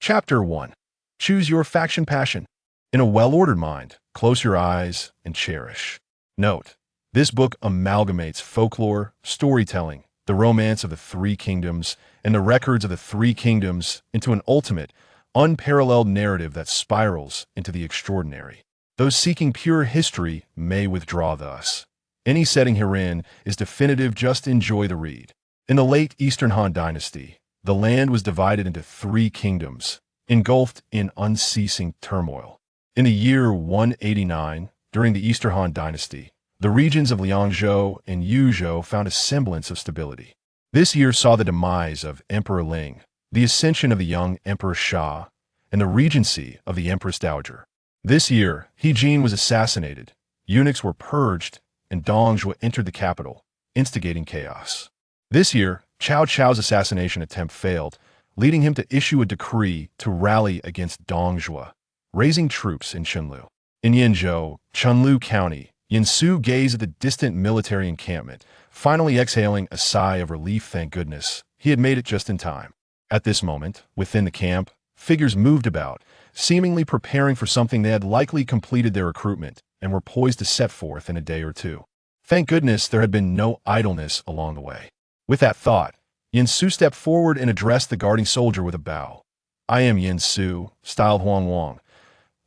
Chapter 1. Choose your faction passion. In a well-ordered mind, close your eyes and cherish. Note: this book amalgamates folklore, storytelling, the romance of the Three Kingdoms, and the records of the Three Kingdoms into an ultimate, unparalleled narrative that spirals into the extraordinary. Those seeking pure history may withdraw thus. Any setting herein is definitive, just enjoy the read. In the late Eastern Han Dynasty, the land was divided into three kingdoms, engulfed in unceasing turmoil. In the year 189, during the Eastern Han Dynasty, the regions of Liangzhou and Yuzhou found a semblance of stability. This year saw the demise of Emperor Ling, the ascension of the young Emperor Xia, and the regency of the Empress Dowager. This year, He Jin was assassinated, eunuchs were purged, and Dongzhuo entered the capital, instigating chaos. This year, Cao Cao's assassination attempt failed, leading him to issue a decree to rally against Dongzhuo, raising troops in Chunlu. In Yanzhou, Chunlu County, Yansu gazed at the distant military encampment, finally exhaling a sigh of relief. Thank goodness, he had made it just in time. At this moment, within the camp, figures moved about, seemingly preparing for something. They had likely completed their recruitment and were poised to set forth in a day or two. Thank goodness there had been no idleness along the way. With that thought, Yansu stepped forward and addressed the guarding soldier with a bow. "I am Yansu, styled Huang Wang,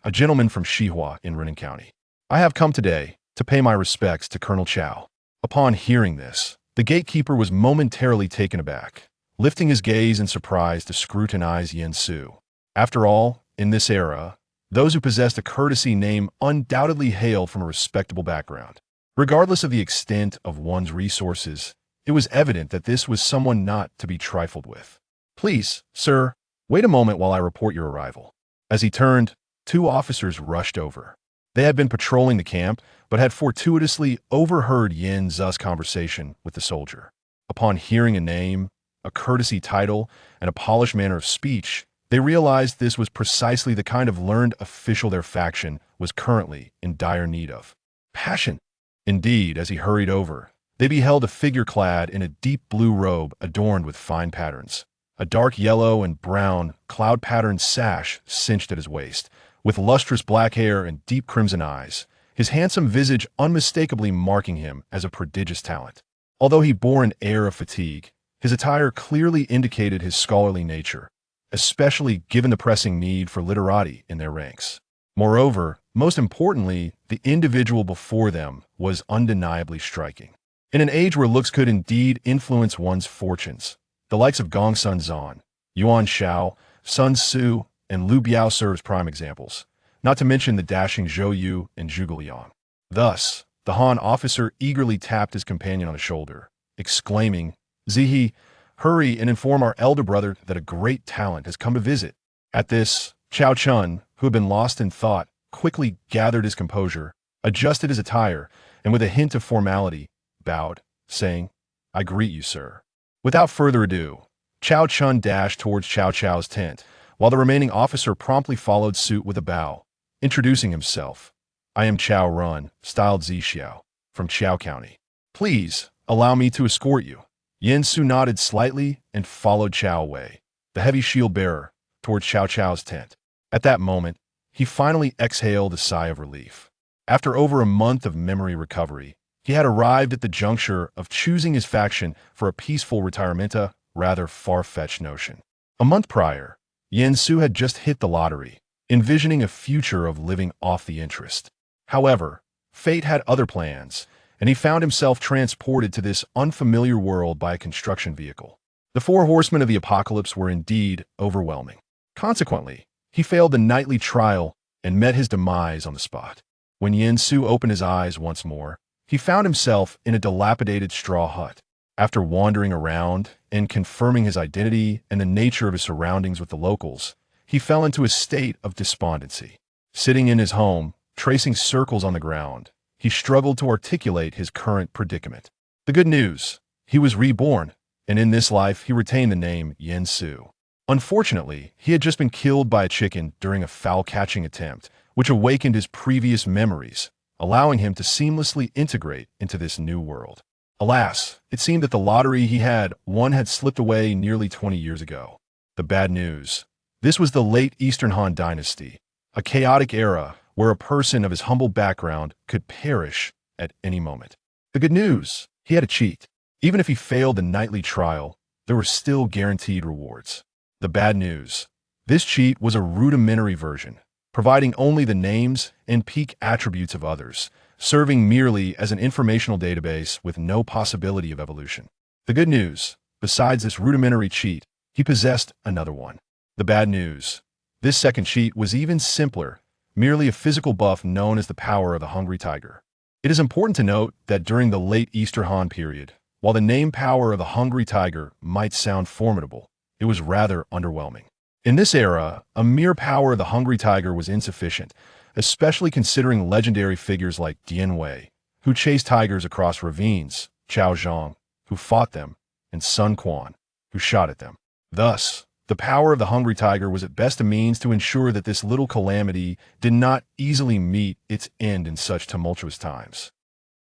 a gentleman from Shihua in Rennan County. I have come today to pay my respects to Colonel Cao." Upon hearing this, the gatekeeper was momentarily taken aback, lifting his gaze in surprise to scrutinize Yansu. After all, in this era, those who possessed a courtesy name undoubtedly hailed from a respectable background. Regardless of the extent of one's resources, it was evident that this was someone not to be trifled with. "Please, sir, wait a moment while I report your arrival." As he turned, two officers rushed over. They had been patrolling the camp, but had fortuitously overheard Yin Zu's conversation with the soldier. Upon hearing a name, a courtesy title, and a polished manner of speech, they realized this was precisely the kind of learned official their faction was currently in dire need of. Passion. Indeed, as he hurried over, they beheld a figure clad in a deep blue robe adorned with fine patterns. A dark yellow and brown, cloud-patterned sash cinched at his waist, with lustrous black hair and deep crimson eyes, his handsome visage unmistakably marking him as a prodigious talent. Although he bore an air of fatigue, his attire clearly indicated his scholarly nature, especially given the pressing need for literati in their ranks. Moreover, most importantly, the individual before them was undeniably striking. In an age where looks could indeed influence one's fortunes, the likes of Gong Sun Zan, Yuan Shao, Sun Tzu, and Liu Biao serve as prime examples, not to mention the dashing Zhou Yu and Zhuge Liang. Thus, the Han officer eagerly tapped his companion on the shoulder, exclaiming, "Zihi, hurry and inform our elder brother that a great talent has come to visit." At this, Cao Chun, who had been lost in thought, quickly gathered his composure, adjusted his attire, and with a hint of formality, bowed, saying, "I greet you, sir." Without further ado, Cao Chun dashed towards Cao Cao's tent, while the remaining officer promptly followed suit with a bow, introducing himself. "I am Cao Run, styled Zixiao, from Qiao County. Please, allow me to escort you." Yansu nodded slightly and followed Cao away, the heavy shield bearer, towards Cao Cao's tent. At that moment, he finally exhaled a sigh of relief. After over a month of memory recovery, he had arrived at the juncture of choosing his faction for a peaceful retirement, a rather far-fetched notion. A month prior, Yansu had just hit the lottery, envisioning a future of living off the interest. However, fate had other plans, and he found himself transported to this unfamiliar world by a construction vehicle. The four horsemen of the apocalypse were indeed overwhelming. Consequently, he failed the nightly trial and met his demise on the spot. When Yansu opened his eyes once more, he found himself in a dilapidated straw hut. After wandering around and confirming his identity and the nature of his surroundings with the locals, he fell into a state of despondency. Sitting in his home, tracing circles on the ground, he struggled to articulate his current predicament. The good news: he was reborn, and in this life he retained the name Yansu. Unfortunately, he had just been killed by a chicken during a fowl-catching attempt, which awakened his previous memories, allowing him to seamlessly integrate into this new world. Alas, it seemed that the lottery he had won had slipped away nearly 20 years ago. The bad news: This was the late Eastern Han Dynasty, a chaotic era where a person of his humble background could perish at any moment. The good news, he had a cheat. Even if he failed the nightly trial, there were still guaranteed rewards. The bad news, this cheat was a rudimentary version, providing only the names and peak attributes of others, serving merely as an informational database with no possibility of evolution. The good news, besides this rudimentary cheat, he possessed another one. The bad news, this second cheat was even simpler, merely a physical buff known as the power of the Hungry Tiger. It is important to note that during the late Eastern Han period, while the name power of the Hungry Tiger might sound formidable, it was rather underwhelming. In this era, a mere power of the Hungry Tiger was insufficient, especially considering legendary figures like Dian Wei, who chased tigers across ravines, Cao Zhang, who fought them, and Sun Quan, who shot at them. Thus, the power of the Hungry Tiger was at best a means to ensure that this little calamity did not easily meet its end in such tumultuous times.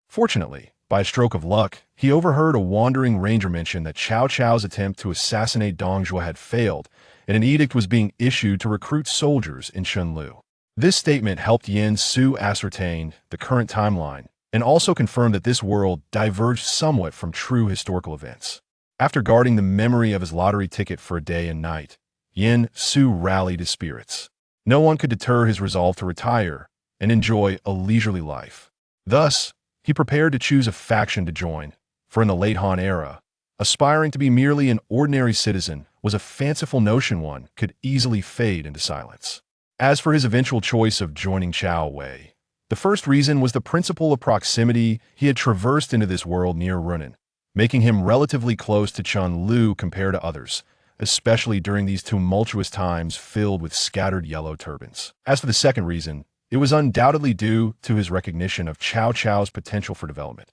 Fortunately, by a stroke of luck, he overheard a wandering ranger mention that Cao Cao's attempt to assassinate Dong Zhuo had failed, and an edict was being issued to recruit soldiers in Chunlu. This statement helped Yin Su ascertain the current timeline and also confirmed that this world diverged somewhat from true historical events. After guarding the memory of his lottery ticket for a day and night, Yin Su rallied his spirits. No one could deter his resolve to retire and enjoy a leisurely life. Thus, he prepared to choose a faction to join, for in the late Han era, aspiring to be merely an ordinary citizen was a fanciful notion one could easily fade into silence. As for his eventual choice of joining Cao Wei, the first reason was the principle of proximity. He had traversed into this world near Runan, making him relatively close to Chunlu compared to others, especially during these tumultuous times filled with scattered yellow turbans. As for the second reason, it was undoubtedly due to his recognition of Cao Cao's potential for development.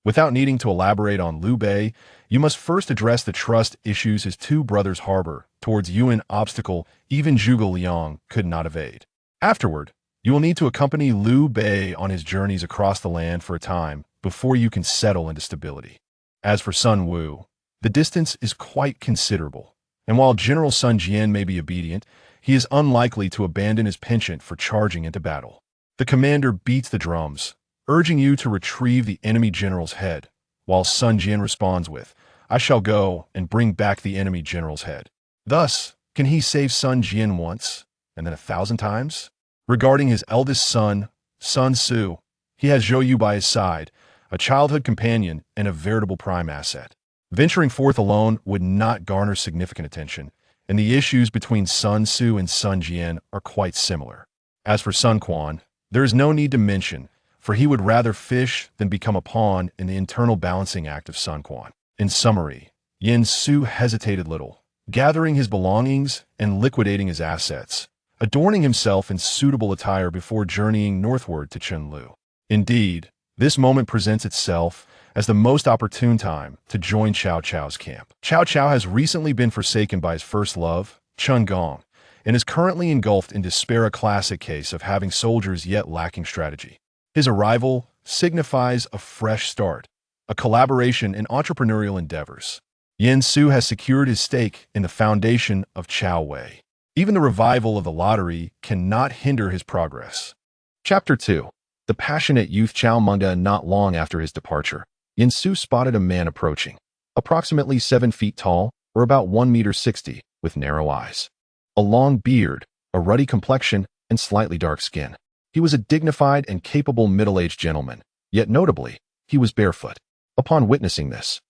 Without needing to elaborate on Liu Bei, you must first address the trust issues his two brothers harbor towards you, an obstacle even Zhuge Liang could not evade. Afterward, you will need to accompany Liu Bei on his journeys across the land for a time before you can settle into stability. As for Sun Wu, the distance is quite considerable, and while General Sun Jian may be obedient, he is unlikely to abandon his penchant for charging into battle. The commander beats the drums, urging you to retrieve the enemy general's head, while Sun Jian responds with, "I shall go and bring back the enemy general's head." Thus, can he save Sun Jian once, and then 1,000 times? Regarding his eldest son, Sun Su, he has Zhou Yu by his side, a childhood companion and a veritable prime asset. Venturing forth alone would not garner significant attention, and the issues between Sun Su and Sun Jian are quite similar. As for Sun Quan, there is no need to mention, for he would rather fish than become a pawn in the internal balancing act of Sun Quan. In summary, Yin Su hesitated little, gathering his belongings and liquidating his assets, adorning himself in suitable attire before journeying northward to Chunlu. Indeed, this moment presents itself as the most opportune time to join Cao Cao's camp. Cao Cao has recently been forsaken by his first love, Chun Gong, and is currently engulfed in despair, a classic case of having soldiers yet lacking strategy. His arrival signifies a fresh start, a collaboration in entrepreneurial endeavors. Yin Su has secured his stake in the foundation of Cao Wei. Even the revival of the lottery cannot hinder his progress. Chapter 2. The passionate youth Cao Mengda. Not long after his departure, Yin Su spotted a man approaching, approximately 7 feet tall, or about 1.60 meters, with narrow eyes, a long beard, a ruddy complexion, and slightly dark skin. He was a dignified and capable middle-aged gentleman, yet notably, he was barefoot. Upon witnessing this,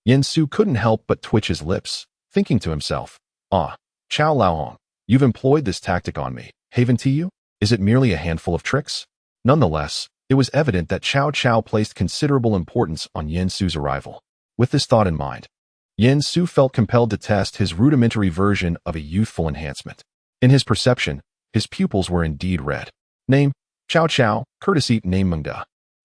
Yin Su couldn't help but twitch his lips, thinking to himself, "Ah, Cao Laohong, you've employed this tactic on me, haven't you? Is it merely a handful of tricks?" Nonetheless, it was evident that Cao Cao placed considerable importance on Yin Su's arrival. With this thought in mind, Yin Su felt compelled to test his rudimentary version of a youthful enhancement. In his perception, his pupils were indeed red. Name, Cao Cao, courtesy, name Mengda.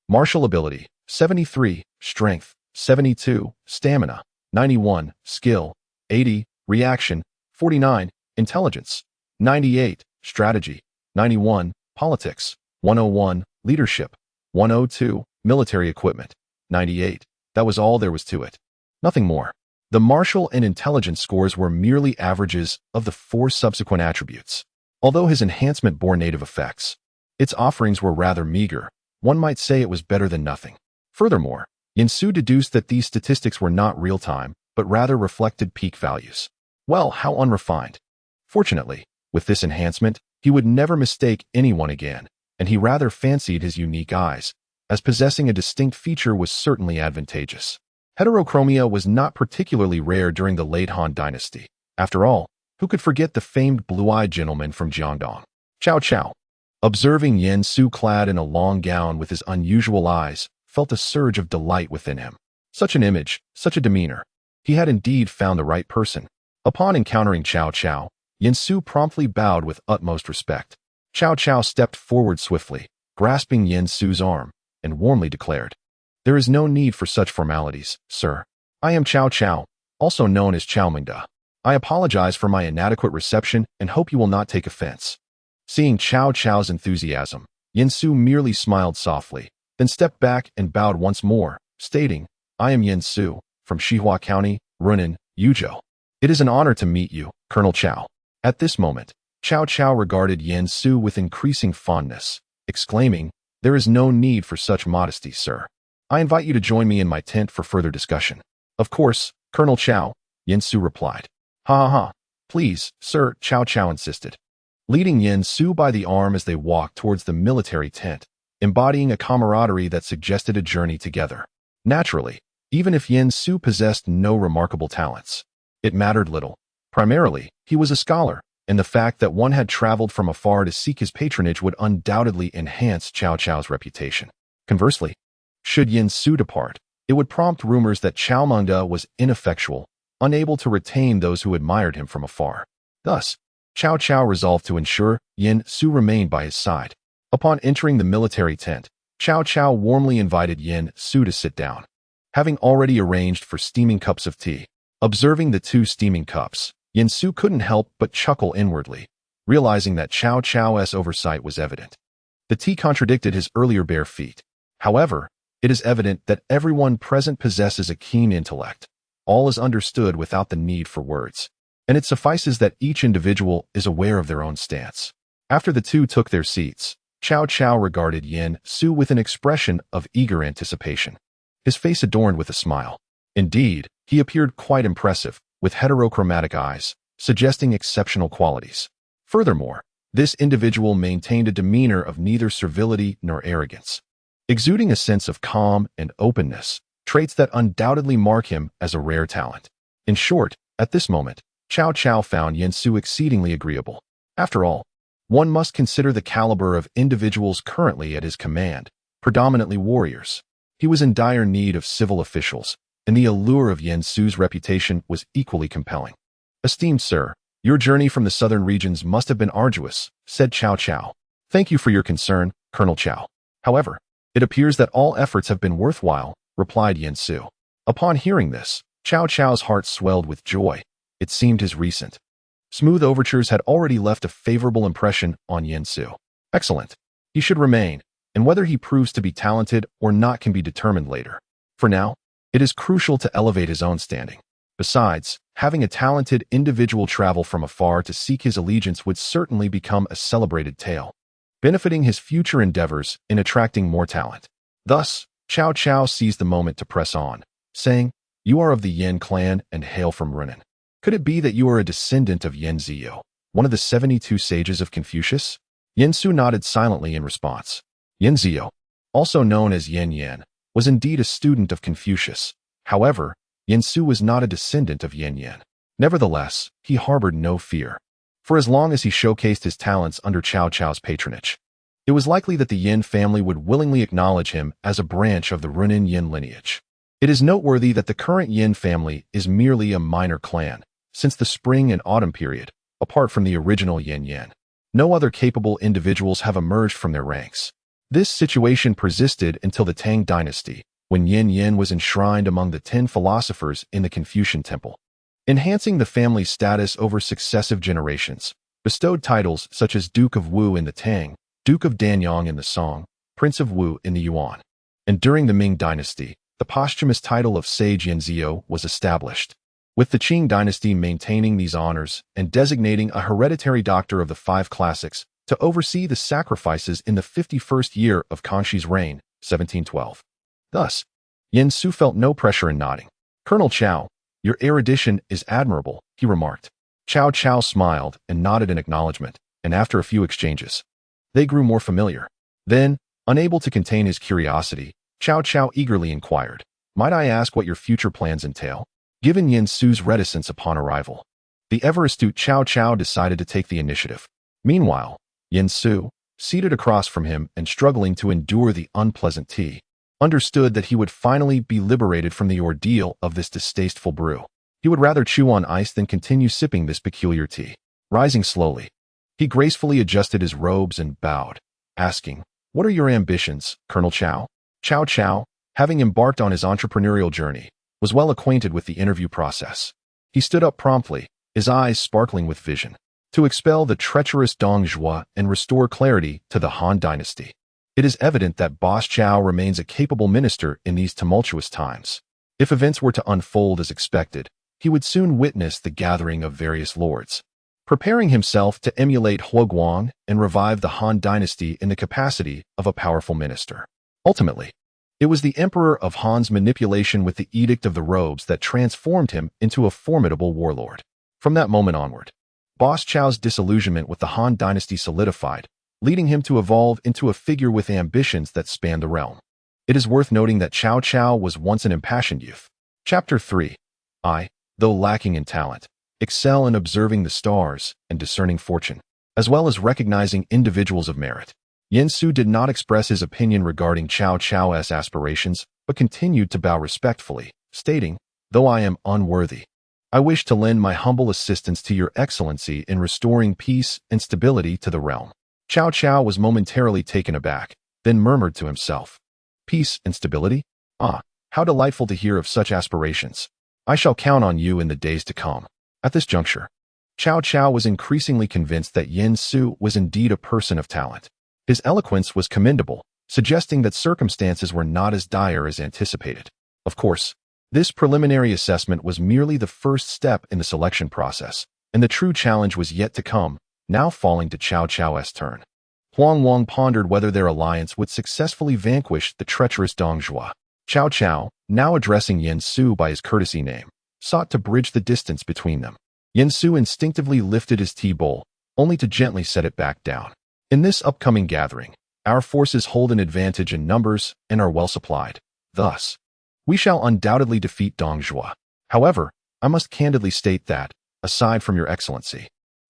Martial ability, 73, strength, 72, stamina, 91, skill, 80, reaction, 49, intelligence, 98, strategy, 91, politics, 101, leadership, 102, military equipment, 98. That was all there was to it. Nothing more. The martial and intelligence scores were merely averages of the 4 subsequent attributes. Although his enhancement bore native effects, its offerings were rather meager. One might say it was better than nothing. Furthermore, Yin-Su deduced that these statistics were not real-time, but rather reflected peak values. Well, how unrefined. Fortunately, with this enhancement, he would never mistake anyone again, and he rather fancied his unique eyes, as possessing a distinct feature was certainly advantageous. Heterochromia was not particularly rare during the late Han Dynasty. After all, who could forget the famed blue-eyed gentleman from Jiangdong? Cao Cao. Observing Yin-Su clad in a long gown with his unusual eyes, felt a surge of delight within him. Such an image, such a demeanor. He had indeed found the right person. Upon encountering Cao Cao, Yin-Su promptly bowed with utmost respect. Cao Cao stepped forward swiftly, grasping Yin-Su's arm, and warmly declared, "There is no need for such formalities, sir. I am Cao Cao, also known as Cao Mingda. I apologize for my inadequate reception and hope you will not take offense." Seeing Cao Cao's enthusiasm, Yin-Su merely smiled softly, then stepped back and bowed once more, stating, "I am Yin-Su, from Xihua County, Runan, Yuzhou. It is an honor to meet you, Colonel Cao." At this moment, Cao Cao regarded Yin-Su with increasing fondness, exclaiming, "There is no need for such modesty, sir. I invite you to join me in my tent for further discussion." "Of course, Colonel Cao," Yin-Su replied. "Ha ha ha. Please, sir," Cao Cao insisted, leading Yin-Su by the arm as they walked towards the military tent, embodying a camaraderie that suggested a journey together. Naturally, even if Yin-Su possessed no remarkable talents, it mattered little. Primarily, he was a scholar, and the fact that one had traveled from afar to seek his patronage would undoubtedly enhance Cao Cao's reputation. Conversely, should Yin-Su depart, it would prompt rumors that Cao Mingda was ineffectual, unable to retain those who admired him from afar. Thus, Cao Cao resolved to ensure Yin-Su remained by his side. Upon entering the military tent, Cao Cao warmly invited Yin-Su to sit down, having already arranged for steaming cups of tea. Observing the 2 steaming cups, Yin-Su couldn't help but chuckle inwardly, realizing that Cao Cao's oversight was evident. The tea contradicted his earlier bare feet. However, it is evident that everyone present possesses a keen intellect. All is understood without the need for words, and it suffices that each individual is aware of their own stance. After the 2 took their seats, Cao Cao regarded Yin-Su with an expression of eager anticipation, his face adorned with a smile. Indeed, he appeared quite impressive, with heterochromatic eyes, suggesting exceptional qualities. Furthermore, this individual maintained a demeanor of neither servility nor arrogance, exuding a sense of calm and openness, traits that undoubtedly mark him as a rare talent. In short, at this moment, Cao Cao found Yin-Su exceedingly agreeable. After all, one must consider the caliber of individuals currently at his command, predominantly warriors. He was in dire need of civil officials, and the allure of Yin-Su's reputation was equally compelling. "Esteemed sir, your journey from the southern regions must have been arduous," said Cao Cao. "Thank you for your concern, Colonel Cao. However, it appears that all efforts have been worthwhile," replied Yin-Su. Upon hearing this, Cao Cao's heart swelled with joy. It seemed his recent, smooth overtures had already left a favorable impression on Yin-Su. Excellent. He should remain, and whether he proves to be talented or not can be determined later. For now, it is crucial to elevate his own standing. Besides, having a talented individual travel from afar to seek his allegiance would certainly become a celebrated tale, benefiting his future endeavors in attracting more talent. Thus, Cao Cao seized the moment to press on, saying, "You are of the Yin clan and hail from Runan. Could it be that you are a descendant of Yin Ziyo, one of the 72 sages of Confucius?" Yin-Su nodded silently in response. Yin Ziyo, also known as Yin Yan, was indeed a student of Confucius. However, Yin-Su was not a descendant of Yin Yan. Nevertheless, he harbored no fear. For as long as he showcased his talents under Cao Cao's patronage, it was likely that the Yin family would willingly acknowledge him as a branch of the Runan Yin lineage. It is noteworthy that the current Yin family is merely a minor clan, since the spring and autumn period, apart from the original Yin Yan. No other capable individuals have emerged from their ranks. This situation persisted until the Tang dynasty, when Yin Yin was enshrined among the 10 philosophers in the Confucian temple, enhancing the family's status over successive generations, bestowed titles such as Duke of Wu in the Tang, Duke of Danyang in the Song, Prince of Wu in the Yuan. And during the Ming dynasty, the posthumous title of Sage Yin Ziyo was established. with the Qing dynasty maintaining these honors and designating a hereditary doctor of the five classics to oversee the sacrifices in the 51st year of Kanshi's reign, 1712. Thus, Yin Su felt no pressure in nodding. "Colonel Cao, your erudition is admirable," he remarked. Cao Cao smiled and nodded in acknowledgement, and after a few exchanges, they grew more familiar. Then, unable to contain his curiosity, Cao Cao eagerly inquired, "Might I ask what your future plans entail?" Given Yin Su's reticence upon arrival, the ever-astute Cao Cao decided to take the initiative. Meanwhile, Yin Su, seated across from him and struggling to endure the unpleasant tea, understood that he would finally be liberated from the ordeal of this distasteful brew. He would rather chew on ice than continue sipping this peculiar tea. Rising slowly, he gracefully adjusted his robes and bowed, asking, "What are your ambitions, Colonel Cao?" Cao Cao, having embarked on his entrepreneurial journey, was well acquainted with the interview process. He stood up promptly, his eyes sparkling with vision, to expel the treacherous Dong Zhuo and restore clarity to the Han dynasty. It is evident that Boss Cao remains a capable minister in these tumultuous times. If events were to unfold as expected, he would soon witness the gathering of various lords, preparing himself to emulate Huoguang and revive the Han dynasty in the capacity of a powerful minister. Ultimately, it was the emperor of Han's manipulation with the Edict of the Robes that transformed him into a formidable warlord. From that moment onward, Boss Chao's disillusionment with the Han dynasty solidified, leading him to evolve into a figure with ambitions that spanned the realm. It is worth noting that Cao Cao was once an impassioned youth. Chapter 3. I, though lacking in talent, excel in observing the stars and discerning fortune, as well as recognizing individuals of merit. Yin Su did not express his opinion regarding Cao Cao's aspirations, but continued to bow respectfully, stating, "Though I am unworthy, I wish to lend my humble assistance to your excellency in restoring peace and stability to the realm." Cao Cao was momentarily taken aback, then murmured to himself, "Peace and stability? Ah, how delightful to hear of such aspirations. I shall count on you in the days to come." At this juncture, Cao Cao was increasingly convinced that Yin Su was indeed a person of talent. His eloquence was commendable, suggesting that circumstances were not as dire as anticipated. Of course, this preliminary assessment was merely the first step in the selection process, and the true challenge was yet to come, now falling to Cao Cao's turn. Huang Wang pondered whether their alliance would successfully vanquish the treacherous Dong Zhuo. Cao Cao, now addressing Yin Su by his courtesy name, sought to bridge the distance between them. Yin Su instinctively lifted his tea bowl, only to gently set it back down. "In this upcoming gathering, our forces hold an advantage in numbers and are well supplied. Thus, we shall undoubtedly defeat Dong Zhuo. However, I must candidly state that, aside from your excellency,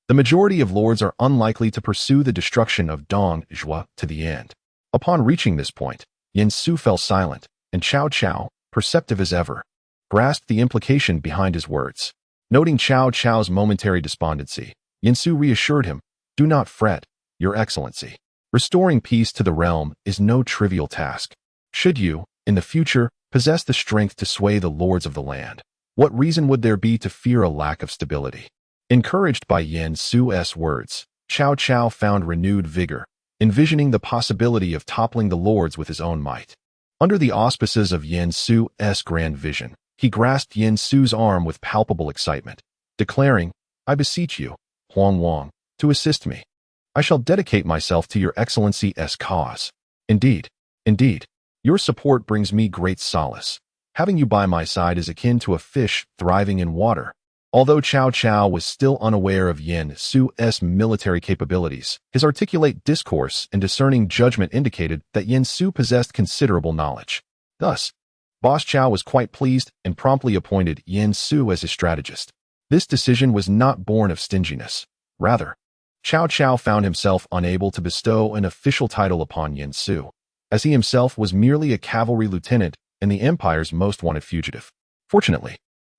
the majority of lords are unlikely to pursue the destruction of Dong Zhuo to the end." Upon reaching this point, Yin Su fell silent, and Cao Cao, perceptive as ever, grasped the implication behind his words. Noting Cao Cao's momentary despondency, Yin Su reassured him, "Do not fret, your excellency. Restoring peace to the realm is no trivial task. Should you, in the future, possess the strength to sway the lords of the land, what reason would there be to fear a lack of stability?" Encouraged by Yin Su's words, Cao Cao found renewed vigor, envisioning the possibility of toppling the lords with his own might. Under the auspices of Yin Su's grand vision, he grasped Yin Su's arm with palpable excitement, declaring, "I beseech you, Huang Wang, to assist me. I shall dedicate myself to your excellency's cause. Indeed, your support brings me great solace. Having you by my side is akin to a fish thriving in water." Although Cao Cao was still unaware of Yin Su's military capabilities, his articulate discourse and discerning judgment indicated that Yin Su possessed considerable knowledge. Thus, Boss Cao was quite pleased and promptly appointed Yin Su as his strategist. This decision was not born of stinginess. Rather, Cao Cao found himself unable to bestow an official title upon Yin Su, as he himself was merely a cavalry lieutenant and the empire's most wanted fugitive. Fortunately,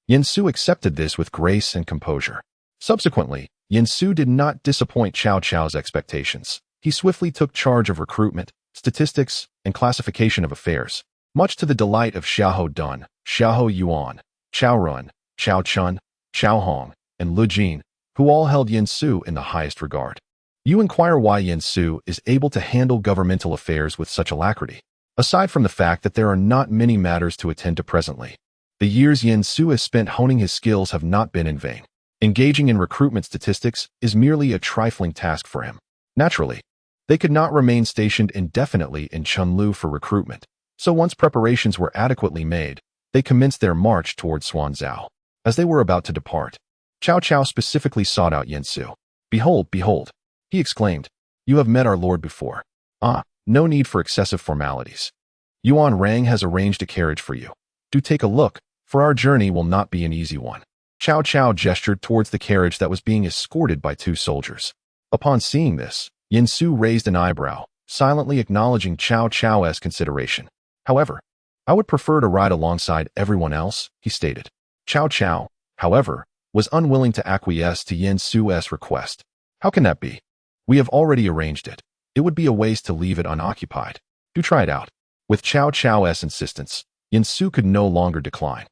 Yin Su accepted this with grace and composure. Subsequently, Yin Su did not disappoint Cao Cao's expectations. He swiftly took charge of recruitment, statistics, and classification of affairs, much to the delight of Xiahou Dun, Xiahou Yuan, Qiao Run, Qiao Chun, Qiao Hong, and Lu Jin, who all held Yin Su in the highest regard. You inquire why Yin Su is able to handle governmental affairs with such alacrity. Aside from the fact that there are not many matters to attend to presently, The years Yin Su has spent honing his skills have not been in vain. Engaging in recruitment statistics is merely a trifling task for him. Naturally, they could not remain stationed indefinitely in Chunlu for recruitment, so once preparations were adequately made, they commenced their march towards Xuanzhou. As they were about to depart, Cao Cao specifically sought out Yin Su. "Behold, behold," he exclaimed, "you have met our lord before. No need for excessive formalities. Yuan Rang has arranged a carriage for you. Do take a look, for our journey will not be an easy one." Cao Cao gestured towards the carriage that was being escorted by 2 soldiers. Upon seeing this, Yin Su raised an eyebrow, silently acknowledging Cao Cao's consideration. "However, I would prefer to ride alongside everyone else," he stated. Cao Cao, however, was unwilling to acquiesce to Yin Su's request. "How can that be? We have already arranged it. It would be a waste to leave it unoccupied. Do try it out." With Cao Cao's insistence, Yin Su could no longer decline.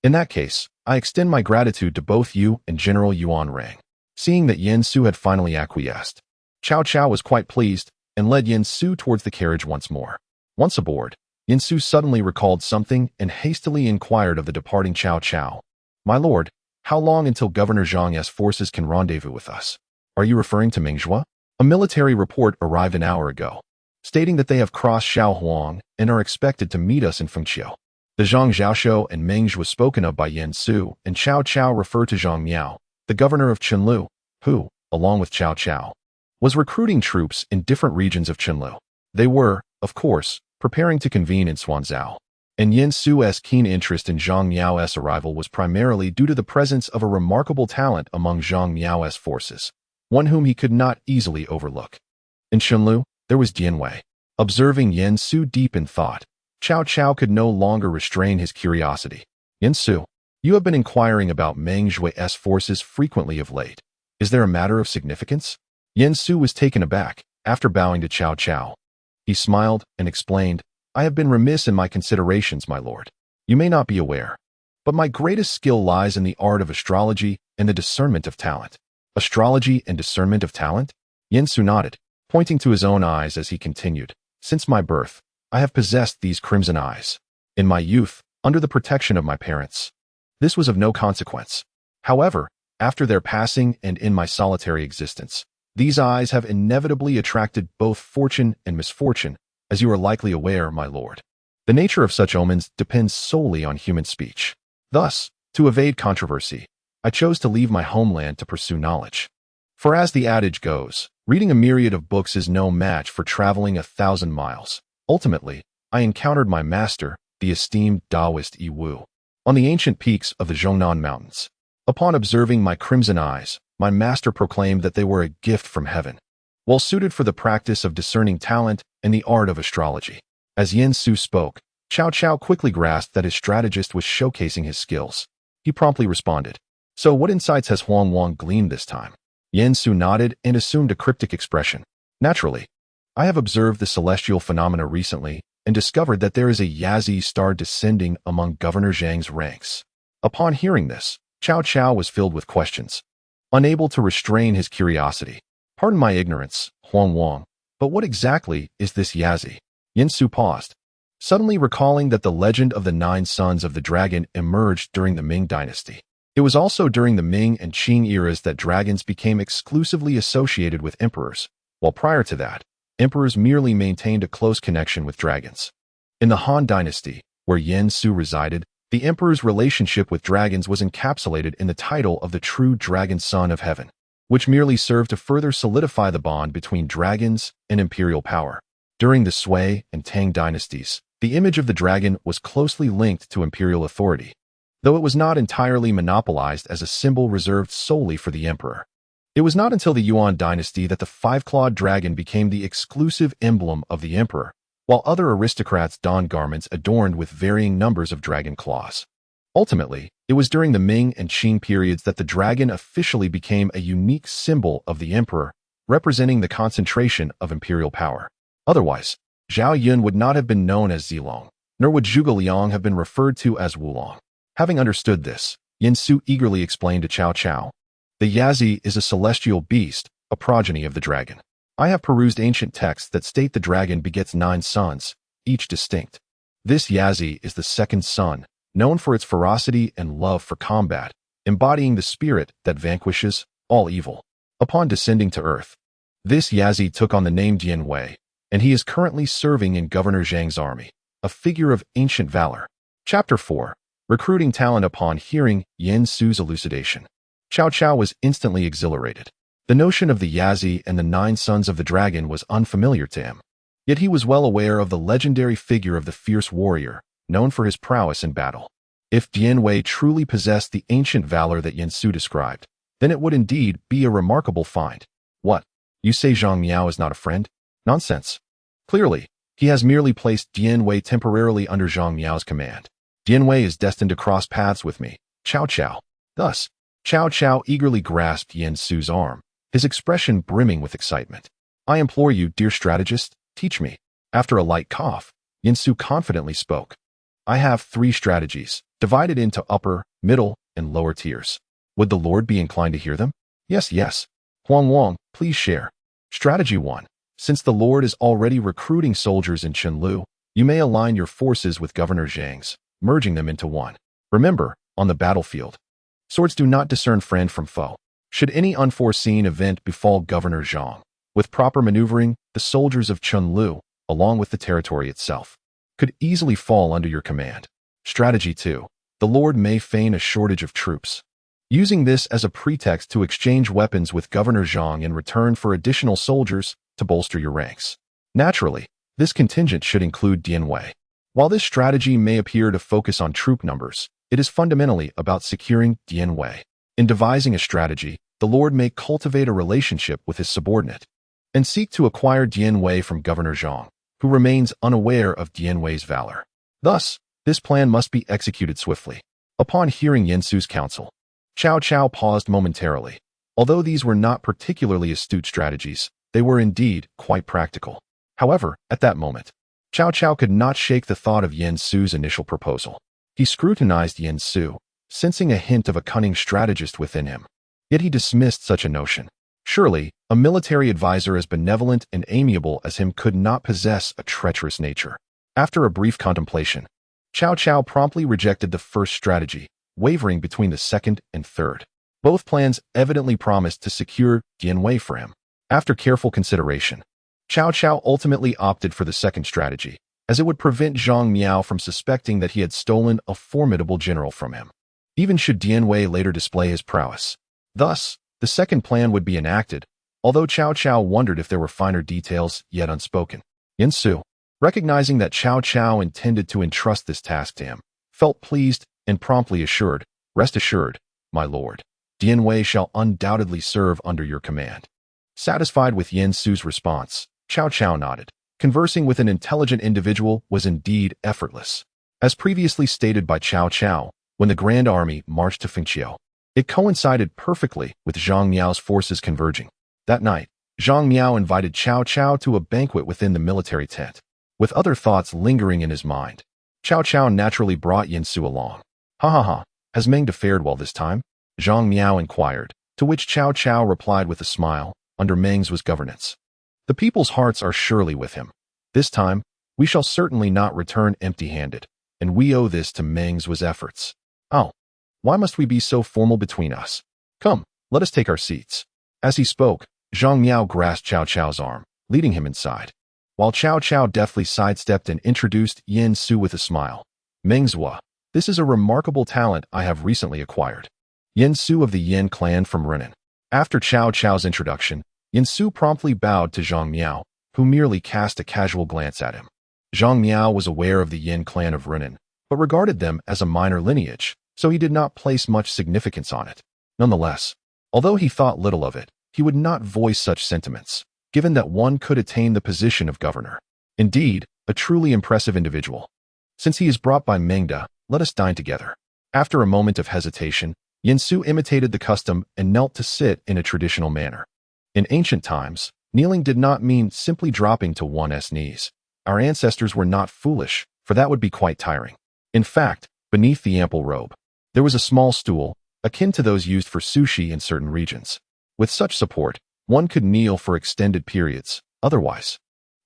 "In that case, I extend my gratitude to both you and General Yuan Rang." Seeing that Yin Su had finally acquiesced, Cao Cao was quite pleased and led Yin Su towards the carriage once more. Once aboard, Yin Su suddenly recalled something and hastily inquired of the departing Cao Cao. "My lord, how long until Governor Zhang's forces can rendezvous with us? Are you referring to Mingzhou?" A military report arrived an hour ago, stating that they have crossed Shaohuang and are expected to meet us in Fengqiu. The Zhang Zhaoshou and Mengzhou was spoken of by Yin Su, and Cao Cao referred to Zhang Miao, the governor of Chunlu, who, along with Cao Cao, was recruiting troops in different regions of Chunlu. They were, of course, preparing to convene in Xuanzhou, and Yin Su's keen interest in Zhang Miao's arrival was primarily due to the presence of a remarkable talent among Zhang Miao's forces, one whom he could not easily overlook. In Chunlu, there was Dian Wei. Observing Yin Su deep in thought, Cao Cao could no longer restrain his curiosity. "Yin Su, you have been inquiring about Meng Zhui's forces frequently of late. Is there a matter of significance?" Yin Su was taken aback, after bowing to Cao Cao. He smiled and explained, "I have been remiss in my considerations, my lord. You may not be aware, but my greatest skill lies in the art of astrology and the discernment of talent." "Astrology and discernment of talent?" Yin Su nodded, pointing to his own eyes as he continued, "Since my birth, I have possessed these crimson eyes. In my youth, under the protection of my parents, this was of no consequence. However, after their passing and in my solitary existence, these eyes have inevitably attracted both fortune and misfortune, as you are likely aware, my lord. The nature of such omens depends solely on human speech. Thus, to evade controversy, I chose to leave my homeland to pursue knowledge. For as the adage goes, reading a myriad of books is no match for traveling 1,000 miles. Ultimately, I encountered my master, the esteemed Taoist Yi Wu, on the ancient peaks of the Zhongnan Mountains. Upon observing my crimson eyes, my master proclaimed that they were a gift from heaven, well suited for the practice of discerning talent and the art of astrology." As Yin Su spoke, Cao Cao quickly grasped that his strategist was showcasing his skills. He promptly responded, "So what insights has Huang Wang gleaned this time?" Yin Su nodded and assumed a cryptic expression. "Naturally, I have observed the celestial phenomena recently and discovered that there is a Yazi star descending among Governor Zhang's ranks." Upon hearing this, Cao Cao was filled with questions, unable to restrain his curiosity. "Pardon my ignorance, Huang Wang, but what exactly is this Yazi?" Yin Su paused, suddenly recalling that the legend of the 9 sons of the dragon emerged during the Ming dynasty. It was also during the Ming and Qing eras that dragons became exclusively associated with emperors, while prior to that, emperors merely maintained a close connection with dragons. In the Han dynasty, where Yin Su resided, the emperor's relationship with dragons was encapsulated in the title of the true dragon son of heaven, which merely served to further solidify the bond between dragons and imperial power. During the Sui and Tang dynasties, the image of the dragon was closely linked to imperial authority, though it was not entirely monopolized as a symbol reserved solely for the emperor. It was not until the Yuan dynasty that the 5-clawed dragon became the exclusive emblem of the emperor, while other aristocrats donned garments adorned with varying numbers of dragon claws. Ultimately, it was during the Ming and Qing periods that the dragon officially became a unique symbol of the emperor, representing the concentration of imperial power. Otherwise, Zhao Yun would not have been known as Zilong, nor would Zhuge Liang have been referred to as Wulong. Having understood this, Yin Su eagerly explained to Cao Cao, "The Yazi is a celestial beast, a progeny of the dragon. I have perused ancient texts that state the dragon begets 9 sons, each distinct. This Yazi is the second son, known for its ferocity and love for combat, embodying the spirit that vanquishes all evil. Upon descending to Earth, this Yazi took on the name Dian Wei, and he is currently serving in Governor Zhang's army, a figure of ancient valor. Chapter 4. Recruiting talent. Upon hearing Yen Su's elucidation, Cao Cao was instantly exhilarated. The notion of the Yazi and the 9 sons of the dragon was unfamiliar to him. Yet he was well aware of the legendary figure of the fierce warrior, known for his prowess in battle. If Dian Wei truly possessed the ancient valor that Yen Su described, then it would indeed be a remarkable find. What? You say Zhang Miao is not a friend? Nonsense. Clearly, he has merely placed Dian Wei temporarily under Zhang Miao's command. Dian Wei is destined to cross paths with me, Cao Cao. Thus, Cao Cao eagerly grasped Yen Su's arm, his expression brimming with excitement. I implore you, dear strategist, teach me. After a light cough, Yen Su confidently spoke. I have 3 strategies, divided into upper, middle, and lower tiers. Would the Lord be inclined to hear them? Yes, yes. Huang Wang, please share. Strategy 1. Since the Lord is already recruiting soldiers in Chenlu, you may align your forces with Governor Zhang's, merging them into one. Remember, on the battlefield, swords do not discern friend from foe. Should any unforeseen event befall Governor Zhang, with proper maneuvering, the soldiers of Chenlu, along with the territory itself, could easily fall under your command. Strategy 2. The Lord may feign a shortage of troops, using this as a pretext to exchange weapons with Governor Zhang in return for additional soldiers to bolster your ranks. Naturally, this contingent should include Dian Wei. While this strategy may appear to focus on troop numbers, it is fundamentally about securing Dian Wei. In devising a strategy, the Lord may cultivate a relationship with his subordinate and seek to acquire Dian Wei from Governor Zhang, who remains unaware of Dian Wei's valor. Thus, this plan must be executed swiftly. Upon hearing Yen Su's counsel, Cao Cao paused momentarily. Although these were not particularly astute strategies, they were indeed quite practical. However, at that moment, Cao Cao could not shake the thought of Yen Su's initial proposal. He scrutinized Yen Su, sensing a hint of a cunning strategist within him. Yet he dismissed such a notion. Surely, a military advisor as benevolent and amiable as him could not possess a treacherous nature. After a brief contemplation, Cao Cao promptly rejected the first strategy, wavering between the second and third. Both plans evidently promised to secure Dian Wei for him. After careful consideration, Cao Cao ultimately opted for the second strategy, as it would prevent Zhang Miao from suspecting that he had stolen a formidable general from him, even should Dian Wei later display his prowess. Thus, the second plan would be enacted, although Cao Cao wondered if there were finer details yet unspoken. Yen Su, recognizing that Cao Cao intended to entrust this task to him, felt pleased and promptly assured, "Rest assured, my lord, Dian Wei shall undoubtedly serve under your command." Satisfied with Yen Su's response, Cao Cao nodded. Conversing with an intelligent individual was indeed effortless. As previously stated by Cao Cao, when the Grand Army marched to Fengqiu, it coincided perfectly with Zhang Miao's forces converging. That night, Zhang Miao invited Cao Cao to a banquet within the military tent. With other thoughts lingering in his mind, Cao Cao naturally brought Yen Su along. Ha ha ha, has Meng fared well this time? Zhang Miao inquired, to which Cao Cao replied with a smile, under Meng's was governance. The people's hearts are surely with him. This time, we shall certainly not return empty-handed, and we owe this to Meng's was efforts. Oh, why must we be so formal between us? Come, let us take our seats. As he spoke, Zhang Miao grasped Cao Cao's arm, leading him inside, while Cao Cao deftly sidestepped and introduced Yen Su with a smile. Mengzhua, this is a remarkable talent I have recently acquired. Yen Su of the Yen clan from Renan. After Cao Cao's introduction, Yen Su promptly bowed to Zhang Miao, who merely cast a casual glance at him. Zhang Miao was aware of the Yen clan of Renan, but regarded them as a minor lineage, so he did not place much significance on it. Nonetheless, although he thought little of it, he would not voice such sentiments, given that one could attain the position of governor. Indeed, a truly impressive individual. Since he is brought by Mengda, let us dine together. After a moment of hesitation, Yen Su imitated the custom and knelt to sit in a traditional manner. In ancient times, kneeling did not mean simply dropping to one's knees. Our ancestors were not foolish, for that would be quite tiring. In fact, beneath the ample robe, there was a small stool, akin to those used for sushi in certain regions. With such support, one could kneel for extended periods. Otherwise,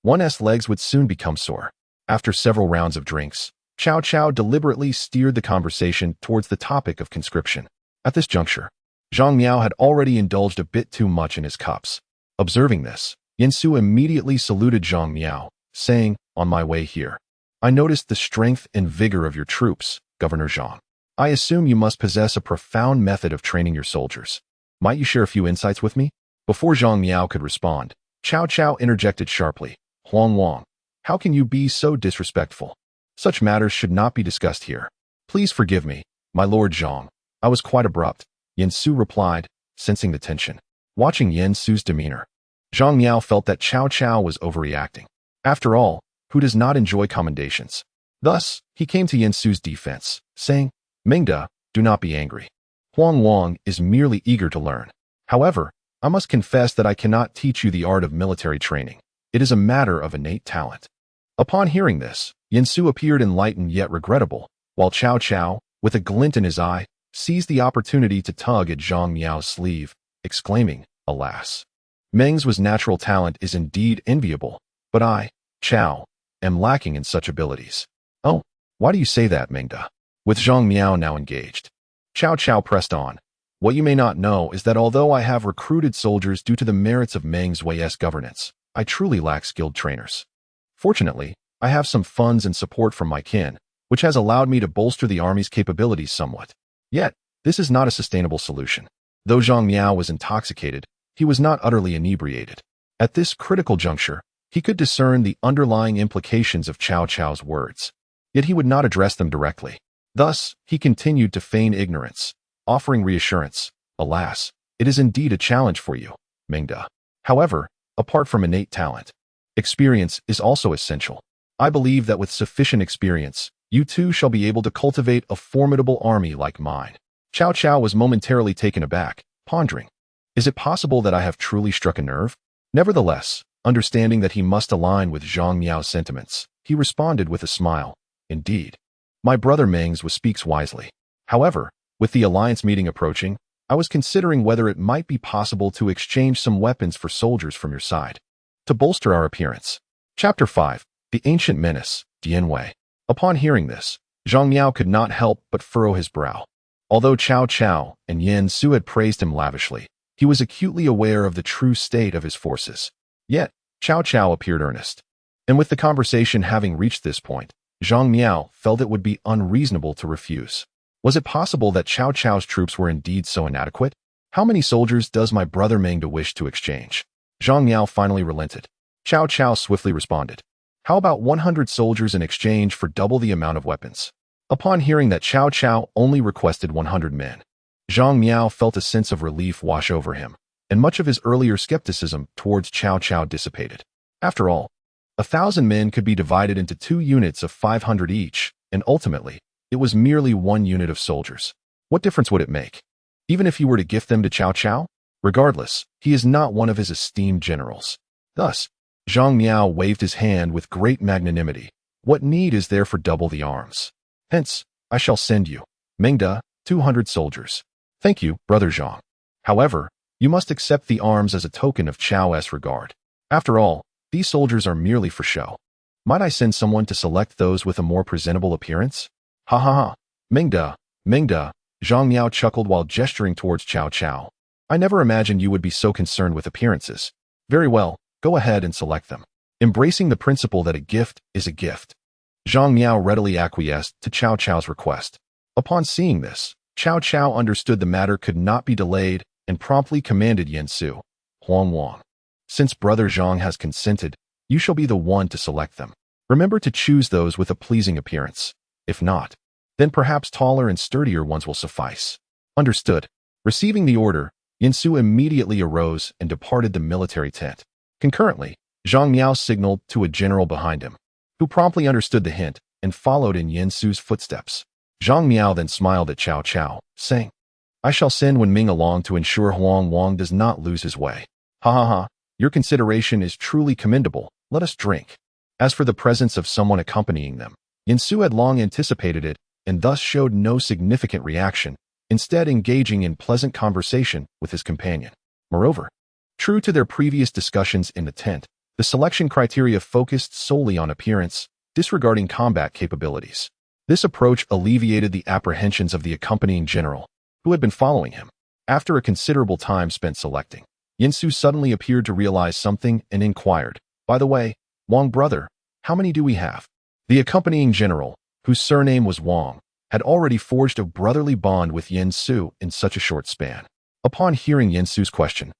one's legs would soon become sore. After several rounds of drinks, Cao Cao deliberately steered the conversation towards the topic of conscription. At this juncture, Zhang Miao had already indulged a bit too much in his cups. Observing this, Yin Su immediately saluted Zhang Miao, saying, "On my way here, I noticed the strength and vigor of your troops, Governor Zhang. I assume you must possess a profound method of training your soldiers. Might you share a few insights with me?" Before Zhang Miao could respond, Cao Cao interjected sharply, "Huang Wang, how can you be so disrespectful? Such matters should not be discussed here. Please forgive me, my Lord Zhang. I was quite abrupt," Yin Su replied, sensing the tension. Watching Yin Su's demeanor, Zhang Miao felt that Cao Cao was overreacting. After all, who does not enjoy commendations? Thus, he came to Yin Su's defense, saying, "Mingda, do not be angry. Huang Wang is merely eager to learn. However, I must confess that I cannot teach you the art of military training. It is a matter of innate talent." Upon hearing this, Yin Su appeared enlightened yet regrettable, while Cao Cao, with a glint in his eye, seized the opportunity to tug at Zhang Miao's sleeve, exclaiming, "Alas! Meng's natural talent is indeed enviable, but I, Cao, am lacking in such abilities." "Oh, why do you say that, Mengda?" With Zhang Miao now engaged, Cao Cao pressed on. "What you may not know is that although I have recruited soldiers due to the merits of Meng's Wei's governance, I truly lack skilled trainers. Fortunately, I have some funds and support from my kin, which has allowed me to bolster the army's capabilities somewhat. Yet, this is not a sustainable solution." Though Zhang Miao was intoxicated, he was not utterly inebriated. At this critical juncture, he could discern the underlying implications of Cao Cao's words. Yet he would not address them directly. Thus, he continued to feign ignorance, offering reassurance. "Alas, it is indeed a challenge for you, Mingda. However, apart from innate talent, experience is also essential. I believe that with sufficient experience, you too shall be able to cultivate a formidable army like mine." Cao Cao was momentarily taken aback, pondering, "Is it possible that I have truly struck a nerve?" Nevertheless, understanding that he must align with Zhang Miao's sentiments, he responded with a smile, "Indeed, my brother Meng's speaks wisely. However, with the alliance meeting approaching, I was considering whether it might be possible to exchange some weapons for soldiers from your side, to bolster our appearance." Chapter 5. The Ancient Menace, Dianwei. Upon hearing this, Zhang Miao could not help but furrow his brow. Although Cao Cao and Yin Su had praised him lavishly, he was acutely aware of the true state of his forces. Yet, Cao Cao appeared earnest. And with the conversation having reached this point, Zhang Miao felt it would be unreasonable to refuse. Was it possible that Cao Cao's troops were indeed so inadequate? "How many soldiers does my brother Mengda wish to exchange?" Zhang Miao finally relented. Cao Cao swiftly responded, "How about 100 soldiers in exchange for double the amount of weapons?" Upon hearing that Cao Cao only requested 100 men, Zhang Miao felt a sense of relief wash over him, and much of his earlier skepticism towards Cao Cao dissipated. After all, 1,000 men could be divided into 2 units of 500 each, and ultimately, it was merely 1 unit of soldiers. What difference would it make? Even if he were to gift them to Cao Cao? Regardless, he is not one of his esteemed generals. Thus, Zhang Miao waved his hand with great magnanimity. "What need is there for double the arms? Hence, I shall send you, Mengda, 200 soldiers. Thank you, Brother Zhang. However, you must accept the arms as a token of Chao's regard. After all, these soldiers are merely for show. Might I send someone to select those with a more presentable appearance?" "Ha ha ha, Mengda, Mengda," Zhang Miao chuckled while gesturing towards Cao Cao. "I never imagined you would be so concerned with appearances. Very well, go ahead and select them." Embracing the principle that a gift is a gift, Zhang Miao readily acquiesced to Cao Cao's request. Upon seeing this, Cao Cao understood the matter could not be delayed and promptly commanded Yin Su, "Huang Wang, since Brother Zhang has consented, you shall be the one to select them. Remember to choose those with a pleasing appearance. If not, then perhaps taller and sturdier ones will suffice." Understood. Receiving the order, Yin Su immediately arose and departed the military tent. Concurrently, Zhang Miao signaled to a general behind him, who promptly understood the hint and followed in Yin Su's footsteps. Zhang Miao then smiled at Cao Cao, saying, "I shall send Wen Ming along to ensure Huang Wang does not lose his way." "Ha ha ha, your consideration is truly commendable. Let us drink." As for the presence of someone accompanying them, Yin Su had long anticipated it and thus showed no significant reaction, instead engaging in pleasant conversation with his companion. Moreover, true to their previous discussions in the tent, the selection criteria focused solely on appearance, disregarding combat capabilities. This approach alleviated the apprehensions of the accompanying general, who had been following him. After a considerable time spent selecting, Yinsu suddenly appeared to realize something and inquired, "By the way, Wang brother, how many do we have?" The accompanying general, whose surname was Wang, had already forged a brotherly bond with Yinsu in such a short span. Upon hearing Yinsu's question,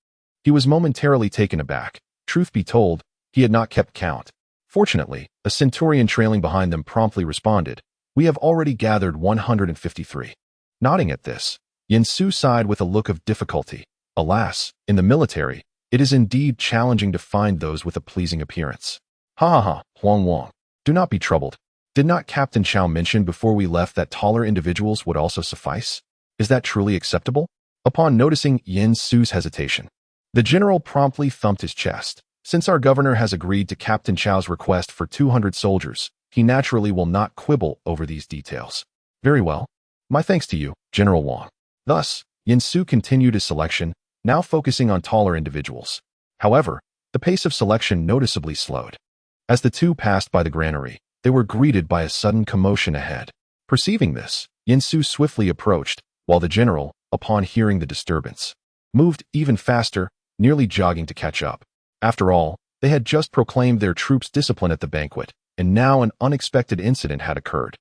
he was momentarily taken aback. Truth be told, he had not kept count. Fortunately, a centurion trailing behind them promptly responded, "We have already gathered 153. Nodding at this, Yinsu sighed with a look of difficulty. Alas, in the military, it is indeed challenging to find those with a pleasing appearance. Ha ha ha, Huang Wang. Do not be troubled. Did not Captain Cao mention before we left that taller individuals would also suffice? Is that truly acceptable?" Upon noticing Yin Su's hesitation, the general promptly thumped his chest. "Since our governor has agreed to Captain Chao's request for 200 soldiers, he naturally will not quibble over these details." "Very well. My thanks to you, General Wang." Thus, Yin Su continued his selection, now focusing on taller individuals. However, the pace of selection noticeably slowed. As the two passed by the granary, they were greeted by a sudden commotion ahead. Perceiving this, Yin Su swiftly approached, while the general, upon hearing the disturbance, moved even faster, nearly jogging to catch up. After all, they had just proclaimed their troops' discipline at the banquet, and now an unexpected incident had occurred.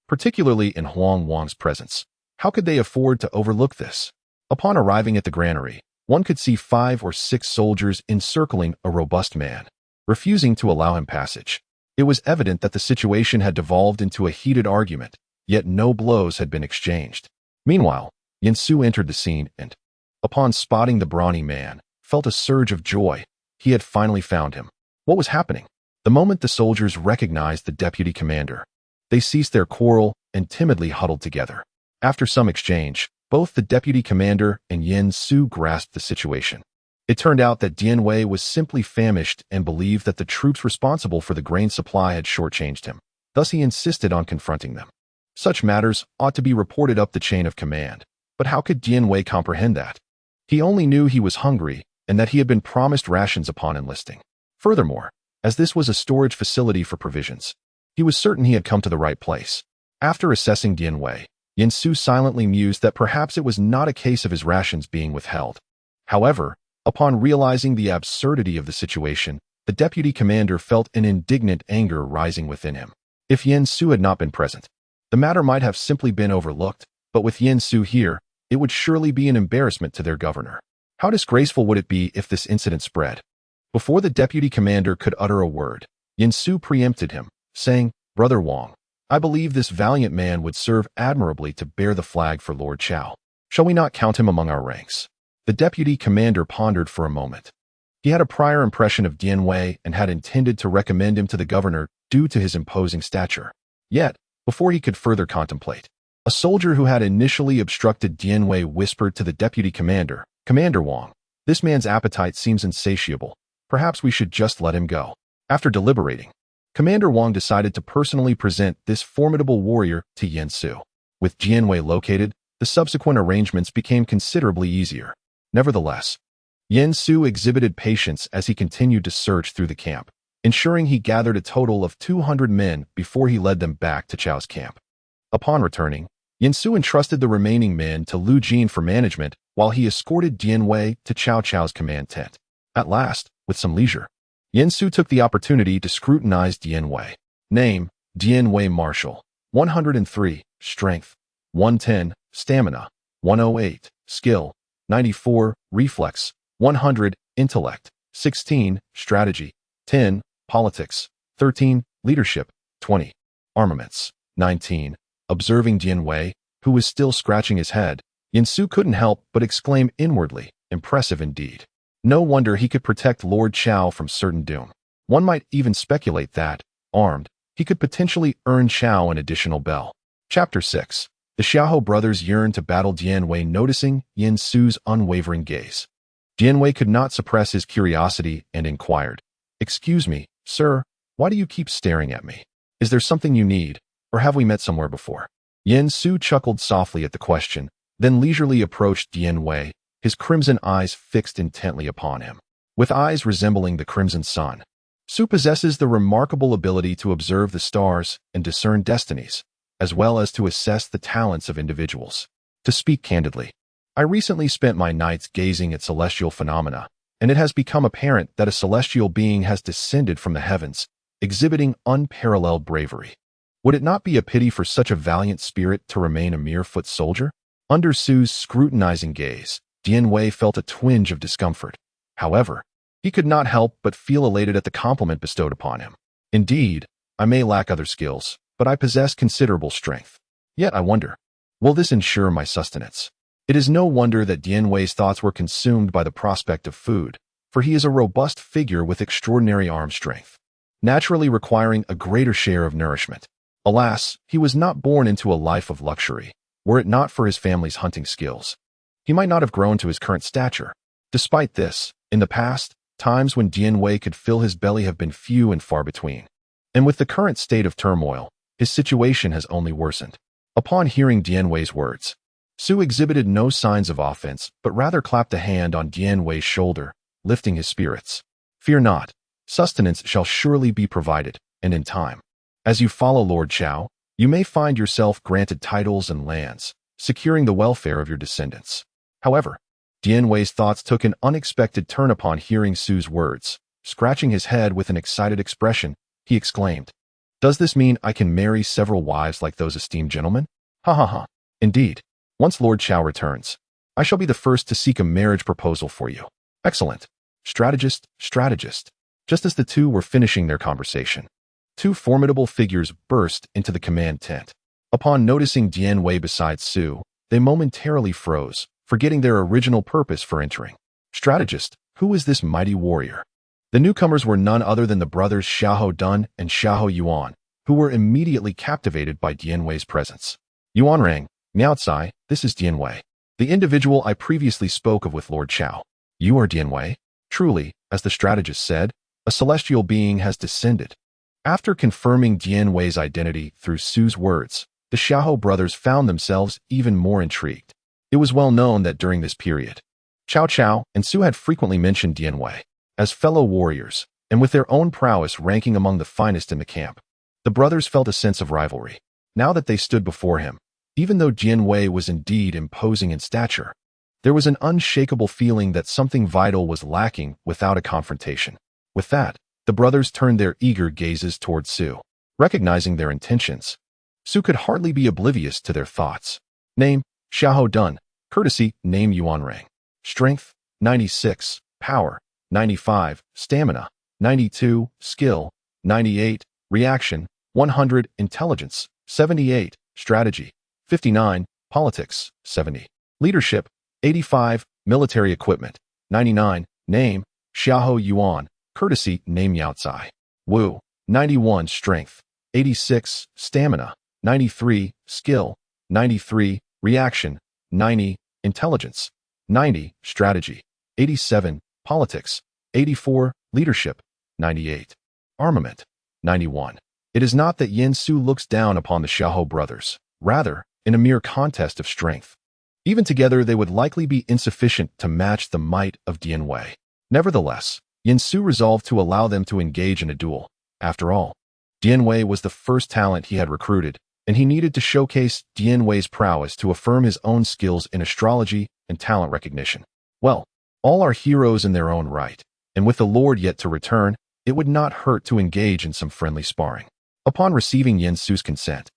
Particularly in Huang Wang's presence, how could they afford to overlook this? Upon arriving at the granary, one could see 5 or 6 soldiers encircling a robust man, refusing to allow him passage. It was evident that the situation had devolved into a heated argument, yet no blows had been exchanged. Meanwhile, Yin Su entered the scene and, upon spotting the brawny man, felt a surge of joy. He had finally found him. What was happening? The moment the soldiers recognized the deputy commander, they ceased their quarrel and timidly huddled together. After some exchange, both the deputy commander and Yin Su grasped the situation. It turned out that Dian Wei was simply famished and believed that the troops responsible for the grain supply had shortchanged him. Thus he insisted on confronting them. Such matters ought to be reported up the chain of command. But how could Dian Wei comprehend that? He only knew he was hungry and that he had been promised rations upon enlisting. Furthermore, as this was a storage facility for provisions, he was certain he had come to the right place. After assessing Dian Wei, Yin Su silently mused that perhaps it was not a case of his rations being withheld. However, upon realizing the absurdity of the situation, the deputy commander felt an indignant anger rising within him. If Yin Su had not been present, the matter might have simply been overlooked, but with Yin Su here, it would surely be an embarrassment to their governor. How disgraceful would it be if this incident spread? Before the deputy commander could utter a word, Yin Su preempted him, saying, "Brother Wang, I believe this valiant man would serve admirably to bear the flag for Lord Cao. Shall we not count him among our ranks?" The deputy commander pondered for a moment. He had a prior impression of Dian Wei and had intended to recommend him to the governor due to his imposing stature. Yet, before he could further contemplate, a soldier who had initially obstructed Dian Wei whispered to the deputy commander, "Commander Wang, this man's appetite seems insatiable. Perhaps we should just let him go." After deliberating, Commander Wang decided to personally present this formidable warrior to Yin Su. With Dian Wei located, the subsequent arrangements became considerably easier. Nevertheless, Yin Su exhibited patience as he continued to search through the camp, ensuring he gathered a total of 200 men before he led them back to Chao's camp. Upon returning, Yin Su entrusted the remaining men to Lu Jin for management while he escorted Dian Wei to Cao Cao's command tent. At last, with some leisure, Yin Su took the opportunity to scrutinize Dian Wei. Name, Dian Wei Marshal. 103, Strength. 110, Stamina. 108, Skill. 94, Reflex. 100, Intellect. 16, Strategy. 10, Politics. 13, Leadership. 20, Armaments. 19. Observing Dian Wei, who was still scratching his head, Yin Su couldn't help but exclaim inwardly, impressive indeed. No wonder he could protect Lord Cao from certain doom. One might even speculate that, armed, he could potentially earn Cao an additional bell. Chapter 6. The Xiahou brothers yearned to battle Dian Wei, noticing Yin Su's unwavering gaze. Dian Wei could not suppress his curiosity and inquired, "Excuse me, sir, why do you keep staring at me? Is there something you need, or have we met somewhere before?" Yin Su chuckled softly at the question, then leisurely approached Dian Wei, his crimson eyes fixed intently upon him. With eyes resembling the crimson sun, Su possesses the remarkable ability to observe the stars and discern destinies. as well as to assess the talents of individuals. To speak candidly, I recently spent my nights gazing at celestial phenomena, and it has become apparent that a celestial being has descended from the heavens, exhibiting unparalleled bravery. Would it not be a pity for such a valiant spirit to remain a mere foot soldier? Under Su's scrutinizing gaze, Dian Wei felt a twinge of discomfort. However, he could not help but feel elated at the compliment bestowed upon him. Indeed, I may lack other skills, but I possess considerable strength. Yet I wonder, will this ensure my sustenance? It is no wonder that Dian Wei's thoughts were consumed by the prospect of food, for he is a robust figure with extraordinary arm strength, naturally requiring a greater share of nourishment. Alas, he was not born into a life of luxury. Were it not for his family's hunting skills, he might not have grown to his current stature. Despite this, in the past, times when Dian Wei could fill his belly have been few and far between. And with the current state of turmoil, his situation has only worsened. Upon hearing Dian Wei's words, Su exhibited no signs of offense, but rather clapped a hand on Dian Wei's shoulder, lifting his spirits. Fear not, sustenance shall surely be provided, and in time. As you follow Lord Cao, you may find yourself granted titles and lands, securing the welfare of your descendants. However, Dian Wei's thoughts took an unexpected turn upon hearing Su's words. Scratching his head with an excited expression, he exclaimed, "Does this mean I can marry several wives like those esteemed gentlemen? Ha ha ha. Indeed. Once Lord Cao returns, I shall be the first to seek a marriage proposal for you." Excellent. Strategist, strategist. Just as the two were finishing their conversation, two formidable figures burst into the command tent. Upon noticing Dian Wei beside Su, they momentarily froze, forgetting their original purpose for entering. Strategist, who is this mighty warrior? The newcomers were none other than the brothers Xiahou Dun and Xiahou Yuan, who were immediately captivated by Dian Wei's presence. Yuan rang, "Miao Tsai, this is Dian Wei, the individual I previously spoke of with Lord Cao." "You are Dian Wei?" Truly, as the strategist said, a celestial being has descended. After confirming Dian Wei's identity through Su's words, the Xiahou brothers found themselves even more intrigued. It was well known that during this period, Cao Cao and Su had frequently mentioned Dian Wei as fellow warriors, and with their own prowess ranking among the finest in the camp. The brothers felt a sense of rivalry. Now that they stood before him, even though Dian Wei was indeed imposing in stature, there was an unshakable feeling that something vital was lacking without a confrontation. With that, the brothers turned their eager gazes toward Su. Recognizing their intentions, Su could hardly be oblivious to their thoughts. Name, Xiahou Dun. Courtesy, name Yuan Rang. Strength, 96. Power, 95. Stamina, 92. Skill, 98. Reaction, 100. Intelligence, 78. Strategy, 59. Politics, 70. Leadership, 85. Military equipment, 99. Name, Xiahou Yuan. Courtesy, name Yao Tsai. Wu, 91. Strength, 86. Stamina, 93. Skill, 93. Reaction, 90. Intelligence, 90. Strategy, 87. Politics, 84. Leadership, 98. Armament, 91. It is not that Yin Su looks down upon the Xiahou brothers. Rather, in a mere contest of strength. Even together, they would likely be insufficient to match the might of Dian Wei. Nevertheless, Yin Su resolved to allow them to engage in a duel. After all, Dian Wei was the first talent he had recruited, and he needed to showcase Dian Wei's prowess to affirm his own skills in astrology and talent recognition. Well, all are heroes in their own right, and with the Lord yet to return, it would not hurt to engage in some friendly sparring. Upon receiving Yin Su's consent,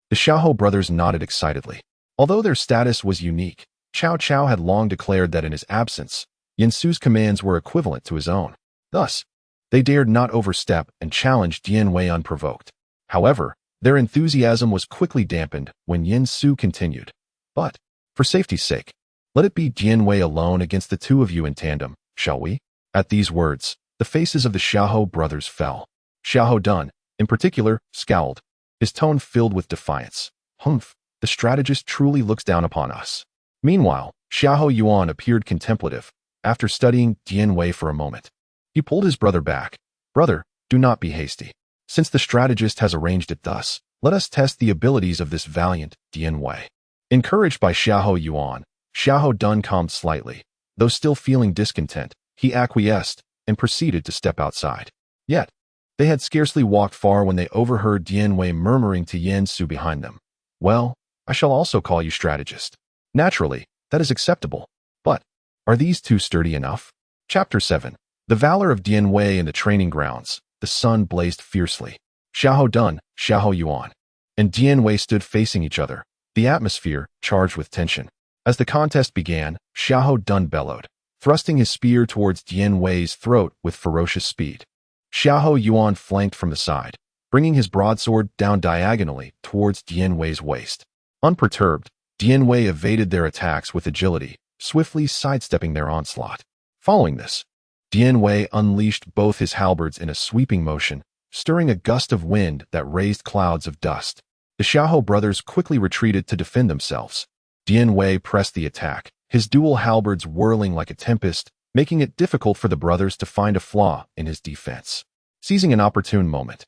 the Xiahou brothers nodded excitedly. Although their status was unique, Cao Cao had long declared that in his absence, Yin Su's commands were equivalent to his own. Thus, they dared not overstep and challenge Dian Wei unprovoked. However, their enthusiasm was quickly dampened when Yin Su continued. "But, for safety's sake, let it be Dian Wei alone against the two of you in tandem, shall we?" At these words, the faces of the Xiahou brothers fell. Xiahou Dun, in particular, scowled, his tone filled with defiance. "Humph, the strategist truly looks down upon us." Meanwhile, Xiahou Yuan appeared contemplative. After studying Dian Wei for a moment, he pulled his brother back. "Brother, do not be hasty. Since the strategist has arranged it thus, let us test the abilities of this valiant Dian Wei." Encouraged by Xiahou Yuan, Xiahou Dun calmed slightly. Though still feeling discontent, he acquiesced and proceeded to step outside. Yet, they had scarcely walked far when they overheard Dian Wei murmuring to Yin Su behind them. Well, I shall also call you strategist. Naturally, that is acceptable. But, are these two sturdy enough? Chapter 7. The valor of Dian Wei in the training grounds. The sun blazed fiercely. Xiahou Dun, Xiahou Yuan, and Dian Wei stood facing each other, the atmosphere charged with tension. As the contest began, Xiahou Dun bellowed, thrusting his spear towards Dian Wei's throat with ferocious speed. Xiahou Yuan flanked from the side, bringing his broadsword down diagonally towards Dian Wei's waist. Unperturbed, Dian Wei evaded their attacks with agility, swiftly sidestepping their onslaught. Following this, Dian Wei unleashed both his halberds in a sweeping motion, stirring a gust of wind that raised clouds of dust. The Xiahou brothers quickly retreated to defend themselves. Dian Wei pressed the attack, his dual halberds whirling like a tempest, making it difficult for the brothers to find a flaw in his defense. Seizing an opportune moment,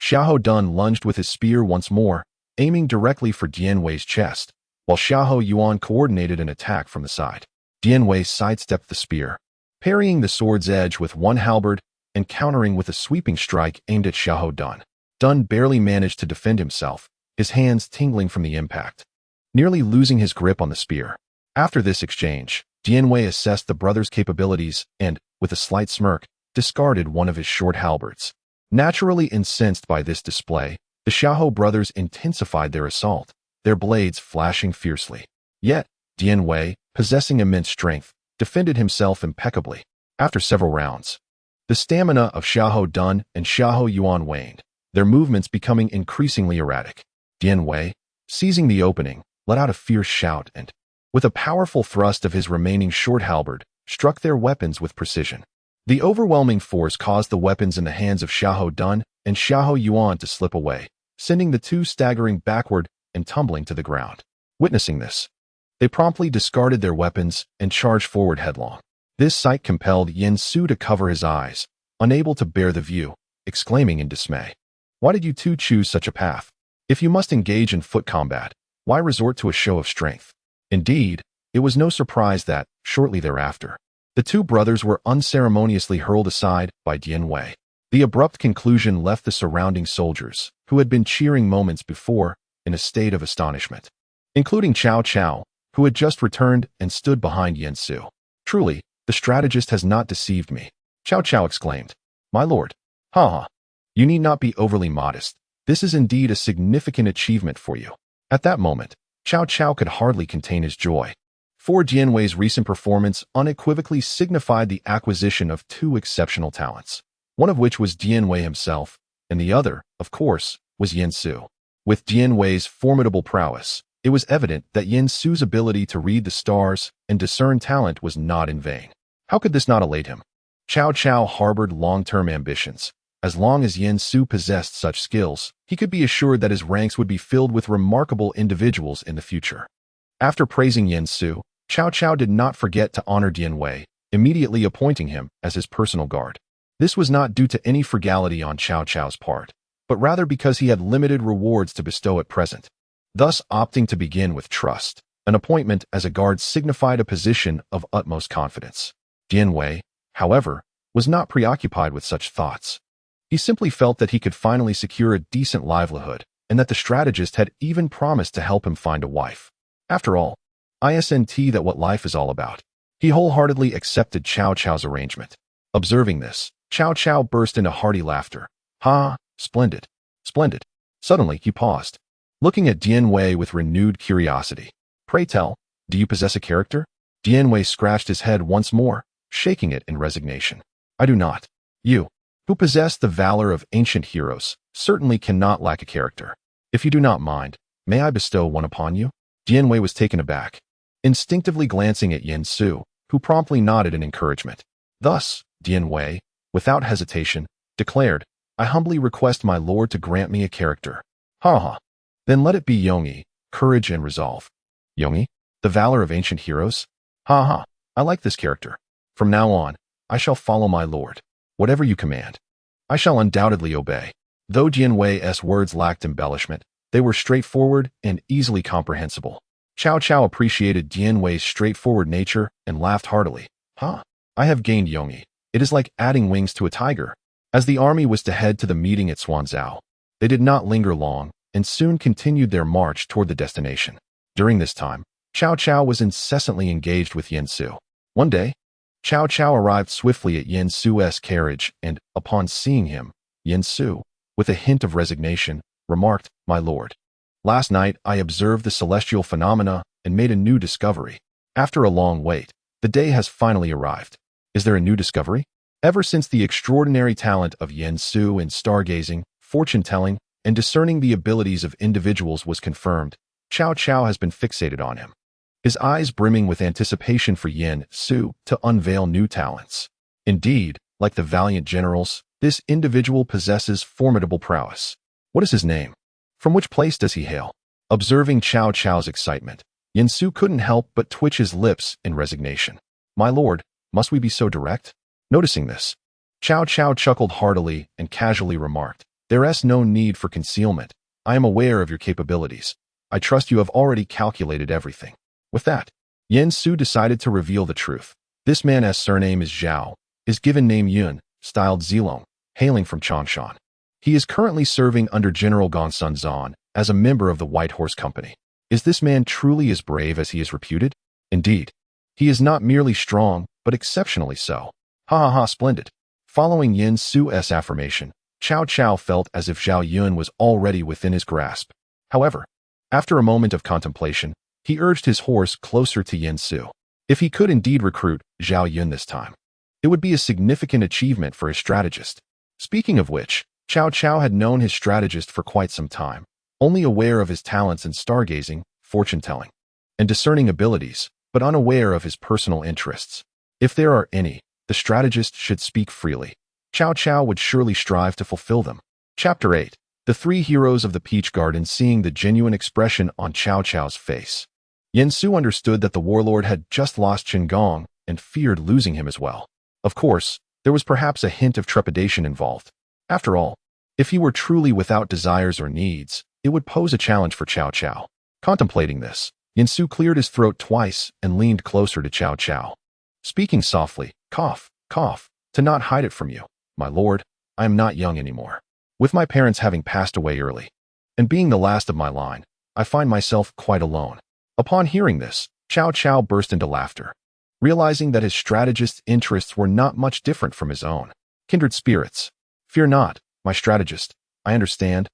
Xiahou Dun lunged with his spear once more, aiming directly for Dian Wei's chest, while Xiahou Yuan coordinated an attack from the side. Dian Wei sidestepped the spear, parrying the sword's edge with one halberd and countering with a sweeping strike aimed at Xiahou Dun. Dun barely managed to defend himself, his hands tingling from the impact, nearly losing his grip on the spear. After this exchange, Dian Wei assessed the brothers' capabilities and, with a slight smirk, discarded one of his short halberds. Naturally incensed by this display, the Xiahou brothers intensified their assault, their blades flashing fiercely. Yet, Dian Wei, possessing immense strength, defended himself impeccably. After several rounds, the stamina of Xiahou Dun and Xiahou Yuan waned, their movements becoming increasingly erratic. Dian Wei, seizing the opening, let out a fierce shout and, with a powerful thrust of his remaining short halberd, struck their weapons with precision. The overwhelming force caused the weapons in the hands of Xiahou Dun and Xiahou Yuan to slip away, sending the two staggering backward and tumbling to the ground. Witnessing this, they promptly discarded their weapons and charged forward headlong. This sight compelled Yin Su to cover his eyes, unable to bear the view, exclaiming in dismay, "Why did you two choose such a path? If you must engage in foot combat, why resort to a show of strength?" Indeed, it was no surprise that, shortly thereafter, the two brothers were unceremoniously hurled aside by Dian Wei. The abrupt conclusion left the surrounding soldiers, who had been cheering moments before, in a state of astonishment, including Cao Cao, who had just returned and stood behind Yin Su. "Truly, the strategist has not deceived me," Cao Cao exclaimed. "My lord, haha, you need not be overly modest. This is indeed a significant achievement for you." At that moment, Cao Cao could hardly contain his joy. For Dian Wei's recent performance unequivocally signified the acquisition of two exceptional talents, one of which was Dian Wei himself, and the other, of course, was Yin Su. With Dian Wei's formidable prowess, it was evident that Yin Su's ability to read the stars and discern talent was not in vain. How could this not elate him? Cao Cao harbored long-term ambitions. As long as Yin Su possessed such skills, he could be assured that his ranks would be filled with remarkable individuals in the future. After praising Yin Su, Cao Cao did not forget to honor Dian Wei, immediately appointing him as his personal guard. This was not due to any frugality on Cao Cao's part, but rather because he had limited rewards to bestow at present, thus opting to begin with trust. An appointment as a guard signified a position of utmost confidence. Dian Wei, however, was not preoccupied with such thoughts. He simply felt that he could finally secure a decent livelihood, and that the strategist had even promised to help him find a wife. After all, isn't that what life is all about? He wholeheartedly accepted Cao Cao's arrangement. Observing this, Cao Cao burst into hearty laughter. "Ha, splendid, splendid." Suddenly, he paused, looking at Dian Wei with renewed curiosity. "Pray tell, do you possess a character?" Dian Wei scratched his head once more, shaking it in resignation. "I do not. You, who possess the valor of ancient heroes, certainly cannot lack a character. If you do not mind, may I bestow one upon you?" Dian Wei was taken aback, instinctively glancing at Yin Su, who promptly nodded in encouragement. Thus, Dian Wei, without hesitation, declared, "I humbly request my lord to grant me a character." "Ha ha. Then let it be Yongyi, courage and resolve." "Yongyi? The valor of ancient heroes? Ha ha. I like this character. From now on, I shall follow my lord. Whatever you command, I shall undoubtedly obey." Though Dian Wei's words lacked embellishment, they were straightforward and easily comprehensible. Cao Cao appreciated Dian Wei's straightforward nature and laughed heartily. "Ha, I have gained Yongyi. It is like adding wings to a tiger." As the army was to head to the meeting at Xuanzhou, they did not linger long, and soon continued their march toward the destination. During this time, Cao Cao was incessantly engaged with Yin Su. One day, Cao Cao arrived swiftly at Yin Su's carriage and, upon seeing him, Yin Su, with a hint of resignation, remarked, "My lord, last night I observed the celestial phenomena and made a new discovery. After a long wait, the day has finally arrived." Is there a new discovery? Ever since the extraordinary talent of Yin Su in stargazing, fortune-telling, and discerning the abilities of individuals was confirmed, Cao Cao has been fixated on him, his eyes brimming with anticipation for Yin Su to unveil new talents. Indeed, like the valiant generals, this individual possesses formidable prowess. What is his name? From which place does he hail? Observing Cao Cao's excitement, Yin Su couldn't help but twitch his lips in resignation. "My lord, must we be so direct?" Noticing this, Cao Cao chuckled heartily and casually remarked, "There is no need for concealment. I am aware of your capabilities. I trust you have already calculated everything." With that, Yin Su decided to reveal the truth. This man's surname is Zhao, his given name Yun, styled Zilong, hailing from Changshan. He is currently serving under General Gongsun Zan as a member of the White Horse Company. Is this man truly as brave as he is reputed? Indeed, he is not merely strong, but exceptionally so. Ha ha ha, splendid. Following Yin Su's affirmation, Cao Cao felt as if Zhao Yun was already within his grasp. However, after a moment of contemplation, he urged his horse closer to Yin Su. If he could indeed recruit Zhao Yun this time, it would be a significant achievement for his strategist. Speaking of which, Cao Cao had known his strategist for quite some time, only aware of his talents in stargazing, fortune-telling, and discerning abilities, but unaware of his personal interests. If there are any, the strategist should speak freely. Cao Cao would surely strive to fulfill them. Chapter 8. The three heroes of the Peach Garden. Seeing the genuine expression on Cao Cao's face, Yin Su understood that the warlord had just lost Qinggong and feared losing him as well. Of course, there was perhaps a hint of trepidation involved. After all, if he were truly without desires or needs, it would pose a challenge for Cao Cao. Contemplating this, Yin Su cleared his throat twice and leaned closer to Cao Cao, speaking softly, "Cough, cough, to not hide it from you. My lord, I am not young anymore. With my parents having passed away early, and being the last of my line, I find myself quite alone." Upon hearing this, Cao Cao burst into laughter, realizing that his strategist's interests were not much different from his own. Kindred spirits. "Fear not, my strategist. I understand.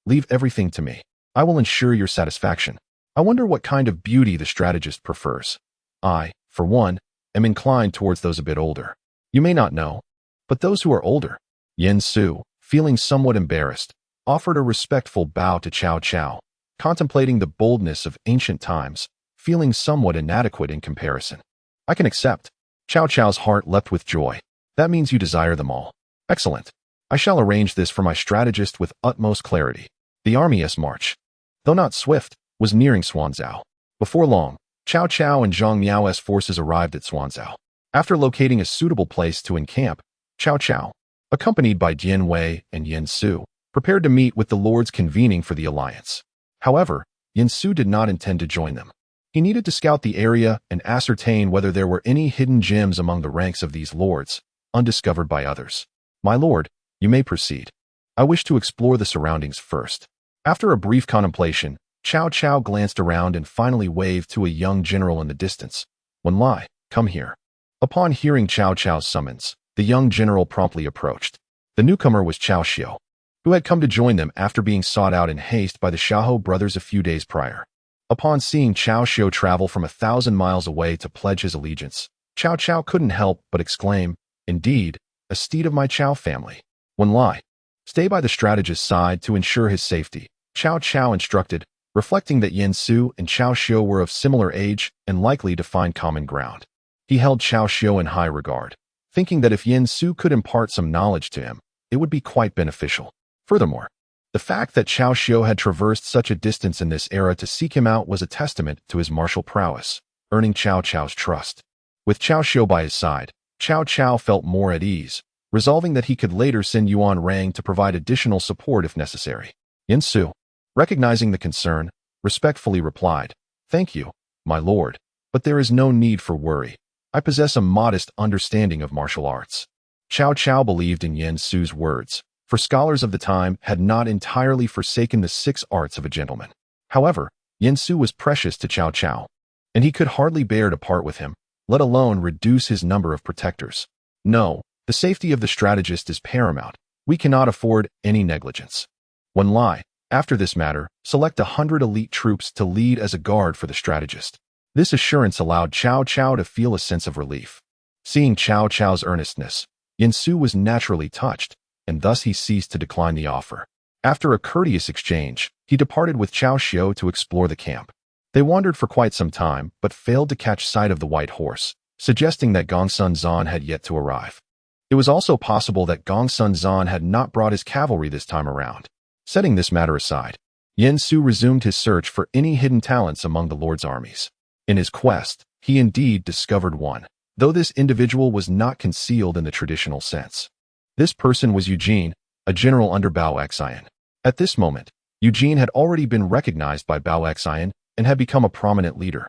Leave everything to me. I will ensure your satisfaction. I wonder what kind of beauty the strategist prefers. I, for one, am inclined towards those a bit older. You may not know, but those who are older." Yin Su, feeling somewhat embarrassed, offered a respectful bow to Cao Cao, contemplating the boldness of ancient times, feeling somewhat inadequate in comparison. "I can accept." Cao Cao's heart leapt with joy. "That means you desire them all. Excellent. I shall arrange this for my strategist with utmost clarity." The army's march, though not swift, was nearing Swanzhou. Before long, Cao Cao and Zhang Miao's forces arrived at Swanzhou. After locating a suitable place to encamp, Cao Cao, accompanied by Jian Wei and Yin Su, prepared to meet with the lords convening for the alliance. However, Yin Su did not intend to join them. He needed to scout the area and ascertain whether there were any hidden gems among the ranks of these lords, undiscovered by others. "My lord, you may proceed. I wish to explore the surroundings first." After a brief contemplation, Cao Cao glanced around and finally waved to a young general in the distance. "Wen Lai, come here." Upon hearing Cao Cao's summons, the young general promptly approached. The newcomer was Cao Xiu, who had come to join them after being sought out in haste by the Xiahou brothers a few days prior. Upon seeing Cao Xiu travel from 1,000 miles away to pledge his allegiance, Cao Cao couldn't help but exclaim, "Indeed, a steed of my Cao family. Wen Lai, stay by the strategist's side to ensure his safety," Cao Cao instructed, reflecting that Yin Su and Cao Xiu were of similar age and likely to find common ground. He held Cao Xiu in high regard, thinking that if Yin Su could impart some knowledge to him, it would be quite beneficial. Furthermore, the fact that Cao Xiu had traversed such a distance in this era to seek him out was a testament to his martial prowess, earning Cao Cao's trust. With Cao Xiu by his side, Cao Cao felt more at ease, resolving that he could later send Yuan Rang to provide additional support if necessary. Yin Su, recognizing the concern, respectfully replied, "Thank you, my lord, but there is no need for worry. I possess a modest understanding of martial arts." Cao Cao believed in Yin Su's words, for scholars of the time had not entirely forsaken the 6 arts of a gentleman. However, Yin Su was precious to Cao Cao, and he could hardly bear to part with him, let alone reduce his number of protectors. No, the safety of the strategist is paramount. We cannot afford any negligence. 1 Lie. After this matter, select 100 elite troops to lead as a guard for the strategist. This assurance allowed Cao Cao to feel a sense of relief. Seeing Cao Cao's earnestness, Yin Su was naturally touched, and thus he ceased to decline the offer. After a courteous exchange, he departed with Cao Xiu to explore the camp. They wandered for quite some time, but failed to catch sight of the white horse, suggesting that Gongsun Zan had yet to arrive. It was also possible that Gongsun Zan had not brought his cavalry this time around. Setting this matter aside, Yin Su resumed his search for any hidden talents among the Lord's armies. In his quest, he indeed discovered one, though this individual was not concealed in the traditional sense. This person was Eugene, a general under Bao Xian. At this moment, Eugene had already been recognized by Bao Xian and had become a prominent leader,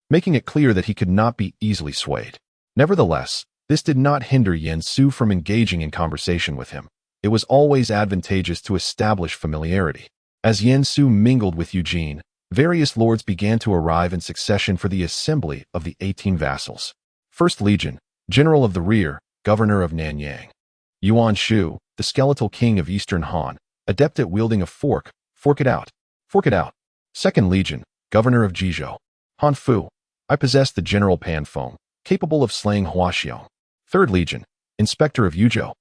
making it clear that he could not be easily swayed. Nevertheless, this did not hinder Yin Su from engaging in conversation with him. It was always advantageous to establish familiarity. As Yin Su mingled with Eugene, various lords began to arrive in succession for the assembly of the 18 vassals. 1st Legion, General of the Rear, Governor of Nanyang. Yuan Shu, the skeletal king of Eastern Han, adept at wielding a fork, fork it out. Fork it out. 2nd Legion, Governor of Jizhou. Han Fu, I possess the General Pan Feng, capable of slaying Hua Xiong. 3rd Legion, Inspector of Yuzhou.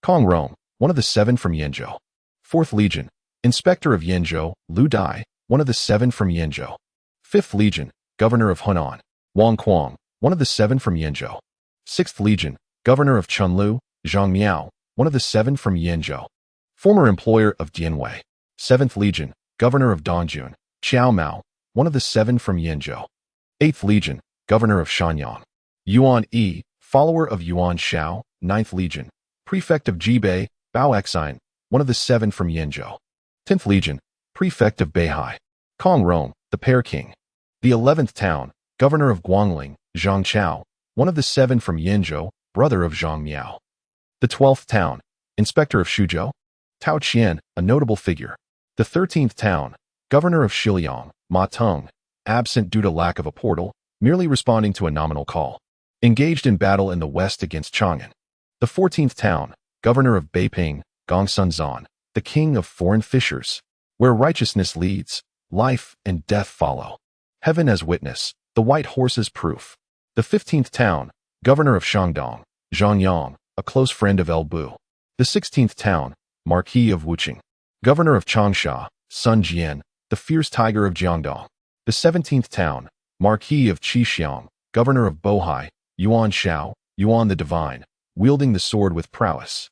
Kong Rong, one of the 7 from Yenzhou. 4th Legion, Inspector of Yenzhou, Lu Dai, one of the 7 from Yenzhou. 5th Legion, Governor of Hunan, Wang Quang, one of the 7 from Yenzhou. 6th Legion, Governor of Chunlu, Zhang Miao, one of the 7 from Yenzhou. Former employer of Dianwei. 7th Legion, Governor of Dongjun, Qiao Mao, one of the 7 from Yenzhou. 8th Legion, Governor of Shanyang. Yuan Yi, follower of Yuan Shao, 9th Legion, Prefect of Jibei, Bao Xian, one of the 7 from Yenzhou. 10th Legion, Prefect of Beihai. Kong Rong, the Pear King. The 11th Town, Governor of Guangling, Zhang Chao, one of the 7 from Yenzhou, brother of Zhang Miao. The 12th Town, Inspector of Shuzhou, Tao Qian, a notable figure. The 13th Town, Governor of Shiliang, Ma Teng, absent due to lack of a portal, merely responding to a nominal call. Engaged in battle in the west against Chang'an. The 14th Town, Governor of Beiping, Gongsun Zan, the king of foreign fishers. Where righteousness leads, life and death follow. Heaven as witness, the white horse's proof. The 15th Town, Governor of Shandong, Zhang Yang, a close friend of El Bu. The 16th Town, Marquis of Wuqing, Governor of Changsha, Sun Jian, the fierce tiger of Jiangdong. The 17th Town, Marquis of Qixiang, Governor of Bohai, Yuan Shao, Yuan the Divine, wielding the sword with prowess.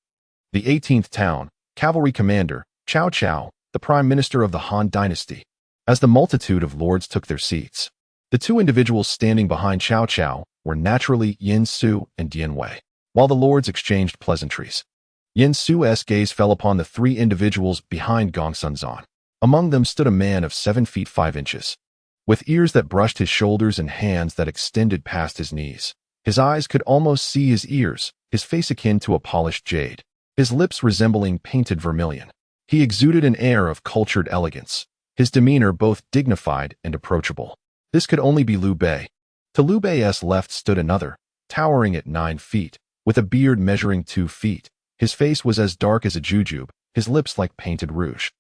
The 18th Town, Cavalry Commander, Cao Cao, the Prime Minister of the Han Dynasty. As the multitude of lords took their seats, the 2 individuals standing behind Cao Cao were naturally Yin Su and Dianwei. While the lords exchanged pleasantries, Yin Su's gaze fell upon the 3 individuals behind Gongsun Zan. Among them stood a man of 7 feet 5 inches, with ears that brushed his shoulders and hands that extended past his knees. His eyes could almost see his ears, his face akin to a polished jade, his lips resembling painted vermilion. He exuded an air of cultured elegance, his demeanor both dignified and approachable. This could only be Liu Bei. To Liu Bei's left stood another, towering at 9 feet, with a beard measuring 2 feet. His face was as dark as a jujube, his lips like painted rouge.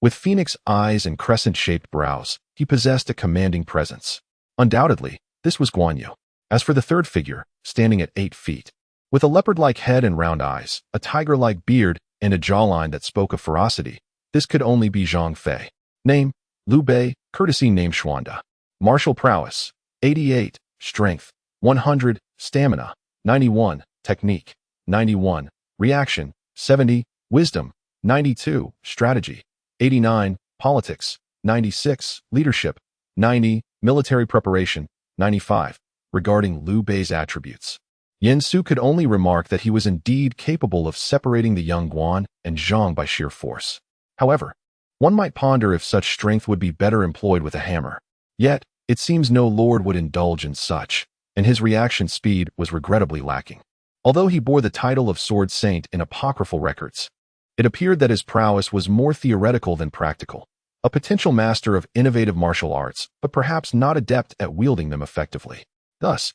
With phoenix eyes and crescent-shaped brows, he possessed a commanding presence. Undoubtedly, this was Guan Yu. As for the third figure, standing at 8 feet, with a leopard-like head and round eyes, a tiger-like beard, and a jawline that spoke of ferocity, this could only be Zhang Fei. Name, Liu Bei, courtesy name Xuanda. Martial prowess, 88, strength, 100, stamina, 91, technique, 91, reaction, 70, wisdom, 92, strategy, 89, politics, 96, leadership, 90, military preparation, 95. Regarding Liu Bei's attributes, Yin Su could only remark that he was indeed capable of separating the young Guan and Zhang by sheer force. However, one might ponder if such strength would be better employed with a hammer. Yet, it seems no lord would indulge in such, and his reaction speed was regrettably lacking. Although he bore the title of Sword Saint in apocryphal records, It appeared that his prowess was more theoretical than practical, a potential master of innovative martial arts, but perhaps not adept at wielding them effectively. Thus,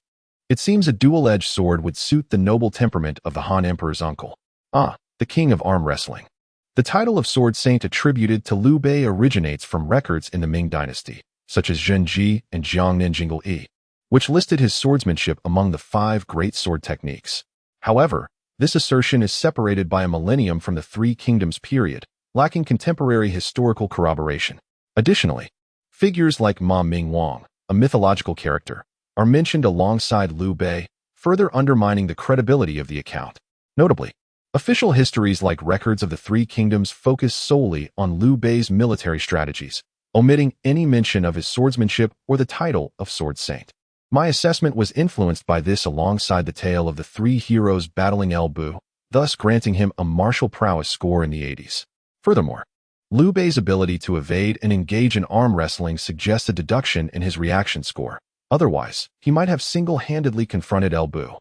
it seems a dual-edged sword would suit the noble temperament of the Han Emperor's uncle. The king of arm wrestling. The title of sword saint attributed to Liu Bei originates from records in the Ming dynasty, such as Zhenji and Jiangninjingle Yi, which listed his swordsmanship among the 5 great sword techniques. However, this assertion is separated by a millennium from the Three Kingdoms period, lacking contemporary historical corroboration. Additionally, figures like Ma Ming Wang, a mythological character, are mentioned alongside Liu Bei, further undermining the credibility of the account. Notably, official histories like records of the Three Kingdoms focus solely on Liu Bei's military strategies, omitting any mention of his swordsmanship or the title of sword saint. My assessment was influenced by this alongside the tale of the 3 heroes battling El Bu, thus granting him a martial prowess score in the 80s. Furthermore, Liu Bei's ability to evade and engage in arm wrestling suggests a deduction in his reaction score. Otherwise, he might have single-handedly confronted El Bu.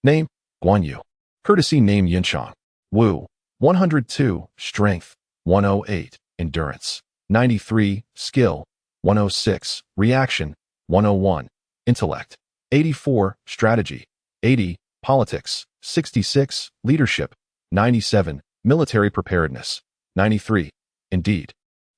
Name: Guan Yu. Courtesy name: Yinchang. Wu. 102. Strength. 108. Endurance. 93. Skill. 106. Reaction. 101. Intellect. 84. Strategy. 80. Politics. 66. Leadership. 97. Military preparedness. 93. Indeed,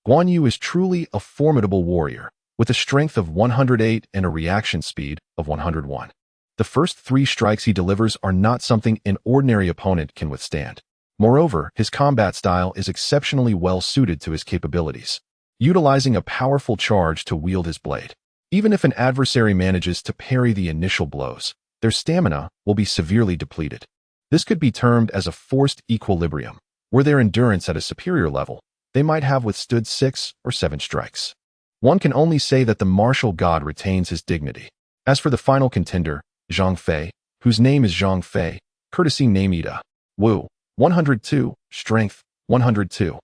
Guan Yu is truly a formidable warrior, with a strength of 108 and a reaction speed of 101. The first 3 strikes he delivers are not something an ordinary opponent can withstand. Moreover, his combat style is exceptionally well suited to his capabilities, utilizing a powerful charge to wield his blade. Even if an adversary manages to parry the initial blows, their stamina will be severely depleted. This could be termed as a forced equilibrium. Were their endurance at a superior level, they might have withstood 6 or 7 strikes. One can only say that the martial god retains his dignity. As for the final contender, Zhang Fei, whose name is Zhang Fei, courtesy name Ida. Wu. 102. Strength. 102.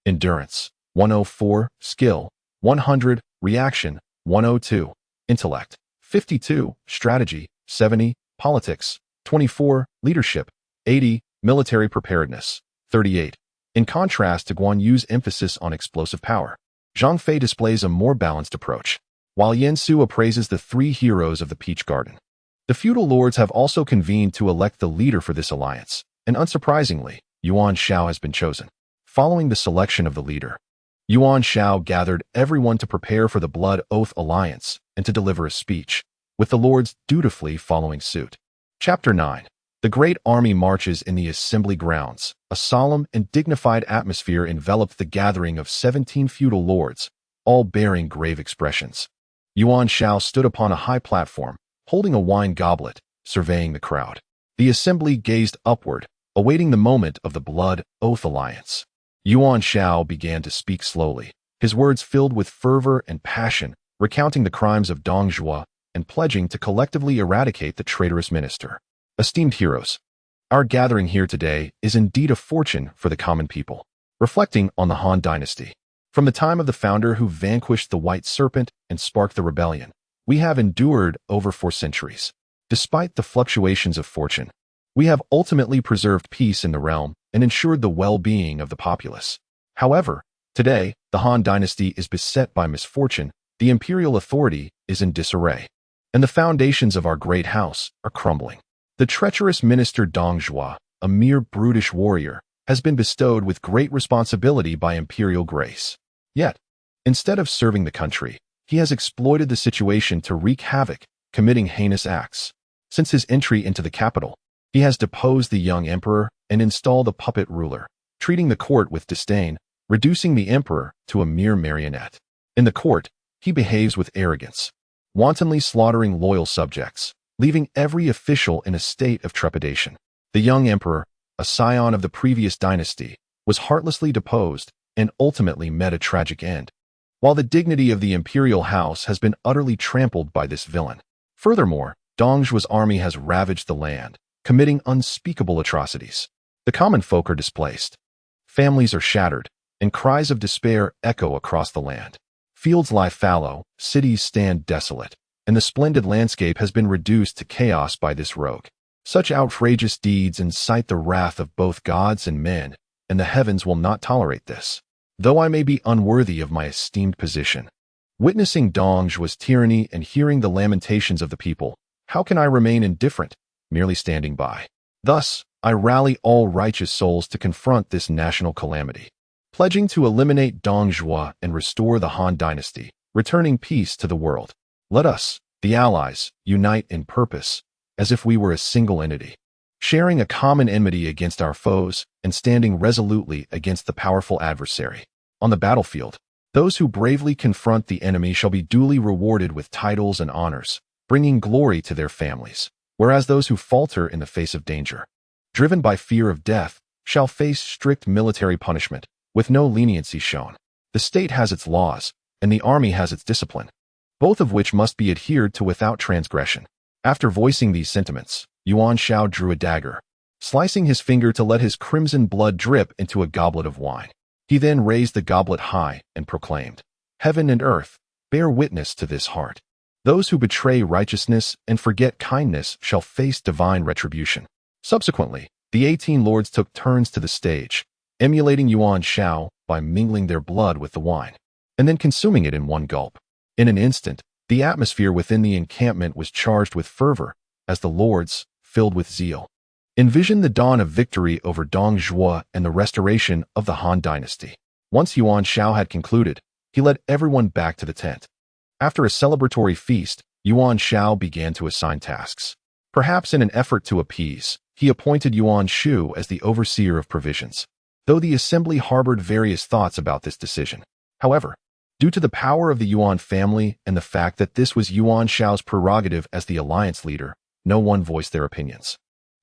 Endurance. 104. Skill. 100. Reaction. 102. Intellect. 52. Strategy. 70. Politics. 24. Leadership. 80. Military preparedness. 38. In contrast to Guan Yu's emphasis on explosive power, Zhang Fei displays a more balanced approach. While Yen Su appraises the 3 heroes of the Peach Garden, the feudal lords have also convened to elect the leader for this alliance, and unsurprisingly, Yuan Shao has been chosen. Following the selection of the leader, Yuan Shao gathered everyone to prepare for the Blood Oath Alliance and to deliver a speech, with the lords dutifully following suit. Chapter 9. The great army marches in the assembly grounds. A solemn and dignified atmosphere enveloped the gathering of 17 feudal lords, all bearing grave expressions. Yuan Shao stood upon a high platform, holding a wine goblet, surveying the crowd. The assembly gazed upward, awaiting the moment of the Blood Oath Alliance. Yuan Shao began to speak slowly, his words filled with fervor and passion, recounting the crimes of Dong Zhuo and pledging to collectively eradicate the traitorous minister. Esteemed heroes, our gathering here today is indeed a fortune for the common people. Reflecting on the Han dynasty, from the time of the founder who vanquished the White Serpent and sparked the rebellion, we have endured over 4 centuries. Despite the fluctuations of fortune, we have ultimately preserved peace in the realm and ensured the well-being of the populace. However, today, the Han dynasty is beset by misfortune, the imperial authority is in disarray, and the foundations of our great house are crumbling. The treacherous minister Dong Zhuo, a mere brutish warrior, has been bestowed with great responsibility by imperial grace. Yet, instead of serving the country, he has exploited the situation to wreak havoc, committing heinous acts. Since his entry into the capital, he has deposed the young emperor and installed a puppet ruler, treating the court with disdain, reducing the emperor to a mere marionette. In the court, he behaves with arrogance, wantonly slaughtering loyal subjects, leaving every official in a state of trepidation. The young emperor, a scion of the previous dynasty, was heartlessly deposed and ultimately met a tragic end, while the dignity of the imperial house has been utterly trampled by this villain. Furthermore, Dong Zhuo's army has ravaged the land, committing unspeakable atrocities. The common folk are displaced. Families are shattered, and cries of despair echo across the land. Fields lie fallow, cities stand desolate, and the splendid landscape has been reduced to chaos by this rogue. Such outrageous deeds incite the wrath of both gods and men, and the heavens will not tolerate this. Though I may be unworthy of my esteemed position. Witnessing Dongzhuo's tyranny and hearing the lamentations of the people, how can I remain indifferent, merely standing by? Thus, I rally all righteous souls to confront this national calamity, pledging to eliminate Dongzhuo and restore the Han dynasty, returning peace to the world. Let us, the allies, unite in purpose, as if we were a single entity, sharing a common enmity against our foes and standing resolutely against the powerful adversary. On the battlefield, those who bravely confront the enemy shall be duly rewarded with titles and honors, bringing glory to their families, whereas those who falter in the face of danger, driven by fear of death, shall face strict military punishment, with no leniency shown. The state has its laws, and the army has its discipline, both of which must be adhered to without transgression. After voicing these sentiments, Yuan Shao drew a dagger, slicing his finger to let his crimson blood drip into a goblet of wine. He then raised the goblet high and proclaimed, "Heaven and earth, bear witness to this heart. Those who betray righteousness and forget kindness shall face divine retribution." Subsequently, the 18 lords took turns to the stage, emulating Yuan Shao by mingling their blood with the wine, and then consuming it in one gulp. In an instant, the atmosphere within the encampment was charged with fervor, as the lords, filled with zeal, envisioned the dawn of victory over Dongzhuo and the restoration of the Han dynasty. Once Yuan Shao had concluded, he led everyone back to the tent. After a celebratory feast, Yuan Shao began to assign tasks. Perhaps in an effort to appease, he appointed Yuan Shu as the overseer of provisions, though the assembly harbored various thoughts about this decision. However, due to the power of the Yuan family and the fact that this was Yuan Shao's prerogative as the alliance leader, no one voiced their opinions.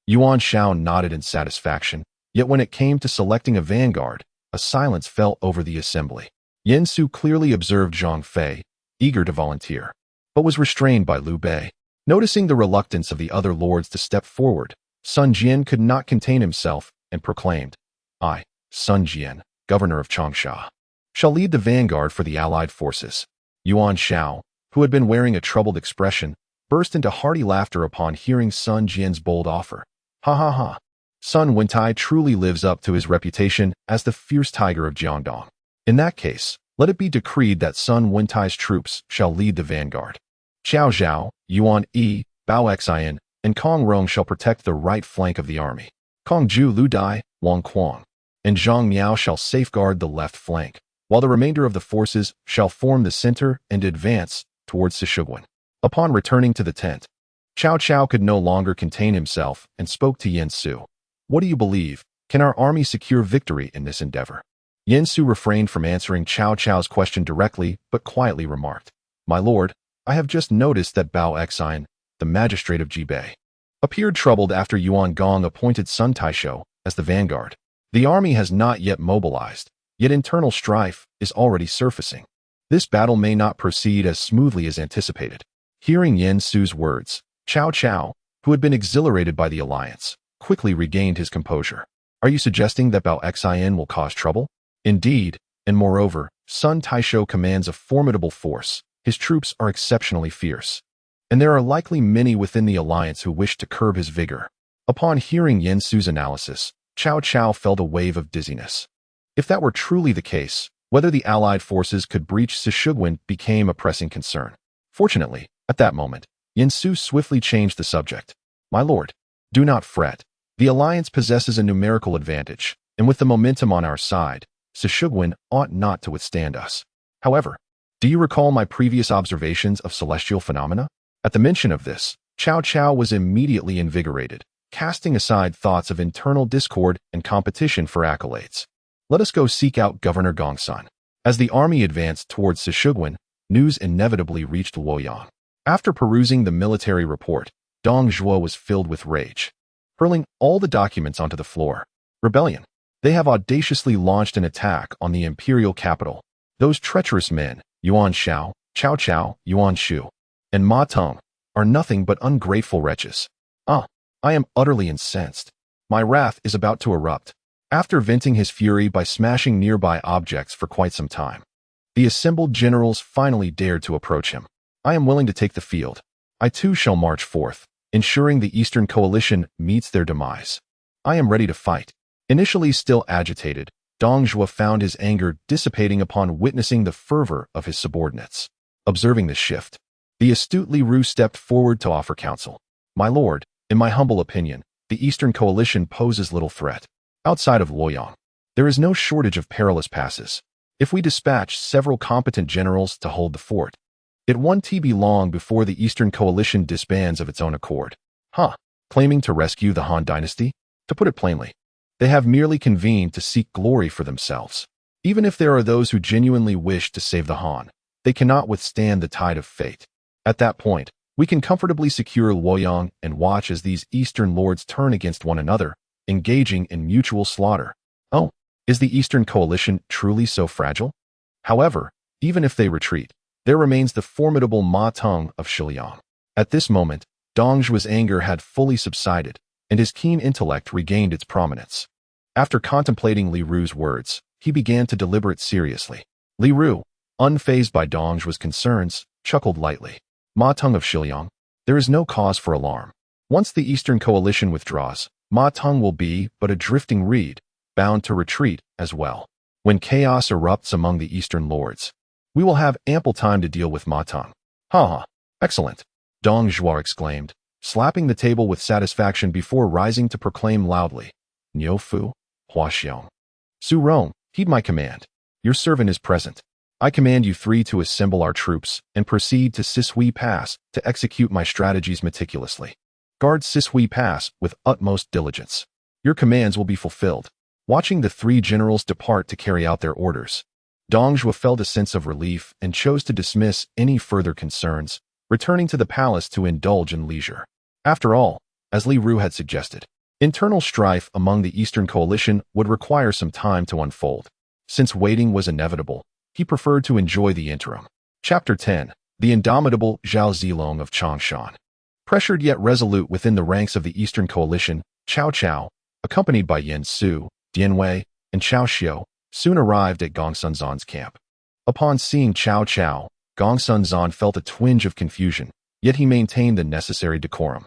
Yuan Shao nodded in satisfaction, yet when it came to selecting a vanguard, a silence fell over the assembly. Yen Su clearly observed Zhang Fei, eager to volunteer, but was restrained by Liu Bei. Noticing the reluctance of the other lords to step forward, Sun Jian could not contain himself and proclaimed, "I, Sun Jian, governor of Changsha, shall lead the vanguard for the allied forces." Yuan Shao, who had been wearing a troubled expression, burst into hearty laughter upon hearing Sun Jian's bold offer. "Ha ha ha! Sun Wentai truly lives up to his reputation as the fierce tiger of Jiangdong. In that case, let it be decreed that Sun Wentai's troops shall lead the vanguard. Xiao Zhao, Yuan Yi, Bao Xian, and Kong Rong shall protect the right flank of the army. Kong Ju Lu Dai, Wang Quang, and Zhang Miao shall safeguard the left flank, while the remainder of the forces shall form the center and advance towards Sishugwan." Upon returning to the tent, Cao Cao could no longer contain himself and spoke to Yen Su. "What do you believe? Can our army secure victory in this endeavor?" Yen Su refrained from answering Cao Cao's question directly, but quietly remarked, "My lord, I have just noticed that Bao Xian, the magistrate of Jibei, appeared troubled after Yuan Gong appointed Sun Taisho as the vanguard. The army has not yet mobilized, yet internal strife is already surfacing. This battle may not proceed as smoothly as anticipated." Hearing Yen Su's words, Cao Cao, who had been exhilarated by the alliance, quickly regained his composure. "Are you suggesting that Bao Xian will cause trouble?" "Indeed, and moreover, Sun Taisho commands a formidable force. His troops are exceptionally fierce, and there are likely many within the alliance who wish to curb his vigor." Upon hearing Yen Su's analysis, Cao Cao felt a wave of dizziness. If that were truly the case, whether the allied forces could breach Sishugwan became a pressing concern. Fortunately, at that moment, Yen Su swiftly changed the subject. "My lord, do not fret. The alliance possesses a numerical advantage, and with the momentum on our side, Sishugwan ought not to withstand us. However, do you recall my previous observations of celestial phenomena?" At the mention of this, Cao Cao was immediately invigorated, casting aside thoughts of internal discord and competition for accolades. "Let us go seek out Governor Gongsun." As the army advanced towards Sishugwan, news inevitably reached Luoyang. After perusing the military report, Dongzhuo was filled with rage, hurling all the documents onto the floor. "Rebellion! They have audaciously launched an attack on the imperial capital. Those treacherous men, Yuan Shao, Cao Cao, Yuan Shu, and Ma Teng, are nothing but ungrateful wretches. I am utterly incensed. My wrath is about to erupt." After venting his fury by smashing nearby objects for quite some time, the assembled generals finally dared to approach him. "I am willing to take the field. I too shall march forth, ensuring the Eastern Coalition meets their demise. I am ready to fight." Initially still agitated, Dong Zhuo found his anger dissipating upon witnessing the fervor of his subordinates. Observing this shift, the astute Li Ru stepped forward to offer counsel. My lord, in my humble opinion, the Eastern Coalition poses little threat. Outside of Luoyang, there is no shortage of perilous passes. If we dispatch several competent generals to hold the fort, it won't be long before the Eastern Coalition disbands of its own accord. Claiming to rescue the Han dynasty? To put it plainly, they have merely convened to seek glory for themselves. Even if there are those who genuinely wish to save the Han, they cannot withstand the tide of fate. At that point, we can comfortably secure Luoyang and watch as these Eastern lords turn against one another, engaging in mutual slaughter. Oh, is the Eastern Coalition truly so fragile? However, even if they retreat, there remains the formidable Ma Teng of Shiliang. At this moment, Dong Zhuo's anger had fully subsided, and his keen intellect regained its prominence. After contemplating Li Ru's words, he began to deliberate seriously. Li Ru, unfazed by Dong Zhuo's concerns, chuckled lightly. Ma Teng of Shiliang, there is no cause for alarm. Once the Eastern Coalition withdraws, Ma Teng will be but a drifting reed, bound to retreat as well. When chaos erupts among the Eastern lords, we will have ample time to deal with Ma Teng. Excellent, Dong Zhuo exclaimed, slapping the table with satisfaction before rising to proclaim loudly. Niu Fu, Hua Xiong. Su Rong, heed my command. Your servant is present. I command you three to assemble our troops and proceed to Sishui Pass to execute my strategies meticulously. Guard Sishui Pass with utmost diligence. Your commands will be fulfilled. Watching the three generals depart to carry out their orders, Dong Zhuo felt a sense of relief and chose to dismiss any further concerns, returning to the palace to indulge in leisure. After all, as Li Ru had suggested, internal strife among the Eastern Coalition would require some time to unfold. Since waiting was inevitable, he preferred to enjoy the interim. Chapter 10. The indomitable Zhao Zilong of Changshan. Pressured yet resolute within the ranks of the Eastern Coalition, Cao Cao, accompanied by Yen Su, Dian Wei, and Cao Xiu, soon arrived at Gong Sunzan's camp. Upon seeing Cao Cao, Gong Sunzan felt a twinge of confusion, yet he maintained the necessary decorum,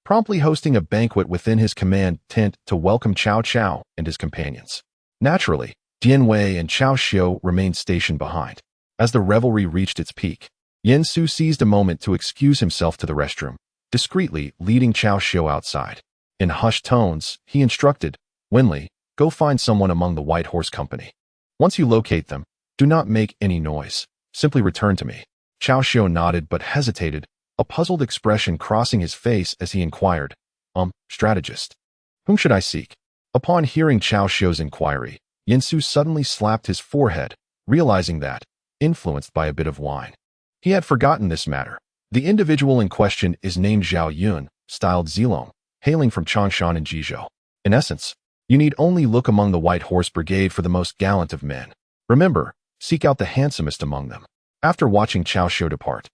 promptly hosting a banquet within his command tent to welcome Cao Cao and his companions. Naturally, Dian Wei and Cao Xiu remained stationed behind. As the revelry reached its peak, Yen Su seized a moment to excuse himself to the restroom, discreetly leading Cao Xiu outside. In hushed tones, he instructed, Wenli, go find someone among the White Horse Company. Once you locate them, do not make any noise. Simply return to me. Cao Xiu nodded but hesitated, a puzzled expression crossing his face as he inquired, strategist. Whom should I seek? Upon hearing Cao Xiu's inquiry, Yen Su suddenly slapped his forehead, realizing that, influenced by a bit of wine, he had forgotten this matter. The individual in question is named Zhao Yun, styled Zilong, hailing from Changshan and Jizhou. In essence, you need only look among the White Horse Brigade for the most gallant of men. Remember, seek out the handsomest among them. After watching Cao Xiu depart,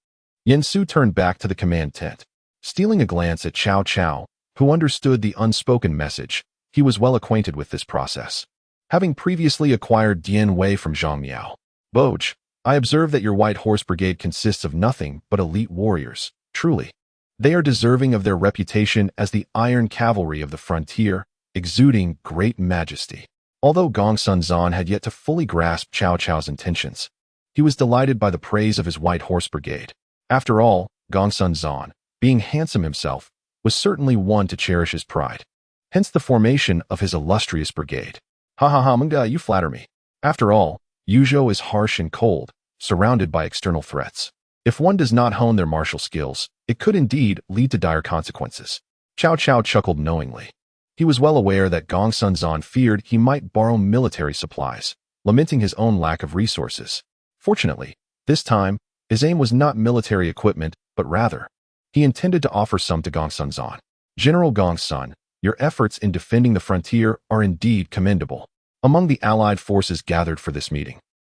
Yen Su turned back to the command tent. Stealing a glance at Cao Cao, who understood the unspoken message, he was well acquainted with this process, having previously acquired Dian Wei from Zhang Miao. Boj, I observe that your White Horse Brigade consists of nothing but elite warriors. Truly, they are deserving of their reputation as the Iron Cavalry of the frontier, exuding great majesty. Although Gong Sunzan had yet to fully grasp Cao Cao's intentions, he was delighted by the praise of his White Horse Brigade. After all, Gong Sunzan, being handsome himself, was certainly one to cherish his pride. Hence the formation of his illustrious brigade. Mga, you flatter me. After all, Yuzhou is harsh and cold, surrounded by external threats. If one does not hone their martial skills, it could indeed lead to dire consequences. Cao Cao chuckled knowingly. He was well aware that Gong Sunzan feared he might borrow military supplies, lamenting his own lack of resources. Fortunately, this time, his aim was not military equipment, but rather, he intended to offer some to Gong Sunzan. General Gong Sun, your efforts in defending the frontier are indeed commendable. Among the allied forces gathered for this meeting,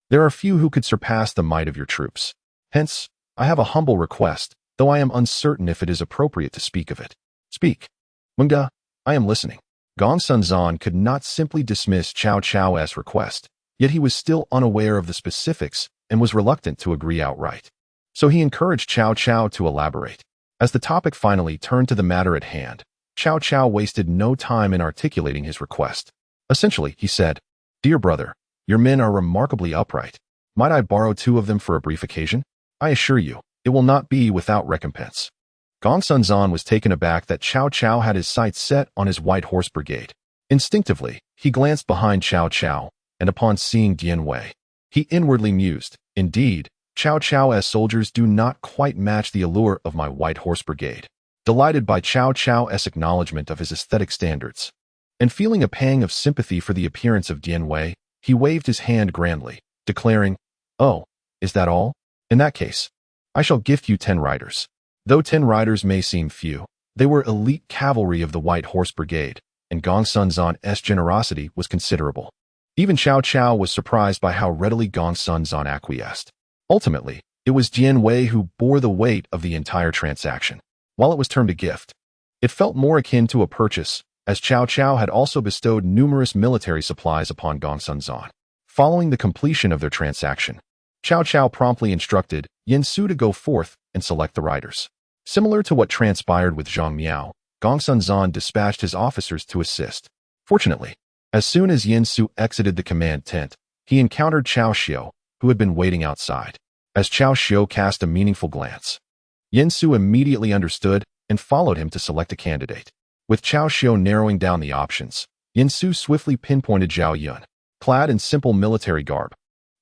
there are few who could surpass the might of your troops. Hence, I have a humble request, though I am uncertain if it is appropriate to speak of it. Speak. Mga, I am listening. Gong Sunzan could not simply dismiss Cao Cao's request, yet he was still unaware of the specifics and was reluctant to agree outright. So he encouraged Cao Cao to elaborate. As the topic finally turned to the matter at hand, Cao Cao wasted no time in articulating his request. Essentially, he said, "Dear brother, your men are remarkably upright. Might I borrow 2 of them for a brief occasion? I assure you, it will not be without recompense." Gongsun Zan was taken aback that Cao Cao had his sights set on his white horse brigade. Instinctively, he glanced behind Cao Cao, and upon seeing Dian Wei, he inwardly mused, "Indeed, Cao Cao's soldiers do not quite match the allure of my white horse brigade." Delighted by Cao Cao's acknowledgement of his aesthetic standards, and feeling a pang of sympathy for the appearance of Dian Wei, he waved his hand grandly, declaring, "Oh, is that all? In that case, I shall gift you 10 riders." Though 10 riders may seem few, they were elite cavalry of the White Horse Brigade, and Gongsun Zan's generosity was considerable. Even Cao Cao was surprised by how readily Gongsun Zan acquiesced. Ultimately, it was Dian Wei who bore the weight of the entire transaction. While it was termed a gift, it felt more akin to a purchase, as Cao Cao had also bestowed numerous military supplies upon Gongsun Zan. Following the completion of their transaction, Cao Cao promptly instructed Yin Su to go forth and select the riders. Similar to what transpired with Zhang Miao, Gongsun Zan dispatched his officers to assist. Fortunately, as soon as Yin Su exited the command tent, he encountered Cao Xiu, who had been waiting outside. As Cao Xiu cast a meaningful glance, Yin Su immediately understood and followed him to select a candidate. With Cao Xiu narrowing down the options, Yin Su swiftly pinpointed Zhao Yun. Clad in simple military garb,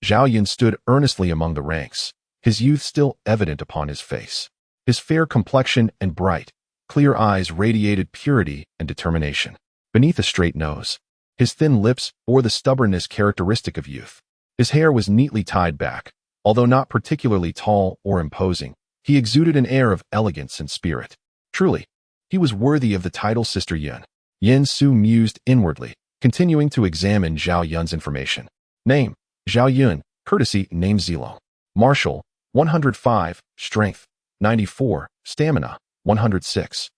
Zhao Yun stood earnestly among the ranks, his youth still evident upon his face. His fair complexion and bright, clear eyes radiated purity and determination. Beneath a straight nose, his thin lips bore the stubbornness characteristic of youth. His hair was neatly tied back. Although not particularly tall or imposing, he exuded an air of elegance and spirit. Truly, he was worthy of the title Sister Yun. Yin Su mused inwardly, continuing to examine Zhao Yun's information. Name, Zhao Yun. Courtesy, name Zilong. Martial, 105. Strength, 94. Stamina, 106.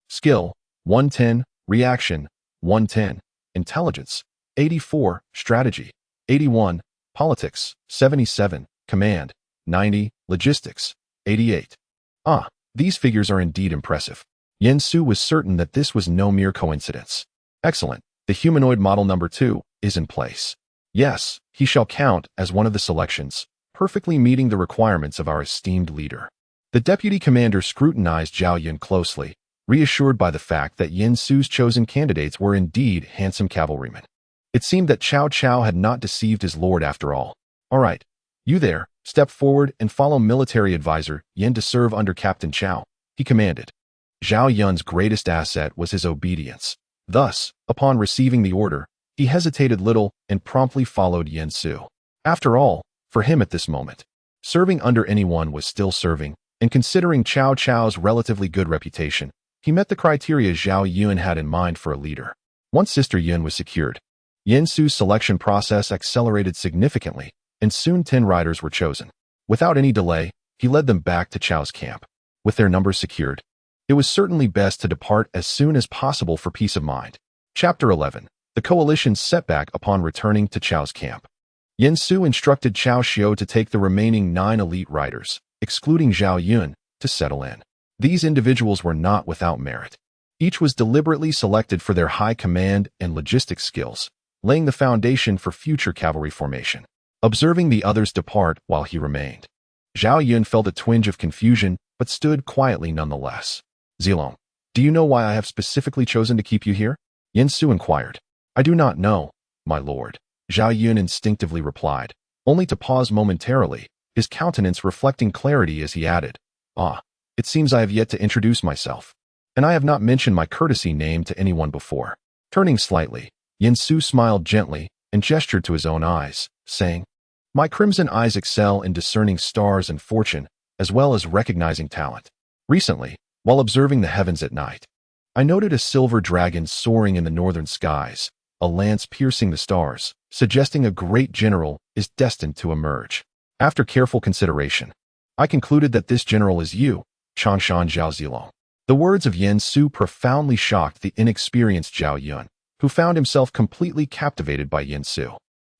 Skill, 110. Reaction, 110. Intelligence, 84. Strategy, 81. Politics, 77. Command, 90. Logistics, 88. These figures are indeed impressive. Yin Su was certain that this was no mere coincidence. Excellent. The humanoid model number 2 is in place. Yes, he shall count as one of the selections, perfectly meeting the requirements of our esteemed leader. The deputy commander scrutinized Zhao Yun closely, reassured by the fact that Yin Su's chosen candidates were indeed handsome cavalrymen. It seemed that Cao Cao had not deceived his lord after all. All right, you there, step forward and follow military advisor Yin to serve under Captain Cao, he commanded. Zhao Yun's greatest asset was his obedience. Thus, upon receiving the order, he hesitated little and promptly followed Yin Su. After all, for him at this moment, serving under anyone was still serving, and considering Cao Cao's relatively good reputation, he met the criteria Zhao Yun had in mind for a leader. Once Sister Yun was secured, Yin Su's selection process accelerated significantly, and soon 10 riders were chosen. Without any delay, he led them back to Cao's camp. With their numbers secured, it was certainly best to depart as soon as possible for peace of mind. Chapter 11. The coalition's setback upon returning to Cao's camp. Yin Su instructed Cao Xiu to take the remaining 9 elite riders, excluding Zhao Yun, to settle in. These individuals were not without merit. Each was deliberately selected for their high command and logistics skills, laying the foundation for future cavalry formation. Observing the others depart while he remained, Zhao Yun felt a twinge of confusion, but stood quietly nonetheless. Zilong, do you know why I have specifically chosen to keep you here? Yin Su inquired. I do not know, my lord, Zhao Yun instinctively replied, only to pause momentarily, his countenance reflecting clarity as he added, it seems I have yet to introduce myself, and I have not mentioned my courtesy name to anyone before. Turning slightly, Yin Su smiled gently and gestured to his own eyes, saying, My crimson eyes excel in discerning stars and fortune, as well as recognizing talent. Recently, while observing the heavens at night, I noted a silver dragon soaring in the northern skies, a lance piercing the stars, suggesting a great general is destined to emerge. After careful consideration, I concluded that this general is you, Chanshan Zhao Zilong. The words of Yin Su profoundly shocked the inexperienced Zhao Yun, who found himself completely captivated by Yin Su.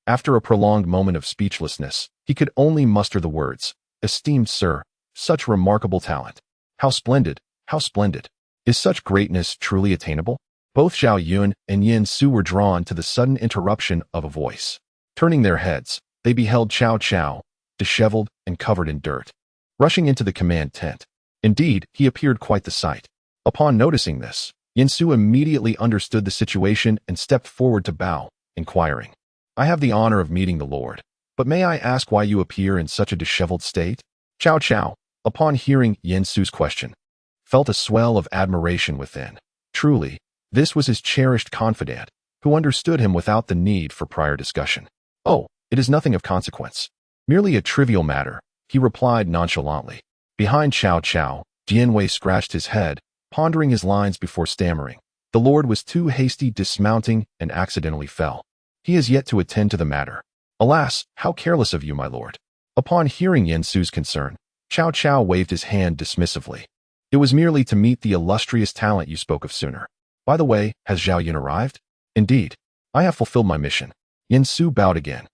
After a prolonged moment of speechlessness, he could only muster the words, Esteemed sir, such remarkable talent. How splendid, how splendid. Is such greatness truly attainable? Both Zhao Yun and Yin Su were drawn to the sudden interruption of a voice. Turning their heads, they beheld Cao Cao, disheveled and covered in dirt, rushing into the command tent. Indeed, he appeared quite the sight. Upon noticing this, Yin Su immediately understood the situation and stepped forward to bow, inquiring, "I have the honor of meeting the Lord, but may I ask why you appear in such a disheveled state?" Cao Cao, upon hearing Yin Su's question, felt a swell of admiration within. Truly, this was his cherished confidant, who understood him without the need for prior discussion. "Oh, it is nothing of consequence. Merely a trivial matter," he replied nonchalantly. Behind Cao Cao, Jianwei scratched his head, pondering his lines before stammering. The Lord was too hasty dismounting and accidentally fell. He has yet to attend to the matter. "Alas, how careless of you, my lord." Upon hearing Yin Su's concern, Cao Cao waved his hand dismissively. "It was merely to meet the illustrious talent you spoke of sooner. By the way, has Zhao Yun arrived?" "Indeed, I have fulfilled my mission." Yin Su bowed again,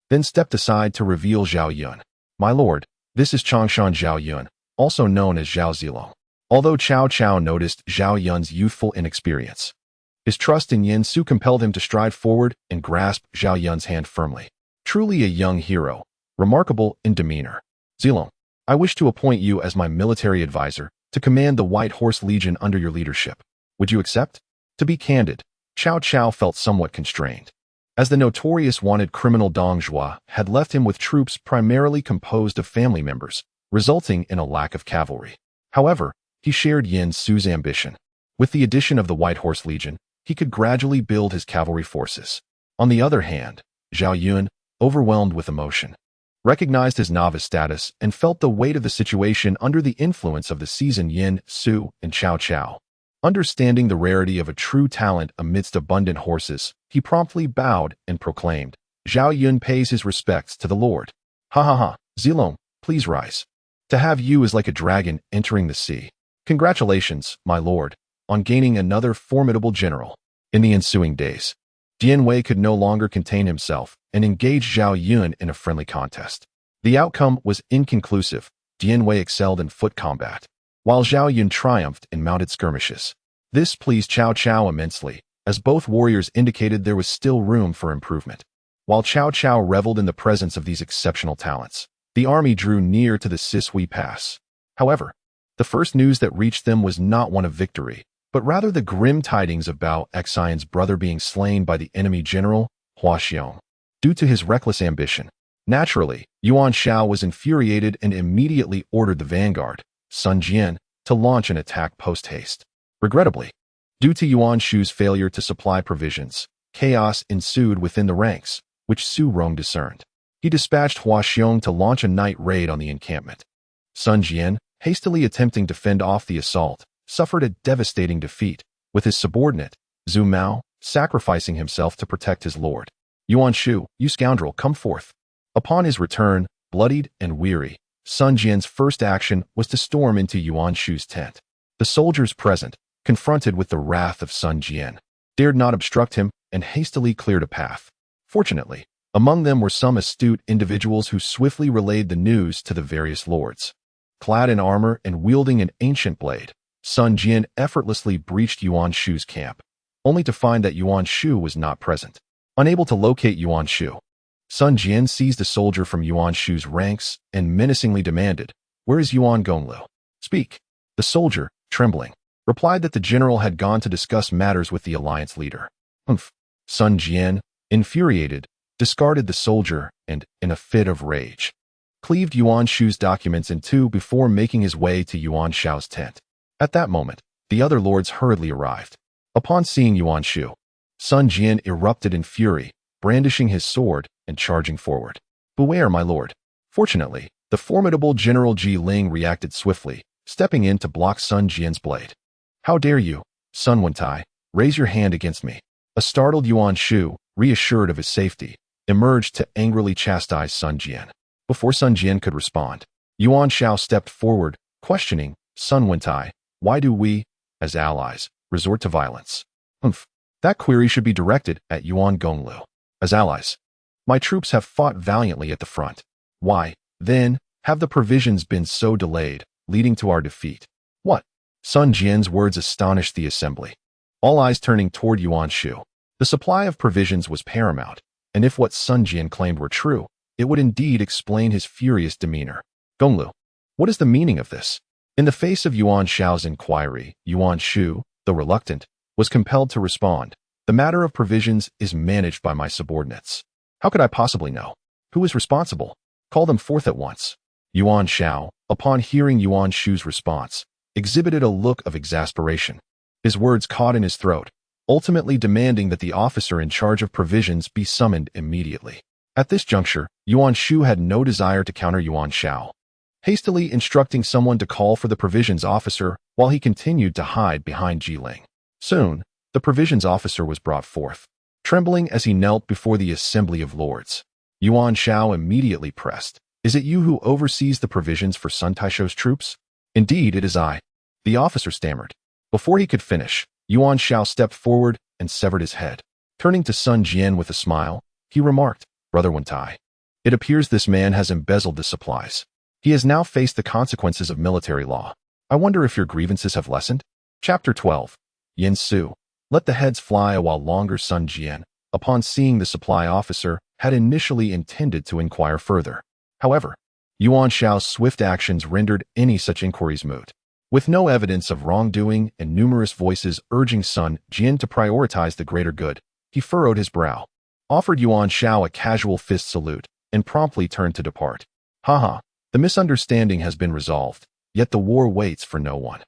then stepped aside to reveal Zhao Yun. "My lord, this is Changshan Zhao Yun, also known as Zhao Zilong." Although Cao Cao noticed Zhao Yun's youthful inexperience, his trust in Yin Su compelled him to stride forward and grasp Zhao Yun's hand firmly. Truly a young hero, remarkable in demeanor. "Zilong, I wish to appoint you as my military advisor to command the White Horse Legion under your leadership. Would you accept?" To be candid, Cao Cao felt somewhat constrained, as the notorious wanted criminal Dong Zhuo had left him with troops primarily composed of family members, resulting in a lack of cavalry. However, he shared Yin Su's ambition. With the addition of the White Horse Legion, he could gradually build his cavalry forces. On the other hand, Zhao Yun, overwhelmed with emotion, recognized his novice status and felt the weight of the situation under the influence of the seasoned Yin Su and Cao Cao. Understanding the rarity of a true talent amidst abundant horses, he promptly bowed and proclaimed, "Zhao Yun pays his respects to the Lord." "Ha ha ha, Zilong, please rise. To have you is like a dragon entering the sea. Congratulations, my lord, on gaining another formidable general." In the ensuing days, Jianwei could no longer contain himself and engaged Zhao Yun in a friendly contest. The outcome was inconclusive. Jianwei excelled in foot combat, while Zhao Yun triumphed in mounted skirmishes. This pleased Cao Cao immensely, as both warriors indicated there was still room for improvement. While Cao Cao reveled in the presence of these exceptional talents, the army drew near to the Sisui Pass. However, the first news that reached them was not one of victory, but rather the grim tidings of Bao Xian's brother being slain by the enemy general, Hua Xiong, due to his reckless ambition. Naturally, Yuan Shao was infuriated and immediately ordered the vanguard, Sun Jian, to launch an attack post-haste. Regrettably, due to Yuan Shu's failure to supply provisions, chaos ensued within the ranks, which Su Rong discerned. He dispatched Hua Xiong to launch a night raid on the encampment. Sun Jian, hastily attempting to fend off the assault, suffered a devastating defeat, with his subordinate, Zhu Mao, sacrificing himself to protect his lord. "Yuan Shu, you scoundrel, come forth." Upon his return, bloodied and weary, Sun Jian's first action was to storm into Yuan Shu's tent. The soldiers present, confronted with the wrath of Sun Jian, dared not obstruct him and hastily cleared a path. Fortunately, among them were some astute individuals who swiftly relayed the news to the various lords. Clad in armor and wielding an ancient blade, Sun Jian effortlessly breached Yuan Shu's camp, only to find that Yuan Shu was not present. Unable to locate Yuan Shu, Sun Jian seized a soldier from Yuan Shu's ranks and menacingly demanded, "Where is Yuan Gonglu? Speak." The soldier, trembling, replied that the general had gone to discuss matters with the alliance leader. "Humph." Sun Jian, infuriated, discarded the soldier and, in a fit of rage, cleaved Yuan Shu's documents in two before making his way to Yuan Shao's tent. At that moment, the other lords hurriedly arrived. Upon seeing Yuan Shu, Sun Jian erupted in fury, brandishing his sword and charging forward. "Beware, my lord." Fortunately, the formidable General Ji Ling reacted swiftly, stepping in to block Sun Jian's blade. "How dare you, Sun Wentai, raise your hand against me?" A startled Yuan Shu, reassured of his safety, emerged to angrily chastise Sun Jian. Before Sun Jian could respond, Yuan Shao stepped forward, questioning, "Sun Wentai, why do we, as allies, resort to violence?" "Humph. That query should be directed at Yuan Gonglu. As allies, my troops have fought valiantly at the front. Why, then, have the provisions been so delayed, leading to our defeat?" "What?" Sun Jian's words astonished the assembly. all eyes turning toward Yuan Shu. The supply of provisions was paramount, and if what Sun Jian claimed were true, it would indeed explain his furious demeanor. Gonglu, what is the meaning of this? In the face of Yuan Shao's inquiry, Yuan Shu, though reluctant, was compelled to respond. The matter of provisions is managed by my subordinates. How could I possibly know? Who is responsible? Call them forth at once. Yuan Shao, upon hearing Yuan Shu's response, exhibited a look of exasperation. His words caught in his throat, ultimately demanding that the officer in charge of provisions be summoned immediately. At this juncture, Yuan Shu had no desire to counter Yuan Shao, hastily instructing someone to call for the provisions officer while he continued to hide behind Jiling. Soon, the provisions officer was brought forth, trembling as he knelt before the assembly of lords. Yuan Shao immediately pressed, "Is it you who oversees the provisions for Sun Taisho's troops?" "Indeed, it is I," the officer stammered. Before he could finish, Yuan Shao stepped forward and severed his head. Turning to Sun Jian with a smile, he remarked, "Brother Wentai, it appears this man has embezzled the supplies. He has now faced the consequences of military law. I wonder if your grievances have lessened?" Chapter 12. Yin Su. Let the heads fly a while longer. Sun Jian, upon seeing the supply officer, had initially intended to inquire further. However, Yuan Shao's swift actions rendered any such inquiries moot. With no evidence of wrongdoing and numerous voices urging Sun Jian to prioritize the greater good, he furrowed his brow, offered Yuan Shao a casual fist salute, and promptly turned to depart. Haha, the misunderstanding has been resolved, yet the war waits for no one.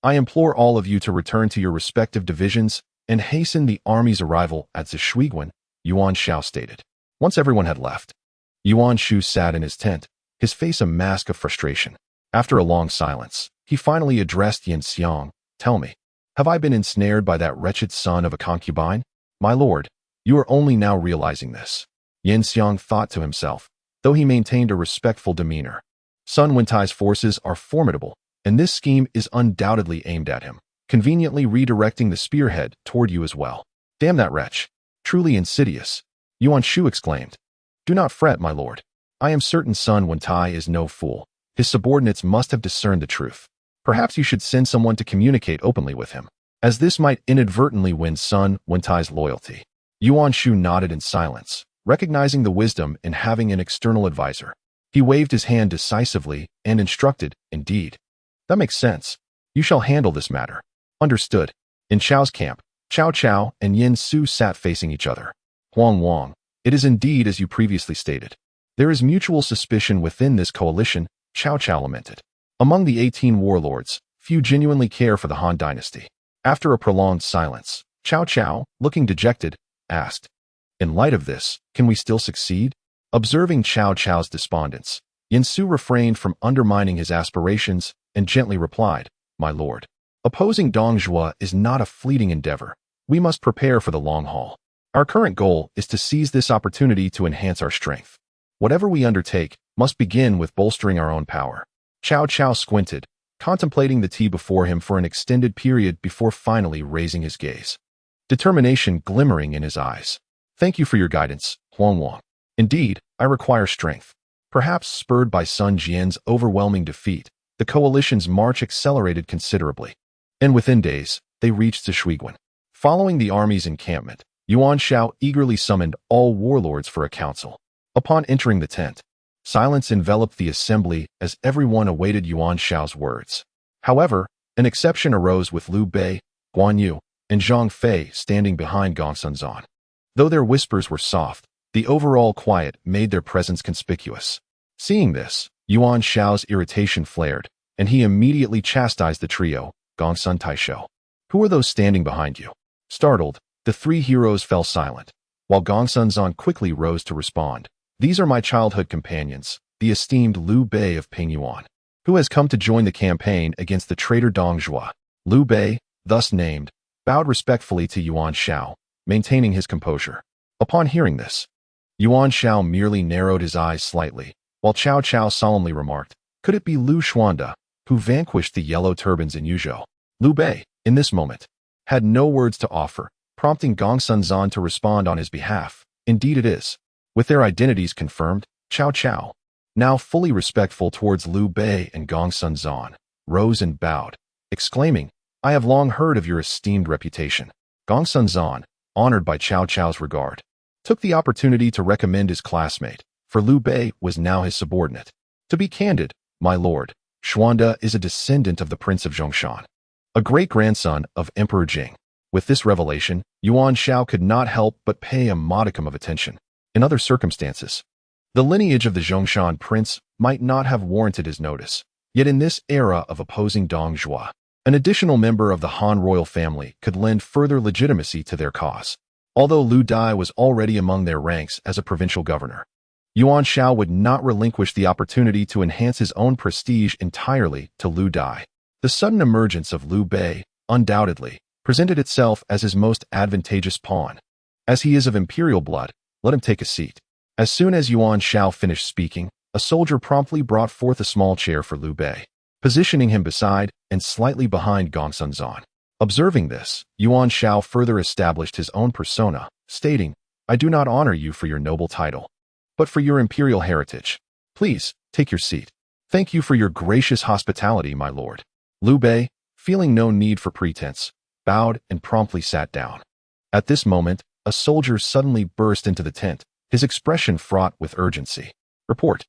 I implore all of you to return to your respective divisions and hasten the army's arrival at Zhishuiguan, Yuan Shao stated. Once everyone had left, Yuan Shu sat in his tent, his face a mask of frustration. After a long silence, he finally addressed Yin Xiang. "Tell me, have I been ensnared by that wretched son of a concubine? My lord, you are only now realizing this." Yin Xiang thought to himself, though he maintained a respectful demeanor. Sun Wentai's forces are formidable, and this scheme is undoubtedly aimed at him, conveniently redirecting the spearhead toward you as well. "Damn that wretch! Truly insidious," Yuan Shu exclaimed. "Do not fret, my lord. I am certain Sun Wentai is no fool. His subordinates must have discerned the truth. Perhaps you should send someone to communicate openly with him, as this might inadvertently win Sun Wentai's loyalty." Yuan Shu nodded in silence, recognizing the wisdom in having an external advisor. He waved his hand decisively and instructed, "Indeed. That makes sense. You shall handle this matter." "Understood." In Chao's camp, Cao Cao and Yin Su sat facing each other. "Huang Wang, it is indeed as you previously stated. There is mutual suspicion within this coalition," Cao Cao lamented. "Among the 18 warlords, few genuinely care for the Han dynasty." After a prolonged silence, Cao Cao, looking dejected, asked, "In light of this, can we still succeed?" Observing Cao Cao's despondence, Yin Su refrained from undermining his aspirations and gently replied, "My lord, opposing Dong Zhuo is not a fleeting endeavor. We must prepare for the long haul. Our current goal is to seize this opportunity to enhance our strength. Whatever we undertake must begin with bolstering our own power." Cao Cao squinted, contemplating the tea before him for an extended period before finally raising his gaze, determination glimmering in his eyes. "Thank you for your guidance, Huang Wang. Indeed, I require strength." Perhaps spurred by Sun Jian's overwhelming defeat, the coalition's march accelerated considerably, and within days, they reached Zhishuiguan. Following the army's encampment, Yuan Shao eagerly summoned all warlords for a council. Upon entering the tent, silence enveloped the assembly as everyone awaited Yuan Shao's words. However, an exception arose with Liu Bei, Guan Yu, and Zhang Fei standing behind Gong Sunzan. Though their whispers were soft, the overall quiet made their presence conspicuous. Seeing this, Yuan Shao's irritation flared, and he immediately chastised the trio, Gong Sun Taisho. "Who are those standing behind you?" Startled, the three heroes fell silent, while Gong Sunzan quickly rose to respond. "These are my childhood companions, the esteemed Liu Bei of Pingyuan, who has come to join the campaign against the traitor Dong Zhuo." Liu Bei, thus named, bowed respectfully to Yuan Shao, maintaining his composure. Upon hearing this, Yuan Shao merely narrowed his eyes slightly, while Cao Cao solemnly remarked, "Could it be Liu Xuanda, who vanquished the yellow turbans in Yuzhou?" Liu Bei, in this moment, had no words to offer, prompting Gong Sunzan to respond on his behalf. "Indeed it is." With their identities confirmed, Cao Cao, now fully respectful towards Liu Bei and Gong Sunzan, rose and bowed, exclaiming, I have long heard of your esteemed reputation. Gongsun Zan, honored by Cao Cao's regard, took the opportunity to recommend his classmate, for Liu Bei was now his subordinate. To be candid, my lord, Xuanda is a descendant of the Prince of Zhongshan, a great-grandson of Emperor Jing. With this revelation, Yuan Shao could not help but pay a modicum of attention. In other circumstances, the lineage of the Zhongshan prince might not have warranted his notice. Yet in this era of opposing Dong Zhuo, an additional member of the Han royal family could lend further legitimacy to their cause. Although Liu Dai was already among their ranks as a provincial governor, Yuan Shao would not relinquish the opportunity to enhance his own prestige entirely to Liu Dai. The sudden emergence of Liu Bei, undoubtedly, presented itself as his most advantageous pawn. As he is of imperial blood, let him take a seat. As soon as Yuan Shao finished speaking, a soldier promptly brought forth a small chair for Liu Bei, positioning him beside and slightly behind Gongsun Zan. Observing this, Yuan Shao further established his own persona, stating, I do not honor you for your noble title, but for your imperial heritage. Please, take your seat. Thank you for your gracious hospitality, my lord. Liu Bei, feeling no need for pretense, bowed and promptly sat down. At this moment, a soldier suddenly burst into the tent, his expression fraught with urgency. Report.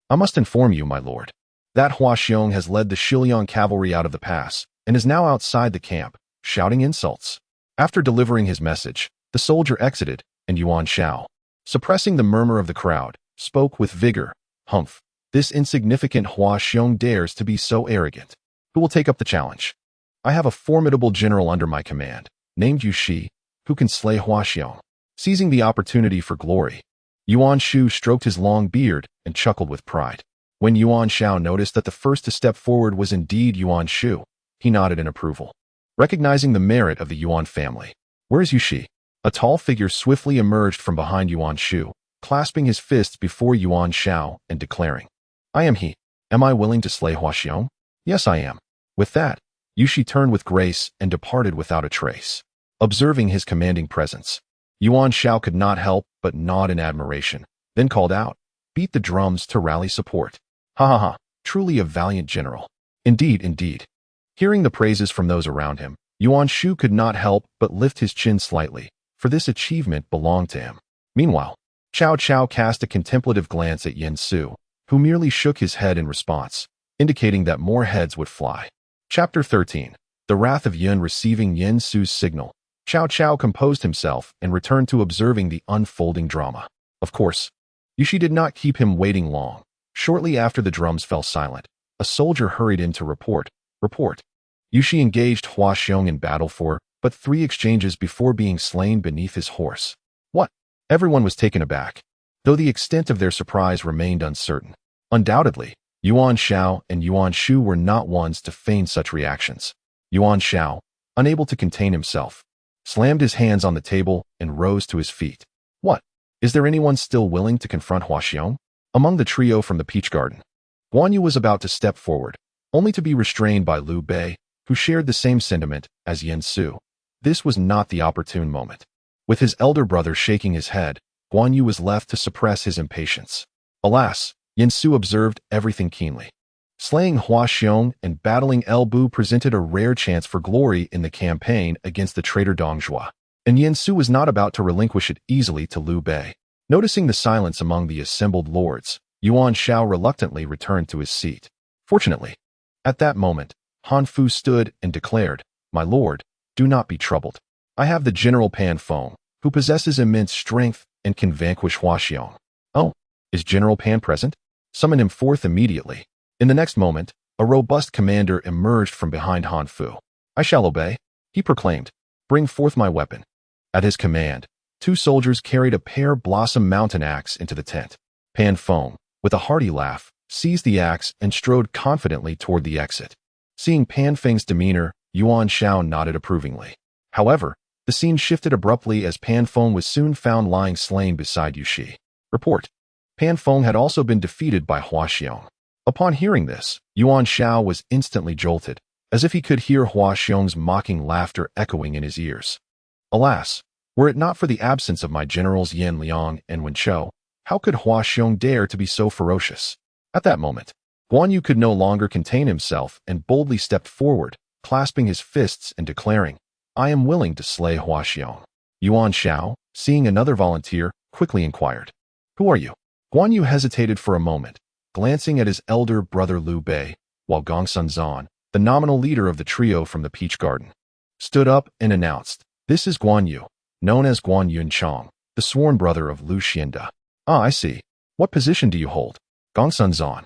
I must inform you, my lord, that Hua Xiong has led the Shiliang cavalry out of the pass and is now outside the camp, shouting insults. After delivering his message, the soldier exited, and Yuan Shao, suppressing the murmur of the crowd, spoke with vigor. Humph, this insignificant Hua Xiong dares to be so arrogant. Who will take up the challenge? I have a formidable general under my command, named Yu Shi, who can slay Hua Xiong. Seizing the opportunity for glory, Yuan Shu stroked his long beard and chuckled with pride. When Yuan Shao noticed that the first to step forward was indeed Yuan Shu, he nodded in approval, recognizing the merit of the Yuan family. Where is Yu Shi? A tall figure swiftly emerged from behind Yuan Shu, clasping his fists before Yuan Shao and declaring, I am he. Am I willing to slay Hua Xiong? Yes, I am. With that, Yu Shi turned with grace and departed without a trace. Observing his commanding presence, Yuan Shao could not help but nod in admiration, then called out, beat the drums to rally support. Ha ha ha, truly a valiant general. Indeed. Hearing the praises from those around him, Yuan Shu could not help but lift his chin slightly, for this achievement belonged to him. Meanwhile, Cao Cao cast a contemplative glance at Yen Su, who merely shook his head in response, indicating that more heads would fly. Chapter 13. The Wrath of Yun. Receiving Yen Su's signal, Cao Cao composed himself and returned to observing the unfolding drama. Of course, Yu Shi did not keep him waiting long. Shortly after the drums fell silent, a soldier hurried in to report. Yu Shi engaged Hua Xiong in battle for but 3 exchanges before being slain beneath his horse. What? Everyone was taken aback, though the extent of their surprise remained uncertain. Undoubtedly, Yuan Shao and Yuan Shu were not ones to feign such reactions. Yuan Shao, unable to contain himself, slammed his hands on the table and rose to his feet. What? Is there anyone still willing to confront Hua Xiong? Among the trio from the Peach Garden, Guan Yu was about to step forward, only to be restrained by Liu Bei, who shared the same sentiment as Yen Su. This was not the opportune moment. With his elder brother shaking his head, Guan Yu was left to suppress his impatience. Alas, Yen Su observed everything keenly. Slaying Hua Xiong and battling El Bu presented a rare chance for glory in the campaign against the traitor Dong Zhuo, and Yen Su was not about to relinquish it easily to Liu Bei. Noticing the silence among the assembled lords, Yuan Shao reluctantly returned to his seat. Fortunately, at that moment, Han Fu stood and declared, My lord, do not be troubled. I have the General Pan Feng, who possesses immense strength and can vanquish Hua Xiong. Oh, is General Pan present? Summon him forth immediately. In the next moment, a robust commander emerged from behind Han Fu. I shall obey, he proclaimed. Bring forth my weapon. At his command, 2 soldiers carried a pear blossom mountain axe into the tent. Pan Feng, with a hearty laugh, seized the axe and strode confidently toward the exit. Seeing Pan Feng's demeanor, Yuan Shao nodded approvingly. However, the scene shifted abruptly as Pan Feng was soon found lying slain beside Yu Shi. Report. Pan Feng had also been defeated by Hua Xiong. Upon hearing this, Yuan Shao was instantly jolted, as if he could hear Hua Xiong's mocking laughter echoing in his ears. Alas, were it not for the absence of my generals Yan Liang and Wen Chou, how could Hua Xiong dare to be so ferocious? At that moment, Guan Yu could no longer contain himself and boldly stepped forward, clasping his fists and declaring, "I am willing to slay Huaxiong." Yuan Shao, seeing another volunteer, quickly inquired, "Who are you?" Guan Yu hesitated for a moment, glancing at his elder brother Liu Bei, while Gongsun Zan, the nominal leader of the trio from the Peach Garden, stood up and announced, "This is Guan Yu, known as Guan Yunchang, the sworn brother of Lu Xianda." "Ah, I see. What position do you hold?" Gongsun Zan,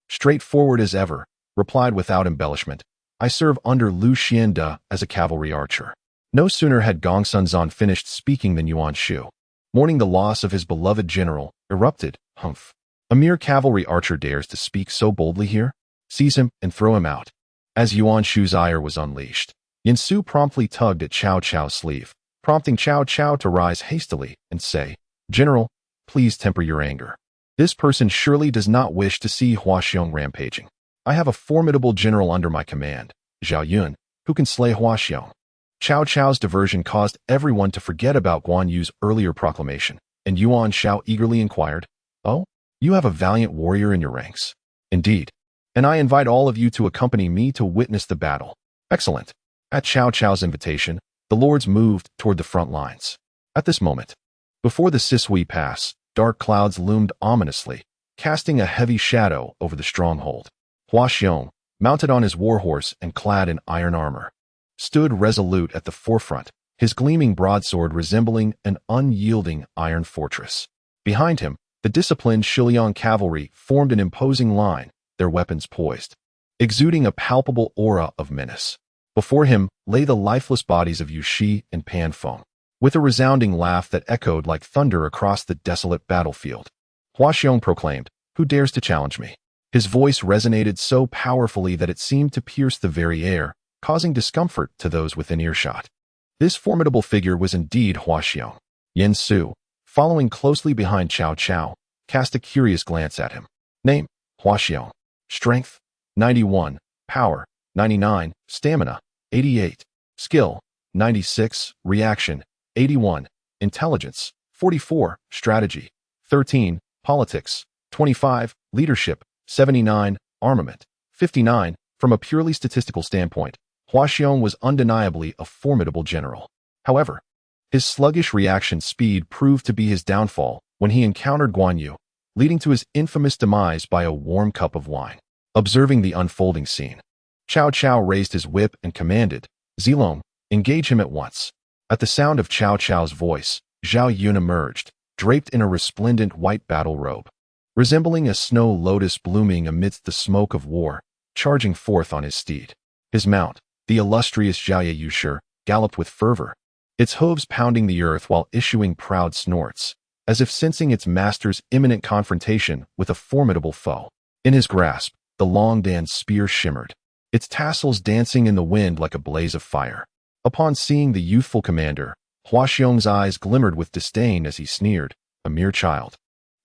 straightforward as ever, replied without embellishment, "I serve under Lu Xianda as a cavalry archer." No sooner had Gongsun Zan finished speaking than Yuan Shu, mourning the loss of his beloved general, erupted, "Humph! A mere cavalry archer dares to speak so boldly here? Seize him and throw him out." As Yuan Shu's ire was unleashed, Yin Su promptly tugged at Cao Cao's sleeve, prompting Cao Cao to rise hastily and say, "General, please temper your anger. This person surely does not wish to see Huaxiong rampaging. I have a formidable general under my command, Zhao Yun, who can slay Huaxiong." Cao Cao's diversion caused everyone to forget about Guan Yu's earlier proclamation, and Yuan Shao eagerly inquired, "Oh, you have a valiant warrior in your ranks." "Indeed. And I invite all of you to accompany me to witness the battle." "Excellent." At Cao Cao's invitation, the lords moved toward the front lines. At this moment, before the Sisui Pass, dark clouds loomed ominously, casting a heavy shadow over the stronghold. Huaxiong, mounted on his warhorse and clad in iron armor, stood resolute at the forefront, his gleaming broadsword resembling an unyielding iron fortress. Behind him, the disciplined Shiliang cavalry formed an imposing line, their weapons poised, exuding a palpable aura of menace. Before him lay the lifeless bodies of Yushi and Panfeng, with a resounding laugh that echoed like thunder across the desolate battlefield. Huaxiong proclaimed, "Who dares to challenge me?" His voice resonated so powerfully that it seemed to pierce the very air, causing discomfort to those within earshot. This formidable figure was indeed Huaxiong. Yin Su, following closely behind Cao Cao, cast a curious glance at him. Name, Huaxiong. Strength, 91. Power, 99. Stamina, 88. Skill, 96. Reaction, 81. Intelligence, 44. Strategy, 13. Politics, 25. Leadership, 79. Armament, 59. From a purely statistical standpoint, Huaxiong was undeniably a formidable general. However, his sluggish reaction speed proved to be his downfall when he encountered Guan Yu, leading to his infamous demise by a warm cup of wine. Observing the unfolding scene, Cao Cao raised his whip and commanded, "Zilong, engage him at once." At the sound of Cao Cao's voice, Zhao Yun emerged, draped in a resplendent white battle robe, resembling a snow lotus blooming amidst the smoke of war, charging forth on his steed. His mount, the illustrious Zhao Yushe, galloped with fervor, its hooves pounding the earth while issuing proud snorts, as if sensing its master's imminent confrontation with a formidable foe. In his grasp, the long Dan spear shimmered, its tassels dancing in the wind like a blaze of fire. Upon seeing the youthful commander, Huaxiong's eyes glimmered with disdain as he sneered, "A mere child.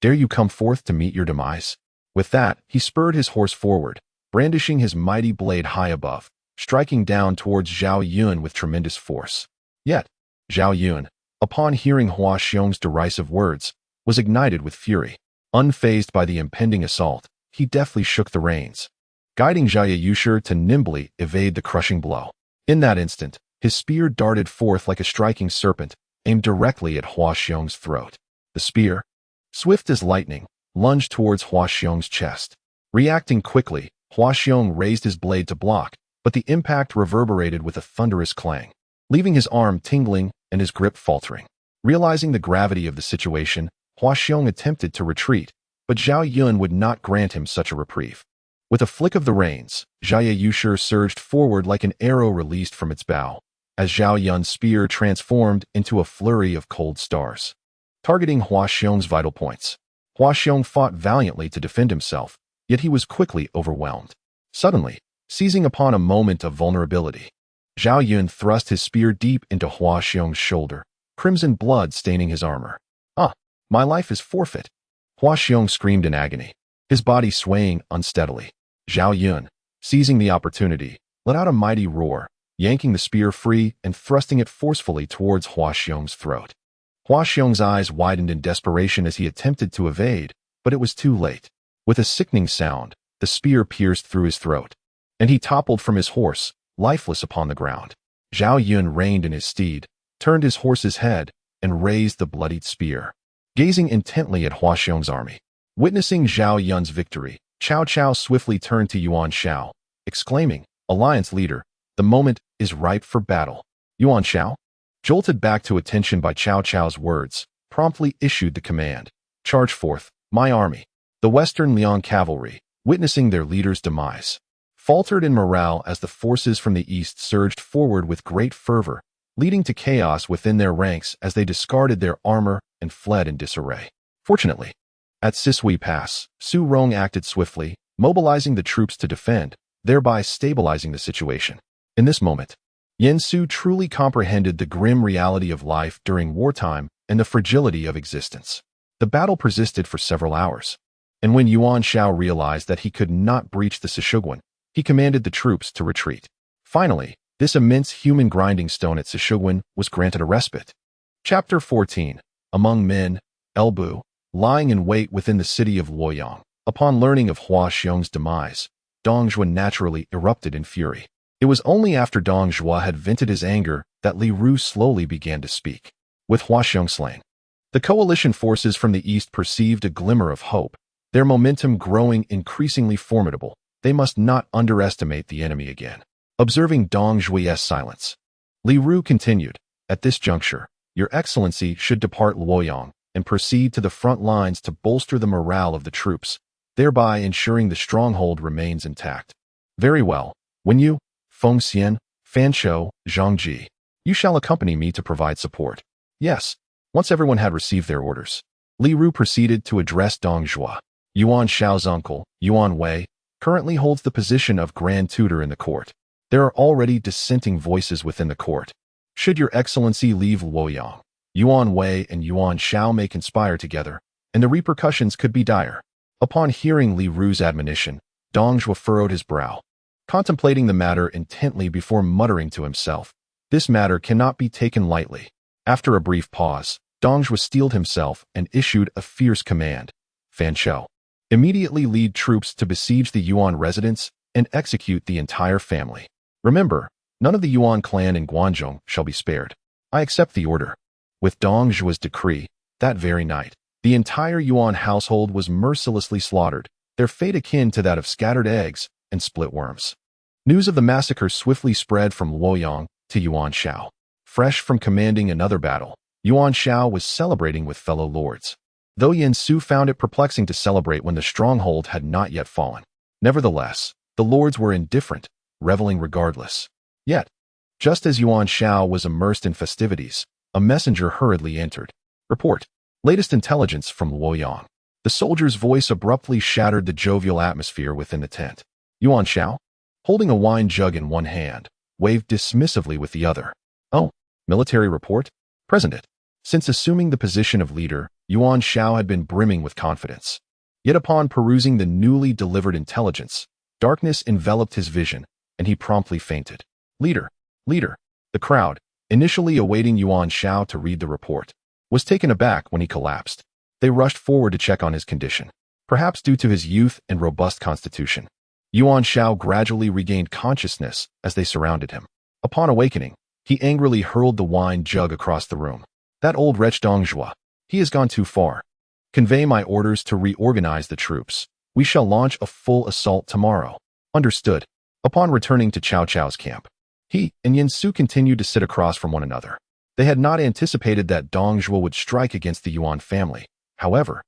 Dare you come forth to meet your demise?" With that, he spurred his horse forward, brandishing his mighty blade high above, striking down towards Zhao Yun with tremendous force. Yet, Zhao Yun, upon hearing Huaxiong's derisive words, was ignited with fury. Unfazed by the impending assault, he deftly shook the reins, guiding Zhao Yushe to nimbly evade the crushing blow. In that instant, his spear darted forth like a striking serpent, aimed directly at Huaxiong's throat. The spear, swift as lightning, lunged towards Huaxiong's chest. Reacting quickly, Huaxiong raised his blade to block, but the impact reverberated with a thunderous clang, leaving his arm tingling and his grip faltering. Realizing the gravity of the situation, Huaxiong attempted to retreat, but Zhao Yun would not grant him such a reprieve. With a flick of the reins, Zhao Yushe surged forward like an arrow released from its bow, as Zhao Yun's spear transformed into a flurry of cold stars, targeting Huaxiong's vital points. Huaxiong fought valiantly to defend himself, yet he was quickly overwhelmed. Suddenly, seizing upon a moment of vulnerability, Zhao Yun thrust his spear deep into Huaxiong's shoulder, crimson blood staining his armor. "Ah, my life is forfeit!" Huaxiong screamed in agony, his body swaying unsteadily. Zhao Yun, seizing the opportunity, let out a mighty roar, yanking the spear free and thrusting it forcefully towards Huaxiong's throat. Huaxiong's eyes widened in desperation as he attempted to evade, but it was too late. With a sickening sound, the spear pierced through his throat, and he toppled from his horse, lifeless upon the ground. Zhao Yun reined in his steed, turned his horse's head, and raised the bloodied spear, gazing intently at Huaxiong's army. Witnessing Zhao Yun's victory, Cao Cao swiftly turned to Yuan Shao, exclaiming, "Alliance leader, the moment is ripe for battle." Yuan Shao, jolted back to attention by Cao Cao's words, promptly issued the command, "Charge forth, my army." The Western Liang cavalry, witnessing their leader's demise, faltered in morale as the forces from the east surged forward with great fervor, leading to chaos within their ranks as they discarded their armor and fled in disarray. Fortunately, at Sisui Pass, Su Rong acted swiftly, mobilizing the troops to defend, thereby stabilizing the situation. In this moment, Yen Su truly comprehended the grim reality of life during wartime and the fragility of existence. The battle persisted for several hours, and when Yuan Shao realized that he could not breach the Sishiguan, he commanded the troops to retreat. Finally, this immense human grinding stone at Sishiguan was granted a respite. Chapter 14. Among men, Elbu, lying in wait within the city of Luoyang. Upon learning of Hua Xiong's demise, Dong Zhuo naturally erupted in fury. It was only after Dong Zhuo had vented his anger that Li Ru slowly began to speak. With Hua Xiong slain, the coalition forces from the east perceived a glimmer of hope, their momentum growing increasingly formidable. They must not underestimate the enemy again. Observing Dong Zhuo's silence, Li Ru continued, "At this juncture, Your Excellency should depart Luoyang and proceed to the front lines to bolster the morale of the troops, thereby ensuring the stronghold remains intact." "Very well. When you, Feng Xian, Fan Chou, Zhang Ji, you shall accompany me to provide support." "Yes." Once everyone had received their orders, Li Ru proceeded to address Dong Zhuo. Yuan Shao's uncle, Yuan Wei, currently holds the position of Grand Tutor in the court. There are already dissenting voices within the court. Should Your Excellency leave Luoyang, Yuan Wei and Yuan Shao may conspire together, and the repercussions could be dire. Upon hearing Li Ru's admonition, Dong Zhuo furrowed his brow, contemplating the matter intently before muttering to himself, "This matter cannot be taken lightly." After a brief pause, Dong Zhuo steeled himself and issued a fierce command. "Fan Chou, immediately lead troops to besiege the Yuan residence and execute the entire family. Remember, none of the Yuan clan in Guangzhong shall be spared." "I accept the order." With Dong Zhuo's decree, that very night, the entire Yuan household was mercilessly slaughtered, their fate akin to that of scattered eggs and split worms. News of the massacre swiftly spread from Luoyang to Yuan Shao. Fresh from commanding another battle, Yuan Shao was celebrating with fellow lords, though Yen Su found it perplexing to celebrate when the stronghold had not yet fallen. Nevertheless, the lords were indifferent, reveling regardless. Yet, just as Yuan Shao was immersed in festivities, a messenger hurriedly entered. "Report. Latest intelligence from Luoyang." The soldier's voice abruptly shattered the jovial atmosphere within the tent. Yuan Shao, holding a wine jug in one hand, waved dismissively with the other. "Oh, military report?" "Present it." Since assuming the position of leader, Yuan Shao had been brimming with confidence. Yet upon perusing the newly delivered intelligence, darkness enveloped his vision, and he promptly fainted. "Leader, leader." The crowd, initially awaiting Yuan Shao to read the report, was taken aback when he collapsed. They rushed forward to check on his condition, perhaps due to his youth and robust constitution. Yuan Shao gradually regained consciousness as they surrounded him. Upon awakening, he angrily hurled the wine jug across the room. "That old wretch Dong Zhuo, he has gone too far. Convey my orders to reorganize the troops. We shall launch a full assault tomorrow." "Understood." Upon returning to Cao Cao's camp, he and Yen Su continued to sit across from one another. They had not anticipated that Dong Zhuo would strike against the Yuan family. However,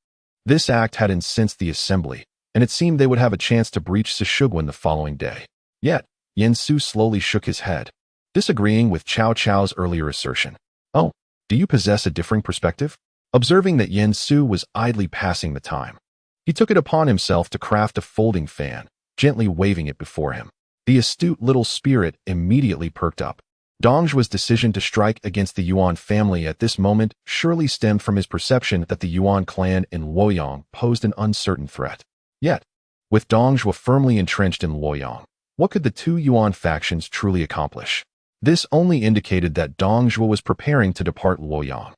this act had incensed the assembly, and it seemed they would have a chance to breach Sishiguan the following day. Yet, Yen Su slowly shook his head, disagreeing with Cao Cao's earlier assertion. "Oh, do you possess a differing perspective?" Observing that Yen Su was idly passing the time, he took it upon himself to craft a folding fan, gently waving it before him. The astute little spirit immediately perked up. Dong Zhuo's decision to strike against the Yuan family at this moment surely stemmed from his perception that the Yuan clan in Luoyang posed an uncertain threat. Yet, with Dong Zhuo firmly entrenched in Luoyang, what could the two Yuan factions truly accomplish? This only indicated that Dong Zhuo was preparing to depart Luoyang.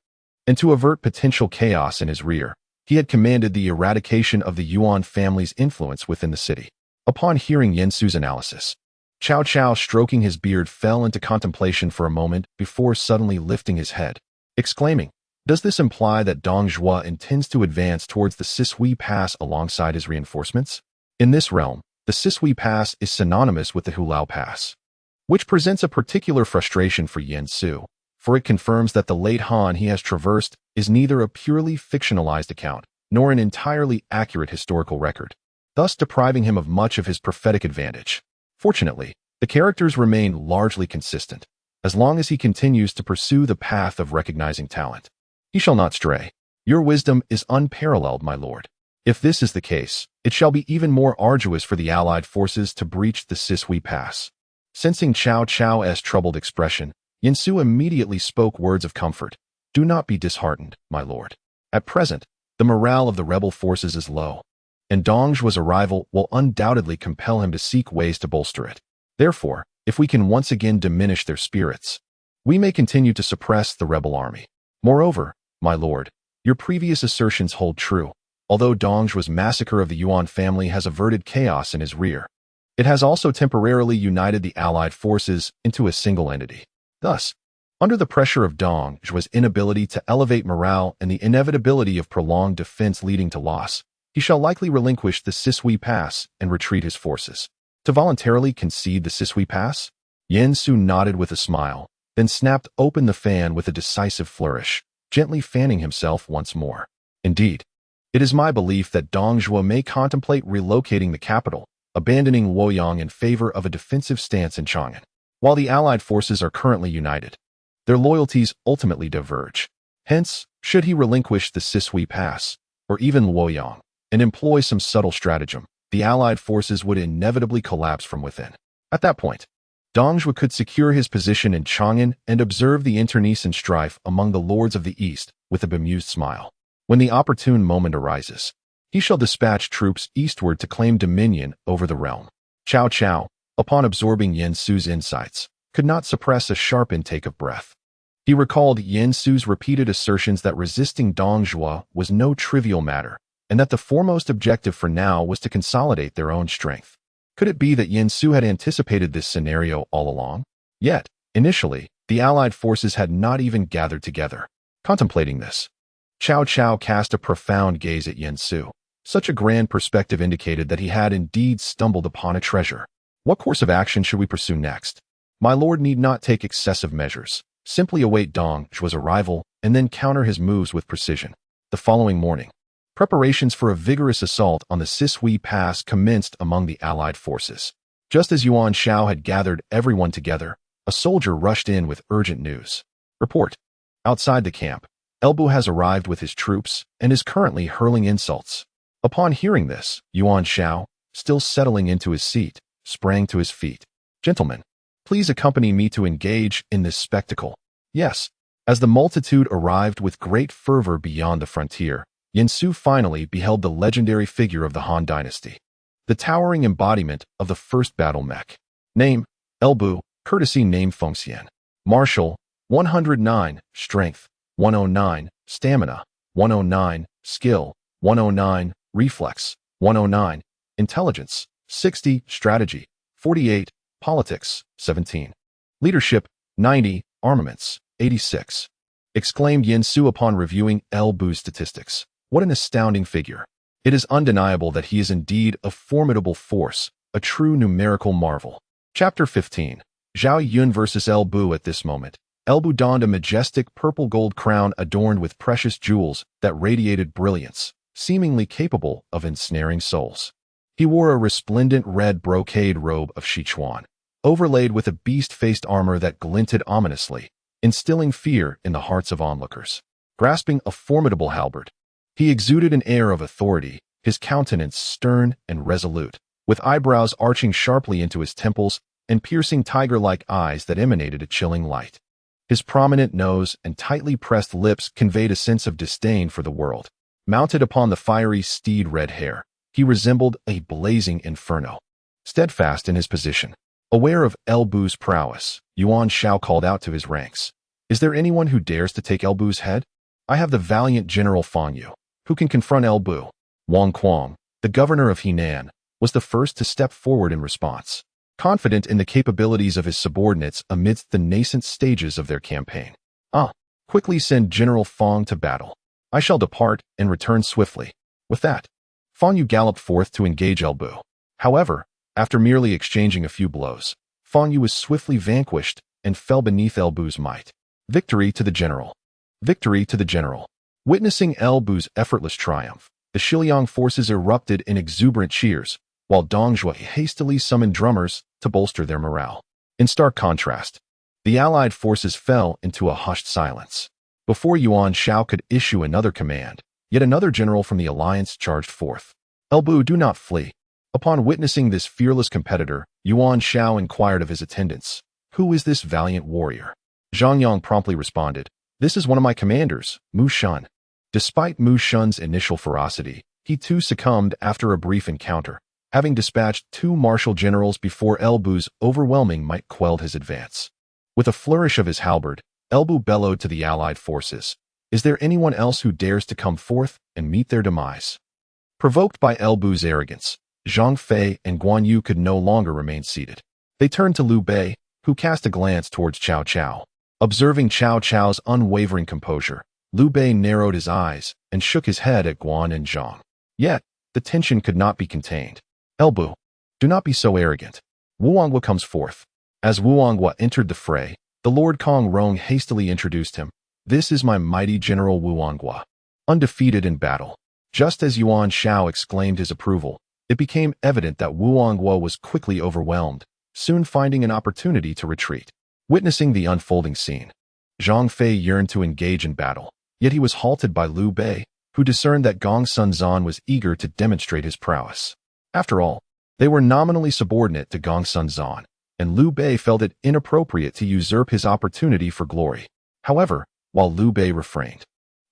And to avert potential chaos in his rear, he had commanded the eradication of the Yuan family's influence within the city. Upon hearing Yen Su's analysis, Cao Cao, stroking his beard, fell into contemplation for a moment before suddenly lifting his head, exclaiming, "Does this imply that Dong Zhuo intends to advance towards the Sisui Pass alongside his reinforcements? In this realm, the Sisui Pass is synonymous with the Hulao Pass, which presents a particular frustration for Yen Su, for it confirms that the late Han he has traversed is neither a purely fictionalized account nor an entirely accurate historical record, thus depriving him of much of his prophetic advantage. Fortunately, the characters remain largely consistent, as long as he continues to pursue the path of recognizing talent. He shall not stray. Your wisdom is unparalleled, my lord. If this is the case, it shall be even more arduous for the Allied forces to breach the Sisui Pass." Sensing Cao Cao's troubled expression, Yen Su immediately spoke words of comfort. "Do not be disheartened, my lord. At present, the morale of the rebel forces is low, and Dong Zhuo's arrival will undoubtedly compel him to seek ways to bolster it. Therefore, if we can once again diminish their spirits, we may continue to suppress the rebel army. Moreover, my lord, your previous assertions hold true. Although Dong Zhuo's massacre of the Yuan family has averted chaos in his rear, it has also temporarily united the Allied forces into a single entity. Thus, under the pressure of Dong Zhuo's inability to elevate morale and the inevitability of prolonged defense leading to loss, he shall likely relinquish the Sisui Pass and retreat his forces. To voluntarily concede the Sisui Pass?" Yen Su nodded with a smile, then snapped open the fan with a decisive flourish, gently fanning himself once more. "Indeed, it is my belief that Dong Zhuo may contemplate relocating the capital, abandoning Luoyang in favor of a defensive stance in Chang'an. While the Allied forces are currently united, their loyalties ultimately diverge. Hence, should he relinquish the Sisui Pass, or even Luoyang, and employ some subtle stratagem, the Allied forces would inevitably collapse from within. At that point, Dong Zhuo could secure his position in Chang'an and observe the internecine strife among the lords of the East with a bemused smile. When the opportune moment arises, he shall dispatch troops eastward to claim dominion over the realm." Cao Cao, upon absorbing Yen Su's insights, could not suppress a sharp intake of breath. He recalled Yen Su's repeated assertions that resisting Dong Zhuo was no trivial matter, and that the foremost objective for now was to consolidate their own strength. Could it be that Yen Su had anticipated this scenario all along? Yet, initially, the Allied forces had not even gathered together. Contemplating this, Cao Cao cast a profound gaze at Yen Su. Such a grand perspective indicated that he had indeed stumbled upon a treasure. "What course of action should we pursue next? My lord need not take excessive measures. Simply await Dong Zhuo's arrival and then counter his moves with precision." The following morning, preparations for a vigorous assault on the Sisui Pass commenced among the Allied forces. Just as Yuan Shao had gathered everyone together, a soldier rushed in with urgent news. "Report. Outside the camp, Elbu has arrived with his troops and is currently hurling insults." Upon hearing this, Yuan Shao, still settling into his seat, sprang to his feet. "Gentlemen, please accompany me to engage in this spectacle." Yes, as the multitude arrived with great fervor beyond the frontier, Yen Su finally beheld the legendary figure of the Han dynasty, the towering embodiment of the first battle mech. Name, Elbu, courtesy name Fengxian. Martial, 109, strength, 109, stamina, 109, skill, 109, reflex, 109, intelligence, 60, strategy, 48, politics, 17. Leadership, 90, armaments, 86. Exclaimed Yen Su upon reviewing Elbu's statistics. What an astounding figure. It is undeniable that he is indeed a formidable force, a true numerical marvel. Chapter 15. Zhao Yun versus Elbu. At this moment, Elbu donned a majestic purple-gold crown adorned with precious jewels that radiated brilliance, seemingly capable of ensnaring souls. He wore a resplendent red brocade robe of Sichuan, overlaid with a beast-faced armor that glinted ominously, instilling fear in the hearts of onlookers. Grasping a formidable halberd, he exuded an air of authority, his countenance stern and resolute, with eyebrows arching sharply into his temples and piercing tiger-like eyes that emanated a chilling light. His prominent nose and tightly pressed lips conveyed a sense of disdain for the world. Mounted upon the fiery steed red hair, he resembled a blazing inferno. Steadfast in his position, aware of Elbu's prowess, Yuan Shao called out to his ranks. "Is there anyone who dares to take Elbu's head? I have the valiant General Fang Yu, who can confront Elbu." Wang Quang, the governor of Henan, was the first to step forward in response. confident in the capabilities of his subordinates amidst the nascent stages of their campaign. Quickly send General Fong to battle. I shall depart and return swiftly. With that, Fong Yu galloped forth to engage El Bu. However, after merely exchanging a few blows, Fong Yu was swiftly vanquished and fell beneath El Bu's might. Victory to the general! Victory to the general! Witnessing El Bu's effortless triumph, the Shiliang forces erupted in exuberant cheers, while Dong Zhuo hastily summoned drummers to bolster their morale. In stark contrast, the allied forces fell into a hushed silence. Before Yuan Shao could issue another command, yet another general from the alliance charged forth. El Bu, do not flee. Upon witnessing this fearless competitor, Yuan Shao inquired of his attendants, "Who is this valiant warrior?" Zhang Yang promptly responded, "This is one of my commanders, Mu Shun." Despite Mu Shun's initial ferocity, he too succumbed after a brief encounter, having dispatched 2 martial generals before El Bu's overwhelming might quelled his advance. With a flourish of his halberd, El Bu bellowed to the allied forces, "Is there anyone else who dares to come forth and meet their demise?" Provoked by El Bu's arrogance, Zhang Fei and Guan Yu could no longer remain seated. They turned to Liu Bei, who cast a glance towards Cao Cao. Observing Cao Cao's unwavering composure, Liu Bei narrowed his eyes and shook his head at Guan and Zhang. Yet, the tension could not be contained. "El Bu, do not be so arrogant." Wuanghua comes forth. As Wuanghua entered the fray, the Lord Kong Rong hastily introduced him. "This is my mighty General Wuanghua, undefeated in battle." Just as Yuan Shao exclaimed his approval, it became evident that Wuanghua was quickly overwhelmed, soon finding an opportunity to retreat. Witnessing the unfolding scene, Zhang Fei yearned to engage in battle, yet he was halted by Liu Bei, who discerned that Gong Sun Zan was eager to demonstrate his prowess. After all, they were nominally subordinate to Gong Sun Zan, and Liu Bei felt it inappropriate to usurp his opportunity for glory. However, while Liu Bei refrained,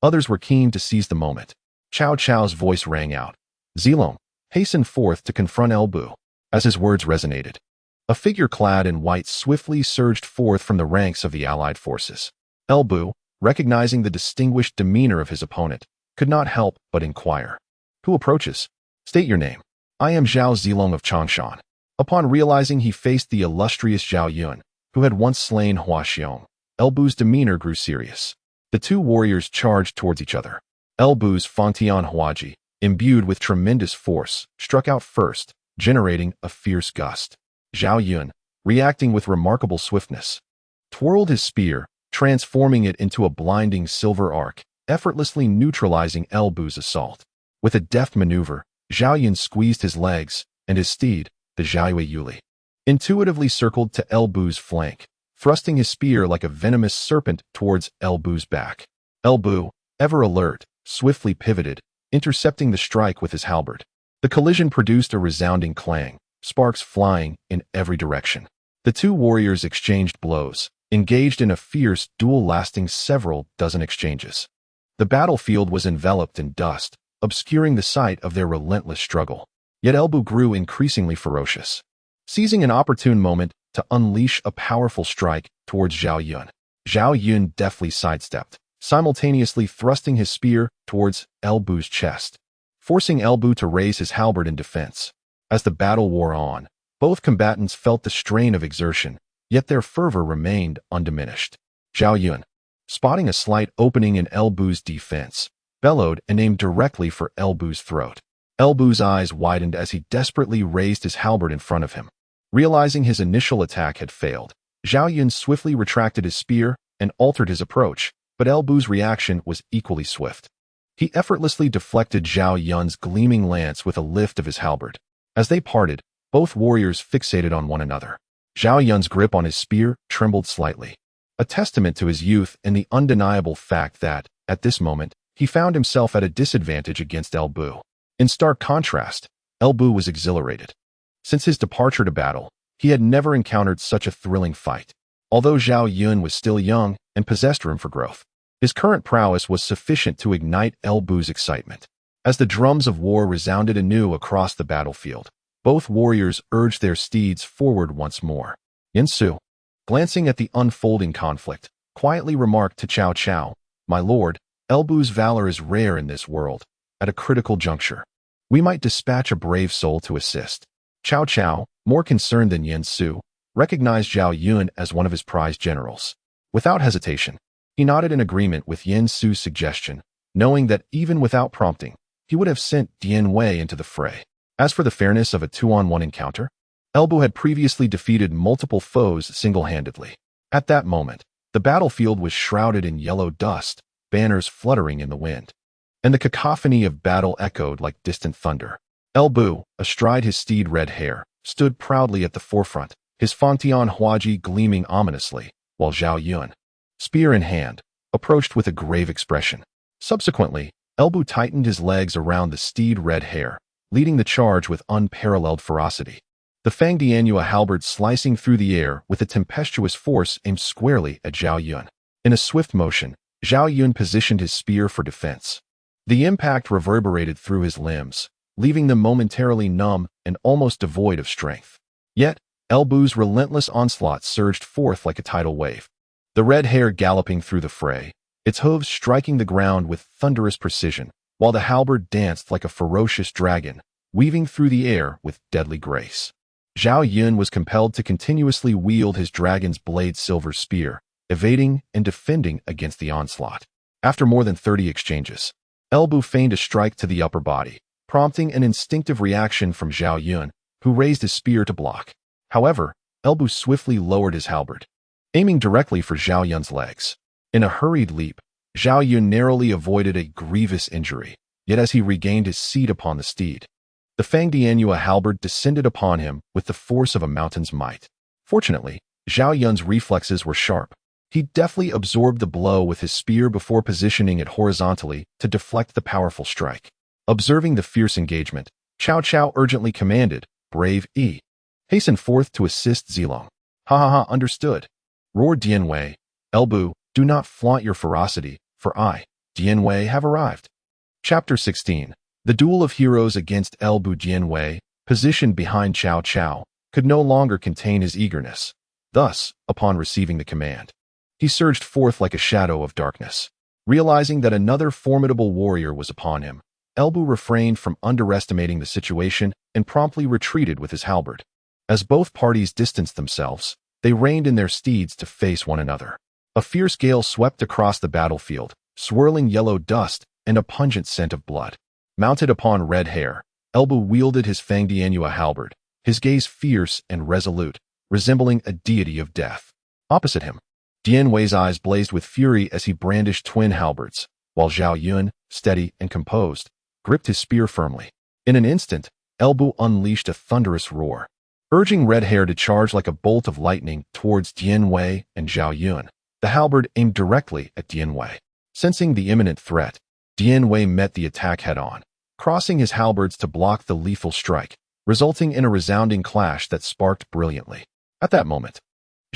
others were keen to seize the moment. Cao Cao's voice rang out. "Zilong, hasten forth to confront El Bu." As his words resonated, a figure clad in white swiftly surged forth from the ranks of the allied forces. El Bu, recognizing the distinguished demeanor of his opponent, could not help but inquire, "Who approaches? State your name." "I am Zhao Zilong of Changshan." Upon realizing he faced the illustrious Zhao Yun, who had once slain Hua Xiong, El Bu's demeanor grew serious. The 2 warriors charged towards each other. El Bu's Fangtian Huaji, imbued with tremendous force, struck out first, generating a fierce gust. Zhao Yun, reacting with remarkable swiftness, twirled his spear, transforming it into a blinding silver arc, effortlessly neutralizing El Bu's assault. With a deft maneuver, Zhao Yun squeezed his legs, and his steed, the Zhaoyue Yuli, intuitively circled to El Bu's flank, thrusting his spear like a venomous serpent towards El Bu's back. El Bu, ever alert, swiftly pivoted, intercepting the strike with his halberd. The collision produced a resounding clang, sparks flying in every direction. The 2 warriors exchanged blows, engaged in a fierce duel lasting several dozen exchanges. The battlefield was enveloped in dust, obscuring the sight of their relentless struggle. Yet El Bu grew increasingly ferocious, seizing an opportune moment to unleash a powerful strike towards Zhao Yun. Zhao Yun deftly sidestepped, simultaneously thrusting his spear towards El Bu's chest, forcing El Bu to raise his halberd in defense. As the battle wore on, both combatants felt the strain of exertion, yet their fervor remained undiminished. Zhao Yun, spotting a slight opening in El Bu's defense, bellowed and aimed directly for El Bu's throat. El Bu's eyes widened as he desperately raised his halberd in front of him. Realizing his initial attack had failed, Zhao Yun swiftly retracted his spear and altered his approach, but El Bu's reaction was equally swift. He effortlessly deflected Zhao Yun's gleaming lance with a lift of his halberd. As they parted, both warriors fixated on one another. Zhao Yun's grip on his spear trembled slightly, a testament to his youth and the undeniable fact that, at this moment, he found himself at a disadvantage against El Bu. In stark contrast, El Bu was exhilarated. Since his departure to battle, he had never encountered such a thrilling fight. Although Zhao Yun was still young and possessed room for growth, his current prowess was sufficient to ignite El Bu's excitement. As the drums of war resounded anew across the battlefield, both warriors urged their steeds forward once more. Yin Su, glancing at the unfolding conflict, quietly remarked to Cao Cao, "My lord, El Bu's valor is rare in this world. At a critical juncture, we might dispatch a brave soul to assist." Cao Cao, more concerned than Yen Su, recognized Zhao Yun as one of his prize generals. Without hesitation, he nodded in agreement with Yen Su's suggestion, knowing that even without prompting, he would have sent Dian Wei into the fray. As for the fairness of a 2-on-1 encounter, Elbu had previously defeated multiple foes single-handedly. At that moment, the battlefield was shrouded in yellow dust, banners fluttering in the wind, and the cacophony of battle echoed like distant thunder. Elbu, astride his steed Red Hair, stood proudly at the forefront, his Fantian Huaji gleaming ominously, while Zhao Yun, spear in hand, approached with a grave expression. Subsequently, Elbu tightened his legs around the steed Red Hair, leading the charge with unparalleled ferocity. The Fang Dianua halberd slicing through the air with a tempestuous force aimed squarely at Zhao Yun. In a swift motion, Zhao Yun positioned his spear for defense. The impact reverberated through his limbs, leaving them momentarily numb and almost devoid of strength. Yet, Elbu's relentless onslaught surged forth like a tidal wave. The Red Hair galloping through the fray, its hooves striking the ground with thunderous precision, while the halberd danced like a ferocious dragon, weaving through the air with deadly grace. Zhao Yun was compelled to continuously wield his dragon's blade silver spear, evading and defending against the onslaught. After more than 30 exchanges, Elbu feigned a strike to the upper body, prompting an instinctive reaction from Zhao Yun, who raised his spear to block. However, Elbu swiftly lowered his halberd, aiming directly for Zhao Yun's legs. In a hurried leap, Zhao Yun narrowly avoided a grievous injury, yet as he regained his seat upon the steed, the Fang Dianua halberd descended upon him with the force of a mountain's might. Fortunately, Zhao Yun's reflexes were sharp. He deftly absorbed the blow with his spear before positioning it horizontally to deflect the powerful strike. Observing the fierce engagement, Cao Cao urgently commanded, "Brave E, hasten forth to assist Zilong." "Ha ha ha, understood," roared Dian Wei. "Elbu, do not flaunt your ferocity, for I, Dian Wei, have arrived." Chapter 16. The duel of heroes against Elbu. Dian Wei, positioned behind Cao Cao, could no longer contain his eagerness. Thus, upon receiving the command, he surged forth like a shadow of darkness. Realizing that another formidable warrior was upon him, Elbu refrained from underestimating the situation and promptly retreated with his halberd. As both parties distanced themselves, they reined in their steeds to face one another. A fierce gale swept across the battlefield, swirling yellow dust and a pungent scent of blood. Mounted upon Red Hair, Elbu wielded his Fang Dianua halberd, his gaze fierce and resolute, resembling a deity of death. Opposite him, Dian Wei's eyes blazed with fury as he brandished twin halberds, while Zhao Yun, steady and composed, gripped his spear firmly. In an instant, Elbu unleashed a thunderous roar, urging Red Hair to charge like a bolt of lightning towards Dian Wei and Zhao Yun. The halberd aimed directly at Dian Wei. Sensing the imminent threat, Dian Wei met the attack head-on, crossing his halberds to block the lethal strike, resulting in a resounding clash that sparked brilliantly. At that moment,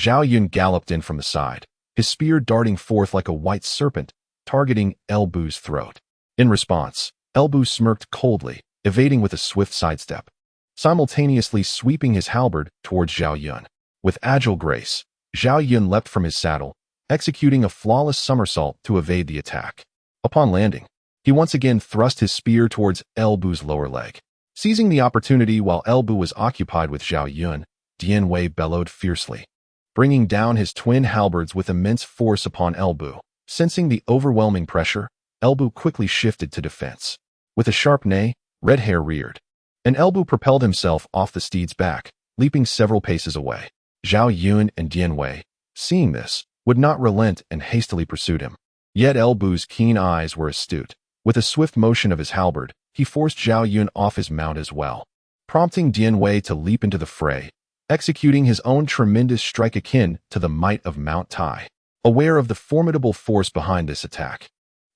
Zhao Yun galloped in from the side, his spear darting forth like a white serpent, targeting Elbu's throat. In response, Elbu smirked coldly, evading with a swift sidestep, simultaneously sweeping his halberd towards Zhao Yun. With agile grace, Zhao Yun leapt from his saddle, executing a flawless somersault to evade the attack. Upon landing, he once again thrust his spear towards Elbu's lower leg. Seizing the opportunity while Elbu was occupied with Zhao Yun, Dian Wei bellowed fiercely, bringing down his twin halberds with immense force upon Elbu. Sensing the overwhelming pressure, Elbu quickly shifted to defense. With a sharp neigh, Red Hair reared, and Elbu propelled himself off the steed's back, leaping several paces away. Zhao Yun and Dian Wei, seeing this, would not relent and hastily pursued him. Yet Elbu's keen eyes were astute. With a swift motion of his halberd, he forced Zhao Yun off his mount as well, prompting Dian Wei to leap into the fray, executing his own tremendous strike akin to the might of Mount Tai. Aware of the formidable force behind this attack,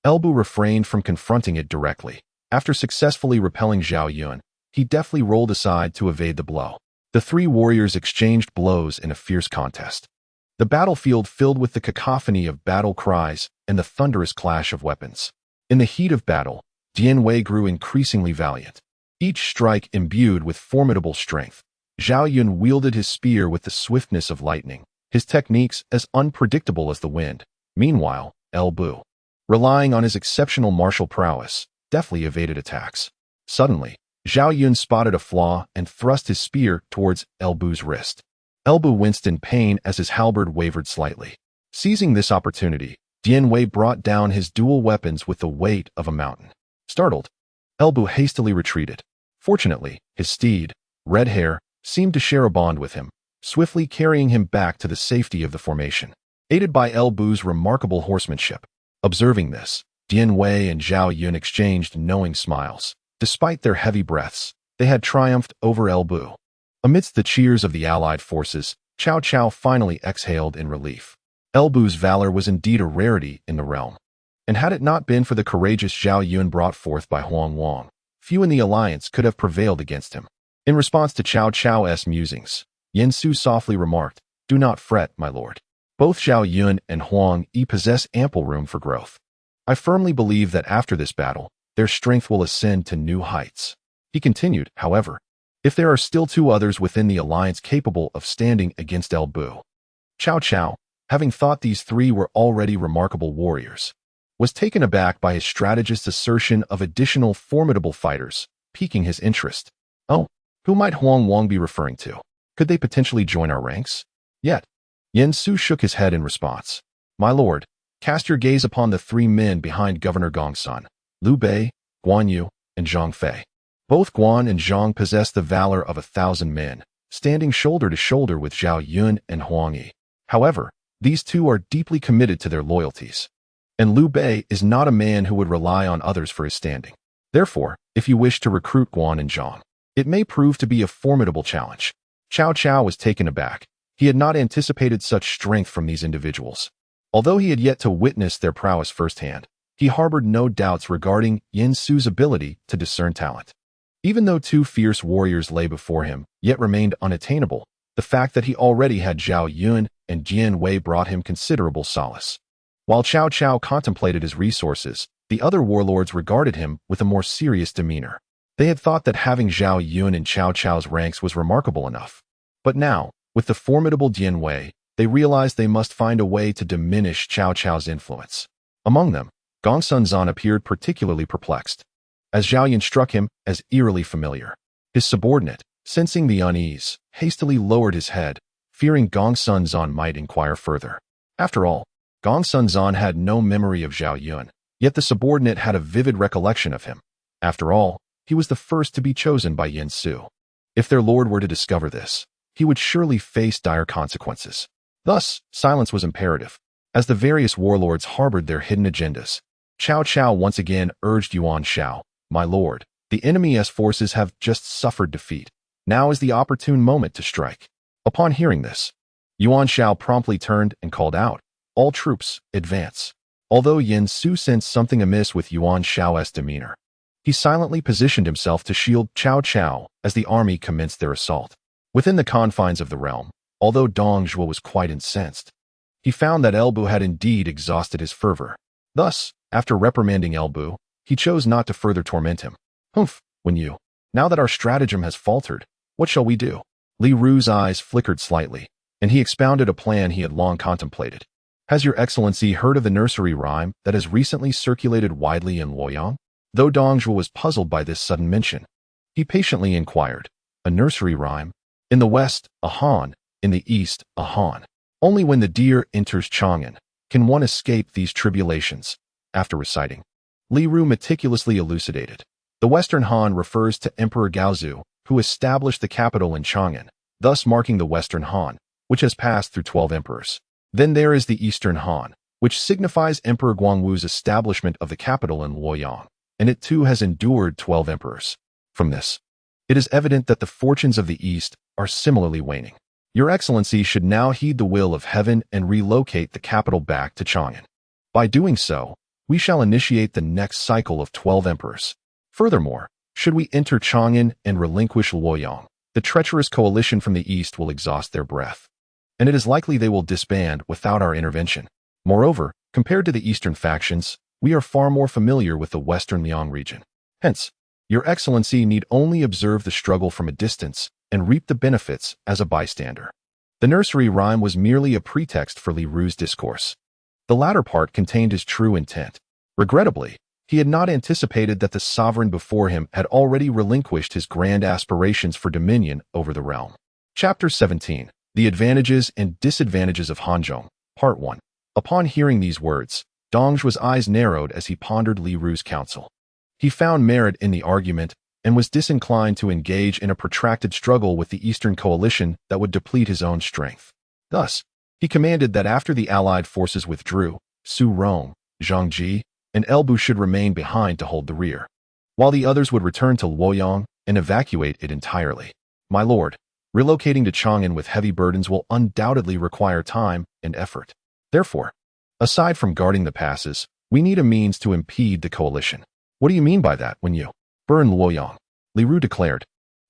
Elbu refrained from confronting it directly. After successfully repelling Zhao Yun, he deftly rolled aside to evade the blow. The three warriors exchanged blows in a fierce contest. The battlefield filled with the cacophony of battle cries and the thunderous clash of weapons. In the heat of battle, Dian Wei grew increasingly valiant, each strike imbued with formidable strength. Zhao Yun wielded his spear with the swiftness of lightning, his techniques as unpredictable as the wind. Meanwhile, Elbu, relying on his exceptional martial prowess, deftly evaded attacks. Suddenly, Zhao Yun spotted a flaw and thrust his spear towards Elbu's wrist. Elbu winced in pain as his halberd wavered slightly. Seizing this opportunity, Dian Wei brought down his dual weapons with the weight of a mountain. Startled, Elbu hastily retreated. Fortunately, his steed, Red Hair, seemed to share a bond with him, swiftly carrying him back to the safety of the formation. Aided by Elbu's remarkable horsemanship. Observing this, Dian Wei and Zhao Yun exchanged knowing smiles. Despite their heavy breaths, they had triumphed over Elbu. Amidst the cheers of the allied forces, Cao Cao finally exhaled in relief. Elbu's valor was indeed a rarity in the realm. And had it not been for the courageous Zhao Yun brought forth by Huang Wang, few in the alliance could have prevailed against him. In response to Cao Cao's musings, Yen Su softly remarked, "Do not fret, my lord. Both Zhao Yun and Huang Yi possess ample room for growth. I firmly believe that after this battle, their strength will ascend to new heights." He continued, however, "If there are still two others within the alliance capable of standing against Elbu." Cao Cao, having thought these three were already remarkable warriors, was taken aback by his strategist's assertion of additional formidable fighters, piquing his interest. Oh, who might Huang Wang be referring to? Could they potentially join our ranks? Yet, Yen Su shook his head in response. "My lord, cast your gaze upon the three men behind Governor Gongsun, Liu Bei, Guan Yu, and Zhang Fei. Both Guan and Zhang possess the valor of 1,000 men, standing shoulder to shoulder with Zhao Yun and Huang Yi. However, these two are deeply committed to their loyalties. And Liu Bei is not a man who would rely on others for his standing. Therefore, if you wish to recruit Guan and Zhang, it may prove to be a formidable challenge." Cao Cao was taken aback. He had not anticipated such strength from these individuals. Although he had yet to witness their prowess firsthand, he harbored no doubts regarding Yen Su's ability to discern talent. Even though two fierce warriors lay before him, yet remained unattainable, the fact that he already had Zhao Yun and Dian Wei brought him considerable solace. While Cao Cao contemplated his resources, the other warlords regarded him with a more serious demeanor. They had thought that having Zhao Yun in Cao Cao's ranks was remarkable enough. But now, with the formidable Dian Wei, they realized they must find a way to diminish Cao Cao's influence. Among them, Gongsun Zan appeared particularly perplexed, as Zhao Yun struck him as eerily familiar. His subordinate, sensing the unease, hastily lowered his head, fearing Gongsun Zan might inquire further. After all, Gongsun Zan had no memory of Zhao Yun, yet the subordinate had a vivid recollection of him. After all, he was the first to be chosen by Yen Su. If their lord were to discover this, he would surely face dire consequences. Thus, silence was imperative, as the various warlords harbored their hidden agendas. Cao Cao once again urged Yuan Shao, "My lord, the enemy's forces have just suffered defeat. Now is the opportune moment to strike." Upon hearing this, Yuan Shao promptly turned and called out, "All troops, advance." Although Yen Su sensed something amiss with Yuan Shao's demeanor, he silently positioned himself to shield Cao Cao as the army commenced their assault. Within the confines of the realm, although Dong Zhuo was quite incensed, he found that Elbu had indeed exhausted his fervor. Thus, after reprimanding Elbu, he chose not to further torment him. "Humph, Wen Yu, now that our stratagem has faltered, what shall we do?" Li Ru's eyes flickered slightly, and he expounded a plan he had long contemplated. "Has your excellency heard of the nursery rhyme that has recently circulated widely in Luoyang?" Though Dong Zhuo was puzzled by this sudden mention, he patiently inquired, "A nursery rhyme? In the west, a Han, in the east, a Han. Only when the deer enters Chang'an can one escape these tribulations." After reciting, Li Ru meticulously elucidated. The Western Han refers to Emperor Gaozu, who established the capital in Chang'an, thus marking the Western Han, which has passed through 12 emperors. Then there is the Eastern Han, which signifies Emperor Guangwu's establishment of the capital in Luoyang, and it too has endured 12 emperors. From this, it is evident that the fortunes of the East are similarly waning. Your Excellency should now heed the will of heaven and relocate the capital back to Chang'an. By doing so, we shall initiate the next cycle of 12 emperors. Furthermore, should we enter Chang'an and relinquish Luoyang, the treacherous coalition from the East will exhaust their breath, and it is likely they will disband without our intervention. Moreover, compared to the Eastern factions, we are far more familiar with the Western Liang region. Hence, Your Excellency need only observe the struggle from a distance and reap the benefits as a bystander. The nursery rhyme was merely a pretext for Li Ru's discourse. The latter part contained his true intent. Regrettably, He had not anticipated that the sovereign before him had already relinquished his grand aspirations for dominion over the realm. Chapter 17. The Advantages and Disadvantages of Hanzhong, Part 1. Upon hearing these words, Dongzhuo's eyes narrowed as he pondered Li Ru's counsel. He found merit in the argument and was disinclined to engage in a protracted struggle with the Eastern coalition that would deplete his own strength. Thus, he commanded that after the allied forces withdrew, Su Rong, Zhang Ji, and Elbu should remain behind to hold the rear, while the others would return to Luoyang and evacuate it entirely. My lord, relocating to Chang'an with heavy burdens will undoubtedly require time and effort. Therefore, aside from guarding the passes, we need a means to impede the coalition. What do you mean by that when you burn Luoyang? Li Ru declared.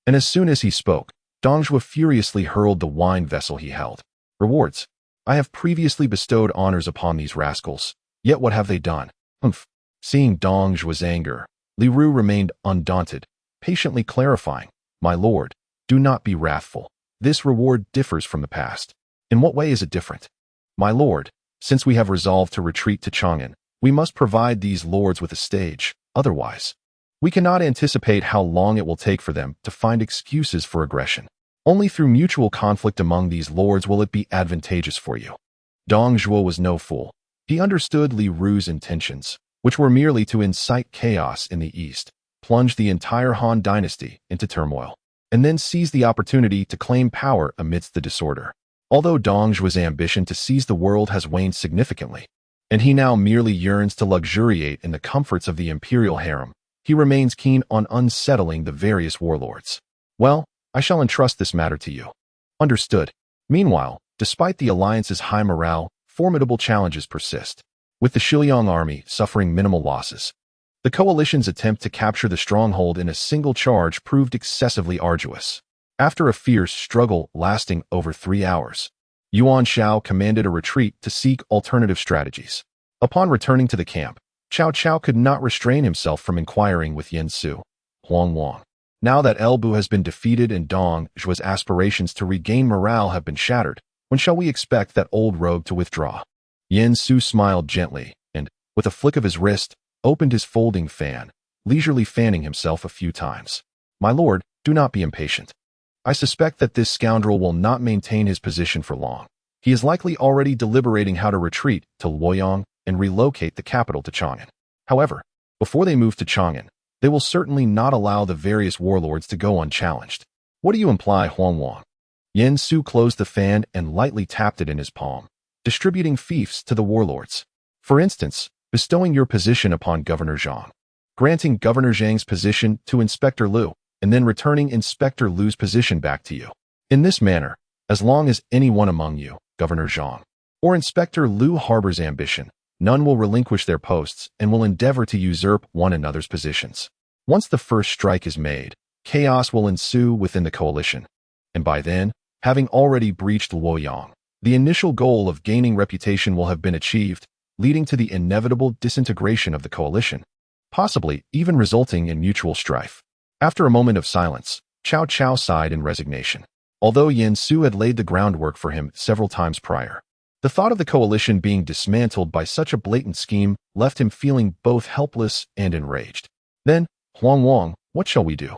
And as soon as he spoke, Dongzhuo furiously hurled the wine vessel he held. Rewards. I have previously bestowed honors upon these rascals, yet what have they done? Humph. Seeing Dongzhuo's anger, Li Ru remained undaunted, patiently clarifying, My lord, do not be wrathful. This reward differs from the past. In what way is it different? My lord, since we have resolved to retreat to Chang'an, we must provide these lords with a stage, otherwise, we cannot anticipate how long it will take for them to find excuses for aggression. Only through mutual conflict among these lords will it be advantageous for you. Dongzhuo was no fool. He understood Li Ru's intentions, which were merely to incite chaos in the east, plunge the entire Han dynasty into turmoil, and then seize the opportunity to claim power amidst the disorder. Although Dongzhuo's ambition to seize the world has waned significantly, and he now merely yearns to luxuriate in the comforts of the imperial harem, he remains keen on unsettling the various warlords. Well, I shall entrust this matter to you. Understood. Meanwhile, despite the alliance's high morale, formidable challenges persist. With the Shiliang army suffering minimal losses, the coalition's attempt to capture the stronghold in a single charge proved excessively arduous. After a fierce struggle lasting over 3 hours, Yuan Shao commanded a retreat to seek alternative strategies. Upon returning to the camp, Cao Cao could not restrain himself from inquiring with Yen Su, Huang Wang. Now that Elbu has been defeated and Dongzhuo's aspirations to regain morale have been shattered, when shall we expect that old rogue to withdraw? Yen Su smiled gently and, with a flick of his wrist, opened his folding fan, leisurely fanning himself a few times. My lord, do not be impatient. I suspect that this scoundrel will not maintain his position for long. He is likely already deliberating how to retreat to Luoyang and relocate the capital to Chang'an. However, before they move to Chang'an, they will certainly not allow the various warlords to go unchallenged. What do you imply, Huang Wang? Yen Su closed the fan and lightly tapped it in his palm, distributing fiefs to the warlords. For instance, bestowing your position upon Governor Zhang, granting Governor Zhang's position to Inspector Liu, and then returning Inspector Liu's position back to you. In this manner, as long as anyone among you, Governor Zhang, or Inspector Liu harbors ambition, none will relinquish their posts and will endeavor to usurp one another's positions. Once the first strike is made, chaos will ensue within the coalition, and by then, having already breached Luoyang, the initial goal of gaining reputation will have been achieved, leading to the inevitable disintegration of the coalition, possibly even resulting in mutual strife. After a moment of silence, Cao Cao sighed in resignation. Although Yen Su had laid the groundwork for him several times prior, the thought of the coalition being dismantled by such a blatant scheme left him feeling both helpless and enraged. Then, Huang Wang, what shall we do?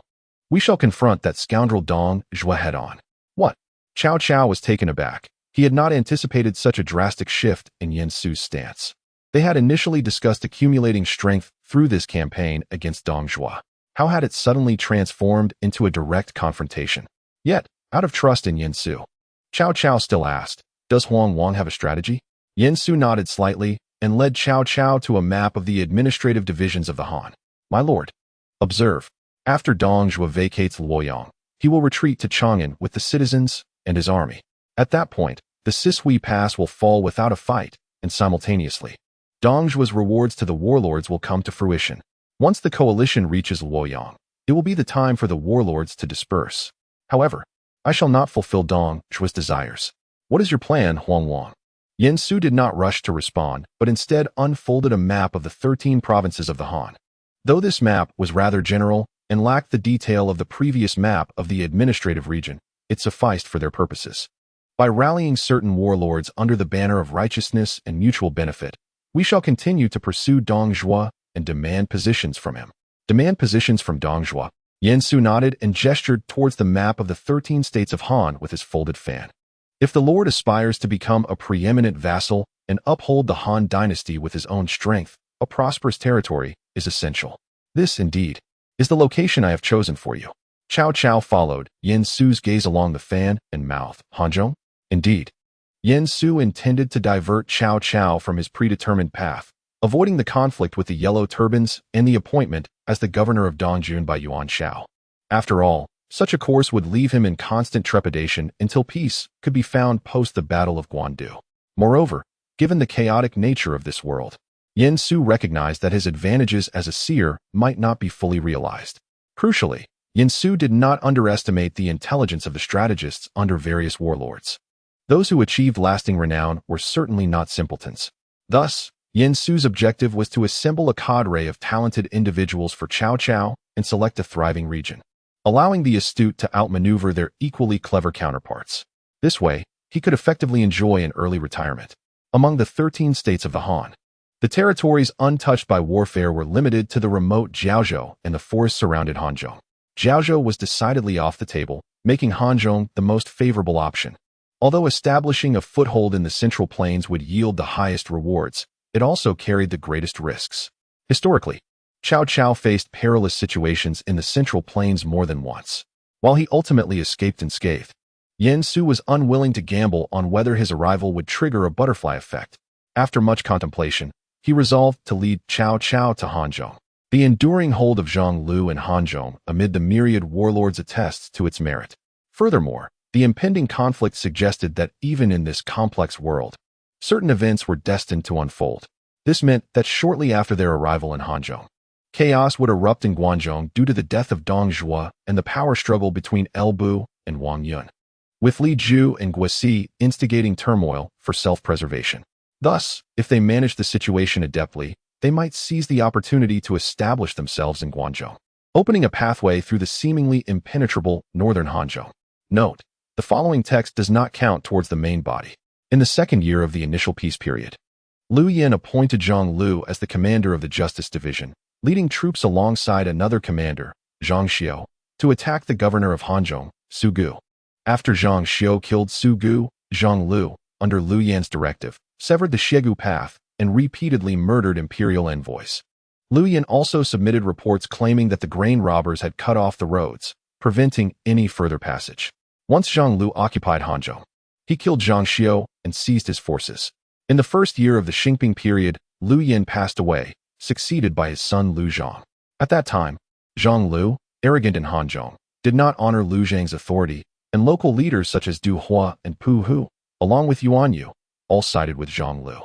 We shall confront that scoundrel Dongzhuo head-on. What? Cao Cao was taken aback. He had not anticipated such a drastic shift in Yen Su's stance. They had initially discussed accumulating strength through this campaign against Dongzhuo. How had it suddenly transformed into a direct confrontation? Yet, out of trust in Yen Su, Cao Cao still asked, Does Huang Wang have a strategy? Yen Su nodded slightly and led Cao Cao to a map of the administrative divisions of the Han. My lord, observe, after Dongzhuo vacates Luoyang, he will retreat to Chang'an with the citizens and his army. At that point, the Sisui Pass will fall without a fight, and simultaneously, Dongzhuo's rewards to the warlords will come to fruition. Once the coalition reaches Luoyang, it will be the time for the warlords to disperse. However, I shall not fulfill Dongzhuo's desires. What is your plan, Huang Wang? Yen Su did not rush to respond, but instead unfolded a map of the 13 provinces of the Han. Though this map was rather general and lacked the detail of the previous map of the administrative region, it sufficed for their purposes. By rallying certain warlords under the banner of righteousness and mutual benefit, we shall continue to pursue Dongzhuo and demand positions from him. Demand positions from Dongzhuo. Yan Su nodded and gestured towards the map of the 13 states of Han with his folded fan. If the Lord aspires to become a preeminent vassal and uphold the Han dynasty with his own strength, a prosperous territory is essential. This, indeed, is the location I have chosen for you. Cao Cao followed Yan Su's gaze along the fan and mouthed, Hanzhong? Indeed. Yan Su intended to divert Cao Cao from his predetermined path, avoiding the conflict with the Yellow Turbans and the appointment as the governor of Dongjun by Yuan Shao. After all, such a course would leave him in constant trepidation until peace could be found post the Battle of Guandu. Moreover, given the chaotic nature of this world, Yan Su recognized that his advantages as a seer might not be fully realized. Crucially, Yan Su did not underestimate the intelligence of the strategists under various warlords. Those who achieved lasting renown were certainly not simpletons. Thus, Yan Su's objective was to assemble a cadre of talented individuals for Cao Cao and select a thriving region, allowing the astute to outmaneuver their equally clever counterparts. This way, he could effectively enjoy an early retirement. Among the 13 states of the Han, the territories untouched by warfare were limited to the remote Jiaozhou and the forest-surrounded Hanzhong. Jiaozhou was decidedly off the table, making Hanzhong the most favorable option. Although establishing a foothold in the Central Plains would yield the highest rewards, it also carried the greatest risks. Historically, Cao Cao faced perilous situations in the Central Plains more than once. While he ultimately escaped unscathed, Yan Su was unwilling to gamble on whether his arrival would trigger a butterfly effect. After much contemplation, he resolved to lead Cao Cao to Hanzhong. The enduring hold of Zhang Lu in Hanzhong amid the myriad warlords attests to its merit. Furthermore, the impending conflict suggested that even in this complex world, certain events were destined to unfold. This meant that shortly after their arrival in Hanzhong, chaos would erupt in Guangzhou due to the death of Dong Zhuo and the power struggle between El Bu and Wang Yun, with Li Ju and Guisi instigating turmoil for self-preservation. Thus, if they managed the situation adeptly, they might seize the opportunity to establish themselves in Guangzhou, opening a pathway through the seemingly impenetrable northern Hanzhou. Note, the following text does not count towards the main body. In the second year of the initial peace period, Liu Yan appointed Zhang Lu as the commander of the Justice Division, leading troops alongside another commander, Zhang Xiu, to attack the governor of Hanzhong, Su Gu. After Zhang Xiu killed Su Gu, Zhang Lu, under Liu Yan's directive, severed the Xiegu path and repeatedly murdered imperial envoys. Liu Yan also submitted reports claiming that the grain robbers had cut off the roads, preventing any further passage. Once Zhang Lu occupied Hanzhong, he killed Zhang Xiu and seized his forces. In the first year of the Xingping period, Liu Yan passed away, succeeded by his son Liu Zhang. At that time, Zhang Lu, arrogant in Hanzhong, did not honor Liu Zhang's authority, and local leaders such as Du Hua and Pu Hu, along with Yuan Yu, all sided with Zhang Lu.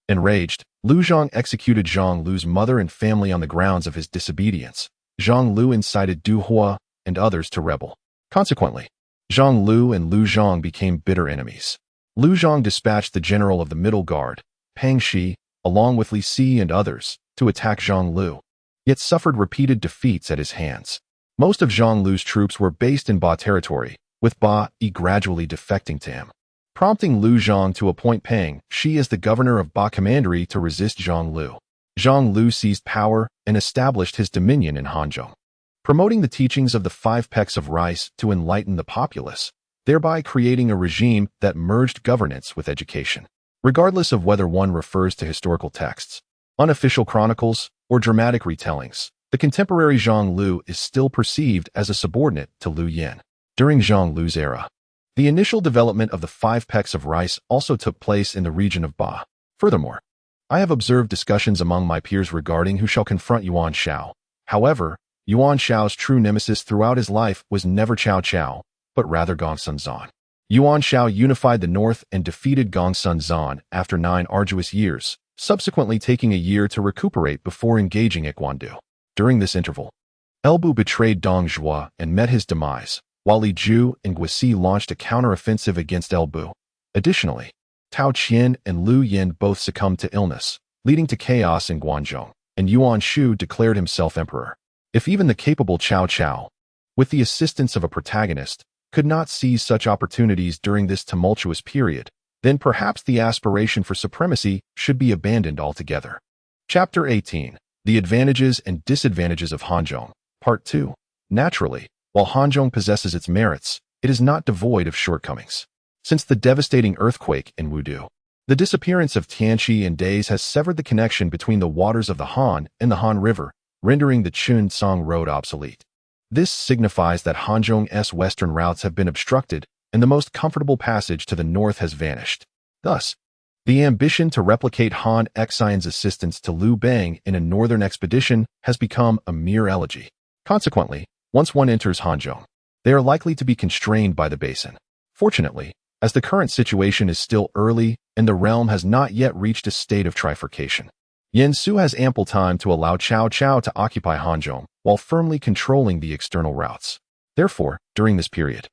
Enraged, Liu Zhang executed Zhang Lu's mother and family on the grounds of his disobedience. Zhang Lu incited Du Hua and others to rebel. Consequently, Zhang Lu and Liu Zhang became bitter enemies. Liu Zhang dispatched the general of the middle guard, Pang Shi, along with Li Si and others, to attack Zhang Lu, yet suffered repeated defeats at his hands. Most of Zhang Lu's troops were based in Ba territory, with Ba Yi gradually defecting to him, prompting Liu Zhang to appoint Pang Shi as the governor of Ba Commandery to resist Zhang Lu. Zhang Lu seized power and established his dominion in Hanzhong, promoting the teachings of the 5 pecks of rice to enlighten the populace, thereby creating a regime that merged governance with education. Regardless of whether one refers to historical texts, unofficial chronicles, or dramatic retellings, the contemporary Zhang Lu is still perceived as a subordinate to Liu Yan. During Zhang Lu's era, the initial development of the 5 pecks of rice also took place in the region of Ba. Furthermore, I have observed discussions among my peers regarding who shall confront Yuan Shao. However, Yuan Shao's true nemesis throughout his life was never Cao Cao, but rather Gongsun Zan. Yuan Shao unified the north and defeated Gongsun Zan after 9 arduous years, subsequently taking a year to recuperate before engaging at Guandu. During this interval, El Bu betrayed Dong Zhuo and met his demise, while Li Ju and Guisi launched a counteroffensive against El Bu. Additionally, Tao Qian and Liu Yan both succumbed to illness, leading to chaos in Guangzhou, and Yuan Shu declared himself emperor. If even the capable Cao Cao, with the assistance of a protagonist, could not seize such opportunities during this tumultuous period, then perhaps the aspiration for supremacy should be abandoned altogether. Chapter 18. The Advantages and Disadvantages of Hanzhong, Part 2. Naturally, while Hanzhong possesses its merits, it is not devoid of shortcomings. Since the devastating earthquake in Wudu, the disappearance of Tianqi and days has severed the connection between the waters of the Han and the Han River, rendering the Chun-Song Road obsolete. This signifies that Hanzhong's western routes have been obstructed, and the most comfortable passage to the north has vanished. Thus, the ambition to replicate Han Xian's assistance to Liu Bang in a northern expedition has become a mere elegy. Consequently, once one enters Hanzhong, they are likely to be constrained by the basin. Fortunately, as the current situation is still early and the realm has not yet reached a state of trifurcation, Yen Su has ample time to allow Cao Cao to occupy Hanzhong while firmly controlling the external routes. Therefore, during this period,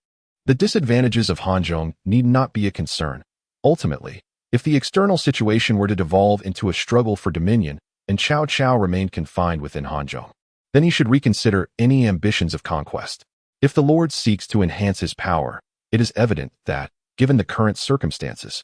the disadvantages of Hanzhong need not be a concern. Ultimately, if the external situation were to devolve into a struggle for dominion and Cao Cao remained confined within Hanzhong, then he should reconsider any ambitions of conquest. If the Lord seeks to enhance his power, it is evident that, given the current circumstances,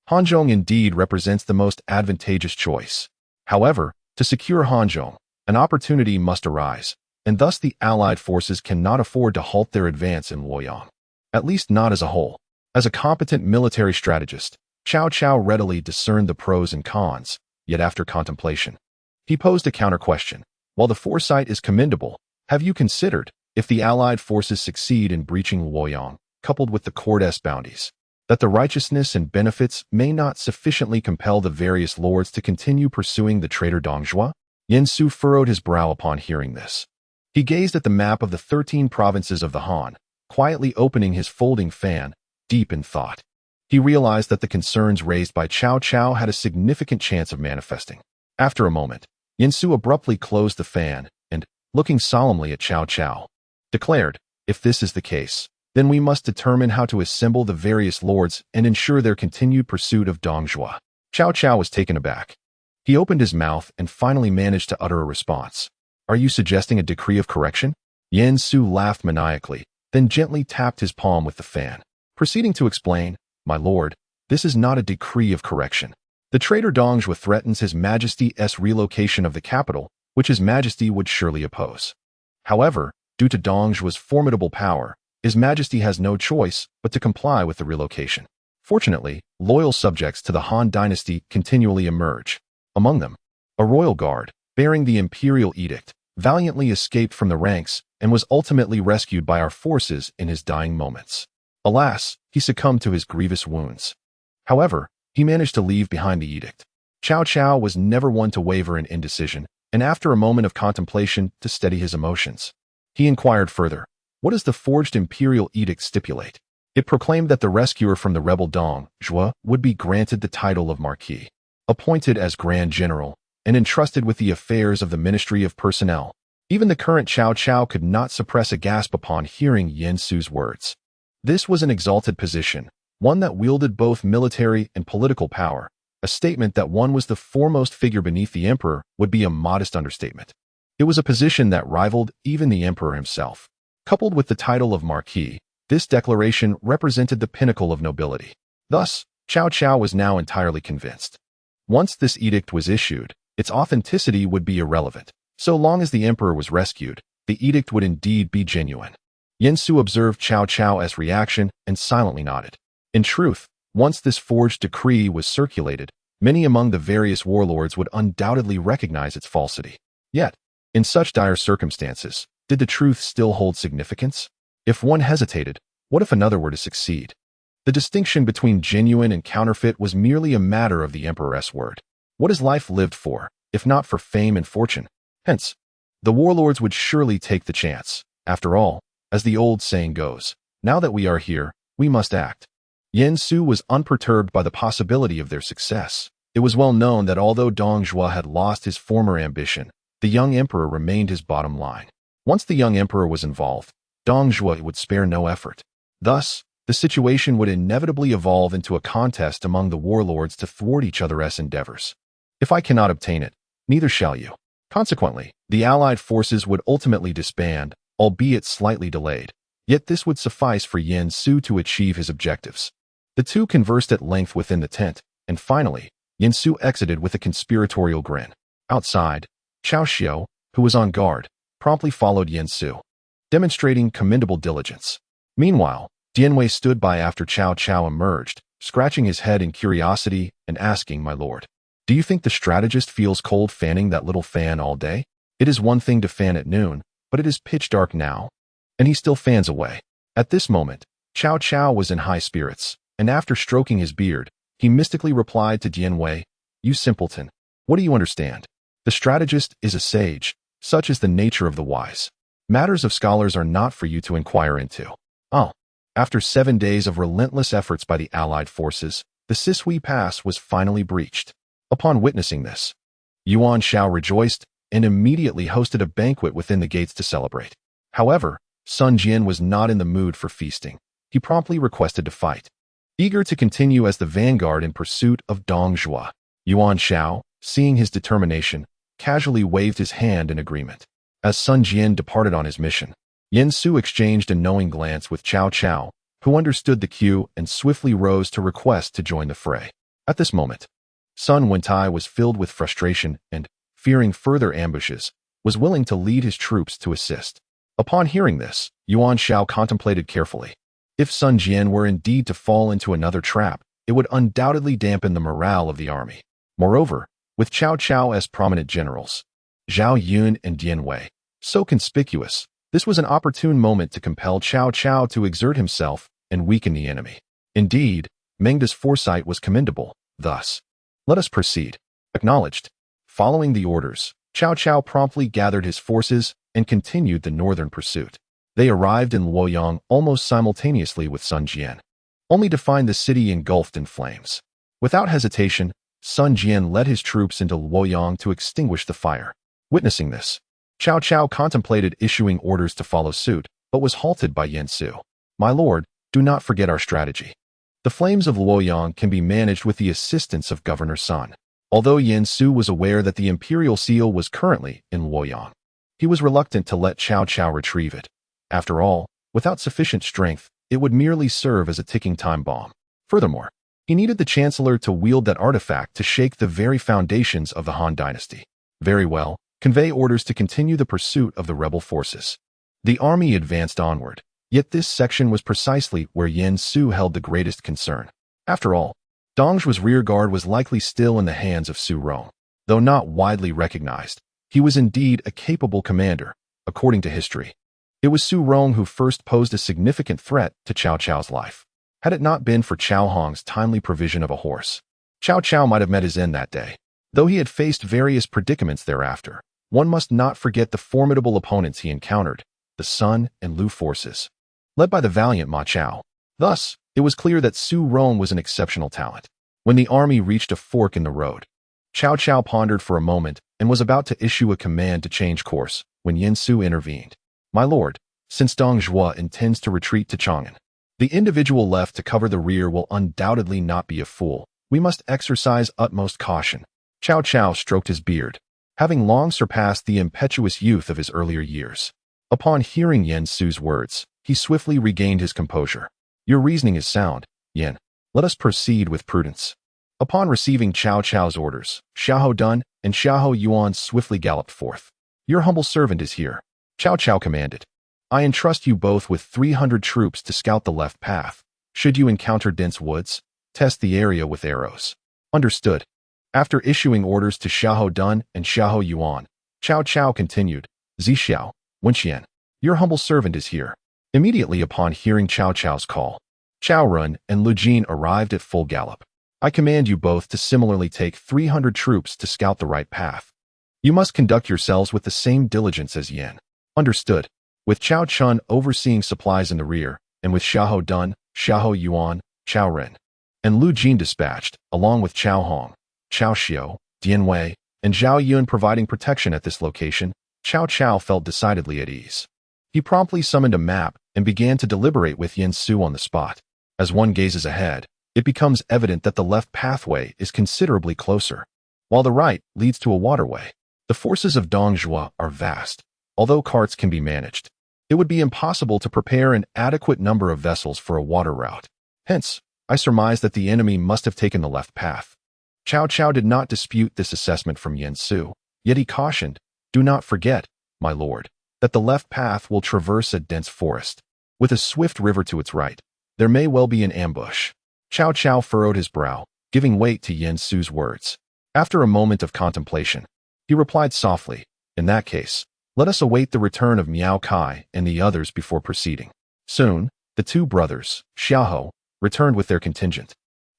Hanzhong indeed represents the most advantageous choice. However, to secure Hanzhong, an opportunity must arise, and thus the allied forces cannot afford to halt their advance in Luoyang. At least not as a whole. As a competent military strategist, Cao Cao readily discerned the pros and cons, yet after contemplation, he posed a counter-question. While the foresight is commendable, have you considered, if the allied forces succeed in breaching Luoyang, coupled with the court's bounties, that the righteousness and benefits may not sufficiently compel the various lords to continue pursuing the traitor Dong Zhuo? Yen Su furrowed his brow upon hearing this. He gazed at the map of the 13 provinces of the Han, quietly opening his folding fan, deep in thought. He realized that the concerns raised by Cao Cao had a significant chance of manifesting. After a moment, Yen Su abruptly closed the fan and, looking solemnly at Cao Cao, declared, "If this is the case, then we must determine how to assemble the various lords and ensure their continued pursuit of Dong Zhuo." Cao Cao was taken aback. He opened his mouth and finally managed to utter a response. "Are you suggesting a decree of correction?" Yen Su laughed maniacally, then gently tapped his palm with the fan, proceeding to explain, "My lord, this is not a decree of correction. The traitor Dong Zhuo threatens His Majesty's relocation of the capital, which His Majesty would surely oppose. However, due to Dong Zhuo's formidable power, His Majesty has no choice but to comply with the relocation. Fortunately, loyal subjects to the Han dynasty continually emerge. Among them, a royal guard, bearing the imperial edict, valiantly escaped from the ranks and was ultimately rescued by our forces in his dying moments. Alas, he succumbed to his grievous wounds. However, he managed to leave behind the edict." Cao Cao was never one to waver in indecision, and after a moment of contemplation to steady his emotions, he inquired further, "What does the forged imperial edict stipulate?" It proclaimed that the rescuer from the rebel Dong Zhuo would be granted the title of Marquis, appointed as Grand General, and entrusted with the affairs of the Ministry of Personnel. Even the current Cao Cao could not suppress a gasp upon hearing Yen Su's words. This was an exalted position, one that wielded both military and political power. A statement that one was the foremost figure beneath the emperor would be a modest understatement. It was a position that rivaled even the emperor himself. Coupled with the title of Marquis, this declaration represented the pinnacle of nobility. Thus, Cao Cao was now entirely convinced. Once this edict was issued, its authenticity would be irrelevant. So long as the emperor was rescued, the edict would indeed be genuine. Yen Su observed Cao Cao's reaction and silently nodded. In truth, once this forged decree was circulated, many among the various warlords would undoubtedly recognize its falsity. Yet, in such dire circumstances, did the truth still hold significance? If one hesitated, what if another were to succeed? The distinction between genuine and counterfeit was merely a matter of the emperor's word. What is life lived for, if not for fame and fortune? Hence, the warlords would surely take the chance. After all, as the old saying goes, now that we are here, we must act. Yen Su was unperturbed by the possibility of their success. It was well known that although Dong Zhuo had lost his former ambition, the young emperor remained his bottom line. Once the young emperor was involved, Dong Zhuo would spare no effort. Thus, the situation would inevitably evolve into a contest among the warlords to thwart each other's endeavors. If I cannot obtain it, neither shall you. Consequently, the allied forces would ultimately disband, albeit slightly delayed. Yet this would suffice for Yen Su to achieve his objectives. The two conversed at length within the tent, and finally, Yen Su exited with a conspiratorial grin. Outside, Cao Xiao, who was on guard, promptly followed Yen Su, demonstrating commendable diligence. Meanwhile, Dian Wei stood by after Cao Cao emerged, scratching his head in curiosity and asking, "My lord, do you think the strategist feels cold fanning that little fan all day? It is one thing to fan at noon, but it is pitch dark now." And he still fans away. At this moment, Cao Cao was in high spirits, and after stroking his beard, he mystically replied to Dian Wei, "You simpleton, what do you understand? The strategist is a sage, such is the nature of the wise. Matters of scholars are not for you to inquire into." Oh. After 7 days of relentless efforts by the Allied forces, the Sisui Pass was finally breached. Upon witnessing this, Yuan Shao rejoiced and immediately hosted a banquet within the gates to celebrate. However, Sun Jian was not in the mood for feasting. He promptly requested to fight. Eager to continue as the vanguard in pursuit of Dong Zhuo, Yuan Shao, seeing his determination, casually waved his hand in agreement. As Sun Jian departed on his mission, Yen Su exchanged a knowing glance with Cao Cao, who understood the cue and swiftly rose to request to join the fray. At this moment, Sun Wentai was filled with frustration and, fearing further ambushes, was willing to lead his troops to assist. Upon hearing this, Yuan Shao contemplated carefully. If Sun Jian were indeed to fall into another trap, it would undoubtedly dampen the morale of the army. Moreover, with Cao Cao as prominent generals, Zhao Yun and Dian Wei so conspicuous, this was an opportune moment to compel Cao Cao to exert himself and weaken the enemy. Indeed, Mengda's foresight was commendable. Thus, let us proceed. Acknowledged. Following the orders, Cao Cao promptly gathered his forces and continued the northern pursuit. They arrived in Luoyang almost simultaneously with Sun Jian, only to find the city engulfed in flames. Without hesitation, Sun Jian led his troops into Luoyang to extinguish the fire. Witnessing this, Cao Cao contemplated issuing orders to follow suit, but was halted by Yen Su. "My lord, do not forget our strategy. The flames of Luoyang can be managed with the assistance of Governor Sun." Although Yen Su was aware that the imperial seal was currently in Luoyang, he was reluctant to let Cao Cao retrieve it. After all, without sufficient strength, it would merely serve as a ticking time bomb. Furthermore, he needed the chancellor to wield that artifact to shake the very foundations of the Han dynasty. Very well. Convey orders to continue the pursuit of the rebel forces. The army advanced onward, yet this section was precisely where Yen Su held the greatest concern. After all, Dong Zhuo's rear guard was likely still in the hands of Su Rong. Though not widely recognized, he was indeed a capable commander, according to history. It was Su Rong who first posed a significant threat to Cao Cao's life. Had it not been for Cao Hong's timely provision of a horse, Cao Cao might have met his end that day. Though he had faced various predicaments thereafter, one must not forget the formidable opponents he encountered, the Sun and Lu forces, led by the valiant Ma Chao. Thus, it was clear that Su Rong was an exceptional talent. When the army reached a fork in the road, Cao Cao pondered for a moment and was about to issue a command to change course when Yen Su intervened. "My lord, since Dong Zhuo intends to retreat to Chang'an, the individual left to cover the rear will undoubtedly not be a fool. We must exercise utmost caution." Cao Cao stroked his beard, having long surpassed the impetuous youth of his earlier years. Upon hearing Yen Su's words, he swiftly regained his composure. "Your reasoning is sound, Yen. Let us proceed with prudence." Upon receiving Cao Cao's orders, Xiahou Dun and Xiahou Yuan swiftly galloped forth. "Your humble servant is here," Cao Cao commanded. "I entrust you both with 300 troops to scout the left path. Should you encounter dense woods, test the area with arrows." "Understood." After issuing orders to Xiahou Dun and Xiahou Yuan, Cao Cao continued, "Zixiao, Wenxian, your humble servant is here." Immediately upon hearing Cao Cao's call, Cao Run and Lu Jin arrived at full gallop. "I command you both to similarly take 300 troops to scout the right path. You must conduct yourselves with the same diligence as Yen." "Understood." With Cao Chun overseeing supplies in the rear, and with Xiahou Dun, Xiahou Yuan, Cao Ren, and Lu Jin dispatched, along with Cao Hong, Cao Xiao, Dian Wei, and Zhao Yun providing protection at this location, Cao Cao felt decidedly at ease. He promptly summoned a map and began to deliberate with Yen Su on the spot. As one gazes ahead, it becomes evident that the left pathway is considerably closer, while the right leads to a waterway. The forces of Dong Zhuo are vast, although carts can be managed. It would be impossible to prepare an adequate number of vessels for a water route. Hence, I surmise that the enemy must have taken the left path. Cao Cao did not dispute this assessment from Yen Su, yet he cautioned, Do not forget, my lord, that the left path will traverse a dense forest, with a swift river to its right. There may well be an ambush. Cao Cao furrowed his brow, giving weight to Yen Su's words. After a moment of contemplation, he replied softly, in that case, let us await the return of Miao Kai and the others before proceeding. Soon, the two brothers, Xiaohou, returned with their contingent,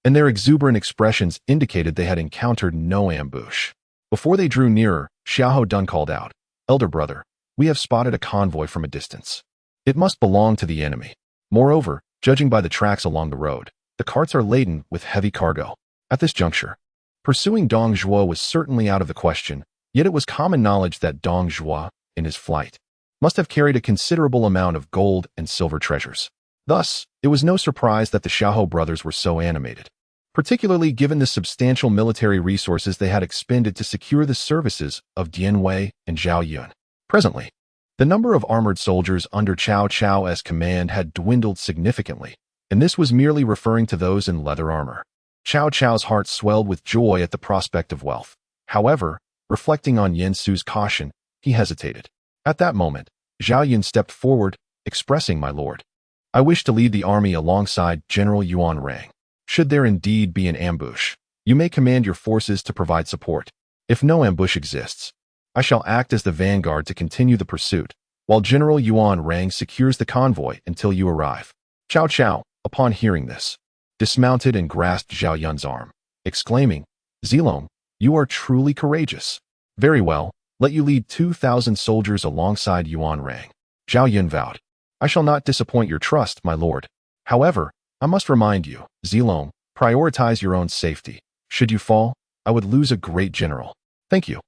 and their exuberant expressions indicated they had encountered no ambush. Before they drew nearer, Xiaohou Dun called out, Elder brother, we have spotted a convoy from a distance. It must belong to the enemy. Moreover, judging by the tracks along the road, the carts are laden with heavy cargo. At this juncture, pursuing Dong Zhuo was certainly out of the question, yet it was common knowledge that Dong Zhuo, in his flight, must have carried a considerable amount of gold and silver treasures. Thus, it was no surprise that the Xiaohou brothers were so animated, particularly given the substantial military resources they had expended to secure the services of Dian Wei and Zhao Yun. Presently, the number of armored soldiers under Cao Cao's command had dwindled significantly, and this was merely referring to those in leather armor. Cao Cao's heart swelled with joy at the prospect of wealth. However, reflecting on Yen Su's caution, he hesitated. At that moment, Zhao Yun stepped forward, expressing, my lord, I wish to lead the army alongside General Yuan Rang. Should there indeed be an ambush, you may command your forces to provide support. If no ambush exists, I shall act as the vanguard to continue the pursuit, while General Yuan Rang secures the convoy until you arrive. Cao Cao, upon hearing this, dismounted and grasped Zhao Yun's arm, exclaiming, Zilong, you are truly courageous. Very well, let you lead 2,000 soldiers alongside Yuan Rang. Zhao Yun vowed, I shall not disappoint your trust, my lord. However, I must remind you, Zilong, prioritize your own safety. Should you fall, I would lose a great general. Thank you,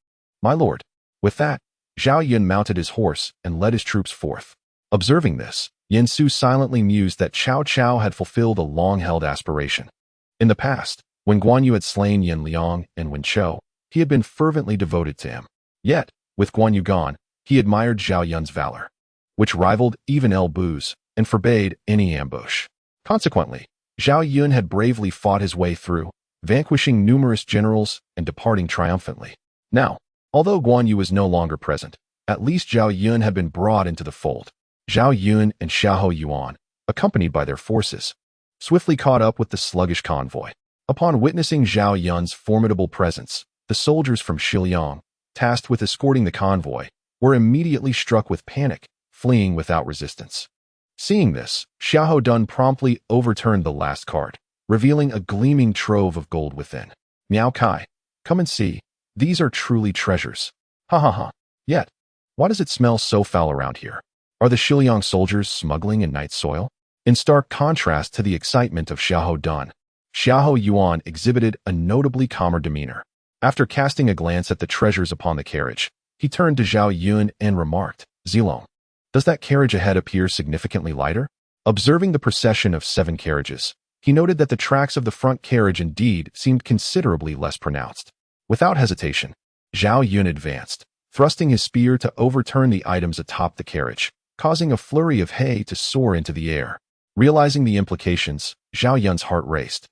my lord. With that, Zhao Yun mounted his horse and led his troops forth. Observing this, Yen Su silently mused that Cao Cao had fulfilled a long-held aspiration. In the past, when Guan Yu had slain Yen Liang and Wen Chou, he had been fervently devoted to him. Yet, with Guan Yu gone, he admired Zhao Yun's valor, which rivaled even El Bu's, and forbade any ambush. Consequently, Zhao Yun had bravely fought his way through, vanquishing numerous generals and departing triumphantly. Now, although Guan Yu was no longer present, at least Zhao Yun had been brought into the fold. Zhao Yun and Xiaohou Yuan, accompanied by their forces, swiftly caught up with the sluggish convoy. Upon witnessing Zhao Yun's formidable presence, the soldiers from Shiliang, tasked with escorting the convoy, were immediately struck with panic, fleeing without resistance. Seeing this, Xiaohou Dun promptly overturned the last cart, revealing a gleaming trove of gold within. Miao Kai, come and see. These are truly treasures. Ha ha ha. Yet, why does it smell so foul around here? Are the Shiliang soldiers smuggling in night soil? In stark contrast to the excitement of Xiaohou Dun, Xiaohou Yuan exhibited a notably calmer demeanor. After casting a glance at the treasures upon the carriage, he turned to Zhao Yun and remarked, Zilong, does that carriage ahead appear significantly lighter? Observing the procession of 7 carriages, he noted that the tracks of the front carriage indeed seemed considerably less pronounced. Without hesitation, Zhao Yun advanced, thrusting his spear to overturn the items atop the carriage, causing a flurry of hay to soar into the air. Realizing the implications, Zhao Yun's heart raced,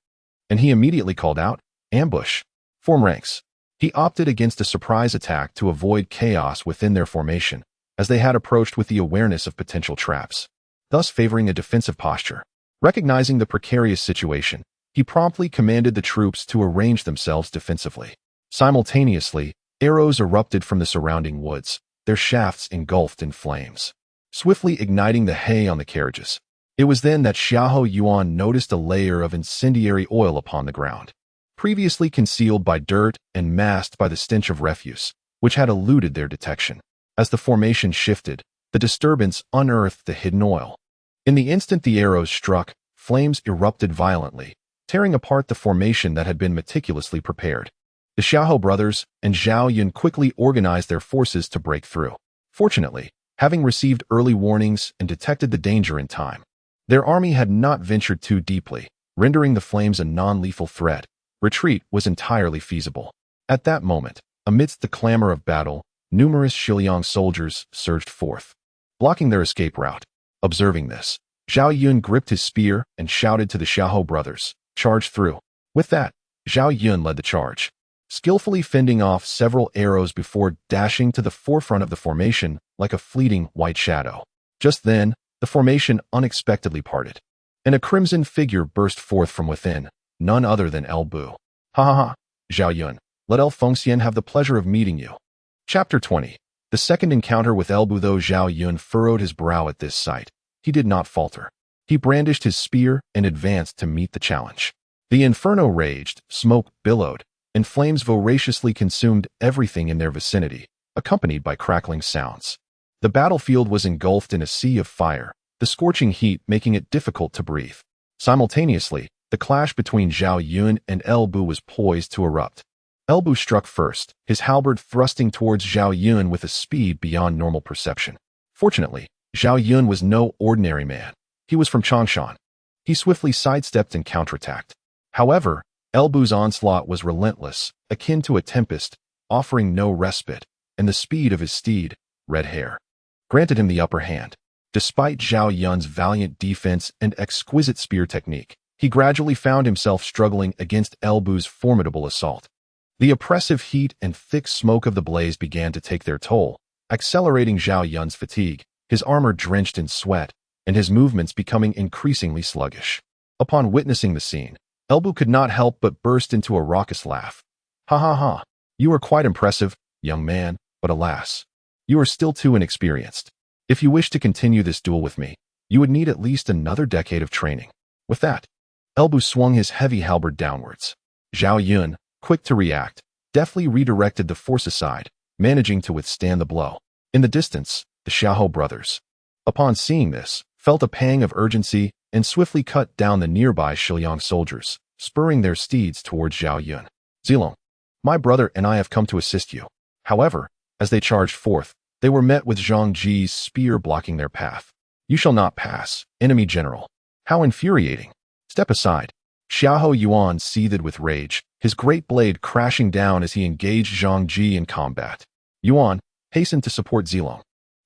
and he immediately called out, ambush. Form ranks. He opted against a surprise attack to avoid chaos within their formation, as they had approached with the awareness of potential traps, thus favoring a defensive posture. Recognizing the precarious situation, he promptly commanded the troops to arrange themselves defensively. Simultaneously, arrows erupted from the surrounding woods, their shafts engulfed in flames, swiftly igniting the hay on the carriages. It was then that Xiaohou Yuan noticed a layer of incendiary oil upon the ground, previously concealed by dirt and masked by the stench of refuse, which had eluded their detection. As the formation shifted, the disturbance unearthed the hidden oil. In the instant the arrows struck, flames erupted violently, tearing apart the formation that had been meticulously prepared. The Xiaohou brothers and Zhao Yun quickly organized their forces to break through. Fortunately, having received early warnings and detected the danger in time, their army had not ventured too deeply, rendering the flames a non-lethal threat. Retreat was entirely feasible. At that moment, amidst the clamor of battle, numerous Shiliang soldiers surged forth, blocking their escape route. Observing this, Zhao Yun gripped his spear and shouted to the Xiaohou brothers, charge through. With that, Zhao Yun led the charge. skillfully fending off several arrows before dashing to the forefront of the formation like a fleeting white shadow. Just then, the formation unexpectedly parted, and a crimson figure burst forth from within, none other than El Bu. Ha ha ha, Zhao Yun, let El Fengxian have the pleasure of meeting you. Chapter 20. The second encounter with El Bu. Though Zhao Yun furrowed his brow at this sight, he did not falter. He brandished his spear and advanced to meet the challenge. The inferno raged, smoke billowed, and flames voraciously consumed everything in their vicinity, accompanied by crackling sounds. The battlefield was engulfed in a sea of fire, the scorching heat making it difficult to breathe. Simultaneously, the clash between Zhao Yun and El Bu was poised to erupt. El Bu struck first, his halberd thrusting towards Zhao Yun with a speed beyond normal perception. Fortunately, Zhao Yun was no ordinary man. He was from Changshan. He swiftly sidestepped and counterattacked. However, El Bu's onslaught was relentless, akin to a tempest, offering no respite, and the speed of his steed, Red Hair, granted him the upper hand. Despite Zhao Yun's valiant defense and exquisite spear technique, he gradually found himself struggling against El Bu's formidable assault. The oppressive heat and thick smoke of the blaze began to take their toll, accelerating Zhao Yun's fatigue, his armor drenched in sweat, and his movements becoming increasingly sluggish. Upon witnessing the scene, El Bu could not help but burst into a raucous laugh. Ha ha ha, you are quite impressive, young man, but alas, you are still too inexperienced. If you wish to continue this duel with me, you would need at least another decade of training. With that, El Bu swung his heavy halberd downwards. Zhao Yun, quick to react, deftly redirected the force aside, managing to withstand the blow. In the distance, the Xiahou brothers, upon seeing this, felt a pang of urgency and swiftly cut down the nearby Shiliang soldiers, spurring their steeds towards Zhao Yun. Zilong, my brother and I have come to assist you. However, as they charged forth, they were met with Zhang Ji's spear blocking their path. You shall not pass, enemy general. How infuriating. Step aside. Xiahou Yuan seethed with rage, his great blade crashing down as he engaged Zhang Ji in combat. Yuan hastened to support Zilong.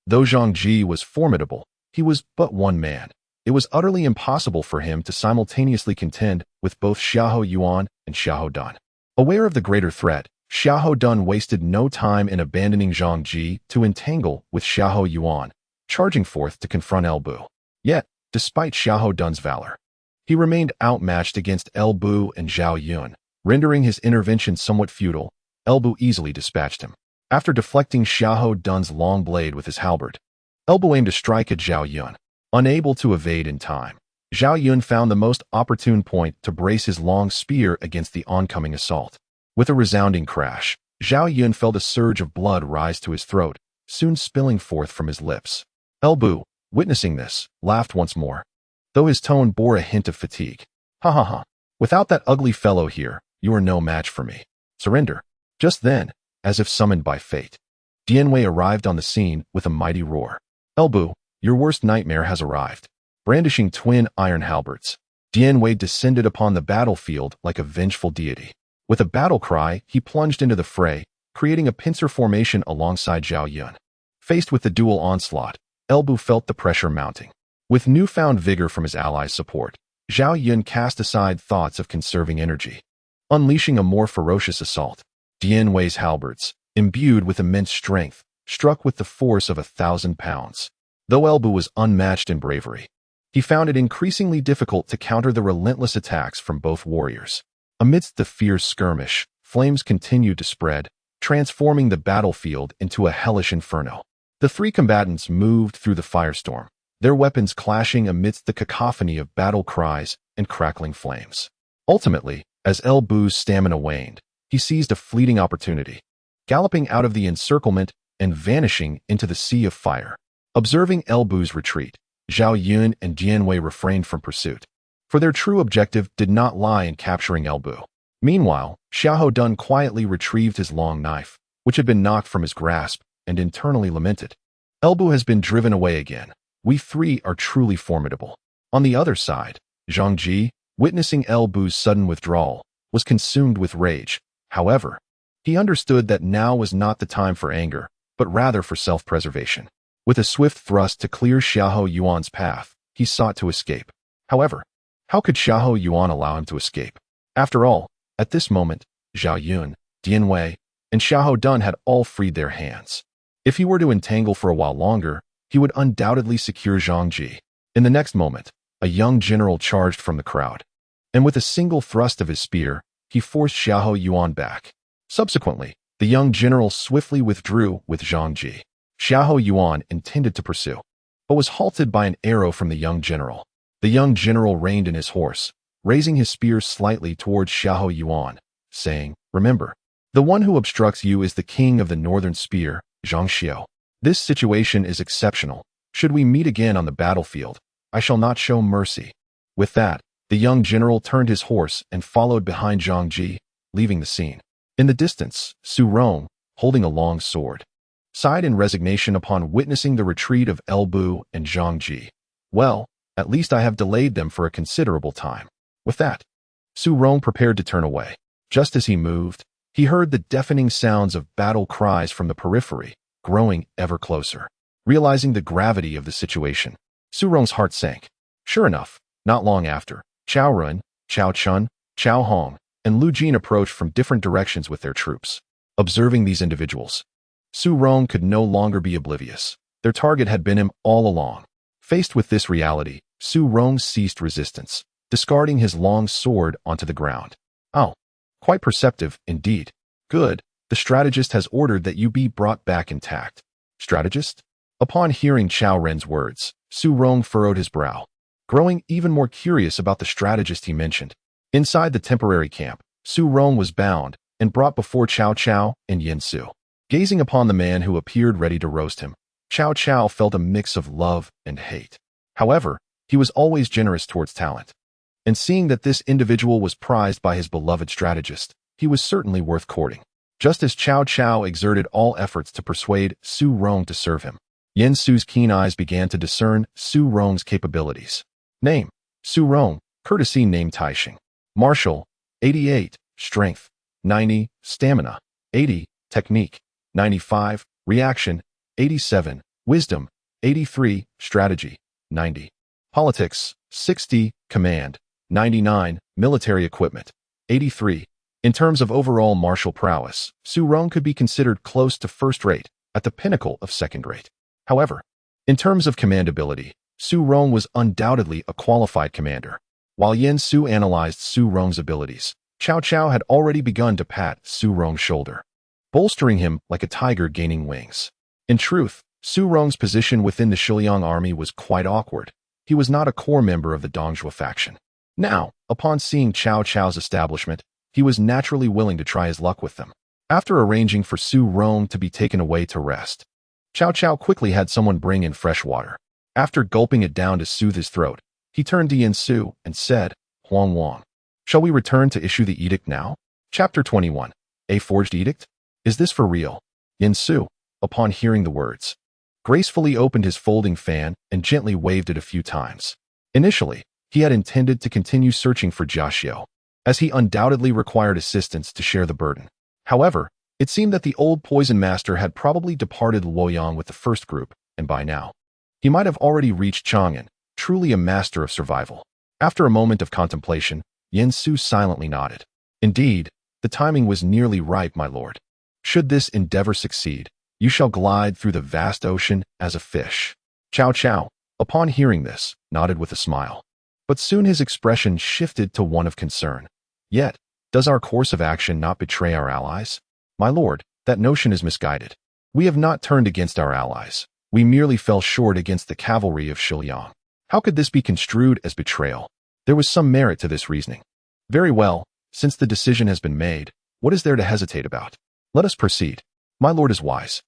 Though Zhang Ji was formidable, he was but one man. It was utterly impossible for him to simultaneously contend with both Xiahou Yuan and Xiahou Dun. Aware of the greater threat, Xiahou Dun wasted no time in abandoning Zhang Ji to entangle with Xiahou Yuan, charging forth to confront El Bu. Yet, despite Xiahou Dun's valor, he remained outmatched against El Bu and Zhao Yun, rendering his intervention somewhat futile. El Bu easily dispatched him. After deflecting Xiahou Dun's long blade with his halberd, El Bu aimed to strike at Zhao Yun. Unable to evade in time, Zhao Yun found the most opportune point to brace his long spear against the oncoming assault. With a resounding crash, Zhao Yun felt a surge of blood rise to his throat, soon spilling forth from his lips. El Bu, witnessing this, laughed once more, though his tone bore a hint of fatigue. Ha ha ha. Without that ugly fellow here, you are no match for me. Surrender. Just then, as if summoned by fate, Dianwei arrived on the scene with a mighty roar. El Bu, your worst nightmare has arrived. Brandishing twin iron halberds, Dianwei descended upon the battlefield like a vengeful deity. With a battle cry, he plunged into the fray, creating a pincer formation alongside Zhao Yun. Faced with the dual onslaught, El Bu felt the pressure mounting. With newfound vigor from his allies' support, Zhao Yun cast aside thoughts of conserving energy. Unleashing a more ferocious assault, Dianwei's halberds, imbued with immense strength, struck with the force of 1,000 pounds. Though El Bu was unmatched in bravery, he found it increasingly difficult to counter the relentless attacks from both warriors. Amidst the fierce skirmish, flames continued to spread, transforming the battlefield into a hellish inferno. The three combatants moved through the firestorm, their weapons clashing amidst the cacophony of battle cries and crackling flames. Ultimately, as El Bu's stamina waned, he seized a fleeting opportunity, galloping out of the encirclement and vanishing into the sea of fire. Observing El Bu's retreat, Zhao Yun and Dianwei refrained from pursuit, for their true objective did not lie in capturing El Bu. Meanwhile, Xiahou Dun quietly retrieved his long knife, which had been knocked from his grasp, and internally lamented. El Bu has been driven away again. We three are truly formidable. On the other side, Zhang Ji, witnessing El Bu's sudden withdrawal, was consumed with rage. However, he understood that now was not the time for anger, but rather for self-preservation. With a swift thrust to clear Xiahou Yuan's path, he sought to escape. However, how could Xiahou Yuan allow him to escape? After all, at this moment, Zhao Yun, Dian Wei, and Xiahou Dun had all freed their hands. If he were to entangle for a while longer, he would undoubtedly secure Zhang Ji. In the next moment, a young general charged from the crowd, and with a single thrust of his spear, he forced Xiahou Yuan back. Subsequently, the young general swiftly withdrew with Zhang Ji. Xiahou Yuan intended to pursue, but was halted by an arrow from the young general. The young general reined in his horse, raising his spear slightly towards Xiahou Yuan, saying, "Remember, the one who obstructs you is the king of the northern spear, Zhang Xiao. This situation is exceptional. Should we meet again on the battlefield, I shall not show mercy." With that, the young general turned his horse and followed behind Zhang Ji, leaving the scene. In the distance, Su Rong, holding a long sword, sighed in resignation upon witnessing the retreat of El Bu and Zhang Ji. "Well, at least I have delayed them for a considerable time." With that, Su Rong prepared to turn away. Just as he moved, he heard the deafening sounds of battle cries from the periphery, growing ever closer. Realizing the gravity of the situation, Su Rong's heart sank. Sure enough, not long after, Cao Run, Cao Chun, Cao Hong, and Lu Jin approached from different directions with their troops. Observing these individuals, Su Rong could no longer be oblivious. Their target had been him all along. Faced with this reality, Su Rong ceased resistance, discarding his long sword onto the ground. "Oh, quite perceptive, indeed. Good, the strategist has ordered that you be brought back intact." "Strategist?" Upon hearing Cao Ren's words, Su Rong furrowed his brow, growing even more curious about the strategist he mentioned. Inside the temporary camp, Su Rong was bound and brought before Cao Cao and Yin Su. Gazing upon the man who appeared ready to roast him, Cao Cao felt a mix of love and hate. However, he was always generous towards talent. And seeing that this individual was prized by his beloved strategist, he was certainly worth courting. Just as Cao Cao exerted all efforts to persuade Su Rong to serve him, Yin Su's keen eyes began to discern Su Rong's capabilities. Name: Su Rong, courtesy name Taixing. Martial, 88, strength, 90, stamina, 80, technique, 95, reaction, 87, wisdom, 83, strategy, 90. Politics, 60, command, 99, military equipment, 83. In terms of overall martial prowess, Su Rong could be considered close to first-rate, at the pinnacle of second-rate. However, in terms of commandability, Su Rong was undoubtedly a qualified commander. While Yin Su analyzed Su Rong's abilities, Cao Cao had already begun to pat Su Rong's shoulder, bolstering him like a tiger gaining wings. In truth, Su Rong's position within the Shiliang army was quite awkward. He was not a core member of the Dongjua faction. Now, upon seeing Cao Cao's establishment, he was naturally willing to try his luck with them. After arranging for Su Rong to be taken away to rest, Cao Cao quickly had someone bring in fresh water. After gulping it down to soothe his throat, he turned to Yin Su and said, "Huang Wang, shall we return to issue the edict now?" Chapter 21. A forged edict? Is this for real? Yin Su, upon hearing the words, gracefully opened his folding fan and gently waved it a few times. Initially, he had intended to continue searching for Jia Xiao, as he undoubtedly required assistance to share the burden. However, it seemed that the old poison master had probably departed Luoyang with the first group, and by now, he might have already reached Chang'an, truly a master of survival. After a moment of contemplation, Yin Su silently nodded. "Indeed, the timing was nearly ripe, my lord. Should this endeavor succeed, you shall glide through the vast ocean as a fish." Cao Cao, upon hearing this, nodded with a smile. But soon his expression shifted to one of concern. "Yet, does our course of action not betray our allies?" "My lord, that notion is misguided. We have not turned against our allies. We merely fell short against the cavalry of Shiliang. How could this be construed as betrayal?" There was some merit to this reasoning. "Very well, since the decision has been made, what is there to hesitate about? Let us proceed. My lord is wise."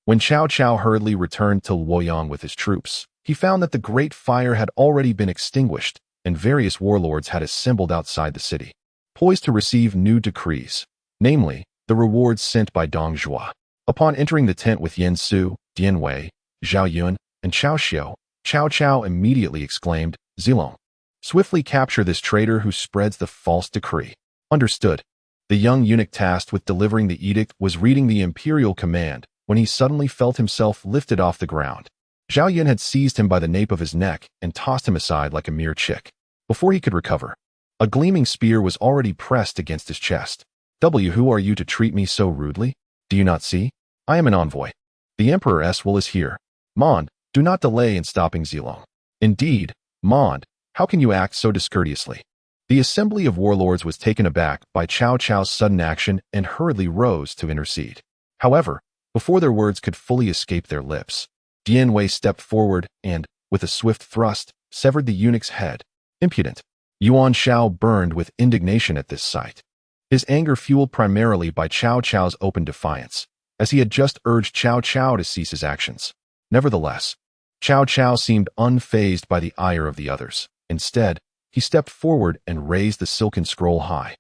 When Cao Cao hurriedly returned to Luoyang with his troops, he found that the great fire had already been extinguished and various warlords had assembled outside the city, poised to receive new decrees, namely, the rewards sent by Dongjua. Upon entering the tent with Yin Su, Dian Wei, Zhao Yun, and Cao Xiao, Cao Cao immediately exclaimed, "Zilong, swiftly capture this traitor who spreads the false decree." Understood. The young eunuch tasked with delivering the edict was reading the imperial command when he suddenly felt himself lifted off the ground. Zhao Yun had seized him by the nape of his neck and tossed him aside like a mere chick. Before he could recover, a gleaming spear was already pressed against his chest. Who are you to treat me so rudely? Do you not see? I am an envoy. The Emperor's will is here. Mond, do not delay in stopping Zilong. Indeed, Mond, how can you act so discourteously? The assembly of warlords was taken aback by Cao Cao's sudden action and hurriedly rose to intercede. However, before their words could fully escape their lips, Dian Wei stepped forward and, with a swift thrust, severed the eunuch's head. Impudent. Yuan Shao burned with indignation at this sight. His anger fueled primarily by Cao Cao's open defiance, as he had just urged Cao Cao to cease his actions. Nevertheless, Cao Cao seemed unfazed by the ire of the others. Instead, he stepped forward and raised the silken scroll high,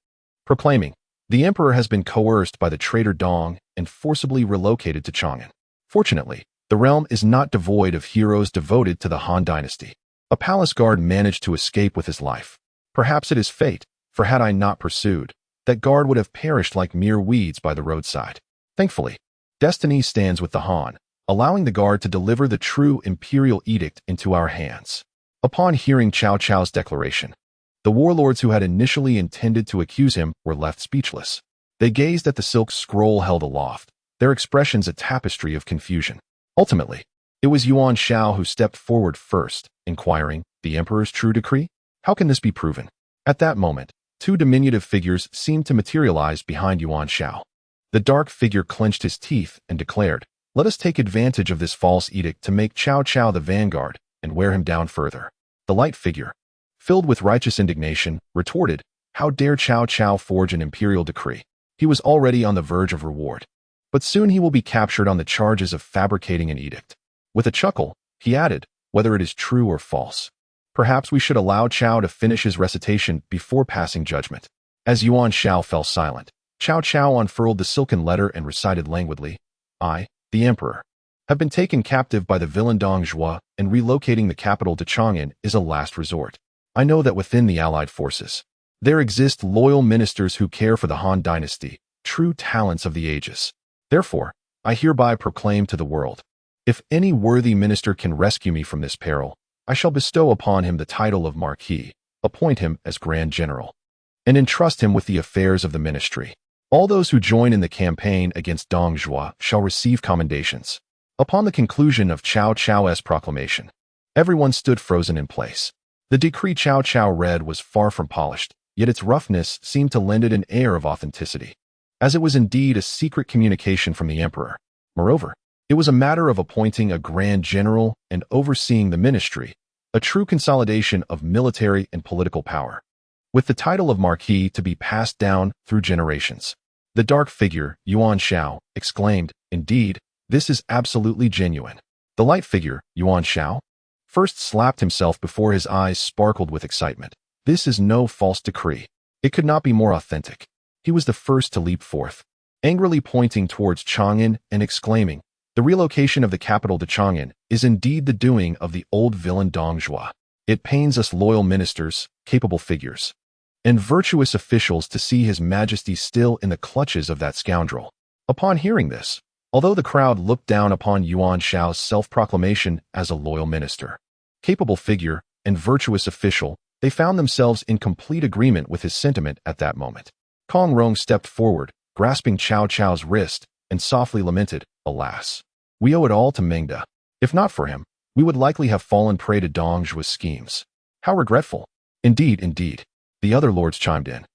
proclaiming, "The emperor has been coerced by the traitor Dong and forcibly relocated to Chang'an. Fortunately, the realm is not devoid of heroes devoted to the Han dynasty. A palace guard managed to escape with his life. Perhaps it is fate, for had I not pursued, that guard would have perished like mere weeds by the roadside. Thankfully, destiny stands with the Han, allowing the guard to deliver the true imperial edict into our hands." Upon hearing Cao Cao's declaration, the warlords who had initially intended to accuse him were left speechless. They gazed at the silk scroll held aloft, their expressions a tapestry of confusion. Ultimately, it was Yuan Shao who stepped forward first, inquiring, "The emperor's true decree? How can this be proven?" At that moment, two diminutive figures seemed to materialize behind Yuan Shao. The dark figure clenched his teeth and declared, "Let us take advantage of this false edict to make Cao Cao the vanguard and wear him down further." The light figure, filled with righteous indignation, retorted, "How dare Cao Cao forge an imperial decree? He was already on the verge of reward. But soon he will be captured on the charges of fabricating an edict." With a chuckle, he added, "Whether it is true or false, perhaps we should allow Cao to finish his recitation before passing judgment." As Yuan Shao fell silent, Cao Cao unfurled the silken letter and recited languidly, "I, the emperor, have been taken captive by the villain Dong Zhuo, and relocating the capital to Chang'an is a last resort. I know that within the allied forces, there exist loyal ministers who care for the Han dynasty, true talents of the ages. Therefore, I hereby proclaim to the world, if any worthy minister can rescue me from this peril, I shall bestow upon him the title of Marquis, appoint him as Grand General, and entrust him with the affairs of the ministry. All those who join in the campaign against Dong Zhuo shall receive commendations." Upon the conclusion of Cao Cao's proclamation, everyone stood frozen in place. The decree Cao Cao read was far from polished, yet its roughness seemed to lend it an air of authenticity, as it was indeed a secret communication from the emperor. Moreover, it was a matter of appointing a grand general and overseeing the ministry, a true consolidation of military and political power, with the title of Marquis to be passed down through generations. The dark figure, Yuan Shao, exclaimed, "Indeed, this is absolutely genuine." The light figure, Yuan Shao, first slapped himself before his eyes sparkled with excitement. This is no false decree. It could not be more authentic. He was the first to leap forth, angrily pointing towards Chang'an and exclaiming, "The relocation of the capital to Chang'an is indeed the doing of the old villain Dong Zhuo. It pains us loyal ministers, capable figures, and virtuous officials to see His Majesty still in the clutches of that scoundrel." Upon hearing this, although the crowd looked down upon Yuan Shao's self-proclamation as a loyal minister, capable figure, and virtuous official, they found themselves in complete agreement with his sentiment at that moment. Kong Rong stepped forward, grasping Cao Cao's wrist, and softly lamented, "Alas, we owe it all to Mengda. If not for him, we would likely have fallen prey to Dong Zhuo's schemes. How regretful." "Indeed, indeed," the other lords chimed in,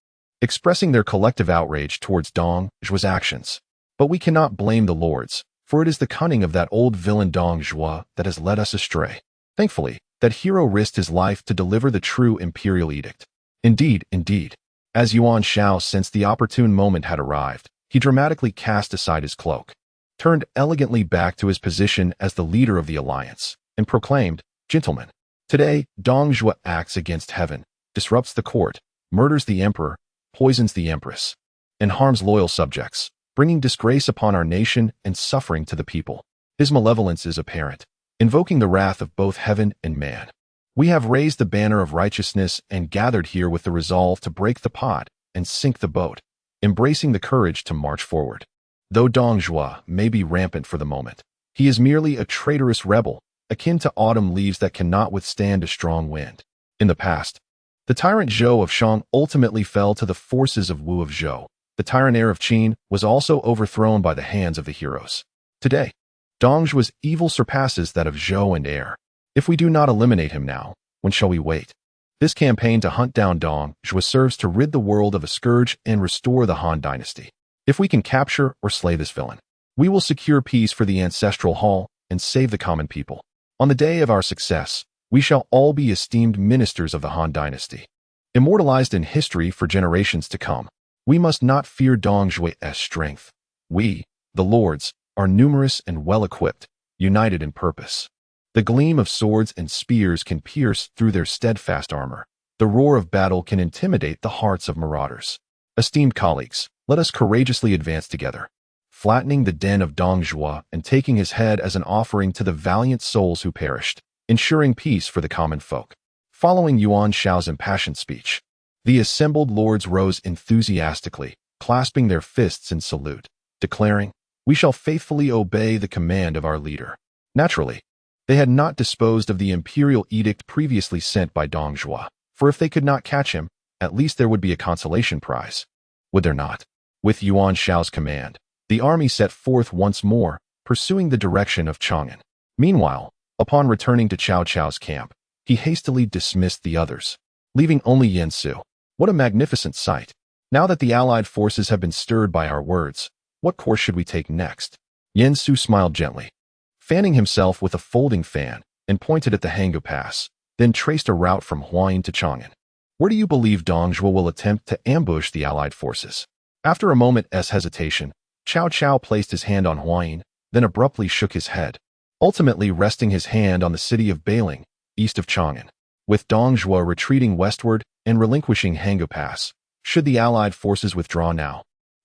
expressing their collective outrage towards Dong Zhuo's actions. "But we cannot blame the lords, for it is the cunning of that old villain Dong Zhuo that has led us astray. Thankfully, that hero risked his life to deliver the true imperial edict." "Indeed, indeed." As Yuan Shao sensed the opportune moment had arrived, he dramatically cast aside his cloak, turned elegantly back to his position as the leader of the alliance, and proclaimed, "Gentlemen, today Dong Zhuo acts against heaven, disrupts the court, murders the emperor, poisons the empress, and harms loyal subjects, bringing disgrace upon our nation and suffering to the people. His malevolence is apparent, invoking the wrath of both heaven and man. We have raised the banner of righteousness and gathered here with the resolve to break the pot and sink the boat, embracing the courage to march forward. Though Dong Zhuo may be rampant for the moment, he is merely a traitorous rebel, akin to autumn leaves that cannot withstand a strong wind. In the past, the tyrant Zhou of Shang ultimately fell to the forces of Wu of Zhou, the tyrant heir of Qin, was also overthrown by the hands of the heroes. Today, Dongzhua's evil surpasses that of Zhou and heir. If we do not eliminate him now, when shall we wait? This campaign to hunt down Dongzhua serves to rid the world of a scourge and restore the Han dynasty. If we can capture or slay this villain, we will secure peace for the ancestral hall and save the common people. On the day of our success, we shall all be esteemed ministers of the Han dynasty, immortalized in history for generations to come. We must not fear Dongzhua's strength. We, the lords, are numerous and well-equipped, united in purpose. The gleam of swords and spears can pierce through their steadfast armor. The roar of battle can intimidate the hearts of marauders. Esteemed colleagues, let us courageously advance together, flattening the den of Dongzhua and taking his head as an offering to the valiant souls who perished, ensuring peace for the common folk. Following Yuan Shao's impassioned speech, the assembled lords rose enthusiastically, clasping their fists in salute, declaring, "We shall faithfully obey the command of our leader." Naturally, they had not disposed of the imperial edict previously sent by Dongzhua, for if they could not catch him, at least there would be a consolation prize. Would there not? With Yuan Shao's command, the army set forth once more, pursuing the direction of Chang'an. Meanwhile, upon returning to Cao Cao's camp, he hastily dismissed the others, leaving only Yen Su. What a magnificent sight! Now that the allied forces have been stirred by our words, what course should we take next? Yen Su smiled gently, fanning himself with a folding fan, and pointed at the Hangu Pass, then traced a route from Huayin to Chang'an. Where do you believe Dongzhua will attempt to ambush the allied forces? After a moment's hesitation, Cao Cao placed his hand on Huayin, then abruptly shook his head, ultimately resting his hand on the city of Bailing, east of Chang'an. With Dongzhua retreating westward and relinquishing Hangu Pass, should the allied forces withdraw now,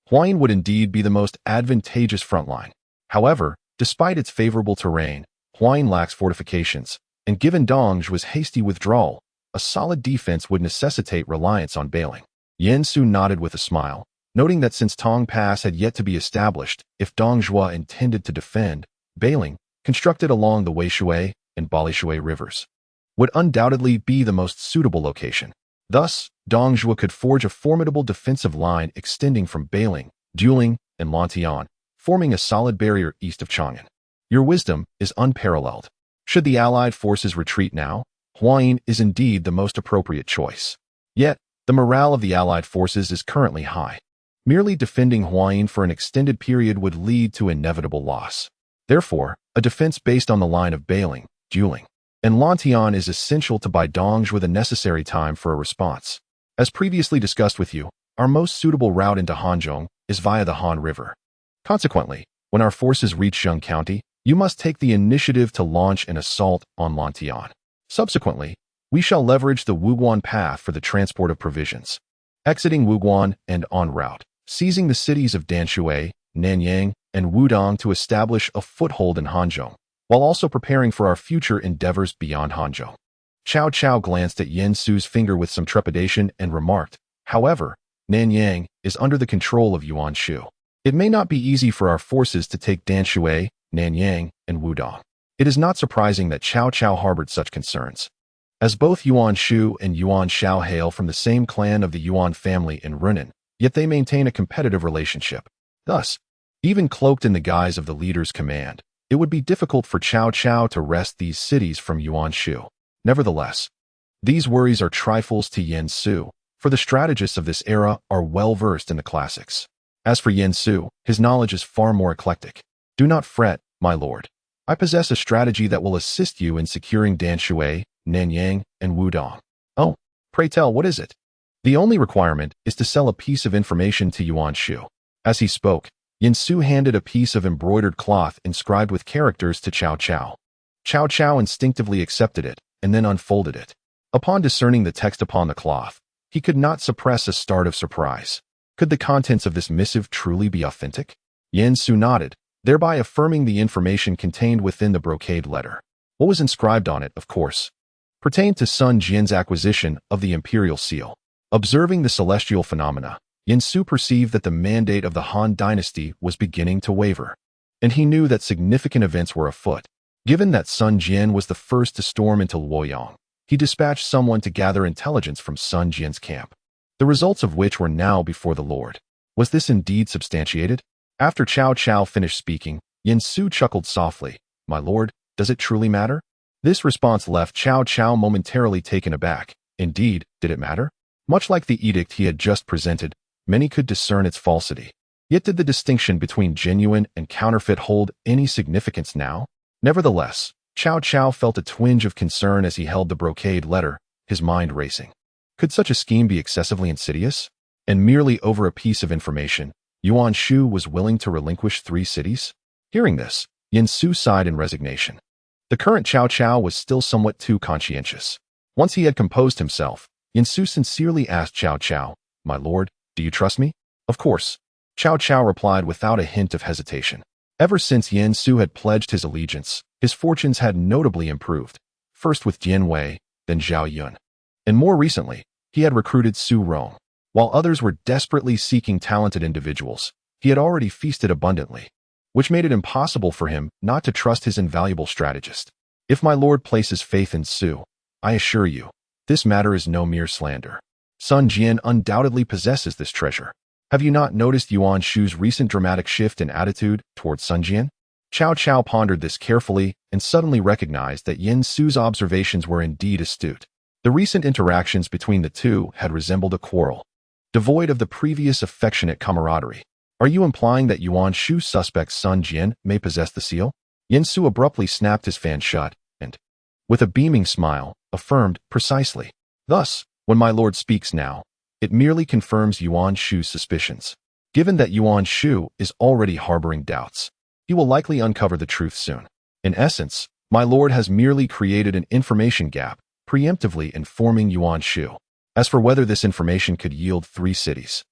Huayin would indeed be the most advantageous front line. However, despite its favorable terrain, Huayin lacks fortifications, and given Dongzhua's hasty withdrawal, a solid defense would necessitate reliance on Bailing. Yen Su nodded with a smile, noting that since Tong Pass had yet to be established, if Dongzhua intended to defend, Bailing, constructed along the Weishui and Balishui rivers, would undoubtedly be the most suitable location. Thus, Dongzhua could forge a formidable defensive line extending from Bailing, Dueling, and Lantian, forming a solid barrier east of Chang'an. Your wisdom is unparalleled. Should the allied forces retreat now, Huayin is indeed the most appropriate choice. Yet, the morale of the allied forces is currently high. Merely defending Huayin for an extended period would lead to inevitable loss. Therefore, a defense based on the line of Bailing, Dueling, and Lantian is essential to buy Dongzhua the necessary time for a response. As previously discussed with you, our most suitable route into Hanzhong is via the Han River. Consequently, when our forces reach Zheng County, you must take the initiative to launch an assault on Lantian. Subsequently, we shall leverage the Wuguan path for the transport of provisions, exiting Wuguan and en route, seizing the cities of Danshui, Nanyang, and Wudong to establish a foothold in Hanzhong, while also preparing for our future endeavors beyond Hanzhong. Cao Cao glanced at Yen Su's finger with some trepidation and remarked, "However, Nanyang is under the control of Yuan Shu. It may not be easy for our forces to take Danshui, Nanyang, and Wudong." It is not surprising that Cao Cao harbored such concerns, as both Yuan Shu and Yuan Shao hail from the same clan of the Yuan family in Runan, yet they maintain a competitive relationship. Thus, even cloaked in the guise of the leader's command, it would be difficult for Cao Cao to wrest these cities from Yuan Shu. Nevertheless, these worries are trifles to Yen Su, for the strategists of this era are well versed in the classics. As for Yen Su, his knowledge is far more eclectic. Do not fret, my lord. I possess a strategy that will assist you in securing Danshui, Nanyang, and Wudong. Oh, pray tell, what is it? The only requirement is to sell a piece of information to Yuan Shu. As he spoke, Yen Su handed a piece of embroidered cloth inscribed with characters to Cao Cao. Cao Cao instinctively accepted it, and then unfolded it. Upon discerning the text upon the cloth, he could not suppress a start of surprise. Could the contents of this missive truly be authentic? Yen Su nodded, thereby affirming the information contained within the brocade letter. What was inscribed on it, of course, pertained to Sun Jian's acquisition of the imperial seal. Observing the celestial phenomena, Yen Su perceived that the mandate of the Han dynasty was beginning to waver, and he knew that significant events were afoot. Given that Sun Jian was the first to storm into Luoyang, he dispatched someone to gather intelligence from Sun Jian's camp, the results of which were now before the Lord. Was this indeed substantiated? After Cao Cao finished speaking, Yin Su chuckled softly. My lord, does it truly matter? This response left Cao Cao momentarily taken aback. Indeed, did it matter? Much like the edict he had just presented, many could discern its falsity. Yet did the distinction between genuine and counterfeit hold any significance now? Nevertheless, Cao Cao felt a twinge of concern as he held the brocade letter, his mind racing. Could such a scheme be excessively insidious? And merely over a piece of information, Yuan Shu was willing to relinquish 3 cities? Hearing this, Yin Su sighed in resignation. The current Cao Cao was still somewhat too conscientious. Once he had composed himself, Yin Su sincerely asked Cao Cao, My lord, do you trust me? Of course. Cao Cao replied without a hint of hesitation. Ever since Yin Su had pledged his allegiance, his fortunes had notably improved, first with Jian Wei, then Zhao Yun. And more recently, he had recruited Su Rong. While others were desperately seeking talented individuals, he had already feasted abundantly, which made it impossible for him not to trust his invaluable strategist. If my lord places faith in Su, I assure you, this matter is no mere slander. Sun Jian undoubtedly possesses this treasure. Have you not noticed Yuan Shu's recent dramatic shift in attitude towards Sun Jian? Cao Cao pondered this carefully and suddenly recognized that Yin Su's observations were indeed astute. The recent interactions between the two had resembled a quarrel, devoid of the previous affectionate camaraderie. Are you implying that Yuan Shu suspects Sun Jian may possess the seal? Yin Su abruptly snapped his fan shut and, with a beaming smile, affirmed, precisely. Thus, when my lord speaks now, it merely confirms Yuan Shu's suspicions. Given that Yuan Shu is already harboring doubts, he will likely uncover the truth soon. In essence, my lord has merely created an information gap, preemptively informing Yuan Shu. As for whether this information could yield 3 cities,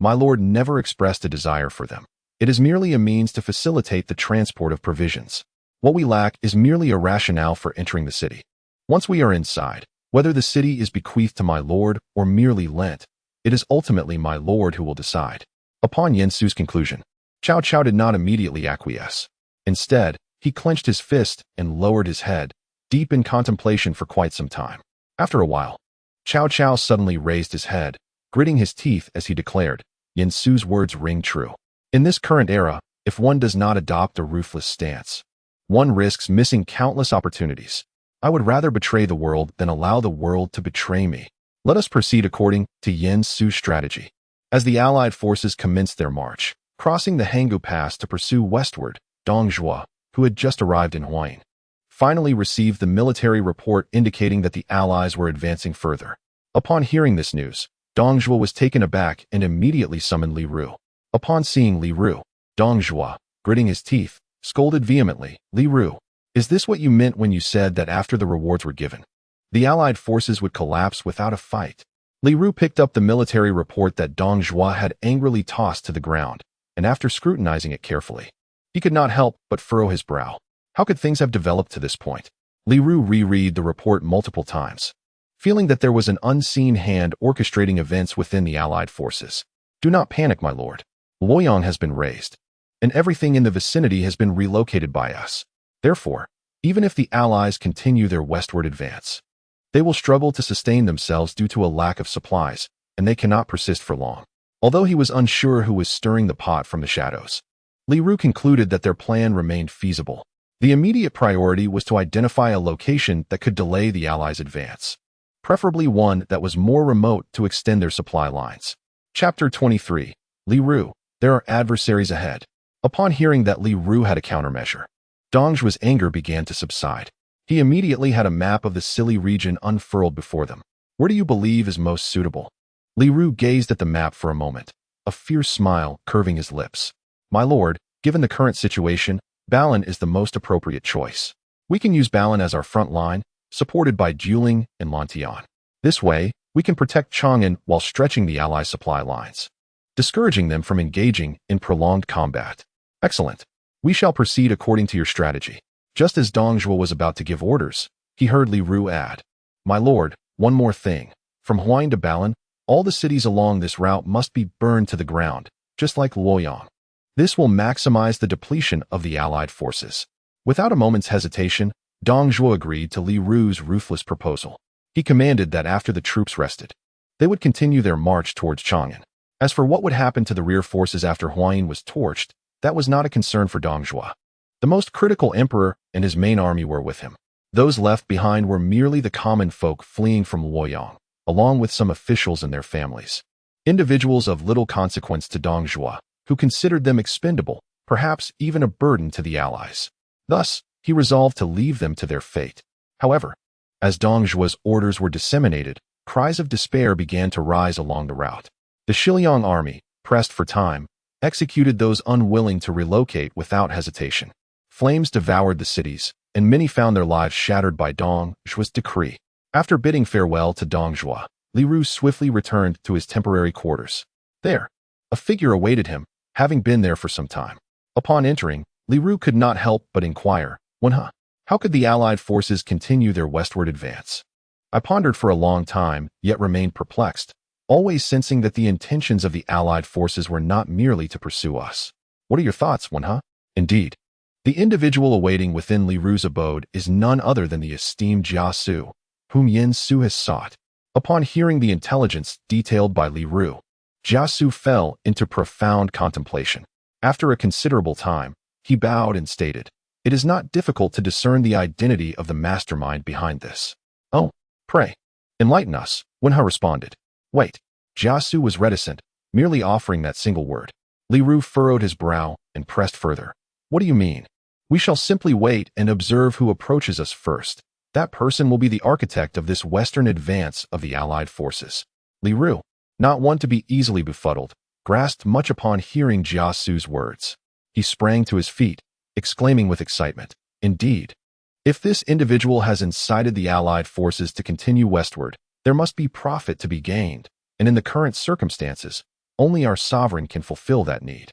my lord never expressed a desire for them. It is merely a means to facilitate the transport of provisions. What we lack is merely a rationale for entering the city. Once we are inside, whether the city is bequeathed to my lord or merely lent, it is ultimately my lord who will decide. Upon Yin Su's conclusion, Cao Cao did not immediately acquiesce. Instead, he clenched his fist and lowered his head, deep in contemplation for quite some time. After a while, Cao Cao suddenly raised his head, gritting his teeth as he declared, Yin Su's words ring true. In this current era, if one does not adopt a ruthless stance, one risks missing countless opportunities. I would rather betray the world than allow the world to betray me. Let us proceed according to Yin Su's strategy. As the Allied forces commenced their march, crossing the Hanggu Pass to pursue westward, Dong Zhuo, who had just arrived in Huayin, finally received the military report indicating that the Allies were advancing further. Upon hearing this news, Dong Zhuo was taken aback and immediately summoned Li Ru. Upon seeing Li Ru, Dong Zhuo, gritting his teeth, scolded vehemently, Li Ru, is this what you meant when you said that after the rewards were given, the Allied forces would collapse without a fight? Li Ru picked up the military report that Dong Zhuo had angrily tossed to the ground, and after scrutinizing it carefully, he could not help but furrow his brow. How could things have developed to this point? Li Ru reread the report multiple times, feeling that there was an unseen hand orchestrating events within the Allied forces. Do not panic, my lord. Luoyang has been raised, and everything in the vicinity has been relocated by us. Therefore, even if the Allies continue their westward advance, they will struggle to sustain themselves due to a lack of supplies, and they cannot persist for long. Although he was unsure who was stirring the pot from the shadows, Li Ru concluded that their plan remained feasible. The immediate priority was to identify a location that could delay the Allies' advance, preferably one that was more remote to extend their supply lines. Chapter 23. Li Ru, there are adversaries ahead. Upon hearing that Li Ru had a countermeasure, Dong Zhuo's anger began to subside. He immediately had a map of the Sili region unfurled before them. Where do you believe is most suitable? Li Ru gazed at the map for a moment, a fierce smile curving his lips. My lord, given the current situation, Balan is the most appropriate choice. We can use Balan as our front line, supported by Juling and Lantian. This way, we can protect Chang'an while stretching the Allies' supply lines, discouraging them from engaging in prolonged combat. Excellent. We shall proceed according to your strategy. Just as Dong Zhuo was about to give orders, he heard Li Ru add, My lord, one more thing. From Huayin to Balan, all the cities along this route must be burned to the ground, just like Luoyang. This will maximize the depletion of the Allied forces. Without a moment's hesitation, Dong Zhuo agreed to Li Ru's ruthless proposal. He commanded that after the troops rested, they would continue their march towards Chang'an. As for what would happen to the rear forces after Huayin was torched, that was not a concern for Dong Zhuo. The most critical emperor and his main army were with him. Those left behind were merely the common folk fleeing from Luoyang, along with some officials and their families. Individuals of little consequence to Dong Zhuo, who considered them expendable, perhaps even a burden to the allies. Thus, he resolved to leave them to their fate. However, as Dong Zhuo's orders were disseminated, cries of despair began to rise along the route. The Shiliang army, pressed for time, executed those unwilling to relocate without hesitation. Flames devoured the cities, and many found their lives shattered by Dong Zhuo's decree. After bidding farewell to Dong Zhuo, Li Ru swiftly returned to his temporary quarters. There, a figure awaited him, having been there for some time. Upon entering, Li Ru could not help but inquire, "Wenhe, how could the Allied forces continue their westward advance?" I pondered for a long time, yet remained perplexed, always sensing that the intentions of the Allied forces were not merely to pursue us. What are your thoughts, Wenhe? Indeed, the individual awaiting within Li Ru's abode is none other than the esteemed Jia Su, whom Yin Su has sought. Upon hearing the intelligence detailed by Li Ru, Jia Su fell into profound contemplation. After a considerable time, he bowed and stated, "It is not difficult to discern the identity of the mastermind behind this." "Oh, pray, enlighten us," Wenhe responded. "Wait." Jia Su was reticent, merely offering that single word. Li Ru furrowed his brow and pressed further. "What do you mean?" "We shall simply wait and observe who approaches us first. That person will be the architect of this western advance of the Allied forces." Li Ru, not one to be easily befuddled, grasped much upon hearing Jia Su's words. He sprang to his feet, exclaiming with excitement, "Indeed, if this individual has incited the Allied forces to continue westward, there must be profit to be gained, and in the current circumstances, only our sovereign can fulfill that need."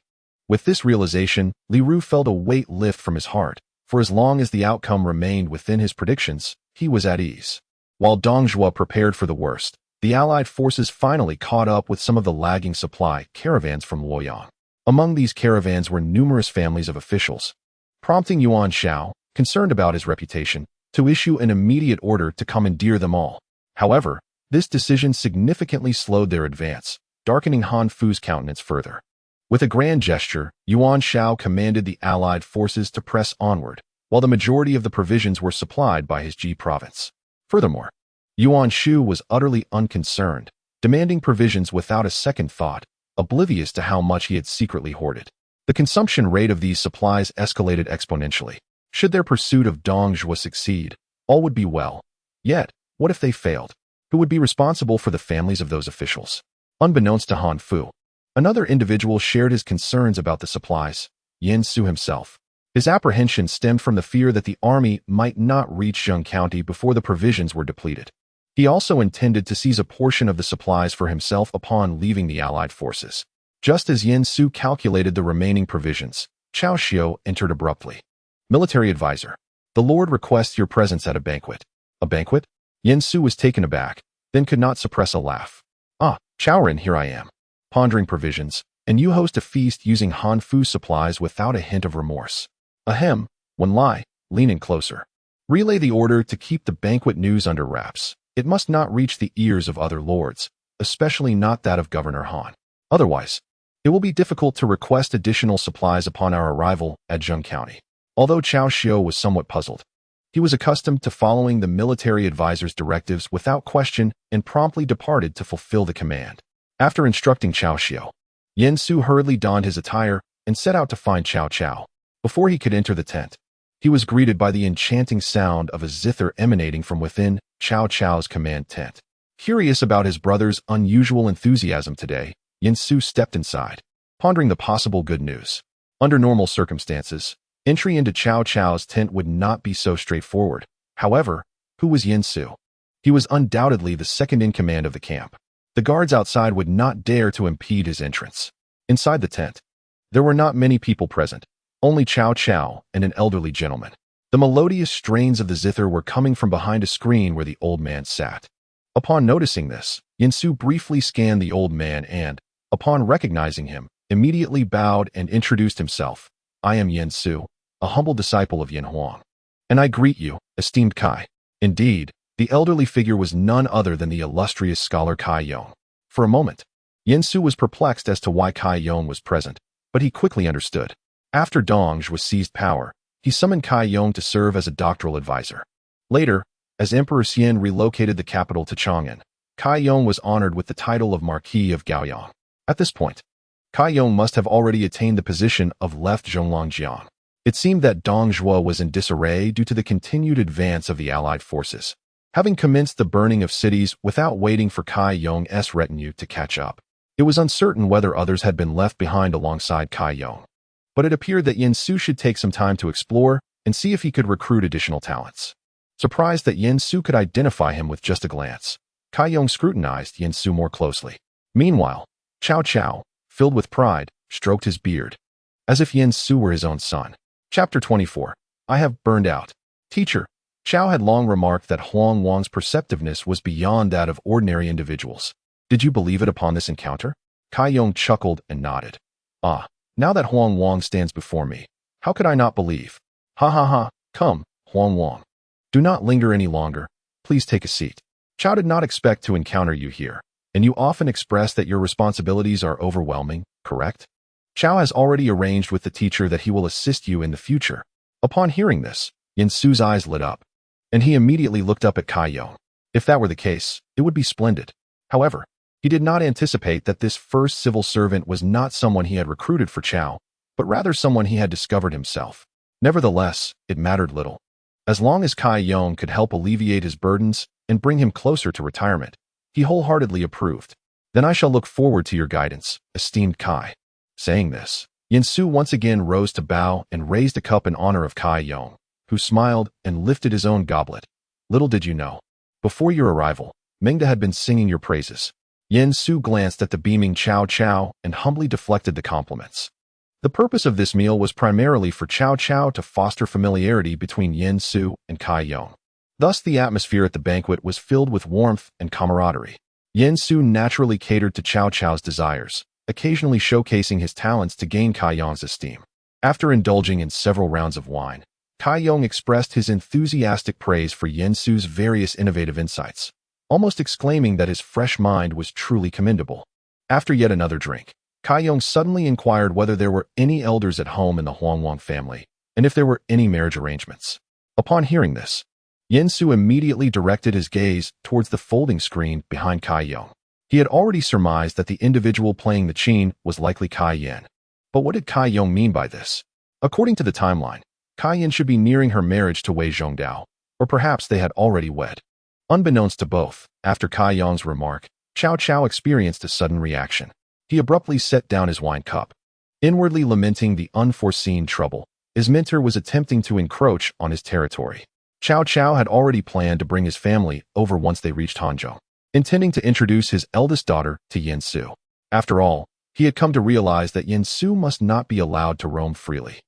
With this realization, Li Ru felt a weight lift from his heart. For as long as the outcome remained within his predictions, he was at ease. While Dong Zhuo prepared for the worst, the Allied forces finally caught up with some of the lagging supply caravans from Luoyang. Among these caravans were numerous families of officials, prompting Yuan Shao, concerned about his reputation, to issue an immediate order to commandeer them all. However, this decision significantly slowed their advance, darkening Han Fu's countenance further. With a grand gesture, Yuan Shao commanded the Allied forces to press onward, while the majority of the provisions were supplied by his Ji province. Furthermore, Yuan Shu was utterly unconcerned, demanding provisions without a second thought, oblivious to how much he had secretly hoarded. The consumption rate of these supplies escalated exponentially. Should their pursuit of Dong Zhuo succeed, all would be well. Yet, what if they failed? Who would be responsible for the families of those officials? Unbeknownst to Han Fu, another individual shared his concerns about the supplies, Yin Su himself. His apprehension stemmed from the fear that the army might not reach Zheng County before the provisions were depleted. He also intended to seize a portion of the supplies for himself upon leaving the Allied forces. Just as Yin Su calculated the remaining provisions, Cao Xiu entered abruptly. "Military advisor, the Lord requests your presence at a banquet." "A banquet?" Yin Su was taken aback, then could not suppress a laugh. "Ah, Chaoren, here I am, pondering provisions, and you host a feast using Han Fu's supplies without a hint of remorse." "Ahem," Wen Lai, leaning closer. "Relay the order to keep the banquet news under wraps. It must not reach the ears of other lords, especially not that of Governor Han. Otherwise, it will be difficult to request additional supplies upon our arrival at Zheng County." Although Cao Xiu was somewhat puzzled, he was accustomed to following the military advisor's directives without question and promptly departed to fulfill the command. After instructing Cao Xiu, Yin Su hurriedly donned his attire and set out to find Cao Cao. Before he could enter the tent, he was greeted by the enchanting sound of a zither emanating from within Cao Cao's command tent. Curious about his brother's unusual enthusiasm today, Yin Su stepped inside, pondering the possible good news. Under normal circumstances, entry into Cao Cao's tent would not be so straightforward. However, who was Yin Su? He was undoubtedly the second in command of the camp. The guards outside would not dare to impede his entrance. Inside the tent, there were not many people present, only Cao Cao and an elderly gentleman. The melodious strains of the zither were coming from behind a screen where the old man sat. Upon noticing this, Yin Su briefly scanned the old man and, upon recognizing him, immediately bowed and introduced himself. "I am Yin Su, a humble disciple of Yin Huang. And I greet you, esteemed Kai." Indeed, the elderly figure was none other than the illustrious scholar Kai Yong. For a moment, Yin Su was perplexed as to why Cai Yong was present, but he quickly understood. After Dong Zhuo seized power, he summoned Cai Yong to serve as a doctoral advisor. Later, as Emperor Xian relocated the capital to Chang'an, Cai Yong was honored with the title of Marquis of Gaoyang. At this point, Cai Yong must have already attained the position of left Zhonglongjiang. It seemed that Dong Zhuo was in disarray due to the continued advance of the allied forces, having commenced the burning of cities without waiting for Cai Yong's retinue to catch up. It was uncertain whether others had been left behind alongside Cai Yong, but it appeared that Yin Su should take some time to explore and see if he could recruit additional talents. Surprised that Yin Su could identify him with just a glance, Cai Yong scrutinized Yin Su more closely. Meanwhile, Cao Cao, filled with pride, stroked his beard, as if Yin Su were his own son. Chapter 24. I have burned out. Teacher, Cao had long remarked that Huang Wang's perceptiveness was beyond that of ordinary individuals. Did you believe it upon this encounter? Cai Yong chuckled and nodded. Ah, now that Huang Wang stands before me, how could I not believe? Ha ha ha, come, Huang Wang. Do not linger any longer. Please take a seat. Cao did not expect to encounter you here, and you often express that your responsibilities are overwhelming, correct? Cao has already arranged with the teacher that he will assist you in the future. Upon hearing this, Yin Su's eyes lit up, and he immediately looked up at Cai Yong. If that were the case, it would be splendid. However, he did not anticipate that this first civil servant was not someone he had recruited for Cao, but rather someone he had discovered himself. Nevertheless, it mattered little. As long as Cai Yong could help alleviate his burdens and bring him closer to retirement, he wholeheartedly approved. Then I shall look forward to your guidance, esteemed Cai. Saying this, Yin Su once again rose to bow and raised a cup in honor of Cai Yong, who smiled and lifted his own goblet. Little did you know, before your arrival, Mengda had been singing your praises. Yin Su glanced at the beaming Cao Cao and humbly deflected the compliments. The purpose of this meal was primarily for Cao Cao to foster familiarity between Yin Su and Cai Yong. Thus, the atmosphere at the banquet was filled with warmth and camaraderie. Yin Su naturally catered to Cao Cao's desires, occasionally showcasing his talents to gain Cai Yong's esteem. After indulging in several rounds of wine, Cai Yong expressed his enthusiastic praise for Yin Su's various innovative insights, almost exclaiming that his fresh mind was truly commendable. After yet another drink, Cai Yong suddenly inquired whether there were any elders at home in the Huang Wang family, and if there were any marriage arrangements. Upon hearing this, Yin Su immediately directed his gaze towards the folding screen behind Cai Yong. He had already surmised that the individual playing the qin was likely Cai Yan. But what did Cai Yong mean by this? According to the timeline, Cai Yan should be nearing her marriage to Wei Zhongdao, or perhaps they had already wed. Unbeknownst to both, after Cai Yong's remark, Cao Cao experienced a sudden reaction. He abruptly set down his wine cup. Inwardly lamenting the unforeseen trouble, his mentor was attempting to encroach on his territory. Cao Cao had already planned to bring his family over once they reached Hanzhong, intending to introduce his eldest daughter to Yin Su. After all, he had come to realize that Yin Su must not be allowed to roam freely.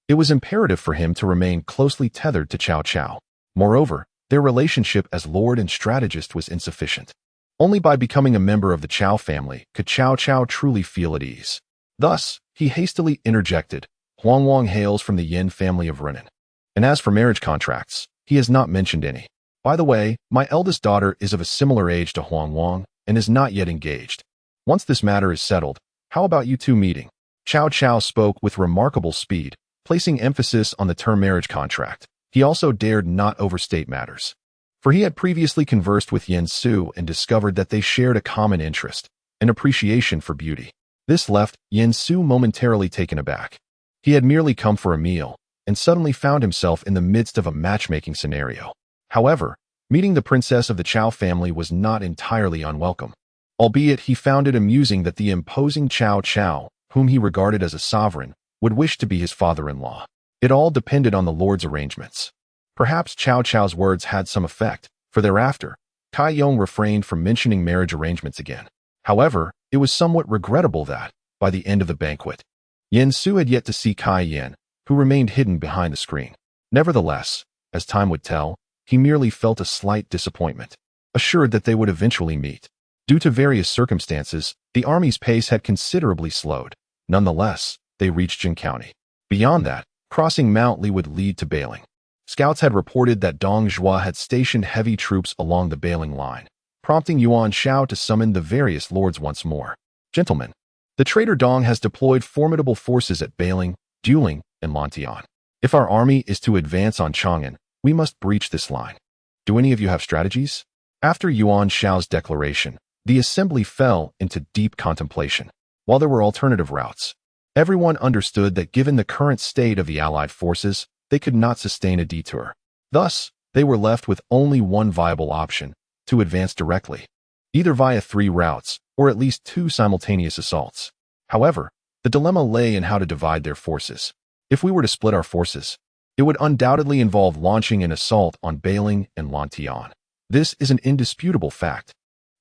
It was imperative for him to remain closely tethered to Cao Cao. Moreover, their relationship as lord and strategist was insufficient. Only by becoming a member of the Cao family could Cao Cao truly feel at ease. Thus, he hastily interjected, Huang Wang hails from the Yin family of Renan. And as for marriage contracts, he has not mentioned any. By the way, my eldest daughter is of a similar age to Huang Wang and is not yet engaged. Once this matter is settled, how about you two meeting? Cao Cao spoke with remarkable speed, placing emphasis on the term marriage contract. He also dared not overstate matters, for he had previously conversed with Yin Su and discovered that they shared a common interest, an appreciation for beauty. This left Yin Su momentarily taken aback. He had merely come for a meal, and suddenly found himself in the midst of a matchmaking scenario. However, meeting the princess of the Cao family was not entirely unwelcome, albeit he found it amusing that the imposing Cao Cao, whom he regarded as a sovereign, would wish to be his father-in-law. It all depended on the lord's arrangements. Perhaps Cao Cao's words had some effect, for thereafter, Cai Yong refrained from mentioning marriage arrangements again. However, it was somewhat regrettable that, by the end of the banquet, Yin Su had yet to see Cai Yan, who remained hidden behind the screen. Nevertheless, as time would tell, he merely felt a slight disappointment, assured that they would eventually meet. Due to various circumstances, the army's pace had considerably slowed. Nonetheless, they reached Jin County. Beyond that, crossing Mount Li would lead to Bailing. Scouts had reported that Dong Zhuo had stationed heavy troops along the Bailing line, prompting Yuan Shao to summon the various lords once more. Gentlemen, the traitor Dong has deployed formidable forces at Bailing, Dueling, and Lantian. If our army is to advance on Chang'an, we must breach this line. Do any of you have strategies? After Yuan Shao's declaration, the assembly fell into deep contemplation. While there were alternative routes, everyone understood that given the current state of the Allied forces, they could not sustain a detour. Thus, they were left with only one viable option: to advance directly, either via 3 routes or at least 2 simultaneous assaults. However, the dilemma lay in how to divide their forces. If we were to split our forces, it would undoubtedly involve launching an assault on Bailing and Lantian. This is an indisputable fact,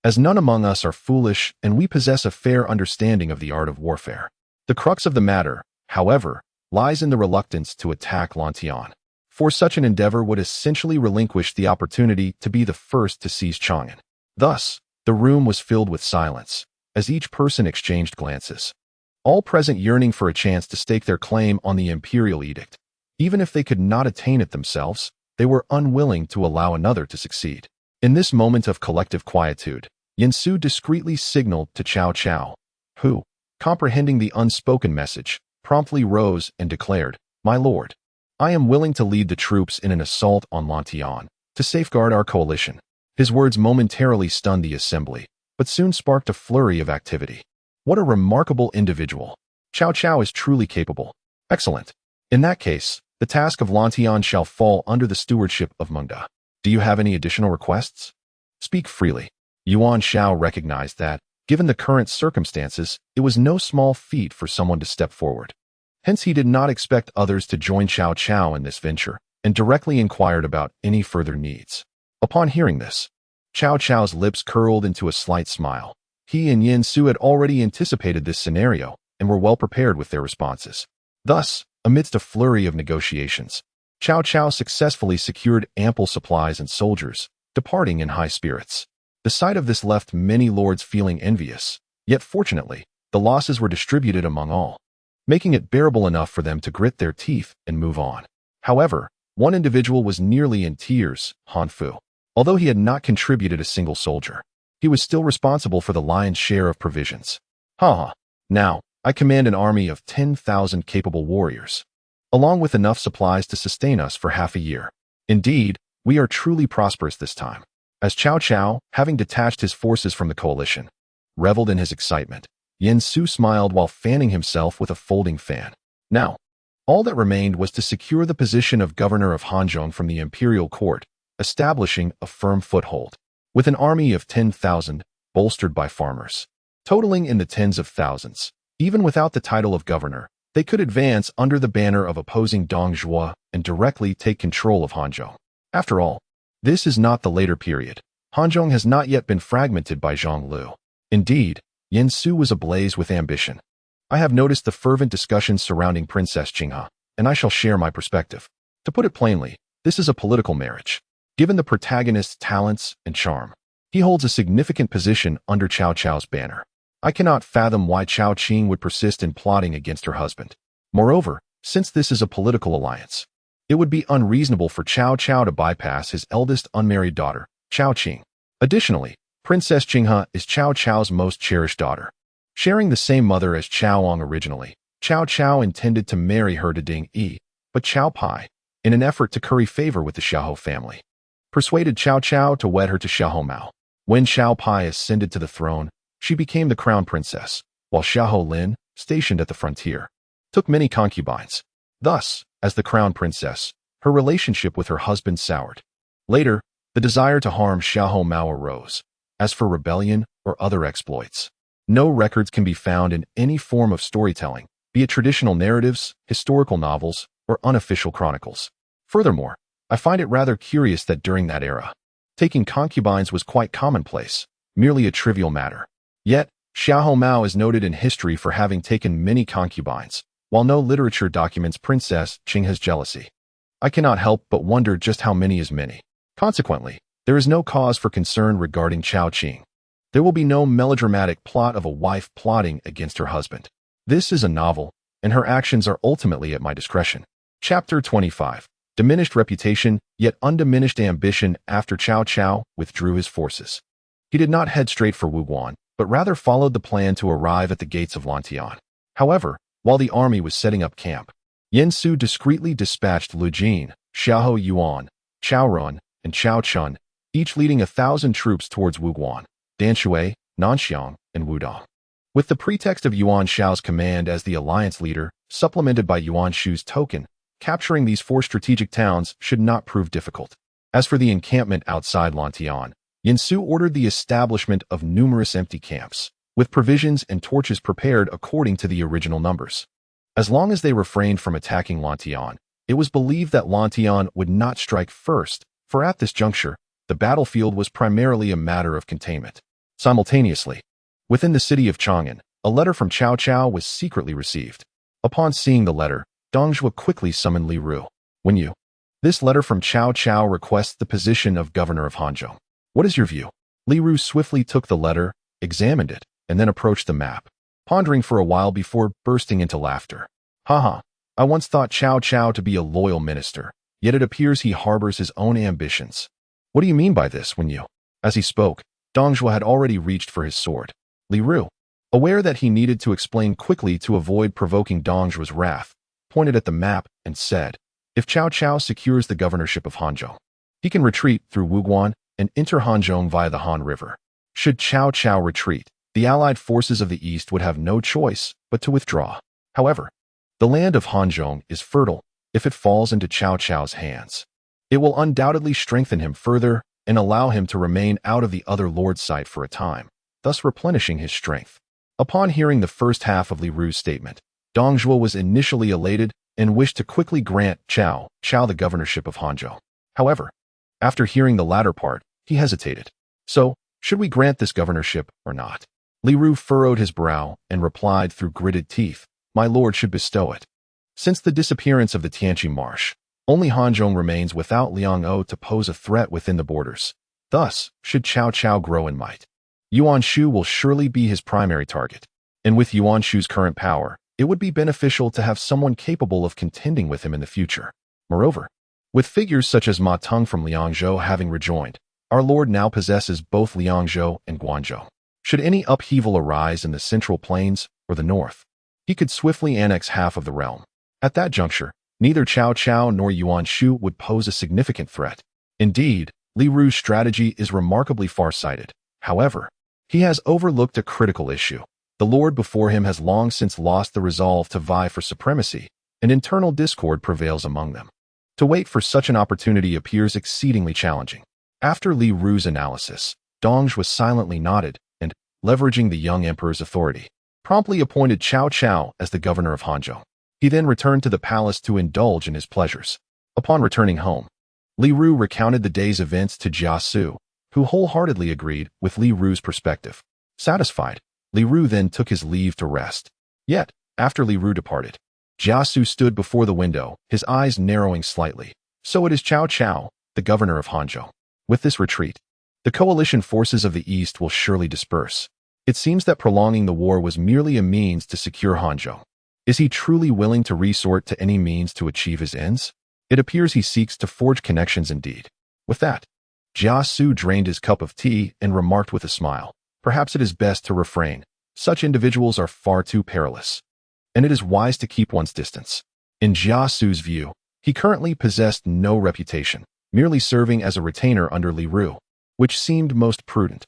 as none among us are foolish and we possess a fair understanding of the art of warfare. The crux of the matter, however, lies in the reluctance to attack Lantian, for such an endeavor would essentially relinquish the opportunity to be the first to seize Chang'an. Thus, the room was filled with silence, as each person exchanged glances, all present yearning for a chance to stake their claim on the imperial edict. Even if they could not attain it themselves, they were unwilling to allow another to succeed. In this moment of collective quietude, Yansu discreetly signaled to Cao Cao, who, comprehending the unspoken message, promptly rose and declared, "My lord, I am willing to lead the troops in an assault on Lantian to safeguard our coalition." His words momentarily stunned the assembly, but soon sparked a flurry of activity. What a remarkable individual. Cao Cao is truly capable. Excellent. In that case, the task of Lantian shall fall under the stewardship of Mengda. Do you have any additional requests? Speak freely. Yuan Shao recognized that, given the current circumstances, it was no small feat for someone to step forward. Hence he did not expect others to join Cao Cao in this venture, and directly inquired about any further needs. Upon hearing this, Cao Cao's lips curled into a slight smile. He and Yin Su had already anticipated this scenario, and were well prepared with their responses. Thus, amidst a flurry of negotiations, Cao Cao successfully secured ample supplies and soldiers, departing in high spirits. The sight of this left many lords feeling envious, yet fortunately, the losses were distributed among all, making it bearable enough for them to grit their teeth and move on. However, one individual was nearly in tears, Han Fu. Although he had not contributed a single soldier, he was still responsible for the lion's share of provisions. Now, I command an army of 10,000 capable warriors, along with enough supplies to sustain us for half a year. Indeed, we are truly prosperous this time. As Cao Cao, having detached his forces from the coalition, reveled in his excitement, Yin Su smiled while fanning himself with a folding fan. Now, all that remained was to secure the position of governor of Hanzhong from the imperial court, establishing a firm foothold. With an army of 10,000, bolstered by farmers, totaling in the tens of thousands, even without the title of governor, they could advance under the banner of opposing Dong Zhuo and directly take control of Hanzhong. After all, this is not the later period. Hanzhong has not yet been fragmented by Zhonglu. Indeed, Yin Su was ablaze with ambition. I have noticed the fervent discussions surrounding Princess Qinghe, and I shall share my perspective. To put it plainly, this is a political marriage. Given the protagonist's talents and charm, he holds a significant position under Cao Cao's banner. I cannot fathom why Cao Qing would persist in plotting against her husband. Moreover, since this is a political alliance, it would be unreasonable for Cao Cao to bypass his eldest unmarried daughter, Cao Qing. Additionally, Princess Qinghe is Cao Cao's most cherished daughter. Sharing the same mother as Chaoang originally, Cao Cao intended to marry her to Ding Yi, but Cao Pai, in an effort to curry favor with the Xiahou family, persuaded Cao Cao to wed her to Xiahou Mao. When Xiao Pai ascended to the throne, she became the crown princess, while Xiahou Lin, stationed at the frontier, took many concubines. Thus, as the crown princess, her relationship with her husband soured. Later, the desire to harm Xiahou Mao arose. As for rebellion or other exploits, no records can be found in any form of storytelling, be it traditional narratives, historical novels, or unofficial chronicles. Furthermore, I find it rather curious that during that era, taking concubines was quite commonplace, merely a trivial matter. Yet, Xiahou Mao is noted in history for having taken many concubines, while no literature documents Princess Qinghe's jealousy. I cannot help but wonder just how many is many. Consequently, there is no cause for concern regarding Cao Qing. There will be no melodramatic plot of a wife plotting against her husband. This is a novel, and her actions are ultimately at my discretion. Chapter 25. Diminished reputation, yet undiminished ambition. After Cao Cao withdrew his forces, he did not head straight for Wuguan, but rather followed the plan to arrive at the gates of Lantian. However, while the army was setting up camp, Yin Su discreetly dispatched Lu Jin, Xiaohou Yuan, Cao Run, and Cao Chun, each leading 1,000 troops towards Wuguan, Danshui, Nanxiang, and Wudong. With the pretext of Yuan Shao's command as the alliance leader, supplemented by Yuan Shu's token, capturing these 4 strategic towns should not prove difficult. As for the encampment outside Lantian, Yin Su ordered the establishment of numerous empty camps, with provisions and torches prepared according to the original numbers. As long as they refrained from attacking Lantian, it was believed that Lantian would not strike first, for at this juncture, the battlefield was primarily a matter of containment. Simultaneously, within the city of Chang'an, a letter from Cao Cao was secretly received. Upon seeing the letter, Dong Zhuo quickly summoned Li Ru. When you. This letter from Cao Cao requests the position of governor of Hanzhong. What is your view? Li Ru swiftly took the letter, examined it, and then approached the map, pondering for a while before bursting into laughter. Haha, I once thought Cao Cao to be a loyal minister, yet it appears he harbors his own ambitions. What do you mean by this when you? As he spoke, Dong Zhuo had already reached for his sword. Li Ru, aware that he needed to explain quickly to avoid provoking Dong Zhuo's wrath, pointed at the map and said, if Cao Cao secures the governorship of Hanzhong, he can retreat through Wuguan and enter Hanzhong via the Han River. Should Cao Cao retreat, the allied forces of the east would have no choice but to withdraw. However, the land of Hanzhong is fertile if it falls into Cao Cao's hands. It will undoubtedly strengthen him further and allow him to remain out of the other lord's sight for a time, thus replenishing his strength. Upon hearing the first half of Li Ru's statement, Dong Zhuo was initially elated and wished to quickly grant Cao Cao the governorship of Hanzhong. However, after hearing the latter part, he hesitated. So, should we grant this governorship or not? Li Ru furrowed his brow and replied through gritted teeth, my lord should bestow it. Since the disappearance of the Tianqi Marsh, only Hanzhong remains without Liang-O to pose a threat within the borders. Thus, should Cao Cao grow in might, Yuan Shu will surely be his primary target. And with Yuan Shu's current power, it would be beneficial to have someone capable of contending with him in the future. Moreover, with figures such as Ma Teng from Liangzhou having rejoined, our lord now possesses both Liangzhou and Guangzhou. Should any upheaval arise in the central plains or the north, he could swiftly annex half of the realm. At that juncture, neither Cao Cao nor Yuan Shu would pose a significant threat. Indeed, Li Ru's strategy is remarkably far-sighted. However, he has overlooked a critical issue. The lord before him has long since lost the resolve to vie for supremacy, and internal discord prevails among them. To wait for such an opportunity appears exceedingly challenging. After Li Ru's analysis, Dong Zhuo silently nodded and, leveraging the young emperor's authority, promptly appointed Cao Cao as the governor of Hanzhong. He then returned to the palace to indulge in his pleasures. Upon returning home, Li Ru recounted the day's events to Jia Su, who wholeheartedly agreed with Li Ru's perspective. Satisfied, Li Ru then took his leave to rest. Yet, after Li Ru departed, Jia Su stood before the window, his eyes narrowing slightly. So it is Cao Cao, the governor of Hanzhong. With this retreat, the coalition forces of the east will surely disperse. It seems that prolonging the war was merely a means to secure Hanzhong. Is he truly willing to resort to any means to achieve his ends? It appears he seeks to forge connections indeed. With that, Jia Su drained his cup of tea and remarked with a smile, perhaps it is best to refrain. Such individuals are far too perilous, and it is wise to keep one's distance. In Jia Su's view, he currently possessed no reputation, merely serving as a retainer under Li Ru, which seemed most prudent.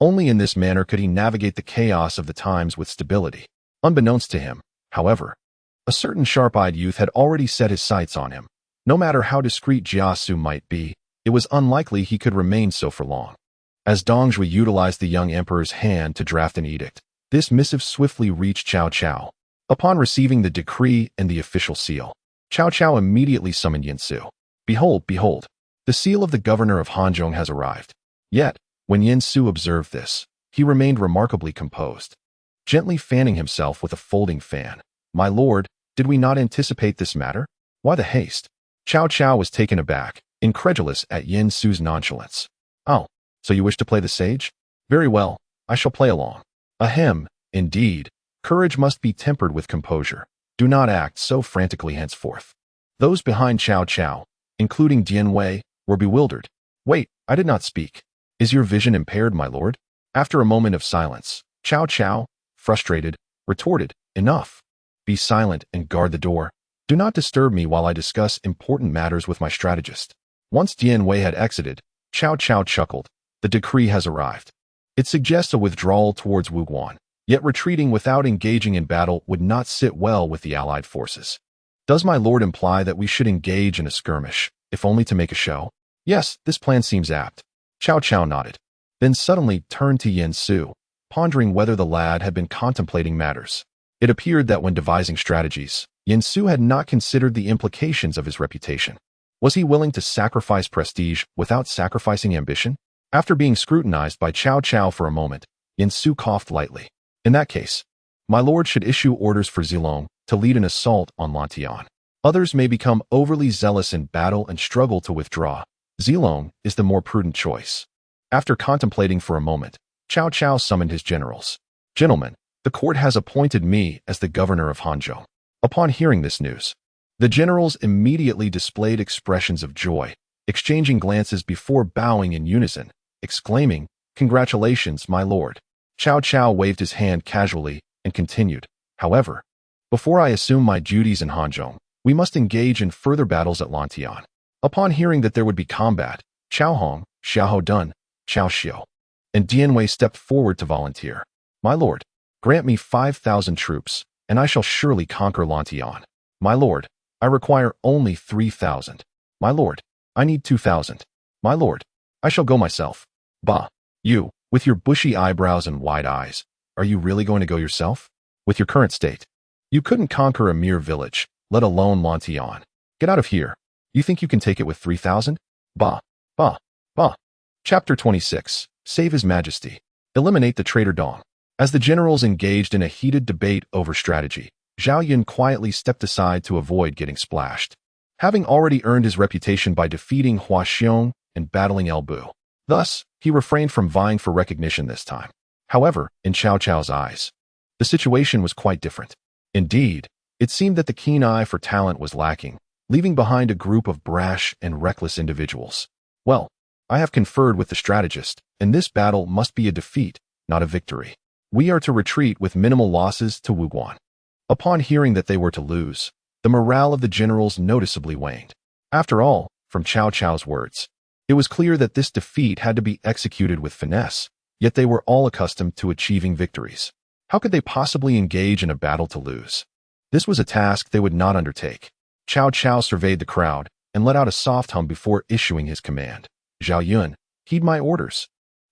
Only in this manner could he navigate the chaos of the times with stability. Unbeknownst to him, however, a certain sharp-eyed youth had already set his sights on him. No matter how discreet Jia Su might be, it was unlikely he could remain so for long. As Dong Zhuo utilized the young emperor's hand to draft an edict, this missive swiftly reached Cao Cao. Upon receiving the decree and the official seal, Cao Cao immediately summoned Yin Su. Behold, behold, the seal of the governor of Hanzhong has arrived. Yet, when Yin Su observed this, he remained remarkably composed, gently fanning himself with a folding fan. My lord, did we not anticipate this matter? Why the haste? Cao Cao was taken aback, incredulous at Yin Su's nonchalance. Oh, so you wish to play the sage? Very well, I shall play along. Ahem, indeed, courage must be tempered with composure. Do not act so frantically henceforth. Those behind Cao Cao, including Dian Wei, were bewildered. Wait, I did not speak. Is your vision impaired, my lord? After a moment of silence, Cao Cao, frustrated, retorted, "Enough. Be silent and guard the door. Do not disturb me while I discuss important matters with my strategist." Once Dian Wei had exited, Cao Cao chuckled. "The decree has arrived. It suggests a withdrawal towards Wuguan, yet retreating without engaging in battle would not sit well with the allied forces. Does my lord imply that we should engage in a skirmish, if only to make a show?" "Yes, this plan seems apt." Cao Cao nodded, then suddenly turned to Yen Su, pondering whether the lad had been contemplating matters. It appeared that when devising strategies, Yen Su had not considered the implications of his reputation. Was he willing to sacrifice prestige without sacrificing ambition? After being scrutinized by Cao Cao for a moment, Yen Su coughed lightly. "In that case, my lord should issue orders for Zilong to lead an assault on Lantian. Others may become overly zealous in battle and struggle to withdraw. Zilong is the more prudent choice." After contemplating for a moment, Cao Cao summoned his generals. "Gentlemen, the court has appointed me as the governor of Hanzhong." Upon hearing this news, the generals immediately displayed expressions of joy, exchanging glances before bowing in unison, exclaiming, "Congratulations, my lord." Cao Cao waved his hand casually and continued, "However, before I assume my duties in Hanzhong, we must engage in further battles at Lantian." Upon hearing that there would be combat, Cao Hong, Xiao Dun, Cao Xiu, and Dian Wei stepped forward to volunteer. "My lord, grant me 5,000 troops, and I shall surely conquer Lantian." "My lord, I require only 3,000. "My lord, I need 2,000. "My lord, I shall go myself." "Bah, you, with your bushy eyebrows and wide eyes, are you really going to go yourself? With your current state, you couldn't conquer a mere village, let alone Lantian. Get out of here. You think you can take it with 3,000? Bah, bah, bah." Chapter 26. Save His Majesty. Eliminate the traitor Dong. As the generals engaged in a heated debate over strategy, Zhao Yun quietly stepped aside to avoid getting splashed. Having already earned his reputation by defeating Hua Xiong and battling El Bu, thus, he refrained from vying for recognition this time. However, in Cao Cao's eyes, the situation was quite different. Indeed, it seemed that the keen eye for talent was lacking, leaving behind a group of brash and reckless individuals. "Well, I have conferred with the strategist, and this battle must be a defeat, not a victory. We are to retreat with minimal losses to Wuguan." Upon hearing that they were to lose, the morale of the generals noticeably waned. After all, from Cao Cao's words, it was clear that this defeat had to be executed with finesse, yet they were all accustomed to achieving victories. How could they possibly engage in a battle to lose? This was a task they would not undertake. Cao Cao surveyed the crowd and let out a soft hum before issuing his command. "Zhao Yun, heed my orders.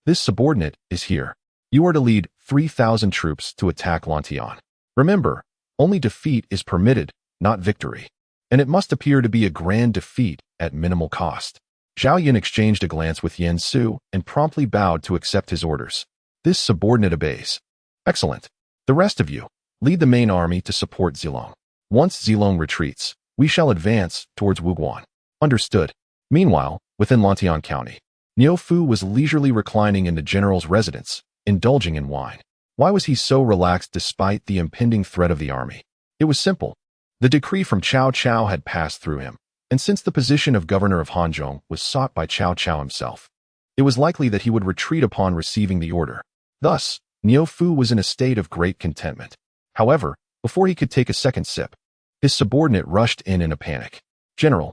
This subordinate is here. You are to lead 3,000 troops to attack Lantian. Remember, only defeat is permitted, not victory. And it must appear to be a grand defeat at minimal cost." Zhao Yun exchanged a glance with Yen Su and promptly bowed to accept his orders. This subordinate obeys. "Excellent. The rest of you, lead the main army to support Zilong. Once Zilong retreats, we shall advance towards Wuguan." "Understood." Meanwhile, within Lantian County, Niu Fu was leisurely reclining in the general's residence, indulging in wine. Why was he so relaxed despite the impending threat of the army? It was simple. The decree from Cao Cao had passed through him, and since the position of governor of Hanzhong was sought by Cao Cao himself, it was likely that he would retreat upon receiving the order. Thus, Niu Fu was in a state of great contentment. However, before he could take a second sip, his subordinate rushed in a panic. General,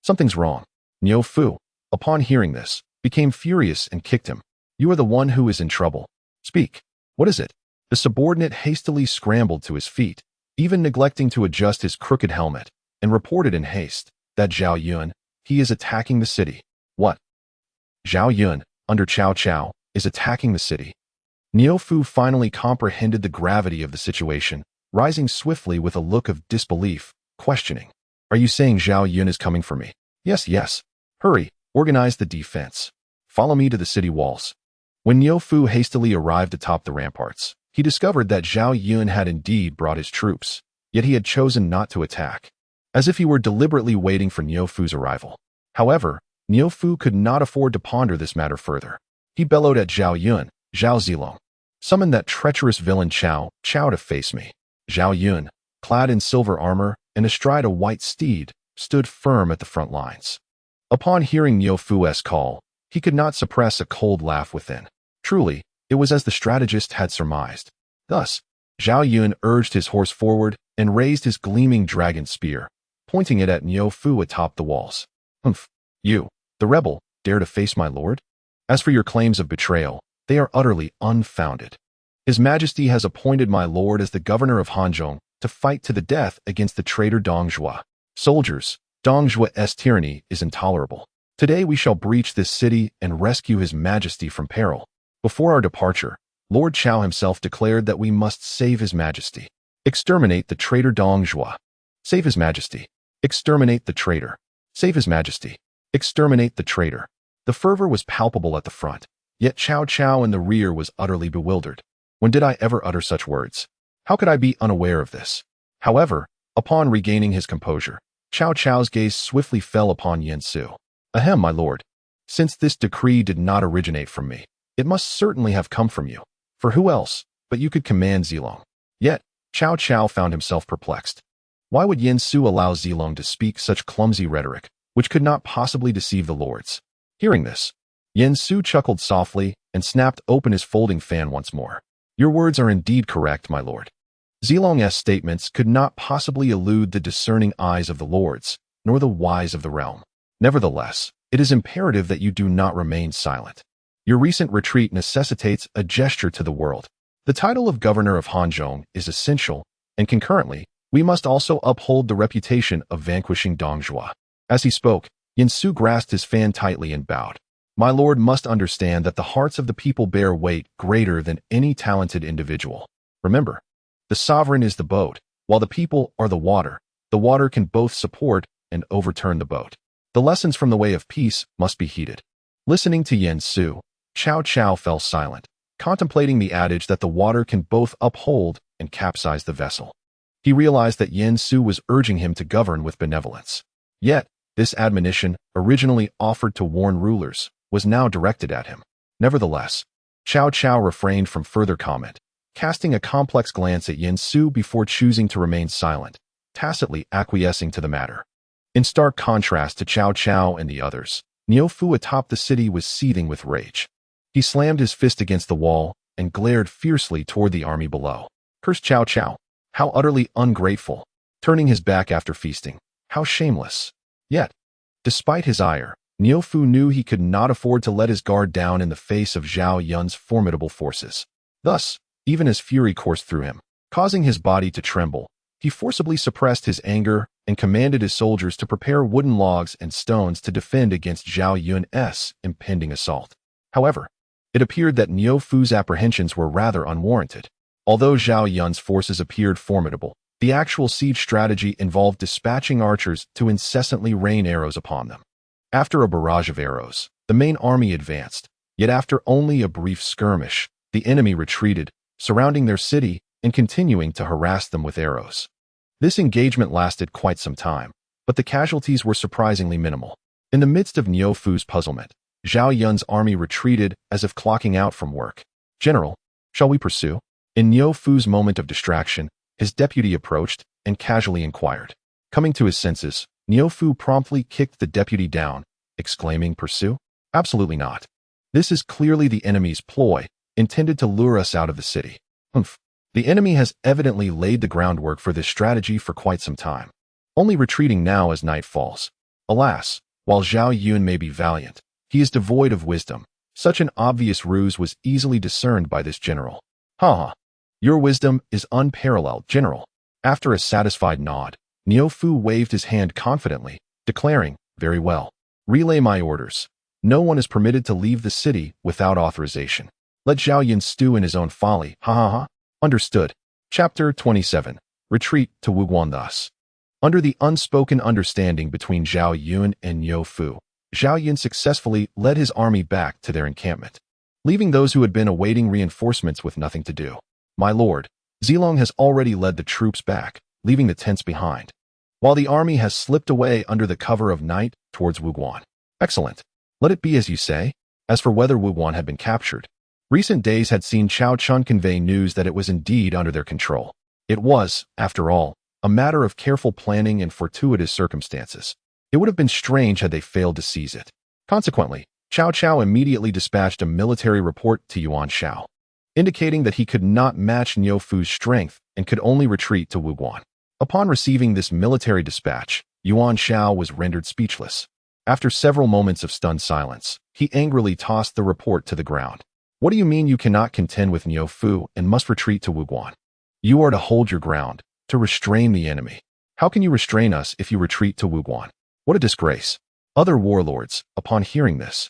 something's wrong." Niu Fu, upon hearing this, became furious and kicked him. "You are the one who is in trouble. Speak. What is it?" The subordinate hastily scrambled to his feet, even neglecting to adjust his crooked helmet, and reported in haste that Zhao Yun, he is attacking the city. "What? Zhao Yun, under Cao Cao, is attacking the city?" Niu Fu finally comprehended the gravity of the situation, rising swiftly with a look of disbelief, questioning. "Are you saying Zhao Yun is coming for me?" Yes. "Hurry, organize the defense. Follow me to the city walls." When Niu Fu hastily arrived atop the ramparts, he discovered that Zhao Yun had indeed brought his troops, yet he had chosen not to attack, as if he were deliberately waiting for Niu Fu's arrival. However, Niu Fu could not afford to ponder this matter further. He bellowed at Zhao Yun, "Zhao Zilong, summon that treacherous villain Cao Cao to face me." Zhao Yun, clad in silver armor and astride a white steed, stood firm at the front lines. Upon hearing Niu Fu's call, he could not suppress a cold laugh within. Truly, It was as the strategist had surmised. Thus, Zhao Yun urged his horse forward and raised his gleaming dragon spear, pointing it at Niu Fu atop the walls. Humph! You, the rebel, dare to face my lord? As for your claims of betrayal, they are utterly unfounded. His Majesty has appointed my lord as the governor of Hanzhong to fight to the death against the traitor Dong Zhuo. Soldiers, Dong Zhuo's tyranny is intolerable. Today we shall breach this city and rescue His Majesty from peril. Before our departure, Lord Cao himself declared that we must save His Majesty. Exterminate the traitor Dong Zhuo. Save His Majesty. Exterminate the traitor. Save His Majesty. Exterminate the traitor. The fervor was palpable at the front, yet Cao Cao in the rear was utterly bewildered. When did I ever utter such words? How could I be unaware of this? However, upon regaining his composure, Cao Cao's gaze swiftly fell upon Yen Su. Ahem, my lord. Since this decree did not originate from me, it must certainly have come from you. For who else but you could command Zilong? Yet, Cao Cao found himself perplexed. Why would Yen Su allow Zilong to speak such clumsy rhetoric, which could not possibly deceive the lords? Hearing this, Yen Su chuckled softly and snapped open his folding fan once more. Your words are indeed correct, my lord. Zilong's statements could not possibly elude the discerning eyes of the lords, nor the wise of the realm. Nevertheless, it is imperative that you do not remain silent. Your recent retreat necessitates a gesture to the world. The title of governor of Hanzhong is essential, and concurrently, we must also uphold the reputation of vanquishing Dong Zhuo. As he spoke, Yen Su grasped his fan tightly and bowed. My lord must understand that the hearts of the people bear weight greater than any talented individual. Remember, the sovereign is the boat, while the people are the water. The water can both support and overturn the boat. The lessons from the way of peace must be heeded. Listening to Yen Su, Cao Cao fell silent, contemplating the adage that the water can both uphold and capsize the vessel. He realized that Yen Su was urging him to govern with benevolence. Yet, this admonition, originally offered to warn rulers, was now directed at him. Nevertheless, Cao Cao refrained from further comment, casting a complex glance at Yen Su before choosing to remain silent, tacitly acquiescing to the matter. In stark contrast to Cao Cao and the others, Niu Fu atop the city was seething with rage. He slammed his fist against the wall and glared fiercely toward the army below. Cursed Cao Cao! How utterly ungrateful! Turning his back after feasting. How shameless! Yet, despite his ire, Niu Fu knew he could not afford to let his guard down in the face of Zhao Yun's formidable forces. Thus, even as fury coursed through him, causing his body to tremble, he forcibly suppressed his anger and commanded his soldiers to prepare wooden logs and stones to defend against Zhao Yun's impending assault. However, it appeared that Niu Fu's apprehensions were rather unwarranted. Although Zhao Yun's forces appeared formidable, the actual siege strategy involved dispatching archers to incessantly rain arrows upon them. After a barrage of arrows, the main army advanced, yet after only a brief skirmish, the enemy retreated, surrounding their city and continuing to harass them with arrows. This engagement lasted quite some time, but the casualties were surprisingly minimal. In the midst of Niu Fu's puzzlement, Zhao Yun's army retreated as if clocking out from work. General, shall we pursue? In Niu Fu's moment of distraction, his deputy approached and casually inquired. Coming to his senses, Niu Fu promptly kicked the deputy down, exclaiming, "Pursue? Absolutely not. This is clearly the enemy's ploy, intended to lure us out of the city. Humph. The enemy has evidently laid the groundwork for this strategy for quite some time, only retreating now as night falls. Alas, while Zhao Yun may be valiant, he is devoid of wisdom. Such an obvious ruse was easily discerned by this general. Ha! Your wisdom is unparalleled, general." After a satisfied nod, Niu Fu waved his hand confidently, declaring, "Very well. Relay my orders. No one is permitted to leave the city without authorization. Let Zhao Yun stew in his own folly. Ha ha ha." Understood. Chapter 27. Retreat to Wuguan. Thus, under the unspoken understanding between Zhao Yun and Niu Fu, Zhao Yun successfully led his army back to their encampment, leaving those who had been awaiting reinforcements with nothing to do. My lord, Zilong has already led the troops back, leaving the tents behind, while the army has slipped away under the cover of night towards Wuguan. Excellent. Let it be as you say. As for whether Wuguan had been captured, recent days had seen Cao Chun convey news that it was indeed under their control. It was, after all, a matter of careful planning and fortuitous circumstances. It would have been strange had they failed to seize it. Consequently, Cao Cao immediately dispatched a military report to Yuan Shao. indicating that he could not match Niu Fu's strength and could only retreat to Wuguan. Upon receiving this military dispatch, Yuan Shao was rendered speechless. After several moments of stunned silence, he angrily tossed the report to the ground. What do you mean you cannot contend with Niu Fu and must retreat to Wuguan? You are to hold your ground, to restrain the enemy. How can you restrain us if you retreat to Wuguan? What a disgrace. Other warlords, upon hearing this,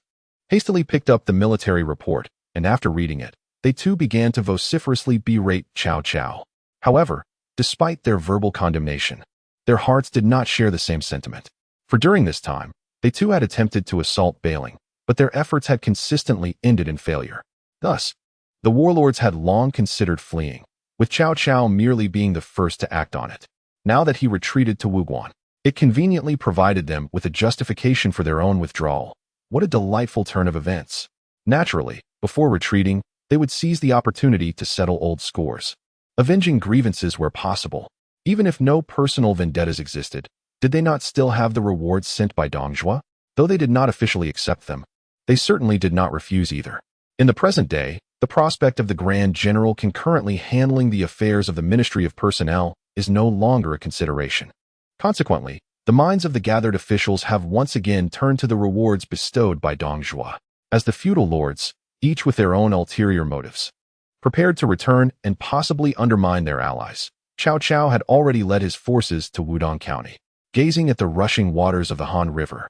hastily picked up the military report, and after reading it, they too began to vociferously berate Cao Cao. However, despite their verbal condemnation, their hearts did not share the same sentiment. For during this time, they too had attempted to assault Bailing, but their efforts had consistently ended in failure. Thus, the warlords had long considered fleeing, with Cao Cao merely being the first to act on it. Now that he retreated to Wuguan, it conveniently provided them with a justification for their own withdrawal. What a delightful turn of events. Naturally, before retreating, they would seize the opportunity to settle old scores, avenging grievances where possible. Even if no personal vendettas existed, did they not still have the rewards sent by Dongjua? Though they did not officially accept them, they certainly did not refuse either. In the present day, the prospect of the Grand General concurrently handling the affairs of the Ministry of Personnel is no longer a consideration. Consequently, the minds of the gathered officials have once again turned to the rewards bestowed by Dongjua, as the feudal lords, each with their own ulterior motives, prepared to return and possibly undermine their allies. Cao Cao had already led his forces to Wudong County. Gazing at the rushing waters of the Han River,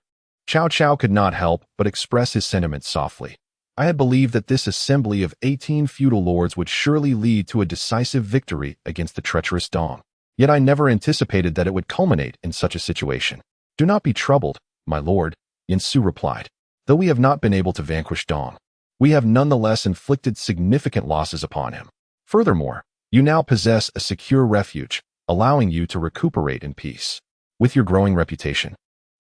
Cao Cao could not help but express his sentiments softly. I had believed that this assembly of 18 feudal lords would surely lead to a decisive victory against the treacherous Dong. Yet I never anticipated that it would culminate in such a situation. Do not be troubled, my lord, Yin Su replied. Though we have not been able to vanquish Dong, we have nonetheless inflicted significant losses upon him. Furthermore, you now possess a secure refuge, allowing you to recuperate in peace. With your growing reputation,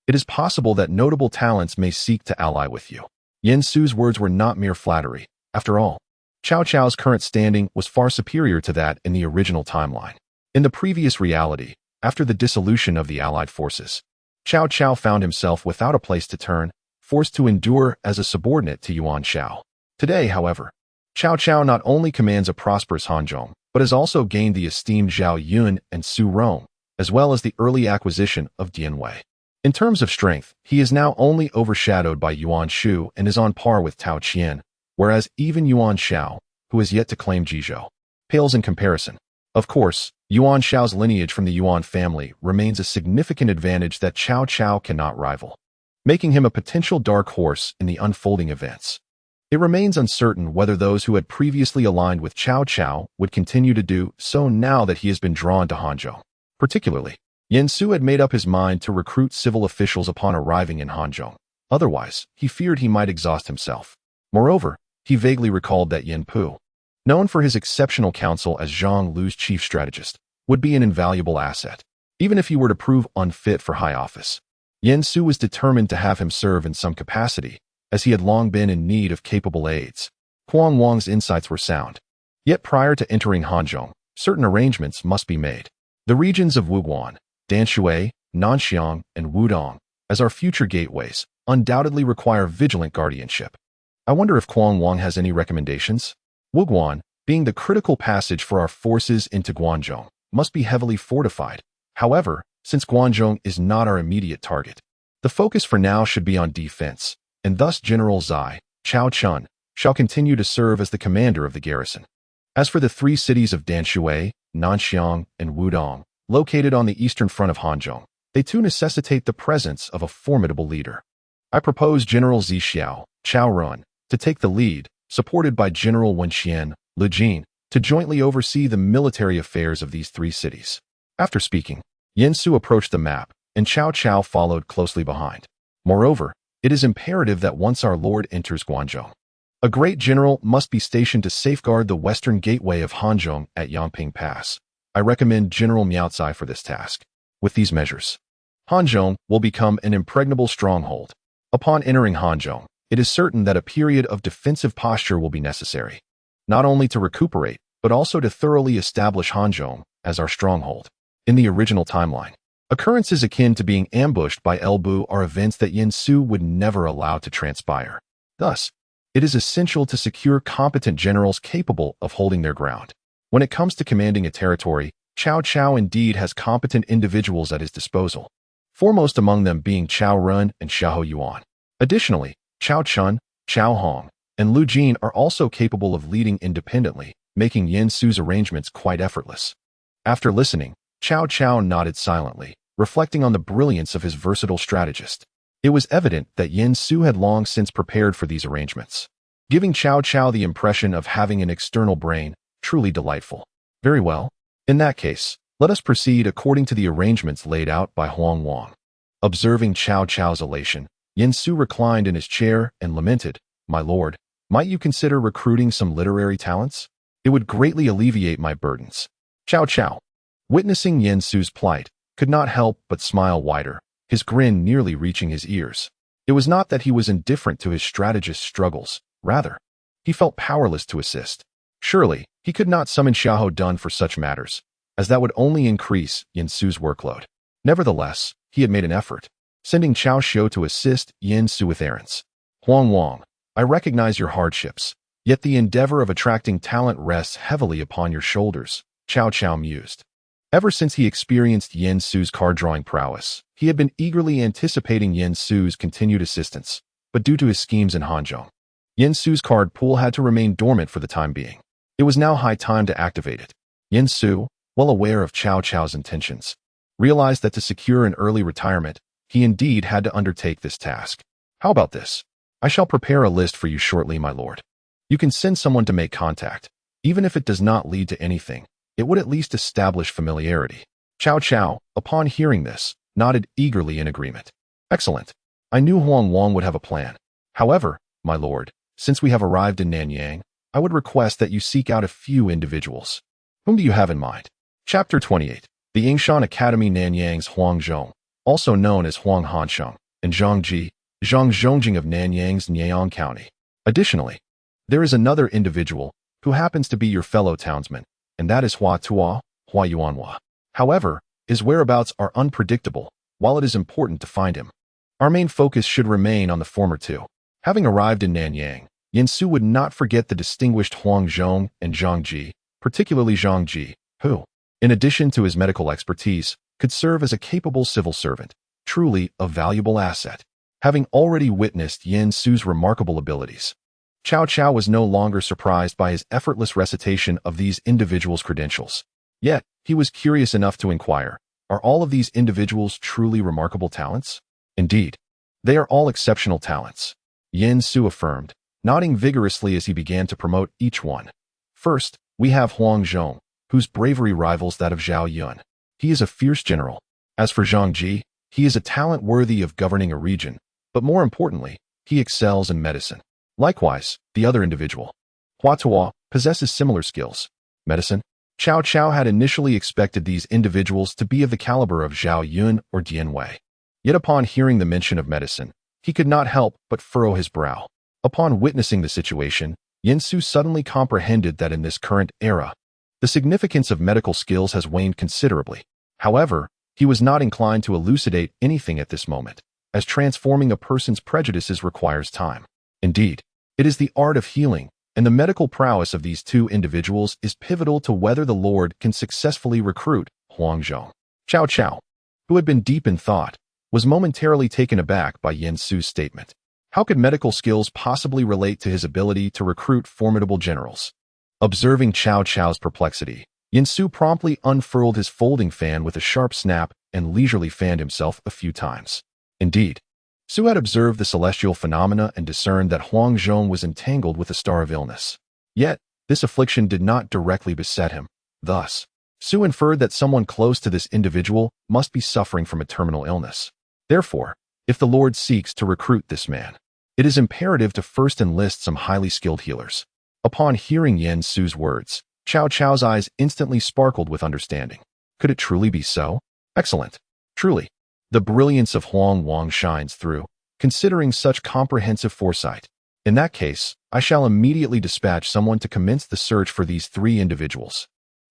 it is possible that notable talents may seek to ally with you. Yin Su's words were not mere flattery. After all, Cao Cao's current standing was far superior to that in the original timeline. In the previous reality, after the dissolution of the allied forces, Cao Cao found himself without a place to turn, forced to endure as a subordinate to Yuan Shao. Today, however, Cao Cao not only commands a prosperous Hanzhong, but has also gained the esteemed Zhao Yun and Su Rong, as well as the early acquisition of Dianwei. In terms of strength, he is now only overshadowed by Yuan Shu and is on par with Tao Qian, whereas even Yuan Shao, who has yet to claim Jizhou, pales in comparison. Of course, Yuan Shao's lineage from the Yuan family remains a significant advantage that Cao Cao cannot rival, making him a potential dark horse in the unfolding events. It remains uncertain whether those who had previously aligned with Cao Cao would continue to do so now that he has been drawn to Hanzhong. Particularly, Yin Su had made up his mind to recruit civil officials upon arriving in Hanzhong. Otherwise, he feared he might exhaust himself. Moreover, he vaguely recalled that Yin Pu, known for his exceptional counsel as Zhang Lu's chief strategist, would be an invaluable asset, even if he were to prove unfit for high office. Yin Su was determined to have him serve in some capacity, as he had long been in need of capable aides. Huang Wang's insights were sound. Yet prior to entering Hanzhong, certain arrangements must be made. The regions of Wuguan, Danshui, Nanxiang, and Wudong, as our future gateways, undoubtedly require vigilant guardianship. I wonder if Huang Wang has any recommendations? Wuguan, being the critical passage for our forces into Guangzhou, must be heavily fortified. However, since Guangzhou is not our immediate target, the focus for now should be on defense, and thus General Zai, Cao Chun, shall continue to serve as the commander of the garrison. As for the three cities of Danshui, Nanxiang, and Wudong, located on the eastern front of Hanzhong, they too necessitate the presence of a formidable leader. I propose General Zixiao, Chao Run, to take the lead, supported by General Wenxian, Lu Jin, to jointly oversee the military affairs of these three cities. After speaking, Yin Su approached the map, and Cao Cao followed closely behind. Moreover, it is imperative that once our lord enters Guangzhou, a great general must be stationed to safeguard the western gateway of Hanzhong at Yangping Pass. I recommend General Miaocai for this task. With these measures, Hanzhong will become an impregnable stronghold. Upon entering Hanzhong, it is certain that a period of defensive posture will be necessary, not only to recuperate, but also to thoroughly establish Hanzhong as our stronghold. In the original timeline, occurrences akin to being ambushed by Elbu are events that Yin Su would never allow to transpire. Thus, It is essential to secure competent generals capable of holding their ground. When it comes to commanding a territory, Cao Cao indeed has competent individuals at his disposal, foremost among them being Cao Run and Xiahou Yuan. Additionally, Cao Chun, Cao Hong, and Lu Jin are also capable of leading independently, making Yin Su's arrangements quite effortless. After listening, Cao Cao nodded silently, reflecting on the brilliance of his versatile strategist. It was evident that Yin Su had long since prepared for these arrangements, giving Cao Cao the impression of having an external brain, truly delightful. Very well. In that case, let us proceed according to the arrangements laid out by Huang Wang. Observing Cao Cao's elation, Yin Su reclined in his chair and lamented, "My lord, might you consider recruiting some literary talents? It would greatly alleviate my burdens." Cao Cao, witnessing Yin Su's plight, could not help but smile wider, his grin nearly reaching his ears. It was not that he was indifferent to his strategist's struggles, rather, he felt powerless to assist. Surely, he could not summon Xiahou Dun for such matters, as that would only increase Yin Su's workload. Nevertheless, he had made an effort, sending Cao Xiu to assist Yin Su with errands. "Huang Wang, I recognize your hardships, yet the endeavor of attracting talent rests heavily upon your shoulders," Cao Cao mused. Ever since he experienced Yin Su's card-drawing prowess, he had been eagerly anticipating Yin Su's continued assistance, but due to his schemes in Hanzhong, Yin Su's card pool had to remain dormant for the time being. It was now high time to activate it. Yin Su, well aware of Cao Cao's intentions, realized that to secure an early retirement, he indeed had to undertake this task. "How about this? I shall prepare a list for you shortly, my lord. You can send someone to make contact. Even if it does not lead to anything, it would at least establish familiarity." Cao Cao, upon hearing this, nodded eagerly in agreement. "Excellent. I knew Huang Wang would have a plan. However, my lord, since we have arrived in Nanyang, I would request that you seek out a few individuals. Whom do you have in mind?" Chapter 28. The Yingshan Academy. Nanyang's Huangzhong, also known as Huang Hansheng, and Zhangji, Zhang Zhongjing of Nanyang's Nyang County. Additionally, there is another individual who happens to be your fellow townsman, and that is Hua Tuo, Hua Yuanhua. However, his whereabouts are unpredictable, while it is important to find him. Our main focus should remain on the former two. Having arrived in Nanyang, Yin Su would not forget the distinguished Huangzhong and Zhangji, particularly Zhangji, who, in addition to his medical expertise, could serve as a capable civil servant, truly a valuable asset. Having already witnessed Yin Su's remarkable abilities, Cao Cao was no longer surprised by his effortless recitation of these individuals' credentials. Yet, he was curious enough to inquire, are all of these individuals truly remarkable talents? Indeed, they are all exceptional talents, Yin Su affirmed, nodding vigorously as he began to promote each one. First, we have Huangzhong, whose bravery rivals that of Zhao Yun. He is a fierce general. As for Zhangji, he is a talent worthy of governing a region, but more importantly, he excels in medicine. Likewise, the other individual, Hua Tuo, possesses similar skills. Medicine. Cao Cao had initially expected these individuals to be of the caliber of Zhao Yun or Dian Wei. Yet upon hearing the mention of medicine, he could not help but furrow his brow. Upon witnessing the situation, Yin Su suddenly comprehended that in this current era, the significance of medical skills has waned considerably. However, he was not inclined to elucidate anything at this moment, as transforming a person's prejudices requires time. Indeed, it is the art of healing, and the medical prowess of these two individuals is pivotal to whether the Lord can successfully recruit Huangzhong. Cao Cao, who had been deep in thought, was momentarily taken aback by Yin Su's statement. How could medical skills possibly relate to his ability to recruit formidable generals? Observing Cao Cao's perplexity, Yin Su promptly unfurled his folding fan with a sharp snap and leisurely fanned himself a few times. Indeed, Su had observed the celestial phenomena and discerned that Huangzhong was entangled with a star of illness. Yet, this affliction did not directly beset him. Thus, Su inferred that someone close to this individual must be suffering from a terminal illness. Therefore, if the Lord seeks to recruit this man, it is imperative to first enlist some highly skilled healers. Upon hearing Yin Su's words, Cao Cao's eyes instantly sparkled with understanding. Could it truly be so? Excellent. Truly. The brilliance of Huang Wang shines through, considering such comprehensive foresight. In that case, I shall immediately dispatch someone to commence the search for these three individuals.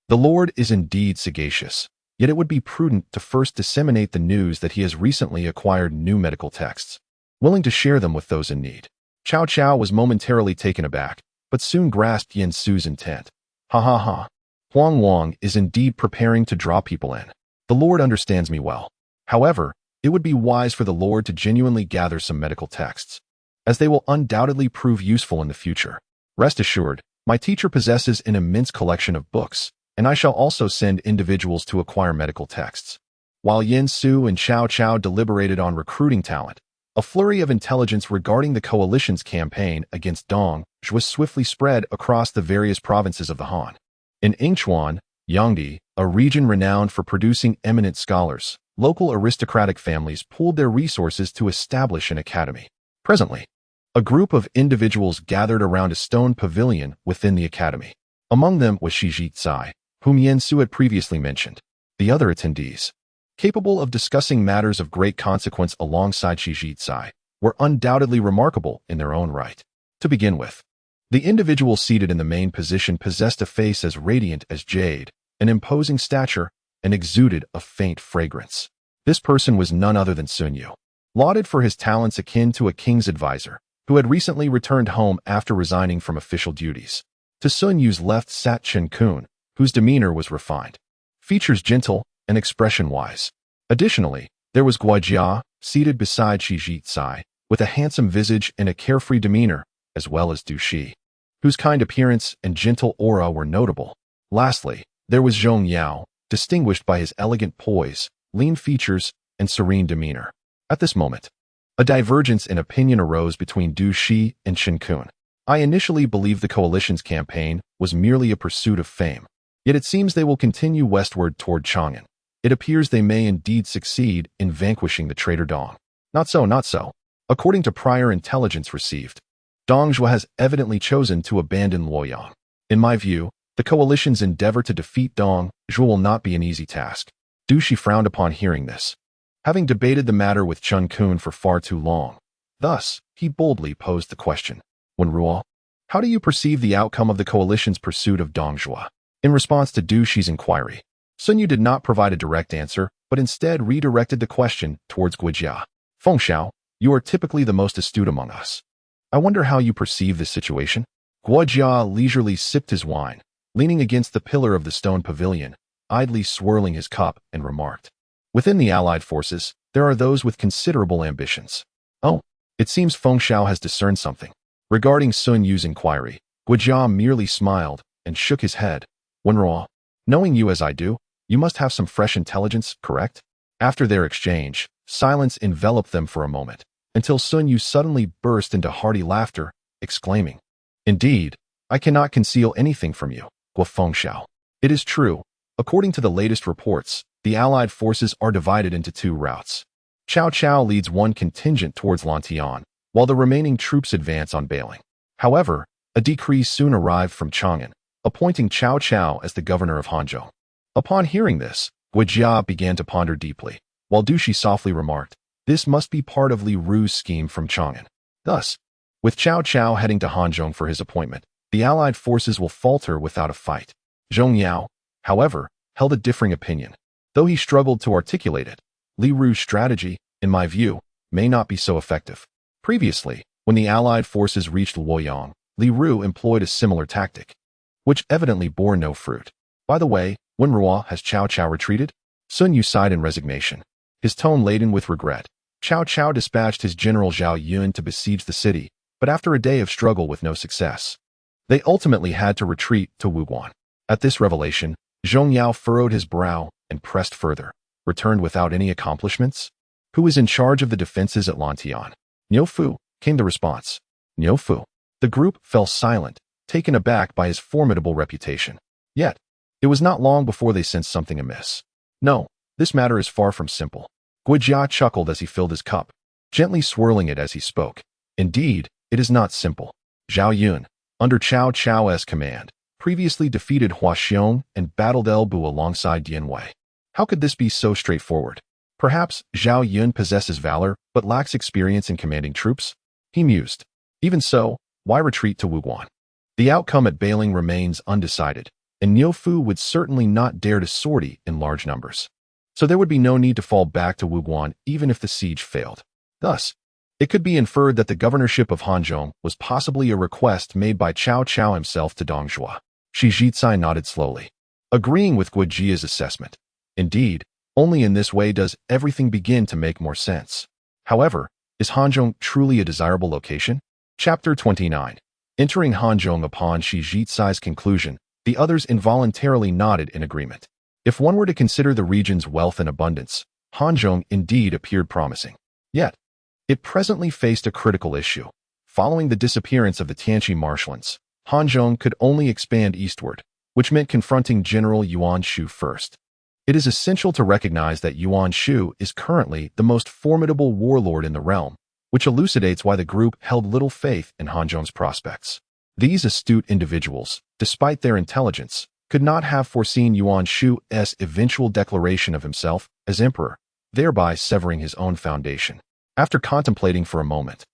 The Lord is indeed sagacious, yet it would be prudent to first disseminate the news that he has recently acquired new medical texts, willing to share them with those in need. Cao Cao was momentarily taken aback, but soon grasped Yin Su's intent. Ha ha ha. Huang Wang is indeed preparing to draw people in. The Lord understands me well. However, it would be wise for the Lord to genuinely gather some medical texts, as they will undoubtedly prove useful in the future. Rest assured, my teacher possesses an immense collection of books, and I shall also send individuals to acquire medical texts. While Yin Su and Cao Cao deliberated on recruiting talent, a flurry of intelligence regarding the coalition's campaign against Dong was swiftly spread across the various provinces of the Han. In Yingchuan, Yangdi, a region renowned for producing eminent scholars, local aristocratic families pooled their resources to establish an academy. Presently, a group of individuals gathered around a stone pavilion within the academy. Among them was Jade-faced, whom Yin Su had previously mentioned. The other attendees, capable of discussing matters of great consequence alongside Jade-faced, were undoubtedly remarkable in their own right. To begin with, the individual seated in the main position possessed a face as radiant as jade, an imposing stature, and exuded a faint fragrance. This person was none other than Sun Yu, lauded for his talents akin to a king's advisor, who had recently returned home after resigning from official duties. To Sun Yu's left sat Chen Kun, whose demeanor was refined, features gentle, and expression-wise. Additionally, there was Guojia, seated beside Jade-faced, with a handsome visage and a carefree demeanor, as well as Du Shi, whose kind appearance and gentle aura were notable. Lastly, there was Zhong Yao, distinguished by his elegant poise, lean features, and serene demeanor. At this moment, a divergence in opinion arose between Du Shi and Chen Kun. I initially believed the coalition's campaign was merely a pursuit of fame, yet it seems they will continue westward toward Chang'an. It appears they may indeed succeed in vanquishing the traitor Dong. Not so, not so. According to prior intelligence received, Dong Zhuo has evidently chosen to abandon Luoyang. In my view, the coalition's endeavor to defeat Dong Zhuo will not be an easy task. Du Shi frowned upon hearing this, having debated the matter with Chen Kun for far too long. Thus, he boldly posed the question. Wen Ruo, how do you perceive the outcome of the coalition's pursuit of Dong Zhuo? In response to Du Shi's inquiry, Sun Yu did not provide a direct answer, but instead redirected the question towards Guojia. Feng Xiao, you are typically the most astute among us. I wonder how you perceive this situation? Guojia leisurely sipped his wine, leaning against the pillar of the stone pavilion, idly swirling his cup, and remarked. Within the allied forces, there are those with considerable ambitions. Oh, it seems Feng Xiao has discerned something. Regarding Sun Yu's inquiry, Guojia merely smiled and shook his head. Wen Ruo, knowing you as I do, you must have some fresh intelligence, correct? After their exchange, silence enveloped them for a moment, until Sun Yu suddenly burst into hearty laughter, exclaiming, Indeed, I cannot conceal anything from you, Guo Feng Xiao. It is true. According to the latest reports, the allied forces are divided into two routes. Cao Cao leads one contingent towards Lantian, while the remaining troops advance on Bailing. However, a decree soon arrived from Chang'an, appointing Cao Cao as the governor of Hanzhong. Upon hearing this, Guojia began to ponder deeply, while Du Shi softly remarked, this must be part of Li Ru's scheme from Chang'an. Thus, with Cao Cao heading to Hanzhong for his appointment, the allied forces will falter without a fight. Zhong Yao, however, held a differing opinion. Though he struggled to articulate it, Li Ru's strategy, in my view, may not be so effective. Previously, when the allied forces reached Luoyang, Li Ru employed a similar tactic, which evidently bore no fruit. By the way, Wen Ruo, has Cao Cao retreated? Sun Yu sighed in resignation, his tone laden with regret. Cao Cao dispatched his general Zhao Yun to besiege the city, but after a day of struggle with no success, they ultimately had to retreat to Wuguan. At this revelation, Zhong Yao furrowed his brow and pressed further. Returned without any accomplishments? Who is in charge of the defenses at Lantian? Niu Fu, came the response. Niu Fu. The group fell silent, taken aback by his formidable reputation. Yet, it was not long before they sensed something amiss. No, this matter is far from simple. Guojia chuckled as he filled his cup, gently swirling it as he spoke. Indeed, it is not simple. Zhao Yun, under Cao Cao's command, previously defeated Hua Xiong and battled Elbu alongside Dian Wei. How could this be so straightforward? Perhaps Zhao Yun possesses valor but lacks experience in commanding troops? He mused. Even so, why retreat to Wuguan? The outcome at Bailing remains undecided, and Niu Fu would certainly not dare to sortie in large numbers. So there would be no need to fall back to Wuguan even if the siege failed. Thus, It could be inferred that the governorship of Hanzhong was possibly a request made by Cao Cao himself to Dongjua. Shi Jicai nodded slowly, agreeing with Guijia's assessment. Indeed, only in this way does everything begin to make more sense. However, is Hanzhong truly a desirable location? Chapter 29. Entering Hanzhong. Upon Shi Jicai's conclusion, the others involuntarily nodded in agreement. If one were to consider the region's wealth and abundance, Hanzhong indeed appeared promising. Yet, it presently faced a critical issue. Following the disappearance of the Tianqi marshlands, Hanzhong could only expand eastward, which meant confronting General Yuan Shu first. It is essential to recognize that Yuan Shu is currently the most formidable warlord in the realm, which elucidates why the group held little faith in Hanzhong's prospects. These astute individuals, despite their intelligence, could not have foreseen Yuan Shu's eventual declaration of himself as emperor, thereby severing his own foundation. After contemplating for a moment,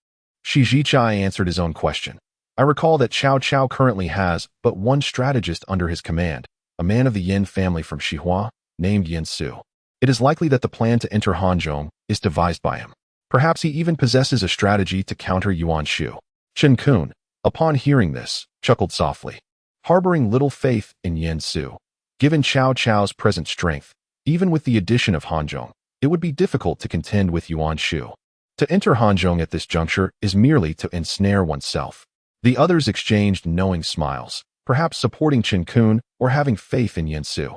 Shi Jicai answered his own question. I recall that Cao Cao currently has but one strategist under his command, a man of the Yin family from Xihua, named Yin Su. It is likely that the plan to enter Hanzhong is devised by him. Perhaps he even possesses a strategy to counter Yuan Shu. Chen Kun, upon hearing this, chuckled softly. Harboring little faith in Yin Su, given Cao Cao's present strength, even with the addition of Hanzhong, it would be difficult to contend with Yuan Shu. To enter Hanzhong at this juncture is merely to ensnare oneself. The others exchanged knowing smiles, perhaps supporting Chen Kun or having faith in Yin Su.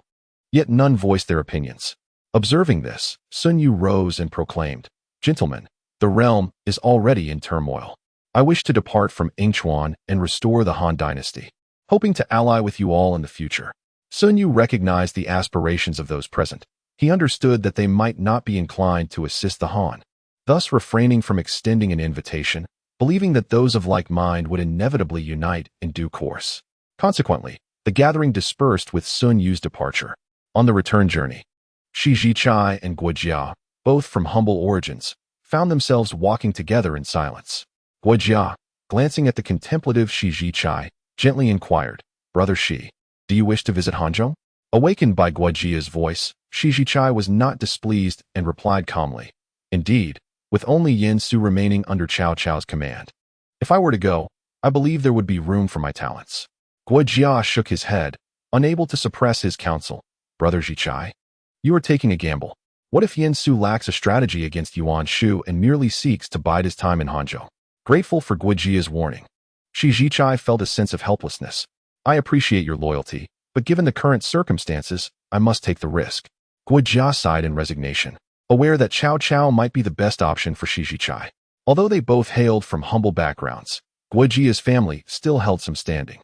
Yet none voiced their opinions. Observing this, Sun Yu rose and proclaimed, Gentlemen, the realm is already in turmoil. I wish to depart from Yingchuan and restore the Han dynasty, hoping to ally with you all in the future. Sun Yu recognized the aspirations of those present. He understood that they might not be inclined to assist the Han, thus refraining from extending an invitation, believing that those of like mind would inevitably unite in due course. Consequently, the gathering dispersed with Sun Yu's departure. On the return journey, Shi Jicai and Guijia, both from humble origins, found themselves walking together in silence. Guijia, glancing at the contemplative Shi Jicai, gently inquired, Brother Shi, do you wish to visit Hanzhong? Awakened by Guijia's voice, Shi Jicai was not displeased and replied calmly, Indeed, with only Yin Su remaining under Cao Cao's command. If I were to go, I believe there would be room for my talents. Guijia shook his head, unable to suppress his counsel. Brother Jicai, you are taking a gamble. What if Yin Su lacks a strategy against Yuan Shu and merely seeks to bide his time in Hanzhong? Grateful for Guijia's warning, Shi Jicai felt a sense of helplessness. I appreciate your loyalty, but given the current circumstances, I must take the risk. Guijia sighed in resignation, aware that Cao Cao might be the best option for Shi Jicai. Although they both hailed from humble backgrounds, Guijia's family still held some standing,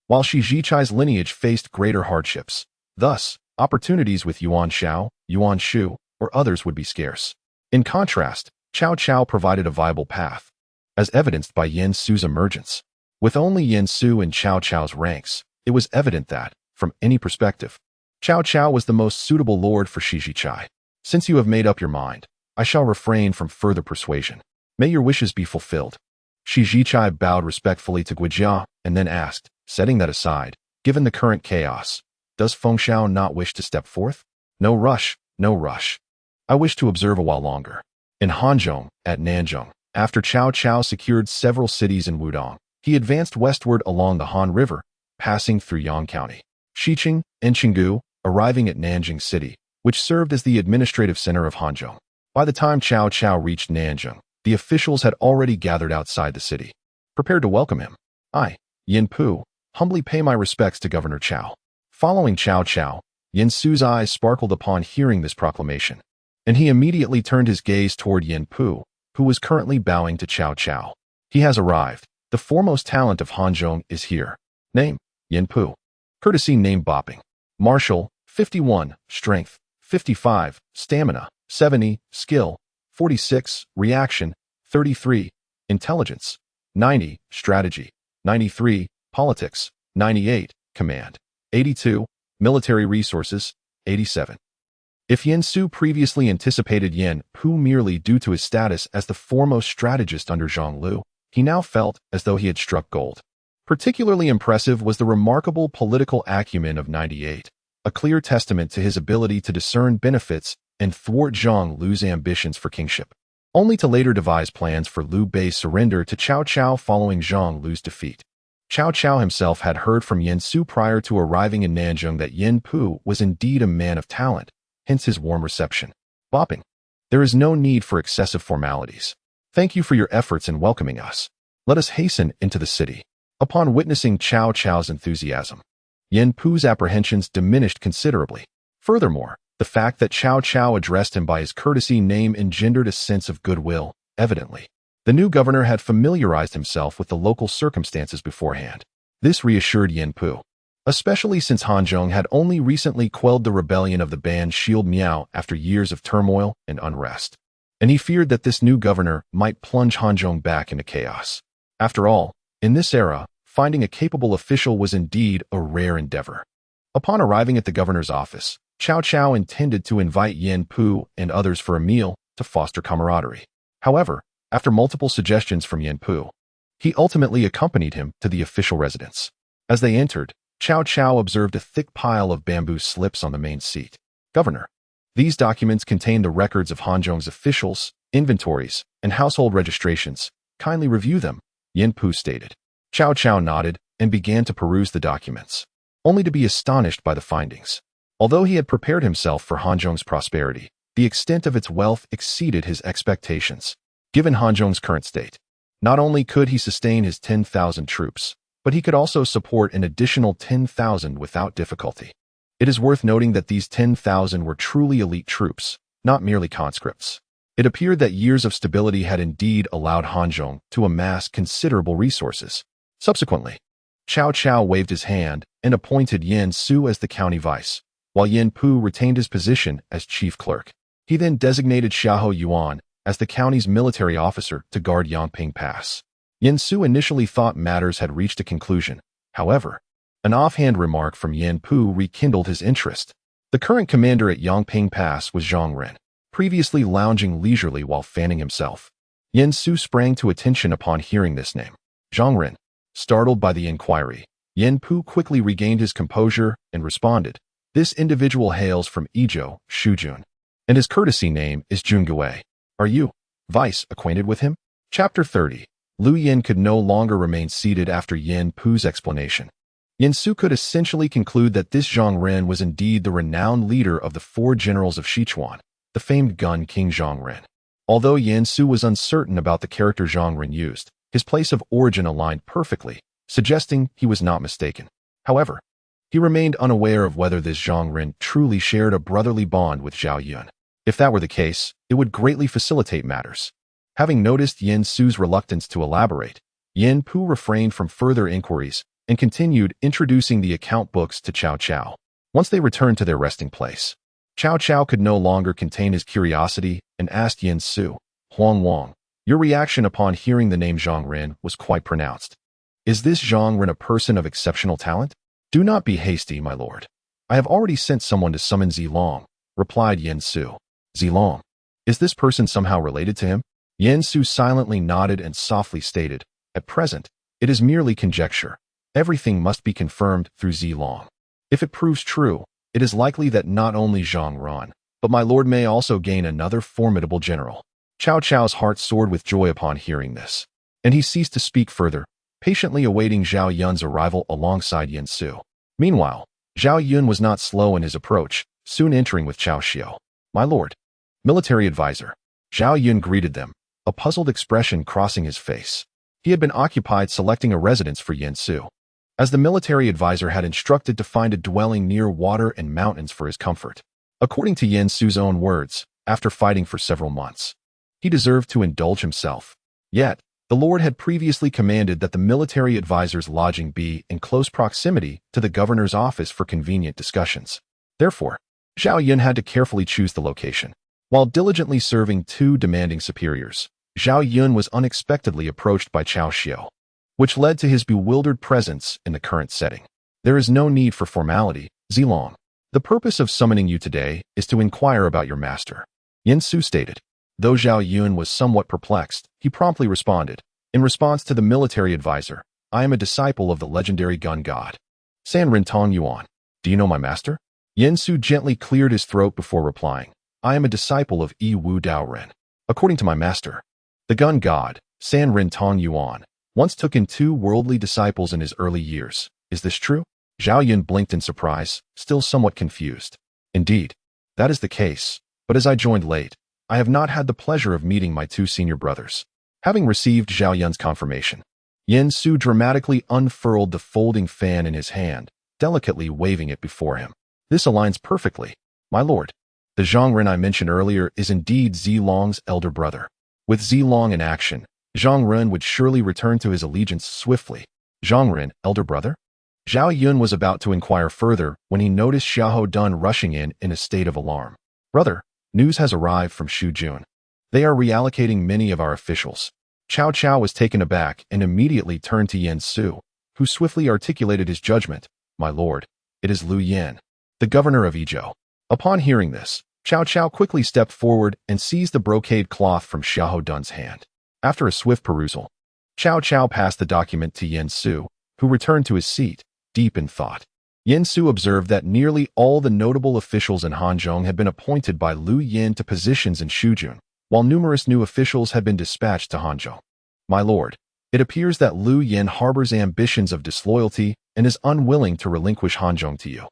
while Shi Jicai's lineage faced greater hardships. Thus, opportunities with Yuan Shao, Yuan Shu, or others would be scarce. In contrast, Cao Cao provided a viable path, as evidenced by Yin Su's emergence. With only Yin Su in Cao Cao's ranks, it was evident that, from any perspective, Cao Cao was the most suitable lord for Shi Jicai. Since you have made up your mind, I shall refrain from further persuasion. May your wishes be fulfilled. Shi Jicai bowed respectfully to Guijia and then asked, setting that aside, given the current chaos, does Fengxiao not wish to step forth? No rush, no rush. I wish to observe a while longer. In Hanzhong, at Nanjing, after Cao Cao secured several cities in Wudong, he advanced westward along the Han River, passing through Yang County, Xiqing, and Qinggu, arriving at Nanjing City, which served as the administrative center of Hanzhong. By the time Cao Cao reached Nanjing, the officials had already gathered outside the city, prepared to welcome him. I, Yin Pu, humbly pay my respects to Governor Cao. Following Cao Cao, Yin Su's eyes sparkled upon hearing this proclamation, and he immediately turned his gaze toward Yin Pu, who was currently bowing to Cao Cao. He has arrived. The foremost talent of Hanzhong is here. Name, Yin Pu. Courtesy name bopping. Martial, 51, strength, 55, stamina, 70, skill, 46, reaction, 33, intelligence, 90, strategy, 93, politics, 98, command, 82, military resources, 87. If Yin Su previously anticipated Yin Pu merely due to his status as the foremost strategist under Zhang Lu, he now felt as though he had struck gold. Particularly impressive was the remarkable political acumen of 98, a clear testament to his ability to discern benefits and thwart Zhang Lu's ambitions for kingship. only to later devise plans for Liu Bei's surrender to Cao Cao following Zhang Lu's defeat. Cao Cao himself had heard from Yin Su prior to arriving in Hanzhong that Yin Pu was indeed a man of talent, hence his warm reception. Bopping. There is no need for excessive formalities. Thank you for your efforts in welcoming us. Let us hasten into the city. Upon witnessing Cao Cao's enthusiasm, Yin Pu's apprehensions diminished considerably. Furthermore, the fact that Cao Cao addressed him by his courtesy name engendered a sense of goodwill, evidently. The new governor had familiarized himself with the local circumstances beforehand. This reassured Yin Pu, especially since Hanzhong had only recently quelled the rebellion of the band Shield Miao after years of turmoil and unrest. And he feared that this new governor might plunge Hanzhong back into chaos. After all, in this era, finding a capable official was indeed a rare endeavor. Upon arriving at the governor's office, Cao Cao intended to invite Yin Pu and others for a meal to foster camaraderie. However, after multiple suggestions from Yin Pu, he ultimately accompanied him to the official residence. As they entered, Cao Cao observed a thick pile of bamboo slips on the main seat. Governor. These documents contain the records of Hanzhong's officials, inventories, and household registrations. Kindly review them, Yin Pu stated. Cao Cao nodded and began to peruse the documents, only to be astonished by the findings. Although he had prepared himself for Hanzhong's prosperity, the extent of its wealth exceeded his expectations. Given Hanzhong's current state, not only could he sustain his 10,000 troops, but he could also support an additional 10,000 without difficulty. It is worth noting that these 10,000 were truly elite troops, not merely conscripts. It appeared that years of stability had indeed allowed Hanzhong to amass considerable resources. Subsequently, Cao Cao waved his hand and appointed Yin Su as the county vice, while Yin Pu retained his position as chief clerk. He then designated Xiahou Yuan as the county's military officer to guard Yangping Pass. Yin Su initially thought matters had reached a conclusion. However, an offhand remark from Yin Pu rekindled his interest. The current commander at Yangping Pass was Zhang Ren, previously lounging leisurely while fanning himself. Yin Su sprang to attention upon hearing this name. Zhang Ren. Startled by the inquiry, Yin Pu quickly regained his composure and responded, "This individual hails from Izhou, Shujun, and his courtesy name is Jungui. Are you, vice, acquainted with him?" Chapter 30. Liu Yin could no longer remain seated after Yin Pu's explanation. Yin Su could essentially conclude that this Zhang Ren was indeed the renowned leader of the 4 generals of Sichuan, the famed gun king Zhang Ren. Although Yin Su was uncertain about the character Zhang Ren used, his place of origin aligned perfectly, suggesting he was not mistaken. However, he remained unaware of whether this Zhang Ren truly shared a brotherly bond with Zhao Yun. If that were the case, it would greatly facilitate matters. Having noticed Yin Su's reluctance to elaborate, Yin Pu refrained from further inquiries and continued introducing the account books to Cao Cao. Once they returned to their resting place, Cao Cao could no longer contain his curiosity and asked Yin Su, "Huang Wang, your reaction upon hearing the name Zhang Ren was quite pronounced. Is this Zhang Ren a person of exceptional talent?" "Do not be hasty, my lord. I have already sent someone to summon Zilong," replied Yin Su. "Zilong? Is this person somehow related to him?" Yin Su silently nodded and softly stated, "At present, it is merely conjecture. Everything must be confirmed through Zilong. If it proves true, it is likely that not only Zhang Ren, but my lord may also gain another formidable general." Cao Cao's heart soared with joy upon hearing this, and he ceased to speak further, patiently awaiting Zhao Yun's arrival alongside Yin Su. Meanwhile, Zhao Yun was not slow in his approach, soon entering with Cao Xiu. "My lord." Military advisor. Zhao Yun greeted them, a puzzled expression crossing his face. He had been occupied selecting a residence for Yin Su, as the military advisor had instructed to find a dwelling near water and mountains for his comfort. According to Yin Su's own words, after fighting for several months, he deserved to indulge himself. Yet, the Lord had previously commanded that the military advisor's lodging be in close proximity to the governor's office for convenient discussions. Therefore, Zhao Yun had to carefully choose the location. While diligently serving 2 demanding superiors, Zhao Yun was unexpectedly approached by Cao Xiu, which led to his bewildered presence in the current setting. "There is no need for formality, Zilong. The purpose of summoning you today is to inquire about your master," Yin Su stated. Though Zhao Yun was somewhat perplexed, he promptly responded, in response to the military advisor, "I am a disciple of the legendary gun god, San Rintong Yuan. Do you know my master?" Yin Su gently cleared his throat before replying, "I am a disciple of Yi Wu Dao Ren." According to my master, the gun god, San Rin Tong Yuan, once took in 2 worldly disciples in his early years. Is this true? Zhao Yun blinked in surprise, still somewhat confused. Indeed, that is the case, but as I joined late, I have not had the pleasure of meeting my 2 senior brothers. Having received Zhao Yun's confirmation, Yen Su dramatically unfurled the folding fan in his hand, delicately waving it before him. This aligns perfectly, my lord. The Zhang Ren I mentioned earlier is indeed Zilong's elder brother. With Zilong in action, Zhang Ren would surely return to his allegiance swiftly. Zhang Ren, elder brother? Zhao Yun was about to inquire further when he noticed Xiahou Dun rushing in a state of alarm. Brother, news has arrived from Shu Jun. They are reallocating many of our officials. Cao Cao was taken aback and immediately turned to Yen Su, who swiftly articulated his judgment. My lord, it is Lu Yan, the governor of Yizhou. Upon hearing this, Cao Cao quickly stepped forward and seized the brocade cloth from Xiahou Dun's hand. After a swift perusal, Cao Cao passed the document to Yen Su, who returned to his seat, deep in thought. Yen Su observed that nearly all the notable officials in Hanzhong had been appointed by Lu Yan to positions in Shujun, while numerous new officials had been dispatched to Hanzhong. My lord, it appears that Lu Yan harbors ambitions of disloyalty and is unwilling to relinquish Hanzhong to you.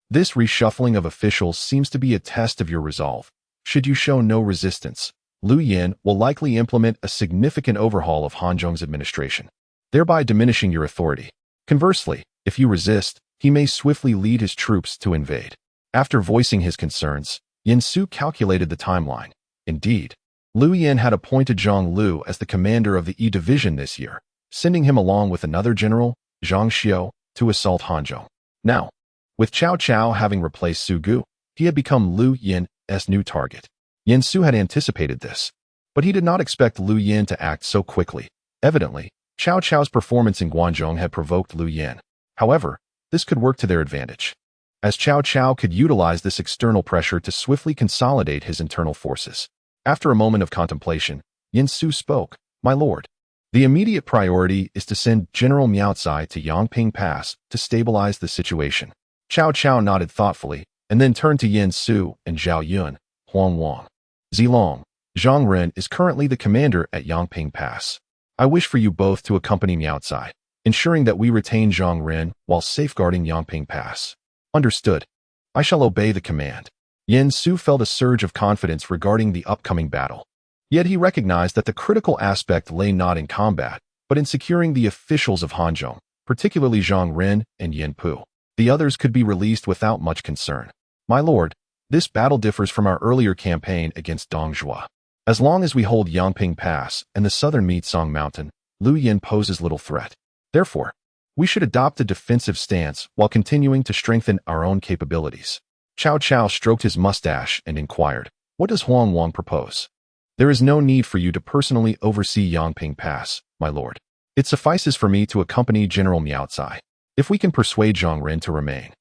This reshuffling of officials seems to be a test of your resolve. Should you show no resistance, Lu Yan will likely implement a significant overhaul of Hanzhong's administration, thereby diminishing your authority. Conversely, if you resist, he may swiftly lead his troops to invade. After voicing his concerns, Yen Su calculated the timeline. Indeed, Lu Yan had appointed Zhang Lu as the commander of the E Division this year, sending him along with another general, Zhang Xiu, to assault Hanzhong. Now, with Cao Cao having replaced Su Gu, he had become Lu Yan's new target. Yen Su had anticipated this, but he did not expect Lu Yan to act so quickly. Evidently, Cao Cao's performance in Guangzhong had provoked Lu Yan. However, this could work to their advantage, as Cao Cao could utilize this external pressure to swiftly consolidate his internal forces. After a moment of contemplation, Yen Su spoke. My lord, the immediate priority is to send General Miao Tsai to Yangping Pass to stabilize the situation. Cao Cao nodded thoughtfully, and then turned to Yen Su and Zhao Yun. Huang Wang. Zilong, Zhang Ren is currently the commander at Yangping Pass. I wish for you both to accompany Miao Tsai, ensuring that we retain Zhang Ren while safeguarding Yangping Pass. Understood. I shall obey the command. Yen Su felt a surge of confidence regarding the upcoming battle. Yet he recognized that the critical aspect lay not in combat, but in securing the officials of Hanzhong, particularly Zhang Ren and Yen Pu. The others could be released without much concern. My lord, this battle differs from our earlier campaign against Dongzhua. As long as we hold Yangping Pass and the southern Mitsong Mountain, Lu Yan poses little threat. Therefore, we should adopt a defensive stance while continuing to strengthen our own capabilities. Cao Cao stroked his mustache and inquired, what does Huang Wang propose? There is no need for you to personally oversee Yangping Pass, my lord. It suffices for me to accompany General Miao Tsai. If we can persuade Zhang Ren to remain,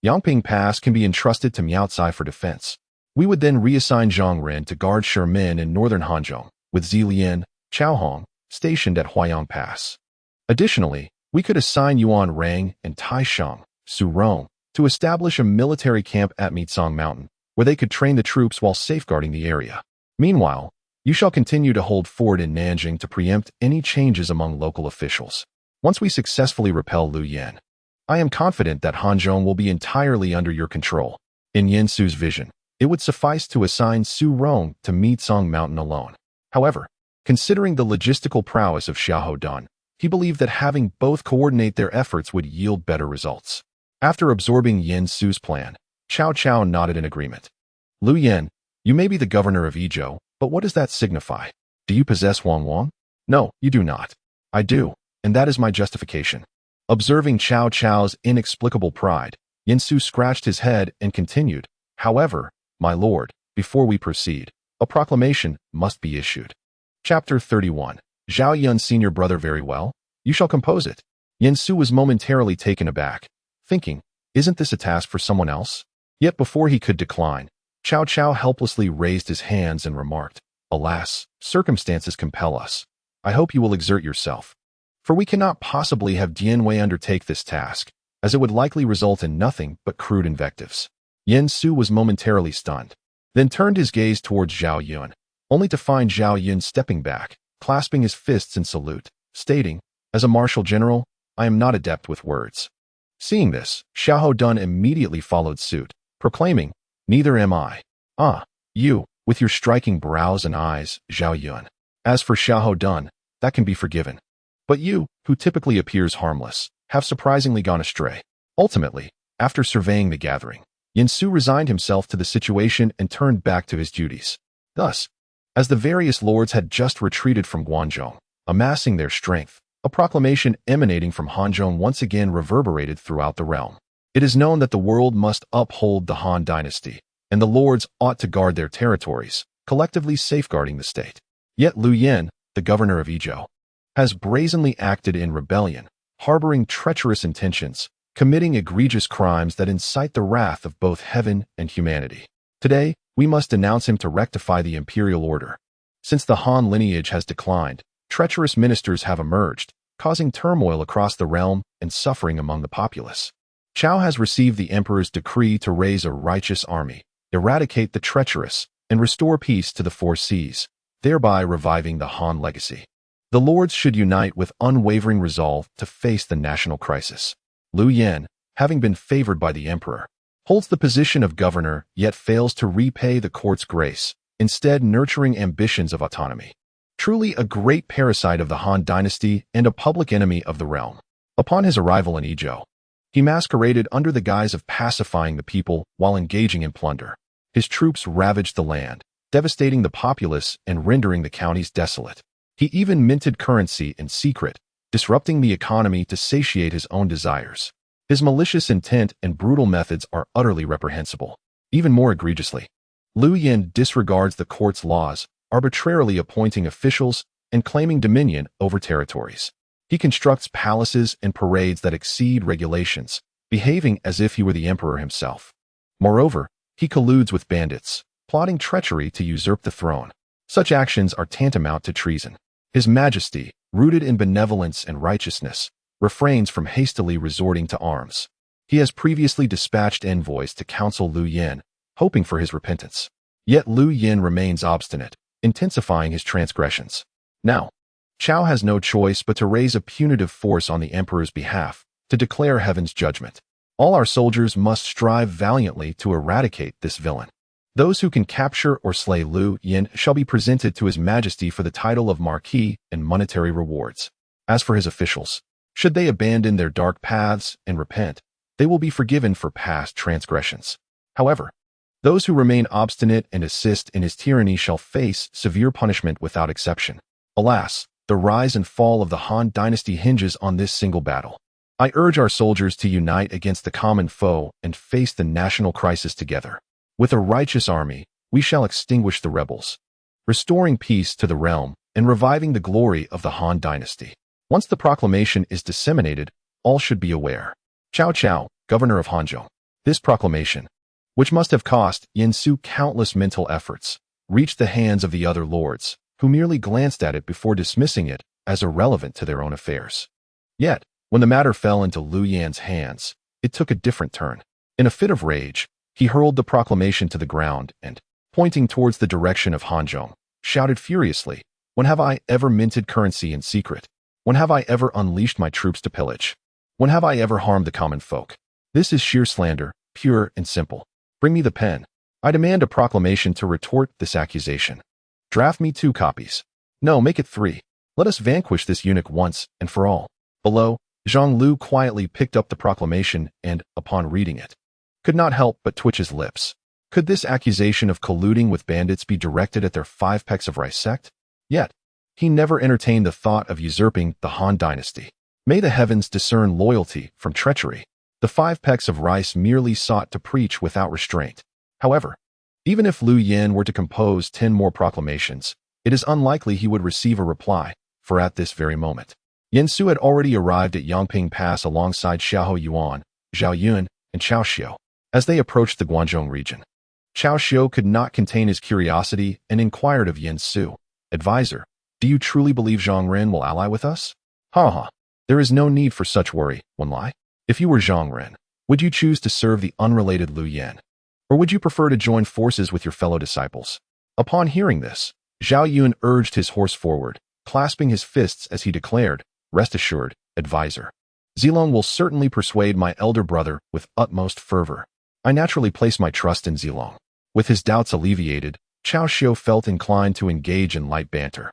Yangping Pass can be entrusted to Miao Tsai for defense. We would then reassign Zhang Ren to guard Shermin in northern Hanzhong, with Zilian, Chaohong, stationed at Huayang Pass. Additionally, we could assign Yuan Rang and Taishang, Su Rong, to establish a military camp at Mitsong Mountain, where they could train the troops while safeguarding the area. Meanwhile, you shall continue to hold fort in Nanjing to preempt any changes among local officials. Once we successfully repel Lu Yan, I am confident that Hanzhong will be entirely under your control. In Yen Su's vision, it would suffice to assign Su Rong to Mitsong Mountain alone. However, considering the logistical prowess of Xiahou Dun, he believed that having both coordinate their efforts would yield better results. After absorbing Yen Su's plan, Cao Cao nodded in agreement. Lu Yan, you may be the governor of Yizhou, but what does that signify? Do you possess Huang Wang? No, you do not. I do, and that is my justification. Observing Cao Cao's inexplicable pride, Yen Su scratched his head and continued, however, my lord, before we proceed, a proclamation must be issued. Chapter 31. Zhao Yun's senior brother. Very well, you shall compose it. Yen Su was momentarily taken aback, thinking, isn't this a task for someone else? Yet before he could decline, Cao Cao helplessly raised his hands and remarked, alas, circumstances compel us. I hope you will exert yourself. For we cannot possibly have Dian Wei undertake this task, as it would likely result in nothing but crude invectives. Yen Su was momentarily stunned, then turned his gaze towards Zhao Yun. only to find Zhao Yun stepping back, clasping his fists in salute, stating, "As a martial general, I am not adept with words." Seeing this, Xiahou Dun immediately followed suit, proclaiming, "Neither am I." "Ah, you, with your striking brows and eyes, Zhao Yun. As for Xiahou Dun, that can be forgiven. But you, who typically appears harmless, have surprisingly gone astray." Ultimately, after surveying the gathering, Yin Su resigned himself to the situation and turned back to his duties. Thus, as the various lords had just retreated from Guangzhong, amassing their strength, a proclamation emanating from Hanzhong once again reverberated throughout the realm. It is known that the world must uphold the Han dynasty, and the lords ought to guard their territories, collectively safeguarding the state. Yet Lu Yin, the governor of Yizhou, has brazenly acted in rebellion, harboring treacherous intentions, committing egregious crimes that incite the wrath of both heaven and humanity. Today, we must denounce him to rectify the imperial order. Since the Han lineage has declined, treacherous ministers have emerged, causing turmoil across the realm and suffering among the populace. Cao has received the emperor's decree to raise a righteous army, eradicate the treacherous, and restore peace to the four seas, thereby reviving the Han legacy. The lords should unite with unwavering resolve to face the national crisis. Lu Yin, having been favored by the emperor, holds the position of governor yet fails to repay the court's grace, instead nurturing ambitions of autonomy. Truly a great parasite of the Han dynasty and a public enemy of the realm. Upon his arrival in Yizhou, he masqueraded under the guise of pacifying the people while engaging in plunder. His troops ravaged the land, devastating the populace and rendering the counties desolate. He even minted currency in secret, disrupting the economy to satiate his own desires. His malicious intent and brutal methods are utterly reprehensible. Even more egregiously, Lu Yin disregards the court's laws, arbitrarily appointing officials and claiming dominion over territories. He constructs palaces and parades that exceed regulations, behaving as if he were the emperor himself. Moreover, he colludes with bandits, plotting treachery to usurp the throne. Such actions are tantamount to treason. His Majesty, rooted in benevolence and righteousness, refrains from hastily resorting to arms. He has previously dispatched envoys to counsel Lu Yin, hoping for his repentance. Yet Lu Yin remains obstinate, intensifying his transgressions. Now, Cao has no choice but to raise a punitive force on the emperor's behalf, to declare heaven's judgment. All our soldiers must strive valiantly to eradicate this villain. Those who can capture or slay Lu Yin shall be presented to His Majesty for the title of Marquis and monetary rewards. As for his officials, should they abandon their dark paths and repent, they will be forgiven for past transgressions. However, those who remain obstinate and assist in his tyranny shall face severe punishment without exception. Alas, the rise and fall of the Han dynasty hinges on this single battle. I urge our soldiers to unite against the common foe and face the national crisis together. With a righteous army, we shall extinguish the rebels, restoring peace to the realm and reviving the glory of the Han dynasty. Once the proclamation is disseminated, all should be aware. Cao Cao, governor of Hanzhong. This proclamation, which must have cost Yin Su countless mental efforts, reached the hands of the other lords, who merely glanced at it before dismissing it as irrelevant to their own affairs. Yet, when the matter fell into Lu Yin's hands, it took a different turn. In a fit of rage, he hurled the proclamation to the ground and, pointing towards the direction of Hanzhong, shouted furiously, "When have I ever minted currency in secret? When have I ever unleashed my troops to pillage? When have I ever harmed the common folk? This is sheer slander, pure and simple. Bring me the pen. I demand a proclamation to retort this accusation. Draft me 2 copies. No, make it 3. Let us vanquish this eunuch once and for all." Below, Zhang Lu quietly picked up the proclamation and, upon reading it, could not help but twitch his lips. Could this accusation of colluding with bandits be directed at their 5 pecks of rice sect? Yet, he never entertained the thought of usurping the Han dynasty. May the heavens discern loyalty from treachery. The 5 pecks of rice merely sought to preach without restraint. However, even if Lu Yin were to compose 10 more proclamations, it is unlikely he would receive a reply, for at this very moment, Yin Su had already arrived at Yangping Pass alongside Xiahou Yuan, Zhao Yun, and Cao Xiu. As they approached the Guangzhong region, Cao Xiu could not contain his curiosity and inquired of Yin Su, "Advisor, do you truly believe Zhang Ren will ally with us?" "Ha ha, there is no need for such worry, Wen Lai. If you were Zhang Ren, would you choose to serve the unrelated Lu Yin? Or would you prefer to join forces with your fellow disciples?" Upon hearing this, Zhao Yun urged his horse forward, clasping his fists as he declared, "Rest assured, advisor. Zilong will certainly persuade my elder brother with utmost fervor." I naturally place my trust in Zilong. With his doubts alleviated, Cao Xiu felt inclined to engage in light banter,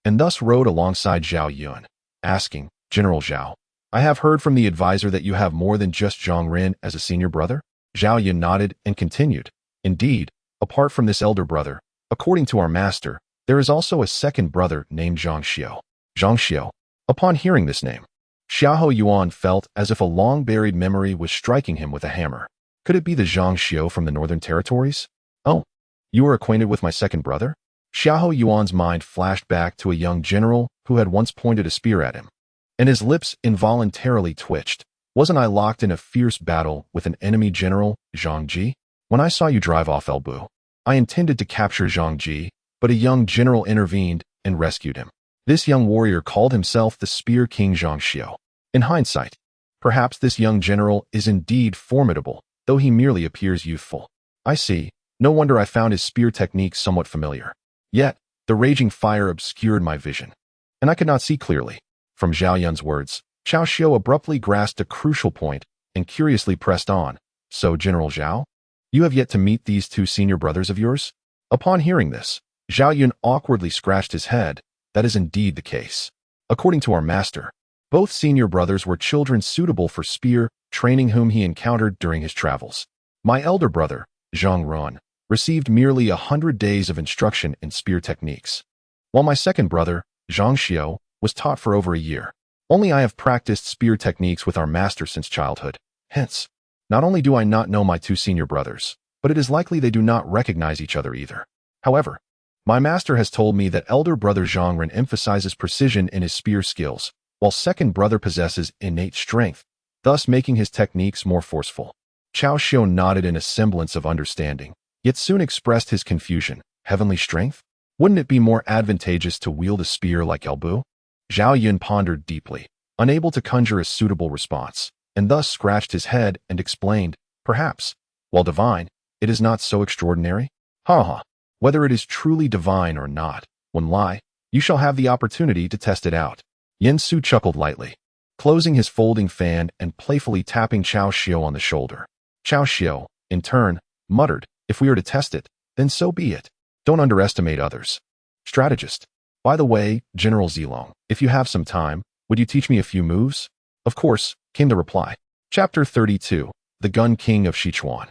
and thus rode alongside Zhao Yun, asking, "General Zhao, I have heard from the advisor that you have more than just Zhang Ren as a senior brother?" Zhao Yun nodded and continued, "Indeed, apart from this elder brother, according to our master, there is also a second brother named Zhang Xiu." Zhang Xiu. Upon hearing this name, Xiahou Yuan felt as if a long-buried memory was striking him with a hammer. Could it be the Zhang Xiu from the Northern Territories? "Oh, you are acquainted with my second brother?" Xiahou Yuan's mind flashed back to a young general who had once pointed a spear at him, and his lips involuntarily twitched. "Wasn't I locked in a fierce battle with an enemy general, Zhang Ji? When I saw you drive off Elbu, I intended to capture Zhang Ji, but a young general intervened and rescued him." This young warrior called himself the Spear King Zhang Xiu. In hindsight, perhaps this young general is indeed formidable, though he merely appears youthful. I see. No wonder I found his spear technique somewhat familiar. Yet, the raging fire obscured my vision, and I could not see clearly. From Zhao Yun's words, Cao Xiu abruptly grasped a crucial point and curiously pressed on. "So, General Zhao, you have yet to meet these two senior brothers of yours?" Upon hearing this, Zhao Yun awkwardly scratched his head. "That is indeed the case. According to our master, both senior brothers were children suitable for spear training whom he encountered during his travels. My elder brother, Zhang Ren, received merely 100 days of instruction in spear techniques, while my second brother, Zhang Xiu, was taught for over a year. Only I have practiced spear techniques with our master since childhood. Hence, not only do I not know my two senior brothers, but it is likely they do not recognize each other either. However, my master has told me that elder brother Zhang Ren emphasizes precision in his spear skills, while second brother possesses innate strength, thus making his techniques more forceful." Cao Xiu nodded in a semblance of understanding, yet soon expressed his confusion. "Heavenly strength? Wouldn't it be more advantageous to wield a spear like Elbu?" Zhao Yun pondered deeply, unable to conjure a suitable response, and thus scratched his head and explained, "Perhaps, while divine, it is not so extraordinary. Ha ha. Whether it is truly divine or not, when lie, you shall have the opportunity to test it out." Yen Su chuckled lightly, closing his folding fan and playfully tapping Cao Xiu on the shoulder. Cao Xiu, in turn, muttered, "If we are to test it, then so be it. Don't underestimate others." Strategist. "By the way, General Zilong, if you have some time, would you teach me a few moves?" "Of course," came the reply. Chapter 32. The Gun King of Sichuan.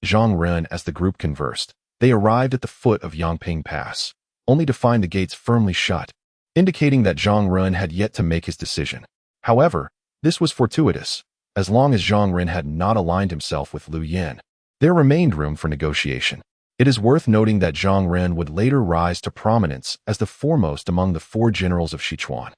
Zhang Ren. As the group conversed, they arrived at the foot of Yangping Pass, only to find the gates firmly shut, indicating that Zhang Ren had yet to make his decision. However, this was fortuitous. As long as Zhang Ren had not aligned himself with Liu Yan, there remained room for negotiation. It is worth noting that Zhang Ren would later rise to prominence as the foremost among the four generals of Sichuan,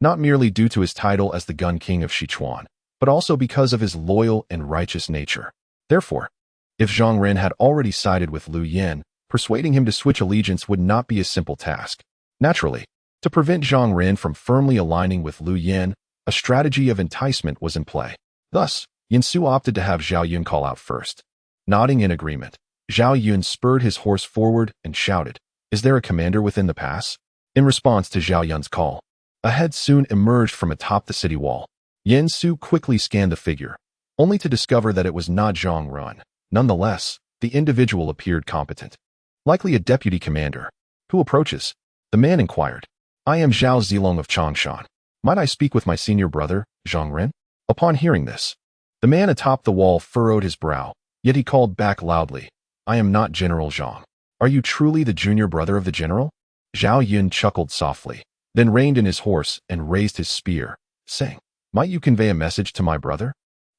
not merely due to his title as the Gun King of Sichuan, but also because of his loyal and righteous nature. Therefore, if Zhang Ren had already sided with Liu Yan, persuading him to switch allegiance would not be a simple task. Naturally, to prevent Zhang Ren from firmly aligning with Liu Yan, a strategy of enticement was in play. Thus, Yin Su opted to have Zhao Yun call out first. Nodding in agreement, Zhao Yun spurred his horse forward and shouted, "Is there a commander within the pass?" In response to Zhao Yun's call, a head soon emerged from atop the city wall. Yin Su quickly scanned the figure, only to discover that it was not Zhang Ren. Nonetheless, the individual appeared competent. "Likely a deputy commander. Who approaches?" The man inquired. "I am Zhao Zilong of Changshan. Might I speak with my senior brother, Zhang Ren?" Upon hearing this, the man atop the wall furrowed his brow, yet he called back loudly, "I am not General Zhang. Are you truly the junior brother of the general?" Zhao Yun chuckled softly, then reined in his horse and raised his spear, saying, "Might you convey a message to my brother?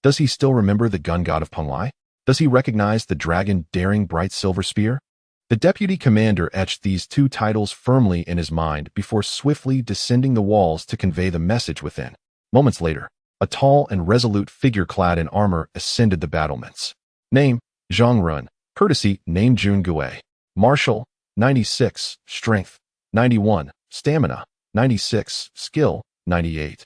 Does he still remember the gun god of Penglai? Does he recognize the dragon daring bright silver spear?" The deputy commander etched these two titles firmly in his mind before swiftly descending the walls to convey the message within. Moments later, a tall and resolute figure clad in armor ascended the battlements. Name, Zhang Ren. Courtesy, name Jun Gue. Martial, 96. Strength, 91. Stamina, 96. Skill, 98.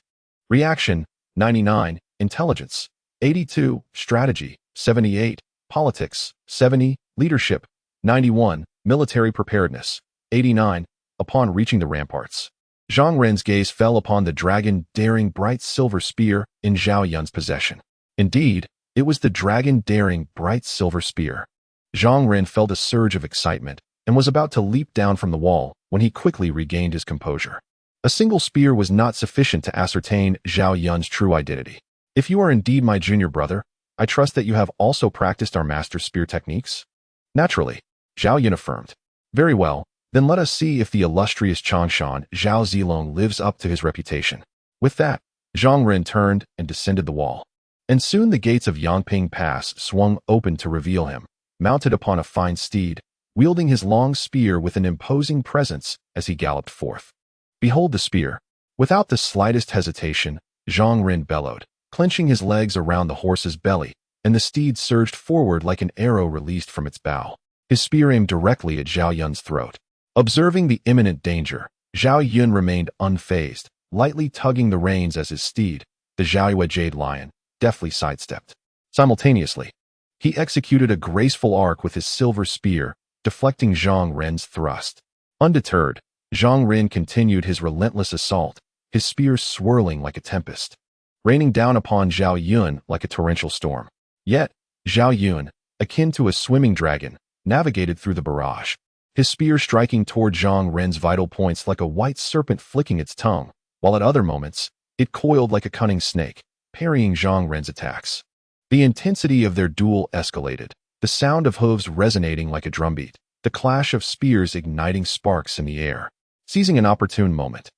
Reaction, 99. Intelligence, 82. Strategy, 78. Politics, 70. Leadership, 91. Military preparedness, 89. Upon reaching the ramparts, Zhang Ren's gaze fell upon the dragon-daring bright silver spear in Zhao Yun's possession. Indeed, it was the dragon-daring bright silver spear. Zhang Ren felt a surge of excitement and was about to leap down from the wall when he quickly regained his composure. A single spear was not sufficient to ascertain Zhao Yun's true identity. If you are indeed my junior brother, I trust that you have also practiced our master spear techniques? Naturally, Zhao Yun affirmed. Very well, then let us see if the illustrious Changshan Zhao Zilong lives up to his reputation. With that, Zhang Ren turned and descended the wall. And soon the gates of Yangping Pass swung open to reveal him, mounted upon a fine steed, wielding his long spear with an imposing presence as he galloped forth. Behold the spear. Without the slightest hesitation, Zhang Ren bellowed, clenching his legs around the horse's belly, and the steed surged forward like an arrow released from its bow. His spear aimed directly at Zhao Yun's throat. Observing the imminent danger, Zhao Yun remained unfazed, lightly tugging the reins as his steed, the Zhaoyue Jade Lion, deftly sidestepped. Simultaneously, he executed a graceful arc with his silver spear, deflecting Zhang Ren's thrust. Undeterred, Zhang Ren continued his relentless assault, his spear swirling like a tempest, raining down upon Zhao Yun like a torrential storm. Yet, Zhao Yun, akin to a swimming dragon, navigated through the barrage, his spear striking toward Zhang Ren's vital points like a white serpent flicking its tongue, while at other moments, it coiled like a cunning snake, parrying Zhang Ren's attacks. The intensity of their duel escalated, the sound of hooves resonating like a drumbeat, the clash of spears igniting sparks in the air. Seizing an opportune moment,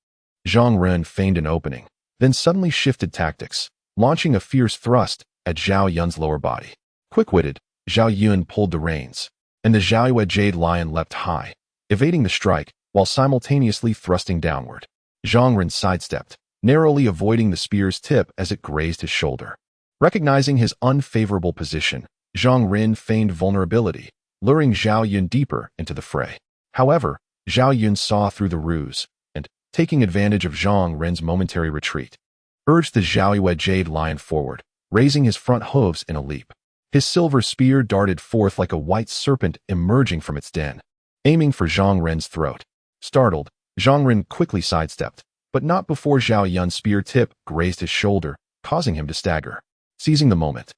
Zhang Ren feigned an opening, then suddenly shifted tactics, launching a fierce thrust at Zhao Yun's lower body. Quick-witted, Zhao Yun pulled the reins, and the Zhaoyue Jade Lion leapt high, evading the strike while simultaneously thrusting downward. Zhang Ren sidestepped, narrowly avoiding the spear's tip as it grazed his shoulder. Recognizing his unfavorable position, Zhang Ren feigned vulnerability, luring Zhao Yun deeper into the fray. However, Zhao Yun saw through the ruse and, taking advantage of Zhang Ren's momentary retreat, urged the Zhaoyue Jade Lion forward, raising his front hooves in a leap. His silver spear darted forth like a white serpent emerging from its den, aiming for Zhang Ren's throat. Startled, Zhang Ren quickly sidestepped, but not before Zhao Yun's spear tip grazed his shoulder, causing him to stagger. Seizing the moment,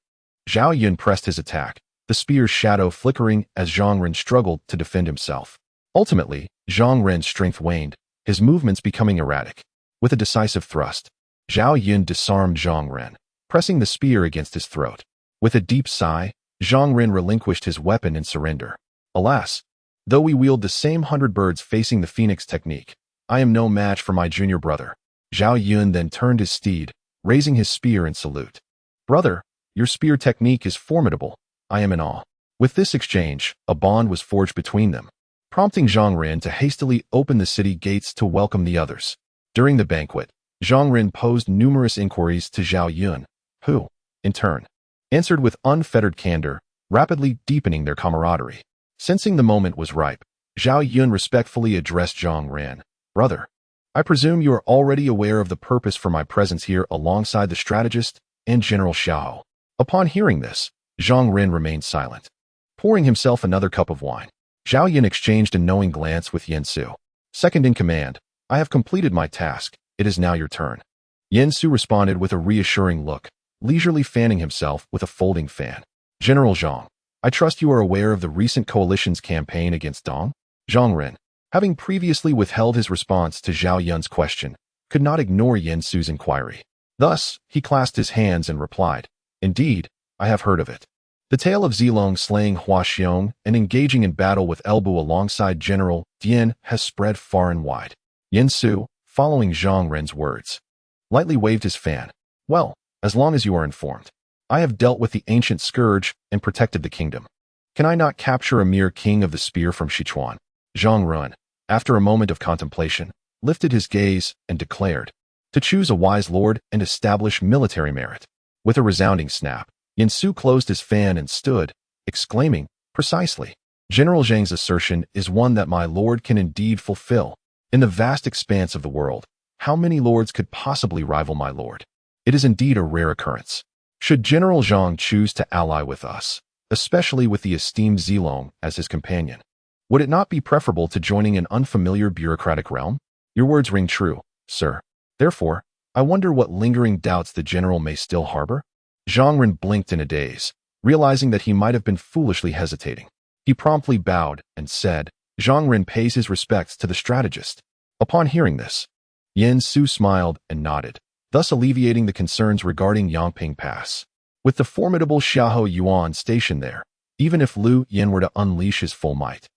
Zhao Yun pressed his attack, the spear's shadow flickering as Zhang Ren struggled to defend himself. Ultimately, Zhang Ren's strength waned, his movements becoming erratic. With a decisive thrust, Zhao Yun disarmed Zhang Ren, pressing the spear against his throat. With a deep sigh, Zhang Ren relinquished his weapon in surrender. Alas, though we wield the same 100 birds facing the phoenix technique, I am no match for my junior brother. Zhao Yun then turned his steed, raising his spear in salute. Brother, your spear technique is formidable. I am in awe. With this exchange, a bond was forged between them, prompting Zhang Ren to hastily open the city gates to welcome the others. During the banquet, Zhang Ren posed numerous inquiries to Zhao Yun, who, in turn, answered with unfettered candor, rapidly deepening their camaraderie. Sensing the moment was ripe, Zhao Yun respectfully addressed Zhang Ren. Brother, I presume you are already aware of the purpose for my presence here alongside the strategist and General Xiao. Upon hearing this, Zhang Ren remained silent. Pouring himself another cup of wine, Zhao Yun exchanged a knowing glance with Yen Su. Second in command, I have completed my task. It is now your turn. Yen Su responded with a reassuring look, leisurely fanning himself with a folding fan. General Zhang, I trust you are aware of the recent coalition's campaign against Dong? Zhang Ren, having previously withheld his response to Zhao Yun's question, could not ignore Yen Su's inquiry. Thus, he clasped his hands and replied, Indeed, I have heard of it. The tale of Zilong slaying Hua Xiong and engaging in battle with Elbu alongside General Dian has spread far and wide. Yen Su, following Zhang Ren's words, lightly waved his fan. Well, as long as you are informed, I have dealt with the ancient scourge and protected the kingdom. Can I not capture a mere king of the spear from Sichuan? Zhang Ren, after a moment of contemplation, lifted his gaze and declared, to choose a wise lord and establish military merit. With a resounding snap, Yen Su closed his fan and stood, exclaiming, Precisely. General Zhang's assertion is one that my lord can indeed fulfill. In the vast expanse of the world, how many lords could possibly rival my lord? It is indeed a rare occurrence. Should General Zhang choose to ally with us, especially with the esteemed Zilong as his companion, Would it not be preferable to joining an unfamiliar bureaucratic realm? Your words ring true, sir. Therefore, I wonder what lingering doubts the general may still harbor? Zhang Ren blinked in a daze, realizing that he might have been foolishly hesitating. He promptly bowed and said, Zhang Ren pays his respects to the strategist. Upon hearing this, Yen Su smiled and nodded, thus alleviating the concerns regarding Yangping Pass. With the formidable Xiahou Yuan stationed there, even if Liu Yen were to unleash his full might,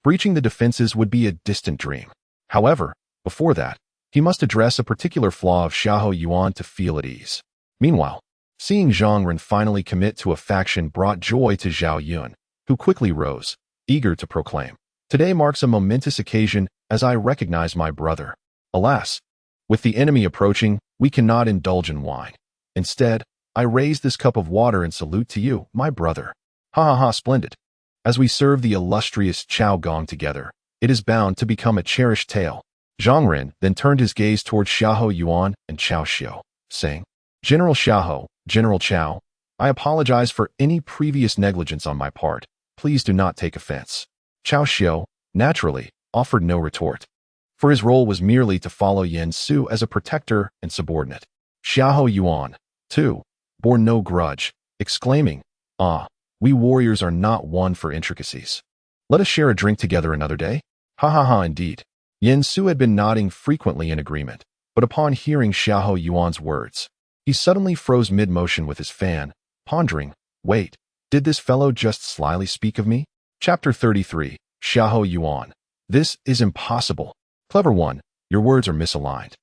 breaching the defenses would be a distant dream. However, before that, he must address a particular flaw of Xiahou Yuan to feel at ease. Meanwhile, seeing Zhang Ren finally commit to a faction brought joy to Zhao Yun, who quickly rose, eager to proclaim, "Today marks a momentous occasion as I recognize my brother. Alas, with the enemy approaching, we cannot indulge in wine. Instead, I raise this cup of water in salute to you, my brother. Ha ha ha, splendid. As we serve the illustrious Cao Gong together, it is bound to become a cherished tale." Zhang Ren then turned his gaze towards Xiahou Yuan and Cao Xiu, saying, "General Xiahou, General Cao, I apologize for any previous negligence on my part. Please do not take offense." Cao Xiu, naturally, offered no retort, for his role was merely to follow Yen Su as a protector and subordinate. Xiahou Yuan, too, bore no grudge, exclaiming, "Ah, we warriors are not one for intricacies. Let us share a drink together another day." Ha ha ha, indeed. Yen Su had been nodding frequently in agreement, but upon hearing Xiahou Yuan's words, he suddenly froze mid-motion with his fan, pondering, wait, did this fellow just slyly speak of me? Chapter 33, Xiahou Yuan. This is impossible. Clever one, your words are misaligned.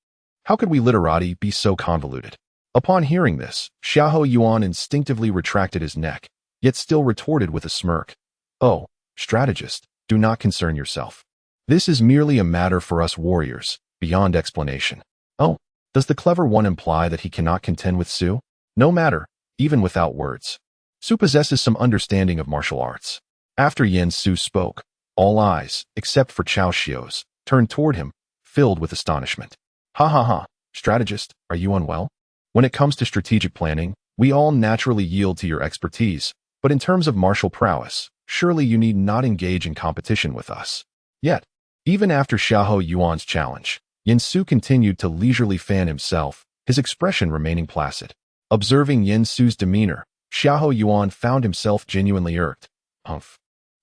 How could we literati be so convoluted? Upon hearing this, Xiahou Yuan instinctively retracted his neck, yet still retorted with a smirk. Oh, strategist, do not concern yourself. This is merely a matter for us warriors, beyond explanation. Oh, does the clever one imply that he cannot contend with Su? No matter, even without words. Su possesses some understanding of martial arts. After Yen Su spoke, all eyes, except for Cao Xiu's, turned toward him, filled with astonishment. Ha ha ha, strategist, are you unwell? When it comes to strategic planning, we all naturally yield to your expertise, but in terms of martial prowess, surely you need not engage in competition with us. Yet, even after Xiahou Yuan's challenge, Yen Su continued to leisurely fan himself, his expression remaining placid. Observing Yen Su's demeanor, Xiahou Yuan found himself genuinely irked. Humph.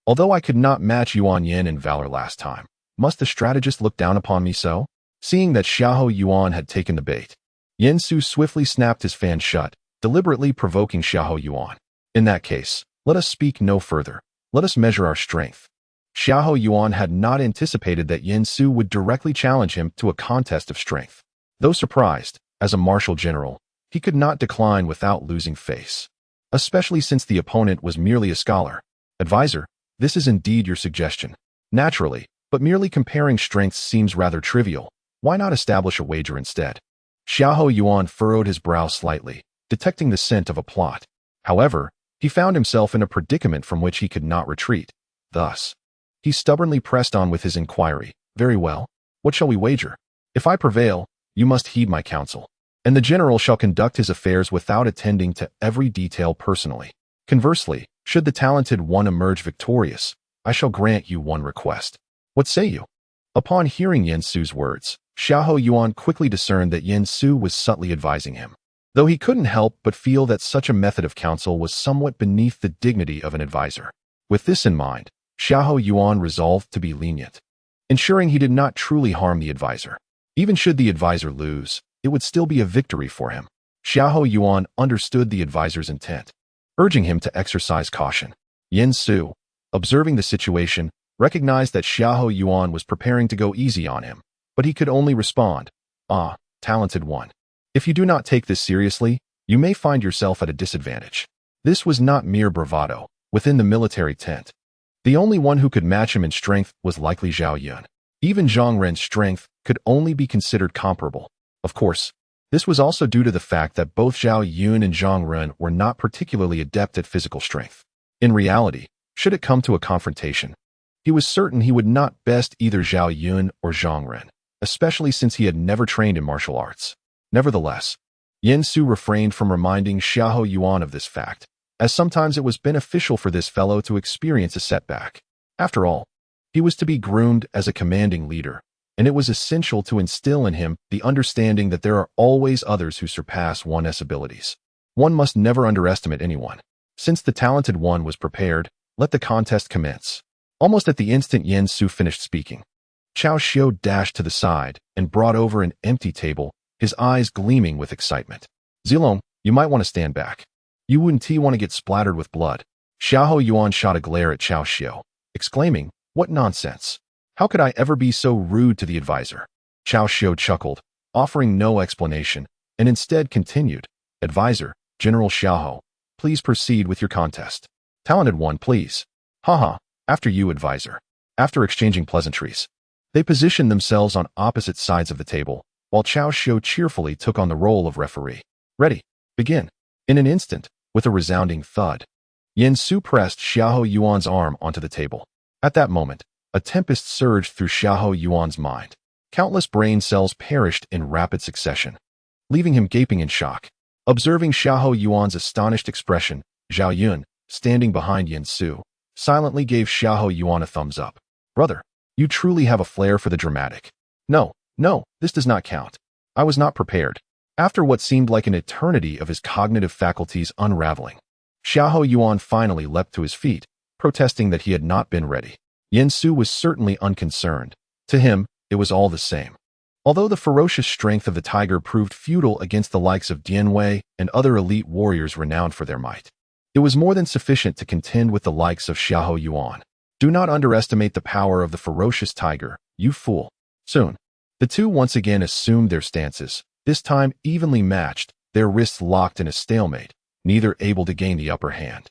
Although I could not match Yuan Yin in valor last time, must the strategist look down upon me so? Seeing that Xiahou Yuan had taken the bait, Yen Su swiftly snapped his fan shut, deliberately provoking Xiahou Yuan. In that case, let us speak no further. Let us measure our strength. Xiahou Yuan had not anticipated that Yen Su would directly challenge him to a contest of strength. Though surprised, as a martial general, he could not decline without losing face. Especially since the opponent was merely a scholar. Advisor, this is indeed your suggestion. Naturally, but merely comparing strengths seems rather trivial. Why not establish a wager instead? Xiahou Yuan furrowed his brow slightly, detecting the scent of a plot. However, he found himself in a predicament from which he could not retreat. Thus, he stubbornly pressed on with his inquiry. Very well. What shall we wager? If I prevail, you must heed my counsel, and the general shall conduct his affairs without attending to every detail personally. Conversely, should the talented one emerge victorious, I shall grant you one request. What say you? Upon hearing Yen Su's words, Xiahou Yuan quickly discerned that Yen Su was subtly advising him, though he couldn't help but feel that such a method of counsel was somewhat beneath the dignity of an advisor. With this in mind, Xiahou Yuan resolved to be lenient, ensuring he did not truly harm the advisor. Even should the advisor lose, it would still be a victory for him. Xiahou Yuan understood the advisor's intent, urging him to exercise caution. Yen Su, observing the situation, recognized that Xiahou Yuan was preparing to go easy on him, but he could only respond, "Ah, talented one. If you do not take this seriously, you may find yourself at a disadvantage." This was not mere bravado. Within the military tent, the only one who could match him in strength was likely Zhao Yun. Even Zhang Ren's strength could only be considered comparable. Of course, this was also due to the fact that both Zhao Yun and Zhang Ren were not particularly adept at physical strength. In reality, should it come to a confrontation, he was certain he would not best either Zhao Yun or Zhang Ren, especially since he had never trained in martial arts. Nevertheless, Yen Su refrained from reminding Xiahou Yuan of this fact, as sometimes it was beneficial for this fellow to experience a setback. After all, He was to be groomed as a commanding leader, and it was essential to instill in him the understanding that there are always others who surpass one's abilities. One must never underestimate anyone. Since the talented one was prepared, let the contest commence. Almost at the instant Yen Su finished speaking, Cao Xiu dashed to the side and brought over an empty table, his eyes gleaming with excitement. Zilong, you might want to stand back. You wouldn't want to get splattered with blood. Xiahou Yuan shot a glare at Cao Xiu, exclaiming, "What nonsense! How could I ever be so rude to the advisor?" Cao Xiu chuckled, offering no explanation, and instead continued, "Advisor, General Xiahou, please proceed with your contest. Talented one, please. Haha, after you, advisor." After exchanging pleasantries, they positioned themselves on opposite sides of the table, while Cao Xiu cheerfully took on the role of referee. "Ready, begin." In an instant, with a resounding thud, Yen Su pressed Xiahou Yuan's arm onto the table. At that moment, a tempest surged through Xiahou Yuan's mind. Countless brain cells perished in rapid succession, leaving him gaping in shock. Observing Xiahou Yuan's astonished expression, Zhao Yun, standing behind Yen Su, silently gave Xiahou Yuan a thumbs up. "Brother, you truly have a flair for the dramatic." No, this does not count. I was not prepared." After what seemed like an eternity of his cognitive faculties unraveling, Xiahou Yuan finally leapt to his feet, protesting that he had not been ready. Yen Su was certainly unconcerned. To him, it was all the same. Although the ferocious strength of the tiger proved futile against the likes of Dian Wei and other elite warriors renowned for their might, it was more than sufficient to contend with the likes of Xiahou Yuan. Do not underestimate the power of the ferocious tiger, you fool. Soon, the two once again assumed their stances, this time evenly matched, their wrists locked in a stalemate, neither able to gain the upper hand.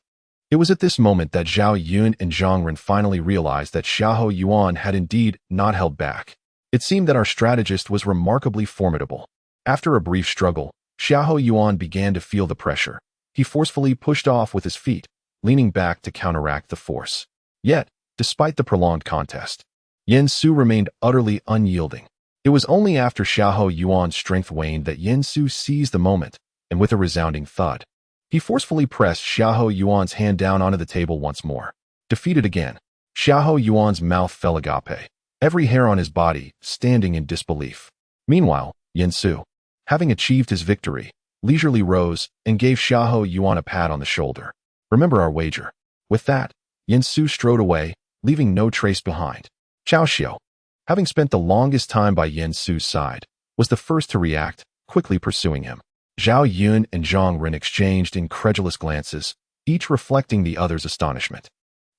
It was at this moment that Zhao Yun and Zhang Ren finally realized that Xiahou Yuan had indeed not held back. It seemed that our strategist was remarkably formidable. After a brief struggle, Xiahou Yuan began to feel the pressure. He forcefully pushed off with his feet, leaning back to counteract the force. Yet, despite the prolonged contest, Yen Su remained utterly unyielding. It was only after Xiahou Yuan's strength waned that Yen Su seized the moment, and with a resounding thud, he forcefully pressed Xiahou Yuan's hand down onto the table once more. Defeated again, Xiahou Yuan's mouth fell agape, every hair on his body standing in disbelief. Meanwhile, Yen Su, having achieved his victory, leisurely rose and gave Xiahou Yuan a pat on the shoulder. "Remember our wager." With that, Yen Su strode away, leaving no trace behind. Cao Xiu, having spent the longest time by Yen Su's side, was the first to react, quickly pursuing him. Zhao Yun and Zhang Ren exchanged incredulous glances, each reflecting the other's astonishment.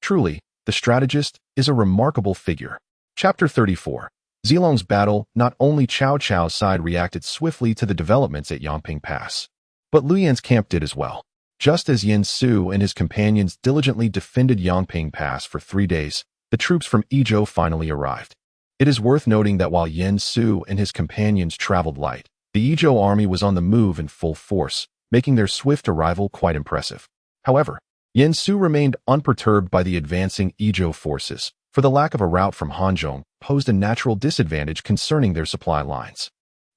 Truly, the strategist is a remarkable figure. Chapter 34. Zilong's battle. Not only Cao Cao's side reacted swiftly to the developments at Yangping Pass, but Lu Yan's camp did as well. Just as Yen Su and his companions diligently defended Yangping Pass for 3 days, the troops from Yizhou finally arrived. It is worth noting that while Yen Su and his companions traveled light, the Yizhou army was on the move in full force, making their swift arrival quite impressive. However, Yen Su remained unperturbed by the advancing Yizhou forces, for the lack of a route from Hanzhong posed a natural disadvantage concerning their supply lines.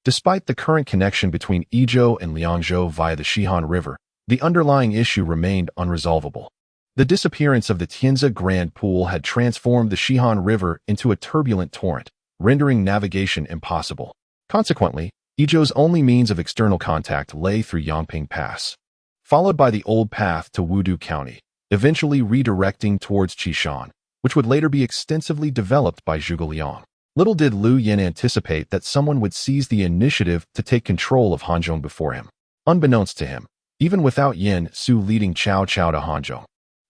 Despite the current connection between Yizhou and Liangzhou via the Shihan River, the underlying issue remained unresolvable. The disappearance of the Tianzi Grand Pool had transformed the Shihan River into a turbulent torrent, rendering navigation impossible. Consequently, Yizhou's only means of external contact lay through Yangping Pass, followed by the old path to Wudu County, eventually redirecting towards Qishan, which would later be extensively developed by Zhuge Liang. Little did Lu Yan anticipate that someone would seize the initiative to take control of Hanzhong before him. Unbeknownst to him, even without Yen Su leading Cao Cao to Hanzhong,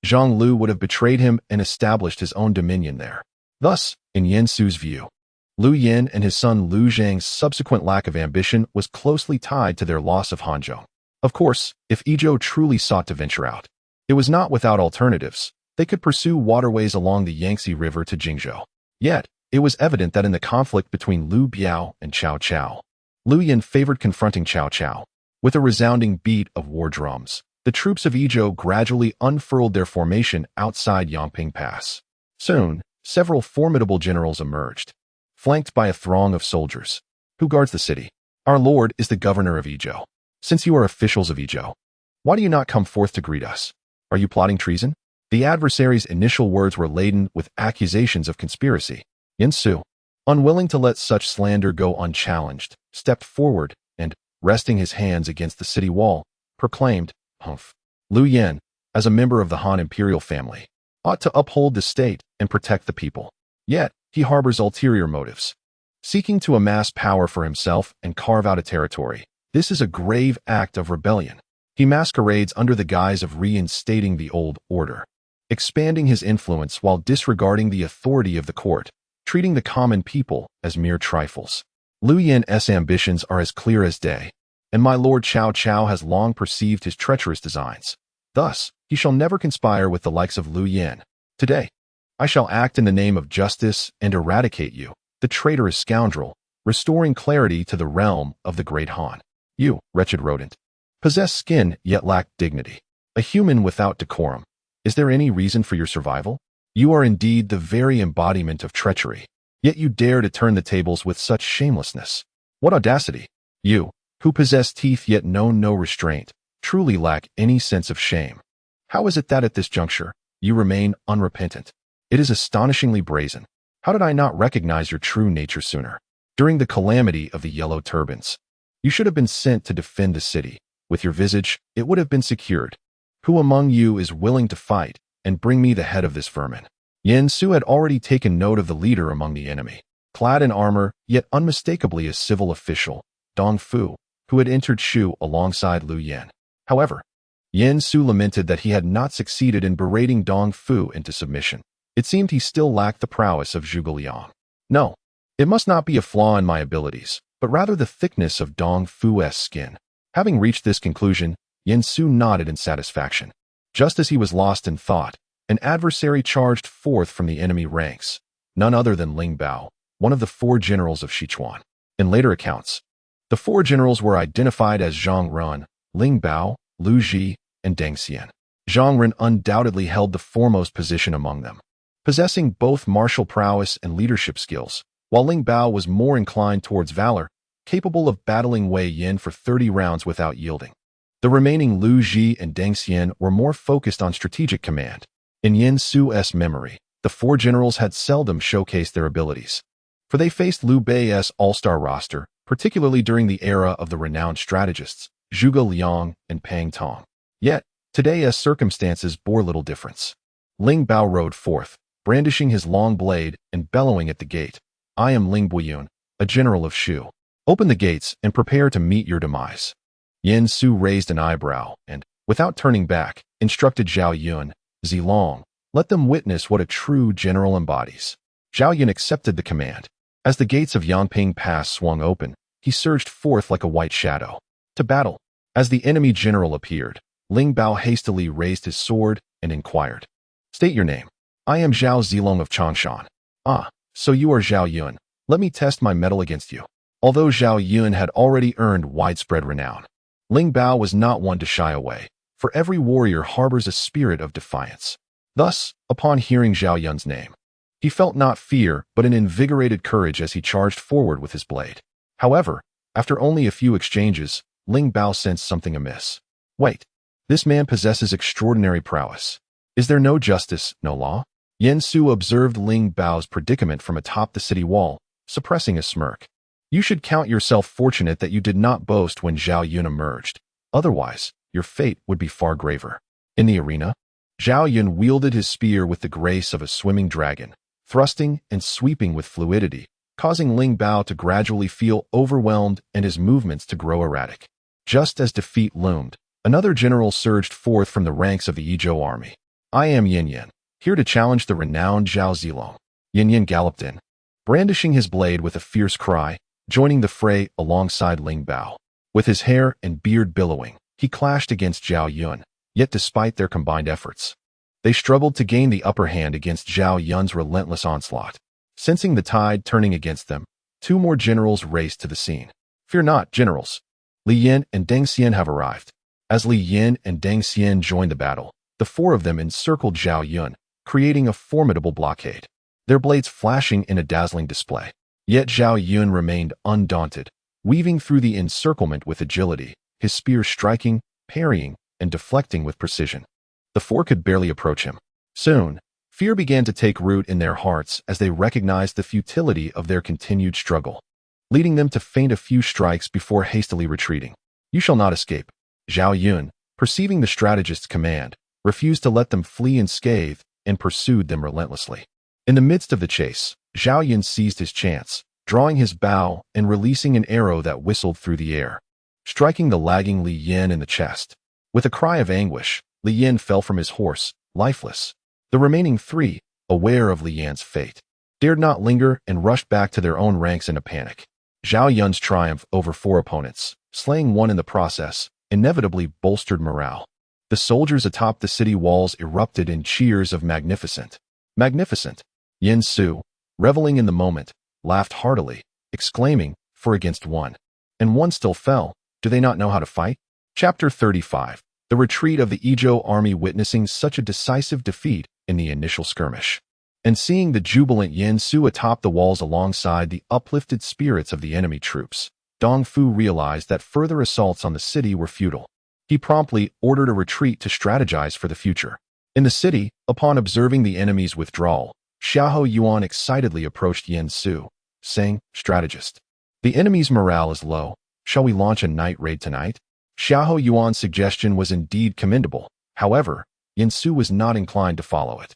Zhang Lu would have betrayed him and established his own dominion there. Thus, in Yen Su's view, Lu Yan and his son Lu Zhang's subsequent lack of ambition was closely tied to their loss of Hanzhong. Of course, if Yizhou truly sought to venture out, it was not without alternatives. They could pursue waterways along the Yangtze River to Jingzhou. Yet, it was evident that in the conflict between Lu Biao and Cao Cao, Lu Yan favored confronting Cao Cao. With a resounding beat of war drums, the troops of Yizhou gradually unfurled their formation outside Yangping Pass. Soon, several formidable generals emerged, flanked by a throng of soldiers. "Who guards the city?" "Our lord is the governor of Yizhou." "Since you are officials of Yizhou, why do you not come forth to greet us? Are you plotting treason?" The adversary's initial words were laden with accusations of conspiracy. Yin Su, unwilling to let such slander go unchallenged, stepped forward and, resting his hands against the city wall, proclaimed, "Humph. Lu Yen, as a member of the Han imperial family, ought to uphold the state and protect the people. Yet, he harbors ulterior motives, seeking to amass power for himself and carve out a territory. This is a grave act of rebellion. He masquerades under the guise of reinstating the old order, expanding his influence while disregarding the authority of the court, treating the common people as mere trifles. Lu Yan's ambitions are as clear as day, and my lord Cao Cao has long perceived his treacherous designs. Thus, he shall never conspire with the likes of Lu Yan. Today, I shall act in the name of justice and eradicate you, the traitorous scoundrel, restoring clarity to the realm of the great Han. You, wretched rodent, possess skin yet lack dignity, a human without decorum. Is there any reason for your survival? You are indeed the very embodiment of treachery, yet you dare to turn the tables with such shamelessness. What audacity! You, who possess teeth yet know no restraint, truly lack any sense of shame. How is it that at this juncture, you remain unrepentant? It is astonishingly brazen. How did I not recognize your true nature sooner? During the calamity of the yellow turbans, you should have been sent to defend the city. With your visage, it would have been secured. Who among you is willing to fight and bring me the head of this vermin? Yin Su had already taken note of the leader among the enemy, clad in armor, yet unmistakably a civil official, Dong Fu, who had entered Shu alongside Lu Yan. However, Yin Su lamented that he had not succeeded in berating Dong Fu into submission. It seemed he still lacked the prowess of Zhuge Liang. No, it must not be a flaw in my abilities, but rather the thickness of Dong Fu's skin. Having reached this conclusion, Yin Su nodded in satisfaction. Just as he was lost in thought, an adversary charged forth from the enemy ranks, none other than Ling Bao, one of the 4 generals of Sichuan. In later accounts, the 4 generals were identified as Zhang Ren, Ling Bao, Lu Ji, and Deng Xian. Zhang Ren undoubtedly held the foremost position among them, possessing both martial prowess and leadership skills, while Ling Bao was more inclined towards valor, capable of battling Wei Yin for 30 rounds without yielding. The remaining Lu Ji and Deng Xian were more focused on strategic command. In Yin Su's memory, the 4 generals had seldom showcased their abilities, for they faced Liu Bei's all-star roster, particularly during the era of the renowned strategists, Zhuge Liang and Pang Tong. Yet, today's circumstances bore little difference. Ling Bao rode forth, brandishing his long blade and bellowing at the gate. I am Ling Buiyun, a general of Shu. Open the gates and prepare to meet your demise. Yin Su raised an eyebrow and, without turning back, instructed Zhao Yun, Zilong, let them witness what a true general embodies. Zhao Yun accepted the command. As the gates of Yangping Pass swung open, he surged forth like a white shadow. To battle. As the enemy general appeared, Ling Bao hastily raised his sword and inquired. State your name. I am Zhao Zilong of Changshan. Ah, so you are Zhao Yun. Let me test my mettle against you. Although Zhao Yun had already earned widespread renown, Ling Bao was not one to shy away, for every warrior harbors a spirit of defiance. Thus, upon hearing Zhao Yun's name, he felt not fear but an invigorated courage as he charged forward with his blade. However, after only a few exchanges, Ling Bao sensed something amiss. Wait, this man possesses extraordinary prowess. Is there no justice, no law? Yin Su observed Ling Bao's predicament from atop the city wall, suppressing a smirk. You should count yourself fortunate that you did not boast when Zhao Yun emerged. Otherwise, your fate would be far graver. In the arena, Zhao Yun wielded his spear with the grace of a swimming dragon, thrusting and sweeping with fluidity, causing Ling Bao to gradually feel overwhelmed and his movements to grow erratic. Just as defeat loomed, another general surged forth from the ranks of the Yizhou army. I am Yin Yin, here to challenge the renowned Zhao Zilong. Yin Yin galloped in, brandishing his blade with a fierce cry, joining the fray alongside Ling Bao. With his hair and beard billowing, he clashed against Zhao Yun, yet despite their combined efforts, they struggled to gain the upper hand against Zhao Yun's relentless onslaught. Sensing the tide turning against them, 2 more generals raced to the scene. Fear not, generals. Li Yin and Deng Xian have arrived. As Li Yin and Deng Xian joined the battle, the 4 of them encircled Zhao Yun, creating a formidable blockade, their blades flashing in a dazzling display. Yet Zhao Yun remained undaunted, weaving through the encirclement with agility, his spear striking, parrying, and deflecting with precision. The 4 could barely approach him. Soon, fear began to take root in their hearts as they recognized the futility of their continued struggle, leading them to feint a few strikes before hastily retreating. "You shall not escape." Zhao Yun, perceiving the strategist's command, refused to let them flee unscathed and pursued them relentlessly. In the midst of the chase, Zhao Yun seized his chance, drawing his bow and releasing an arrow that whistled through the air, striking the lagging Li Yin in the chest. With a cry of anguish, Li Yin fell from his horse, lifeless. The remaining three, aware of Li Yan's fate, dared not linger and rushed back to their own ranks in a panic. Zhao Yun's triumph over 4 opponents, slaying one in the process, inevitably bolstered morale. The soldiers atop the city walls erupted in cheers of magnificent. Magnificent. Yin Su, reveling in the moment, laughed heartily, exclaiming, "4 against 1. And 1 still fell. Do they not know how to fight?" Chapter 35. The retreat of the Izhou army. Witnessing such a decisive defeat in the initial skirmish, and seeing the jubilant Yin Su atop the walls alongside the uplifted spirits of the enemy troops, Dong Fu realized that further assaults on the city were futile. He promptly ordered a retreat to strategize for the future. In the city, upon observing the enemy's withdrawal, Xiahou Yuan excitedly approached Yin Su, saying, "Strategist, the enemy's morale is low. Shall we launch a night raid tonight?" Xiahou Yuan's suggestion was indeed commendable. However, Yin Su was not inclined to follow it.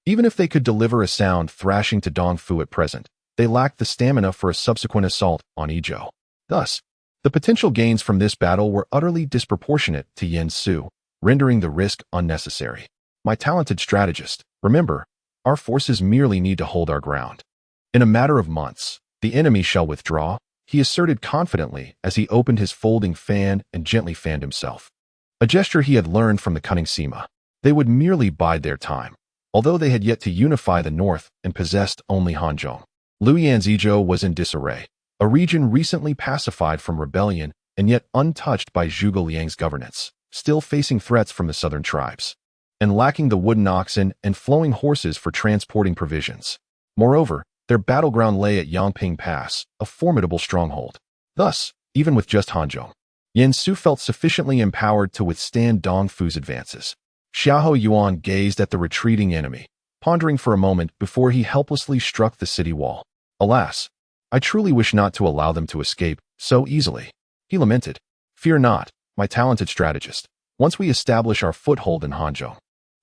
Even if they could deliver a sound thrashing to Dong Fu at present, they lacked the stamina for a subsequent assault on Izhou. Thus, the potential gains from this battle were utterly disproportionate to Yin Su, rendering the risk unnecessary. "My talented strategist, remember, our forces merely need to hold our ground. In a matter of months, the enemy shall withdraw," he asserted confidently as he opened his folding fan and gently fanned himself. A gesture he had learned from the cunning Sima. They would merely bide their time, although they had yet to unify the north and possessed only Hanzhong. Luyan's Izhou was in disarray, a region recently pacified from rebellion and yet untouched by Zhuge Liang's governance, still facing threats from the southern tribes, and lacking the wooden oxen and flowing horses for transporting provisions. Moreover, their battleground lay at Yangping Pass, a formidable stronghold. Thus, even with just Hanzhong, Yin Su felt sufficiently empowered to withstand Dong Fu's advances. Xiahou Yuan gazed at the retreating enemy, pondering for a moment before he helplessly struck the city wall. "Alas, I truly wish not to allow them to escape so easily," he lamented. "Fear not, my talented strategist. Once we establish our foothold in Hanzhong,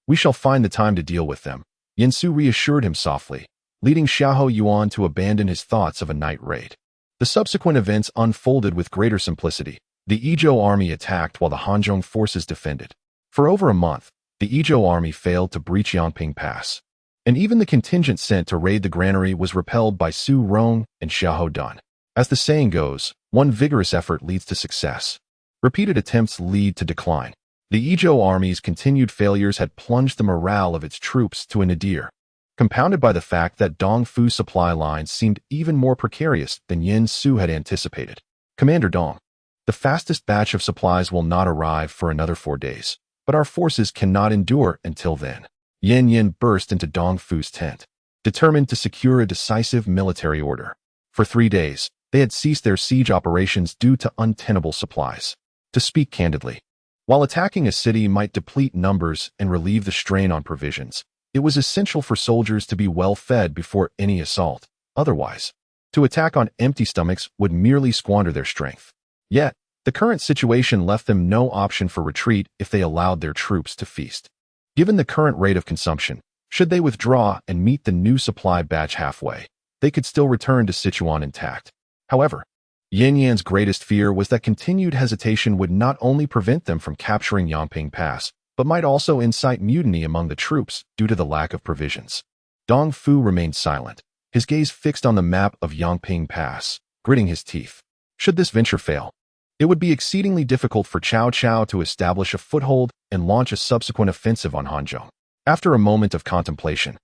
we shall find the time to deal with them." Yin Su reassured him softly, leading Xiahou Yuan to abandon his thoughts of a night raid. The subsequent events unfolded with greater simplicity. The Izhou army attacked while the Hanzhong forces defended. For over a month, the Izhou army failed to breach Yangping Pass, and even the contingent sent to raid the granary was repelled by Su Rong and Xiahou Dun. As the saying goes, one vigorous effort leads to success. Repeated attempts lead to decline. The Izhou army's continued failures had plunged the morale of its troops to a nadir, compounded by the fact that Dong Fu's supply lines seemed even more precarious than Yin Su had anticipated. "Commander Dong, the fastest batch of supplies will not arrive for another 4 days, but our forces cannot endure until then." Yin Yin burst into Dong Fu's tent, determined to secure a decisive military order. For 3 days, they had ceased their siege operations due to untenable supplies. To speak candidly, while attacking a city might deplete numbers and relieve the strain on provisions, it was essential for soldiers to be well fed before any assault. Otherwise, to attack on empty stomachs would merely squander their strength. Yet, the current situation left them no option for retreat if they allowed their troops to feast. Given the current rate of consumption, should they withdraw and meet the new supply batch halfway, they could still return to Sichuan intact. However, Yin Yan's greatest fear was that continued hesitation would not only prevent them from capturing Yangping Pass, but might also incite mutiny among the troops due to the lack of provisions. Dong Fu remained silent, his gaze fixed on the map of Yangping Pass, gritting his teeth. Should this venture fail, it would be exceedingly difficult for Cao Cao to establish a foothold and launch a subsequent offensive on Hanzhong. After a moment of contemplation,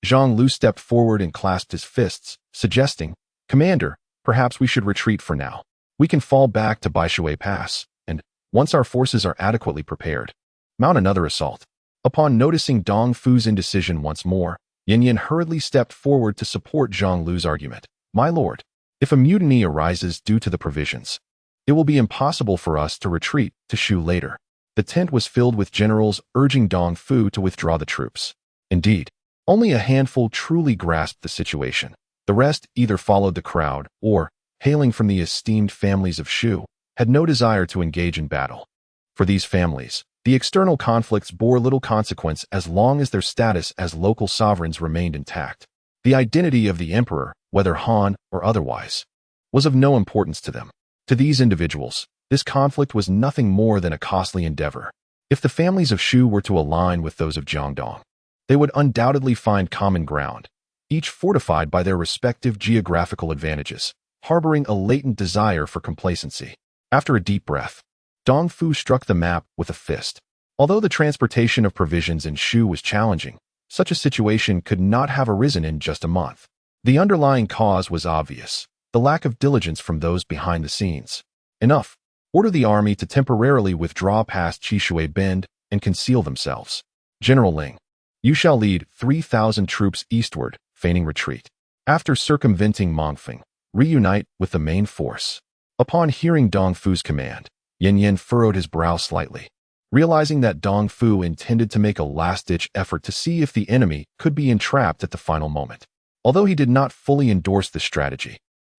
Zhang Lu stepped forward and clasped his fists, suggesting, "Commander, perhaps we should retreat for now. We can fall back to Baishui Pass, and, once our forces are adequately prepared, mount another assault." Upon noticing Dong Fu's indecision once more, Yin Yin hurriedly stepped forward to support Zhang Lu's argument. "My lord, if a mutiny arises due to the provisions, it will be impossible for us to retreat to Shu later." The tent was filled with generals urging Dong Fu to withdraw the troops. Indeed, only a handful truly grasped the situation. The rest either followed the crowd or, hailing from the esteemed families of Shu, had no desire to engage in battle. For these families, the external conflicts bore little consequence as long as their status as local sovereigns remained intact. The identity of the emperor, whether Han or otherwise, was of no importance to them. To these individuals, this conflict was nothing more than a costly endeavor. If the families of Shu were to align with those of Jiangdong, they would undoubtedly find common ground, each fortified by their respective geographical advantages, harboring a latent desire for complacency. After a deep breath, Dong Fu struck the map with a fist. Although the transportation of provisions in Shu was challenging, such a situation could not have arisen in just a month. The underlying cause was obvious: the lack of diligence from those behind the scenes. Enough. Order the army to temporarily withdraw past Qishui Bend and conceal themselves. General Ling, you shall lead 3,000 troops eastward, feigning retreat. After circumventing Mongfeng, reunite with the main force. Upon hearing Dong Fu's command, Yin Yin furrowed his brow slightly, realizing that Dong Fu intended to make a last-ditch effort to see if the enemy could be entrapped at the final moment. Although he did not fully endorse this strategy,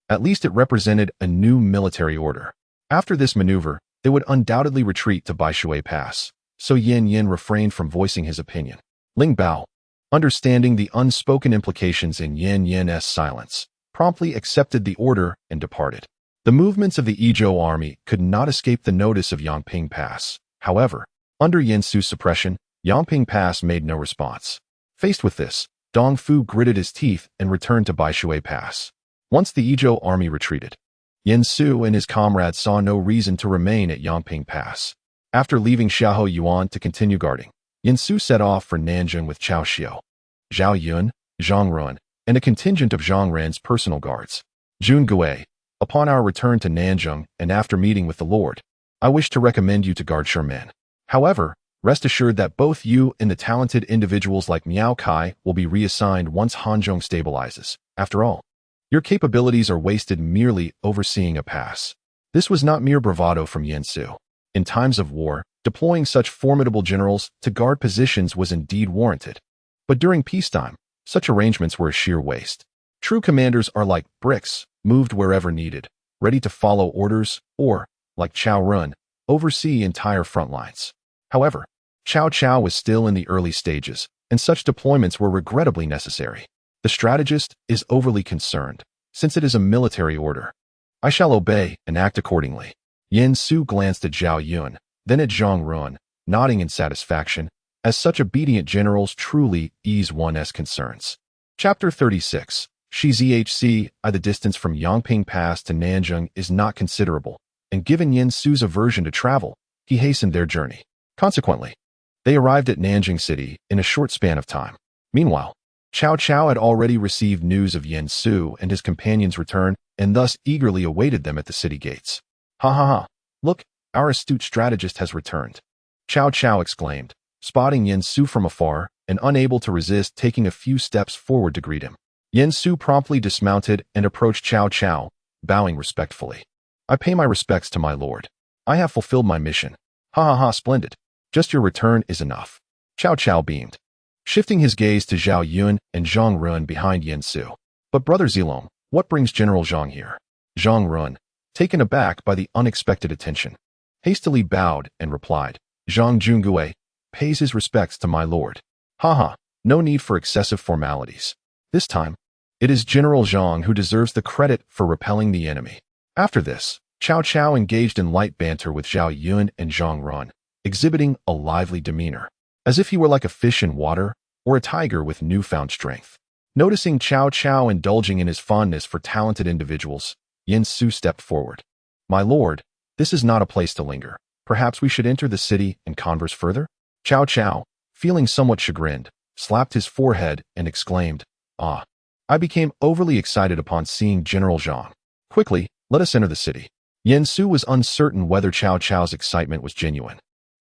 at least it represented a new military order. After this maneuver, they would undoubtedly retreat to Baishui Pass, so Yin Yin refrained from voicing his opinion. Ling Bao, understanding the unspoken implications in Yin Yin's silence, promptly accepted the order and departed. The movements of the Ezhou army could not escape the notice of Yangping Pass. However, under Yin Su's suppression, Yangping Pass made no response. Faced with this, Dong Fu gritted his teeth and returned to Baishui Pass. Once the Ezhou army retreated, Yin Su and his comrades saw no reason to remain at Yangping Pass. After leaving Xiahou Yuan to continue guarding, Yin Su set off for Nanjing with Cao Xiu, Zhao Yun, Zhang Run, and a contingent of Zhang Ren's personal guards. Jun Gui, upon our return to Nanjing and after meeting with the Lord, I wish to recommend you to guard Sherman. However, rest assured that both you and the talented individuals like Miao Kai will be reassigned once Hanzhong stabilizes. After all, your capabilities are wasted merely overseeing a pass. This was not mere bravado from Yin Su. In times of war, deploying such formidable generals to guard positions was indeed warranted. But during peacetime, such arrangements were a sheer waste. True commanders are like bricks, moved wherever needed, ready to follow orders, or, like Cao Run, oversee entire front lines. However, Cao Cao was still in the early stages, and such deployments were regrettably necessary. The strategist is overly concerned, since it is a military order. I shall obey and act accordingly. Yin Su glanced at Zhao Yun, then at Zhang Run, nodding in satisfaction, as such obedient generals truly ease one's concerns. Chapter 36. Shizhc. The distance from Yangping Pass to Nanjing is not considerable, and given Yin Su's aversion to travel, he hastened their journey. Consequently, they arrived at Nanjing City in a short span of time. Meanwhile, Cao Cao had already received news of Yin Su and his companions' return, and thus eagerly awaited them at the city gates. Ha ha ha! Look, our astute strategist has returned. Cao Cao exclaimed, spotting Yin Su from afar and unable to resist taking a few steps forward to greet him. Yin Su promptly dismounted and approached Cao Cao, bowing respectfully. I pay my respects to my lord. I have fulfilled my mission. Ha ha ha, splendid. Just your return is enough. Cao Cao beamed, shifting his gaze to Zhao Yun and Zhang Run behind Yin Su. But Brother Zilong, what brings General Zhang here? Zhang Run, taken aback by the unexpected attention, hastily bowed and replied, Zhang Jungui pays his respects to my lord. Ha ha, no need for excessive formalities. This time, it is General Zhang who deserves the credit for repelling the enemy. After this, Cao Cao engaged in light banter with Zhao Yun and Zhang Run, exhibiting a lively demeanor, as if he were like a fish in water or a tiger with newfound strength. Noticing Cao Cao indulging in his fondness for talented individuals, Yin Su stepped forward. My lord, this is not a place to linger. Perhaps we should enter the city and converse further? Cao Cao, feeling somewhat chagrined, slapped his forehead and exclaimed, Ah! I became overly excited upon seeing General Zhang. Quickly, let us enter the city. Yin Su was uncertain whether Cao Cao's excitement was genuine,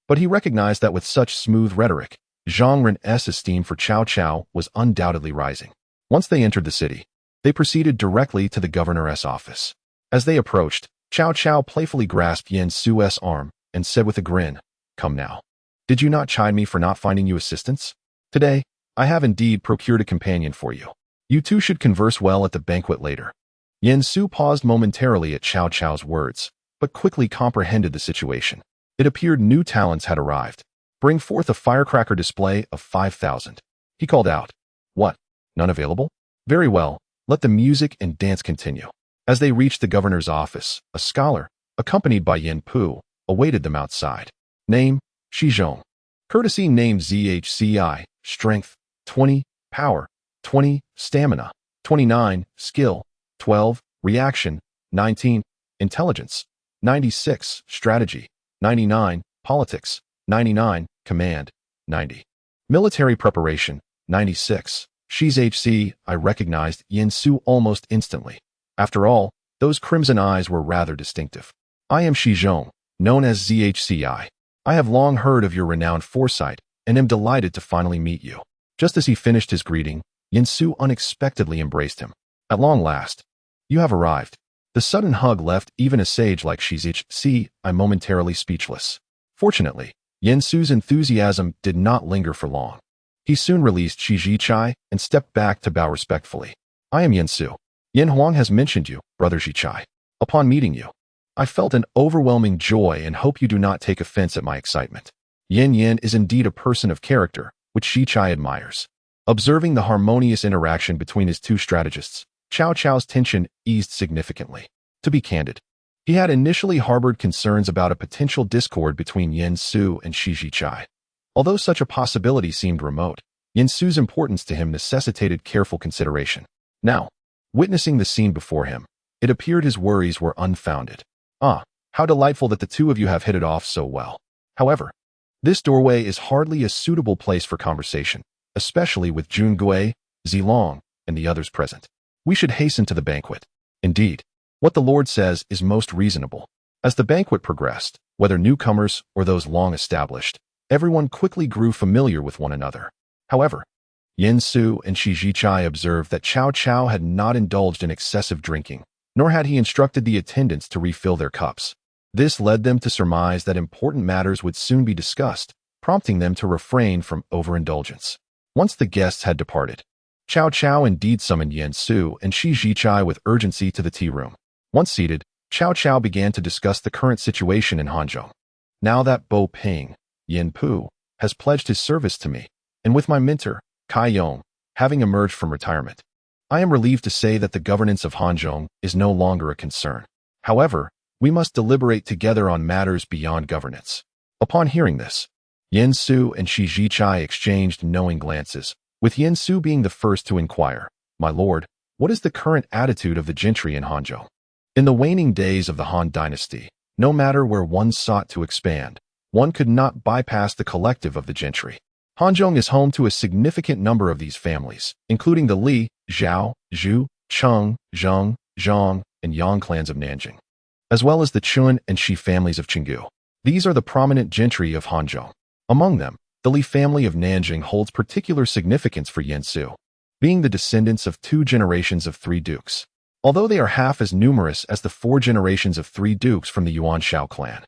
but he recognized that with such smooth rhetoric, Zhang Ren's esteem for Cao Cao was undoubtedly rising. Once they entered the city, they proceeded directly to the governor's office. As they approached, Cao Cao playfully grasped Yin Su's arm and said with a grin, Come now. Did you not chide me for not finding you assistance? Today, I have indeed procured a companion for you. You two should converse well at the banquet later. Yen Su paused momentarily at Cao Cao's words, but quickly comprehended the situation. It appeared new talents had arrived. Bring forth a firecracker display of 5,000. He called out. What? None available? Very well, let the music and dance continue. As they reached the governor's office, a scholar, accompanied by Yin Pu, awaited them outside. Name, Shizhong. Courtesy name ZHCI, Strength, 20, Power, 20, Stamina, 29, Skill, 12, Reaction, 19, Intelligence, 96, Strategy, 99, Politics, 99, Command, 90. Military Preparation, 96. She's HC. I recognized Yin Su almost instantly. After all, those crimson eyes were rather distinctive. I am Shizhong, known as ZHCI. I have long heard of your renowned foresight and am delighted to finally meet you. Just as he finished his greeting, Yin Su unexpectedly embraced him. At long last, you have arrived. The sudden hug left even a sage like Shizhc momentarily speechless. Fortunately, Yin Su's enthusiasm did not linger for long. He soon released Shizhichai and stepped back to bow respectfully. I am Yin Su. Yin Huang has mentioned you, Brother Zhichai. Upon meeting you, I felt an overwhelming joy and hope you do not take offense at my excitement. Yin Yin is indeed a person of character, which Zhichai admires. Observing the harmonious interaction between his two strategists, Cao Cao's tension eased significantly. To be candid, he had initially harbored concerns about a potential discord between Yin Su and Shizhichai. Although such a possibility seemed remote, Yin Su's importance to him necessitated careful consideration. Now, witnessing the scene before him, it appeared his worries were unfounded. Ah, how delightful that the two of you have hit it off so well. However, this doorway is hardly a suitable place for conversation, especially with Jun Gui, Zilong, and the others present. We should hasten to the banquet. Indeed, what the Lord says is most reasonable. As the banquet progressed, whether newcomers or those long established, everyone quickly grew familiar with one another. However, Yin Su and Shizhichai observed that Cao Cao had not indulged in excessive drinking, nor had he instructed the attendants to refill their cups. This led them to surmise that important matters would soon be discussed, prompting them to refrain from overindulgence. Once the guests had departed, Cao Cao indeed summoned Yin Su and Shizhichai with urgency to the tea room. Once seated, Cao Cao began to discuss the current situation in Hanzhong. Now that Bo Ping, Yin Pu, has pledged his service to me, and with my mentor, Kai Yong, having emerged from retirement, I am relieved to say that the governance of Hanzhong is no longer a concern. However, we must deliberate together on matters beyond governance. Upon hearing this, Yin Su and Shizhichai exchanged knowing glances, with Yin Su being the first to inquire, My lord, what is the current attitude of the gentry in Hanzhong? In the waning days of the Han dynasty, no matter where one sought to expand, one could not bypass the collective of the gentry. Hanzhong is home to a significant number of these families, including the Li, Zhao, Zhu, Cheng, Zheng, Zhang, and Yang clans of Nanjing, as well as the Chun and Shi families of Chengdu. These are the prominent gentry of Hanzhong. Among them, the Li family of Nanjing holds particular significance for Yin Su, being the descendants of 2 generations of 3 dukes, although they are half as numerous as the 4 generations of 3 dukes from the Yuan Shao clan.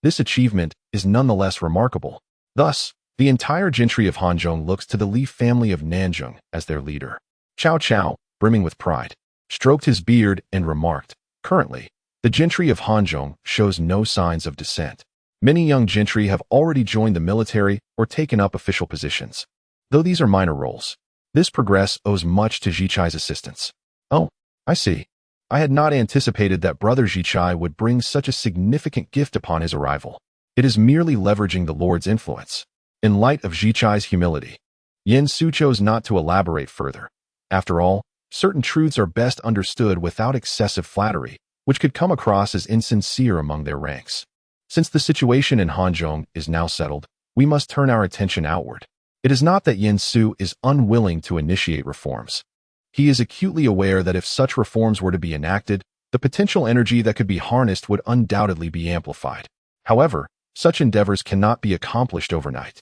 This achievement is nonetheless remarkable. Thus, the entire gentry of Hanzhong looks to the Li family of Nanjing as their leader. Cao Cao, brimming with pride, stroked his beard and remarked, Currently, the gentry of Hanzhong shows no signs of dissent. Many young gentry have already joined the military or taken up official positions. Though these are minor roles, this progress owes much to Zhichai's assistance. Oh, I see. I had not anticipated that Brother Zhichai would bring such a significant gift upon his arrival. It is merely leveraging the Lord's influence. In light of Zhichai's humility, Yin Su chose not to elaborate further. After all, certain truths are best understood without excessive flattery, which could come across as insincere among their ranks. Since the situation in Hanzhong is now settled, we must turn our attention outward. It is not that Yin Su is unwilling to initiate reforms. He is acutely aware that if such reforms were to be enacted, the potential energy that could be harnessed would undoubtedly be amplified. However, such endeavors cannot be accomplished overnight.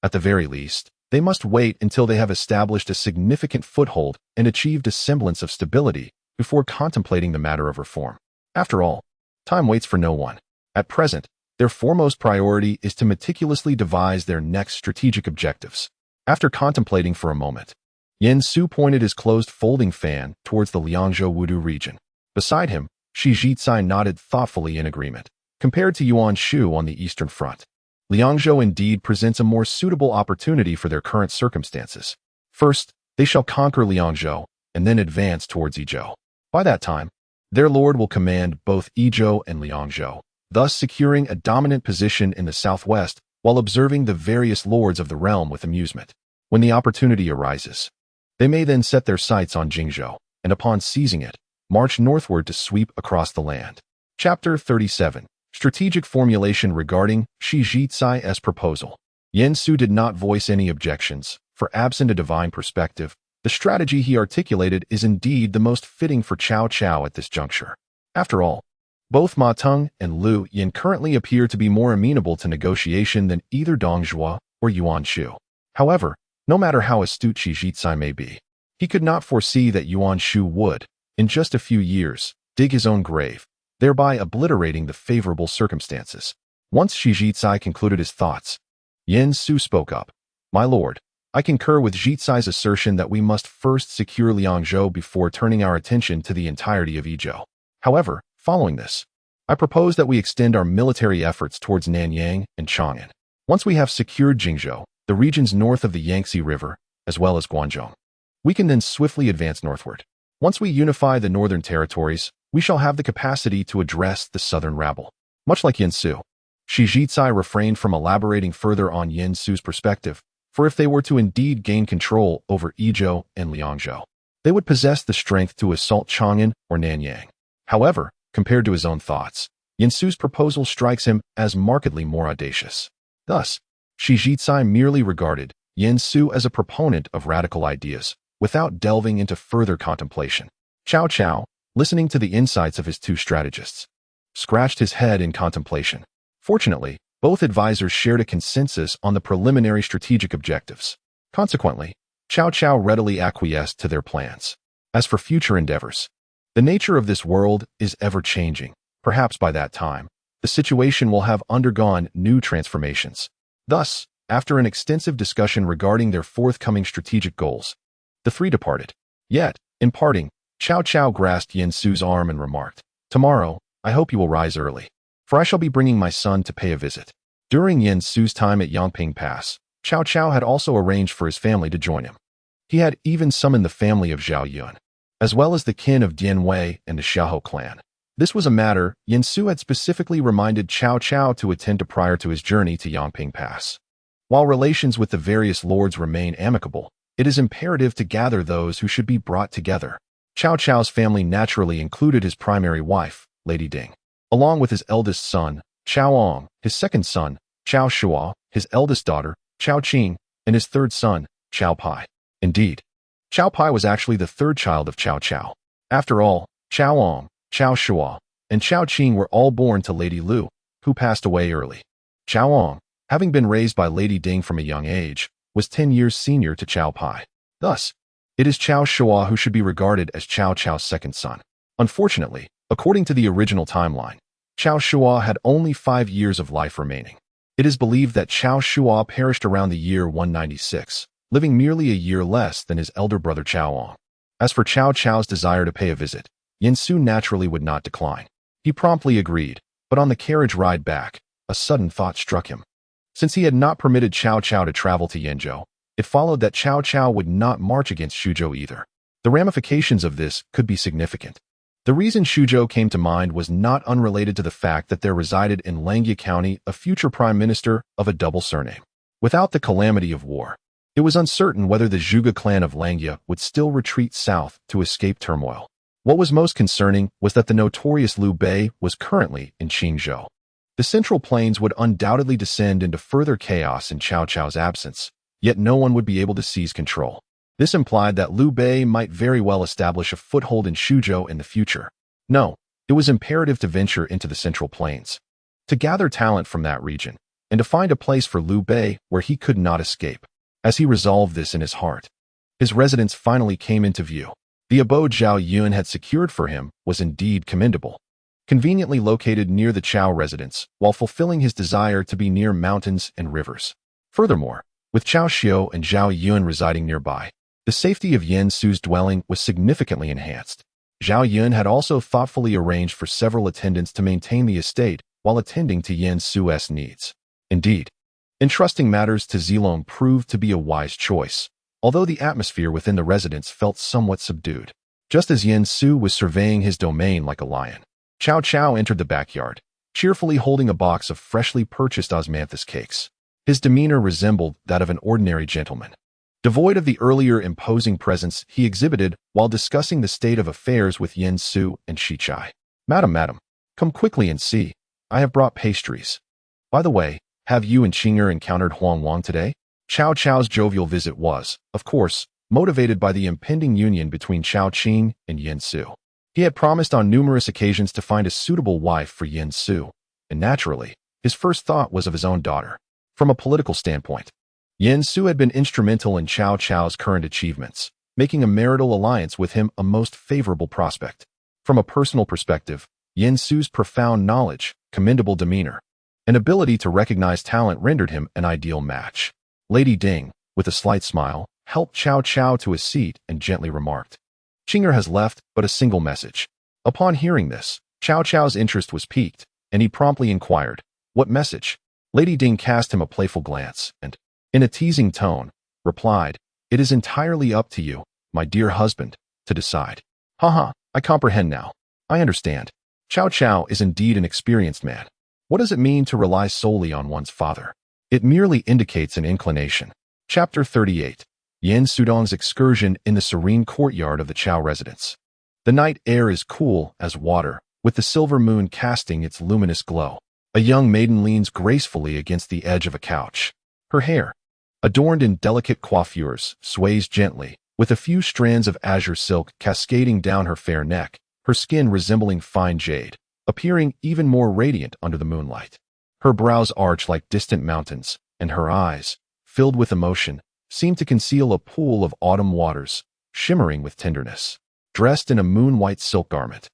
At the very least, they must wait until they have established a significant foothold and achieved a semblance of stability before contemplating the matter of reform. After all, time waits for no one. At present, their foremost priority is to meticulously devise their next strategic objectives. After contemplating for a moment, Yen Su pointed his closed folding fan towards the Liangzhou Wudu region. Beside him, Shi Jizai nodded thoughtfully in agreement. Compared to Yuan Shu on the Eastern Front, Liangzhou indeed presents a more suitable opportunity for their current circumstances. First, they shall conquer Liangzhou, and then advance towards Yizhou. By that time, their lord will command both Yizhou and Liangzhou, thus securing a dominant position in the southwest while observing the various lords of the realm with amusement. When the opportunity arises, they may then set their sights on Jingzhou, and upon seizing it, march northward to sweep across the land. Chapter 37. Strategic Formulation Regarding Shi Jizai's proposal. Yen Su did not voice any objections, for absent a divine perspective, the strategy he articulated is indeed the most fitting for Cao Cao at this juncture. After all, both Ma Teng and Lu Yin currently appear to be more amenable to negotiation than either Dong Zhuo or Yuan Shu. However, no matter how astute Shi Jizai may be, he could not foresee that Yuan Shu would, in just a few years, dig his own grave, thereby obliterating the favorable circumstances. Once Shi Jizai concluded his thoughts, Yen Su spoke up. My lord, I concur with Jizai's assertion that we must first secure Liangzhou before turning our attention to the entirety of Yizhou. However, following this, I propose that we extend our military efforts towards Nanyang and Chang'an. Once we have secured Jingzhou, the regions north of the Yangtze River, as well as Guangzhou, we can then swiftly advance northward. Once we unify the northern territories, we shall have the capacity to address the southern rabble. Much like Yen Su, Shi Jizai refrained from elaborating further on Yen Su's perspective, for if they were to indeed gain control over Yizhou and Liangzhou, they would possess the strength to assault Chang'an or Nanyang. However, compared to his own thoughts, Yen Su's proposal strikes him as markedly more audacious. Thus, Shi Jizai merely regarded Yen Su as a proponent of radical ideas, without delving into further contemplation. Cao Cao, listening to the insights of his two strategists, scratched his head in contemplation. Fortunately, both advisors shared a consensus on the preliminary strategic objectives. Consequently, Cao Cao readily acquiesced to their plans. As for future endeavors, the nature of this world is ever-changing. Perhaps by that time, the situation will have undergone new transformations. Thus, after an extensive discussion regarding their forthcoming strategic goals, the three departed. Yet, in parting, Cao Cao grasped Yen Su's arm and remarked, Tomorrow, I hope you will rise early, for I shall be bringing my son to pay a visit. During Yen Su's time at Yangping Pass, Cao Cao had also arranged for his family to join him. He had even summoned the family of Zhao Yun, as well as the kin of Dian Wei and the Xiahou clan. This was a matter Yen Su had specifically reminded Cao Cao to attend to prior to his journey to Yangping Pass. While relations with the various lords remain amicable, it is imperative to gather those who should be brought together. Cao Cao's family naturally included his primary wife, Lady Ding, along with his eldest son, Cao Ong, his second son, Cao Shuo, his eldest daughter, Cao Qing, and his third son, Cao Pai. Indeed, Cao Pai was actually the third child of Cao Cao. After all, Cao Ong, Cao Shuo, and Cao Qing were all born to Lady Lu, who passed away early. Cao Ong, having been raised by Lady Ding from a young age, was 10 years senior to Cao Pai. Thus, it is Cao Shuo who should be regarded as Cao Cao's second son. Unfortunately, according to the original timeline, Cao Shuo had only 5 years of life remaining. It is believed that Cao Shuo perished around the year 196, living merely a year less than his elder brother Cao Ong. As for Cao Cao's desire to pay a visit, Yen Su naturally would not decline. He promptly agreed, but on the carriage ride back, a sudden thought struck him. Since he had not permitted Cao Cao to travel to Yenzhou, it followed that Cao Cao would not march against Xuzhou either. The ramifications of this could be significant. The reason Xuzhou came to mind was not unrelated to the fact that there resided in Langia County a future prime minister of a double surname. Without the calamity of war, it was uncertain whether the Zhuge clan of Langia would still retreat south to escape turmoil. What was most concerning was that the notorious Liu Bei was currently in Qingzhou. The Central Plains would undoubtedly descend into further chaos in Cao Cao's absence, yet no one would be able to seize control. This implied that Liu Bei might very well establish a foothold in Xuzhou in the future. No, it was imperative to venture into the Central Plains, to gather talent from that region, and to find a place for Liu Bei where he could not escape. As he resolved this in his heart, his residence finally came into view. The abode Zhao Yun had secured for him was indeed commendable. Conveniently located near the Cao residence, while fulfilling his desire to be near mountains and rivers. Furthermore, With Cao Xiu and Zhao Yun residing nearby, the safety of Yin Su's dwelling was significantly enhanced. Zhao Yun had also thoughtfully arranged for several attendants to maintain the estate while attending to Yin Su's needs. Indeed, entrusting matters to Zilong proved to be a wise choice, although the atmosphere within the residence felt somewhat subdued. Just as Yin Su was surveying his domain like a lion, Cao Cao entered the backyard, cheerfully holding a box of freshly purchased osmanthus cakes. His demeanor resembled that of an ordinary gentleman, devoid of the earlier imposing presence he exhibited while discussing the state of affairs with Yin Su and Shichai. Madam, come quickly and see. I have brought pastries. By the way, have you and Qinger encountered Huang Wang today? Cao Cao's jovial visit was, of course, motivated by the impending union between Cao Qing and Yin Su. He had promised on numerous occasions to find a suitable wife for Yin Su, and naturally, his first thought was of his own daughter. From a political standpoint, Yin Su had been instrumental in Cao Cao's current achievements, making a marital alliance with him a most favorable prospect. From a personal perspective, Yin Su's profound knowledge, commendable demeanor, and ability to recognize talent rendered him an ideal match. Lady Ding, with a slight smile, helped Cao Cao to his seat and gently remarked, "Qinger has left but a single message." Upon hearing this, Cao Cao's interest was piqued, and he promptly inquired, "What message?" Lady Ding cast him a playful glance and, in a teasing tone, replied, "It is entirely up to you, my dear husband, to decide." Haha, I comprehend now. I understand. Cao Cao is indeed an experienced man. What does it mean to rely solely on one's father? It merely indicates an inclination. Chapter 38. Yin Sudong's excursion in the serene courtyard of the Cao residence. The night air is cool as water, with the silver moon casting its luminous glow. A young maiden leans gracefully against the edge of a couch. Her hair, adorned in delicate coiffures, sways gently, with a few strands of azure silk cascading down her fair neck, her skin resembling fine jade, appearing even more radiant under the moonlight. Her brows arch like distant mountains, and her eyes, filled with emotion, seem to conceal a pool of autumn waters, shimmering with tenderness. Dressed in a moon-white silk garment,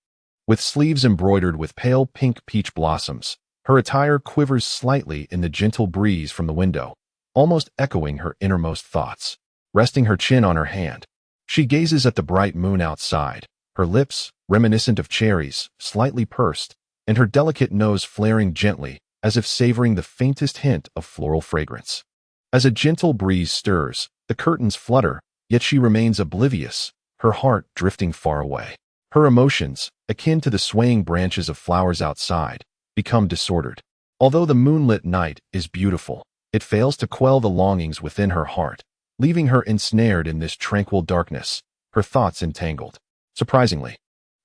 with sleeves embroidered with pale pink peach blossoms, her attire quivers slightly in the gentle breeze from the window, almost echoing her innermost thoughts. Resting her chin on her hand, she gazes at the bright moon outside, her lips, reminiscent of cherries, slightly pursed, and her delicate nose flaring gently, as if savoring the faintest hint of floral fragrance. As a gentle breeze stirs, the curtains flutter, yet she remains oblivious, her heart drifting far away. Her emotions, akin to the swaying branches of flowers outside, become disordered. Although the moonlit night is beautiful, it fails to quell the longings within her heart, leaving her ensnared in this tranquil darkness, her thoughts entangled. Surprisingly,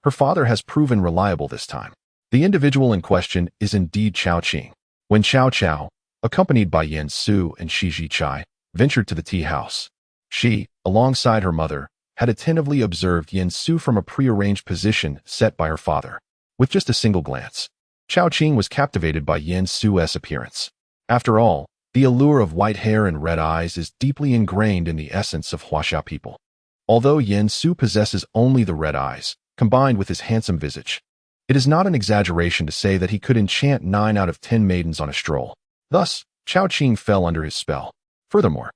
her father has proven reliable this time. The individual in question is indeed Cao Qing. When Cao Cao, accompanied by Yin Su and Shi Zhichai, ventured to the tea house, she, alongside her mother, had attentively observed Yin Su from a prearranged position set by her father. With just a single glance, Cao Qing was captivated by Yin Su's appearance. After all, the allure of white hair and red eyes is deeply ingrained in the essence of Huaxia people. Although Yin Su possesses only the red eyes, combined with his handsome visage, it is not an exaggeration to say that he could enchant 9 out of 10 maidens on a stroll. Thus, Cao Qing fell under his spell. Furthermore,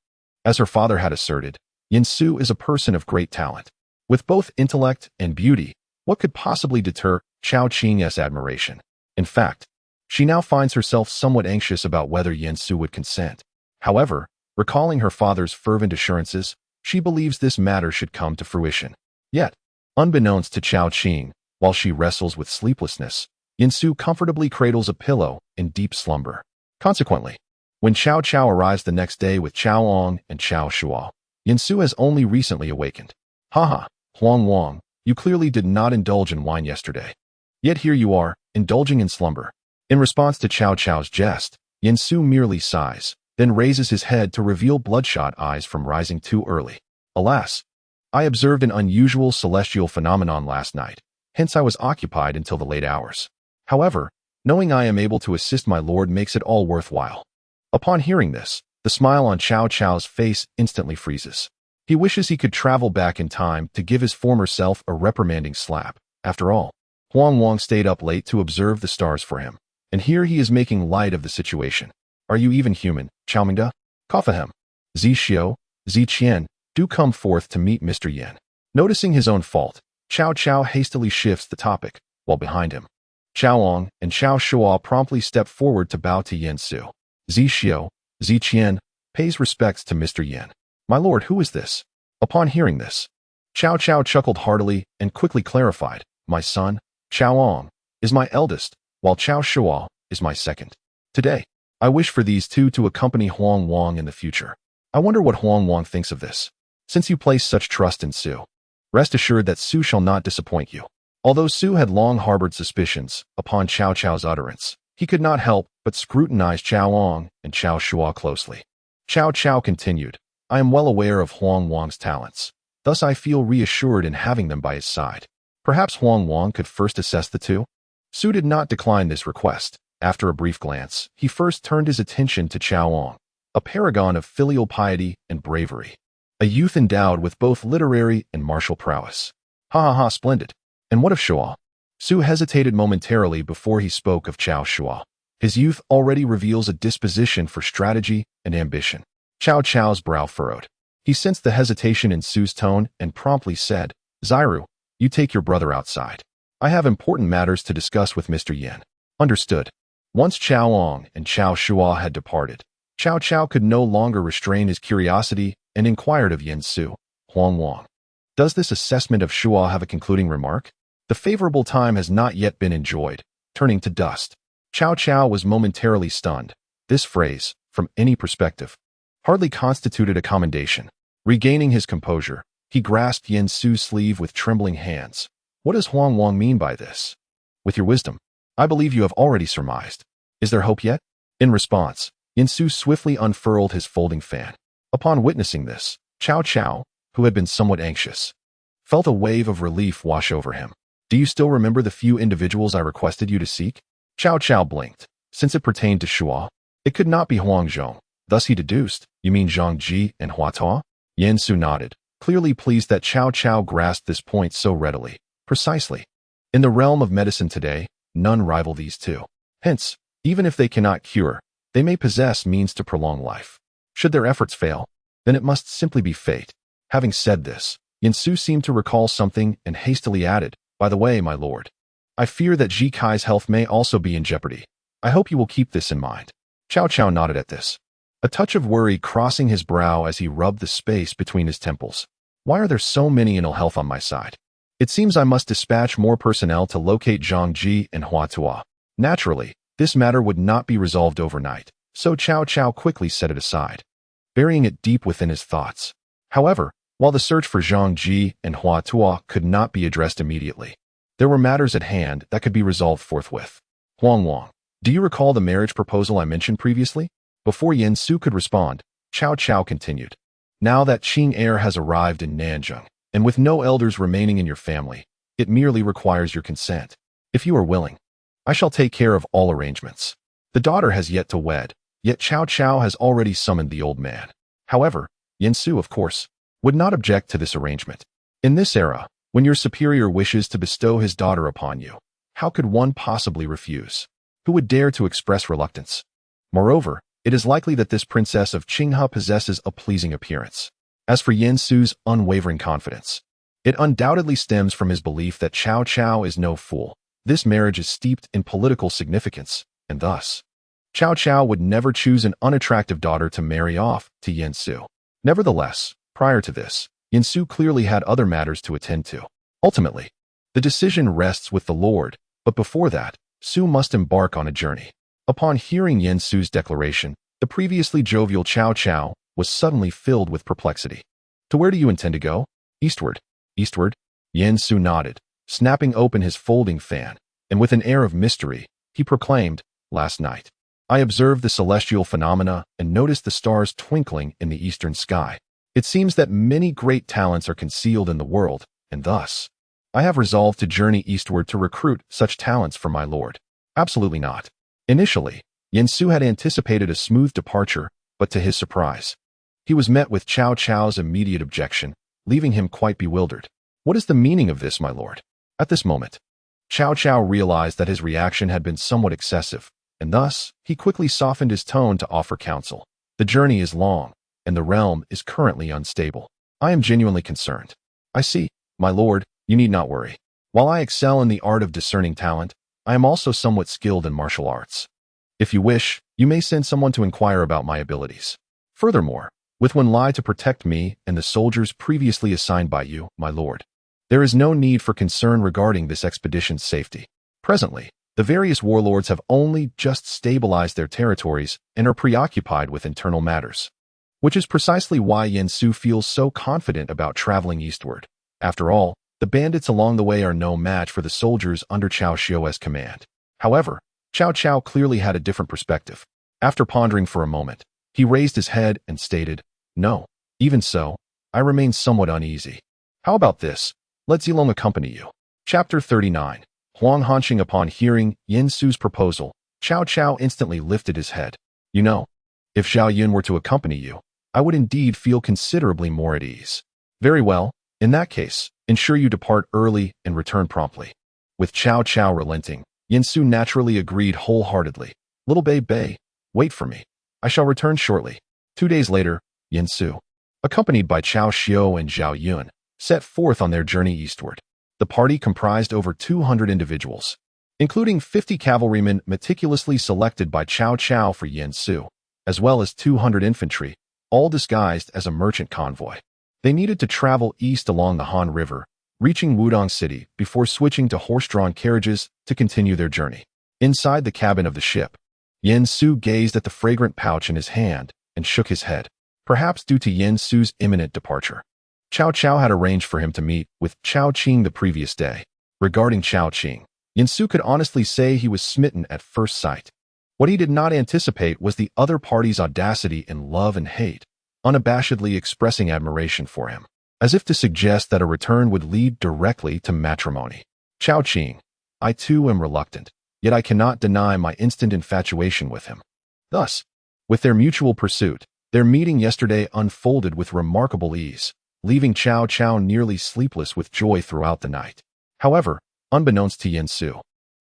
as her father had asserted, Yin Su is a person of great talent. With both intellect and beauty, what could possibly deter Cao Qing's admiration? In fact, she now finds herself somewhat anxious about whether Yin Su would consent. However, recalling her father's fervent assurances, she believes this matter should come to fruition. Yet, unbeknownst to Cao Qing, while she wrestles with sleeplessness, Yin Su comfortably cradles a pillow in deep slumber. Consequently, when Cao Cao arrives the next day with Cao Ong and Cao Shuo, Yin Su has only recently awakened. Haha, Huang Wang, you clearly did not indulge in wine yesterday. Yet here you are, indulging in slumber. In response to Cao Cao's jest, Yin Su merely sighs, then raises his head to reveal bloodshot eyes from rising too early. Alas, I observed an unusual celestial phenomenon last night, hence I was occupied until the late hours. However, knowing I am able to assist my lord makes it all worthwhile. Upon hearing this, the smile on Cao Cao's face instantly freezes. He wishes he could travel back in time to give his former self a reprimanding slap. After all, Huang Wang stayed up late to observe the stars for him, and here he is making light of the situation. Are you even human, Cao Mingda? Cough at him. Zixiu, Ziqian, do come forth to meet Mr. Yan. Noticing his own fault, Cao Cao hastily shifts the topic, while behind him, Chaoong and Cao Shuo promptly step forward to bow to Yan Su. Zixiu, Ziqian, pays respects to Mr. Yan. My lord, who is this? Upon hearing this, Cao Cao chuckled heartily and quickly clarified, my son, Chaoong, is my eldest, while Cao Shuo is my second. Today, I wish for these two to accompany Huang Wang in the future. I wonder what Huang Wang thinks of this. Since you place such trust in Su, rest assured that Su shall not disappoint you. Although Su had long harbored suspicions upon Cao Cao's utterance, he could not help but scrutinize Chaoong and Cao Shuo closely. Cao Cao continued, I am well aware of Huang Wang's talents. Thus I feel reassured in having them by his side. Perhaps Huang Wang could first assess the two? Su did not decline this request. After a brief glance, he first turned his attention to Chaoong, a paragon of filial piety and bravery. A youth endowed with both literary and martial prowess. Ha, splendid. And what of Shuo? Su hesitated momentarily before he spoke of Cao Shuo. His youth already reveals a disposition for strategy and ambition. Cao Cao's brow furrowed. He sensed the hesitation in Su's tone and promptly said, Ziru, you take your brother outside. I have important matters to discuss with Mr. Yan. Understood. Once Chaoong and Cao Shuo had departed, Cao Cao could no longer restrain his curiosity and inquired of Yan Su, Huang Wang. Does this assessment of Shuo have a concluding remark? The favorable time has not yet been enjoyed, turning to dust. Cao Cao was momentarily stunned. This phrase, from any perspective, hardly constituted a commendation. Regaining his composure, he grasped Yan Su's sleeve with trembling hands. What does Huang Wang mean by this? With your wisdom, I believe you have already surmised. Is there hope yet? In response, Yan Su swiftly unfurled his folding fan. Upon witnessing this, Cao Cao, who had been somewhat anxious, felt a wave of relief wash over him. Do you still remember the few individuals I requested you to seek? Cao Cao blinked. Since it pertained to Shuo, it could not be Huangzhong. Thus he deduced, you mean Zhang Ji and Hua Tuo? Yan Su nodded, clearly pleased that Cao Cao grasped this point so readily. Precisely. In the realm of medicine today, none rival these two. Hence, even if they cannot cure, they may possess means to prolong life. Should their efforts fail, then it must simply be fate. Having said this, Yan Su seemed to recall something and hastily added, by the way, my lord, I fear that Ji Kai's health may also be in jeopardy. I hope you will keep this in mind. Cao Cao nodded at this, a touch of worry crossing his brow as he rubbed the space between his temples. Why are there so many in ill health on my side? It seems I must dispatch more personnel to locate Zhang Ji and Hua Tuo. Naturally, this matter would not be resolved overnight, so Cao Cao quickly set it aside, burying it deep within his thoughts. However, while the search for Zhang Ji and Hua Tuo could not be addressed immediately, there were matters at hand that could be resolved forthwith. Huang Wang, do you recall the marriage proposal I mentioned previously? Before Yan Su could respond, Cao Cao continued. Now that Qing heir has arrived in Nanjing, and with no elders remaining in your family, it merely requires your consent. If you are willing, I shall take care of all arrangements. The daughter has yet to wed, yet Cao Cao has already summoned the old man. However, Yan Su, of course, would not object to this arrangement. In this era, when your superior wishes to bestow his daughter upon you, how could one possibly refuse? Who would dare to express reluctance? Moreover, it is likely that this princess of Qinghe possesses a pleasing appearance. As for Yan Su's unwavering confidence, it undoubtedly stems from his belief that Cao Cao is no fool. This marriage is steeped in political significance, and thus, Cao Cao would never choose an unattractive daughter to marry off to Yan Su. Nevertheless, prior to this, Yan Su clearly had other matters to attend to. Ultimately, the decision rests with the Lord, but before that, Su must embark on a journey. Upon hearing Yan Su's declaration, the previously jovial Cao Cao was suddenly filled with perplexity. To where do you intend to go? Eastward. Eastward? Yan Su nodded, snapping open his folding fan, and with an air of mystery, he proclaimed, last night, I observed the celestial phenomena and noticed the stars twinkling in the eastern sky. It seems that many great talents are concealed in the world, and thus, I have resolved to journey eastward to recruit such talents for my lord. Absolutely not. Initially, Yan Su had anticipated a smooth departure, but to his surprise, he was met with Cao Cao's immediate objection, leaving him quite bewildered. What is the meaning of this, my lord? At this moment, Cao Cao realized that his reaction had been somewhat excessive, and thus, he quickly softened his tone to offer counsel. The journey is long, and the realm is currently unstable. I am genuinely concerned. I see, my lord, you need not worry. While I excel in the art of discerning talent, I am also somewhat skilled in martial arts. If you wish, you may send someone to inquire about my abilities. Furthermore, with one lie to protect me and the soldiers previously assigned by you, my lord, there is no need for concern regarding this expedition's safety. Presently, the various warlords have only just stabilized their territories and are preoccupied with internal matters, which is precisely why Yen Su feels so confident about traveling eastward. After all, the bandits along the way are no match for the soldiers under Cao Xiu's command. However, Cao Cao clearly had a different perspective. After pondering for a moment, he raised his head and stated, "No, even so, I remain somewhat uneasy. How about this? Let Zilong accompany you." Chapter 39. Huang Hanqing. Upon hearing Yen Su's proposal, Cao Cao instantly lifted his head. "You know, if Zhao Yun were to accompany you, I would indeed feel considerably more at ease." "Very well, in that case, ensure you depart early and return promptly." With Cao Cao relenting, Yen Su naturally agreed wholeheartedly. "Little Bei, wait for me. I shall return shortly." 2 days later, Yen Su, accompanied by Cao Xiu and Zhao Yun, set forth on their journey eastward. The party comprised over 200 individuals, including 50 cavalrymen meticulously selected by Cao Cao for Yen Su, as well as 200 infantry, all disguised as a merchant convoy. They needed to travel east along the Han River, reaching Wudong City before switching to horse-drawn carriages to continue their journey. Inside the cabin of the ship, Yen Su gazed at the fragrant pouch in his hand and shook his head, perhaps due to Yen Su's imminent departure. Cao Cao had arranged for him to meet with Chao Qing the previous day. Regarding Chao Qing, Yen Su could honestly say he was smitten at first sight. What he did not anticipate was the other party's audacity in love and hate, unabashedly expressing admiration for him, as if to suggest that a return would lead directly to matrimony. "Chao Qing, I too am reluctant, yet I cannot deny my instant infatuation with him." Thus, with their mutual pursuit, their meeting yesterday unfolded with remarkable ease, leaving Cao Cao nearly sleepless with joy throughout the night. However, unbeknownst to Yen Su,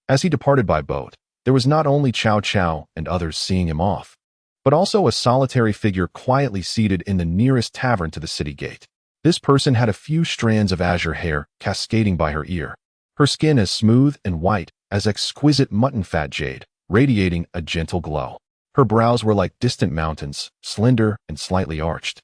as he departed by boat, there was not only Cao Cao and others seeing him off, but also a solitary figure quietly seated in the nearest tavern to the city gate. This person had a few strands of azure hair cascading by her ear, her skin as smooth and white as exquisite mutton fat jade, radiating a gentle glow. Her brows were like distant mountains, slender and slightly arched,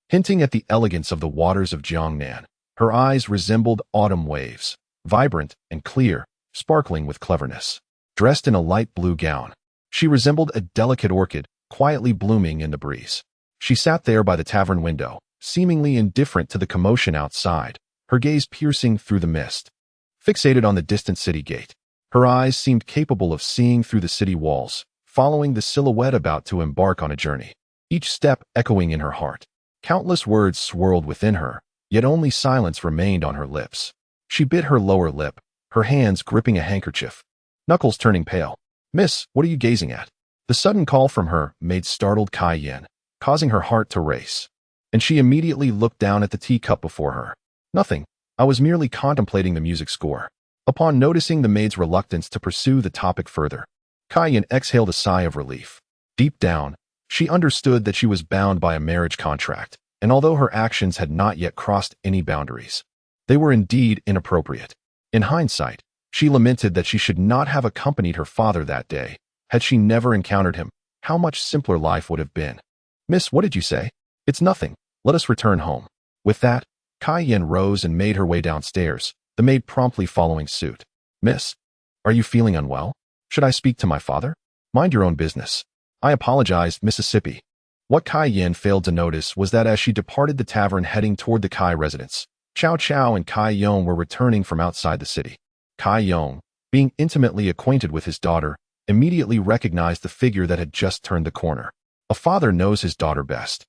hinting at the elegance of the waters of Jiangnan. Her eyes resembled autumn waves, vibrant and clear, sparkling with cleverness. Dressed in a light blue gown, she resembled a delicate orchid, quietly blooming in the breeze. She sat there by the tavern window, seemingly indifferent to the commotion outside, her gaze piercing through the mist. Fixated on the distant city gate, her eyes seemed capable of seeing through the city walls, following the silhouette about to embark on a journey, each step echoing in her heart. Countless words swirled within her, yet only silence remained on her lips. She bit her lower lip, her hands gripping a handkerchief, knuckles turning pale. "Miss, what are you gazing at?" The sudden call from her made startled Kai Yen, causing her heart to race, and she immediately looked down at the teacup before her. "Nothing, I was merely contemplating the music score." Upon noticing the maid's reluctance to pursue the topic further, Kai Yen exhaled a sigh of relief. Deep down, she understood that she was bound by a marriage contract, and although her actions had not yet crossed any boundaries, they were indeed inappropriate. In hindsight, she lamented that she should not have accompanied her father that day. Had she never encountered him, how much simpler life would have been. "Miss, what did you say?" "It's nothing. Let us return home." With that, Kai Yen rose and made her way downstairs, the maid promptly following suit. "Miss, are you feeling unwell? Should I speak to my father?" "Mind your own business." "I apologized, Mississippi." What Kai Yen failed to notice was that as she departed the tavern heading toward the Kai residence, Cao Cao and Kai Yong were returning from outside the city. Kai Yong, being intimately acquainted with his daughter, immediately recognized the figure that had just turned the corner. A father knows his daughter best.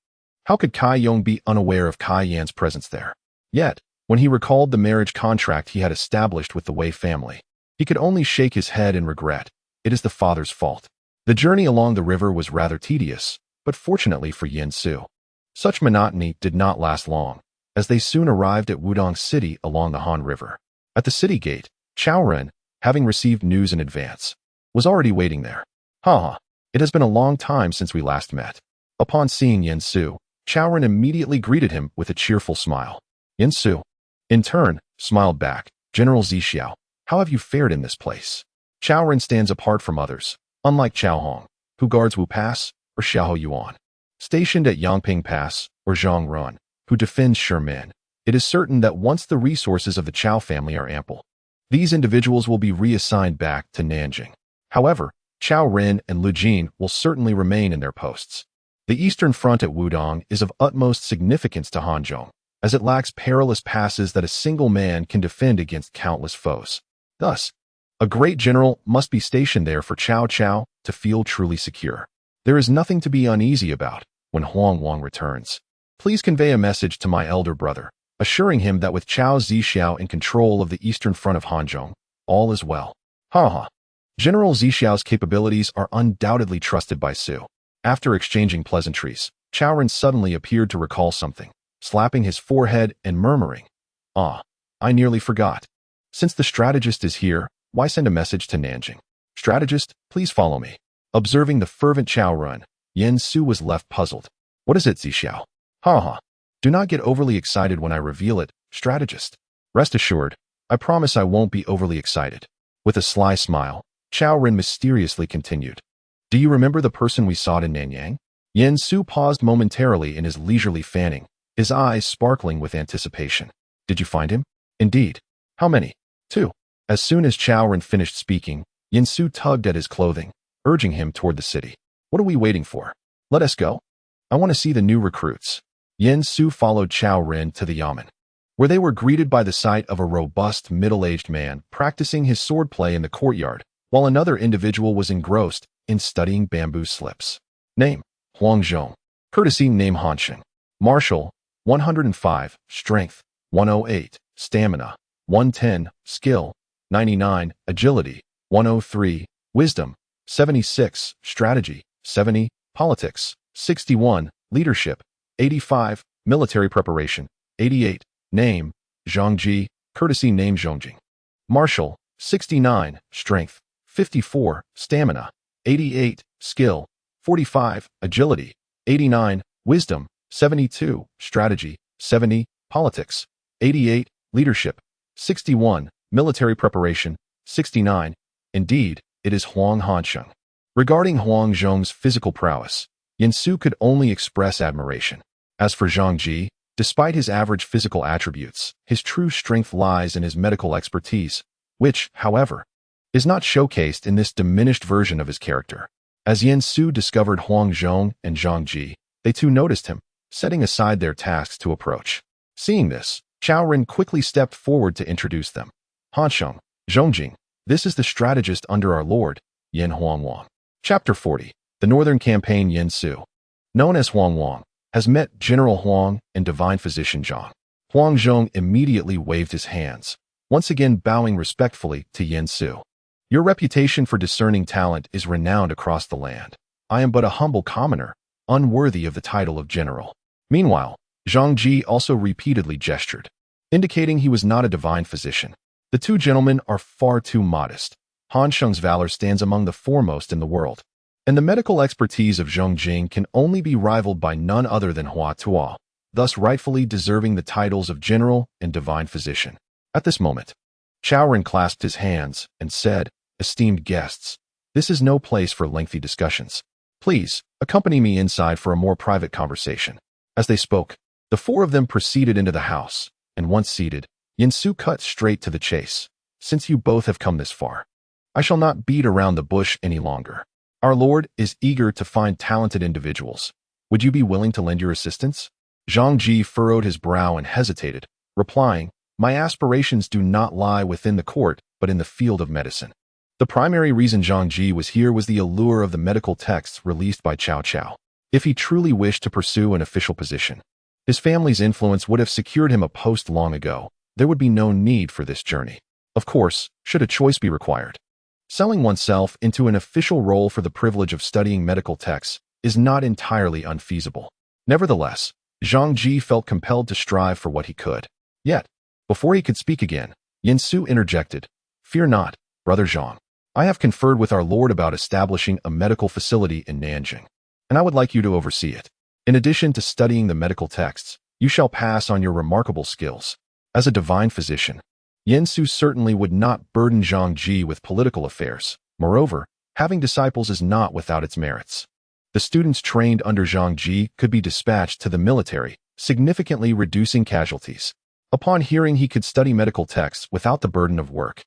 How could Kai Yong be unaware of Kai Yan's presence there? Yet, when he recalled the marriage contract he had established with the Wei family, he could only shake his head in regret. It is the father's fault. The journey along the river was rather tedious, but fortunately for Yen Su, such monotony did not last long, as they soon arrived at Wudong City along the Han River. At the city gate, Chao Ren, having received news in advance, was already waiting there. "Ha! It has been a long time since we last met." Upon seeing Yen Su, Cao Ren immediately greeted him with a cheerful smile. Yin Su, in turn, smiled back. General Zixiao, how have you fared in this place? Cao Ren stands apart from others, unlike Cao Hong, who guards Wu Pass, or Xiao Yuan. Stationed at Yangping Pass, or Zhang Run, who defends Sherman. It is certain that once the resources of the Cao family are ample, these individuals will be reassigned back to Nanjing. However, Cao Ren and Lu Jin will certainly remain in their posts. The eastern front at Wudong is of utmost significance to Hanzhong, as it lacks perilous passes that a single man can defend against countless foes. Thus, a great general must be stationed there for Cao Cao to feel truly secure. There is nothing to be uneasy about when Huang Wang returns. Please convey a message to my elder brother, assuring him that with Cao Zixiao in control of the eastern front of Hanzhong, all is well. Ha. General Zixiao's capabilities are undoubtedly trusted by Su. After exchanging pleasantries, Cao Ren suddenly appeared to recall something, slapping his forehead and murmuring, I nearly forgot. Since the strategist is here, why send a message to Nanjing? Strategist, please follow me. Observing the fervent Cao Ren, Yin Su was left puzzled. What is it, Zixiao? Ha. Do not get overly excited when I reveal it, strategist. Rest assured, I promise I won't be overly excited. With a sly smile, Cao Ren mysteriously continued. Do you remember the person we sought in Nanyang? Yin Su paused momentarily in his leisurely fanning, his eyes sparkling with anticipation. Did you find him? Indeed. How many? 2. As soon as Cao Ren finished speaking, Yin Su tugged at his clothing, urging him toward the city. What are we waiting for? Let us go. I want to see the new recruits. Yin Su followed Cao Ren to the yamen, where they were greeted by the sight of a robust, middle-aged man practicing his swordplay in the courtyard, while another individual was engrossed in studying bamboo slips. Name, Huang Zhong. Courtesy name Hanzhong. Martial, 105, Strength, 108, Stamina, 110, Skill, 99, Agility, 103, Wisdom, 76, Strategy, 70, Politics, 61, Leadership, 85, Military Preparation, 88, Name, Zhangji, Courtesy name Zhongjing. Martial, 69, Strength, 54, Stamina, 88, Skill, 45, Agility, 89, Wisdom, 72, Strategy, 70, Politics, 88, Leadership, 61, Military Preparation, 69. Indeed, it is Huang Hanzhong. Regarding Huang Zhong's physical prowess, Yin Su could only express admiration. As for Zhang Ji, despite his average physical attributes, his true strength lies in his medical expertise, which, however, is not showcased in this diminished version of his character. As Yin Su discovered Huang Zhong and Zhang Ji, they too noticed him, setting aside their tasks to approach. Seeing this, Cao Ren quickly stepped forward to introduce them. Hanzhong, Zhongjing, this is the strategist under our lord, Yin Huang Wang. Chapter 40. The Northern Campaign. Yin Su, known as Huang Wang, has met General Huang and Divine Physician Zhang. Huang Zhong immediately waved his hands, once again bowing respectfully to Yin Su. Your reputation for discerning talent is renowned across the land. I am but a humble commoner, unworthy of the title of general. Meanwhile, Zhang Ji also repeatedly gestured, indicating he was not a divine physician. The two gentlemen are far too modest. Hanzhong's valor stands among the foremost in the world, and the medical expertise of Zhongjing can only be rivaled by none other than Hua Tuo, thus rightfully deserving the titles of general and divine physician. At this moment, Cao Ren clasped his hands and said, Esteemed guests, this is no place for lengthy discussions. Please, accompany me inside for a more private conversation. As they spoke, the four of them proceeded into the house, and once seated, Yin Su cut straight to the chase. Since you both have come this far, I shall not beat around the bush any longer. Our Lord is eager to find talented individuals. Would you be willing to lend your assistance? Zhang Ji furrowed his brow and hesitated, replying, My aspirations do not lie within the court, but in the field of medicine. The primary reason Zhang Ji was here was the allure of the medical texts released by Cao Cao. If he truly wished to pursue an official position, his family's influence would have secured him a post long ago. There would be no need for this journey. Of course, should a choice be required. Selling oneself into an official role for the privilege of studying medical texts is not entirely unfeasible. Nevertheless, Zhang Ji felt compelled to strive for what he could. Yet, before he could speak again, Yin Su interjected, Fear not, Brother Zhang. I have conferred with our Lord about establishing a medical facility in Nanjing, and I would like you to oversee it. In addition to studying the medical texts, you shall pass on your remarkable skills. As a divine physician, Yen Su certainly would not burden Zhang Ji with political affairs. Moreover, having disciples is not without its merits. The students trained under Zhang Ji could be dispatched to the military, significantly reducing casualties. Upon hearing he could study medical texts without the burden of work,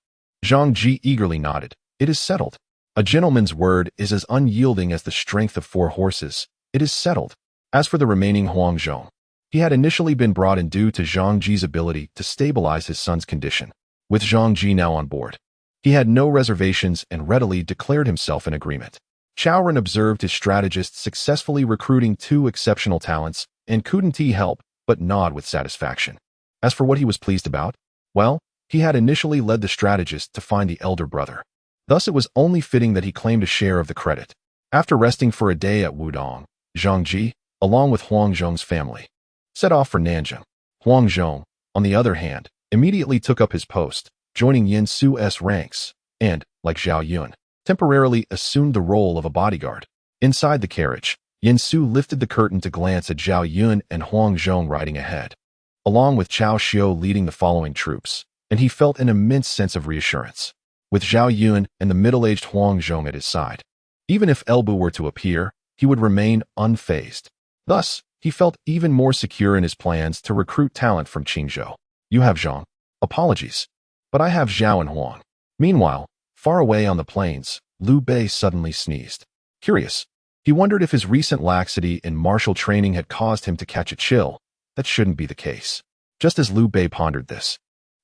Zhang Ji eagerly nodded. It is settled. A gentleman's word is as unyielding as the strength of 4 horses. It is settled. As for the remaining Hanzhong, he had initially been brought in due to Zhang Ji's ability to stabilize his son's condition. With Zhang Ji now on board, he had no reservations and readily declared himself in agreement. Cao Ren observed his strategist successfully recruiting 2 exceptional talents and couldn't help but nod with satisfaction. As for what he was pleased about, well, he had initially led the strategist to find the elder brother. Thus it was only fitting that he claimed a share of the credit. After resting for a day at Wudong, Zhang Ji, along with Hanzhong's family, set off for Nanjing. Hanzhong, on the other hand, immediately took up his post, joining Yen Su's ranks, and, like Zhao Yun, temporarily assumed the role of a bodyguard. Inside the carriage, Yen Su lifted the curtain to glance at Zhao Yun and Hanzhong riding ahead, along with Cao Xiu leading the following troops, and he felt an immense sense of reassurance. With Zhao Yun and the middle-aged Hanzhong at his side, even if Elbu were to appear, he would remain unfazed. Thus, he felt even more secure in his plans to recruit talent from Qingzhou. You have Zhang. Apologies. But I have Zhao and Huang. Meanwhile, far away on the plains, Liu Bei suddenly sneezed. Curious, he wondered if his recent laxity in martial training had caused him to catch a chill. That shouldn't be the case. Just as Liu Bei pondered this,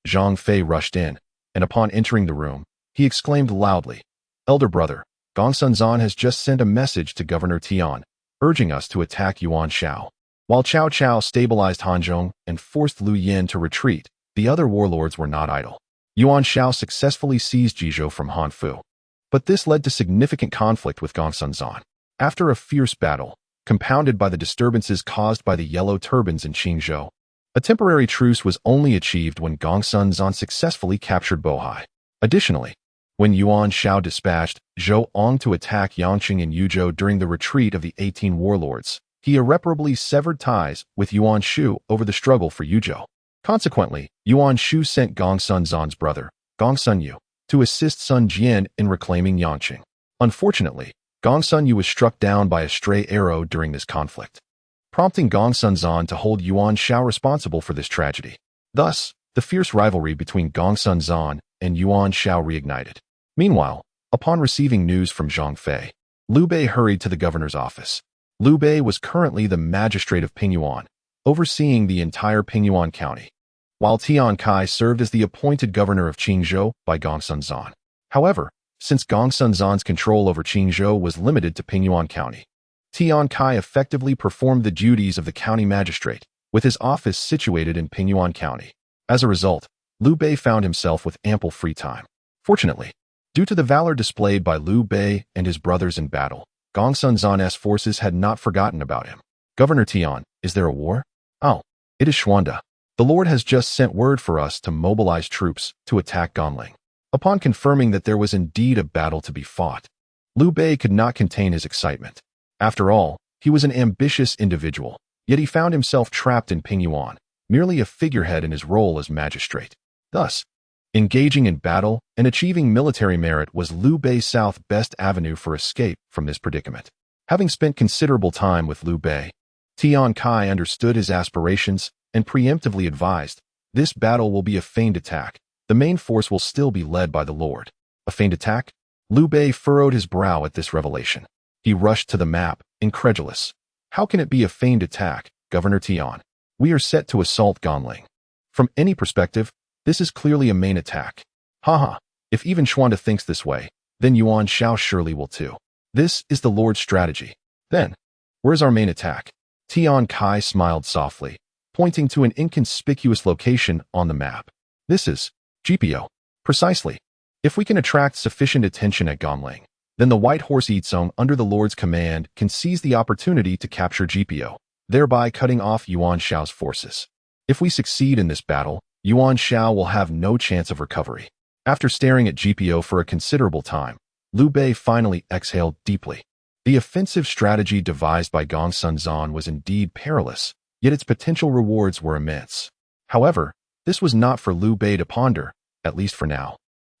Zhang Fei rushed in, and upon entering the room, he exclaimed loudly, Elder brother, Gongsun Zan has just sent a message to Governor Tian, urging us to attack Yuan Shao. While Cao Cao stabilized Hanzhong and forced Liu Yin to retreat, the other warlords were not idle. Yuan Shao successfully seized Jizhou from Han Fu. But this led to significant conflict with Gongsun Zan. After a fierce battle, compounded by the disturbances caused by the yellow turbans in Qingzhou, a temporary truce was only achieved when Gongsun Zan successfully captured Bohai. Additionally, when Yuan Shao dispatched Zhou Ong to attack Yangqing and Yuzhou during the retreat of the 18 warlords, he irreparably severed ties with Yuan Shu over the struggle for Yuzhou. Consequently, Yuan Shu sent Gongsun Zan's brother, Gongsun Yu, to assist Sun Jian in reclaiming Yangqing. Unfortunately, Gongsun Yu was struck down by a stray arrow during this conflict, prompting Gongsun Zan to hold Yuan Shao responsible for this tragedy. Thus, the fierce rivalry between Gongsun Zan and Yuan Shao reignited. Meanwhile, upon receiving news from Zhang Fei, Liu Bei hurried to the governor's office. Liu Bei was currently the magistrate of Pingyuan, overseeing the entire Pingyuan county, while Tian Kai served as the appointed governor of Qingzhou by Gongsun Zan. However, since Gongsun Zan's control over Qingzhou was limited to Pingyuan County, Tian Kai effectively performed the duties of the county magistrate, with his office situated in Pingyuan County. As a result, Liu Bei found himself with ample free time. Fortunately, due to the valor displayed by Liu Bei and his brothers in battle, Gongsun Zan's forces had not forgotten about him. Governor Tian, is there a war? Oh, it is Xuanda. The Lord has just sent word for us to mobilize troops to attack Ganling. Upon confirming that there was indeed a battle to be fought, Liu Bei could not contain his excitement. After all, he was an ambitious individual, yet he found himself trapped in Pingyuan, merely a figurehead in his role as magistrate. Thus, engaging in battle and achieving military merit was Liu Bei's south best avenue for escape from this predicament. Having spent considerable time with Liu Bei, Tian Kai understood his aspirations and preemptively advised, this battle will be a feigned attack. The main force will still be led by the Lord. A feigned attack? Liu Bei furrowed his brow at this revelation. He rushed to the map, incredulous. How can it be a feigned attack, Governor Tian? We are set to assault Ganling. From any perspective, this is clearly a main attack. Haha, if even Xuanda thinks this way, then Yuan Shao surely will too. This is the Lord's strategy. Then, where's our main attack? Tian Kai smiled softly, pointing to an inconspicuous location on the map. This is GPO. Precisely. If we can attract sufficient attention at Ganling, then the White Horse Yizong under the Lord's command can seize the opportunity to capture GPO, thereby cutting off Yuan Shao's forces. If we succeed in this battle, Yuan Shao will have no chance of recovery. After staring at GPO for a considerable time, Liu Bei finally exhaled deeply. The offensive strategy devised by Gongsun Zan was indeed perilous, yet its potential rewards were immense. However, this was not for Liu Bei to ponder, at least for now.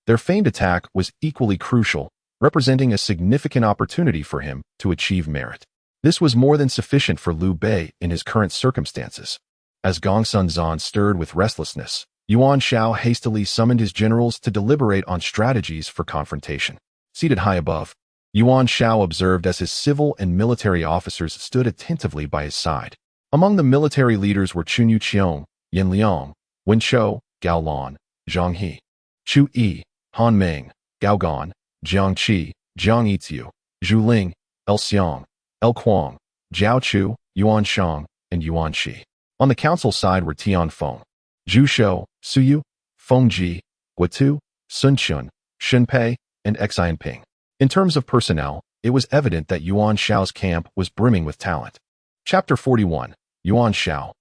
Their feigned attack was equally crucial, representing a significant opportunity for him to achieve merit. This was more than sufficient for Liu Bei in his current circumstances. As Gongsun Zan stirred with restlessness, Yuan Shao hastily summoned his generals to deliberate on strategies for confrontation. Seated high above, Yuan Shao observed as his civil and military officers stood attentively by his side. Among the military leaders were Chun Yuqiong, Yin Liang, Wen Chou, Gao Lan, Zhang He, Chu Yi, Han Meng, Gao Gan, Jiang Qi, Jiang Yiziu, Zhu Ling, El Xiang, El Kuang, Jiao Chu, Yuan Shang, and Yuan Shi. On the council side were Tian Feng, Zhu Shou, Su Yu, Feng Ji, Guotu, Sun Chun, Shen Pei, and Xian Ping. In terms of personnel, it was evident that Yuan Shao's camp was brimming with talent. Chapter 41. Yuan Shao.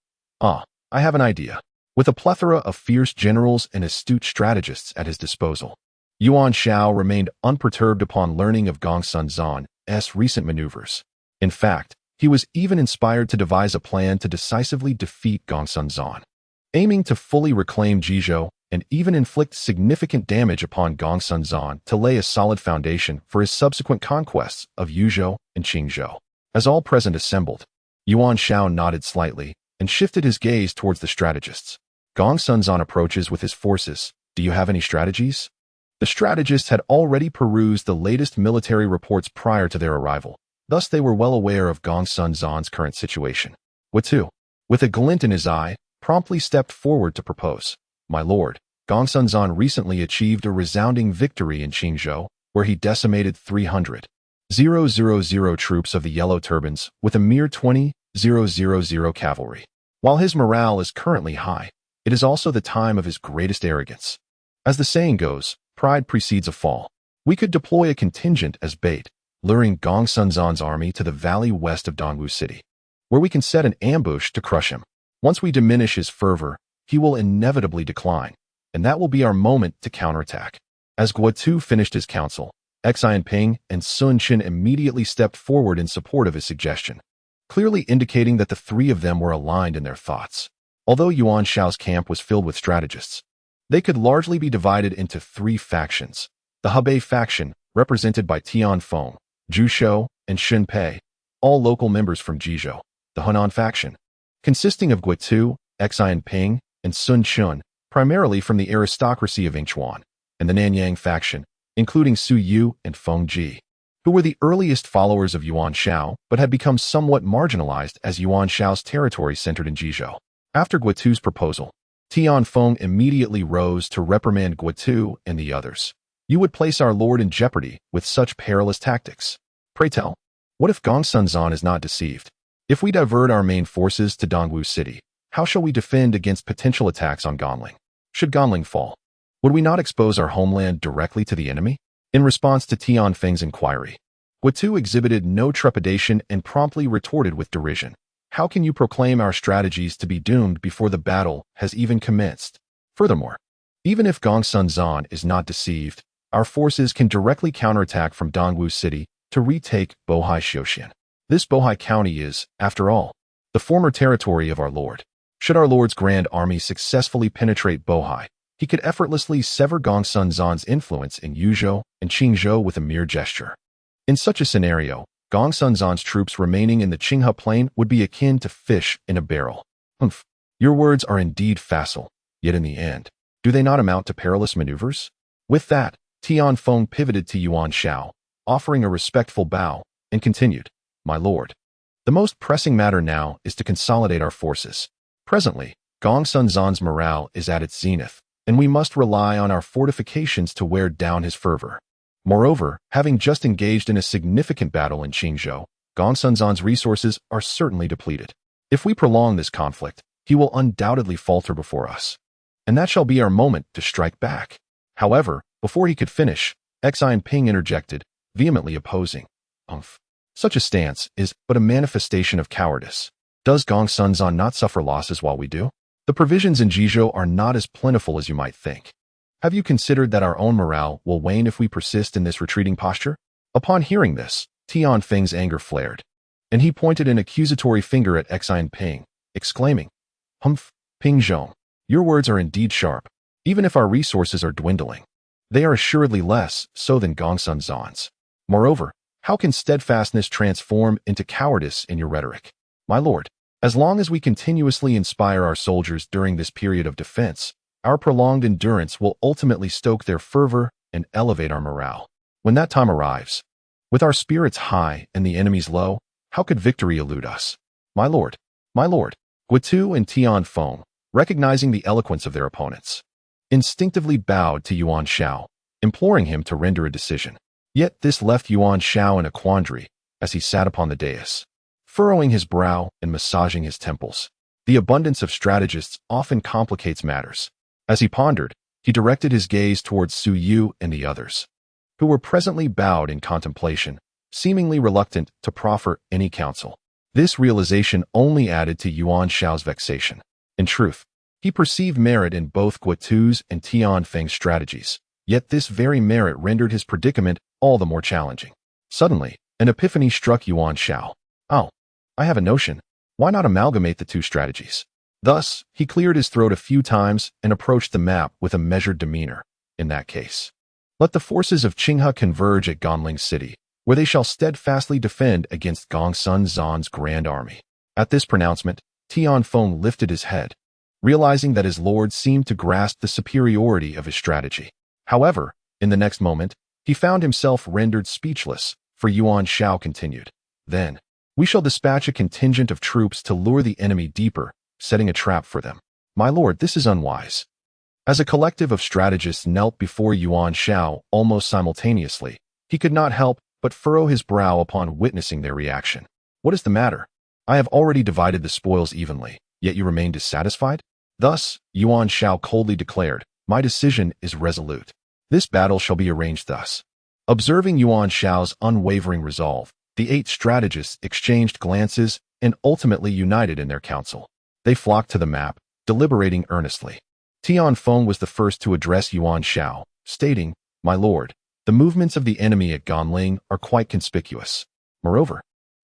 I have an idea. With a plethora of fierce generals and astute strategists at his disposal, Yuan Shao remained unperturbed upon learning of Gongsun Zan's recent maneuvers. In fact, he was even inspired to devise a plan to decisively defeat Gongsun Zan. Aiming to fully reclaim Jizhou and even inflict significant damage upon Gongsun Zan to lay a solid foundation for his subsequent conquests of Yuzhou and Qingzhou. As all present assembled, Yuan Shao nodded slightly and shifted his gaze towards the strategists. Gongsun Zan approaches with his forces. Do you have any strategies? The strategists had already perused the latest military reports prior to their arrival. Thus they were well aware of Gongsun Zan's current situation. Guotu, with a glint in his eye, promptly stepped forward to propose. My lord, Gongsun Zan recently achieved a resounding victory in Qingzhou, where he decimated 300,000 troops of the Yellow Turbans with a mere 20,000 cavalry. While his morale is currently high, it is also the time of his greatest arrogance. As the saying goes, pride precedes a fall. We could deploy a contingent as bait, luring Gongsun Zan's army to the valley west of Dongwu City, where we can set an ambush to crush him. Once we diminish his fervor, he will inevitably decline, and that will be our moment to counterattack. As Guotu finished his counsel, Xian Ping and Sun Qin immediately stepped forward in support of his suggestion, clearly indicating that the three of them were aligned in their thoughts. Although Yuan Shao's camp was filled with strategists, they could largely be divided into three factions. The Hebei faction, represented by Tian Feng, Zhu Shou, and Shen Pei, all local members from Jizhou. The Henan faction, consisting of Guotu, Xian Ping, and Sun Chun, primarily from the aristocracy of Yingchuan, and the Nanyang faction, including Su Yu and Feng Ji, who were the earliest followers of Yuan Shao but had become somewhat marginalized as Yuan Shao's territory centered in Jizhou. After Guotu's proposal, Tian Feng immediately rose to reprimand Guotu and the others. You would place our lord in jeopardy with such perilous tactics. Pray tell, what if Gongsun Zan is not deceived? If we divert our main forces to Dongwu City, how shall we defend against potential attacks on Ganling? Should Ganling fall, would we not expose our homeland directly to the enemy? In response to Tian Feng's inquiry, Guotu exhibited no trepidation and promptly retorted with derision. How can you proclaim our strategies to be doomed before the battle has even commenced? Furthermore, even if Gongsun Zan is not deceived, our forces can directly counterattack from Dongwu City to retake Bohai Xiuxian. This Bohai County is, after all, the former territory of our lord. Should our lord's grand army successfully penetrate Bohai, he could effortlessly sever Gongsun Zan's influence in Yuzhou and Qingzhou with a mere gesture. In such a scenario, Gongsun Zan's troops remaining in the Qinghe Plain would be akin to fish in a barrel. Humph, your words are indeed facile, yet in the end, do they not amount to perilous maneuvers? With that, Tian Feng pivoted to Yuan Shao, offering a respectful bow, and continued, My lord, the most pressing matter now is to consolidate our forces. Presently, Gongsun Zan's morale is at its zenith, and we must rely on our fortifications to wear down his fervor. Moreover, having just engaged in a significant battle in Qingzhou, Gongsun Zan's resources are certainly depleted. If we prolong this conflict, he will undoubtedly falter before us, and that shall be our moment to strike back. However, before he could finish, Xian Ping interjected, vehemently opposing. Such a stance is but a manifestation of cowardice. Does Gongsun Zan not suffer losses while we do? The provisions in Jizhou are not as plentiful as you might think. Have you considered that our own morale will wane if we persist in this retreating posture? Upon hearing this, Tian Feng's anger flared, and he pointed an accusatory finger at Xine Ping, exclaiming, "Humph, Ping Zhong, your words are indeed sharp. Even if our resources are dwindling, they are assuredly less so than Gongsun Zan's. Moreover, how can steadfastness transform into cowardice in your rhetoric? My lord, as long as we continuously inspire our soldiers during this period of defense, our prolonged endurance will ultimately stoke their fervor and elevate our morale. When that time arrives, with our spirits high and the enemies low, how could victory elude us? My lord, Guitu and Tian Feng, recognizing the eloquence of their opponents, instinctively bowed to Yuan Shao, imploring him to render a decision. Yet this left Yuan Shao in a quandary as he sat upon the dais, furrowing his brow and massaging his temples. The abundance of strategists often complicates matters. As he pondered, he directed his gaze towards Su Yu and the others, who were presently bowed in contemplation, seemingly reluctant to proffer any counsel. This realization only added to Yuan Shao's vexation. In truth, he perceived merit in both Guitu's and Tian Feng's strategies, yet this very merit rendered his predicament all the more challenging. Suddenly, an epiphany struck Yuan Shao. "Oh, I have a notion. Why not amalgamate the two strategies?" Thus, he cleared his throat a few times and approached the map with a measured demeanor. "In that case, let the forces of Qinghe converge at Ganling City, where they shall steadfastly defend against Gongsun Zan's grand army." At this pronouncement, Tian Feng lifted his head, realizing that his lord seemed to grasp the superiority of his strategy. However, in the next moment, he found himself rendered speechless, for Yuan Shao continued, "Then, we shall dispatch a contingent of troops to lure the enemy deeper, setting a trap for them. My lord, this is unwise." As a collective of strategists knelt before Yuan Shao almost simultaneously, he could not help but furrow his brow upon witnessing their reaction. "What is the matter? I have already divided the spoils evenly, yet you remain dissatisfied?" Thus, Yuan Shao coldly declared, "My decision is resolute. This battle shall be arranged thus." Observing Yuan Shao's unwavering resolve, the 8 strategists exchanged glances and ultimately united in their counsel. They flocked to the map, deliberating earnestly. Tian Feng was the first to address Yuan Shao, stating, "My lord, the movements of the enemy at Ganling are quite conspicuous. Moreover,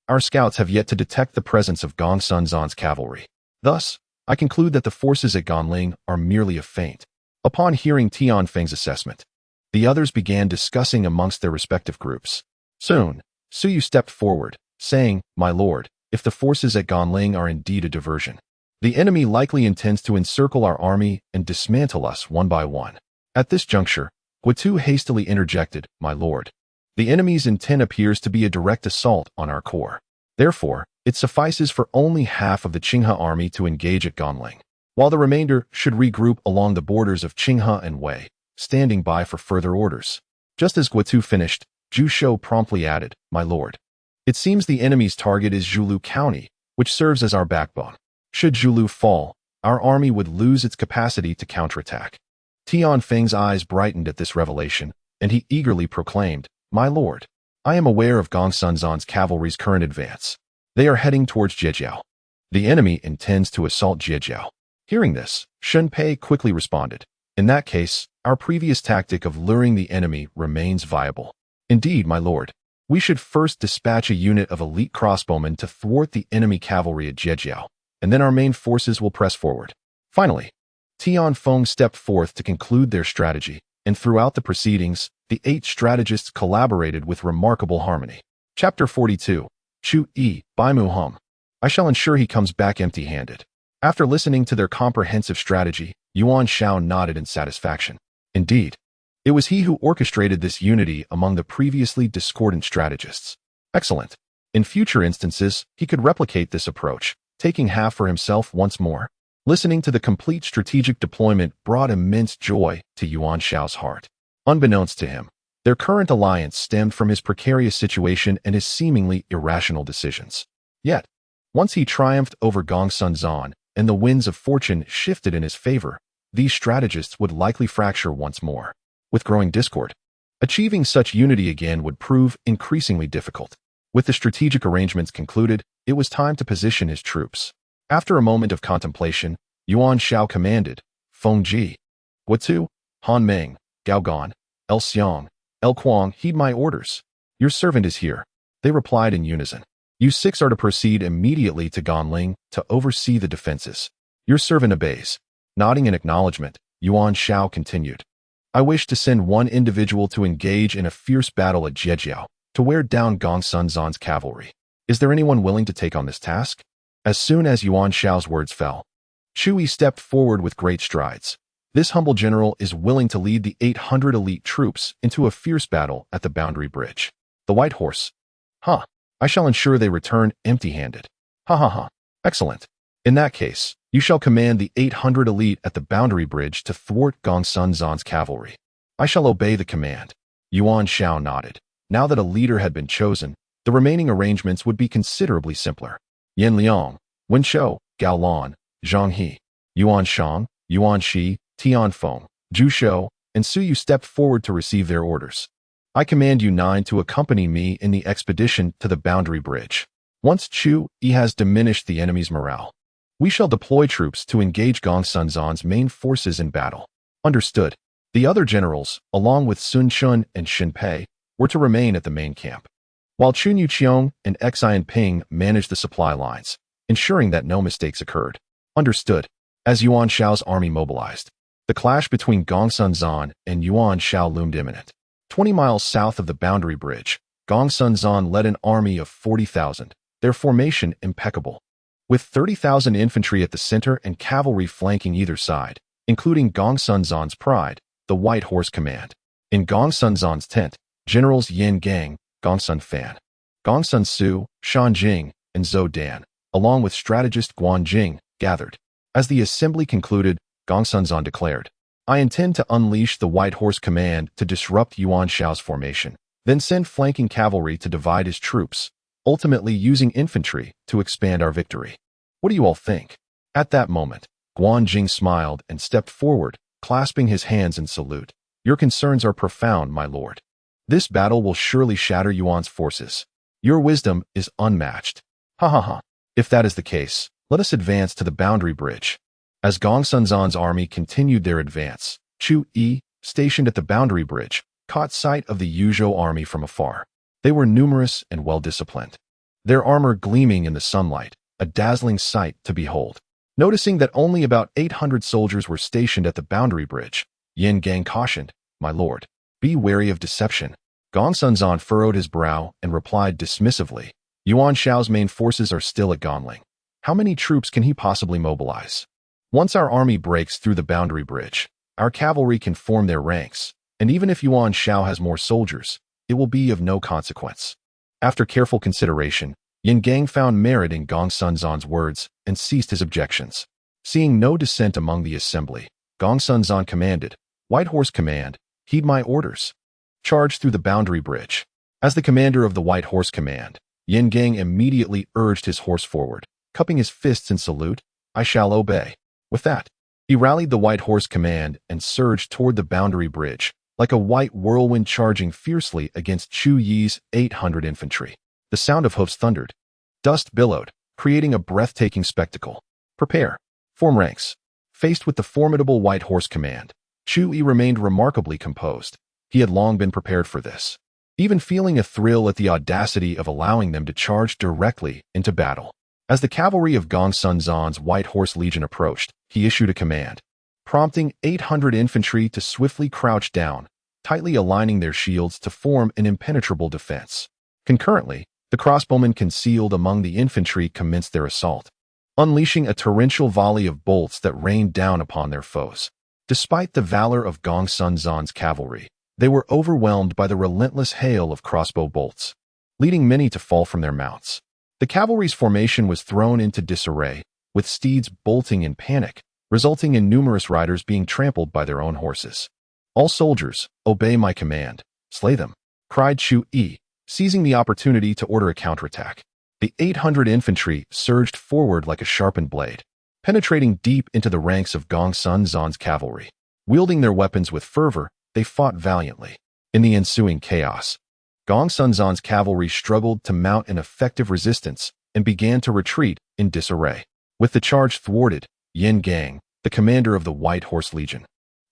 our scouts have yet to detect the presence of Gongsun Zan's cavalry. Thus, I conclude that the forces at Ganling are merely a feint." Upon hearing Tian Feng's assessment, the others began discussing amongst their respective groups. Soon, Su Yu stepped forward, saying, "My lord, if the forces at Ganling are indeed a diversion, the enemy likely intends to encircle our army and dismantle us one by one." At this juncture, Guitu hastily interjected, "My lord, the enemy's intent appears to be a direct assault on our corps. Therefore, it suffices for only half of the Qinghe army to engage at Ganling, while the remainder should regroup along the borders of Qinghe and Wei, standing by for further orders." Just as Guitu finished, Zhu Shou promptly added, "My lord, it seems the enemy's target is Zhulu County, which serves as our backbone. Should Zhulu fall, our army would lose its capacity to counterattack." Tian Feng's eyes brightened at this revelation, and he eagerly proclaimed, "My lord, I am aware of Gongsun Zan's cavalry's current advance. They are heading towards Jiejiao. The enemy intends to assault Jiejiao." Hearing this, Shen Pei quickly responded, "In that case, our previous tactic of luring the enemy remains viable. Indeed, my lord, we should first dispatch a unit of elite crossbowmen to thwart the enemy cavalry at Jiejiao, and then our main forces will press forward." Finally, Tian Feng stepped forth to conclude their strategy, and throughout the proceedings, the 8 strategists collaborated with remarkable harmony. Chapter 42. Chu Yi, Bai Mu Hum. I shall ensure he comes back empty-handed. After listening to their comprehensive strategy, Yuan Shao nodded in satisfaction. Indeed, it was he who orchestrated this unity among the previously discordant strategists. Excellent. In future instances, he could replicate this approach, taking half for himself once more. Listening to the complete strategic deployment brought immense joy to Yuan Shao's heart. Unbeknownst to him, their current alliance stemmed from his precarious situation and his seemingly irrational decisions. Yet, once he triumphed over Gongsun Zan and the winds of fortune shifted in his favor, these strategists would likely fracture once more. With growing discord, achieving such unity again would prove increasingly difficult. With the strategic arrangements concluded, it was time to position his troops. After a moment of contemplation, Yuan Shao commanded, "Feng Ji, Guitu, Han Meng, Gao Gan, El Xiang, El Kuang, heed my orders. Your servant is here." They replied in unison. You six are to proceed immediately to Ganling to oversee the defenses. Your servant obeys. Nodding in acknowledgement, Yuan Shao continued. I wish to send one individual to engage in a fierce battle at Jiejiao, to wear down Gongsun Zan's cavalry. Is there anyone willing to take on this task? As soon as Yuan Shao's words fell, Chu Yi stepped forward with great strides. This humble general is willing to lead the 800 elite troops into a fierce battle at the Boundary Bridge. The White Horse. Huh. I shall ensure they return empty-handed. Ha ha ha. Excellent. In that case, you shall command the 800 elite at the Boundary Bridge to thwart Gongsun Zan's cavalry. I shall obey the command. Yuan Shao nodded. Now that a leader had been chosen, the remaining arrangements would be considerably simpler. Yan Liang, Wen Shou, Gao Lan, Zhang He, Yuan Shang, Yuan Shi, Tian Feng, Zhu Shou, and Su Yu stepped forward to receive their orders. I command you 9 to accompany me in the expedition to the Boundary Bridge. Once Chu Yi has diminished the enemy's morale, we shall deploy troops to engage Gongsun Zan's main forces in battle. Understood. The other generals, along with Sun Chun and Xin Pei, were to remain at the main camp, while Chun Yuqiong and Xian Ping managed the supply lines, ensuring that no mistakes occurred. Understood. As Yuan Shao's army mobilized, the clash between Gongsun Zan and Yuan Shao loomed imminent. 20 miles south of the Boundary Bridge, Gongsun Zan led an army of 40,000, their formation impeccable, with 30,000 infantry at the center and cavalry flanking either side, including Gongsun Zan's pride, the White Horse Command. In Gongsun Zan's tent, Generals Yin Gang, Gongsun Fan, Gongsun Su, Shan Jing, and Zhou Dan, along with strategist Guan Jing, gathered. As the assembly concluded, Gongsun Zan declared, I intend to unleash the White Horse Command to disrupt Yuan Shao's formation, then send flanking cavalry to divide his troops, ultimately using infantry to expand our victory. What do you all think? At that moment, Guan Jing smiled and stepped forward, clasping his hands in salute. Your concerns are profound, my lord. This battle will surely shatter Yuan's forces. Your wisdom is unmatched. Ha ha ha. If that is the case, let us advance to the Boundary Bridge. As Gongsun Zan's army continued their advance, Chu Yi, stationed at the Boundary Bridge, caught sight of the Yuzhou army from afar. They were numerous and well-disciplined, their armor gleaming in the sunlight, a dazzling sight to behold. Noticing that only about 800 soldiers were stationed at the Boundary Bridge, Yin Gang cautioned, My lord, be wary of deception. Gongsun Zan furrowed his brow and replied dismissively, Yuan Shao's main forces are still at Ganling. How many troops can he possibly mobilize? Once our army breaks through the Boundary Bridge, our cavalry can form their ranks, and even if Yuan Shao has more soldiers, it will be of no consequence. After careful consideration, Yin Gang found merit in Gongsun Zan's words and ceased his objections. Seeing no dissent among the assembly, Gongsun Zan commanded, White Horse Command, heed my orders. Charge through the Boundary Bridge. As the commander of the White Horse Command, Yin Gang immediately urged his horse forward, cupping his fists in salute, I shall obey. With that, he rallied the White Horse Command and surged toward the Boundary Bridge, like a white whirlwind charging fiercely against Chu Yi's 800 infantry. The sound of hoofs thundered. Dust billowed, creating a breathtaking spectacle. Prepare. Form ranks. Faced with the formidable White Horse Command, Chu Yi remained remarkably composed. He had long been prepared for this, even feeling a thrill at the audacity of allowing them to charge directly into battle. As the cavalry of Gongsun Zan's White Horse Legion approached, he issued a command, prompting 800 infantry to swiftly crouch down, tightly aligning their shields to form an impenetrable defense. Concurrently, the crossbowmen concealed among the infantry commenced their assault, unleashing a torrential volley of bolts that rained down upon their foes. Despite the valor of Gongsun Zan's cavalry, they were overwhelmed by the relentless hail of crossbow bolts, leading many to fall from their mounts. The cavalry's formation was thrown into disarray, with steeds bolting in panic, resulting in numerous riders being trampled by their own horses. All soldiers, obey my command. Slay them, cried Chu Yi, seizing the opportunity to order a counterattack. The 800 infantry surged forward like a sharpened blade, penetrating deep into the ranks of Gongsun Zan's cavalry. Wielding their weapons with fervor, they fought valiantly. In the ensuing chaos, Gongsun Zan's cavalry struggled to mount an effective resistance and began to retreat in disarray. With the charge thwarted, Yin Gang, the commander of the White Horse Legion,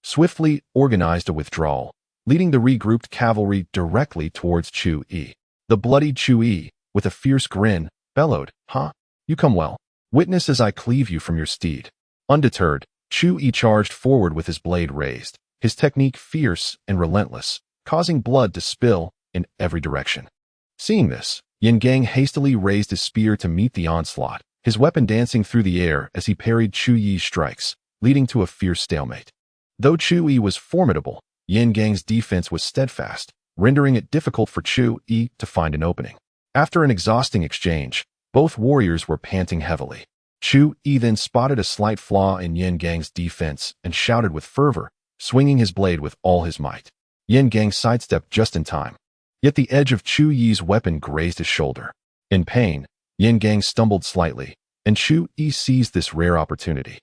swiftly organized a withdrawal, leading the regrouped cavalry directly towards Chu Yi. The bloodied Chu, with a fierce grin, bellowed, "Huh? You come well. Witness as I cleave you from your steed." Undeterred, Chu charged forward with his blade raised, his technique fierce and relentless, causing blood to spill in every direction. Seeing this, Yin Gang hastily raised his spear to meet the onslaught, his weapon dancing through the air as he parried Chu Yi's strikes, leading to a fierce stalemate. Though Chu Yi was formidable, Yin Gang's defense was steadfast, rendering it difficult for Chu Yi to find an opening. After an exhausting exchange, both warriors were panting heavily. Chu Yi then spotted a slight flaw in Yin Gang's defense and shouted with fervor, swinging his blade with all his might. Yin Gang sidestepped just in time. Yet the edge of Chu Yi's weapon grazed his shoulder. In pain, Yin Gang stumbled slightly, and Chu Yi seized this rare opportunity.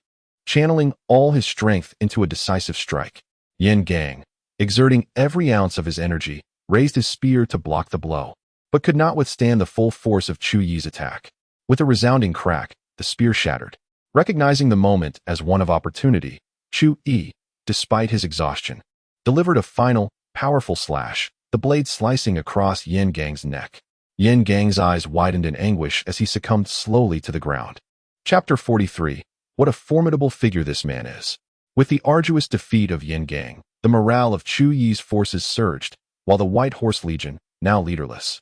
Channeling all his strength into a decisive strike, Yin Gang, exerting every ounce of his energy, raised his spear to block the blow, but could not withstand the full force of Chu Yi's attack. With a resounding crack, the spear shattered. Recognizing the moment as one of opportunity, Chu Yi, despite his exhaustion, delivered a final, powerful slash, the blade slicing across Yin Gang's neck. Yin Gang's eyes widened in anguish as he succumbed slowly to the ground. Chapter 43. What a formidable figure this man is. With the arduous defeat of Yin Gang, the morale of Chu Yi's forces surged, while the White Horse Legion, now leaderless,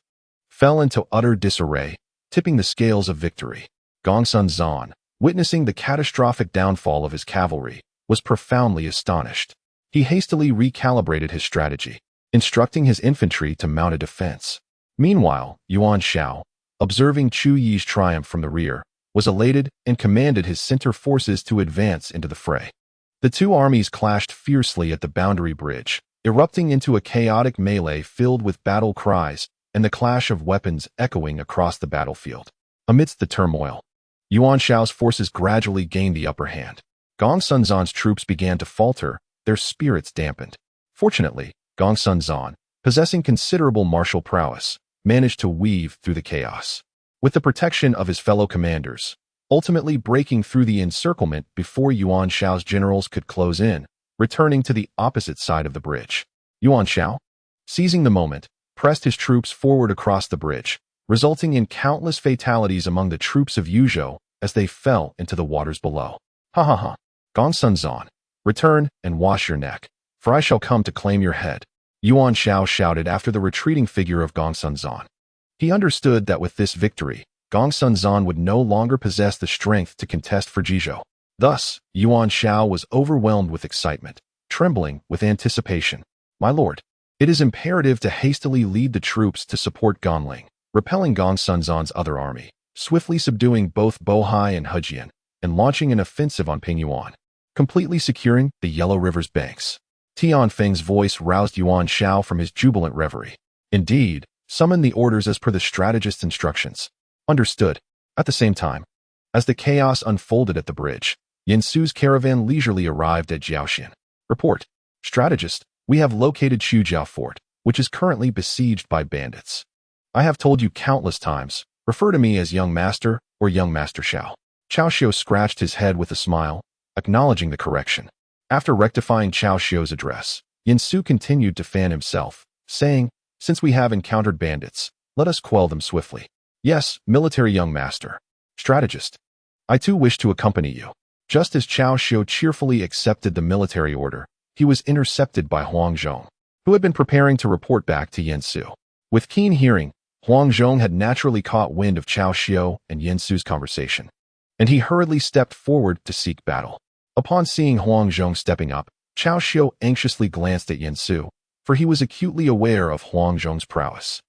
fell into utter disarray, tipping the scales of victory. Gongsun Zan, witnessing the catastrophic downfall of his cavalry, was profoundly astonished. He hastily recalibrated his strategy, instructing his infantry to mount a defense. Meanwhile, Yuan Shao, observing Chu Yi's triumph from the rear, was elated and commanded his center forces to advance into the fray. The two armies clashed fiercely at the boundary bridge, erupting into a chaotic melee filled with battle cries and the clash of weapons echoing across the battlefield. Amidst the turmoil, Yuan Shao's forces gradually gained the upper hand. Gongsun Zan's troops began to falter, their spirits dampened. Fortunately, Gongsun Zan, possessing considerable martial prowess, managed to weave through the chaos. With the protection of his fellow commanders, ultimately breaking through the encirclement before Yuan Shao's generals could close in, returning to the opposite side of the bridge. Yuan Shao, seizing the moment, pressed his troops forward across the bridge, resulting in countless fatalities among the troops of Yuzhou as they fell into the waters below. Ha ha ha. Gongsun Zan, return and wash your neck, for I shall come to claim your head, Yuan Shao shouted after the retreating figure of Gongsun Zan. He understood that with this victory, Gongsun Zan would no longer possess the strength to contest for Jizhou. Thus, Yuan Shao was overwhelmed with excitement, trembling with anticipation. My lord, it is imperative to hastily lead the troops to support Ganling, repelling Gongsun Zan's other army, swiftly subduing both Bohai and Hejian, and launching an offensive on Pingyuan, completely securing the Yellow River's banks. Tianfeng's voice roused Yuan Shao from his jubilant reverie. Indeed, summon the orders as per the strategist's instructions. Understood. At the same time, as the chaos unfolded at the bridge, Yin Su's caravan leisurely arrived at Jiaoxian. Report. Strategist, we have located Xujiao Fort, which is currently besieged by bandits. I have told you countless times, refer to me as Young Master or Young Master Xiao. Cao Xiu scratched his head with a smile, acknowledging the correction. After rectifying Cao Xiu's address, Yin Su continued to fan himself, saying, since we have encountered bandits, let us quell them swiftly. Yes, military young master. Strategist. I too wish to accompany you. Just as Cao Xiu cheerfully accepted the military order, he was intercepted by Hanzhong, who had been preparing to report back to Yin Su. With keen hearing, Hanzhong had naturally caught wind of Cao Xiu and Yin Su's conversation, and he hurriedly stepped forward to seek battle. Upon seeing Hanzhong stepping up, Cao Xiu anxiously glanced at Yin Su, for he was acutely aware of Hanzhong's prowess.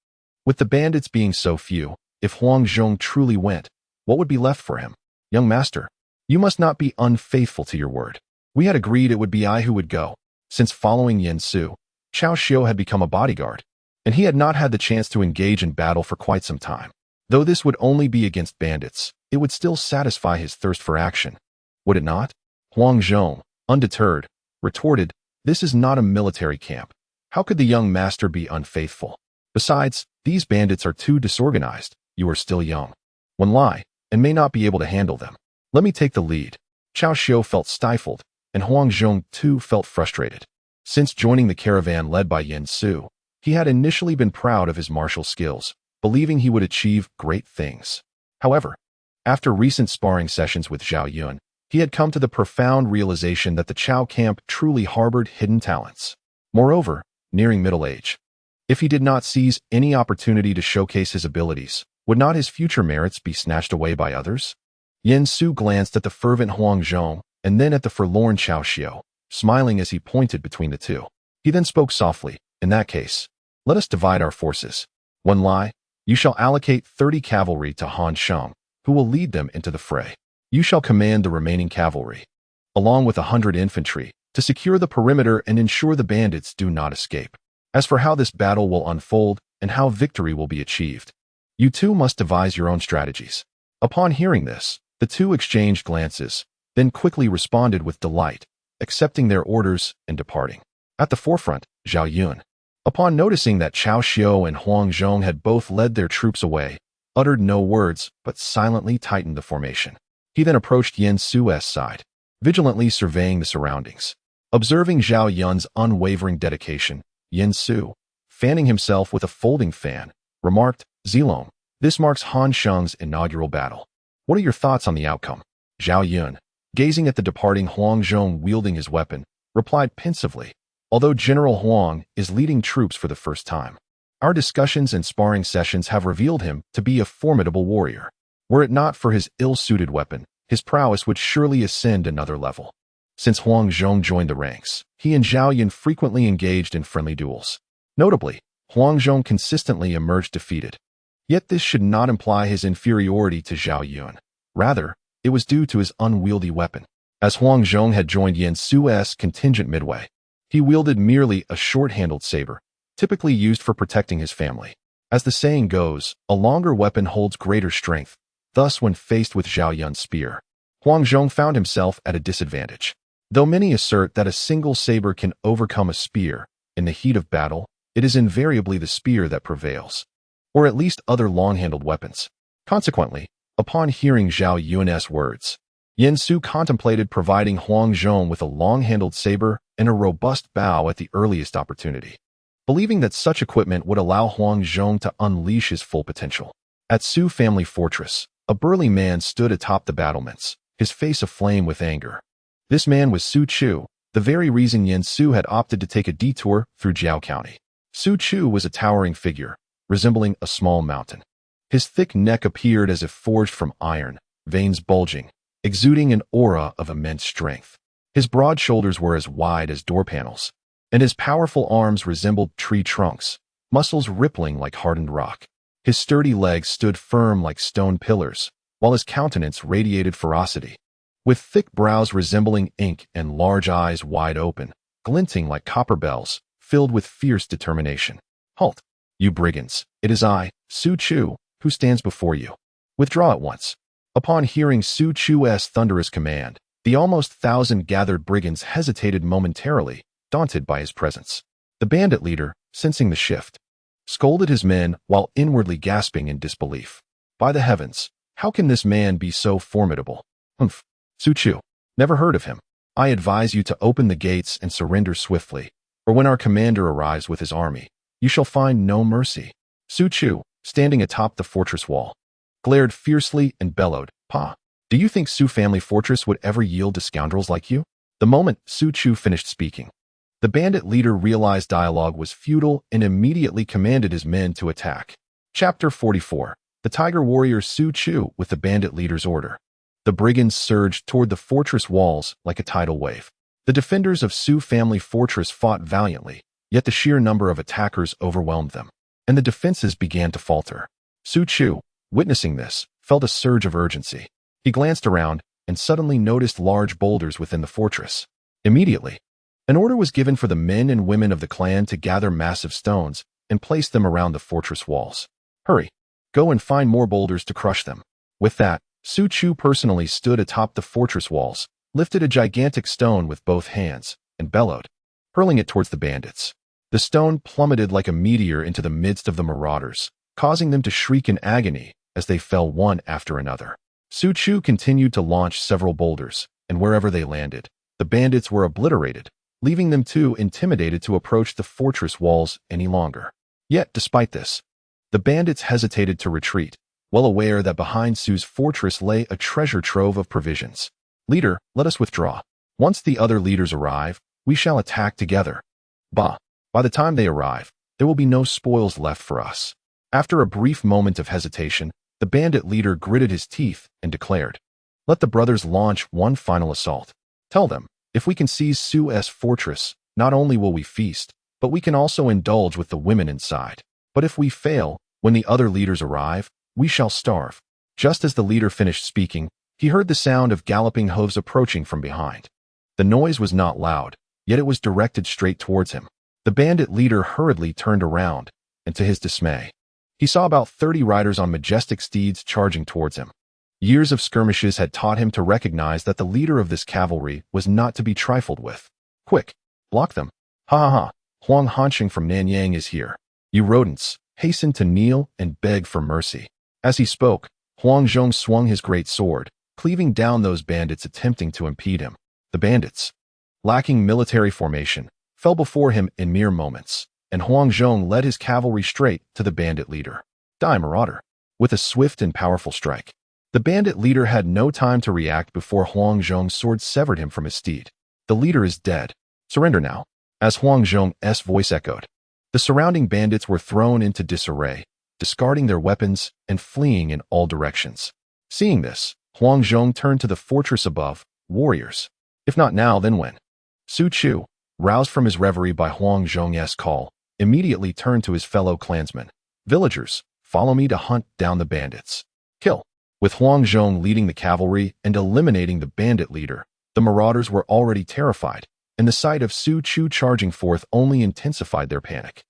With the bandits being so few, if Hanzhong truly went, what would be left for him? Young master, you must not be unfaithful to your word. We had agreed it would be I who would go. Since following Yin Su, Cao Xiu had become a bodyguard, and he had not had the chance to engage in battle for quite some time. Though this would only be against bandits, it would still satisfy his thirst for action. Would it not? Hanzhong, undeterred, retorted, this is not a military camp. How could the young master be unfaithful? Besides, these bandits are too disorganized. You are still young. One lie, and may not be able to handle them. Let me take the lead. Cao Xiu felt stifled, and Hanzhong too felt frustrated. Since joining the caravan led by Yin Su, he had initially been proud of his martial skills, believing he would achieve great things. However, after recent sparring sessions with Zhao Yun, he had come to the profound realization that the Cao camp truly harbored hidden talents. Moreover, nearing middle age, if he did not seize any opportunity to showcase his abilities, would not his future merits be snatched away by others? Yen Su glanced at the fervent Hanzhong and then at the forlorn Cao Xiao, smiling as he pointed between the two. He then spoke softly, "In that case, let us divide our forces. One Lai, you shall allocate 30 cavalry to Hanzhong, who will lead them into the fray. You shall command the remaining cavalry, along with 100 infantry, to secure the perimeter and ensure the bandits do not escape. As for how this battle will unfold and how victory will be achieved, you two must devise your own strategies." Upon hearing this, the two exchanged glances, then quickly responded with delight, accepting their orders and departing. At the forefront, Zhao Yun, upon noticing that Cao Xiao and Hanzhong had both led their troops away, uttered no words but silently tightened the formation. He then approached Yen Su's side, vigilantly surveying the surroundings. Observing Zhao Yun's unwavering dedication, Yen Su, fanning himself with a folding fan, remarked, "Zilong, this marks Hanzhong's inaugural battle. What are your thoughts on the outcome?" Zhao Yun, gazing at the departing Hanzhong wielding his weapon, replied pensively, "Although General Huang is leading troops for the first time, our discussions and sparring sessions have revealed him to be a formidable warrior. Were it not for his ill-suited weapon, his prowess would surely ascend another level." Since Hanzhong joined the ranks, he and Zhao Yun frequently engaged in friendly duels. Notably, Hanzhong consistently emerged defeated. Yet this should not imply his inferiority to Zhao Yun. Rather, it was due to his unwieldy weapon. As Hanzhong had joined Yen Su's contingent midway, he wielded merely a short-handled saber, typically used for protecting his family. As the saying goes, a longer weapon holds greater strength. Thus, when faced with Zhao Yun's spear, Hanzhong found himself at a disadvantage. Though many assert that a single saber can overcome a spear, in the heat of battle, it is invariably the spear that prevails, or at least other long-handled weapons. Consequently, upon hearing Zhao Yun's words, Yen Su contemplated providing Hanzhong with a long-handled saber and a robust bow at the earliest opportunity, believing that such equipment would allow Hanzhong to unleash his full potential. At Su family fortress, a burly man stood atop the battlements, his face aflame with anger. This man was Su Chu, the very reason Yen Su had opted to take a detour through Jiao County. Su Chu was a towering figure, resembling a small mountain. His thick neck appeared as if forged from iron, veins bulging, exuding an aura of immense strength. His broad shoulders were as wide as door panels, and his powerful arms resembled tree trunks, muscles rippling like hardened rock. His sturdy legs stood firm like stone pillars, while his countenance radiated ferocity. With thick brows resembling ink and large eyes wide open, glinting like copper bells, filled with fierce determination. "Halt, you brigands! It is I, Su Chu, who stands before you. Withdraw at once." Upon hearing Su Chu's thunderous command, the almost 1,000 gathered brigands hesitated momentarily, daunted by his presence. The bandit leader, sensing the shift, scolded his men while inwardly gasping in disbelief. "By the heavens, how can this man be so formidable? Humph. Su Chu, never heard of him. I advise you to open the gates and surrender swiftly, or when our commander arrives with his army, you shall find no mercy." Su Chu, standing atop the fortress wall, glared fiercely and bellowed, "Pa, do you think Su family fortress would ever yield to scoundrels like you?" The moment Su Chu finished speaking, the bandit leader realized dialogue was futile and immediately commanded his men to attack. Chapter 44. The Tiger Warrior Su Chu with the bandit leader's order. The brigands surged toward the fortress walls like a tidal wave. The defenders of Su family fortress fought valiantly, yet the sheer number of attackers overwhelmed them, and the defenses began to falter. Su Chu, witnessing this, felt a surge of urgency. He glanced around and suddenly noticed large boulders within the fortress. Immediately, an order was given for the men and women of the clan to gather massive stones and place them around the fortress walls. "Hurry, go and find more boulders to crush them." With that, Su Chu personally stood atop the fortress walls, lifted a gigantic stone with both hands, and bellowed, hurling it towards the bandits. The stone plummeted like a meteor into the midst of the marauders, causing them to shriek in agony as they fell one after another. Su Chu continued to launch several boulders, and wherever they landed, the bandits were obliterated, leaving them too intimidated to approach the fortress walls any longer. Yet, despite this, The bandits hesitated to retreat, well aware that behind Su's fortress lay a treasure trove of provisions. Leader, let us withdraw. Once the other leaders arrive, we shall attack together. Bah! By the time they arrive, there will be no spoils left for us. After a brief moment of hesitation, the bandit leader gritted his teeth and declared, let the brothers launch one final assault. Tell them, if we can seize Su's fortress, not only will we feast, but we can also indulge with the women inside. But if we fail, when the other leaders arrive, we shall starve. Just as the leader finished speaking, he heard the sound of galloping hooves approaching from behind. The noise was not loud, yet it was directed straight towards him. The bandit leader hurriedly turned around, and to his dismay, he saw about 30 riders on majestic steeds charging towards him. Years of skirmishes had taught him to recognize that the leader of this cavalry was not to be trifled with. Quick, block them. Ha ha ha, Huang Hanzhong from Nanyang is here. You rodents, hasten to kneel and beg for mercy. As he spoke, Huang Zhong swung his great sword, cleaving down those bandits attempting to impede him. The bandits, lacking military formation, fell before him in mere moments, and Huang Zhong led his cavalry straight to the bandit leader. Die, marauder! With a swift and powerful strike. The bandit leader had no time to react before Huang Zhong's sword severed him from his steed. The leader is dead. Surrender now. As Huang Zhong's voice echoed, the surrounding bandits were thrown into disarray, discarding their weapons and fleeing in all directions. Seeing this, Huang Zhong turned to the fortress above. Warriors. If not now, then when? Su Chu, roused from his reverie by Huang Zhong's call, immediately turned to his fellow clansmen. Villagers, follow me to hunt down the bandits. Kill. With Huang Zhong leading the cavalry and eliminating the bandit leader, the marauders were already terrified, and the sight of Su Chu charging forth only intensified their panic.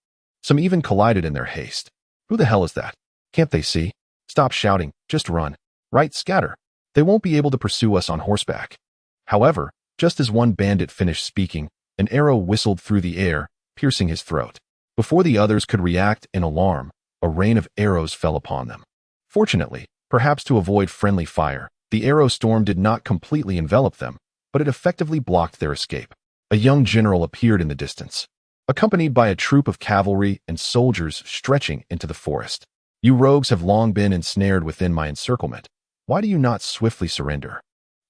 Some even collided in their haste. Who the hell is that? Can't they see? Stop shouting, just run. Right, scatter. They won't be able to pursue us on horseback. However, just as one bandit finished speaking, an arrow whistled through the air, piercing his throat. Before the others could react in alarm, a rain of arrows fell upon them. Fortunately, perhaps to avoid friendly fire, the arrow storm did not completely envelop them, but it effectively blocked their escape. A young general appeared in the distance, accompanied by a troop of cavalry and soldiers stretching into the forest. You rogues have long been ensnared within my encirclement. Why do you not swiftly surrender?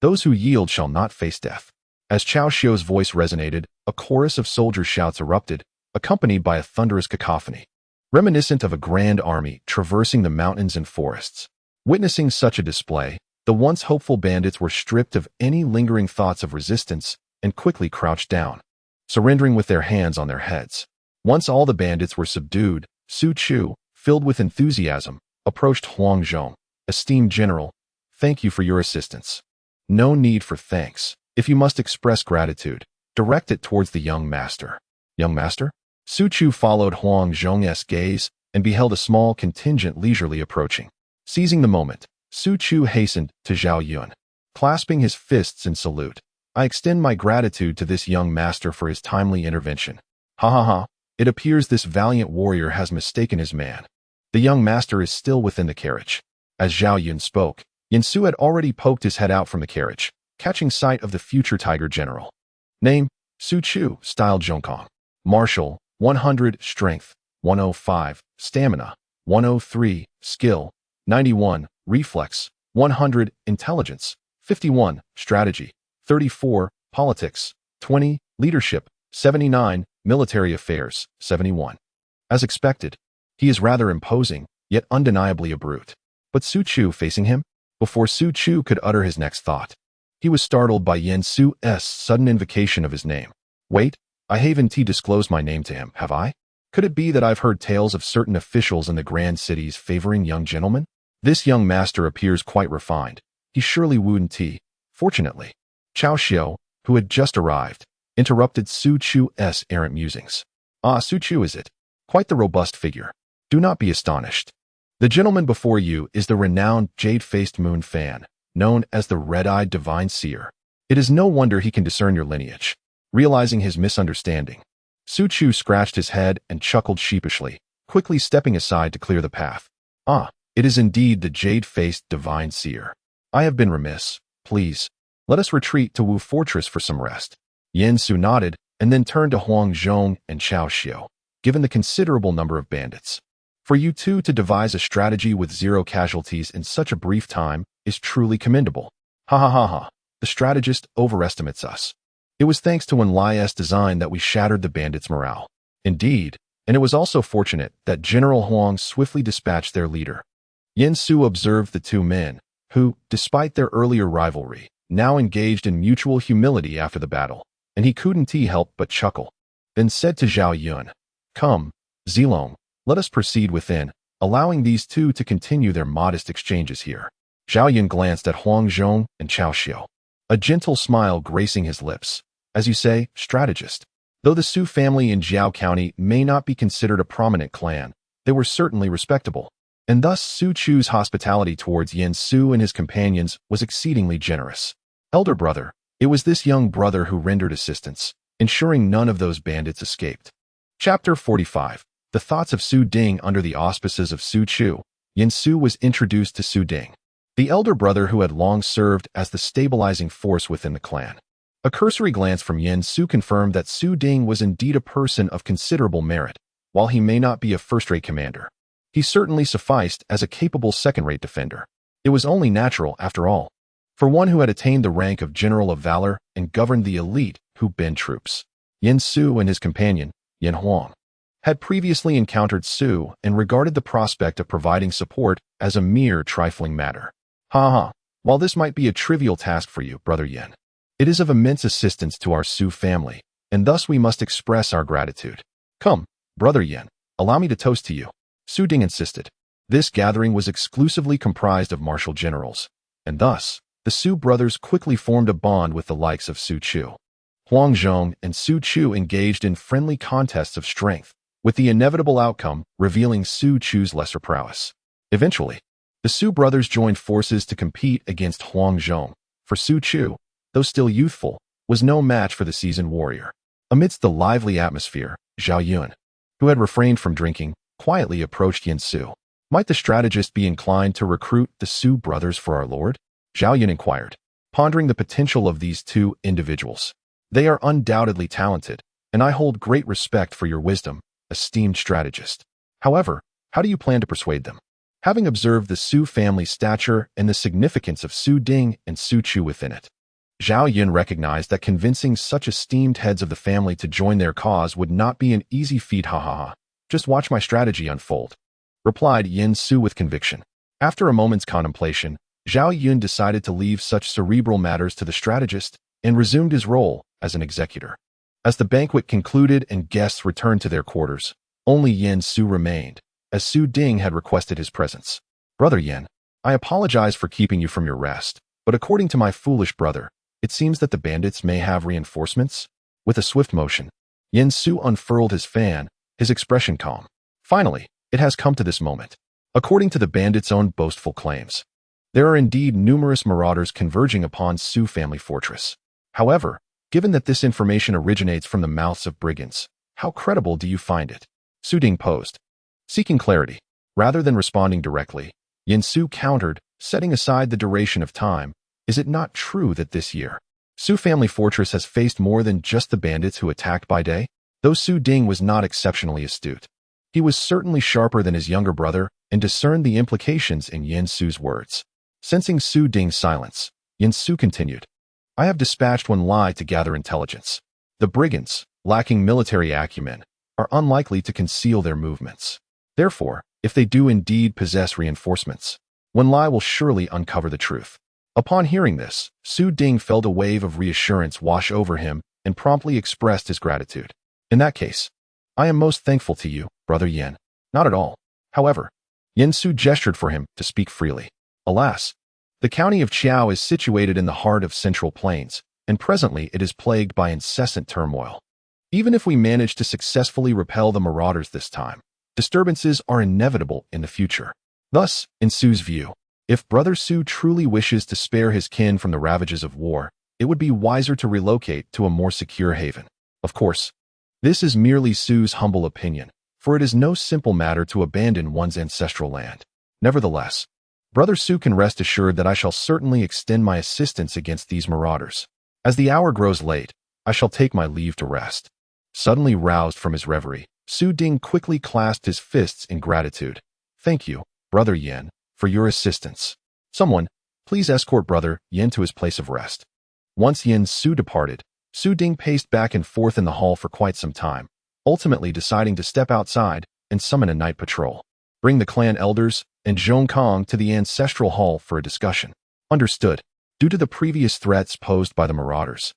Those who yield shall not face death. As Cao Cao's voice resonated, a chorus of soldier shouts erupted, accompanied by a thunderous cacophony, reminiscent of a grand army traversing the mountains and forests. Witnessing such a display, the once hopeful bandits were stripped of any lingering thoughts of resistance and quickly crouched down, surrendering with their hands on their heads. Once all the bandits were subdued, Su Chu, filled with enthusiasm, approached Huang Zhong. Esteemed general, thank you for your assistance. No need for thanks. If you must express gratitude, direct it towards the young master. Young master? Su Chu followed Huang Zhong's gaze and beheld a small contingent leisurely approaching. Seizing the moment, Su Chu hastened to Zhao Yun, clasping his fists in salute. I extend my gratitude to this young master for his timely intervention. Ha ha ha, it appears this valiant warrior has mistaken his man. The young master is still within the carriage. As Zhao Yun spoke, Yin Su had already poked his head out from the carriage, catching sight of the future tiger general. Name, Su Chu, style Zhongkong. Martial, 100, strength, 105, stamina, 103, skill, 91, reflex, 100, intelligence, 51, strategy, 34, politics, 20, leadership, 79, military affairs, 71. As expected, he is rather imposing, yet undeniably a brute. But Su Chu facing him? Before Su Chu could utter his next thought, he was startled by Yin Su's sudden invocation of his name. Wait, I haven't disclosed my name to him, have I? Could it be that I've heard tales of certain officials in the grand cities favoring young gentlemen? This young master appears quite refined. He surely wouldn't. Fortunately, Cao Cao, who had just arrived, interrupted Su Chu's errant musings. Ah, Su Chu is it? Quite the robust figure. Do not be astonished. The gentleman before you is the renowned Jade-faced moon fan, known as the red-eyed divine seer. It is no wonder he can discern your lineage. Realizing his misunderstanding, Su Chu scratched his head and chuckled sheepishly, quickly stepping aside to clear the path. Ah, it is indeed the jade-faced divine seer. I have been remiss. Please, let us retreat to Wu Fortress for some rest. Yin Su nodded and then turned to Huang Zhong and Cao Cao, given the considerable number of bandits. For you two to devise a strategy with 0 casualties in such a brief time is truly commendable. Ha ha ha ha. The strategist overestimates us. It was thanks to Wenli's design that we shattered the bandits' morale. Indeed, and it was also fortunate that General Huang swiftly dispatched their leader. Yin Su observed the two men, who, despite their earlier rivalry, now engaged in mutual humility after the battle, and he couldn't help but chuckle. Then said to Zhao Yun, "Come, Zilong, let us proceed within, allowing these two to continue their modest exchanges here." Zhao Yun glanced at Huang Zhong and Cao Xiu, a gentle smile gracing his lips. "As you say, strategist." Though the Su family in Jiao County may not be considered a prominent clan, they were certainly respectable, and thus Su Chu's hospitality towards Yin Su and his companions was exceedingly generous. Elder brother, it was this young brother who rendered assistance, ensuring none of those bandits escaped. Chapter 45. The Thoughts of Su Ding. Under the auspices of Su Chu, Yin Su was introduced to Su Ding, the elder brother who had long served as the stabilizing force within the clan. A cursory glance from Yin Su confirmed that Su Ding was indeed a person of considerable merit. While he may not be a first-rate commander, he certainly sufficed as a capable second-rate defender. It was only natural, after all, for one who had attained the rank of General of Valor and governed the elite who bend troops. Yin Su and his companion, Yin Huang, had previously encountered Su and regarded the prospect of providing support as a mere trifling matter. Ha ha, while this might be a trivial task for you, Brother Yin, it is of immense assistance to our Su family, and thus we must express our gratitude. Come, Brother Yin, allow me to toast to you, Su Ding insisted. This gathering was exclusively comprised of martial generals, and thus, the Su brothers quickly formed a bond with the likes of Su Chu. Huang Zhong and Su Chu engaged in friendly contests of strength, with the inevitable outcome revealing Su Chu's lesser prowess. Eventually, the Su brothers joined forces to compete against Huang Zhong, for Su Chu, though still youthful, was no match for the seasoned warrior. Amidst the lively atmosphere, Zhao Yun, who had refrained from drinking, quietly approached Yin Su. "Might the strategist be inclined to recruit the Su brothers for our lord?" Zhao Yun inquired, pondering the potential of these two individuals. "They are undoubtedly talented, and I hold great respect for your wisdom, esteemed strategist. However, how do you plan to persuade them?" Having observed the Su family's stature and the significance of Su Ding and Su Chu within it, Zhao Yun recognized that convincing such esteemed heads of the family to join their cause would not be an easy feat. Ha ha ha. "Just watch my strategy unfold," replied Yin Su with conviction. After a moment's contemplation, Zhao Yun decided to leave such cerebral matters to the strategist and resumed his role as an executor. As the banquet concluded and guests returned to their quarters, only Yin Su remained, as Su Ding had requested his presence. "Brother Yin, I apologize for keeping you from your rest, but according to my foolish brother, it seems that the bandits may have reinforcements." With a swift motion, Yin Su unfurled his fan, his expression calm. "Finally, it has come to this moment. According to the bandits' own boastful claims, there are indeed numerous marauders converging upon Su family fortress. However, given that this information originates from the mouths of brigands, how credible do you find it?" Su Ding posed, seeking clarity. Rather than responding directly, Yin Su countered, setting aside the duration of time. "Is it not true that this year, Su family fortress has faced more than just the bandits who attacked by day?" Though Su Ding was not exceptionally astute, he was certainly sharper than his younger brother and discerned the implications in Yin Su's words. Sensing Su Ding's silence, Yin Su continued, "I have dispatched Wenli to gather intelligence. The brigands, lacking military acumen, are unlikely to conceal their movements. Therefore, if they do indeed possess reinforcements, Wenli will surely uncover the truth." Upon hearing this, Su Ding felt a wave of reassurance wash over him and promptly expressed his gratitude. "In that case, I am most thankful to you, Brother Yin." "Not at all." However, Yin Su gestured for him to speak freely. "Alas, the county of Qiao is situated in the heart of Central Plains, and presently it is plagued by incessant turmoil. Even if we manage to successfully repel the marauders this time, disturbances are inevitable in the future. Thus, in Su's view, if Brother Su truly wishes to spare his kin from the ravages of war, it would be wiser to relocate to a more secure haven. Of course, this is merely Su's humble opinion, for it is no simple matter to abandon one's ancestral land. Nevertheless, Brother Su can rest assured that I shall certainly extend my assistance against these marauders. As the hour grows late, I shall take my leave to rest." Suddenly roused from his reverie, Su Ding quickly clasped his fists in gratitude. Thank you, Brother Yin, for your assistance. Someone, please escort Brother Yin to his place of rest. Once Yin Su departed, Su Ding paced back and forth in the hall for quite some time, ultimately deciding to step outside and summon a night patrol. Bring the clan elders and Zhong Kong to the ancestral hall for a discussion. Understood. Due to the previous threats posed by the marauders,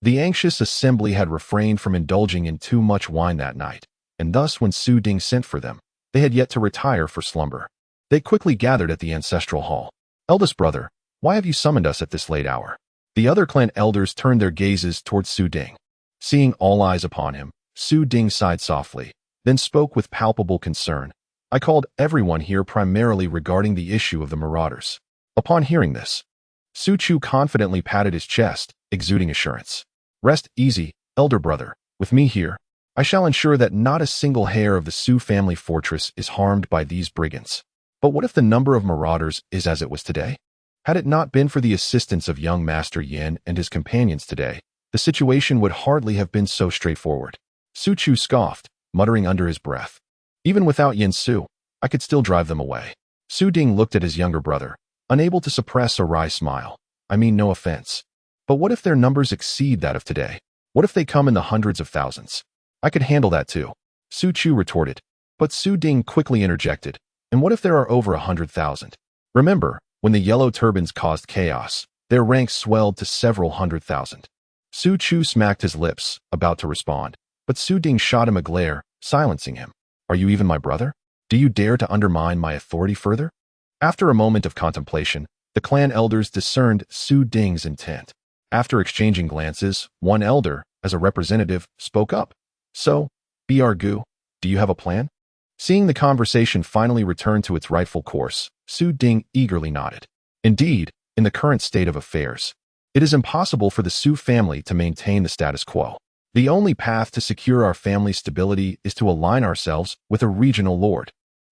the anxious assembly had refrained from indulging in too much wine that night, and thus when Su Ding sent for them, they had yet to retire for slumber. They quickly gathered at the ancestral hall. Eldest brother, why have you summoned us at this late hour? The other clan elders turned their gazes towards Su Ding. Seeing all eyes upon him, Su Ding sighed softly, then spoke with palpable concern. I called everyone here primarily regarding the issue of the marauders. Upon hearing this, Su Chu confidently patted his chest, exuding assurance. Rest easy, elder brother. With me here, I shall ensure that not a single hair of the Su family fortress is harmed by these brigands. But what if the number of marauders is as it was today? Had it not been for the assistance of young Master Yin and his companions today, the situation would hardly have been so straightforward. Su Chu scoffed, muttering under his breath. Even without Yin Su, I could still drive them away. Su Ding looked at his younger brother, unable to suppress a wry smile. I mean no offense. But what if their numbers exceed that of today? What if they come in the hundreds of thousands? I could handle that too, Su Chu retorted. But Su Ding quickly interjected. And what if there are over 100,000? Remember, when the yellow turbans caused chaos, their ranks swelled to several 100,000. Su Chu smacked his lips, about to respond, but Su Ding shot him a glare, silencing him. Are you even my brother? Do you dare to undermine my authority further? After a moment of contemplation, the clan elders discerned Su Ding's intent. After exchanging glances, one elder, as a representative, spoke up. So, Br Gu, do you have a plan? Seeing the conversation finally return to its rightful course, Su Ding eagerly nodded. Indeed, in the current state of affairs, it is impossible for the Su family to maintain the status quo. The only path to secure our family's stability is to align ourselves with a regional lord.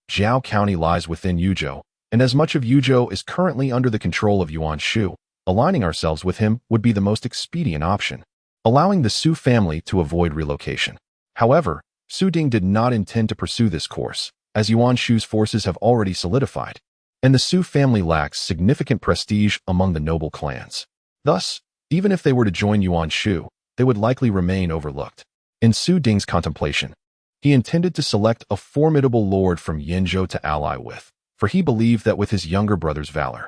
Jiao County lies within Yuzhou, and as much of Yuzhou is currently under the control of Yuan Shu, aligning ourselves with him would be the most expedient option, allowing the Su family to avoid relocation. However, Su Ding did not intend to pursue this course, as Yuan Shu's forces have already solidified, and the Su family lacks significant prestige among the noble clans. Thus, even if they were to join Yuan Shu, they would likely remain overlooked. In Su Ding's contemplation, he intended to select a formidable lord from Yinzhou to ally with, for he believed that with his younger brother's valor,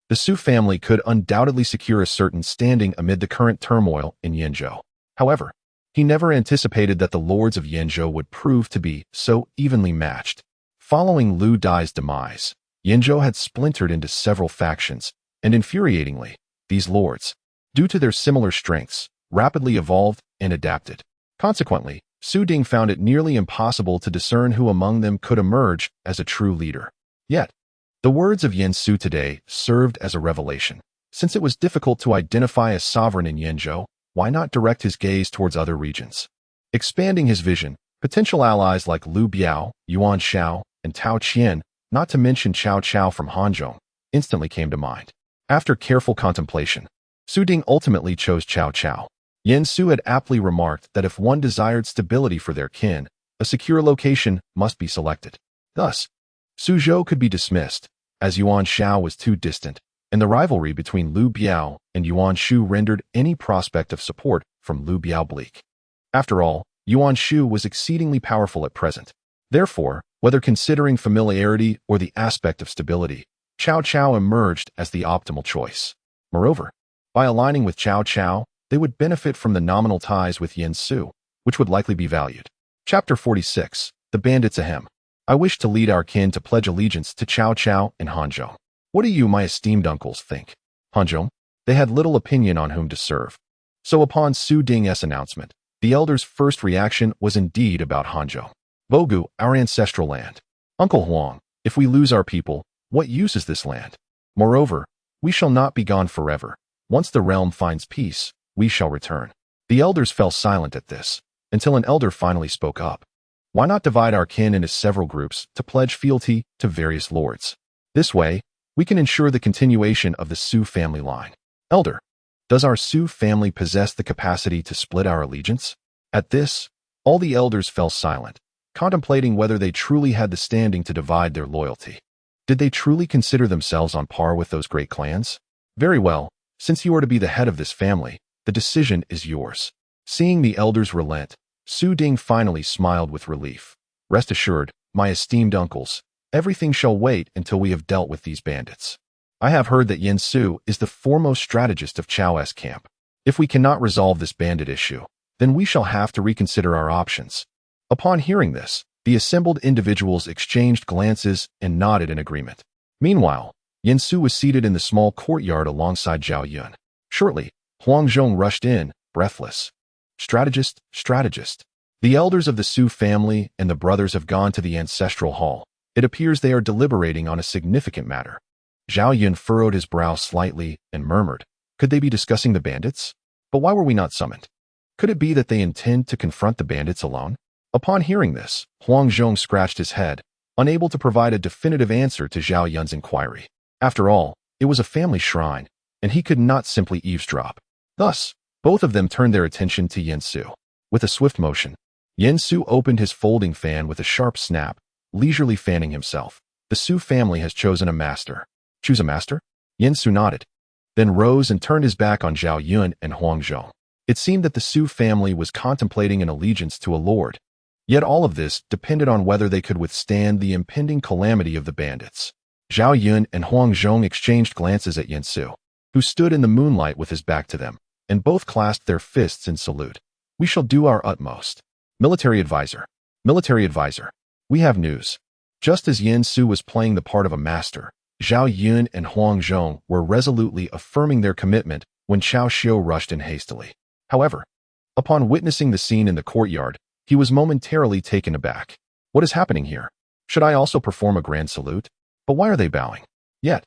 the Su family could undoubtedly secure a certain standing amid the current turmoil in Yinzhou. However, he never anticipated that the lords of Yinzhou would prove to be so evenly matched. Following Lu Dai's demise, Yinzhou had splintered into several factions, and infuriatingly, these lords, due to their similar strengths, rapidly evolved and adapted. Consequently, Su Ding found it nearly impossible to discern who among them could emerge as a true leader. Yet, the words of Yin Su today served as a revelation. Since it was difficult to identify a sovereign in Yinzhou, why not direct his gaze towards other regions? Expanding his vision, potential allies like Lu Biao, Yuan Shao, and Tao Qian, not to mention Cao Cao from Hanzhong, instantly came to mind. After careful contemplation, Su Ding ultimately chose Cao Cao. Yin Su had aptly remarked that if one desired stability for their kin, a secure location must be selected. Thus, Suzhou could be dismissed, as Yuan Shao was too distant, and the rivalry between Lu Biao and Yuan Shu rendered any prospect of support from Lu Biao bleak. After all, Yuan Shu was exceedingly powerful at present. Therefore, whether considering familiarity or the aspect of stability, Cao Cao emerged as the optimal choice. Moreover, by aligning with Cao Cao, they would benefit from the nominal ties with Yin Su, which would likely be valued. Chapter 46. The Bandits Ahem. I wish to lead our kin to pledge allegiance to Cao Cao and Hanzhong. What do you, my esteemed uncles, think? Hanzhong? They had little opinion on whom to serve. So upon Su Ding's announcement, the elders' first reaction was indeed about Hanzhong. Bogu, our ancestral land. Uncle Huang, if we lose our people, what use is this land? Moreover, we shall not be gone forever. Once the realm finds peace, we shall return. The elders fell silent at this, until an elder finally spoke up. Why not divide our kin into several groups to pledge fealty to various lords? This way, we can ensure the continuation of the Su family line. Elder, does our Su family possess the capacity to split our allegiance? At this, all the elders fell silent, contemplating whether they truly had the standing to divide their loyalty. Did they truly consider themselves on par with those great clans? Very well, since you are to be the head of this family, the decision is yours. Seeing the elders relent, Su Ding finally smiled with relief. Rest assured, my esteemed uncles, everything shall wait until we have dealt with these bandits. I have heard that Yin Su is the foremost strategist of Chao's camp. If we cannot resolve this bandit issue, then we shall have to reconsider our options. Upon hearing this, the assembled individuals exchanged glances and nodded in agreement. Meanwhile, Yin Su was seated in the small courtyard alongside Zhao Yun. Shortly, Hanzhong rushed in, breathless. Strategist, strategist. The elders of the Su family and the brothers have gone to the ancestral hall. It appears they are deliberating on a significant matter. Zhao Yun furrowed his brow slightly and murmured, could they be discussing the bandits? But why were we not summoned? Could it be that they intend to confront the bandits alone? Upon hearing this, Hanzhong scratched his head, unable to provide a definitive answer to Zhao Yun's inquiry. After all, it was a family shrine, and he could not simply eavesdrop. Thus, both of them turned their attention to Yin Su. With a swift motion, Yin Su opened his folding fan with a sharp snap, leisurely fanning himself. The Su family has chosen a master. Choose a master? Yin Su nodded, then rose and turned his back on Zhao Yun and Hanzhong. It seemed that the Su family was contemplating an allegiance to a lord. Yet all of this depended on whether they could withstand the impending calamity of the bandits. Zhao Yun and Hanzhong exchanged glances at Yin Su, who stood in the moonlight with his back to them, and both clasped their fists in salute. We shall do our utmost. Military advisor. Military advisor. We have news. Just as Yin Su was playing the part of a master, Zhao Yun and Hanzhong were resolutely affirming their commitment when Cao Cao rushed in hastily. However, upon witnessing the scene in the courtyard, he was momentarily taken aback. What is happening here? Should I also perform a grand salute? But why are they bowing? Yet,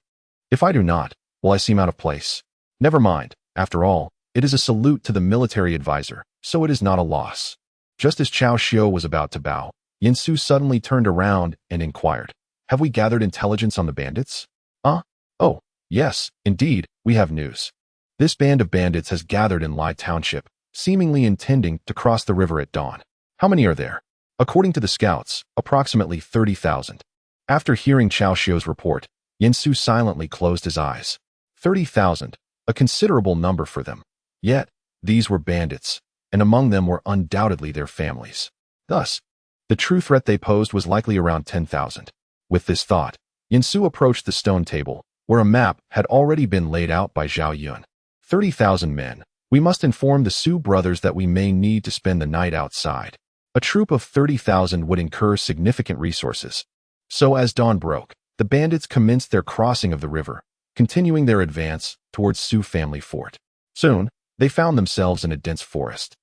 if I do not, will I seem out of place? Never mind. After all, it is a salute to the military advisor, so it is not a loss. Just as Cao Cao was about to bow, Yin Su suddenly turned around and inquired, have we gathered intelligence on the bandits? Oh, yes, indeed, we have news. This band of bandits has gathered in Lai Township, seemingly intending to cross the river at dawn. How many are there? According to the scouts, approximately 30,000. After hearing Cao Cao's report, Yin Su silently closed his eyes. 30,000, a considerable number for them. Yet, these were bandits, and among them were undoubtedly their families. Thus, the true threat they posed was likely around 10,000. With this thought, Yin Su approached the stone table, where a map had already been laid out by Zhao Yun. 30,000 men. We must inform the Su brothers that we may need to spend the night outside. A troop of 30,000 would incur significant resources. So as dawn broke, the bandits commenced their crossing of the river, continuing their advance towards Su family fort. Soon, they found themselves in a dense forest,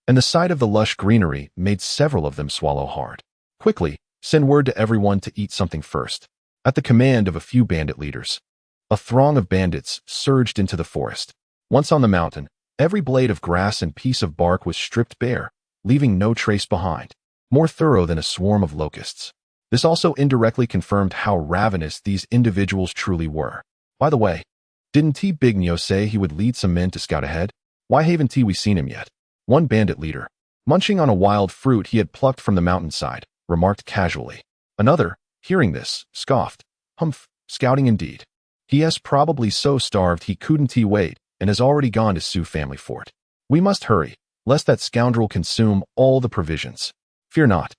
and the sight of the lush greenery made several of them swallow hard. Quickly, send word to everyone to eat something first. At the command of a few bandit leaders, a throng of bandits surged into the forest. Once on the mountain, every blade of grass and piece of bark was stripped bare, leaving no trace behind, more thorough than a swarm of locusts. This also indirectly confirmed how ravenous these individuals truly were. By the way, didn't T. Big Nyo say he would lead some men to scout ahead? Why haven't we seen him yet? One bandit leader, munching on a wild fruit he had plucked from the mountainside, remarked casually. Another, hearing this, scoffed. Humph, scouting indeed. He is probably so starved he couldn't wait and has already gone to Su family fort. We must hurry, lest that scoundrel consume all the provisions. Fear not.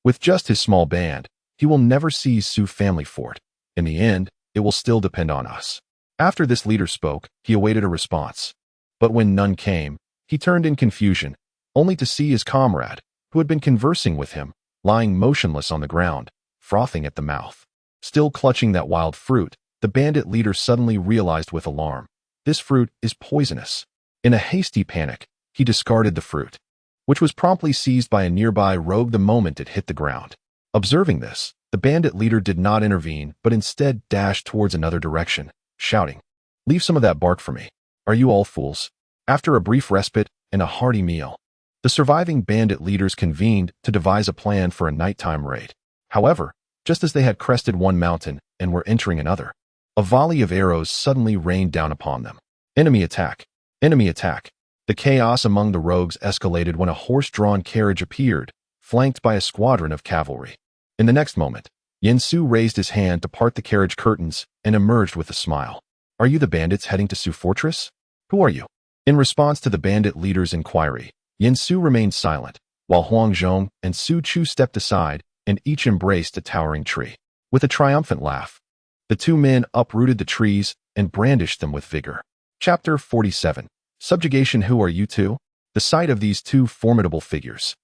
With just his small band, he will never seize Su family fort. In the end, it will still depend on us. After this leader spoke, he awaited a response. But when none came, he turned in confusion, only to see his comrade, who had been conversing with him, lying motionless on the ground, frothing at the mouth. Still clutching that wild fruit, the bandit leader suddenly realized with alarm. This fruit is poisonous. In a hasty panic, he discarded the fruit, which was promptly seized by a nearby rogue the moment it hit the ground. Observing this, the bandit leader did not intervene but instead dashed towards another direction, shouting, "Leave some of that bark for me. Are you all fools?" After a brief respite and a hearty meal, the surviving bandit leaders convened to devise a plan for a nighttime raid. However, just as they had crested one mountain and were entering another, a volley of arrows suddenly rained down upon them. Enemy attack! Enemy attack! The chaos among the rogues escalated when a horse-drawn carriage appeared, flanked by a squadron of cavalry. In the next moment, Yin Su raised his hand to part the carriage curtains and emerged with a smile. "Are you the bandits heading to Su Fortress? Who are you?" In response to the bandit leader's inquiry, Yin Su remained silent, while Hanzhong and Su Chu stepped aside and each embraced a towering tree. With a triumphant laugh, the two men uprooted the trees and brandished them with vigor. Chapter 47. Subjugation. Who are you two? The sight of these two formidable figures,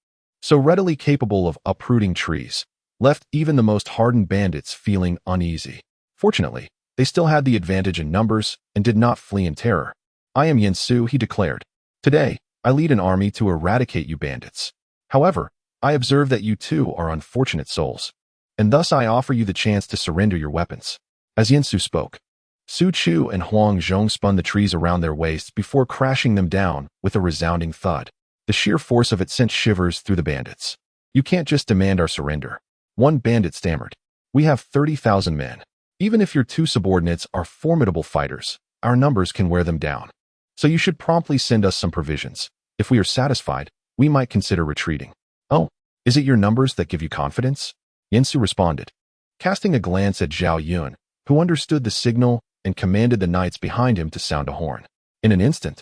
so readily capable of uprooting trees, left even the most hardened bandits feeling uneasy. Fortunately, they still had the advantage in numbers and did not flee in terror. "I am Yin Su," he declared. "Today, I lead an army to eradicate you bandits. However, I observe that you two are unfortunate souls, and thus I offer you the chance to surrender your weapons." As Yin Su spoke, Su Chu and Huang Zhong spun the trees around their waists before crashing them down with a resounding thud. The sheer force of it sent shivers through the bandits. "You can't just demand our surrender," one bandit stammered. "We have 30,000 men. Even if your two subordinates are formidable fighters, our numbers can wear them down. So you should promptly send us some provisions. If we are satisfied, we might consider retreating." "Oh, is it your numbers that give you confidence?" Yin Su responded, casting a glance at Zhao Yun, who understood the signal and commanded the knights behind him to sound a horn. In an instant,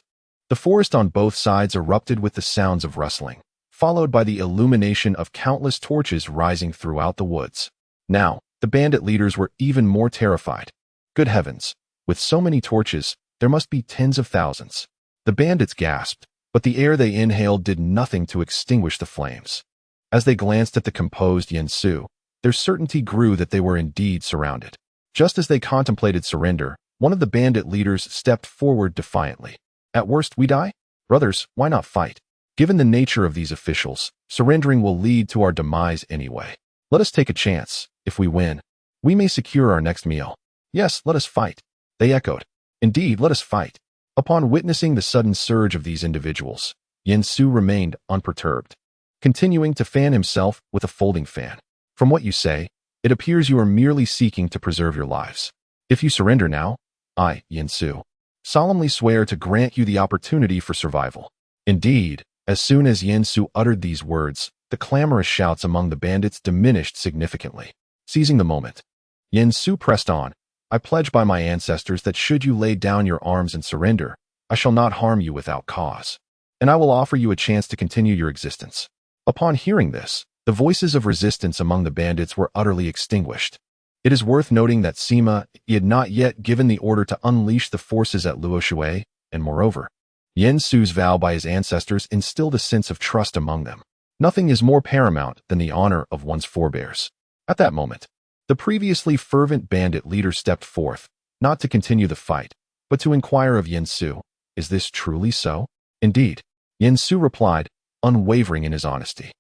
the forest on both sides erupted with the sounds of rustling, followed by the illumination of countless torches rising throughout the woods. Now, the bandit leaders were even more terrified. Good heavens, with so many torches, there must be tens of thousands. The bandits gasped, but the air they inhaled did nothing to extinguish the flames. As they glanced at the composed Yin Su, their certainty grew that they were indeed surrounded. Just as they contemplated surrender, one of the bandit leaders stepped forward defiantly. "At worst, we die? Brothers, why not fight? Given the nature of these officials, surrendering will lead to our demise anyway. Let us take a chance. If we win, we may secure our next meal." "Yes, let us fight," they echoed. "Indeed, let us fight." Upon witnessing the sudden surge of these individuals, Yin Su remained unperturbed, continuing to fan himself with a folding fan. "From what you say, it appears you are merely seeking to preserve your lives. If you surrender now, I, Yin Su, solemnly swear to grant you the opportunity for survival." Indeed, as soon as Yin Su uttered these words, the clamorous shouts among the bandits diminished significantly. Seizing the moment, Yin Su pressed on. "I pledge by my ancestors that should you lay down your arms and surrender, I shall not harm you without cause, and I will offer you a chance to continue your existence." Upon hearing this, the voices of resistance among the bandits were utterly extinguished. It is worth noting that Sima had not yet given the order to unleash the forces at Luoshui, and moreover, Yin Su's vow by his ancestors instilled a sense of trust among them. Nothing is more paramount than the honor of one's forebears. At that moment, the previously fervent bandit leader stepped forth, not to continue the fight, but to inquire of Yin Su, "Is this truly so?" "Indeed," Yin Su replied, unwavering in his honesty.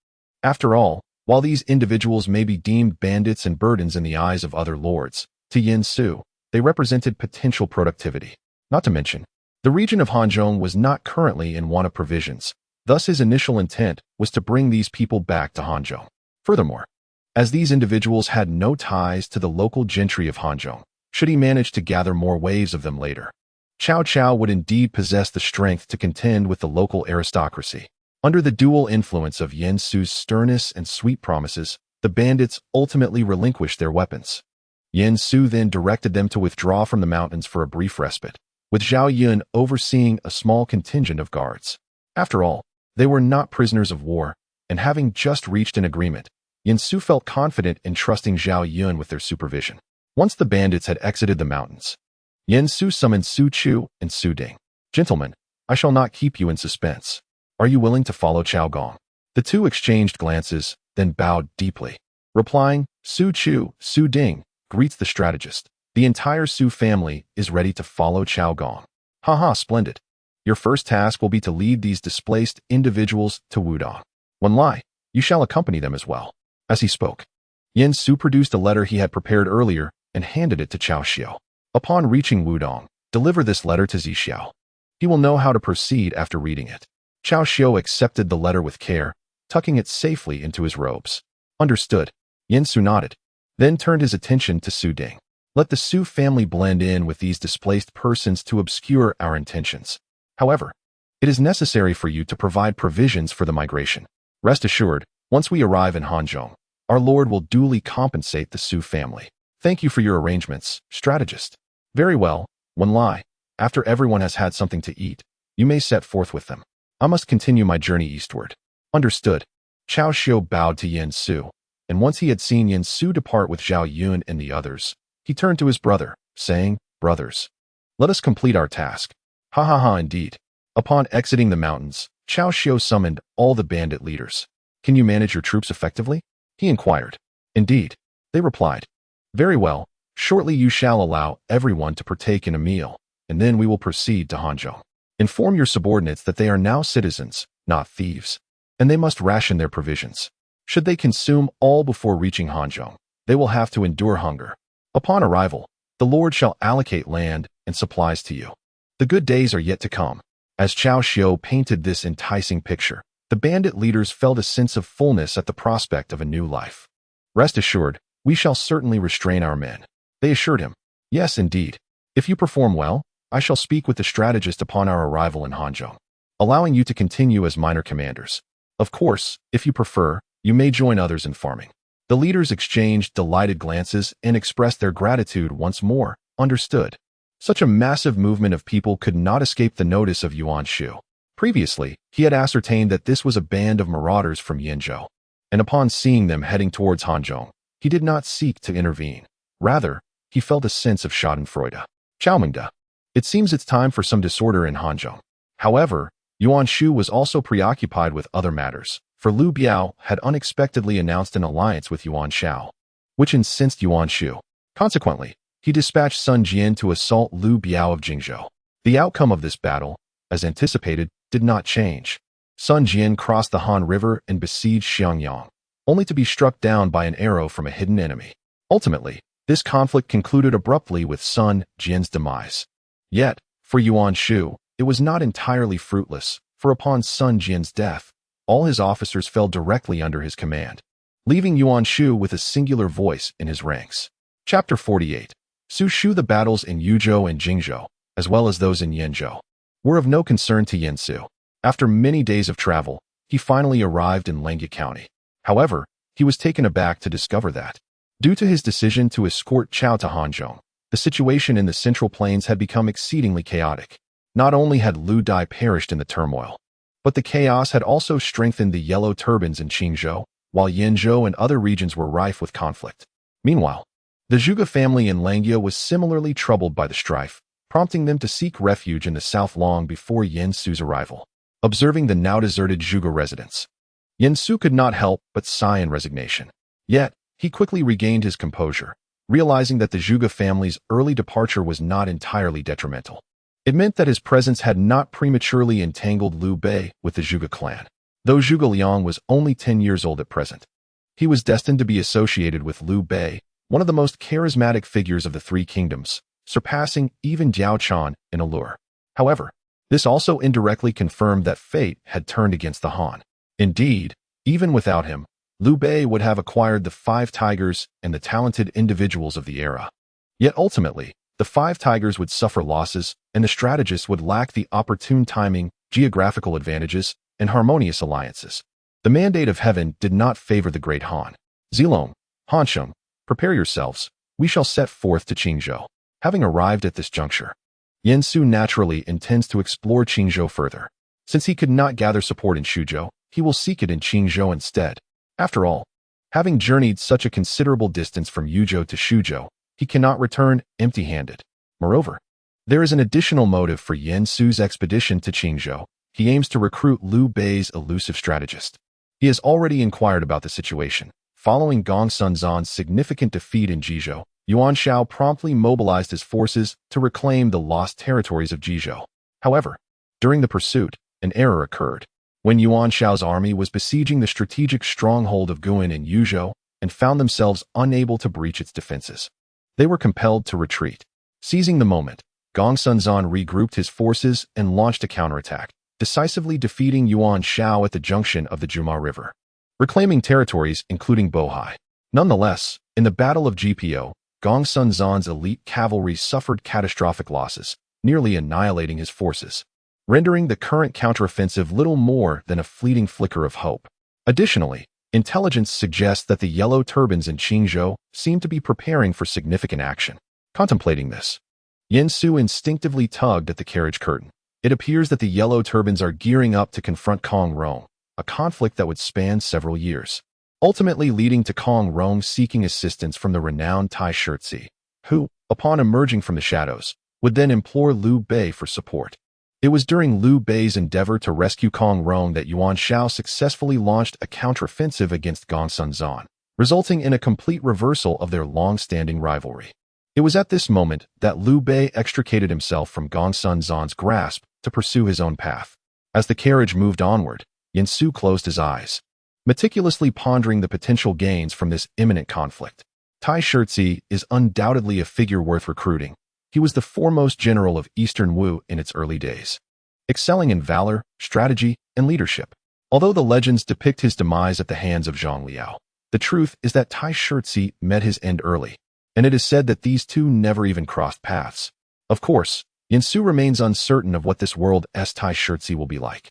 After all, while these individuals may be deemed bandits and burdens in the eyes of other lords, to Yin Su, they represented potential productivity. Not to mention, the region of Hanzhong was not currently in want of provisions, thus his initial intent was to bring these people back to Hanzhong. Furthermore, as these individuals had no ties to the local gentry of Hanzhong, should he manage to gather more waves of them later, Cao Cao would indeed possess the strength to contend with the local aristocracy. Under the dual influence of Yin Su's sternness and sweet promises, the bandits ultimately relinquished their weapons. Yin Su then directed them to withdraw from the mountains for a brief respite, with Zhao Yun overseeing a small contingent of guards. After all, they were not prisoners of war, and having just reached an agreement, Yin Su felt confident in trusting Zhao Yun with their supervision. Once the bandits had exited the mountains, Yin Su summoned Su Chu and Su Ding. "Gentlemen, I shall not keep you in suspense. Are you willing to follow Cao Gong?" The two exchanged glances, then bowed deeply. Replying, "Su Chu, Su Ding, greets the strategist. The entire Su family is ready to follow Cao Gong." "Haha, splendid. Your first task will be to lead these displaced individuals to Wudong. One lie, you shall accompany them as well." As he spoke, Yin Su produced a letter he had prepared earlier and handed it to Cao Xiao. "Upon reaching Wudong, deliver this letter to Zixiao. He will know how to proceed after reading it." Cao Xiao accepted the letter with care, tucking it safely into his robes. "Understood." Yin Su nodded, then turned his attention to Su Ding. "Let the Su family blend in with these displaced persons to obscure our intentions. However, it is necessary for you to provide provisions for the migration. Rest assured, Once we arrive in Hanzhong, our lord will duly compensate the Su family. Thank you for your arrangements, strategist. Very well, Wen Lai. After everyone has had something to eat, you may set forth with them. I must continue my journey eastward. Understood. Cao Xiu bowed to Yen Su, and once he had seen Yen Su depart with Zhao Yun and the others, he turned to his brother, saying, Brothers, let us complete our task. Ha ha ha indeed. Upon exiting the mountains, Cao Xiu summoned all the bandit leaders. Can you manage your troops effectively? He inquired. Indeed. They replied. Very well. Shortly you shall allow everyone to partake in a meal, and then we will proceed to Hanzhong. Inform your subordinates that they are now citizens, not thieves, and they must ration their provisions. Should they consume all before reaching Hanzhong, they will have to endure hunger. Upon arrival, the Lord shall allocate land and supplies to you. The good days are yet to come. As Cao Xiu painted this enticing picture, the bandit leaders felt a sense of fullness at the prospect of a new life. Rest assured, we shall certainly restrain our men. They assured him. Yes, indeed. If you perform well, I shall speak with the strategist upon our arrival in Hanzhong, allowing you to continue as minor commanders. Of course, if you prefer, you may join others in farming. The leaders exchanged delighted glances and expressed their gratitude once more. Understood. Such a massive movement of people could not escape the notice of Yuan Shu. Previously, he had ascertained that this was a band of marauders from Yenzhou, and upon seeing them heading towards Hanzhong, he did not seek to intervene. Rather, he felt a sense of schadenfreude. Chaomingda. It seems it's time for some disorder in Hanzhong. However, Yuan Shu was also preoccupied with other matters, for Liu Biao had unexpectedly announced an alliance with Yuan Shao, which incensed Yuan Shu. Consequently, he dispatched Sun Jian to assault Liu Biao of Jingzhou. The outcome of this battle, as anticipated, did not change. Sun Jian crossed the Han River and besieged Xiangyang, only to be struck down by an arrow from a hidden enemy. Ultimately, this conflict concluded abruptly with Sun Jian's demise. Yet, for Yuan Shu, it was not entirely fruitless, for upon Sun Jian's death, all his officers fell directly under his command, leaving Yuan Shu with a singular voice in his ranks. Chapter 48. Su Shu. The battles in Yuzhou and Jingzhou, as well as those in Yenzhou, were of no concern to Yen Su. After many days of travel, he finally arrived in Langya County. However, he was taken aback to discover that, due to his decision to escort Cao to Hanzhong, the situation in the Central Plains had become exceedingly chaotic. Not only had Lu Dai perished in the turmoil, but the chaos had also strengthened the yellow turbans in Qingzhou, while Yenzhou and other regions were rife with conflict. Meanwhile, the Zhuge family in Langya was similarly troubled by the strife, prompting them to seek refuge in the south long before Yen Su's arrival. Observing the now deserted Zhuge residence, Yen Su could not help but sigh in resignation. Yet, he quickly regained his composure, realizing that the Zhuge family's early departure was not entirely detrimental. It meant that his presence had not prematurely entangled Liu Bei with the Zhuge clan. Though Zhuge Liang was only 10 years old at present, he was destined to be associated with Liu Bei, one of the most charismatic figures of the Three Kingdoms, surpassing even Jiao Chan in allure. However, this also indirectly confirmed that fate had turned against the Han. Indeed, even without him, Liu Bei would have acquired the Five Tigers and the talented individuals of the era. Yet ultimately, the Five Tigers would suffer losses, and the strategists would lack the opportune timing, geographical advantages, and harmonious alliances. The mandate of heaven did not favor the great Han. Zilong, Hansheng, prepare yourselves, we shall set forth to Qingzhou. Having arrived at this juncture, Yen Su naturally intends to explore Qingzhou further. Since he could not gather support in Shuzhou, he will seek it in Qingzhou instead. After all, having journeyed such a considerable distance from Yuzhou to Shuzhou, he cannot return empty-handed. Moreover, there is an additional motive for Yen Su's expedition to Qingzhou. He aims to recruit Liu Bei's elusive strategist. He has already inquired about the situation. Following Gong Sunzan's significant defeat in Jizhou, Yuan Shao promptly mobilized his forces to reclaim the lost territories of Jizhou. However, during the pursuit, an error occurred. When Yuan Shao's army was besieging the strategic stronghold of Guan in Yuzhou and found themselves unable to breach its defenses, they were compelled to retreat. Seizing the moment, Gong Sunzan regrouped his forces and launched a counterattack, decisively defeating Yuan Shao at the junction of the Juma River, reclaiming territories including Bohai. Nonetheless, in the Battle of GPO, Gong Sunzan's elite cavalry suffered catastrophic losses, nearly annihilating his forces, rendering the current counteroffensive little more than a fleeting flicker of hope. Additionally, Intelligence suggests that the yellow turbans in Qingzhou seem to be preparing for significant action. Contemplating this, Yin Su instinctively tugged at the carriage curtain. It appears that the yellow turbans are gearing up to confront Kong Rong, a conflict that would span several years, ultimately leading to Kong Rong seeking assistance from the renowned Tai Shirtzi, who, upon emerging from the shadows, would then implore Liu Bei for support. It was during Liu Bei's endeavor to rescue Kong Rong that Yuan Shao successfully launched a counteroffensive against Gongsun Zan, resulting in a complete reversal of their long-standing rivalry. It was at this moment that Liu Bei extricated himself from Gongsun Zan's grasp to pursue his own path. As the carriage moved onward, Yin Su closed his eyes, meticulously pondering the potential gains from this imminent conflict. Tai Shirtzi is undoubtedly a figure worth recruiting. He was the foremost general of Eastern Wu in its early days, excelling in valor, strategy, and leadership. Although the legends depict his demise at the hands of Zhang Liao, the truth is that Tai Shirtzi met his end early, and it is said that these two never even crossed paths. Of course, Yin Su remains uncertain of what this world's Tai Shirtzi will be like.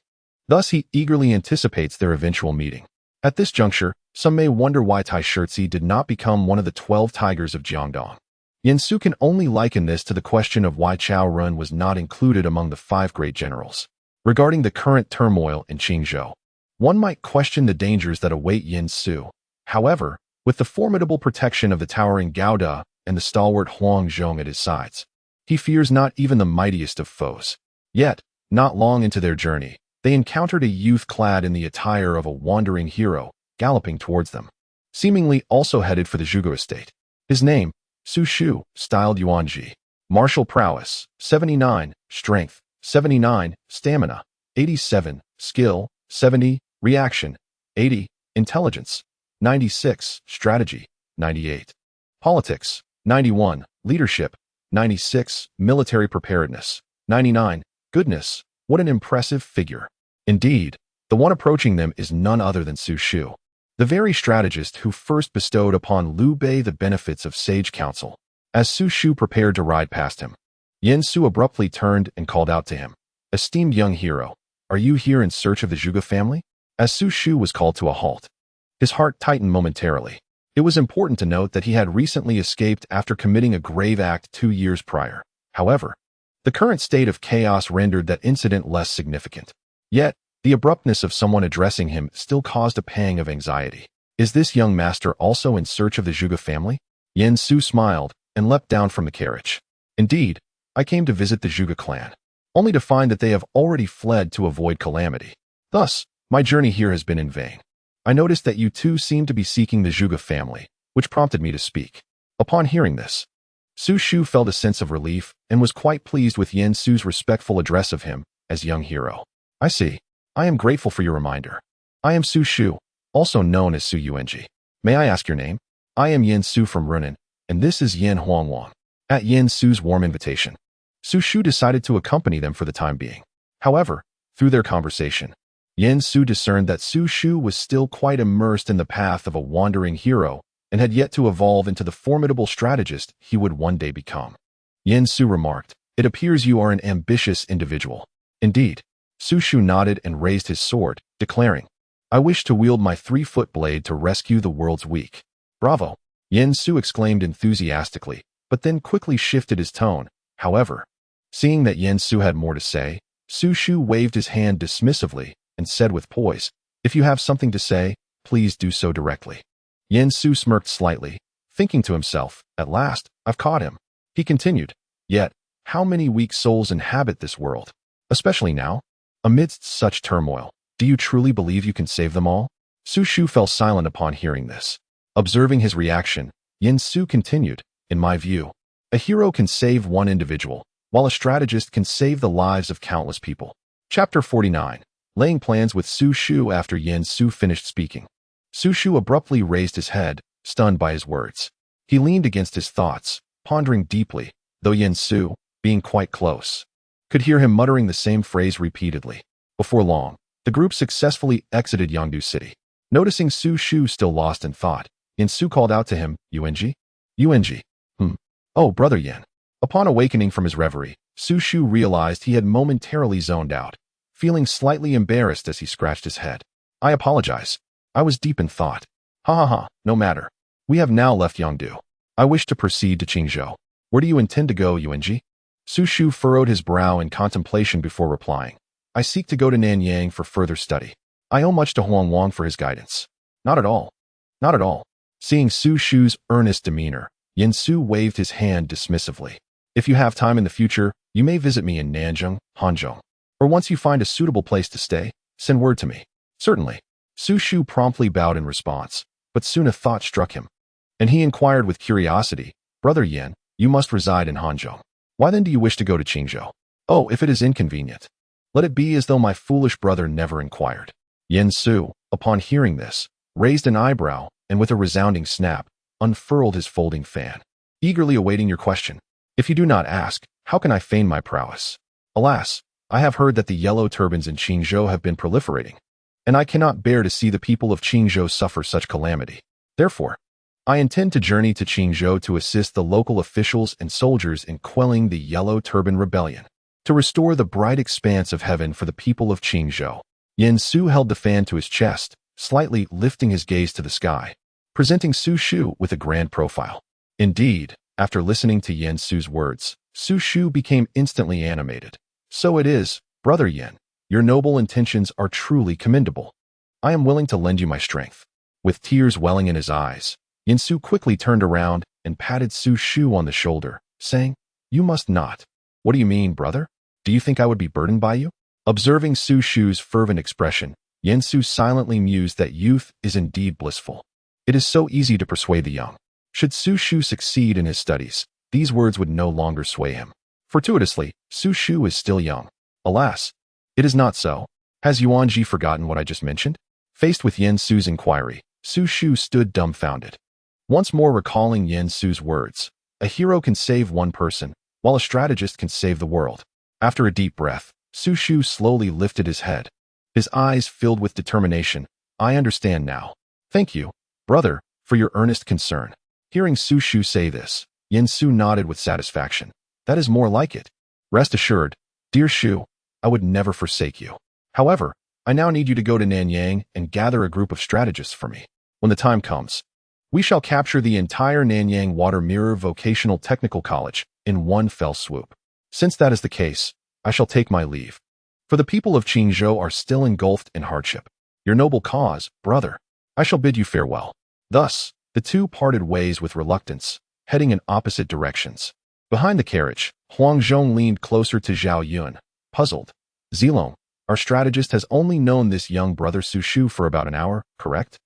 Thus, he eagerly anticipates their eventual meeting. At this juncture, some may wonder why Tai Shirtzi did not become one of the 12 tigers of Jiangdong. Yin Su can only liken this to the question of why Cao Run was not included among the 5 great generals. Regarding the current turmoil in Qingzhou, one might question the dangers that await Yin Su. However, with the formidable protection of the towering Gao De and the stalwart Huang Zhong at his sides, he fears not even the mightiest of foes. Yet, not long into their journey, they encountered a youth clad in the attire of a wandering hero, galloping towards them, seemingly also headed for the Zhuge estate. His name, Su Shu, styled Yuanji. Martial prowess, 79, strength, 79, stamina, 87, skill, 70, reaction, 80, intelligence, 96, strategy, 98, politics, 91, leadership, 96, military preparedness, 99, goodness. What an impressive figure. Indeed, the one approaching them is none other than Su Shu, the very strategist who first bestowed upon Liu Bei the benefits of sage counsel. As Su Shu prepared to ride past him, Yin Su abruptly turned and called out to him, "Esteemed young hero, are you here in search of the Zhuge family?" As Su Shu was called to a halt, his heart tightened momentarily. It was important to note that he had recently escaped after committing a grave act 2 years prior. However, the current state of chaos rendered that incident less significant. Yet, the abruptness of someone addressing him still caused a pang of anxiety. Is this young master also in search of the Zhuge family? Yin Su smiled and leapt down from the carriage. Indeed, I came to visit the Zhuge clan, only to find that they have already fled to avoid calamity. Thus, my journey here has been in vain. I noticed that you two seem to be seeking the Zhuge family, which prompted me to speak. Upon hearing this, Su Shu felt a sense of relief and was quite pleased with Yin Su's respectful address of him as young hero. I see. I am grateful for your reminder. I am Su Shu, also known as Su Yuanji. May I ask your name? I am Yin Su from Runan, and this is Yin Huangwang. At Yin Su's warm invitation, Su Shu decided to accompany them for the time being. However, through their conversation, Yin Su discerned that Su Shu was still quite immersed in the path of a wandering hero and had yet to evolve into the formidable strategist he would one day become. Yin Su remarked, "It appears you are an ambitious individual." Indeed, Su Shu nodded and raised his sword, declaring, "I wish to wield my 3-foot blade to rescue the world's weak." "Bravo!" Yin Su exclaimed enthusiastically, but then quickly shifted his tone. However, seeing that Yin Su had more to say, Su Shu waved his hand dismissively and said with poise, "If you have something to say, please do so directly." Yin Su smirked slightly, thinking to himself, "At last, I've caught him." He continued, "Yet, how many weak souls inhabit this world? Especially now? Amidst such turmoil, do you truly believe you can save them all?" Su Shu fell silent upon hearing this. Observing his reaction, Yin Su continued, "In my view, a hero can save one individual, while a strategist can save the lives of countless people." Chapter 49. Laying plans with Su Shu. After Yin Su finished speaking, Su Shu abruptly raised his head, stunned by his words. He leaned against his thoughts, pondering deeply, though Yin Su, being quite close, could hear him muttering the same phrase repeatedly. Before long, the group successfully exited Yangdu City. Noticing Su Shu still lost in thought, Yin Su called out to him, "Yuanji? Yuanji? Oh, brother Yin." Upon awakening from his reverie, Su Shu realized he had momentarily zoned out, feeling slightly embarrassed as he scratched his head. "I apologize. I was deep in thought. Ha ha ha, no matter. We have now left Yangdu. I wish to proceed to Qingzhou. Where do you intend to go, Yuanji? Su Shu furrowed his brow in contemplation before replying. I seek to go to Nanyang for further study. I owe much to Huang Wang for his guidance. Not at all. Not at all. Seeing Su Shu's earnest demeanor, Yen Su waved his hand dismissively. If you have time in the future, you may visit me in Nanjing, Hanzhong. Or once you find a suitable place to stay, send word to me. Certainly. Su Shu promptly bowed in response, but soon a thought struck him. And he inquired with curiosity, Brother Yen, you must reside in Hanzhong. Why then do you wish to go to Qingzhou? Oh, if it is inconvenient. Let it be as though my foolish brother never inquired. Yen Su, upon hearing this, raised an eyebrow and with a resounding snap, unfurled his folding fan, eagerly awaiting your question. If you do not ask, how can I feign my prowess? Alas, I have heard that the yellow turbans in Qingzhou have been proliferating, and I cannot bear to see the people of Qingzhou suffer such calamity. Therefore, I intend to journey to Qingzhou to assist the local officials and soldiers in quelling the Yellow Turban Rebellion, to restore the bright expanse of heaven for the people of Qingzhou. Yen Su held the fan to his chest, slightly lifting his gaze to the sky, presenting Su Shu with a grand profile. Indeed, after listening to Yen Su's words, Su Shu became instantly animated. So it is, Brother Yen, your noble intentions are truly commendable. I am willing to lend you my strength. With tears welling in his eyes, Yen Su quickly turned around and patted Su Shu on the shoulder, saying, You must not. What do you mean, brother? Do you think I would be burdened by you? Observing Su Shu's fervent expression, Yen Su silently mused that youth is indeed blissful. It is so easy to persuade the young. Should Su Shu succeed in his studies, these words would no longer sway him. Fortuitously, Su Shu is still young. Alas, it is not so. Has Yuanji forgotten what I just mentioned? Faced with Yen Su's inquiry, Su Shu stood dumbfounded. Once more recalling Yen Su's words, a hero can save one person, while a strategist can save the world. After a deep breath, Su Shu slowly lifted his head. His eyes filled with determination. I understand now. Thank you, brother, for your earnest concern. Hearing Su Shu say this, Yen Su nodded with satisfaction. That is more like it. Rest assured, dear Shu, I would never forsake you. However, I now need you to go to Nanyang and gather a group of strategists for me. When the time comes, we shall capture the entire Nanyang Water Mirror Vocational Technical College in one fell swoop. Since that is the case, I shall take my leave. For the people of Qingzhou are still engulfed in hardship. Your noble cause, brother. I shall bid you farewell. Thus, the two parted ways with reluctance, heading in opposite directions. Behind the carriage, Hanzhong leaned closer to Zhao Yun, puzzled. Zilong, our strategist has only known this young brother Su Shu for about an hour, correct?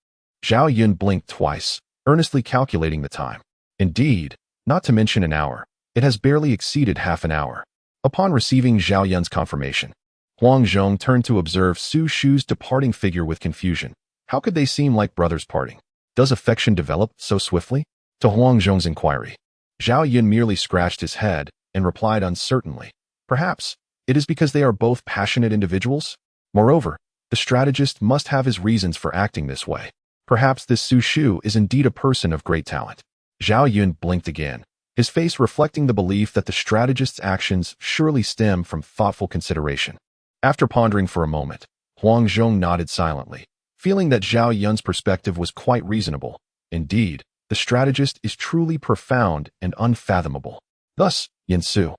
Zhao Yun blinked twice, earnestly calculating the time. Indeed, not to mention an hour, it has barely exceeded half an hour. Upon receiving Zhao Yun's confirmation, Hanzhong turned to observe Su Shu's departing figure with confusion. How could they seem like brothers parting? Does affection develop so swiftly? To Hanzhong's inquiry, Zhao Yun merely scratched his head and replied uncertainly. Perhaps it is because they are both passionate individuals? Moreover, the strategist must have his reasons for acting this way. Perhaps this Su Shu is indeed a person of great talent. Zhao Yun blinked again, his face reflecting the belief that the strategist's actions surely stem from thoughtful consideration. After pondering for a moment, Hanzhong nodded silently, feeling that Zhao Yun's perspective was quite reasonable. Indeed, the strategist is truly profound and unfathomable. Thus, Yen Su,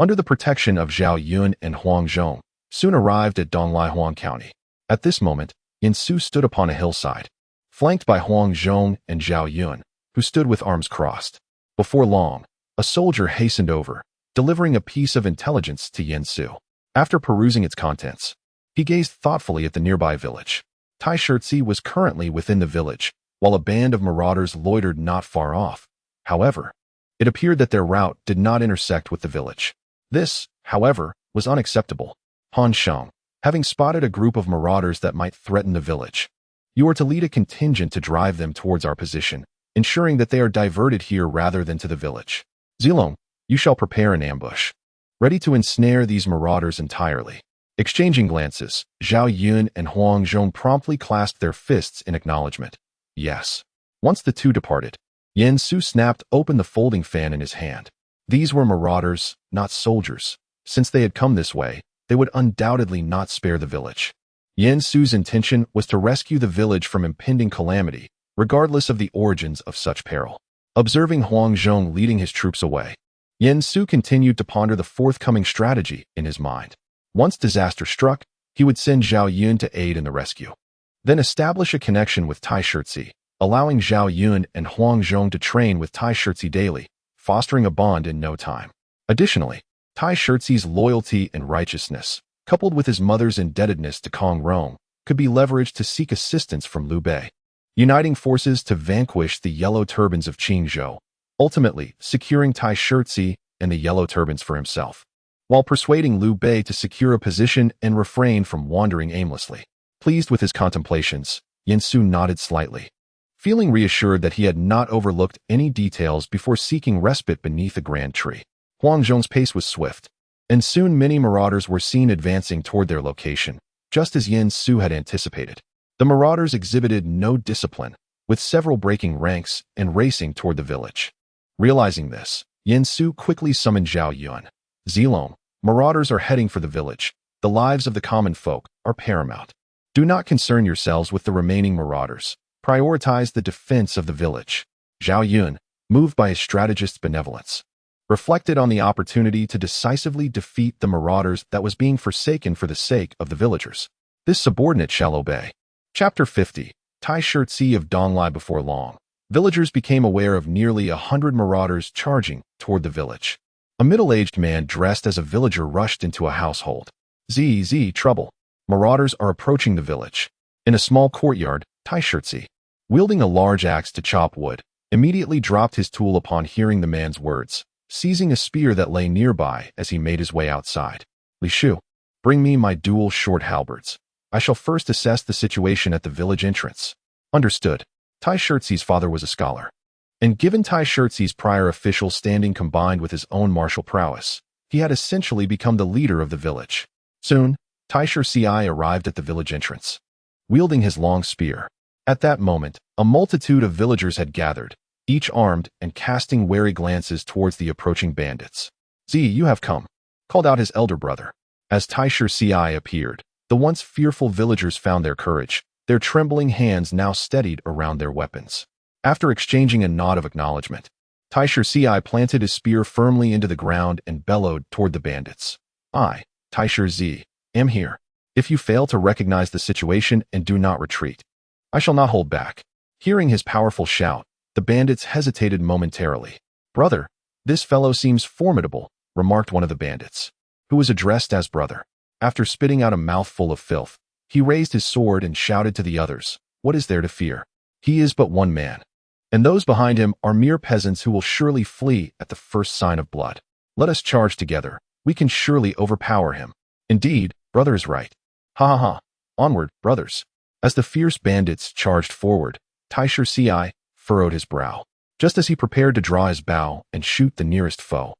under the protection of Zhao Yun and Hanzhong, soon arrived at Donglaihuan County. At this moment, Yen Su stood upon a hillside, flanked by Hanzhong and Zhao Yun, who stood with arms crossed. Before long, a soldier hastened over, delivering a piece of intelligence to Yen Su. After perusing its contents, he gazed thoughtfully at the nearby village. Tai Shirtzi was currently within the village, while a band of marauders loitered not far off. However, it appeared that their route did not intersect with the village. This, however, was unacceptable. Hanzhong, having spotted a group of marauders that might threaten the village, you are to lead a contingent to drive them towards our position, ensuring that they are diverted here rather than to the village. Zilong, you shall prepare an ambush, ready to ensnare these marauders entirely. Exchanging glances, Zhao Yun and Hanzhong promptly clasped their fists in acknowledgement. Yes. Once the two departed, Yen Su snapped open the folding fan in his hand. These were marauders, not soldiers. Since they had come this way, they would undoubtedly not spare the village. Yan Su's intention was to rescue the village from impending calamity, regardless of the origins of such peril. Observing Hanzhong leading his troops away, Yan Su continued to ponder the forthcoming strategy in his mind. Once disaster struck, he would send Zhao Yun to aid in the rescue. Then establish a connection with Tai Shirzi, allowing Zhao Yun and Hanzhong to train with Tai Shirzi daily, fostering a bond in no time. Additionally, Tai Shirzi's loyalty and righteousness, coupled with his mother's indebtedness to Kong Rong, could be leveraged to seek assistance from Liu Bei, uniting forces to vanquish the Yellow Turbans of Qingzhou, ultimately securing Tai Shirzi and the Yellow Turbans for himself, while persuading Liu Bei to secure a position and refrain from wandering aimlessly. Pleased with his contemplations, Yan Su nodded slightly, feeling reassured that he had not overlooked any details before seeking respite beneath a grand tree. Hanzhong's pace was swift, and soon many marauders were seen advancing toward their location, just as Yan Su had anticipated. The marauders exhibited no discipline, with several breaking ranks and racing toward the village. Realizing this, Yan Su quickly summoned Zhao Yun. Zilong, marauders are heading for the village. The lives of the common folk are paramount. Do not concern yourselves with the remaining marauders. Prioritize the defense of the village. Zhao Yun, moved by his strategist's benevolence, reflected on the opportunity to decisively defeat the marauders that was being forsaken for the sake of the villagers. This subordinate shall obey. Chapter 50. Tai Shirzi of Donglai. Before long, villagers became aware of nearly 100 marauders charging toward the village. A middle-aged man dressed as a villager rushed into a household. Trouble. Marauders are approaching the village. In a small courtyard, Tai Shirzi, wielding a large axe to chop wood, immediately dropped his tool upon hearing the man's words, seizing a spear that lay nearby as he made his way outside. Li Shu, bring me my dual short halberds. I shall first assess the situation at the village entrance. Understood. Tai Shirzi's father was a scholar, and given Tai Shirzi's prior official standing combined with his own martial prowess, he had essentially become the leader of the village. Soon, Tai Shirzi arrived at the village entrance, wielding his long spear. At that moment, a multitude of villagers had gathered, each armed and casting wary glances towards the approaching bandits. You have come, called out his elder brother. As Tai Shirzi appeared, the once fearful villagers found their courage, their trembling hands now steadied around their weapons. After exchanging a nod of acknowledgement, Tai Shirzi planted his spear firmly into the ground and bellowed toward the bandits. I, Tai Shirzi, am here. If you fail to recognize the situation and do not retreat, I shall not hold back. Hearing his powerful shout, the bandits hesitated momentarily. Brother, this fellow seems formidable, remarked one of the bandits, who was addressed as brother. After spitting out a mouthful of filth, he raised his sword and shouted to the others, what is there to fear? He is but one man, and those behind him are mere peasants who will surely flee at the first sign of blood. Let us charge together. We can surely overpower him. Indeed, brother is right. Ha ha ha. Onward, brothers. As the fierce bandits charged forward, Tai Shirzi furrowed his brow. Just as he prepared to draw his bow and shoot the nearest foe,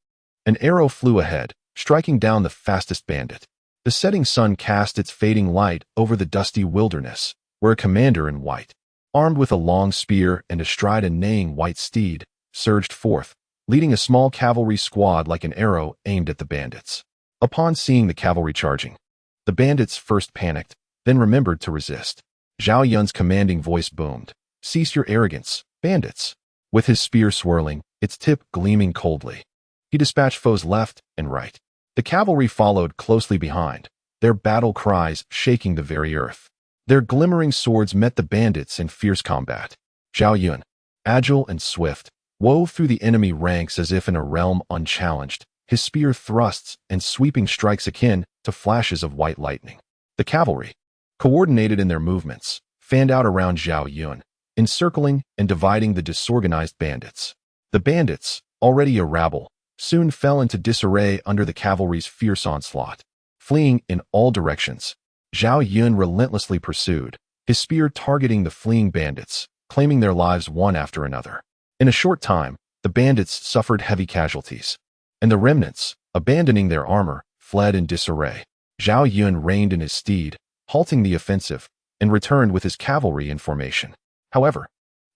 an arrow flew ahead, striking down the fastest bandit. The setting sun cast its fading light over the dusty wilderness, where a commander in white, armed with a long spear and astride a neighing white steed, surged forth, leading a small cavalry squad like an arrow aimed at the bandits. Upon seeing the cavalry charging, the bandits first panicked, then remembered to resist. Zhao Yun's commanding voice boomed, cease your arrogance, bandits. With his spear swirling, its tip gleaming coldly, he dispatched foes left and right. The cavalry followed closely behind, their battle cries shaking the very earth. Their glimmering swords met the bandits in fierce combat. Zhao Yun, agile and swift, wove through the enemy ranks as if in a realm unchallenged, his spear thrusts and sweeping strikes akin to flashes of white lightning. The cavalry, coordinated in their movements, fanned out around Zhao Yun, encircling and dividing the disorganized bandits. The bandits, already a rabble, soon fell into disarray under the cavalry's fierce onslaught. Fleeing in all directions, Zhao Yun relentlessly pursued, his spear targeting the fleeing bandits, claiming their lives one after another. In a short time, the bandits suffered heavy casualties, and the remnants, abandoning their armor, fled in disarray. Zhao Yun reined in his steed, halting the offensive, and returned with his cavalry in formation. However,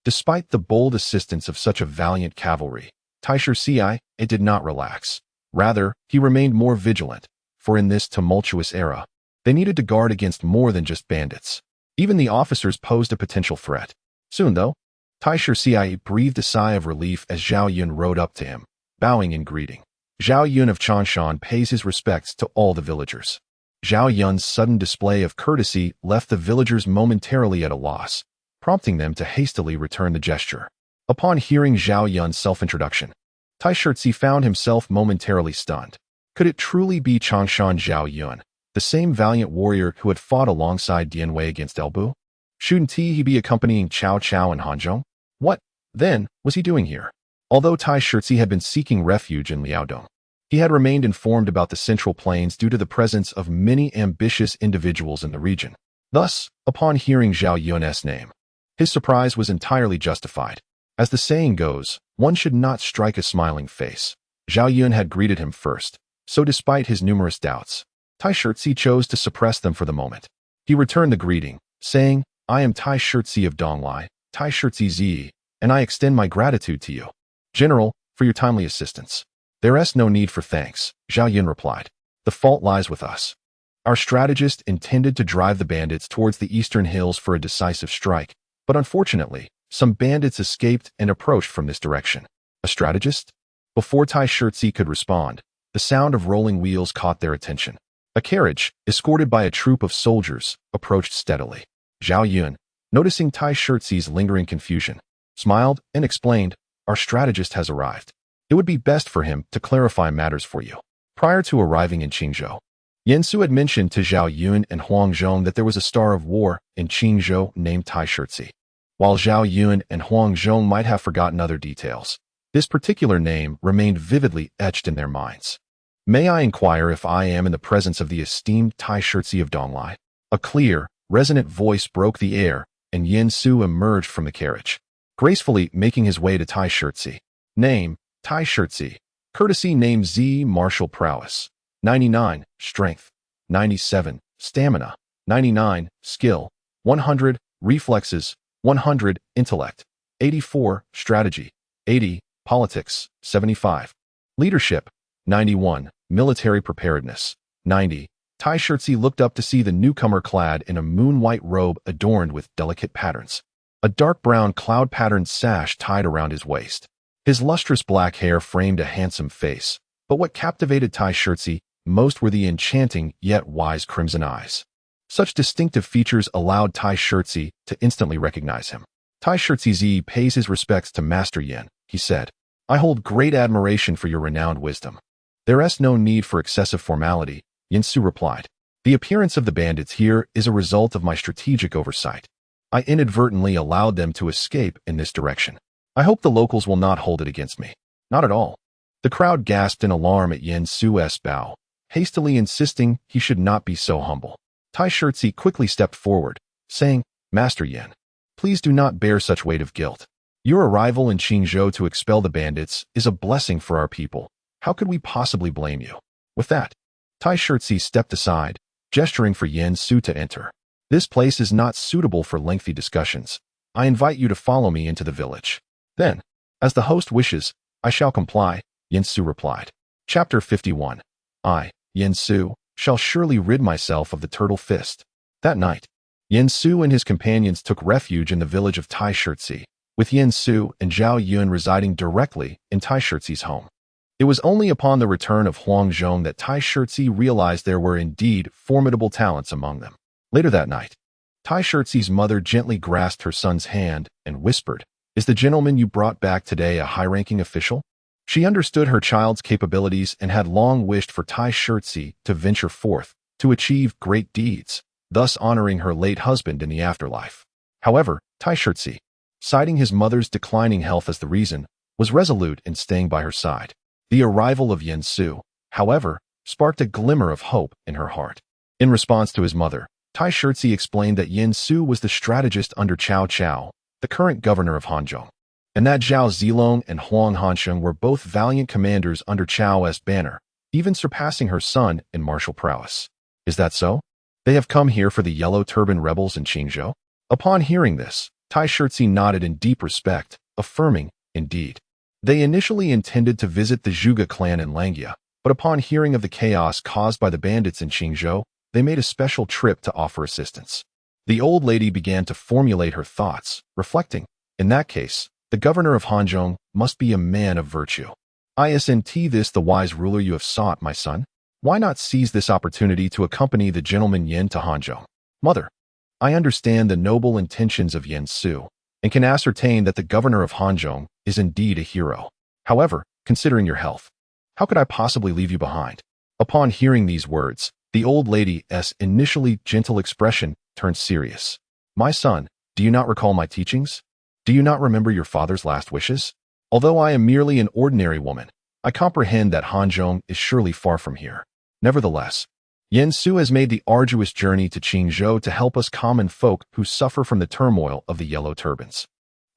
despite the bold assistance of such a valiant cavalry, Tai Shirzi did not relax. Rather, he remained more vigilant, for in this tumultuous era, They needed to guard against more than just bandits. Even the officers posed a potential threat. Soon, though, Tai Shirci breathed a sigh of relief as Zhao Yun rode up to him, bowing in greeting. Zhao Yun of Changshan pays his respects to all the villagers. Zhao Yun's sudden display of courtesy left the villagers momentarily at a loss, prompting them to hastily return the gesture. Upon hearing Zhao Yun's self-introduction, Tai Shirci found himself momentarily stunned. Could it truly be Changshan Zhao Yun, the same valiant warrior who had fought alongside Dian Wei against Elbu? Shouldn't he be accompanying Cao Cao and Hanzhong? What, then, was he doing here? Although Tai Shirci had been seeking refuge in Liaodong, he had remained informed about the Central Plains due to the presence of many ambitious individuals in the region. Thus, upon hearing Zhao Yun's name, his surprise was entirely justified. As the saying goes, one should not strike a smiling face. Zhao Yun had greeted him first, so despite his numerous doubts, Tai Shirci chose to suppress them for the moment. He returned the greeting, saying, "I am Tai Shirci of Donglai, Tai Shirci Zi, and I extend my gratitude to you, General, for your timely assistance." "There is no need for thanks," Zhao Yun replied. "The fault lies with us. Our strategist intended to drive the bandits towards the eastern hills for a decisive strike, but unfortunately, some bandits escaped and approached from this direction." "A strategist?" Before Tai Shirci could respond, the sound of rolling wheels caught their attention. A carriage, escorted by a troop of soldiers, approached steadily. Zhao Yun, noticing Tai Shirci's lingering confusion, smiled and explained, "Our strategist has arrived. It would be best for him to clarify matters for you." Prior to arriving in Qingzhou, Yansu had mentioned to Zhao Yun and Huang Zhong that there was a star of war in Qingzhou named Tai Shirci. While Zhao Yun and Huang Zhong might have forgotten other details, this particular name remained vividly etched in their minds. "May I inquire if I am in the presence of the esteemed Tai Shirci of Donglai?" A clear, resonant voice broke the air, and Yin Su emerged from the carriage, gracefully making his way to Tai Shirci. Name, Tai Shirci. Courtesy name Z. Martial prowess. 99, strength. 97, stamina. 99, skill. 100, reflexes. 100, intellect. 84, strategy. 80, politics. 75, leadership. 91, military preparedness. 90, Tai Shirci looked up to see the newcomer clad in a moon-white robe adorned with delicate patterns. A dark brown cloud-patterned sash tied around his waist. His lustrous black hair framed a handsome face, but what captivated Tai Shirci most were the enchanting yet wise crimson eyes. Such distinctive features allowed Tai Shirci to instantly recognize him. "Tai Shirci Z pays his respects to Master Yin," he said. "I hold great admiration for your renowned wisdom." "There is no need for excessive formality," Yin Su replied. "The appearance of the bandits here is a result of my strategic oversight. I inadvertently allowed them to escape in this direction. I hope the locals will not hold it against me." "Not at all." The crowd gasped in alarm at Yin Su's bow, hastily insisting he should not be so humble. Tai Shirci quickly stepped forward, saying, "Master Yin, please do not bear such weight of guilt. Your arrival in Qingzhou to expel the bandits is a blessing for our people. How could we possibly blame you?" With that, Tai Shirci stepped aside, gesturing for Yin Su to enter. "This place is not suitable for lengthy discussions. I invite you to follow me into the village." "Then, as the host wishes, I shall comply," Yin Su replied. Chapter 51. I, Yin Su, shall surely rid myself of the turtle fist. That night, Yin Su and his companions took refuge in the village of Tai Shirci, with Yin Su and Zhao Yun residing directly in Tai Shirci's home. It was only upon the return of Huang Zhong that Tai Shirci realized there were indeed formidable talents among them. Later that night, Tai Shirci's mother gently grasped her son's hand and whispered, "Is the gentleman you brought back today a high-ranking official?" She understood her child's capabilities and had long wished for Tai Shirci to venture forth to achieve great deeds, thus honoring her late husband in the afterlife. However, Tai Shirci, citing his mother's declining health as the reason, was resolute in staying by her side. The arrival of Yin Su, however, sparked a glimmer of hope in her heart. In response to his mother, Tai Shirci explained that Yin Su was the strategist under Cao Cao, the current governor of Hanzhong, and that Zhao Zilong and Huang Hansheng were both valiant commanders under Chao's banner, even surpassing her son in martial prowess. "Is that so? They have come here for the Yellow Turban rebels in Qingzhou?" Upon hearing this, Tai Shirci nodded in deep respect, affirming, "Indeed. They initially intended to visit the Zhuge clan in Langia, but upon hearing of the chaos caused by the bandits in Qingzhou, they made a special trip to offer assistance. The old lady began to formulate her thoughts, reflecting, in that case, the governor of Hanzhong must be a man of virtue. Isn't this the wise ruler you have sought, my son? Why not seize this opportunity to accompany the gentleman Yin to Hanzhong? Mother, I understand the noble intentions of Yin Su, and can ascertain that the governor of Hanzhong is indeed a hero. However, considering your health, how could I possibly leave you behind? Upon hearing these words, the old lady's initially gentle expression turned serious. My son, do you not recall my teachings? Do you not remember your father's last wishes? Although I am merely an ordinary woman, I comprehend that Hanzhong is surely far from here. Nevertheless, Yin Su has made the arduous journey to Qingzhou to help us common folk who suffer from the turmoil of the yellow turbans.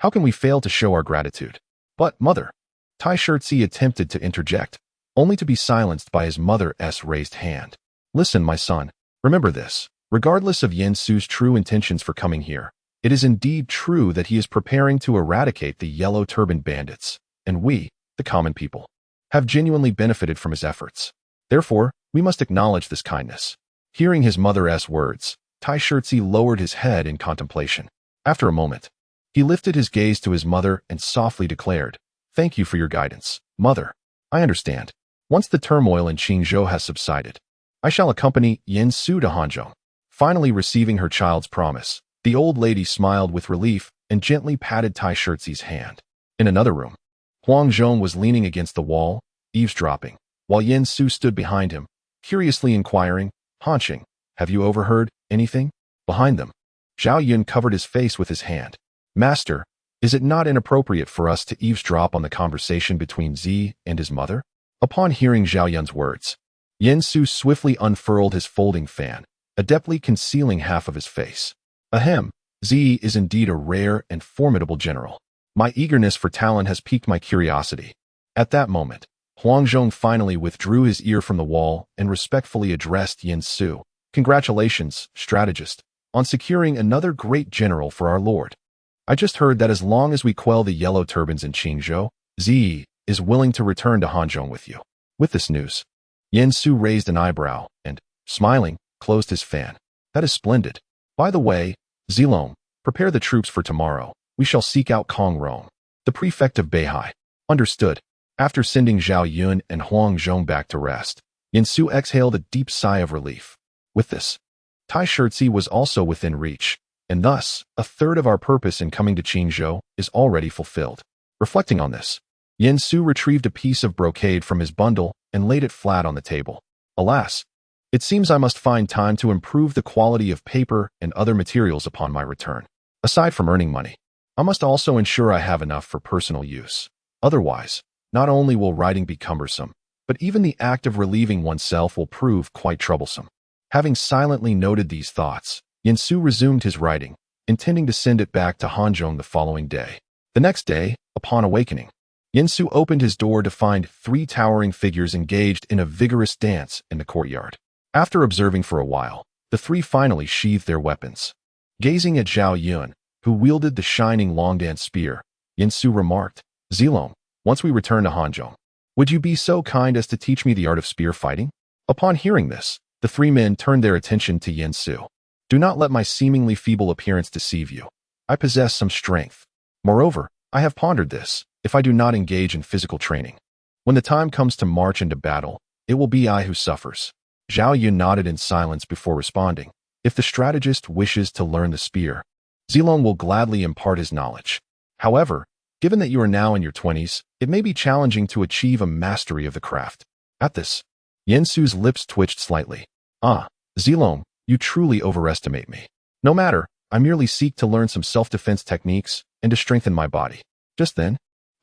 How can we fail to show our gratitude? But, mother, Tai Shirtzi attempted to interject, only to be silenced by his mother's raised hand. Listen, my son, remember this. Regardless of Yin Su's true intentions for coming here, it is indeed true that he is preparing to eradicate the yellow turban bandits, and we, the common people, have genuinely benefited from his efforts. Therefore, we must acknowledge this kindness. Hearing his mother's words, Tai Shirtzi lowered his head in contemplation. After a moment, he lifted his gaze to his mother and softly declared, Thank you for your guidance, mother. I understand. Once the turmoil in Qingzhou has subsided, I shall accompany Yin Su to Hanzhong. Finally receiving her child's promise, the old lady smiled with relief and gently patted Tai Shirtzi's hand. In another room, Huang Zhong was leaning against the wall, eavesdropping, while Yin Su stood behind him, curiously inquiring, Hanqing, have you overheard anything? Behind them, Zhao Yun covered his face with his hand. Master, is it not inappropriate for us to eavesdrop on the conversation between Zi and his mother? Upon hearing Zhao Yun's words, Yin Su swiftly unfurled his folding fan, adeptly concealing half of his face. Ahem, Zi is indeed a rare and formidable general. My eagerness for talent has piqued my curiosity. At that moment, Huang Zhong finally withdrew his ear from the wall and respectfully addressed Yin Su. Congratulations, strategist, on securing another great general for our lord. I just heard that as long as we quell the yellow turbans in Qingzhou, Zi is willing to return to Hanzhong with you. With this news, Yin Su raised an eyebrow and, smiling, closed his fan. That is splendid. By the way, Zilong, prepare the troops for tomorrow. We shall seek out Kong Rong, the prefect of Beihai. Understood. After sending Zhao Yun and Huang Zhong back to rest, Yin Su exhaled a deep sigh of relief. With this, Tai Shirtzi was also within reach, and thus, a third of our purpose in coming to Qingzhou is already fulfilled. Reflecting on this, Yin Su retrieved a piece of brocade from his bundle and laid it flat on the table. Alas, it seems I must find time to improve the quality of paper and other materials upon my return. Aside from earning money, I must also ensure I have enough for personal use. Otherwise, not only will writing be cumbersome, but even the act of relieving oneself will prove quite troublesome. Having silently noted these thoughts, Yin Su resumed his writing, intending to send it back to Hanzhong the following day. The next day, upon awakening, Yin Su opened his door to find 3 towering figures engaged in a vigorous dance in the courtyard. After observing for a while, the 3 finally sheathed their weapons. Gazing at Zhao Yun, who wielded the shining long-dance spear, Yin Su remarked, Zilong, once we return to Hanzhong, would you be so kind as to teach me the art of spear fighting? Upon hearing this, the 3 men turned their attention to Yin Su. Do not let my seemingly feeble appearance deceive you. I possess some strength. Moreover, I have pondered this. If I do not engage in physical training, when the time comes to march into battle, it will be I who suffers. Zhao Yun nodded in silence before responding. If the strategist wishes to learn the spear, Zilong will gladly impart his knowledge. However, given that you are now in your 20s, it may be challenging to achieve a mastery of the craft. At this, Yin Su's lips twitched slightly. Ah, Zilong, you truly overestimate me. No matter, I merely seek to learn some self-defense techniques and to strengthen my body. Just then,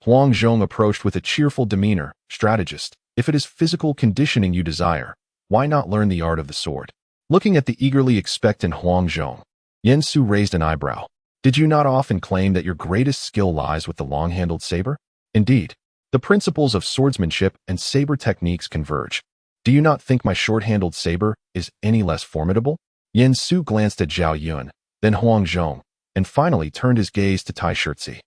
Huang Zhong approached with a cheerful demeanor. Strategist, if it is physical conditioning you desire, why not learn the art of the sword? Looking at the eagerly expectant Huang Zhong, Yin Su raised an eyebrow. Did you not often claim that your greatest skill lies with the long-handled saber? Indeed, the principles of swordsmanship and saber techniques converge. Do you not think my short-handled saber is any less formidable? Yin Su glanced at Zhao Yun, then Huang Zhong, and finally turned his gaze to Tai Shirtzi.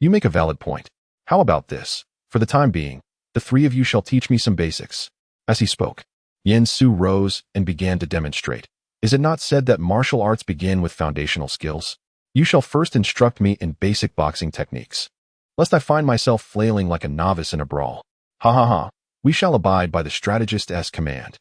You make a valid point. How about this? For the time being, the 3 of you shall teach me some basics. As he spoke, Yen Su rose and began to demonstrate. Is it not said that martial arts begin with foundational skills? You shall first instruct me in basic boxing techniques, lest I find myself flailing like a novice in a brawl. Ha ha ha. We shall abide by the strategist's command.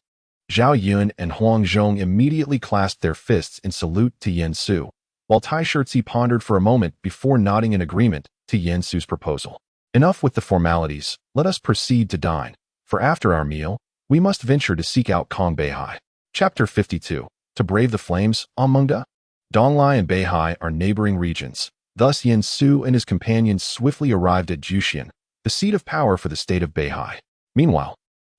Zhao Yun and Hanzhong immediately clasped their fists in salute to Yen Su, while Tai Shirtzi pondered for a moment before nodding in agreement to Yen Su's proposal. Enough with the formalities, let us proceed to dine, for after our meal, we must venture to seek out Kong Beihai. Chapter 52. To brave the flames, Amungda? Donglai and Beihai are neighboring regions. Thus Yen Su and his companions swiftly arrived at Juxian, the seat of power for the state of Beihai. Meanwhile,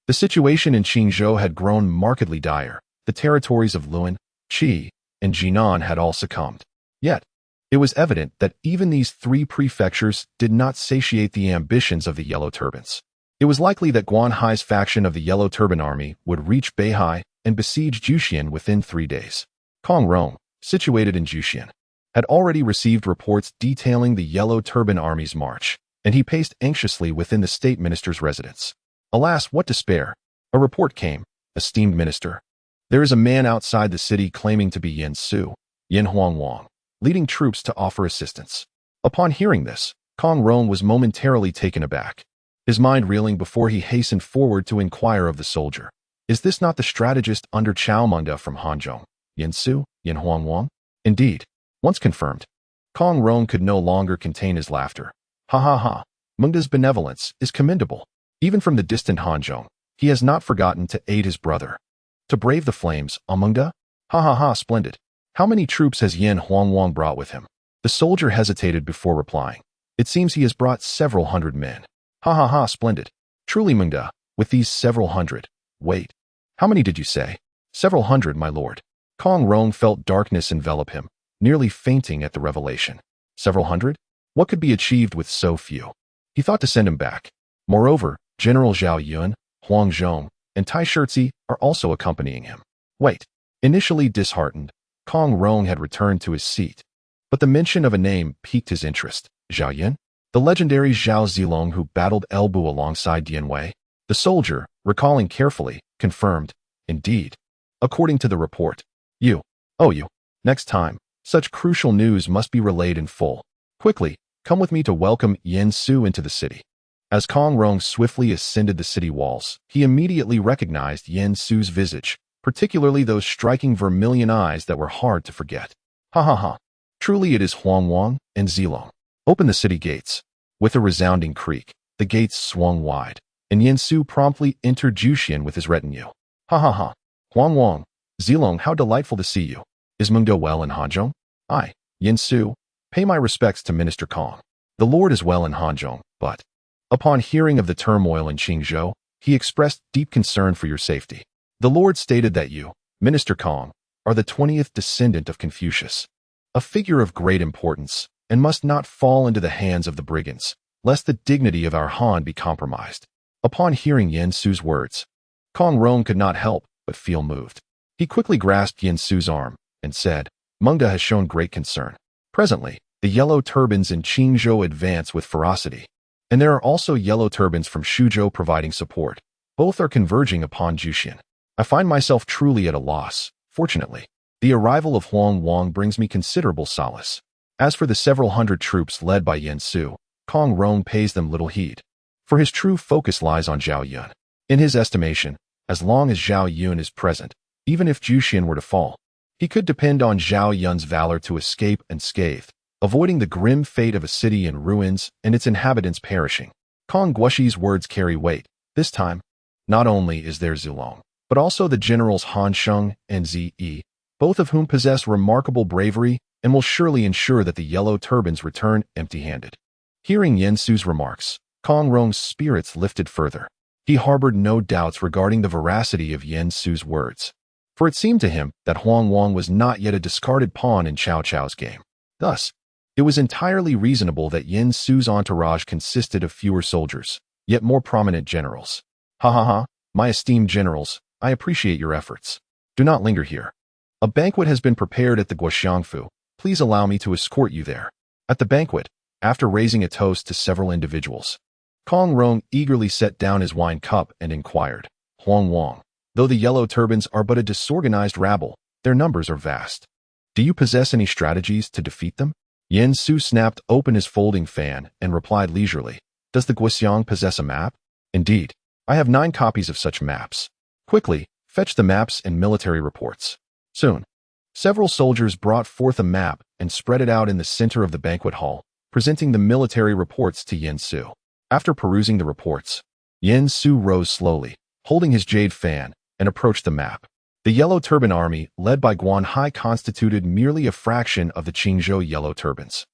the situation in Qingzhou had grown markedly dire. The territories of Luan, Qi, and Jinan had all succumbed. Yet, it was evident that even these three prefectures did not satiate the ambitions of the Yellow Turbans. It was likely that Guan Hai's faction of the Yellow Turban Army would reach Beihai and besiege Juxian within 3 days. Kong Rong, situated in Juxian, had already received reports detailing the Yellow Turban Army's march, and he paced anxiously within the state minister's residence. Alas, what despair! A report came, esteemed minister. There is a man outside the city claiming to be Yen Su, Yen Huangwang, leading troops to offer assistance. Upon hearing this, Kong Rong was momentarily taken aback, his mind reeling before he hastened forward to inquire of the soldier. Is this not the strategist under Cao Mengda from Hanzhong, Yen Su, Yen Huangwang? Indeed, once confirmed, Kong Rong could no longer contain his laughter. Ha ha ha, Mengda's benevolence is commendable. Even from the distant Hanzhong, he has not forgotten to aid his brother. To brave the flames, Amungda? Ha ha ha, splendid. How many troops has Yen Huangwang brought with him? The soldier hesitated before replying. It seems he has brought several hundred men. Ha ha ha, splendid. Truly, Mengda, with these several hundred. Wait. How many did you say? Several hundred, my lord. Kong Rong felt darkness envelop him, nearly fainting at the revelation. Several hundred? What could be achieved with so few? He thought to send him back. Moreover, General Zhao Yun, Hanzhong, and Tai Shirtzi are also accompanying him. Wait. Initially disheartened, Kong Rong had returned to his seat. But the mention of a name piqued his interest. Zhao Yun? The legendary Zhao Zilong who battled Elbu alongside Dian Wei? The soldier, recalling carefully, confirmed. Indeed. According to the report. You. Next time, such crucial news must be relayed in full. Quickly, come with me to welcome Yen Su into the city. As Kong Rong swiftly ascended the city walls, he immediately recognized Yen Su's visage, particularly those striking vermilion eyes that were hard to forget. Ha ha ha. Truly it is Huangwang and Zilong. Open the city gates. With a resounding creak, the gates swung wide, and Yen Su promptly entered Juxian with his retinue. Ha ha ha. Huangwang, Zilong, how delightful to see you. Is Mengda well in Hanzhong? I, Yen Su, pay my respects to Minister Kong. The Lord is well in Hanzhong, but... Upon hearing of the turmoil in Qingzhou, he expressed deep concern for your safety. The Lord stated that you, Minister Kong, are the 20th descendant of Confucius, a figure of great importance, and must not fall into the hands of the brigands, lest the dignity of our Han be compromised. Upon hearing Yen Su's words, Kong Rong could not help but feel moved. He quickly grasped Yen Su's arm and said, Mengda has shown great concern. Presently, the Yellow Turbans in Qingzhou advance with ferocity. And there are also Yellow Turbans from Shuzhou providing support. Both are converging upon Juxian. I find myself truly at a loss. Fortunately, the arrival of Huangwang brings me considerable solace. As for the several hundred troops led by Yen Su, Kong Rong pays them little heed, for his true focus lies on Zhao Yun. In his estimation, as long as Zhao Yun is present, even if Juxian were to fall, he could depend on Zhao Yun's valor to escape unscathed, avoiding the grim fate of a city in ruins and its inhabitants perishing. Kong Guoxi's words carry weight. This time, not only is there Zilong, but also the generals Hansheng and Zi, both of whom possess remarkable bravery and will surely ensure that the Yellow Turbans return empty-handed. Hearing Yen Su's remarks, Kong Rong's spirits lifted further. He harbored no doubts regarding the veracity of Yen Su's words, for it seemed to him that Huangwang was not yet a discarded pawn in Cao Cao's game. Thus, it was entirely reasonable that Yen Su's entourage consisted of fewer soldiers, yet more prominent generals. Ha ha ha, my esteemed generals, I appreciate your efforts. Do not linger here. A banquet has been prepared at the Guoxiangfu. Please allow me to escort you there. At the banquet, after raising a toast to several individuals, Kong Rong eagerly set down his wine cup and inquired, Huangwang, Though the yellow turbans are but a disorganized rabble, their numbers are vast. Do you possess any strategies to defeat them? Yen Su snapped open his folding fan and replied leisurely, Does the Guxiang possess a map? Indeed. I have 9 copies of such maps. Quickly, fetch the maps and military reports. Soon, several soldiers brought forth a map and spread it out in the center of the banquet hall, presenting the military reports to Yen Su. After perusing the reports, Yen Su rose slowly, holding his jade fan, and approached the map. The Yellow Turban Army, led by Guan Hai, constituted merely a fraction of the Qingzhou Yellow Turbans.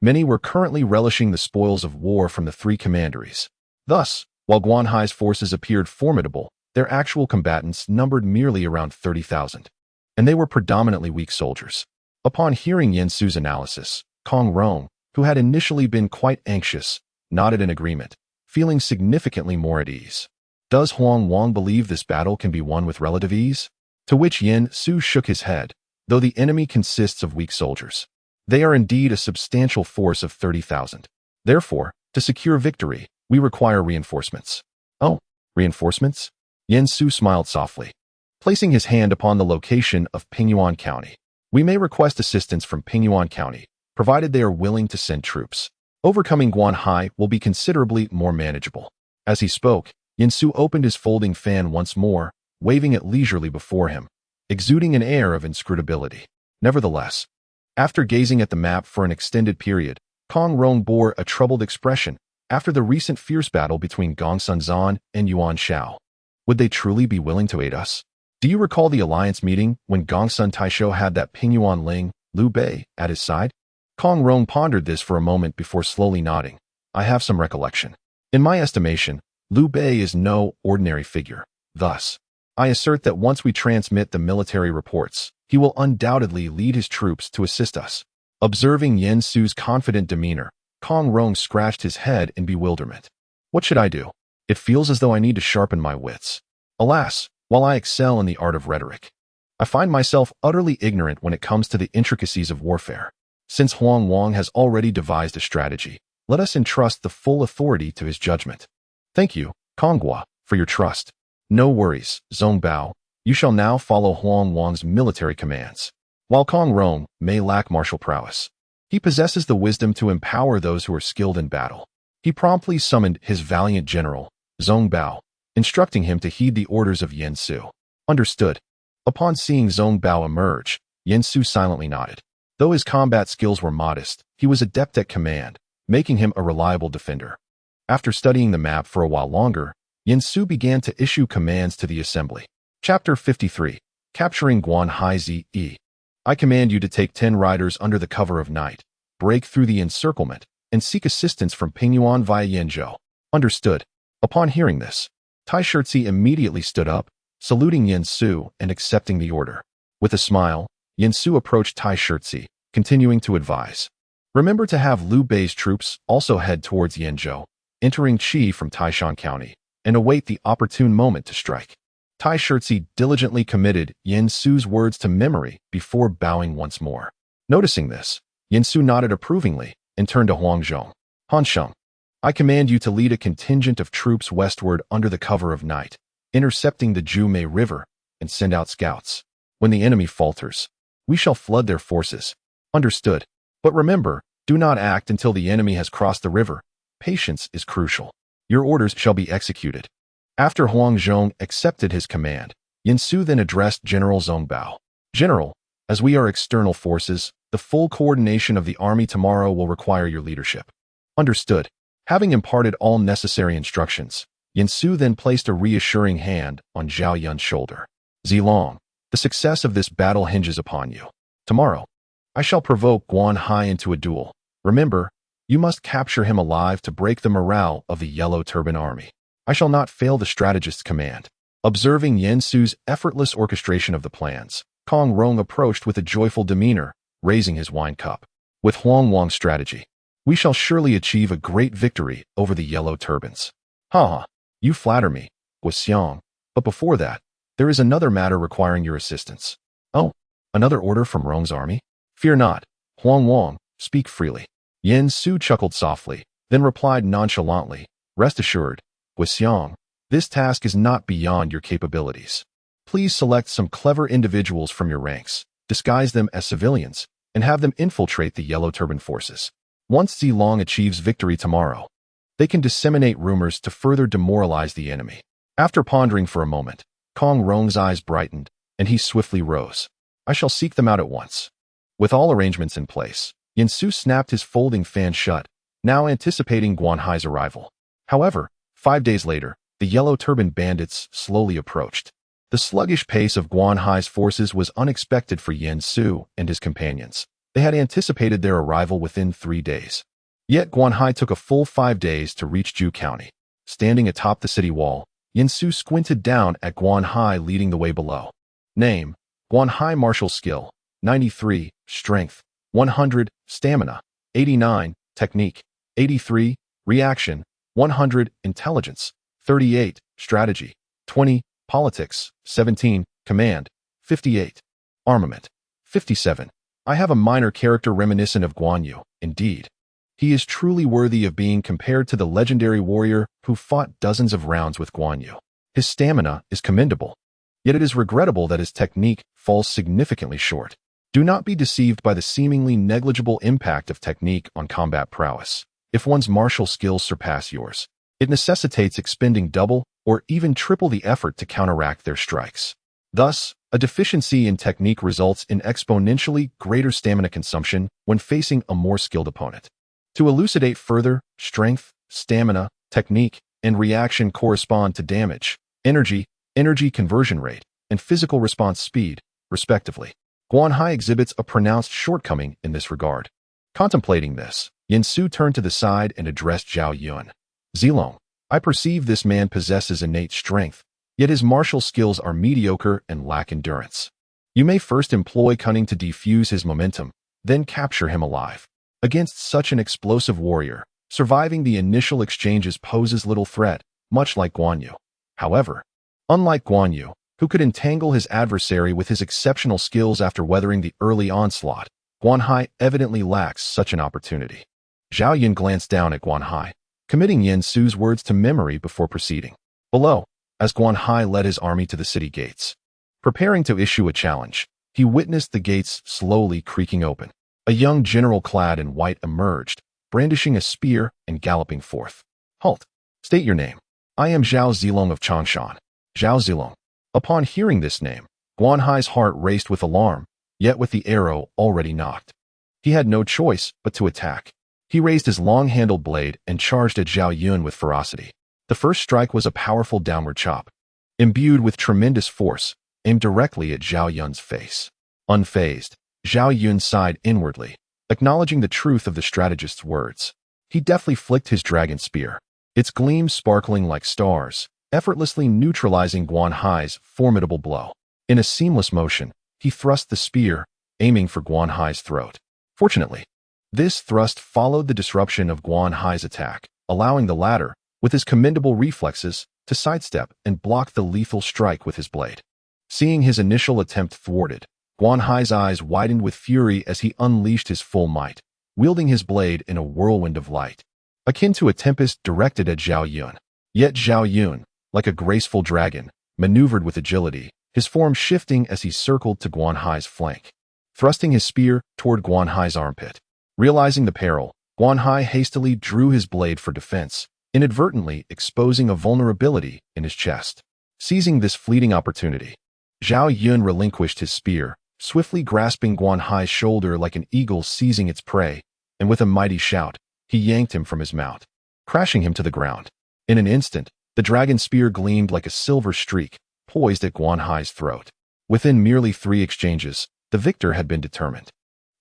Many were currently relishing the spoils of war from the 3 commanderies. Thus, while Guan Hai's forces appeared formidable, their actual combatants numbered merely around 30,000. And they were predominantly weak soldiers. Upon hearing Yen Su's analysis, Kong Rong, who had initially been quite anxious, nodded in agreement, feeling significantly more at ease. Does Huang Wang believe this battle can be won with relative ease? To which Yen Su shook his head, though the enemy consists of weak soldiers. They are indeed a substantial force of 30,000. Therefore, to secure victory, we require reinforcements. Oh, reinforcements? Yen Su smiled softly, placing his hand upon the location of Pingyuan County. We may request assistance from Pingyuan County, provided they are willing to send troops. Overcoming Guan Hai will be considerably more manageable. As he spoke, Yen Su opened his folding fan once more, waving it leisurely before him, exuding an air of inscrutability. Nevertheless, after gazing at the map for an extended period, Kong Rong bore a troubled expression after the recent fierce battle between Gong Sunzan and Yuan Shao. Would they truly be willing to aid us? Do you recall the alliance meeting when Gong Sun Taisho had that Pingyuan Ling, Liu Bei, at his side? Kong Rong pondered this for a moment before slowly nodding. I have some recollection. In my estimation, Liu Bei is no ordinary figure. Thus, I assert that once we transmit the military reports, he will undoubtedly lead his troops to assist us. Observing Yen Su's confident demeanor, Kong Rong scratched his head in bewilderment. What should I do? It feels as though I need to sharpen my wits. Alas, while I excel in the art of rhetoric, I find myself utterly ignorant when it comes to the intricacies of warfare. Since Huang Wang has already devised a strategy, let us entrust the full authority to his judgment. Thank you, Konghua, for your trust. No worries, Zhong Bao. You shall now follow Huang Wang's military commands. While Kong Rong may lack martial prowess, he possesses the wisdom to empower those who are skilled in battle. He promptly summoned his valiant general, Zhong Bao, instructing him to heed the orders of Yen Su. Understood. Upon seeing Zhong Bao emerge, Yen Su silently nodded. Though his combat skills were modest, he was adept at command, making him a reliable defender. After studying the map for a while longer, Yen Su began to issue commands to the assembly. Chapter 53. Capturing Guan Hai Zi. I command you to take 10 riders under the cover of night, break through the encirclement, and seek assistance from Pingyuan via Yenzhou. Understood. Upon hearing this, Tai Shirtzi immediately stood up, saluting Yen Su and accepting the order. With a smile, Yen Su approached Tai Shirtzi, continuing to advise. Remember to have Liu Bei's troops also head towards Yenzhou, entering Qi from Taishan County, and await the opportune moment to strike. Tai Shirtzi diligently committed Yen Su's words to memory before bowing once more. Noticing this, Yen Su nodded approvingly and turned to Hanzhong. Hanzhong, I command you to lead a contingent of troops westward under the cover of night, intercepting the Jumei River, and send out scouts. When the enemy falters, we shall flood their forces. Understood. But remember, do not act until the enemy has crossed the river. Patience is crucial. Your orders shall be executed. After Hanzhong accepted his command, Yen Su then addressed General Zhong Bao. General, as we are external forces, the full coordination of the army tomorrow will require your leadership. Understood. Having imparted all necessary instructions, Yen Su then placed a reassuring hand on Zhao Yun's shoulder. Zilong, the success of this battle hinges upon you. Tomorrow, I shall provoke Guan Hai into a duel. Remember, you must capture him alive to break the morale of the Yellow Turban Army. I shall not fail the strategist's command. Observing Yen Su's effortless orchestration of the plans, Kong Rong approached with a joyful demeanor, raising his wine cup. With Huang Wang's strategy, we shall surely achieve a great victory over the Yellow Turbans. Ha! You flatter me, Guxiang. But before that, there is another matter requiring your assistance. Oh, another order from Rong's army? Fear not, Huang Wang, speak freely. Yen Su chuckled softly, then replied nonchalantly, Rest assured, Guxiang, this task is not beyond your capabilities. Please select some clever individuals from your ranks, disguise them as civilians, and have them infiltrate the Yellow Turban forces. Once Zilong achieves victory tomorrow, they can disseminate rumors to further demoralize the enemy. After pondering for a moment, Kong Rong's eyes brightened, and he swiftly rose. I shall seek them out at once. With all arrangements in place, Yin Su snapped his folding fan shut, now anticipating Guan Hai's arrival. However, 5 days later, the Yellow Turban bandits slowly approached. The sluggish pace of Guan Hai's forces was unexpected for Yin Su and his companions. They had anticipated their arrival within 3 days. Yet Guan Hai took a full 5 days to reach Ju County. Standing atop the city wall, Yin Su squinted down at Guan Hai leading the way below. Name: Guan Hai. Martial skill: 93, strength, 100, stamina, 89, technique, 83, reaction, 100, intelligence, 38, strategy, 20, politics, 17, command, 58, armament, 57. I have a minor character reminiscent of Guan Yu, indeed. He is truly worthy of being compared to the legendary warrior who fought dozens of rounds with Guan Yu. His stamina is commendable, yet it is regrettable that his technique falls significantly short. Do not be deceived by the seemingly negligible impact of technique on combat prowess. If one's martial skills surpass yours, it necessitates expending double or even triple the effort to counteract their strikes. Thus, a deficiency in technique results in exponentially greater stamina consumption when facing a more skilled opponent. To elucidate further, strength, stamina, technique, and reaction correspond to damage, energy conversion rate, and physical response speed, respectively. Guan Hai exhibits a pronounced shortcoming in this regard. Contemplating this, Yin Su turned to the side and addressed Zhao Yun. Zilong, I perceive this man possesses innate strength, yet his martial skills are mediocre and lack endurance. You may first employ cunning to defuse his momentum, then capture him alive. Against such an explosive warrior, surviving the initial exchanges poses little threat, much like Guan Yu. However, unlike Guan Yu, who could entangle his adversary with his exceptional skills after weathering the early onslaught, Guan Hai evidently lacks such an opportunity. Zhao Yun glanced down at Guan Hai, committing Yin Su's words to memory before proceeding. Below, as Guan Hai led his army to the city gates, preparing to issue a challenge, he witnessed the gates slowly creaking open. A young general clad in white emerged, brandishing a spear and galloping forth. Halt! State your name. I am Zhao Zilong of Changshan. Zhao Zilong. Upon hearing this name, Guan Hai's heart raced with alarm, yet with the arrow already knocked. He had no choice but to attack. He raised his long-handled blade and charged at Zhao Yun with ferocity. The first strike was a powerful downward chop, imbued with tremendous force, aimed directly at Zhao Yun's face. Unfazed, Zhao Yun sighed inwardly, acknowledging the truth of the strategist's words. He deftly flicked his dragon spear, its gleam sparkling like stars, effortlessly neutralizing Guan Hai's formidable blow. In a seamless motion, he thrust the spear, aiming for Guan Hai's throat. Fortunately, this thrust followed the disruption of Guan Hai's attack, allowing the latter, with his commendable reflexes, to sidestep and block the lethal strike with his blade. Seeing his initial attempt thwarted, Guan Hai's eyes widened with fury as he unleashed his full might, wielding his blade in a whirlwind of light, akin to a tempest directed at Zhao Yun. Yet Zhao Yun, like a graceful dragon, maneuvered with agility, his form shifting as he circled to Guan Hai's flank, thrusting his spear toward Guan Hai's armpit. Realizing the peril, Guan Hai hastily drew his blade for defense, inadvertently exposing a vulnerability in his chest. Seizing this fleeting opportunity, Zhao Yun relinquished his spear, swiftly grasping Guan Hai's shoulder like an eagle seizing its prey, and with a mighty shout, he yanked him from his mount, crashing him to the ground. In an instant, the dragon spear gleamed like a silver streak, poised at Guan Hai's throat. Within merely 3 exchanges, the victor had been determined.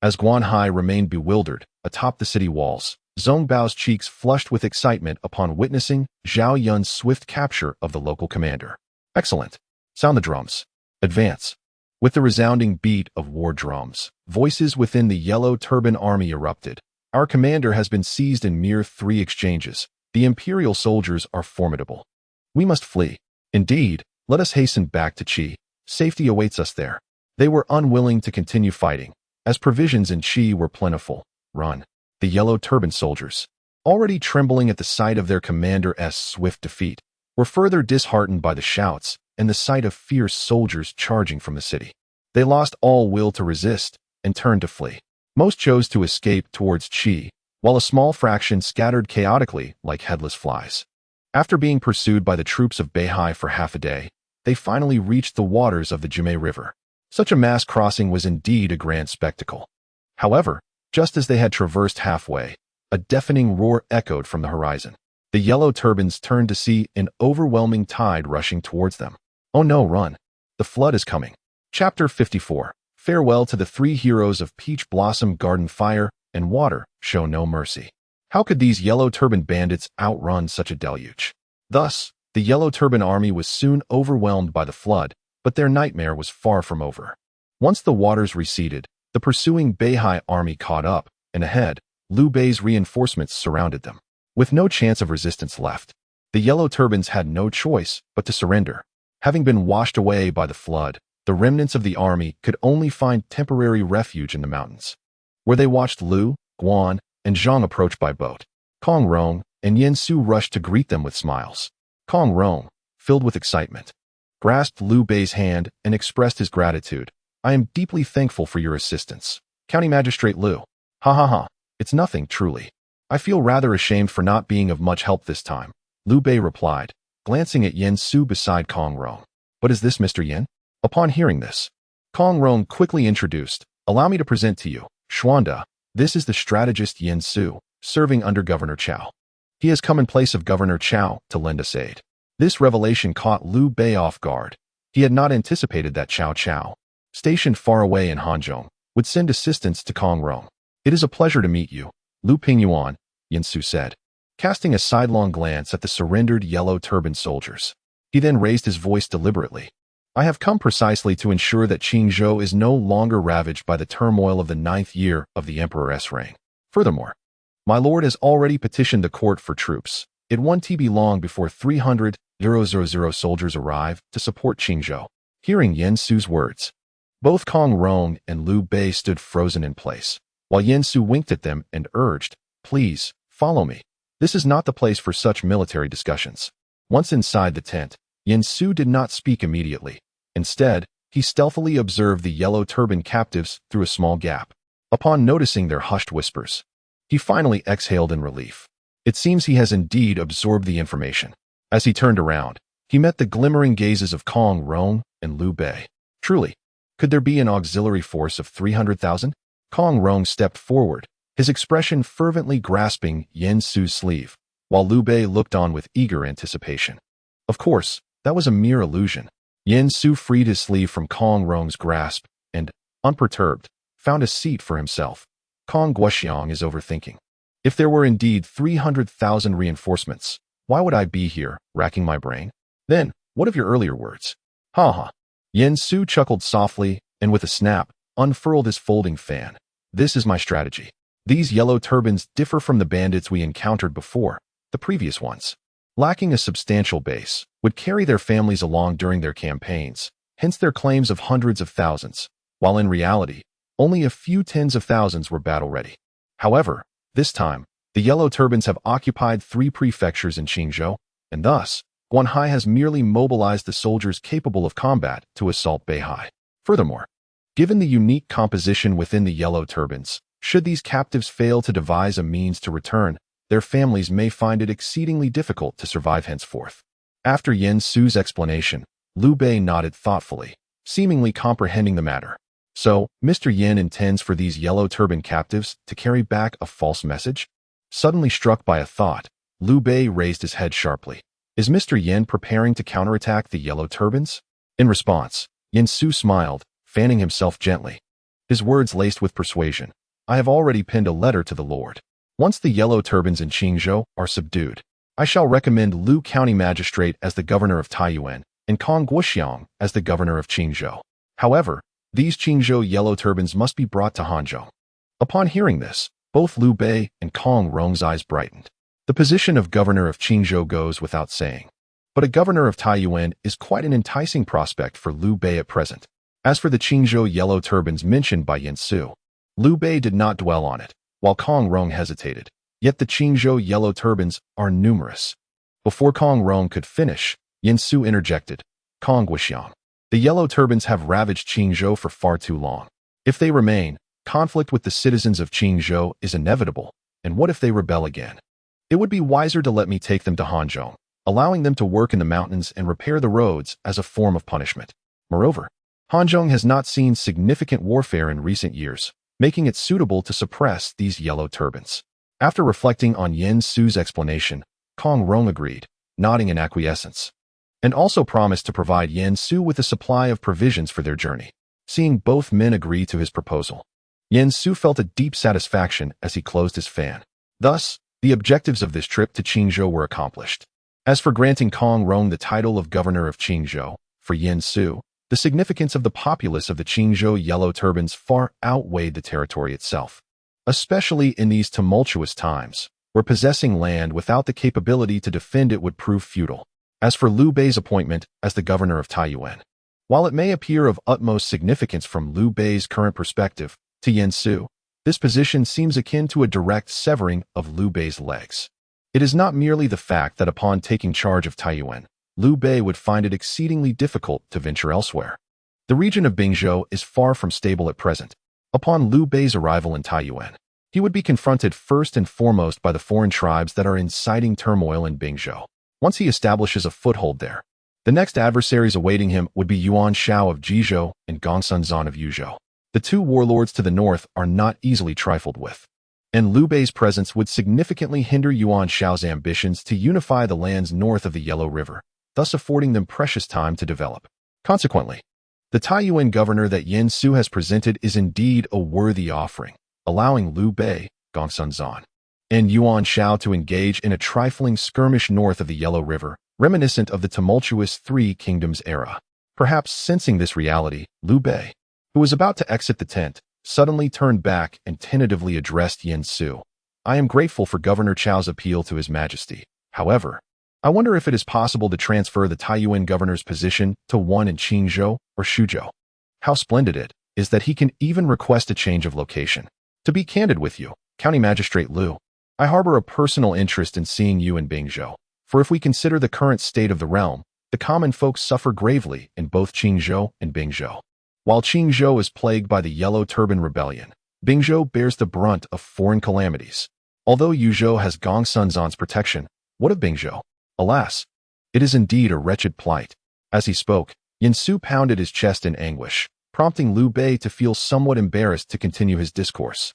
As Guan Hai remained bewildered, atop the city walls, Zhong Bao's cheeks flushed with excitement upon witnessing Zhao Yun's swift capture of the local commander. Excellent. Sound the drums. Advance. With the resounding beat of war drums, voices within the Yellow Turban army erupted. Our commander has been seized in mere 3 exchanges. The Imperial soldiers are formidable. We must flee. Indeed, let us hasten back to Qi. Safety awaits us there. They were unwilling to continue fighting, as provisions in Qi were plentiful. Run. The Yellow Turban soldiers, already trembling at the sight of their commander's swift defeat, were further disheartened by the shouts and the sight of fierce soldiers charging from the city. They lost all will to resist and turned to flee. Most chose to escape towards Qi, while a small fraction scattered chaotically like headless flies. After being pursued by the troops of Beihai for half a day, they finally reached the waters of the Jimei River. Such a mass crossing was indeed a grand spectacle. However, just as they had traversed halfway, a deafening roar echoed from the horizon. The yellow turbans turned to see an overwhelming tide rushing towards them. Oh no, run! The flood is coming. Chapter 54. Farewell to the three heroes of Peach Blossom Garden. Fire and water show no mercy. How could these yellow turban bandits outrun such a deluge? Thus, the yellow turban army was soon overwhelmed by the flood, but their nightmare was far from over. Once the waters receded, the pursuing Beihai army caught up, and ahead, Liu Bei's reinforcements surrounded them. With no chance of resistance left, the yellow turbans had no choice but to surrender. Having been washed away by the flood, the remnants of the army could only find temporary refuge in the mountains, where they watched Liu, Guan, and Zhang approach by boat. Kong Rong and Yen Su rushed to greet them with smiles. Kong Rong, filled with excitement, grasped Liu Bei's hand and expressed his gratitude. I am deeply thankful for your assistance. County Magistrate Liu. Ha ha ha. It's nothing, truly. I feel rather ashamed for not being of much help this time, Liu Bei replied, glancing at Yen Su beside Kong Rong. But is this Mr. Yen? Upon hearing this, Kong Rong quickly introduced, allow me to present to you, Xuanda. This is the strategist Yen Su, serving under Governor Cao. He has come in place of Governor Cao to lend us aid. This revelation caught Liu Bei off guard. He had not anticipated that Cao Cao, stationed far away in Hanzhong, would send assistance to Kong Rong. It is a pleasure to meet you, Liu Pingyuan, Yen Su said, casting a sidelong glance at the surrendered yellow turban soldiers. He then raised his voice deliberately. I have come precisely to ensure that Qingzhou is no longer ravaged by the turmoil of the 9th year of the Emperor's reign. Furthermore, my lord has already petitioned the court for troops. It won't be long before 300,000 soldiers arrive to support Qingzhou. Hearing Yen Su's words, both Kong Rong and Liu Bei stood frozen in place, while Yen Su winked at them and urged, please, follow me. This is not the place for such military discussions. Once inside the tent, Yen Su did not speak immediately. Instead, he stealthily observed the yellow turban captives through a small gap. Upon noticing their hushed whispers, he finally exhaled in relief. It seems he has indeed absorbed the information. As he turned around, he met the glimmering gazes of Kong Rong and Liu Bei. Truly, could there be an auxiliary force of 300,000? Kong Rong stepped forward, his expression fervently grasping Yen Su's sleeve, while Liu Bei looked on with eager anticipation. Of course, that was a mere illusion. Yen Su freed his sleeve from Kong Rong's grasp and, unperturbed, found a seat for himself. Kong Guoxiang is overthinking. If there were indeed 300,000 reinforcements, why would I be here, racking my brain? Then, what of your earlier words? Ha ha. Yen Su chuckled softly and with a snap, unfurled his folding fan. This is my strategy. These yellow turbans differ from the bandits we encountered before, the previous ones. Lacking a substantial base, would carry their families along during their campaigns, hence their claims of hundreds of thousands, while in reality, only a few tens of thousands were battle-ready. However, this time, the yellow turbans have occupied 3 prefectures in Qingzhou, and thus, Guanhai has merely mobilized the soldiers capable of combat to assault Beihai. Furthermore, given the unique composition within the yellow turbans, should these captives fail to devise a means to return, their families may find it exceedingly difficult to survive henceforth. After Yen Su's explanation, Liu Bei nodded thoughtfully, seemingly comprehending the matter. So, Mr. Yen intends for these yellow turban captives to carry back a false message? Suddenly struck by a thought, Liu Bei raised his head sharply. Is Mr. Yen preparing to counterattack the yellow turbans? In response, Yen Su smiled, fanning himself gently. His words laced with persuasion. I have already penned a letter to the Lord. Once the yellow turbans in Qingzhou are subdued, I shall recommend Liu County Magistrate as the governor of Taiyuan and Kong Guoxiang as the governor of Qingzhou. However, these Qingzhou yellow turbans must be brought to Hanzhong. Upon hearing this, both Liu Bei and Kong Rong's eyes brightened. The position of governor of Qingzhou goes without saying, but a governor of Taiyuan is quite an enticing prospect for Liu Bei at present. As for the Qingzhou yellow turbans mentioned by Yen Su, Liu Bei did not dwell on it, while Kong Rong hesitated. Yet the Qingzhou yellow turbans are numerous. Before Kong Rong could finish, Yen Su interjected. Kong Guxiang. The yellow turbans have ravaged Qingzhou for far too long. If they remain, conflict with the citizens of Qingzhou is inevitable, and what if they rebel again? It would be wiser to let me take them to Hanzhong, allowing them to work in the mountains and repair the roads as a form of punishment. Moreover, Hanzhong has not seen significant warfare in recent years, making it suitable to suppress these yellow turbans. After reflecting on Yen Su's explanation, Kong Rong agreed, nodding in acquiescence, and also promised to provide Yen Su with a supply of provisions for their journey. Seeing both men agree to his proposal, Yen Su felt a deep satisfaction as he closed his fan. Thus, the objectives of this trip to Qingzhou were accomplished. As for granting Kong Rong the title of governor of Qingzhou, for Yen Su, the significance of the populace of the Qingzhou yellow turbans far outweighed the territory itself, especially in these tumultuous times, where possessing land without the capability to defend it would prove futile. As for Liu Bei's appointment as the governor of Taiyuan, while it may appear of utmost significance from Liu Bei's current perspective to Yen Su, this position seems akin to a direct severing of Liu Bei's legs. It is not merely the fact that upon taking charge of Taiyuan, Liu Bei would find it exceedingly difficult to venture elsewhere. The region of Bingzhou is far from stable at present. Upon Liu Bei's arrival in Taiyuan, he would be confronted first and foremost by the foreign tribes that are inciting turmoil in Bingzhou. Once he establishes a foothold there, the next adversaries awaiting him would be Yuan Shao of Jizhou and Gongsun Zan of Yuzhou. The two warlords to the north are not easily trifled with, and Liu Bei's presence would significantly hinder Yuan Shao's ambitions to unify the lands north of the Yellow River, thus affording them precious time to develop. Consequently, the Taiyuan governor that Yen Su has presented is indeed a worthy offering, allowing Liu Bei, Gongsun Zan, and Yuan Shao to engage in a trifling skirmish north of the Yellow River, reminiscent of the tumultuous Three Kingdoms era. Perhaps sensing this reality, Liu Bei, who was about to exit the tent, suddenly turned back and tentatively addressed Yen Su. I am grateful for Governor Chao's appeal to His Majesty. However, I wonder if it is possible to transfer the Taiyuan governor's position to one in Qingzhou or Shuzhou. How splendid it is that he can even request a change of location. To be candid with you, County Magistrate Liu, I harbor a personal interest in seeing you in Bingzhou, for if we consider the current state of the realm, the common folk suffer gravely in both Qingzhou and Bingzhou. While Qingzhou is plagued by the Yellow Turban Rebellion, Bingzhou bears the brunt of foreign calamities. Although Yuzhou has Gongsun Zan's protection, what of Bingzhou? Alas, it is indeed a wretched plight. As he spoke, Yen Su pounded his chest in anguish, prompting Liu Bei to feel somewhat embarrassed to continue his discourse.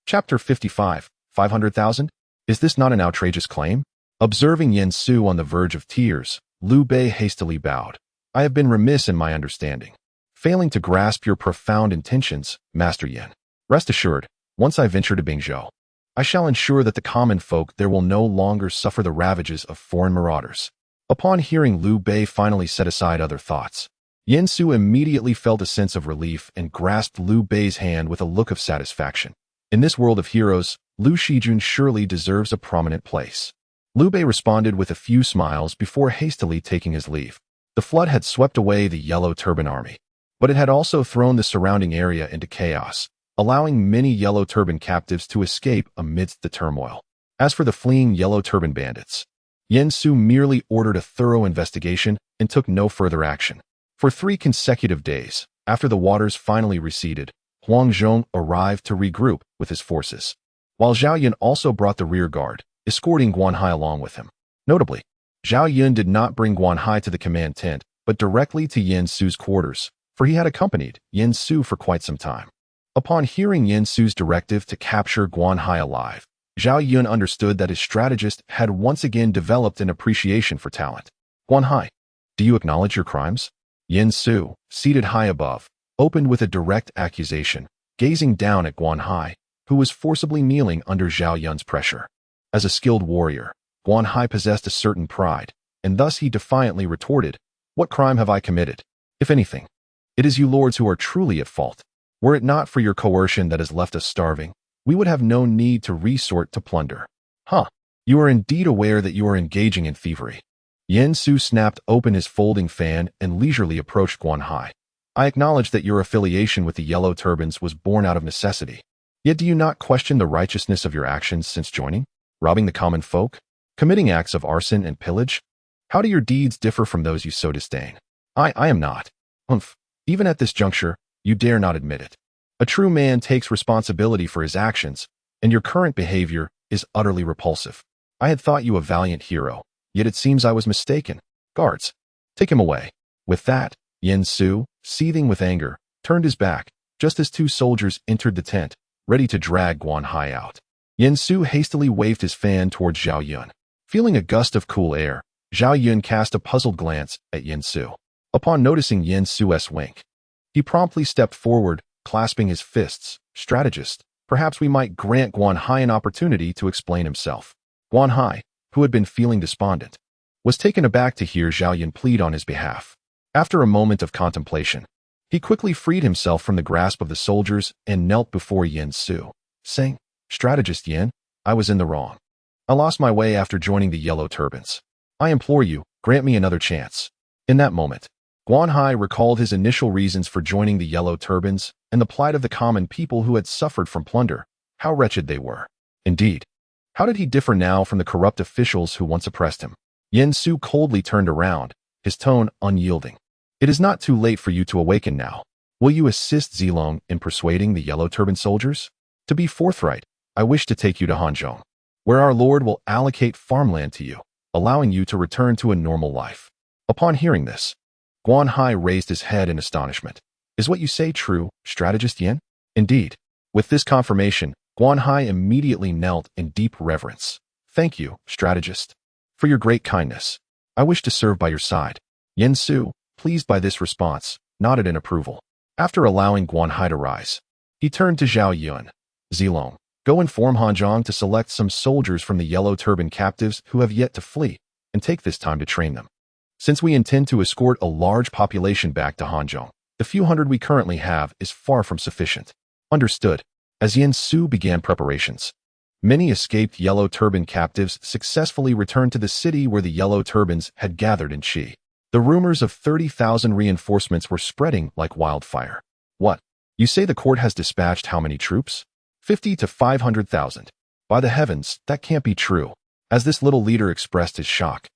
Chapter 55, 500,000? Is this not an outrageous claim? Observing Yen Su on the verge of tears, Liu Bei hastily bowed. I have been remiss in my understanding, failing to grasp your profound intentions, Master Yen. Rest assured, once I venture to Bingzhou, I shall ensure that the common folk there will no longer suffer the ravages of foreign marauders. Upon hearing Liu Bei finally set aside other thoughts, Yen Su immediately felt a sense of relief and grasped Liu Bei's hand with a look of satisfaction. In this world of heroes, Liu Shijun surely deserves a prominent place. Liu Bei responded with a few smiles before hastily taking his leave. The flood had swept away the Yellow Turban Army, but it had also thrown the surrounding area into chaos, allowing many Yellow Turban captives to escape amidst the turmoil. As for the fleeing Yellow Turban bandits, Yen Su merely ordered a thorough investigation and took no further action. For 3 consecutive days, after the waters finally receded, Huang Zhong arrived to regroup with his forces, while Zhao Yun also brought the rear guard, escorting Guanhai along with him. Notably, Zhao Yun did not bring Guanhai to the command tent, but directly to Yen Su's quarters, for he had accompanied Yen Su for quite some time. Upon hearing Yen Su's directive to capture Guanhai alive, Zhao Yun understood that his strategist had once again developed an appreciation for talent. Guanhai, do you acknowledge your crimes? Yen Su, seated high above, opened with a direct accusation, gazing down at Guanhai, who was forcibly kneeling under Zhao Yun's pressure. As a skilled warrior, Guanhai possessed a certain pride, and thus he defiantly retorted, "What crime have I committed? If anything, it is you lords who are truly at fault. Were it not for your coercion that has left us starving, we would have no need to resort to plunder." You are indeed aware that you are engaging in thievery. Yen Su snapped open his folding fan and leisurely approached Guanhai. I acknowledge that your affiliation with the Yellow Turbans was born out of necessity. Yet do you not question the righteousness of your actions since joining? Robbing the common folk? Committing acts of arson and pillage? How do your deeds differ from those you so disdain? I am not. Humph. Even at this juncture, you dare not admit it. A true man takes responsibility for his actions, and your current behavior is utterly repulsive. I had thought you a valiant hero, yet it seems I was mistaken. Guards, take him away. With that, Yen Su, seething with anger, turned his back, just as two soldiers entered the tent, ready to drag Guan Hai out. Yen Su hastily waved his fan towards Zhao Yun. Feeling a gust of cool air, Zhao Yun cast a puzzled glance at Yen Su. Upon noticing Yen Su's wink, he promptly stepped forward, clasping his fists. Strategist, perhaps we might grant Guan Hai an opportunity to explain himself. Guan Hai, who had been feeling despondent, was taken aback to hear Zhao Yun plead on his behalf. After a moment of contemplation, he quickly freed himself from the grasp of the soldiers and knelt before Yen Su, saying, Strategist Yen, I was in the wrong. I lost my way after joining the Yellow Turbans. I implore you, grant me another chance. In that moment, Guan Hai recalled his initial reasons for joining the Yellow Turbans and the plight of the common people who had suffered from plunder. How wretched they were. Indeed, how did he differ now from the corrupt officials who once oppressed him? Yen Su coldly turned around, his tone unyielding. It is not too late for you to awaken now. Will you assist Zilong in persuading the Yellow Turban soldiers? To be forthright, I wish to take you to Hanzhong, where our Lord will allocate farmland to you, allowing you to return to a normal life. Upon hearing this, Guan Hai raised his head in astonishment. Is what you say true, Strategist Yen? Indeed. With this confirmation, Guan Hai immediately knelt in deep reverence. Thank you, Strategist, for your great kindness. I wish to serve by your side. Yen Su, pleased by this response, nodded in approval. After allowing Guan Hai to rise, he turned to Zhao Yun. Zilong, go inform Hanzhong to select some soldiers from the Yellow Turban captives who have yet to flee, and take this time to train them. Since we intend to escort a large population back to Hanzhong, the few hundred we currently have is far from sufficient. Understood. As Yen Su began preparations, many escaped Yellow Turban captives successfully returned to the city where the Yellow Turbans had gathered in Qi. The rumors of 30,000 reinforcements were spreading like wildfire. What? You say the court has dispatched how many troops? 50 to 500,000. By the heavens, that can't be true. As this little leader expressed his shock,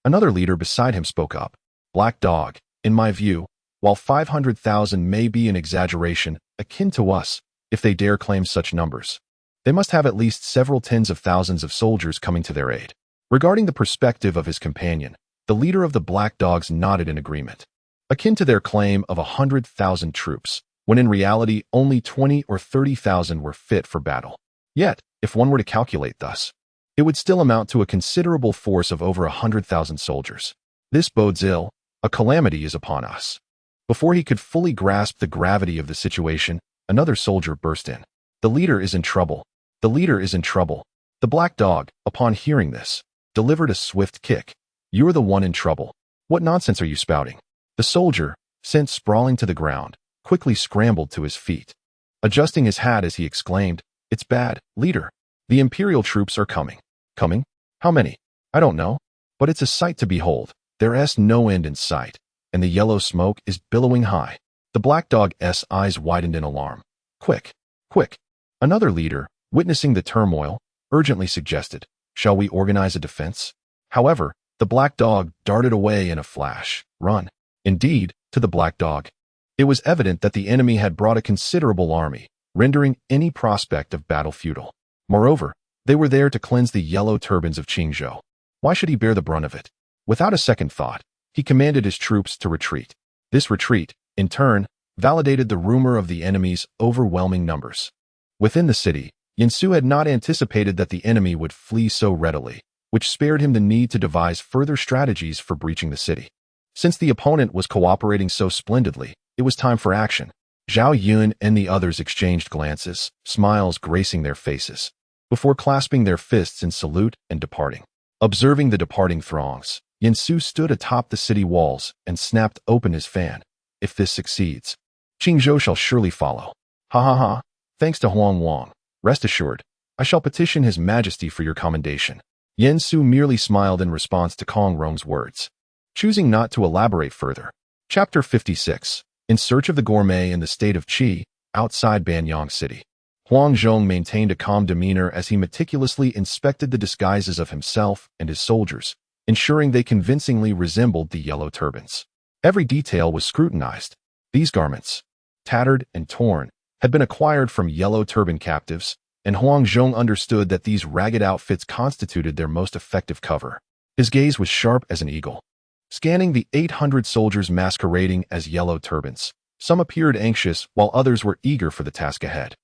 another leader beside him spoke up. Black Dog, in my view, while 500,000 may be an exaggeration akin to us, if they dare claim such numbers, they must have at least several tens of thousands of soldiers coming to their aid. Regarding the perspective of his companion, the leader of the Black Dogs nodded in agreement. Akin to their claim of 100,000 troops, when in reality only 20 or 30,000 were fit for battle. Yet, if one were to calculate thus, it would still amount to a considerable force of over 100,000 soldiers. This bodes ill. A calamity is upon us. Before he could fully grasp the gravity of the situation, another soldier burst in. The leader is in trouble. The leader is in trouble. The Black Dog, upon hearing this, delivered a swift kick. You're the one in trouble. What nonsense are you spouting? The soldier, sent sprawling to the ground, quickly scrambled to his feet. Adjusting his hat as he exclaimed, It's bad, leader. The Imperial troops are coming. Coming? How many? I don't know. But it's a sight to behold. There's no end in sight, and the yellow smoke is billowing high. The Black Dog's eyes widened in alarm. Quick, quick. Another leader, witnessing the turmoil, urgently suggested, Shall we organize a defense? However, the Black Dog darted away in a flash. Run. Indeed, to the Black Dog, it was evident that the enemy had brought a considerable army, rendering any prospect of battle futile. Moreover, they were there to cleanse the Yellow Turbans of Qingzhou. Why should he bear the brunt of it? Without a second thought, he commanded his troops to retreat. This retreat, in turn, validated the rumor of the enemy's overwhelming numbers. Within the city, Yen Su had not anticipated that the enemy would flee so readily, which spared him the need to devise further strategies for breaching the city. Since the opponent was cooperating so splendidly, it was time for action. Zhao Yun and the others exchanged glances, smiles gracing their faces, before clasping their fists in salute and departing. Observing the departing throngs, Yen Su stood atop the city walls and snapped open his fan. If this succeeds, Qingzhou shall surely follow. Ha ha ha. Thanks to Huang Wang. Rest assured, I shall petition His Majesty for your commendation. Yen Su merely smiled in response to Kong Rong's words, choosing not to elaborate further. Chapter 56. In search of the gourmet in the state of Qi, outside Banyang City. Huang Zhong maintained a calm demeanor as he meticulously inspected the disguises of himself and his soldiers, ensuring they convincingly resembled the Yellow Turbans. Every detail was scrutinized. These garments, tattered and torn, had been acquired from yellow turban captives, and Hanzhong understood that these ragged outfits constituted their most effective cover. His gaze was sharp as an eagle, scanning the 800 soldiers masquerading as yellow turbans. Some appeared anxious, while others were eager for the task ahead.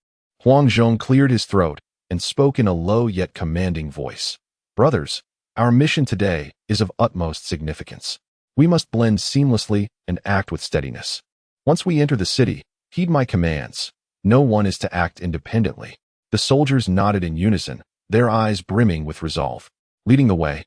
Hanzhong cleared his throat and spoke in a low yet commanding voice. "Brothers, our mission today is of utmost significance. We must blend seamlessly and act with steadiness. Once we enter the city, heed my commands. No one is to act independently." The soldiers nodded in unison, their eyes brimming with resolve. Leading the way,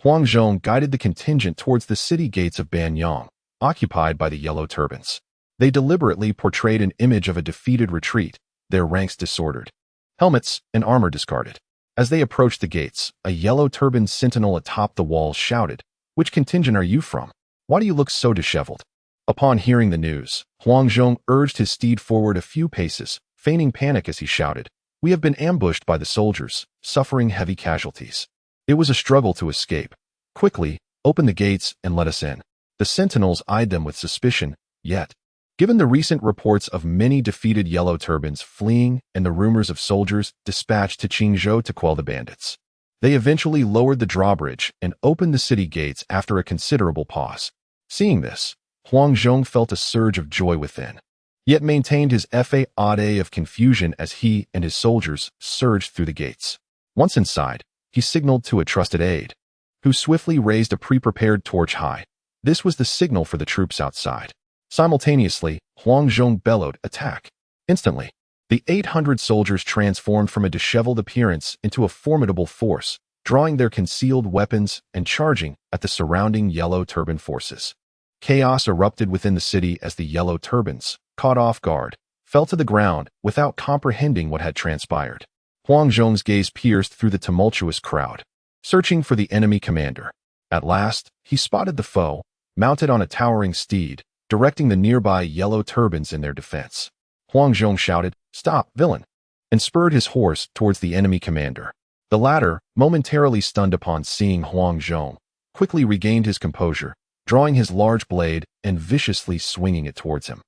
Hanzhong guided the contingent towards the city gates of Banyang, occupied by the yellow turbans. They deliberately portrayed an image of a defeated retreat, their ranks disordered, helmets and armor discarded. As they approached the gates, a yellow-turbaned sentinel atop the walls shouted, "Which contingent are you from? Why do you look so disheveled?" Upon hearing the news, Hanzhong urged his steed forward a few paces, feigning panic as he shouted, "We have been ambushed by the soldiers, suffering heavy casualties. It was a struggle to escape. Quickly, open the gates and let us in." The sentinels eyed them with suspicion, yet, given the recent reports of many defeated yellow turbans fleeing and the rumors of soldiers dispatched to Qingzhou to quell the bandits, they eventually lowered the drawbridge and opened the city gates after a considerable pause. Seeing this, Hanzhong felt a surge of joy within, yet maintained his facade of confusion as he and his soldiers surged through the gates. Once inside, he signaled to a trusted aide, who swiftly raised a pre-prepared torch high. This was the signal for the troops outside. Simultaneously, Hanzhong bellowed, "Attack!" Instantly, the 800 soldiers transformed from a disheveled appearance into a formidable force, drawing their concealed weapons and charging at the surrounding yellow turban forces. Chaos erupted within the city as the yellow turbans, caught off guard, fell to the ground without comprehending what had transpired. Hanzhong's gaze pierced through the tumultuous crowd, searching for the enemy commander. At last, he spotted the foe, mounted on a towering steed, directing the nearby yellow turbans in their defense. Hanzhong shouted, "Stop, villain!" and spurred his horse towards the enemy commander. The latter, momentarily stunned upon seeing Hanzhong, quickly regained his composure, drawing his large blade and viciously swinging it towards him.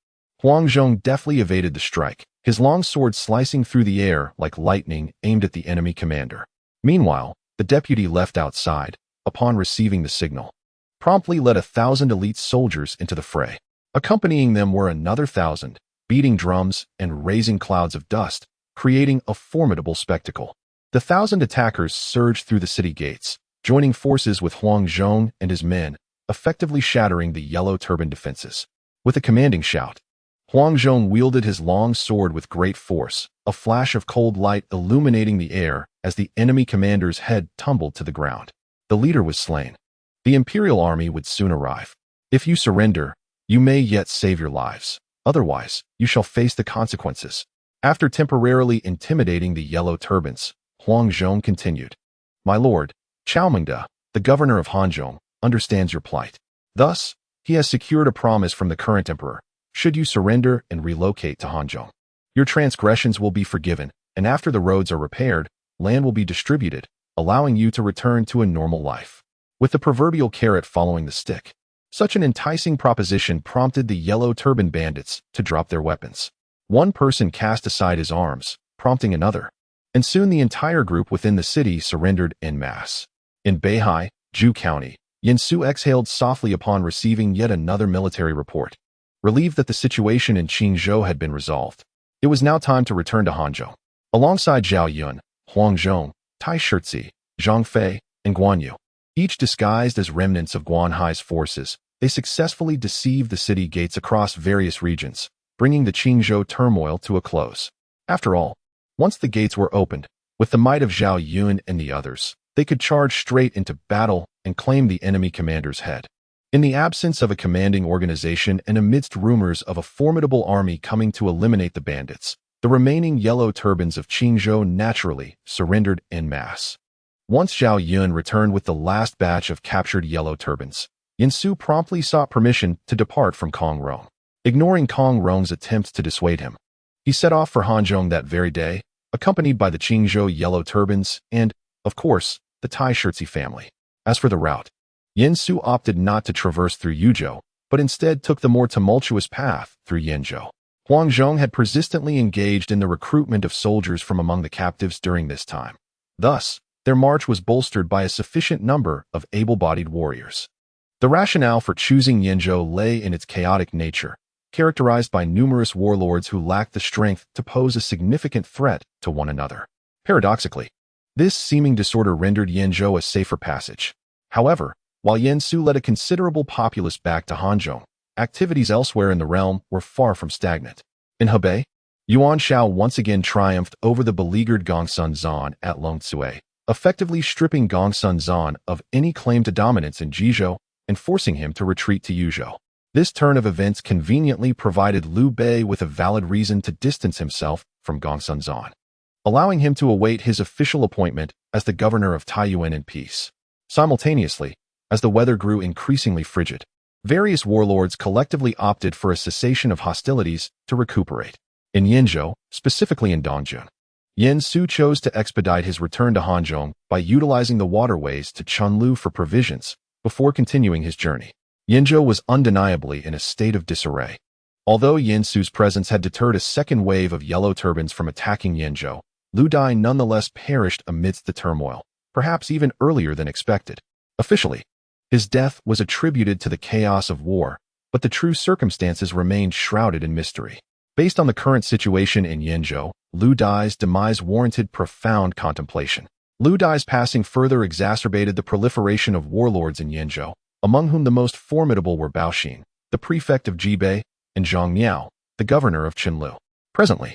Hanzhong deftly evaded the strike, his long sword slicing through the air like lightning aimed at the enemy commander. Meanwhile, the deputy left outside, upon receiving the signal, promptly led 1,000 elite soldiers into the fray. Accompanying them were another 1,000, beating drums and raising clouds of dust, creating a formidable spectacle. The 1,000 attackers surged through the city gates, joining forces with Hanzhong and his men, effectively shattering the yellow turban defenses. With a commanding shout, Hanzhong wielded his long sword with great force, a flash of cold light illuminating the air as the enemy commander's head tumbled to the ground. The leader was slain. The imperial army would soon arrive. If you surrender, you may yet save your lives. Otherwise, you shall face the consequences. After temporarily intimidating the yellow turbans, Hanzhong continued, "My lord, Chaomingda, the governor of Hanzhong, understands your plight. Thus, he has secured a promise from the current emperor. Should you surrender and relocate to Hanzhong, your transgressions will be forgiven, and after the roads are repaired, land will be distributed, allowing you to return to a normal life." With the proverbial carrot following the stick, such an enticing proposition prompted the yellow turban bandits to drop their weapons. One person cast aside his arms, prompting another, and soon the entire group within the city surrendered en masse. In Beihai, Zhu County, Yansu exhaled softly upon receiving yet another military report. Relieved that the situation in Qingzhou had been resolved, it was now time to return to Hanzhong. Alongside Zhao Yun, Hanzhong, Tai Shirzi, Zhang Fei, and Guan Yu, each disguised as remnants of Guan Hai's forces, they successfully deceived the city gates across various regions, bringing the Qingzhou turmoil to a close. After all, once the gates were opened, with the might of Zhao Yun and the others, they could charge straight into battle and claim the enemy commander's head. In the absence of a commanding organization and amidst rumors of a formidable army coming to eliminate the bandits, the remaining yellow turbans of Qingzhou naturally surrendered en masse. Once Zhao Yun returned with the last batch of captured yellow turbans, Yansu promptly sought permission to depart from Kong Rong. Ignoring Kong Rong's attempts to dissuade him, he set off for Hanzhong that very day, accompanied by the Qingzhou yellow turbans and, of course, the Tai Shirzi family. As for the route, Yansu opted not to traverse through Yuzhou, but instead took the more tumultuous path through Yanzhou. Hanzhong had persistently engaged in the recruitment of soldiers from among the captives during this time. Thus, their march was bolstered by a sufficient number of able-bodied warriors. The rationale for choosing Yanzhou lay in its chaotic nature, characterized by numerous warlords who lacked the strength to pose a significant threat to one another. Paradoxically, this seeming disorder rendered Yanzhou a safer passage. However, while Yansu led a considerable populace back to Hanzhong, activities elsewhere in the realm were far from stagnant. In Hebei, Yuan Shao once again triumphed over the beleaguered Gongsun Zan at Longcui, effectively stripping Gongsun Zan of any claim to dominance in Jizhou and forcing him to retreat to Yuzhou. This turn of events conveniently provided Liu Bei with a valid reason to distance himself from Gongsun Zan, allowing him to await his official appointment as the governor of Taiyuan in peace. Simultaneously, as the weather grew increasingly frigid, various warlords collectively opted for a cessation of hostilities to recuperate. In Yanzhou, specifically in Dongjun, Yansu chose to expedite his return to Hanzhong by utilizing the waterways to Chunlu for provisions before continuing his journey. Yanzhou was undeniably in a state of disarray. Although Yansu's presence had deterred a second wave of yellow turbans from attacking Yanzhou, Lu Dai nonetheless perished amidst the turmoil, perhaps even earlier than expected. Officially, his death was attributed to the chaos of war, but the true circumstances remained shrouded in mystery. Based on the current situation in Yanzhou, Lu Dai's demise warranted profound contemplation. Lu Dai's passing further exacerbated the proliferation of warlords in Yanzhou, among whom the most formidable were Baoxin, the prefect of Jibei, and Zhang Miao, the governor of Qinlu. Presently,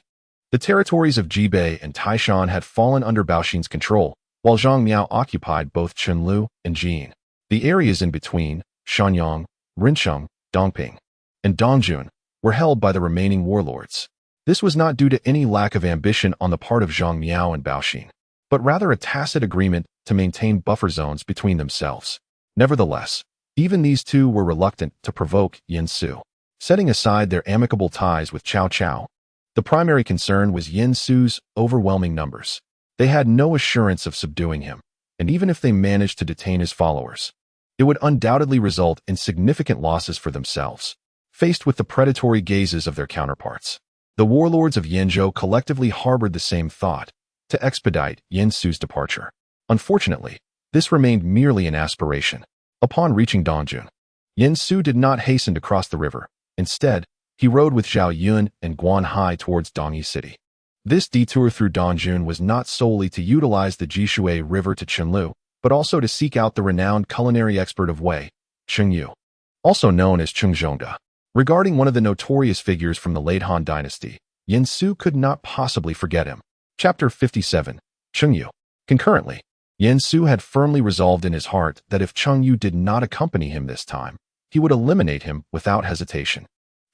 the territories of Jibei and Taishan had fallen under Baoxin's control, while Zhang Miao occupied both Qinlu and Jin. The areas in between, Shanyang, Rincheng, Dongping, and Dongjun, were held by the remaining warlords. This was not due to any lack of ambition on the part of Zhang Miao and Baoxin, but rather a tacit agreement to maintain buffer zones between themselves. Nevertheless, even these two were reluctant to provoke Yansu. Setting aside their amicable ties with Cao Cao, the primary concern was Yansu's overwhelming numbers. They had no assurance of subduing him, and even if they managed to detain his followers, it would undoubtedly result in significant losses for themselves. Faced with the predatory gazes of their counterparts, the warlords of Yanzhou collectively harbored the same thought: to expedite Yansu's departure. Unfortunately, this remained merely an aspiration. Upon reaching Dongjun, Yansu did not hasten to cross the river. Instead, he rode with Zhao Yun and Guan Hai towards Dongyi City. This detour through Dongjun was not solely to utilize the Jishui River to Qinlu, but also to seek out the renowned culinary expert of Wei, Cheng Yu, also known as Cheng Zhongda. Regarding one of the notorious figures from the late Han Dynasty, Yansu could not possibly forget him. Chapter 57, Cheng Yu. Concurrently, Yansu had firmly resolved in his heart that if Cheng Yu did not accompany him this time, he would eliminate him without hesitation.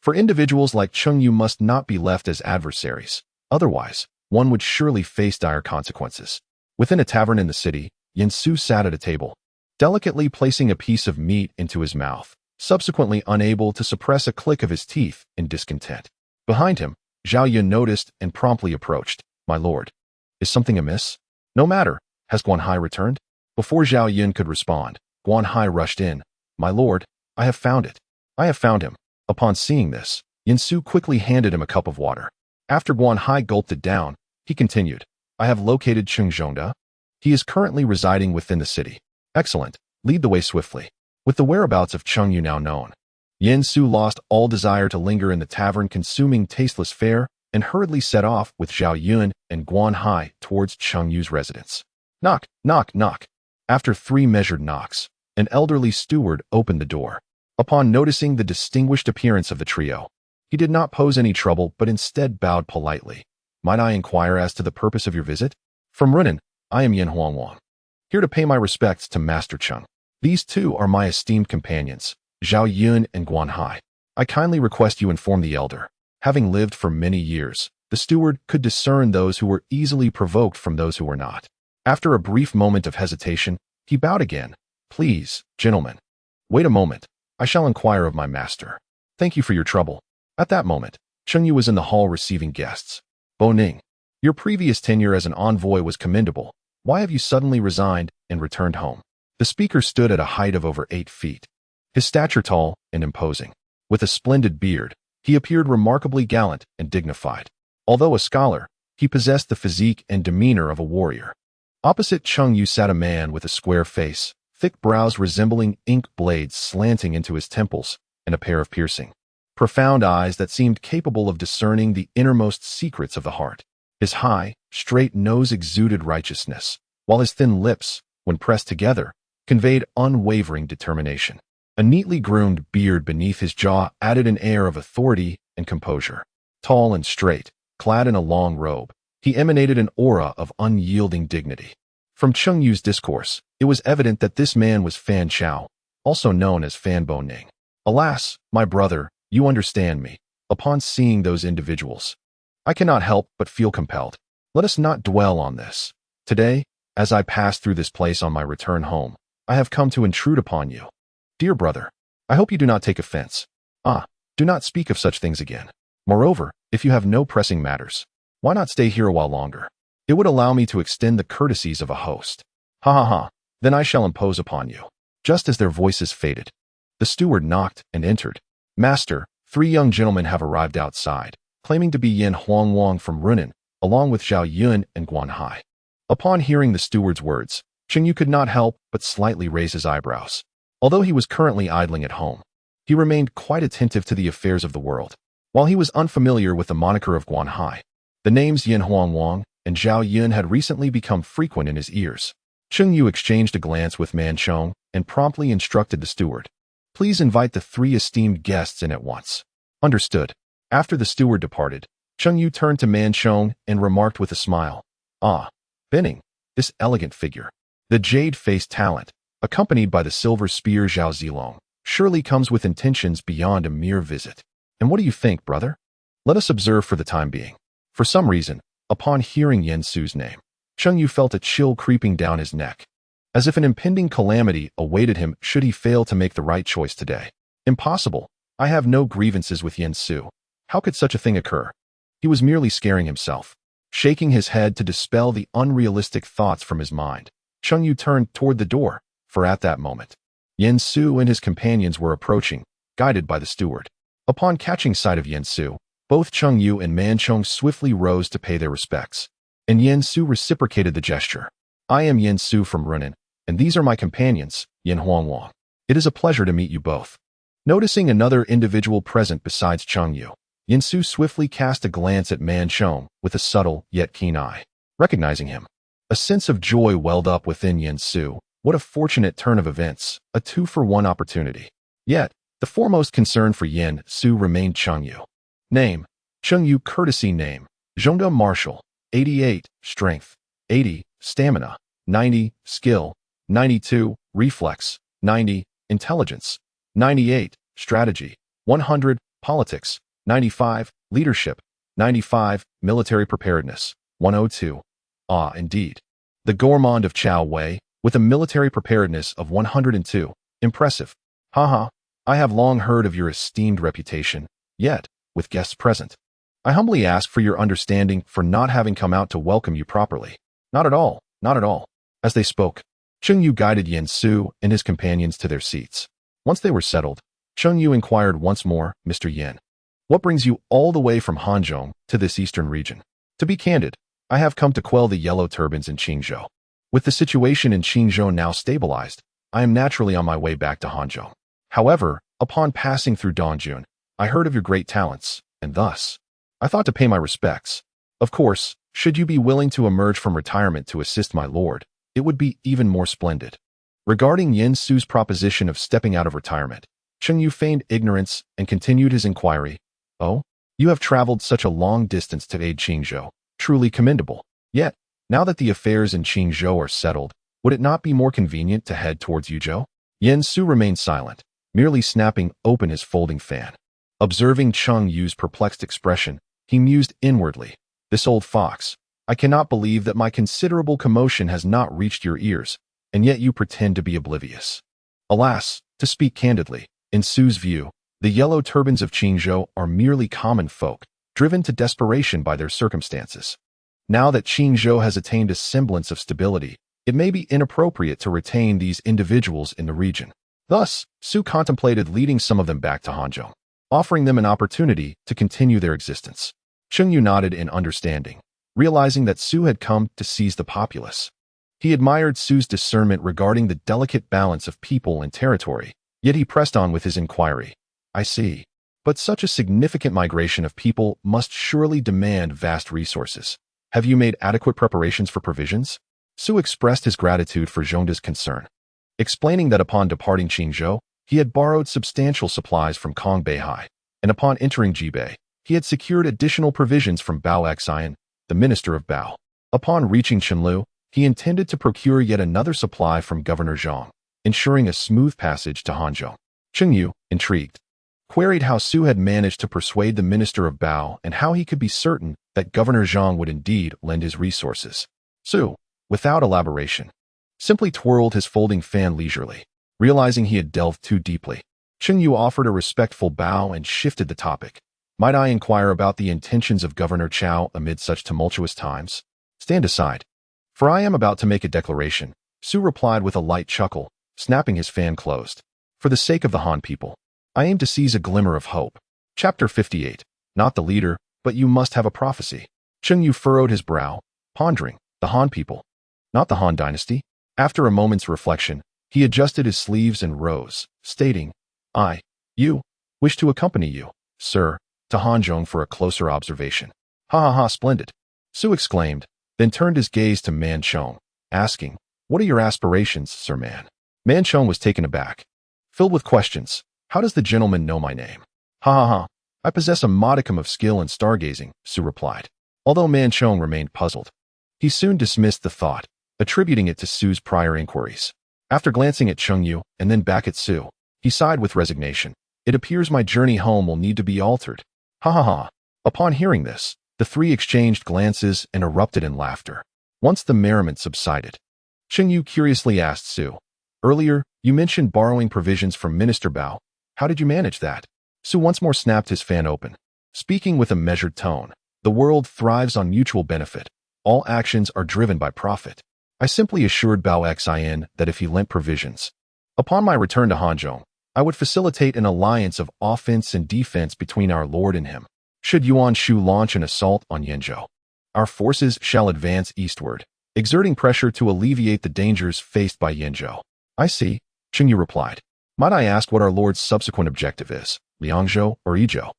For individuals like Cheng Yu must not be left as adversaries. Otherwise, one would surely face dire consequences. Within a tavern in the city, Yansu sat at a table, delicately placing a piece of meat into his mouth, subsequently unable to suppress a click of his teeth in discontent. Behind him, Zhao Yun noticed and promptly approached. "My lord, is something amiss?" "No matter. Has Guan Hai returned?" Before Zhao Yun could respond, Guan Hai rushed in. "My lord, I have found it. I have found him." Upon seeing this, Yansu quickly handed him a cup of water. After Guan Hai gulped it down, he continued, "I have located Cheng Zhongda. He is currently residing within the city." "Excellent. Lead the way swiftly." With the whereabouts of Cheng Yu now known, Yansu lost all desire to linger in the tavern consuming tasteless fare and hurriedly set off with Zhao Yun and Guan Hai towards Cheng Yu's residence. Knock, knock, knock. After 3 measured knocks, an elderly steward opened the door. Upon noticing the distinguished appearance of the trio, he did not pose any trouble but instead bowed politely. "Might I inquire as to the purpose of your visit?" "From Runan, I am Yin Huangwang, here to pay my respects to Master Cheng. These two are my esteemed companions, Zhao Yun and Guan Hai. I kindly request you inform the elder." Having lived for many years, the steward could discern those who were easily provoked from those who were not. After a brief moment of hesitation, he bowed again. "Please, gentlemen, wait a moment. I shall inquire of my master. Thank you for your trouble." At that moment, Cheng Yu was in the hall receiving guests. "Bo Ning, your previous tenure as an envoy was commendable. Why have you suddenly resigned and returned home?" The speaker stood at a height of over 8 feet. his stature tall and imposing. With a splendid beard, he appeared remarkably gallant and dignified. Although a scholar, he possessed the physique and demeanor of a warrior. Opposite Cheng Yu sat a man with a square face, thick brows resembling ink blades slanting into his temples, and a pair of piercing, profound eyes that seemed capable of discerning the innermost secrets of the heart. His high, straight nose exuded righteousness, while his thin lips, when pressed together, conveyed unwavering determination. A neatly groomed beard beneath his jaw added an air of authority and composure. Tall and straight, clad in a long robe, he emanated an aura of unyielding dignity. From Cheng Yu's discourse, it was evident that this man was Fan Chao, also known as Fan Bo Ning. Alas, my brother, you understand me. Upon seeing those individuals, I cannot help but feel compelled. Let us not dwell on this. Today, as I pass through this place on my return home, I have come to intrude upon you. Dear brother, I hope you do not take offense. Do not speak of such things again. Moreover, if you have no pressing matters, why not stay here a while longer? It would allow me to extend the courtesies of a host. Ha ha ha, then I shall impose upon you. Just as their voices faded, the steward knocked and entered. Master, 3 young gentlemen have arrived outside, claiming to be Yin Huangwang from Runan, along with Zhao Yun and Guan Hai. Upon hearing the steward's words, Cheng Yu could not help but slightly raise his eyebrows. Although he was currently idling at home, he remained quite attentive to the affairs of the world. While he was unfamiliar with the moniker of Guan Hai, the names Yin Huangwang and Zhao Yun had recently become frequent in his ears. Cheng Yu exchanged a glance with Man Chong and promptly instructed the steward, "Please invite the 3 esteemed guests in at once." Understood. After the steward departed, Cheng Yu turned to Man Chong and remarked with a smile, Benning, this elegant figure, the Jade-faced talent, accompanied by the silver spear Zhao Zilong, surely comes with intentions beyond a mere visit. And what do you think, brother? Let us observe for the time being." For some reason, upon hearing Yen Su's name, Cheng Yu felt a chill creeping down his neck, as if an impending calamity awaited him should he fail to make the right choice today. Impossible. I have no grievances with Yen Su. How could such a thing occur? He was merely scaring himself. Shaking his head to dispel the unrealistic thoughts from his mind, Cheng Yu turned toward the door, for at that moment, Yen Su and his companions were approaching, guided by the steward. Upon catching sight of Yen Su, both Cheng Yu and Man Chong swiftly rose to pay their respects, and Yen Su reciprocated the gesture. "I am Yen Su from Runan, and these are my companions, Yin Huangwang. It is a pleasure to meet you both." Noticing another individual present besides Cheng Yu, Yen Su swiftly cast a glance at Man Chong with a subtle yet keen eye. Recognizing him, a sense of joy welled up within Yen Su. What a fortunate turn of events, a 2-for-1 opportunity. Yet, the foremost concern for Yen Su remained Cheng Yu. Name: Cheng Yu. Courtesy name: Zhongda Marshall. 88, strength; 80, stamina; 90, skill; 92, reflex; 90, intelligence; 98, strategy; 100, politics; 95, leadership; 95, military preparedness; 102. Indeed. The gourmand of Chao Wei, with a military preparedness of 102. Impressive. Haha, I have long heard of your esteemed reputation, yet, with guests present, I humbly ask for your understanding for not having come out to welcome you properly. Not at all, not at all. As they spoke, Cheng Yu guided Yen Su and his companions to their seats. Once they were settled, Cheng Yu inquired once more, "Mr. Yen, what brings you all the way from Hanzhong to this eastern region?" "To be candid, I have come to quell the yellow turbans in Qingzhou. With the situation in Qingzhou now stabilized, I am naturally on my way back to Hanzhong. However, upon passing through Dongjun, I heard of your great talents, and thus, I thought to pay my respects. Of course, should you be willing to emerge from retirement to assist my lord, it would be even more splendid." Regarding Yen Su's proposition of stepping out of retirement, Cheng Yu feigned ignorance and continued his inquiry. "Oh, you have traveled such a long distance to aid Qingzhou. Truly commendable. Yet, now that the affairs in Qingzhou are settled, would it not be more convenient to head towards Yuzhou?" Yen Su remained silent, merely snapping open his folding fan. Observing Cheng Yu's perplexed expression, he mused inwardly. "This old fox. I cannot believe that my considerable commotion has not reached your ears, and yet you pretend to be oblivious." Alas, to speak candidly, in Su's view, the yellow turbans of Qingzhou are merely common folk, driven to desperation by their circumstances. Now that Qingzhou has attained a semblance of stability, it may be inappropriate to retain these individuals in the region. Thus, Su contemplated leading some of them back to Hanzhong, offering them an opportunity to continue their existence. Cheng Yu nodded in understanding, realizing that Su had come to seize the populace. He admired Su's discernment regarding the delicate balance of people and territory, yet he pressed on with his inquiry. I see. But such a significant migration of people must surely demand vast resources. Have you made adequate preparations for provisions? Su expressed his gratitude for Zhongda's concern, explaining that upon departing Qingzhou, he had borrowed substantial supplies from Kong Beihai, and upon entering Jibei, he had secured additional provisions from Bao Xian, the minister of Bao. Upon reaching Chenlu, he intended to procure yet another supply from Governor Zhang, ensuring a smooth passage to Hanzhong. Cheng Yu, intrigued, queried how Su had managed to persuade the minister of Bao and how he could be certain that Governor Zhang would indeed lend his resources. Su, without elaboration, simply twirled his folding fan leisurely, realizing he had delved too deeply. Cheng Yu offered a respectful bow and shifted the topic. Might I inquire about the intentions of Governor Cao amid such tumultuous times? Stand aside, for I am about to make a declaration, Su replied with a light chuckle, snapping his fan closed. For the sake of the Han people, I aim to seize a glimmer of hope. Chapter 58. Not the leader, but you must have a prophecy. Cheng Yu furrowed his brow, pondering. The Han people, not the Han dynasty? After a moment's reflection, he adjusted his sleeves and rose, stating, you, wish to accompany you, sir, to Hanzhong for a closer observation. Ha ha ha, splendid. Su exclaimed, then turned his gaze to Man Chong, asking, what are your aspirations, Sir Man? Man Chong was taken aback, filled with questions. How does the gentleman know my name? Ha ha ha, I possess a modicum of skill in stargazing, Su replied. Although Man Chong remained puzzled, he soon dismissed the thought, attributing it to Su's prior inquiries. After glancing at Cheng Yu and then back at Su, he sighed with resignation. It appears my journey home will need to be altered. Ha ha ha. Upon hearing this, the three exchanged glances and erupted in laughter. Once the merriment subsided, Cheng Yu curiously asked Su, earlier, you mentioned borrowing provisions from Minister Bao. How did you manage that? Su once more snapped his fan open, speaking with a measured tone. The world thrives on mutual benefit. All actions are driven by profit. I simply assured Bao Xian that if he lent provisions, upon my return to Hanzhong, I would facilitate an alliance of offense and defense between our lord and him. Should Yuan Shu launch an assault on Yanzhou, our forces shall advance eastward, exerting pressure to alleviate the dangers faced by Yanzhou. I see, Cheng Yu replied. Might I ask what our lord's subsequent objective is, Liangzhou or Yizhou?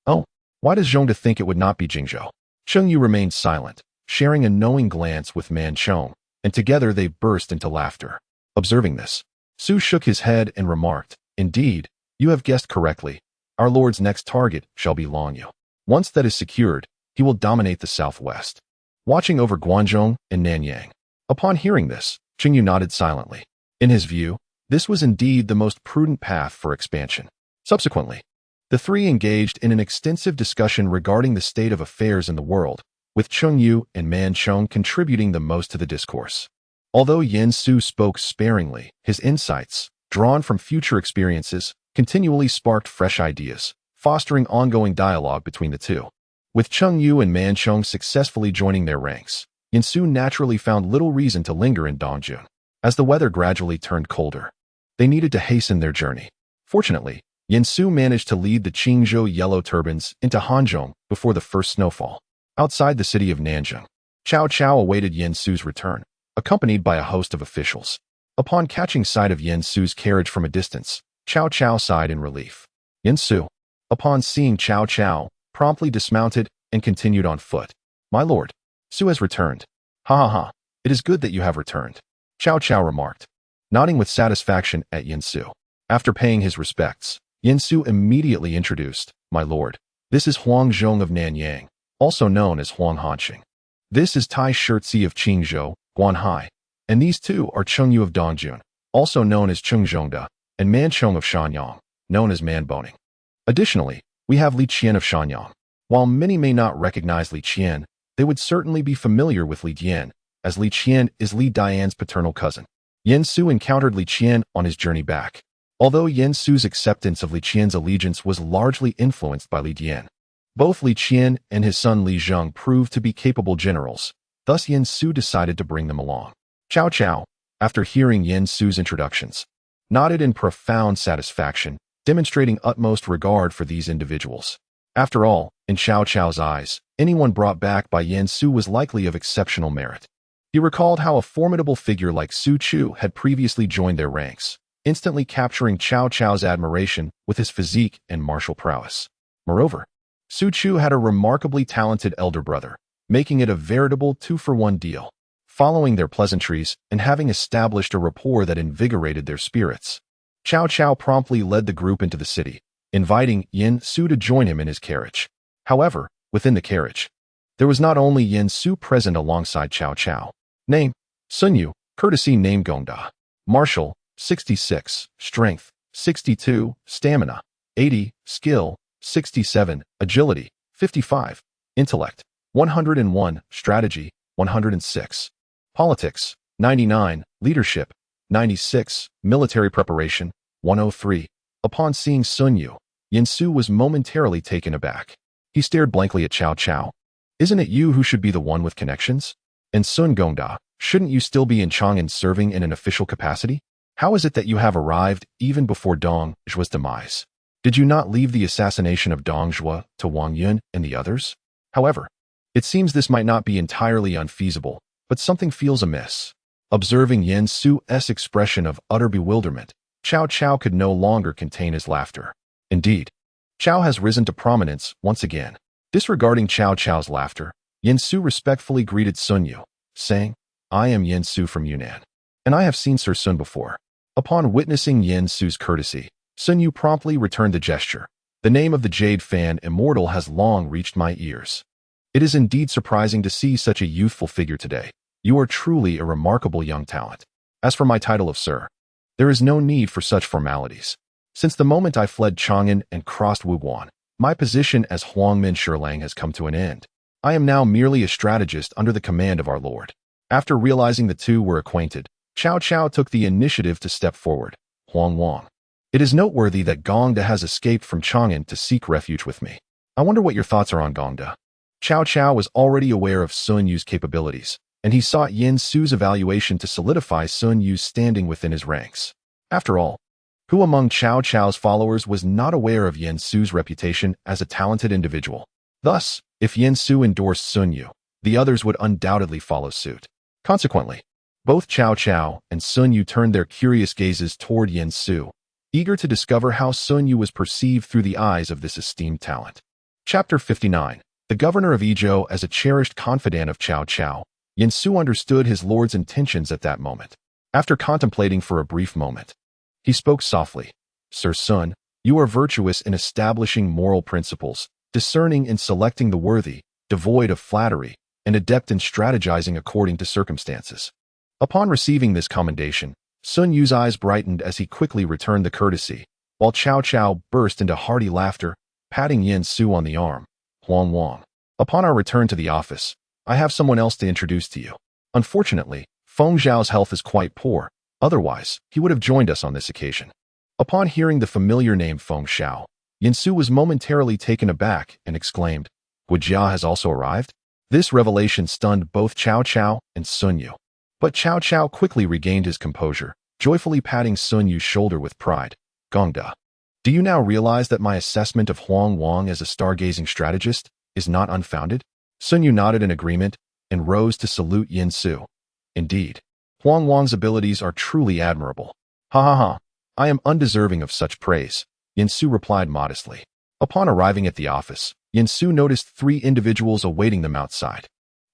Oh, why does Zhongda think it would not be Jingzhou? Cheng Yu remained silent, sharing a knowing glance with Man Chong, and together they burst into laughter. Observing this, Su shook his head and remarked, indeed, you have guessed correctly. Our lord's next target shall be Longyu. Once that is secured, he will dominate the southwest, watching over Guangzhong and Nanyang. Upon hearing this, Cheng Yu nodded silently. In his view, this was indeed the most prudent path for expansion. Subsequently, the three engaged in an extensive discussion regarding the state of affairs in the world, with Cheng Yu and Man Chong contributing the most to the discourse. Although Yen Su spoke sparingly, his insights, drawn from future experiences, continually sparked fresh ideas, fostering ongoing dialogue between the two. With Cheng Yu and Man Chong successfully joining their ranks, Yen Su naturally found little reason to linger in Dongjun. As the weather gradually turned colder, they needed to hasten their journey. Fortunately, Yen Su managed to lead the Qingzhou Yellow Turbans into Hanzhong before the first snowfall. Outside the city of Nanjing, Cao Cao awaited Yen Su's return, accompanied by a host of officials. Upon catching sight of Yen Su's carriage from a distance, Cao Cao sighed in relief. Yen Su, upon seeing Cao Cao, promptly dismounted and continued on foot. My lord, Su has returned. Ha ha ha, it is good that you have returned, Cao Cao remarked, nodding with satisfaction at Yen Su. After paying his respects, Yen Su immediately introduced, my lord, this is Huang Zhong of Nanyang, also known as Huang Hanqing. This is Tai Shirtzi of Qingzhou, Guanhai, and these two are Cheng Yu of Dongjun, also known as Cheng Zhongda, and Man Chong of Shanyang, known as Man Boning. Additionally, we have Li Qian of Shanyang. While many may not recognize Li Qian, they would certainly be familiar with Li Dian, as Li Qian is Li Dian's paternal cousin. Yen Su encountered Li Qian on his journey back. Although Yen Su's acceptance of Li Qian's allegiance was largely influenced by Li Dian, both Li Qian and his son Li Zheng proved to be capable generals, thus Yen Su decided to bring them along. Cao Cao, after hearing Yen Su's introductions, nodded in profound satisfaction, demonstrating utmost regard for these individuals. After all, in Cao Cao's eyes, anyone brought back by Yen Su was likely of exceptional merit. He recalled how a formidable figure like Su Chu had previously joined their ranks, instantly capturing Cao Cao's admiration with his physique and martial prowess. Moreover, Su Chu had a remarkably talented elder brother, making it a veritable two-for-one deal. Following their pleasantries and having established a rapport that invigorated their spirits, Cao Cao promptly led the group into the city, inviting Yen Su to join him in his carriage. However, within the carriage, there was not only Yen Su present alongside Cao Cao. Name: Sun Yu, courtesy name Gongda. Martial, 66, strength, 62, stamina, 80, skill, 67, agility, 55, intellect, 101, strategy, 106, politics, 99, leadership, 96, military preparation, 103. Upon seeing Sun Yu, Yen Su was momentarily taken aback. He stared blankly at Cao Cao. Isn't it you who should be the one with connections? And Sun Gongda, shouldn't you still be in Chang'an serving in an official capacity? How is it that you have arrived even before Dong Zhuo's demise? Did you not leave the assassination of Dong Zhuo to Wang Yun and the others? However, it seems this might not be entirely unfeasible, but something feels amiss. Observing Yen Su's expression of utter bewilderment, Cao Cao could no longer contain his laughter. Indeed, Cao has risen to prominence once again. Disregarding Cao Cao's laughter, Yen Su respectfully greeted Sun Yu, saying, "I am Yen Su from Yunnan, and I have seen Sir Sun before." Upon witnessing Yen Su's courtesy, Sun Yu promptly returned the gesture. "The name of the Jade Fan Immortal has long reached my ears. It is indeed surprising to see such a youthful figure today. You are truly a remarkable young talent. As for my title of Sir, there is no need for such formalities. Since the moment I fled Chang'an and crossed Wuguan, my position as Huangmin Shilang has come to an end. I am now merely a strategist under the command of our lord." After realizing the two were acquainted, Cao Cao took the initiative to step forward. "Huang Wang, it is noteworthy that Gongda has escaped from Chang'an to seek refuge with me. I wonder what your thoughts are on Gongda." Cao Cao was already aware of Sun Yu's capabilities, and he sought Yen Su's evaluation to solidify Sun Yu's standing within his ranks. After all, who among Cao Cao's followers was not aware of Yen Su's reputation as a talented individual? Thus, if Yen Su endorsed Sun Yu, the others would undoubtedly follow suit. Consequently, both Cao Cao and Sun Yu turned their curious gazes toward Yen Su, eager to discover how Sun Yu was perceived through the eyes of this esteemed talent. Chapter 59. The governor of Yizhou as a cherished confidant of Cao Cao, Yen Su understood his lord's intentions at that moment. After contemplating for a brief moment, he spoke softly. "Sir Sun, you are virtuous in establishing moral principles, discerning in selecting the worthy, devoid of flattery, and adept in strategizing according to circumstances." Upon receiving this commendation, Sun Yu's eyes brightened as he quickly returned the courtesy, while Cao Cao burst into hearty laughter, patting Yen Su on the arm. "Huang Wang, upon our return to the office, I have someone else to introduce to you. Unfortunately, Feng Zhao's health is quite poor, otherwise he would have joined us on this occasion." Upon hearing the familiar name Feng Zhao, Yen Su was momentarily taken aback and exclaimed, "Guijia has also arrived?" This revelation stunned both Cao Cao and Sun Yu. But Cao Cao quickly regained his composure, joyfully patting Sun Yu's shoulder with pride. "Gongda, do you now realize that my assessment of Huang Wang as a stargazing strategist is not unfounded?" Sun Yu nodded in agreement and rose to salute Yen Su. "Indeed, Huang Wang's abilities are truly admirable." "Ha ha ha, I am undeserving of such praise," Yen Su replied modestly. Upon arriving at the office, Yen Su noticed 3 individuals awaiting them outside.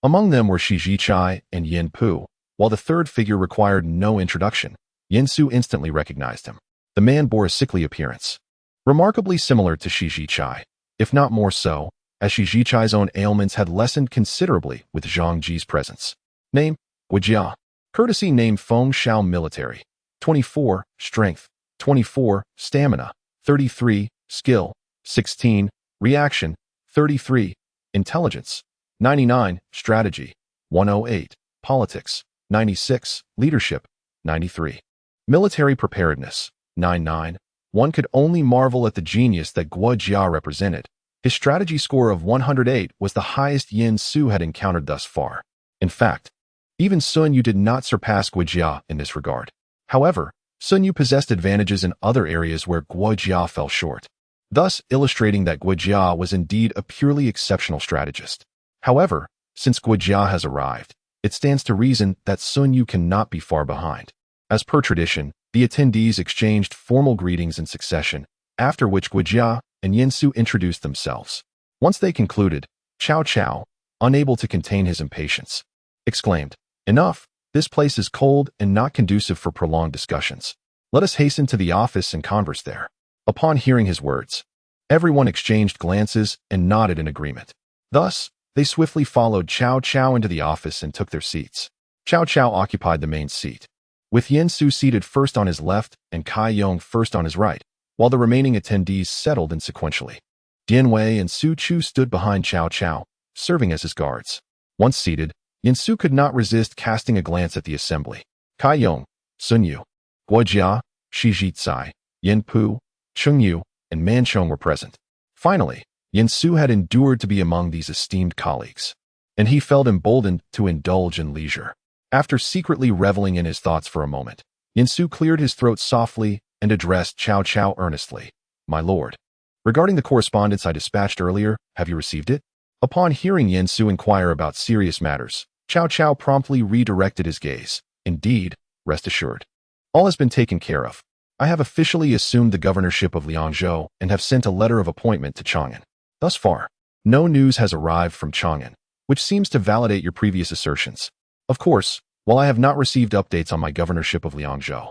Among them were Shi Zhichai and Yin Pu. While the third figure required no introduction, Yen Su instantly recognized him. The man bore a sickly appearance, remarkably similar to Shi Zhichai, if not more so, as Shi Zhichai's own ailments had lessened considerably with Zhang Ji's presence. Name: Guijia. Courtesy name: Feng Zhao military. 24, strength, 24, stamina, 33, skill, 16, reaction, 33, intelligence, 99, strategy, 108, politics, 96, leadership, 93, military preparedness, 99. One could only marvel at the genius that Guo Jia represented. His strategy score of 108 was the highest Yen Su had encountered thus far. In fact, even Sun Yu did not surpass Guo Jia in this regard. However, Sun Yu possessed advantages in other areas where Guo Jia fell short, thus illustrating that Guo Jia was indeed a purely exceptional strategist. However, since Guo Jia has arrived, it stands to reason that Sun Yu cannot be far behind. As per tradition, the attendees exchanged formal greetings in succession, after which Guo Jia and Yin Su introduced themselves. Once they concluded, Cao Cao, unable to contain his impatience, exclaimed, "Enough! This place is cold and not conducive for prolonged discussions. Let us hasten to the office and converse there." Upon hearing his words, everyone exchanged glances and nodded in agreement. Thus, they swiftly followed Cao Cao into the office and took their seats. Cao Cao occupied the main seat, with Yin Su seated first on his left and Kai Yong first on his right, while the remaining attendees settled in sequentially. Dian Wei and Su Chu stood behind Cao Cao, serving as his guards. Once seated, Yin Su could not resist casting a glance at the assembly. Kai Yong, Sun Yu, Guo Jia, Shi Jizai, Yin Pu, Cheng Yu, and Man Chong were present. Finally, Yin Su had endured to be among these esteemed colleagues, and he felt emboldened to indulge in leisure. After secretly reveling in his thoughts for a moment, Yin Su cleared his throat softly and addressed Cao Cao earnestly. "My lord, regarding the correspondence I dispatched earlier, have you received it?" Upon hearing Yin Su inquire about serious matters, Cao Cao promptly redirected his gaze. "Indeed, rest assured. All has been taken care of. I have officially assumed the governorship of Liangzhou and have sent a letter of appointment to Chang'an. Thus far, no news has arrived from Chang'an, which seems to validate your previous assertions. Of course, while I have not received updates on my governorship of Liangzhou,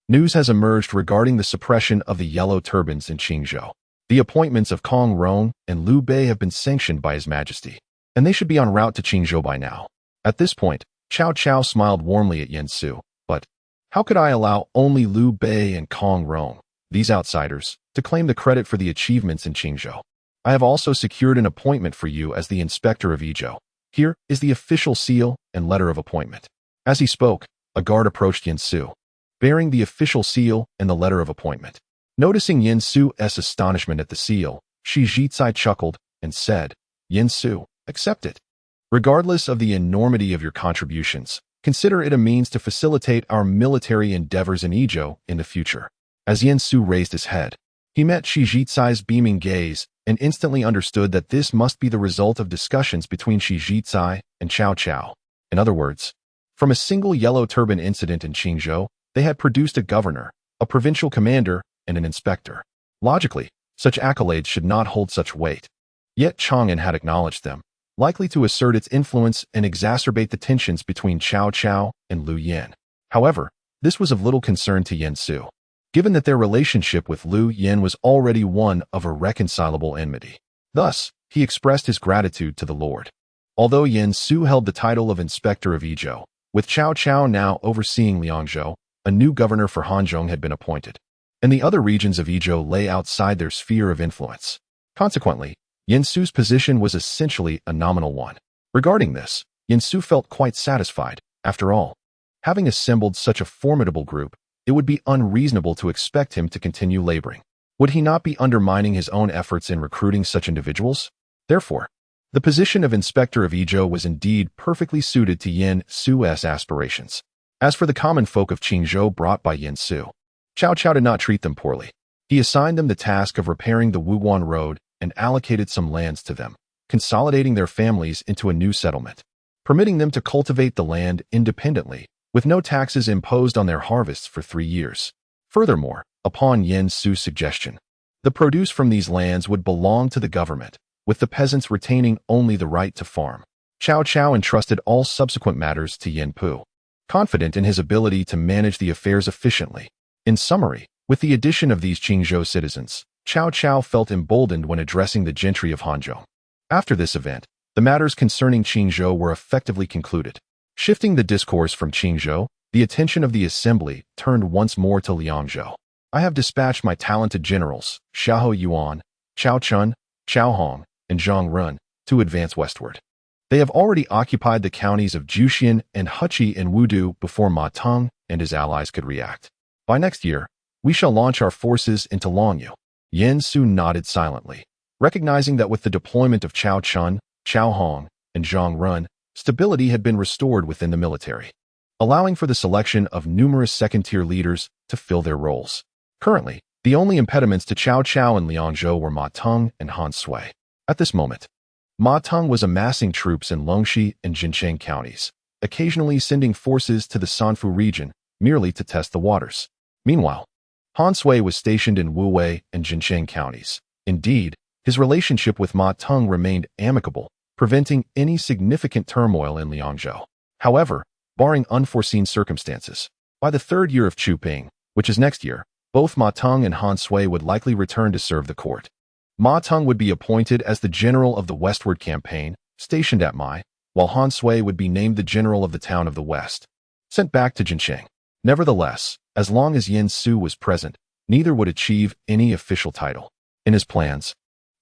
news has emerged regarding the suppression of the yellow turbans in Qingzhou. The appointments of Kong Rong and Liu Bei have been sanctioned by His Majesty, and they should be en route to Qingzhou by now." At this point, Cao Cao smiled warmly at Yin Su. "But how could I allow only Liu Bei and Kong Rong, these outsiders, to claim the credit for the achievements in Qingzhou? I have also secured an appointment for you as the inspector of Yizhou. Here is the official seal and letter of appointment." As he spoke, a guard approached Yin Su, bearing the official seal and the letter of appointment. Noticing Yin Su's astonishment at the seal, Shi Jizai chuckled and said, "Yin Su, accept it. Regardless of the enormity of your contributions, consider it a means to facilitate our military endeavors in Yizhou in the future." As Yin Su raised his head, he met Shi Jizai's beaming gaze and instantly understood that this must be the result of discussions between Shi Jizai and Cao Cao. In other words, from a single yellow turban incident in Qingzhou, they had produced a governor, a provincial commander, and an inspector. Logically, such accolades should not hold such weight. Yet Chang'an had acknowledged them, likely to assert its influence and exacerbate the tensions between Cao Cao and Liu Yin. However, this was of little concern to Yin Su, given that their relationship with Liu Yin was already one of irreconcilable enmity. Thus, he expressed his gratitude to the Lord. Although Yin Su held the title of Inspector of Yizhou, with Cao Cao now overseeing Liangzhou, a new governor for Hanzhong had been appointed, and the other regions of Yizhou lay outside their sphere of influence. Consequently, Yin Su's position was essentially a nominal one. Regarding this, Yin Su felt quite satisfied. After all, having assembled such a formidable group, it would be unreasonable to expect him to continue laboring. Would he not be undermining his own efforts in recruiting such individuals? Therefore, the position of Inspector of Yizhou was indeed perfectly suited to Yin Su's aspirations. As for the common folk of Qingzhou brought by Yin Su, Cao Cao did not treat them poorly. He assigned them the task of repairing the Wuguan Road and allocated some lands to them, consolidating their families into a new settlement, permitting them to cultivate the land independently, with no taxes imposed on their harvests for 3 years. Furthermore, upon Yin Su's suggestion, the produce from these lands would belong to the government, with the peasants retaining only the right to farm. Cao Cao entrusted all subsequent matters to Yin Pu, confident in his ability to manage the affairs efficiently. In summary, with the addition of these Qingzhou citizens, Cao Cao felt emboldened when addressing the gentry of Hanzhong. After this event, the matters concerning Qingzhou were effectively concluded. Shifting the discourse from Qingzhou, the attention of the assembly turned once more to Liangzhou. "I have dispatched my talented generals, Xiahou Yuan, Chao Chun, Chao Hong, and Zhang Run, to advance westward. They have already occupied the counties of Juxian and Hechi in Wudu before Ma Teng and his allies could react. By next year, we shall launch our forces into Longyu." Yin Su nodded silently, recognizing that with the deployment of Chao Chun, Chao Hong, and Zhang Run, stability had been restored within the military. allowing for the selection of numerous second-tier leaders to fill their roles. Currently, the only impediments to Cao Cao and Liangzhou were Ma Teng and Han Sui. At this moment, Ma Teng was amassing troops in Longxi and Jincheng counties, occasionally sending forces to the Sanfu region merely to test the waters. Meanwhile, Han Sui was stationed in Wuwei and Jincheng counties. Indeed, his relationship with Ma Teng remained amicable, preventing any significant turmoil in Liangzhou. However, barring unforeseen circumstances, by the third year of Chu Ping, which is next year, both Ma Teng and Han Sui would likely return to serve the court. Ma Teng would be appointed as the general of the westward campaign, stationed at Mai, while Han Sui would be named the general of the town of the west, sent back to Jincheng. Nevertheless, as long as Yin Su was present, neither would achieve any official title. In his plans,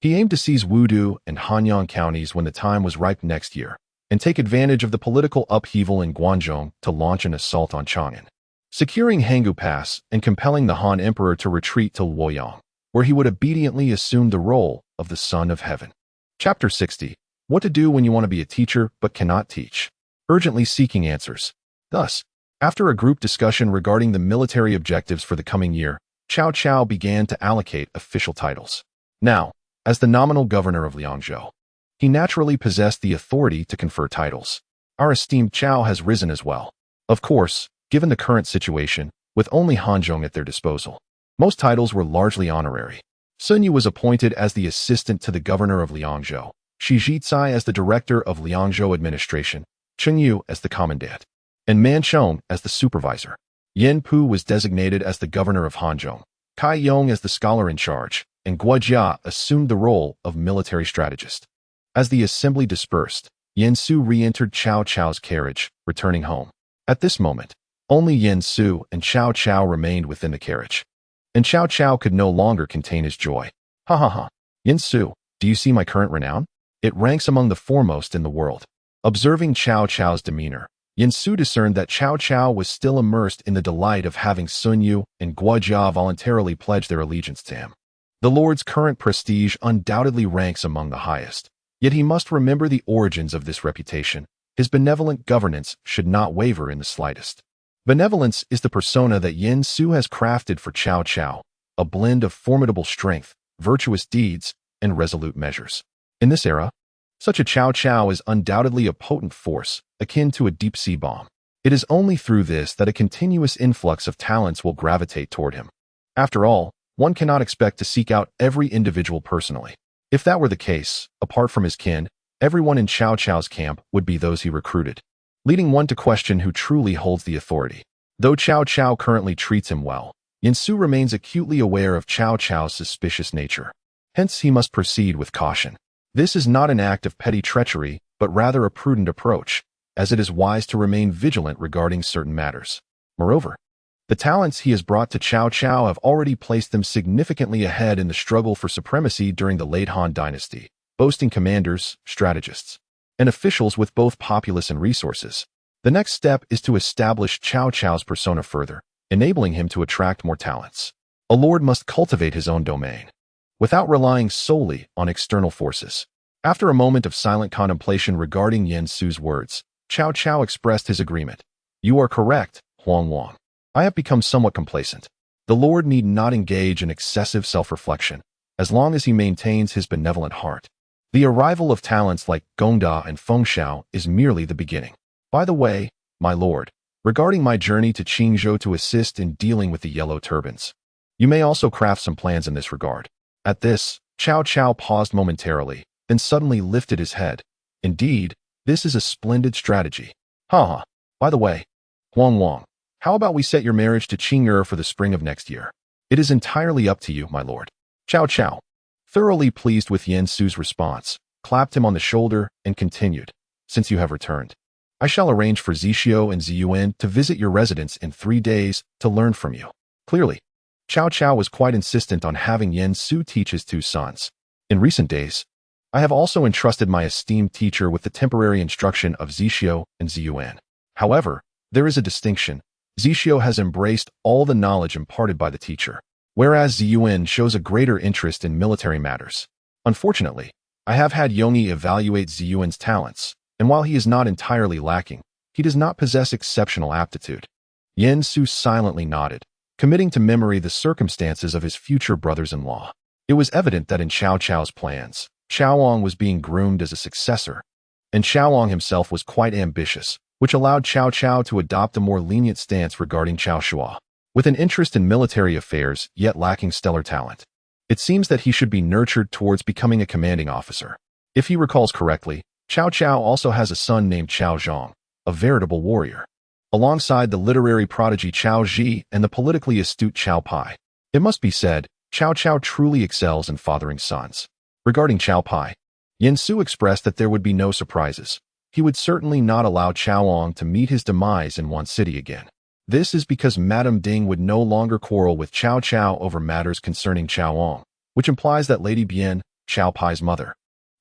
he aimed to seize Wudu and Hanyang counties when the time was ripe next year, and take advantage of the political upheaval in Guangzhou to launch an assault on Chang'an, securing Hangu Pass and compelling the Han Emperor to retreat to Luoyang, where he would obediently assume the role of the Son of Heaven. Chapter 60. What to do when you want to be a teacher but cannot teach. Urgently seeking answers. Thus, after a group discussion regarding the military objectives for the coming year, Cao Cao began to allocate official titles. Now, as the nominal governor of Liangzhou, he naturally possessed the authority to confer titles. Our esteemed Cao has risen as well. Of course, given the current situation, with only Hanzhong at their disposal, most titles were largely honorary. Sun Yu was appointed as the assistant to the governor of Liangzhou, Shi Zhicai as the director of Liangzhou administration, Cheng Yu as the commandant, and Man Chong as the supervisor. Yin Pu was designated as the governor of Hanzhong, Kai Yong as the scholar in charge, and Guo Jia assumed the role of military strategist. As the assembly dispersed, Yin Su re-entered Cao Cao's carriage, returning home. At this moment, only Yin Su and Cao Cao remained within the carriage, and Cao Cao could no longer contain his joy. Ha ha ha. Yin Su, do you see my current renown? It ranks among the foremost in the world. Observing Cao Cao's demeanor, Yin Su discerned that Cao Cao was still immersed in the delight of having Sun Yu and Guo Jia voluntarily pledge their allegiance to him. The Lord's current prestige undoubtedly ranks among the highest, yet he must remember the origins of this reputation. His benevolent governance should not waver in the slightest. Benevolence is the persona that Yin Su has crafted for Cao Cao, a blend of formidable strength, virtuous deeds, and resolute measures. In this era, such a Cao Cao is undoubtedly a potent force, akin to a deep-sea bomb. It is only through this that a continuous influx of talents will gravitate toward him. After all, one cannot expect to seek out every individual personally. If that were the case, apart from his kin, everyone in Cao Cao's camp would be those he recruited, leading one to question who truly holds the authority. Though Cao Cao currently treats him well, Yin Su remains acutely aware of Cao Cao's suspicious nature. Hence, he must proceed with caution. This is not an act of petty treachery, but rather a prudent approach, as it is wise to remain vigilant regarding certain matters. Moreover, the talents he has brought to Cao Cao have already placed them significantly ahead in the struggle for supremacy during the late Han dynasty, boasting commanders, strategists, and officials with both populace and resources. The next step is to establish Cao Cao's persona further, enabling him to attract more talents. A lord must cultivate his own domain, without relying solely on external forces. After a moment of silent contemplation regarding Yin Su's words, Cao Cao expressed his agreement. You are correct, Huang Wang. I have become somewhat complacent. The Lord need not engage in excessive self-reflection, as long as he maintains his benevolent heart. The arrival of talents like Gongda and Fengxiao is merely the beginning. By the way, my lord, regarding my journey to Qingzhou to assist in dealing with the yellow turbans, you may also craft some plans in this regard. At this, Cao Cao paused momentarily, then suddenly lifted his head. Indeed, this is a splendid strategy. Ha! By the way, Huang Wang, how about we set your marriage to Qing'er for the spring of next year? It is entirely up to you, my lord. Cao Cao, thoroughly pleased with Yin Su's response, clapped him on the shoulder and continued. Since you have returned, I shall arrange for Zixio and Ziyuan to visit your residence in 3 days to learn from you. Clearly, Cao Cao was quite insistent on having Yin Su teach his 2 sons. In recent days, I have also entrusted my esteemed teacher with the temporary instruction of Zixio and Ziyuan. However, there is a distinction. Zixio has embraced all the knowledge imparted by the teacher, whereas Ziyuan shows a greater interest in military matters. Unfortunately, I have had Yongyi evaluate Ziyuan's talents, and while he is not entirely lacking, he does not possess exceptional aptitude. Yen Su silently nodded, committing to memory the circumstances of his future brothers-in-law. It was evident that in Cao Cao's plans, Cao was being groomed as a successor, and Cao himself was quite ambitious, which allowed Cao Cao to adopt a more lenient stance regarding Cao Shuo. With an interest in military affairs, yet lacking stellar talent, it seems that he should be nurtured towards becoming a commanding officer. If he recalls correctly, Cao Cao also has a son named Hanzhong, a veritable warrior, alongside the literary prodigy Cao Ji and the politically astute Cao Pai. It must be said, Cao Cao truly excels in fathering sons. Regarding Cao Pai, Yen Su expressed that there would be no surprises. He would certainly not allow Cao to meet his demise in one city again. This is because Madame Ding would no longer quarrel with Cao Cao over matters concerning Cao, which implies that Lady Bian, Cao Pai's mother,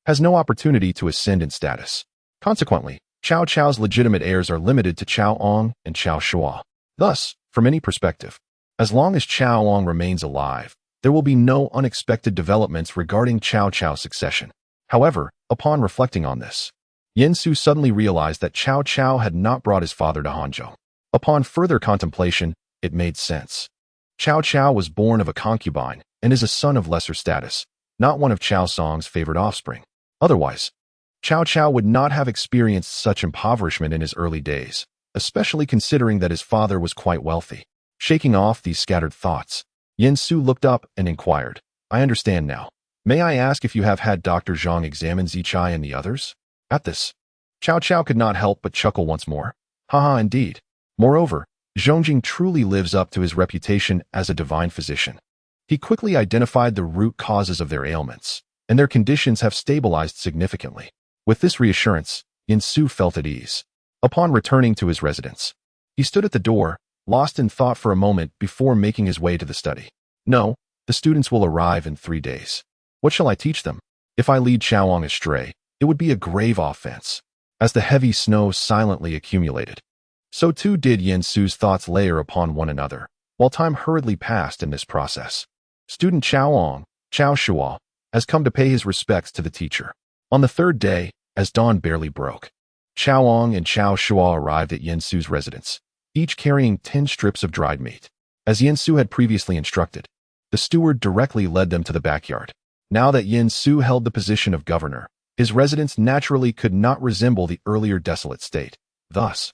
has no opportunity to ascend in status. Consequently, Cao Cao's legitimate heirs are limited to Cao and Cao Shuo. Thus, from any perspective, as long as Cao remains alive, there will be no unexpected developments regarding Cao Cao's succession. However, upon reflecting on this, Yen Su suddenly realized that Cao Cao had not brought his father to Hanzhong. Upon further contemplation, it made sense. Cao Cao was born of a concubine and is a son of lesser status, not one of Cao Song's favored offspring. Otherwise, Cao Cao would not have experienced such impoverishment in his early days, especially considering that his father was quite wealthy. Shaking off these scattered thoughts, Yen Su looked up and inquired, "I understand now. May I ask if you have had Dr. Zhang examine Zichai and the others?" At this, Cao Cao could not help but chuckle once more. Haha, indeed. Moreover, Zhongjing truly lives up to his reputation as a divine physician. He quickly identified the root causes of their ailments, and their conditions have stabilized significantly. With this reassurance, Yen Su felt at ease. Upon returning to his residence, he stood at the door, lost in thought for a moment before making his way to the study. No, the students will arrive in 3 days. What shall I teach them? If I lead Cao astray, it would be a grave offense. As the heavy snow silently accumulated, so too did Yen Su's thoughts layer upon one another, while time hurriedly passed in this process. Student Cao Shuo, has come to pay his respects to the teacher. On the 3rd day, as dawn barely broke, Cao and Cao Shuo arrived at Yen Su's residence, each carrying 10 strips of dried meat. As Yen Su had previously instructed, the steward directly led them to the backyard. Now that Yen Su held the position of governor, his residence naturally could not resemble the earlier desolate state. Thus,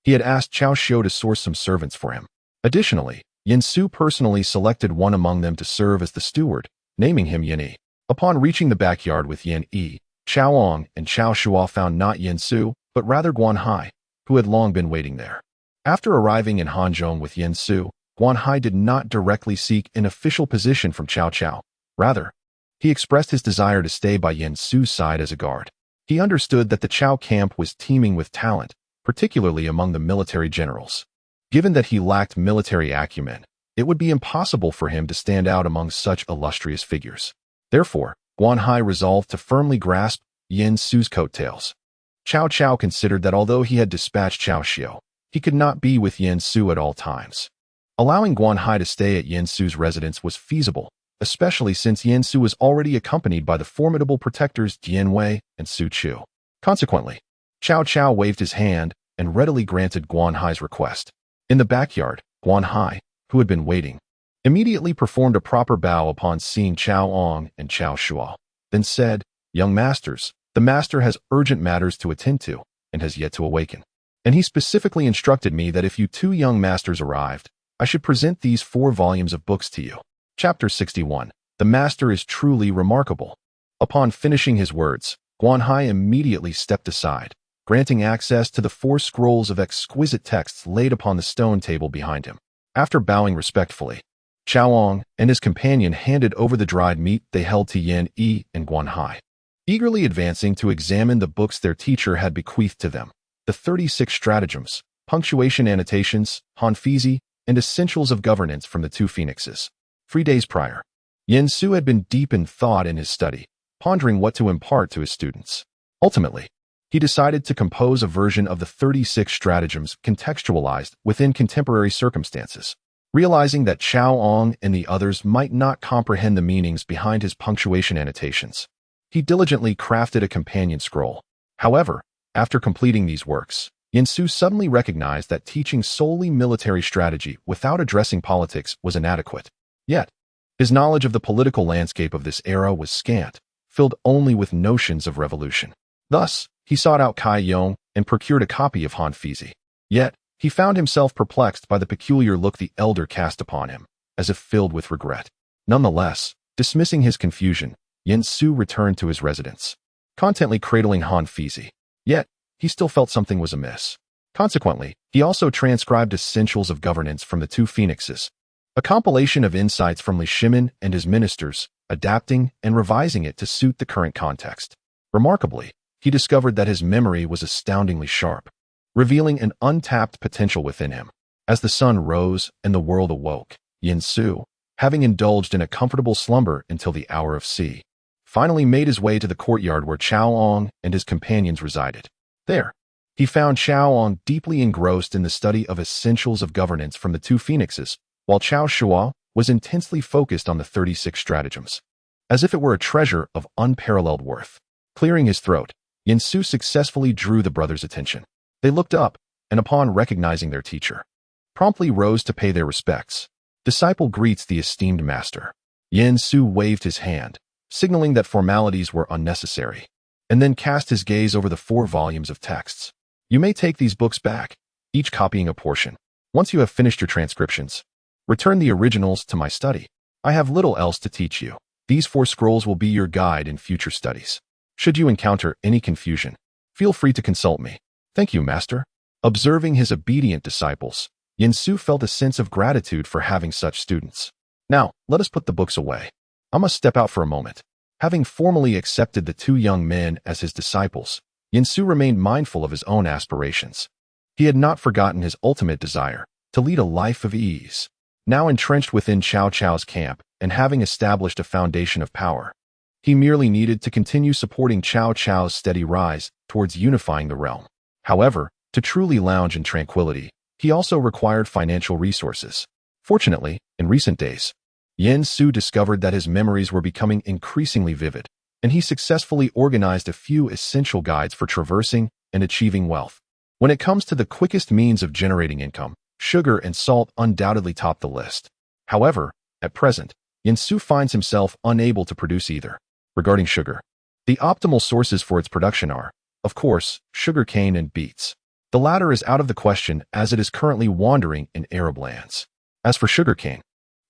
he had asked Cao Xiu to source some servants for him. Additionally, Yen Su personally selected one among them to serve as the steward, naming him Yen Yi. Upon reaching the backyard with Yen Yi, Cao and Cao Shuo found not Yen Su, but rather Guan Hai, who had long been waiting there. After arriving in Hanzhong with Yen Su, Guan Hai did not directly seek an official position from Cao Cao. Rather, he expressed his desire to stay by Yen Su's side as a guard. He understood that the Cao camp was teeming with talent, particularly among the military generals. Given that he lacked military acumen, it would be impossible for him to stand out among such illustrious figures. Therefore, Guan Hai resolved to firmly grasp Yen Su's coattails. Cao Cao considered that although he had dispatched Cao Xiu, he could not be with Yen Su at all times. Allowing Guan Hai to stay at Yen Su's residence was feasible, especially since Yen Su was already accompanied by the formidable protectors Jian Wei and Su Chu. Consequently, Cao Cao waved his hand and readily granted Guan Hai's request. In the backyard, Guan Hai, who had been waiting, immediately performed a proper bow upon seeing Cao and Cao Shuo, then said, "Young masters, the master has urgent matters to attend to and has yet to awaken. And he specifically instructed me that if you 2 young masters arrived, I should present these 4 volumes of books to you." Chapter 61. The Master is Truly Remarkable. Upon finishing his words, Guan Hai immediately stepped aside, granting access to the 4 scrolls of exquisite texts laid upon the stone table behind him. After bowing respectfully, Cao and his companion handed over the dried meat they held to Yen Yi and Guan Hai, eagerly advancing to examine the books their teacher had bequeathed to them. The 36 stratagems, punctuation annotations, Hanfizi, and essentials of governance from the 2 phoenixes. 3 days prior, Yen Su had been deep in thought in his study, pondering what to impart to his students. Ultimately, he decided to compose a version of the 36 stratagems contextualized within contemporary circumstances. Realizing that Cao and the others might not comprehend the meanings behind his punctuation annotations, he diligently crafted a companion scroll. However, after completing these works, Yin Su suddenly recognized that teaching solely military strategy without addressing politics was inadequate. Yet, his knowledge of the political landscape of this era was scant, filled only with notions of revolution. Thus, he sought out Kai Yong and procured a copy of Han Fizi. Yet, he found himself perplexed by the peculiar look the elder cast upon him, as if filled with regret. Nonetheless, dismissing his confusion, Yin Su returned to his residence, contently cradling Han Fizi. Yet, he still felt something was amiss. Consequently, he also transcribed Essentials of Governance from the Two Phoenixes, a compilation of insights from Li Shimin and his ministers, adapting and revising it to suit the current context. Remarkably, he discovered that his memory was astoundingly sharp, revealing an untapped potential within him. As the sun rose and the world awoke, Yin Su, having indulged in a comfortable slumber until the hour of sea, finally made his way to the courtyard where Cao Ong and his companions resided. There, he found Cao Ong deeply engrossed in the study of Essentials of Governance from the Two Phoenixes, while Cao Shua was intensely focused on the 36 stratagems, as if it were a treasure of unparalleled worth. Clearing his throat, Yin Su successfully drew the brothers' attention. They looked up, and upon recognizing their teacher, promptly rose to pay their respects. Disciple greets the esteemed master. Yin Su waved his hand, signaling that formalities were unnecessary, and then cast his gaze over the 4 volumes of texts. You may take these books back, each copying a portion. Once you have finished your transcriptions, return the originals to my study. I have little else to teach you. These 4 scrolls will be your guide in future studies. Should you encounter any confusion, feel free to consult me. Thank you, master. Observing his obedient disciples, Yin Su felt a sense of gratitude for having such students. Now, let us put the books away. I must step out for a moment. Having formally accepted the 2 young men as his disciples, Yin Su remained mindful of his own aspirations. He had not forgotten his ultimate desire, to lead a life of ease. Now entrenched within Cao Cao's camp and having established a foundation of power, he merely needed to continue supporting Cao Cao's steady rise towards unifying the realm. However, to truly lounge in tranquility, he also required financial resources. Fortunately, in recent days, Yin Su discovered that his memories were becoming increasingly vivid, and he successfully organized a few essential guides for traversing and achieving wealth. When it comes to the quickest means of generating income, sugar and salt undoubtedly top the list. However, at present, Yin Su finds himself unable to produce either. Regarding sugar, the optimal sources for its production are, of course, sugarcane and beets. The latter is out of the question as it is currently wandering in Arab lands. As for sugarcane,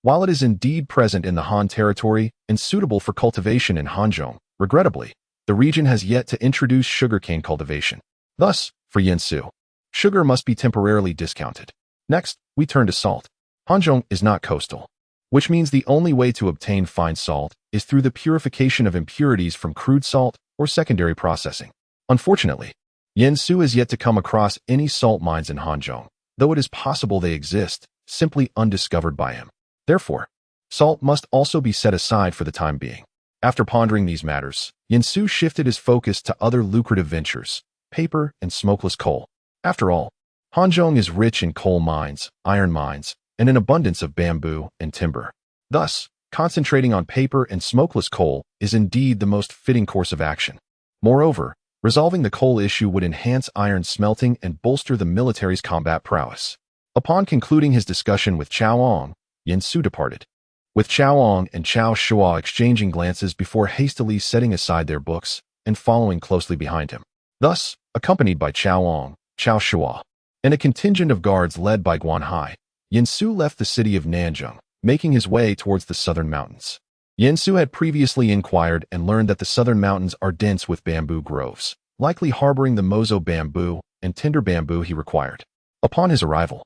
while it is indeed present in the Han territory and suitable for cultivation in Hanzhong, regrettably, the region has yet to introduce sugarcane cultivation. Thus, for Yin Su, sugar must be temporarily discounted. Next, we turn to salt. Hanzhong is not coastal, which means the only way to obtain fine salt is through the purification of impurities from crude salt or secondary processing. Unfortunately, Yin Su has yet to come across any salt mines in Hanzhong, though it is possible they exist, simply undiscovered by him. Therefore, salt must also be set aside for the time being. After pondering these matters, Yin Su shifted his focus to other lucrative ventures, paper and smokeless coal. After all, Hanzhong is rich in coal mines, iron mines, and an abundance of bamboo and timber. Thus, concentrating on paper and smokeless coal is indeed the most fitting course of action. Moreover, resolving the coal issue would enhance iron smelting and bolster the military's combat prowess. Upon concluding his discussion with Cao Ong, Yin Su departed, with Cao Ong and Cao Shua exchanging glances before hastily setting aside their books and following closely behind him. Thus, accompanied by Cao Ong, Cao Shua, and a contingent of guards led by Guan Hai, Yin Su left the city of Nanjing, making his way towards the southern mountains. Yin Su had previously inquired and learned that the southern mountains are dense with bamboo groves, likely harboring the mozo bamboo and tinder bamboo he required. Upon his arrival,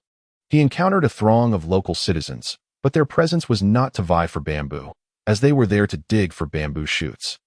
he encountered a throng of local citizens, but their presence was not to vie for bamboo, as they were there to dig for bamboo shoots.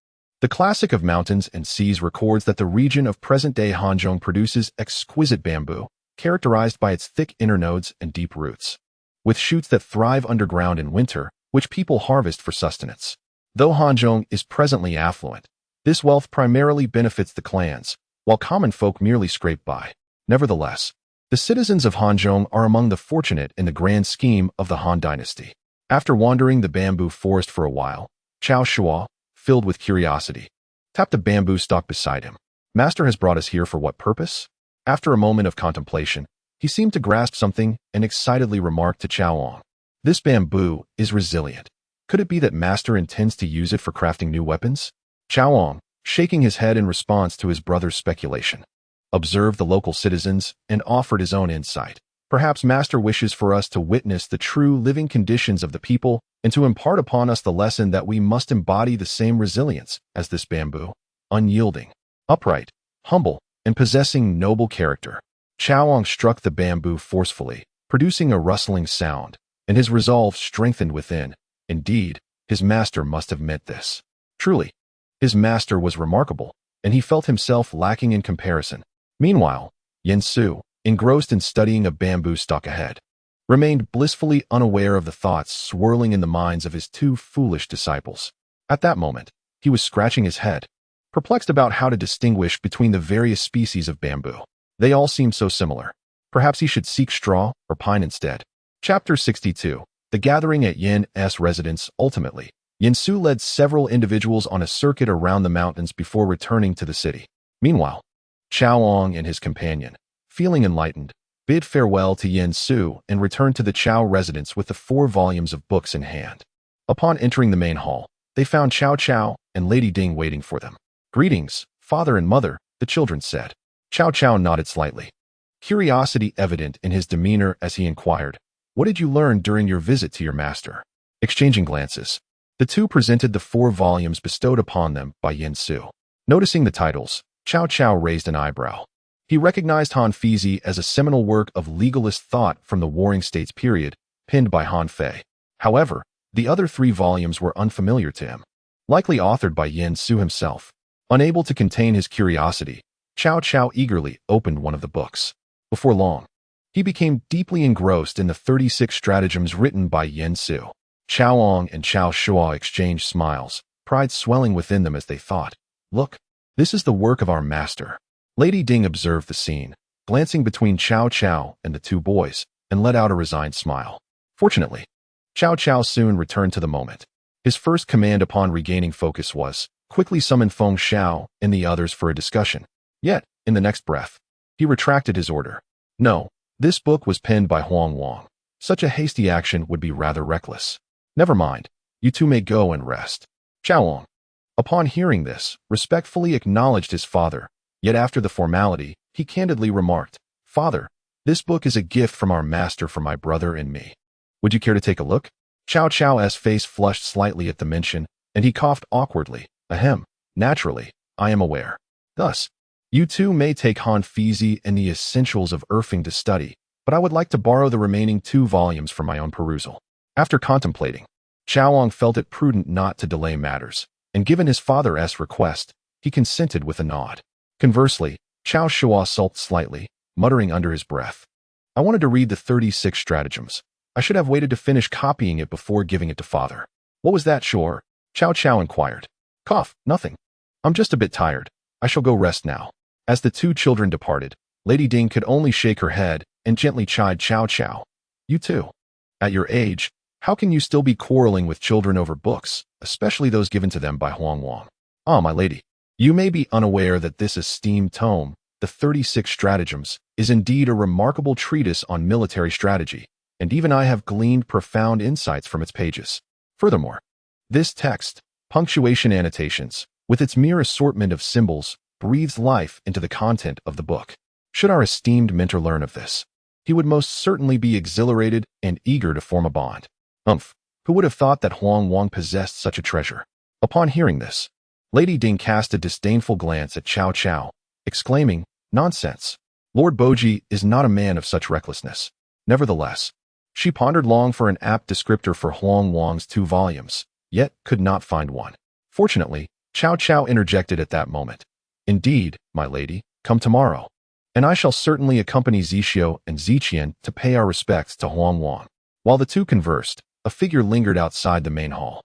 The classic of mountains and seas records that the region of present-day Hanzhong produces exquisite bamboo, characterized by its thick inner nodes and deep roots, with shoots that thrive underground in winter, which people harvest for sustenance. Though Hanzhong is presently affluent, this wealth primarily benefits the clans, while common folk merely scrape by. Nevertheless, the citizens of Hanzhong are among the fortunate in the grand scheme of the Han dynasty. After wandering the bamboo forest for a while, Cao Shua, filled with curiosity, tapped a bamboo stalk beside him. Master has brought us here for what purpose? After a moment of contemplation, he seemed to grasp something and excitedly remarked to Cao, "This bamboo is resilient. Could it be that Master intends to use it for crafting new weapons?" Cao, shaking his head in response to his brother's speculation, observed the local citizens and offered his own insight. "Perhaps Master wishes for us to witness the true living conditions of the people and to impart upon us the lesson that we must embody the same resilience as this bamboo, unyielding, upright, humble, and possessing noble character." Cao struck the bamboo forcefully, producing a rustling sound, and his resolve strengthened within. Indeed, his master must have meant this. Truly, his master was remarkable, and he felt himself lacking in comparison. Meanwhile, Yin Su, engrossed in studying a bamboo stalk ahead, remained blissfully unaware of the thoughts swirling in the minds of his two foolish disciples. At that moment, he was scratching his head, perplexed about how to distinguish between the various species of bamboo. They all seemed so similar. Perhaps he should seek straw or pine instead. Chapter 62. The gathering at Yin's residence. Ultimately, Yin Su led several individuals on a circuit around the mountains before returning to the city. Meanwhile, Cao and his companion, feeling enlightened, bid farewell to Yin Su and returned to the Cao residence with the 4 volumes of books in hand. Upon entering the main hall, they found Cao Cao and Lady Ding waiting for them. "Greetings, father and mother," the children said. Cao Cao nodded slightly, curiosity evident in his demeanor as he inquired, "What did you learn during your visit to your master?" Exchanging glances, the two presented the 4 volumes bestowed upon them by Yin Su. Noticing the titles, Cao Cao raised an eyebrow. He recognized Han Fizi as a seminal work of legalist thought from the Warring States period, penned by Han Fei. However, the other 3 volumes were unfamiliar to him, likely authored by Yin Su himself. Unable to contain his curiosity, Cao Cao eagerly opened one of the books. Before long, he became deeply engrossed in the 36 stratagems written by Yin Su. Cao and Cao Shua exchanged smiles, pride swelling within them as they thought, "Look, this is the work of our master." Lady Ding observed the scene, glancing between Cao Cao and the 2 boys, and let out a resigned smile. Fortunately, Cao Cao soon returned to the moment. His first command upon regaining focus was, quickly summon Feng Xiao and the others for a discussion. Yet, in the next breath, he retracted his order. No, this book was penned by Huang Wang. Such a hasty action would be rather reckless. Never mind, you two may go and rest. Cao, upon hearing this, respectfully acknowledged his father, yet after the formality, he candidly remarked, "Father, this book is a gift from our master for my brother and me. Would you care to take a look?" Cao Cao's face flushed slightly at the mention, and he coughed awkwardly. "Ahem, naturally, I am aware. Thus, you two may take Han Fizi and the essentials of Erfing to study, but I would like to borrow the remaining 2 volumes for my own perusal." After contemplating, Cao felt it prudent not to delay matters, and given his father's request, he consented with a nod. Conversely, Cao Shua sulked slightly, muttering under his breath, "I wanted to read the 36 stratagems. I should have waited to finish copying it before giving it to father." "What was that, Shore?" Cao Cao inquired. "Cough, nothing. I'm just a bit tired. I shall go rest now." As the 2 children departed, Lady Ding could only shake her head and gently chide Cao Cao. "You too. At your age, how can you still be quarreling with children over books, especially those given to them by Huang Wang? Ah, my lady, you may be unaware that this esteemed tome, the 36 stratagems, is indeed a remarkable treatise on military strategy, and even I have gleaned profound insights from its pages. Furthermore, this text, punctuation annotations, with its mere assortment of symbols, breathes life into the content of the book. Should our esteemed mentor learn of this, he would most certainly be exhilarated and eager to form a bond. Who would have thought that Huang Wang possessed such a treasure?" Upon hearing this, Lady Ding cast a disdainful glance at Cao Cao, exclaiming, "Nonsense. Lord Boji is not a man of such recklessness." Nevertheless, she pondered long for an apt descriptor for Huang Wang's 2 volumes, yet could not find one. Fortunately, Cao Cao interjected at that moment. "Indeed, my lady, come tomorrow, and I shall certainly accompany Zixio and Ziqian to pay our respects to Huang Wang." While the 2 conversed, a figure lingered outside the main hall.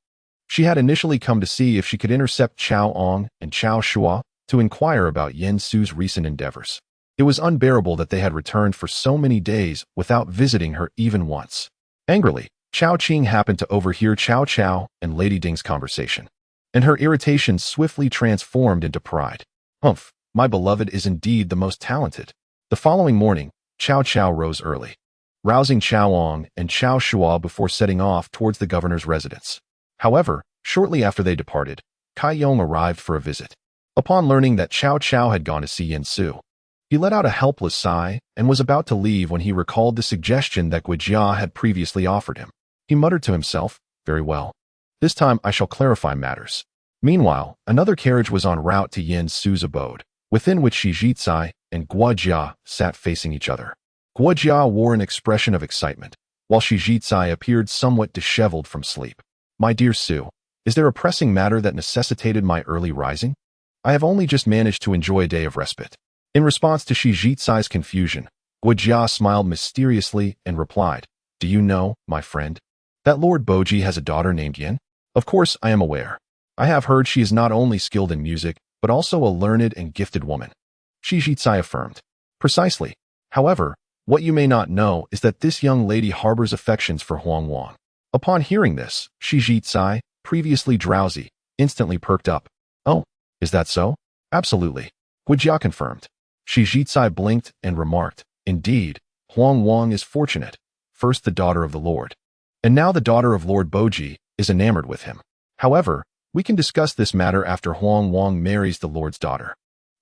She had initially come to see if she could intercept Cao and Cao Shua to inquire about Yin Su's recent endeavors. It was unbearable that they had returned for so many days without visiting her even once. Angrily, Chao Qing happened to overhear Cao Cao and Lady Ding's conversation, and her irritation swiftly transformed into pride. "Humph, my beloved is indeed the most talented. The following morning, Cao Cao rose early, rousing Cao Ong and Cao Shua before setting off towards the governor's residence. However, shortly after they departed, Kai Yong arrived for a visit. Upon learning that Cao Cao had gone to see Yin Su, he let out a helpless sigh and was about to leave when he recalled the suggestion that Guijia had previously offered him. He muttered to himself, "Very well. This time I shall clarify matters." Meanwhile, another carriage was en route to Yin Su's abode, within which Shi Jizai and Guijia sat facing each other. Guijia wore an expression of excitement, while Shi Jizai appeared somewhat disheveled from sleep. "My dear Su, is there a pressing matter that necessitated my early rising? I have only just managed to enjoy a day of respite." In response to Shi Jizai's confusion, Guijia smiled mysteriously and replied, "Do you know, my friend, that Lord Boji has a daughter named Yin? Of course I am aware. I have heard she is not only skilled in music, but also a learned and gifted woman." Shi Jizai affirmed. "Precisely. However, what you may not know is that this young lady harbors affections for Huang Wang." Upon hearing this, Shi Jizai, previously drowsy, instantly perked up. "Oh, is that so?" "Absolutely," Guijia confirmed. Shi Jizai blinked and remarked, "Indeed, Huang Wang is fortunate. First the daughter of the Lord, and now the daughter of Lord Boji is enamored with him. However, we can discuss this matter after Huang Wang marries the Lord's daughter.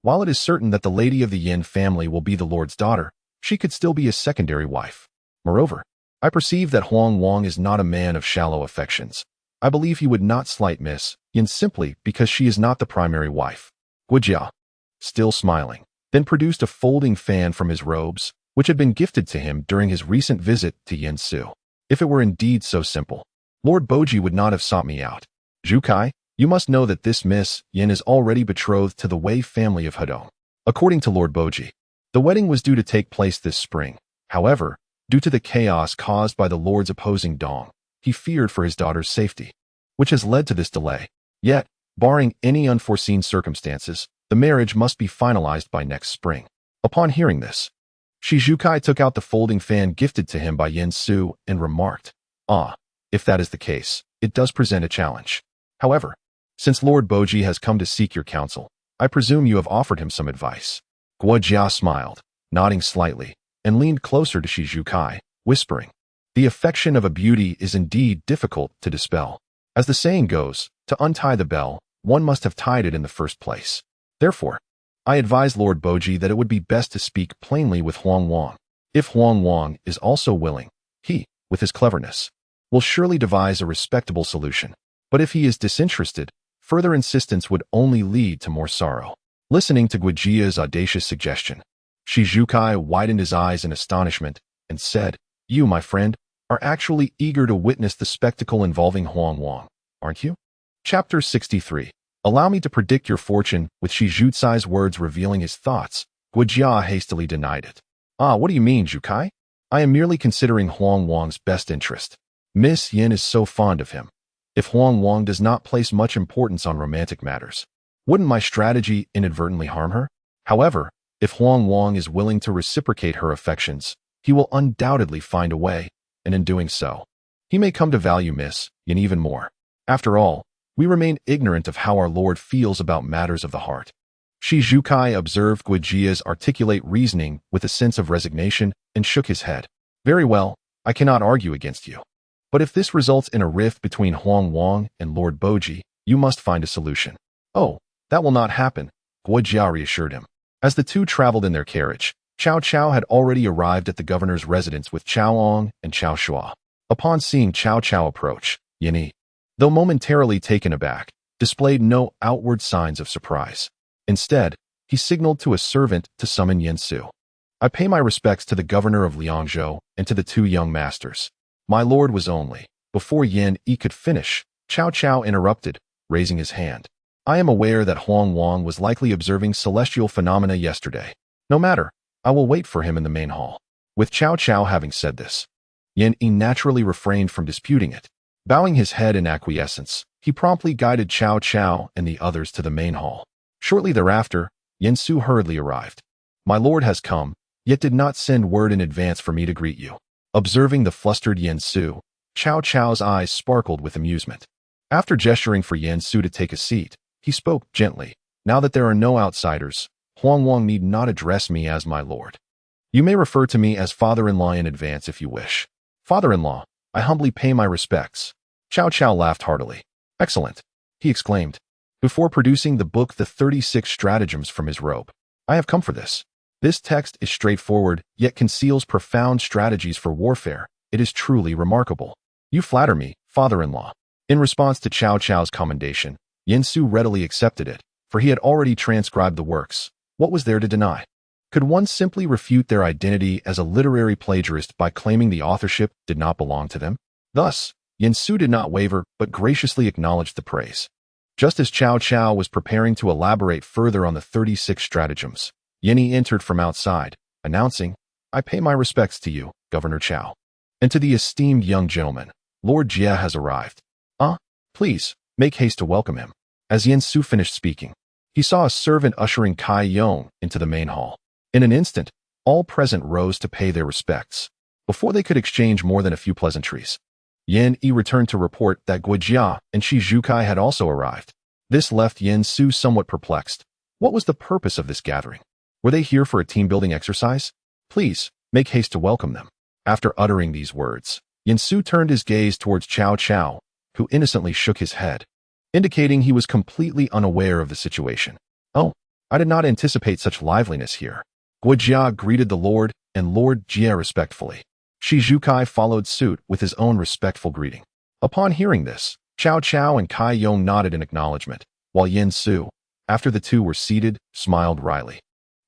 While it is certain that the lady of the Yin family will be the Lord's daughter, she could still be a secondary wife. Moreover, I perceive that Huang Wang is not a man of shallow affections. I believe he would not slight Miss Yin simply because she is not the primary wife." Guijia, still smiling, then produced a folding fan from his robes, which had been gifted to him during his recent visit to Yin Su. "If it were indeed so simple, Lord Boji would not have sought me out. Zhu Kai, you must know that this Miss Yin is already betrothed to the Wei family of Hanzhong. According to Lord Boji, the wedding was due to take place this spring. However, due to the chaos caused by the Lord's opposing Dong, he feared for his daughter's safety, which has led to this delay. Yet, barring any unforeseen circumstances, the marriage must be finalized by next spring." Upon hearing this, Shi Zhukai took out the folding fan gifted to him by Yin Su and remarked, "Ah, if that is the case, it does present a challenge. However, since Lord Boji has come to seek your counsel, I presume you have offered him some advice." Guijia smiled, nodding slightly, and leaned closer to Shi Zhukai, whispering, "The affection of a beauty is indeed difficult to dispel. As the saying goes, to untie the bell, one must have tied it in the first place. Therefore, I advise Lord Boji that it would be best to speak plainly with Huang Wang. If Huang Wang is also willing, he, with his cleverness, will surely devise a respectable solution. But if he is disinterested, further insistence would only lead to more sorrow." Listening to Guijia's audacious suggestion, Shi Zhukai widened his eyes in astonishment and said, "You, my friend, are actually eager to witness the spectacle involving Huang Wang, aren't you?" Chapter 63. Allow me to predict your fortune. With Shi Zhucai's words revealing his thoughts, Guijia hastily denied it. "Ah, what do you mean, Zhukai? I am merely considering Huang Wang's best interest. Miss Yin is so fond of him. If Huang Wang does not place much importance on romantic matters, wouldn't my strategy inadvertently harm her? However, if Huang Wang is willing to reciprocate her affections, he will undoubtedly find a way, and in doing so, he may come to value Miss Yin even more. After all, we remain ignorant of how our Lord feels about matters of the heart." Shi Zhukai observed Guijia's articulate reasoning with a sense of resignation and shook his head. "Very well, I cannot argue against you. But if this results in a rift between Huang Wang and Lord Boji, you must find a solution." "Oh, that will not happen," Guijia reassured him. As the two traveled in their carriage, Cao Cao had already arrived at the governor's residence with Cao Ong and Cao Shua. Upon seeing Cao Cao approach, Yin, though momentarily taken aback, displayed no outward signs of surprise. Instead, he signaled to a servant to summon Yin Su. "I pay my respects to the governor of Liangzhou and to the two young masters." "My lord" was only. Before Yin could finish, Cao Cao interrupted, raising his hand. "I am aware that Huang Wang was likely observing celestial phenomena yesterday. No matter, I will wait for him in the main hall." With Cao Cao having said this, Yin naturally refrained from disputing it. Bowing his head in acquiescence, he promptly guided Cao Cao and the others to the main hall. Shortly thereafter, Yin Su hurriedly arrived. "My lord has come, yet did not send word in advance for me to greet you." Observing the flustered Yin Su, Cao Cao's eyes sparkled with amusement. After gesturing for Yin Su to take a seat, he spoke gently. "Now that there are no outsiders, Huang Wang need not address me as my lord. You may refer to me as father-in-law in advance if you wish. Father-in-law, I humbly pay my respects. Cao Cao laughed heartily. Excellent, he exclaimed, before producing the book The 36 Stratagems from his robe. I have come for this. This text is straightforward, yet conceals profound strategies for warfare. It is truly remarkable. You flatter me, father-in-law. In response to Cao Cao's commendation, Yin Su readily accepted it, for he had already transcribed the works. What was there to deny? Could one simply refute their identity as a literary plagiarist by claiming the authorship did not belong to them? Thus, Yin Su did not waver but graciously acknowledged the praise. Just as Cao Cao was preparing to elaborate further on the 36 stratagems, Yin entered from outside, announcing, I pay my respects to you, Governor Cao. And to the esteemed young gentleman, Lord Jie has arrived. Please, make haste to welcome him. As Yin Su finished speaking, he saw a servant ushering Kai Yong into the main hall. In an instant, all present rose to pay their respects. Before they could exchange more than a few pleasantries, Yin Yi returned to report that Guijia and Shi Zhukai had also arrived. This left Yin Su somewhat perplexed. What was the purpose of this gathering? Were they here for a team-building exercise? Please, make haste to welcome them. After uttering these words, Yin Su turned his gaze towards Cao Cao, who innocently shook his head, indicating he was completely unaware of the situation. Oh, I did not anticipate such liveliness here. Guijia greeted the Lord and Lord Jie respectfully. Shi Zhukai followed suit with his own respectful greeting. Upon hearing this, Cao Cao and Kai Yong nodded in acknowledgement, while Yin Su, after the two were seated, smiled wryly.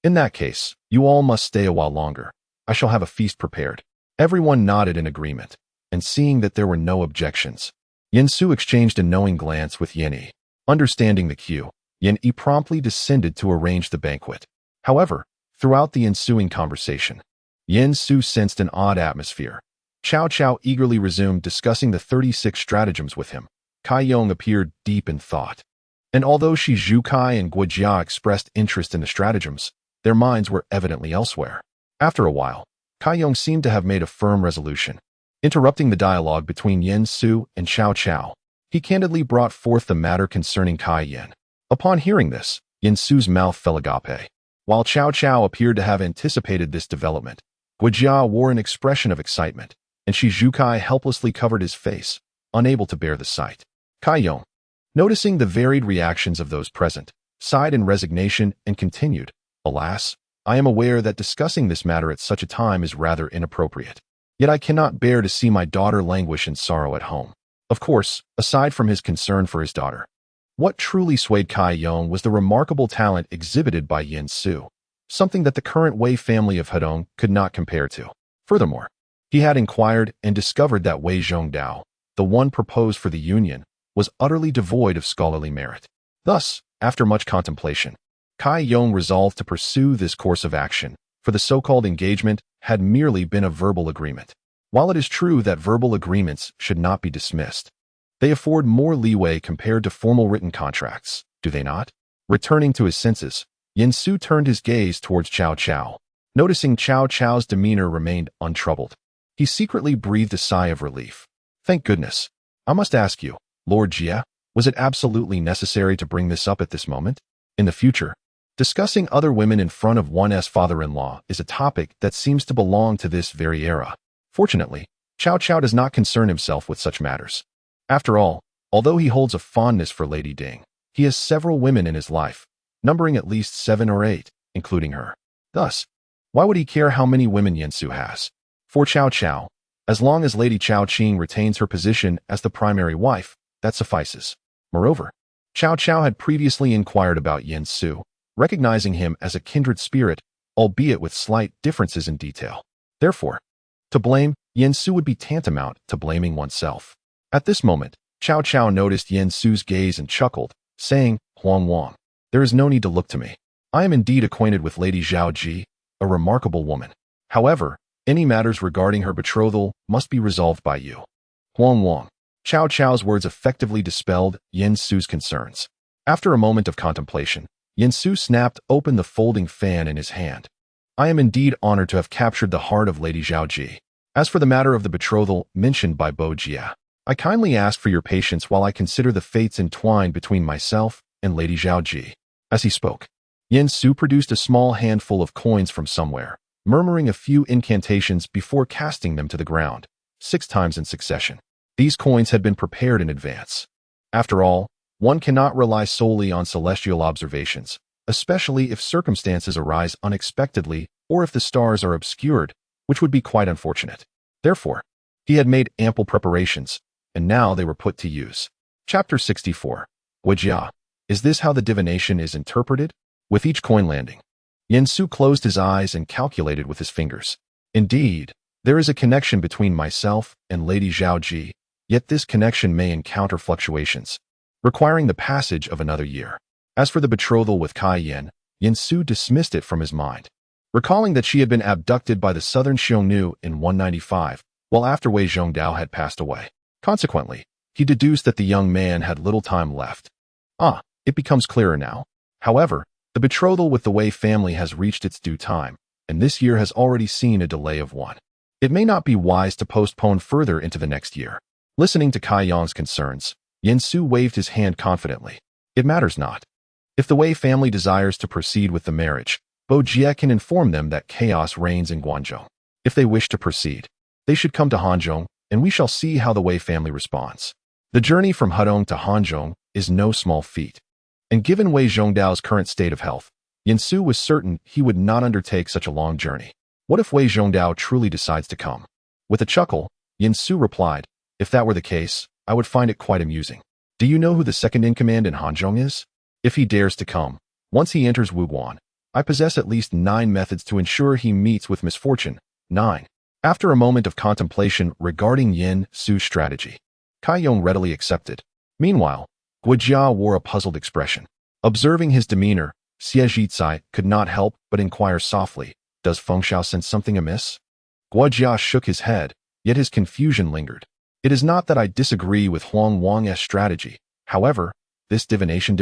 In that case, you all must stay a while longer. I shall have a feast prepared. Everyone nodded in agreement, and seeing that there were no objections, Yin Su exchanged a knowing glance with Yin Yi. Understanding the cue, Yin Yi promptly descended to arrange the banquet. However, throughout the ensuing conversation, Yin Su sensed an odd atmosphere. Cao Cao eagerly resumed discussing the 36 stratagems with him. Kai Yong appeared deep in thought. And although Shi Zhukai and Guijia expressed interest in the stratagems, their minds were evidently elsewhere. After a while, Kai Yong seemed to have made a firm resolution. Interrupting the dialogue between Yin Su and Cao Cao, he candidly brought forth the matter concerning Kai Yin. Upon hearing this, Yin Su's mouth fell agape. While Cao Cao appeared to have anticipated this development, Guijia wore an expression of excitement, and Shi Zhukai helplessly covered his face, unable to bear the sight. Kai Yong, noticing the varied reactions of those present, sighed in resignation and continued, Alas, I am aware that discussing this matter at such a time is rather inappropriate. Yet I cannot bear to see my daughter languish in sorrow at home. Of course, aside from his concern for his daughter, what truly swayed Kai Yong was the remarkable talent exhibited by Yin Su, something that the current Wei family of Hanzhong could not compare to. Furthermore, he had inquired and discovered that Wei Zhongdao, the one proposed for the union, was utterly devoid of scholarly merit. Thus, after much contemplation, Kai Yong resolved to pursue this course of action, for the so-called engagement had merely been a verbal agreement. While it is true that verbal agreements should not be dismissed, they afford more leeway compared to formal written contracts, do they not? Returning to his senses, Yin Su turned his gaze towards Cao Cao. Noticing Cao Cao's demeanor remained untroubled, he secretly breathed a sigh of relief. Thank goodness. I must ask you, Lord Jie, was it absolutely necessary to bring this up at this moment? In the future, discussing other women in front of one's father-in-law is a topic that seems to belong to this very era. Fortunately, Cao Cao does not concern himself with such matters. After all, although he holds a fondness for Lady Ding, he has several women in his life, numbering at least 7 or 8, including her. Thus, why would he care how many women Yin Su has? For Cao Cao, as long as Lady Cao Qing retains her position as the primary wife, that suffices. Moreover, Cao Cao had previously inquired about Yin Su, recognizing him as a kindred spirit, albeit with slight differences in detail. Therefore, to blame Yin Su would be tantamount to blaming oneself. At this moment, Cao Cao noticed Yin Su's gaze and chuckled, saying, Huang Wang, there is no need to look to me. I am indeed acquainted with Lady Zhao Ji, a remarkable woman. However, any matters regarding her betrothal must be resolved by you. Huang Wang. Cao Cao's words effectively dispelled Yin Su's concerns. After a moment of contemplation, Yin Su snapped open the folding fan in his hand. I am indeed honored to have captured the heart of Lady Zhao Ji. As for the matter of the betrothal mentioned by Bo Jia, I kindly ask for your patience while I consider the fates entwined between myself and Lady Zhao Ji. As he spoke, Yin Su produced a small handful of coins from somewhere, murmuring a few incantations before casting them to the ground, 6 times in succession. These coins had been prepared in advance. After all, one cannot rely solely on celestial observations, especially if circumstances arise unexpectedly or if the stars are obscured, which would be quite unfortunate. Therefore, he had made ample preparations, and now they were put to use. Chapter 64. Guijia. Is this how the divination is interpreted? With each coin landing, Yin Su closed his eyes and calculated with his fingers. Indeed, there is a connection between myself and Lady Zhao Ji, yet this connection may encounter fluctuations, requiring the passage of another year. As for the betrothal with Kai Yin, Yin Su dismissed it from his mind, recalling that she had been abducted by the southern Xiongnu in 195, while after Wei Zhongdao had passed away. Consequently, he deduced that the young man had little time left. It becomes clearer now. However, the betrothal with the Wei family has reached its due time, and this year has already seen a delay of 1. It may not be wise to postpone further into the next year. Listening to Kai Yang's concerns, Yin Su waved his hand confidently. It matters not. If the Wei family desires to proceed with the marriage, Bo Jie can inform them that chaos reigns in Guangzhou. If they wish to proceed, they should come to Hanzhong, and we shall see how the Wei family responds. The journey from Hanzhong to Hanzhong is no small feat. And given Wei Zhongdao's current state of health, Yin Su was certain he would not undertake such a long journey. What if Wei Zhongdao truly decides to come? With a chuckle, Yin Su replied, if that were the case, I would find it quite amusing. Do you know who the second-in-command in Hanzhong is? If he dares to come, once he enters Wuguan, I possess at least 9 methods to ensure he meets with misfortune. 9. After a moment of contemplation regarding Yin Su's strategy, Kai Yong readily accepted. Meanwhile, Guijia wore a puzzled expression. Observing his demeanor, Xie Zhizai could not help but inquire softly, does Feng Xiao sense something amiss? Guijia shook his head, yet his confusion lingered. It is not that I disagree with Huang Wang's strategy. However, this divination?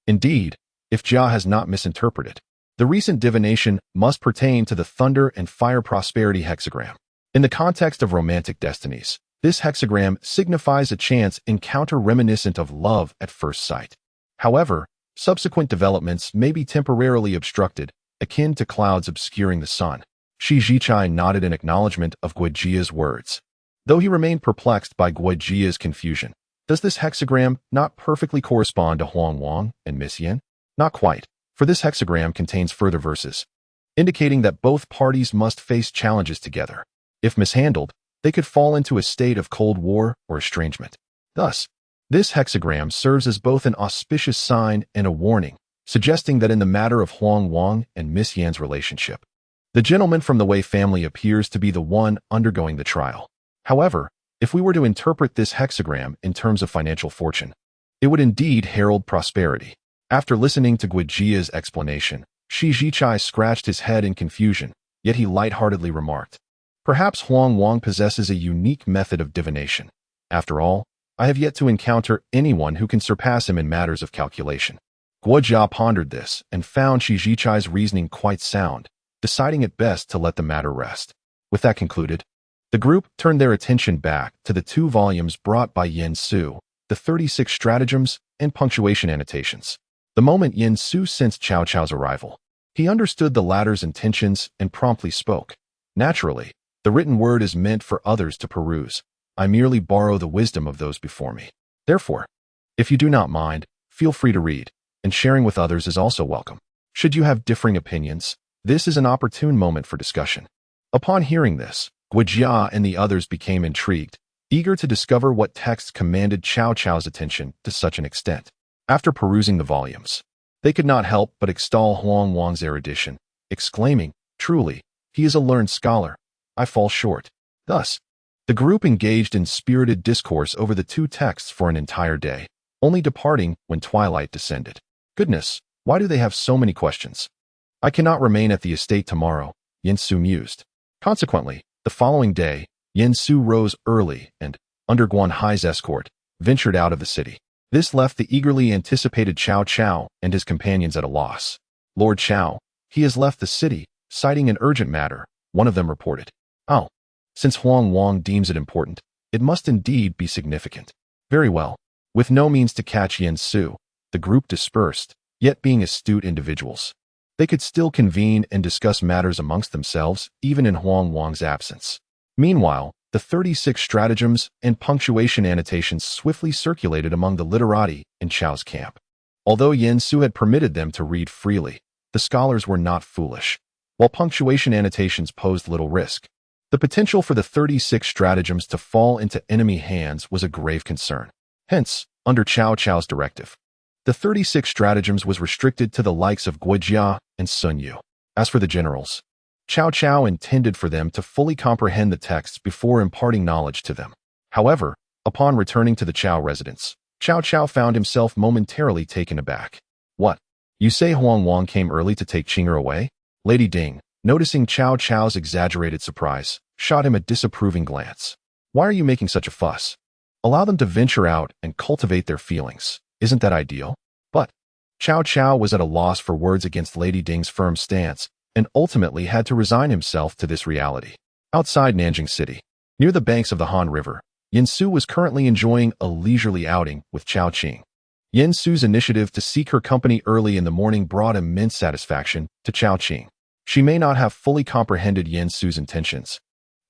Indeed, if Jia has not misinterpreted, the recent divination must pertain to the thunder and fire prosperity hexagram. In the context of romantic destinies, this hexagram signifies a chance encounter reminiscent of love at first sight. However, subsequent developments may be temporarily obstructed, akin to clouds obscuring the sun. Shi Zhichai nodded in acknowledgement of Guijia's words. Though he remained perplexed by Guijia's confusion, does this hexagram not perfectly correspond to Huang Wang and Miss Yin? Not quite, for this hexagram contains further verses, indicating that both parties must face challenges together. If mishandled, they could fall into a state of cold war or estrangement. Thus, this hexagram serves as both an auspicious sign and a warning, suggesting that in the matter of Huang Wang and Miss Yan's relationship, the gentleman from the Wei family appears to be the one undergoing the trial. However, if we were to interpret this hexagram in terms of financial fortune, it would indeed herald prosperity. After listening to Guijia's explanation, Shi Zhichai scratched his head in confusion, yet he lightheartedly remarked, perhaps Huang Wang possesses a unique method of divination. After all, I have yet to encounter anyone who can surpass him in matters of calculation. Guijia pondered this and found Shi Zhichai's reasoning quite sound, deciding it best to let the matter rest. With that concluded, the group turned their attention back to the 2 volumes brought by Yin Su, the 36 stratagems and punctuation annotations. The moment Yin Su sensed Cao Cao's arrival, he understood the latter's intentions and promptly spoke. Naturally, the written word is meant for others to peruse. I merely borrow the wisdom of those before me. Therefore, if you do not mind, feel free to read, and sharing with others is also welcome. Should you have differing opinions, this is an opportune moment for discussion. Upon hearing this, Guijia and the others became intrigued, eager to discover what texts commanded Cao Cao's attention to such an extent. After perusing the volumes, they could not help but extol Huang Wang's erudition, exclaiming, truly, he is a learned scholar. I fall short. Thus, the group engaged in spirited discourse over the 2 texts for an entire day, only departing when twilight descended. Goodness, why do they have so many questions? I cannot remain at the estate tomorrow, Yin Su mused. Consequently, the following day, Yin Su rose early and, under Guan Hai's escort, ventured out of the city. This left the eagerly anticipated Cao Cao and his companions at a loss. Lord Cao, he has left the city, citing an urgent matter, one of them reported. Oh, since Huang Wang deems it important, it must indeed be significant. Very well. With no means to catch Yin Su, the group dispersed, yet being astute individuals, They could still convene and discuss matters amongst themselves, even in Huang Wang's absence. Meanwhile, the 36 stratagems and punctuation annotations swiftly circulated among the literati in Chao's camp. Although Yen Su had permitted them to read freely, the scholars were not foolish. While punctuation annotations posed little risk, the potential for the 36 stratagems to fall into enemy hands was a grave concern. Hence, under Cao Cao's directive, the 36 stratagems was restricted to the likes of Guojia and Sun Yu. As for the generals, Cao Cao intended for them to fully comprehend the texts before imparting knowledge to them. However, upon returning to the Cao residence, Cao Cao found himself momentarily taken aback. What? You say Huang Wang came early to take Qing'er away? Lady Ding, noticing Cao Cao's exaggerated surprise, shot him a disapproving glance. Why are you making such a fuss? Allow them to venture out and cultivate their feelings. Isn't that ideal? But Cao Cao was at a loss for words against Lady Ding's firm stance and ultimately had to resign himself to this reality. Outside Nanjing City, near the banks of the Han River, Yen Su was currently enjoying a leisurely outing with Cao Qing. Yen Su's initiative to seek her company early in the morning brought immense satisfaction to Cao Qing. She may not have fully comprehended Yen Su's intentions,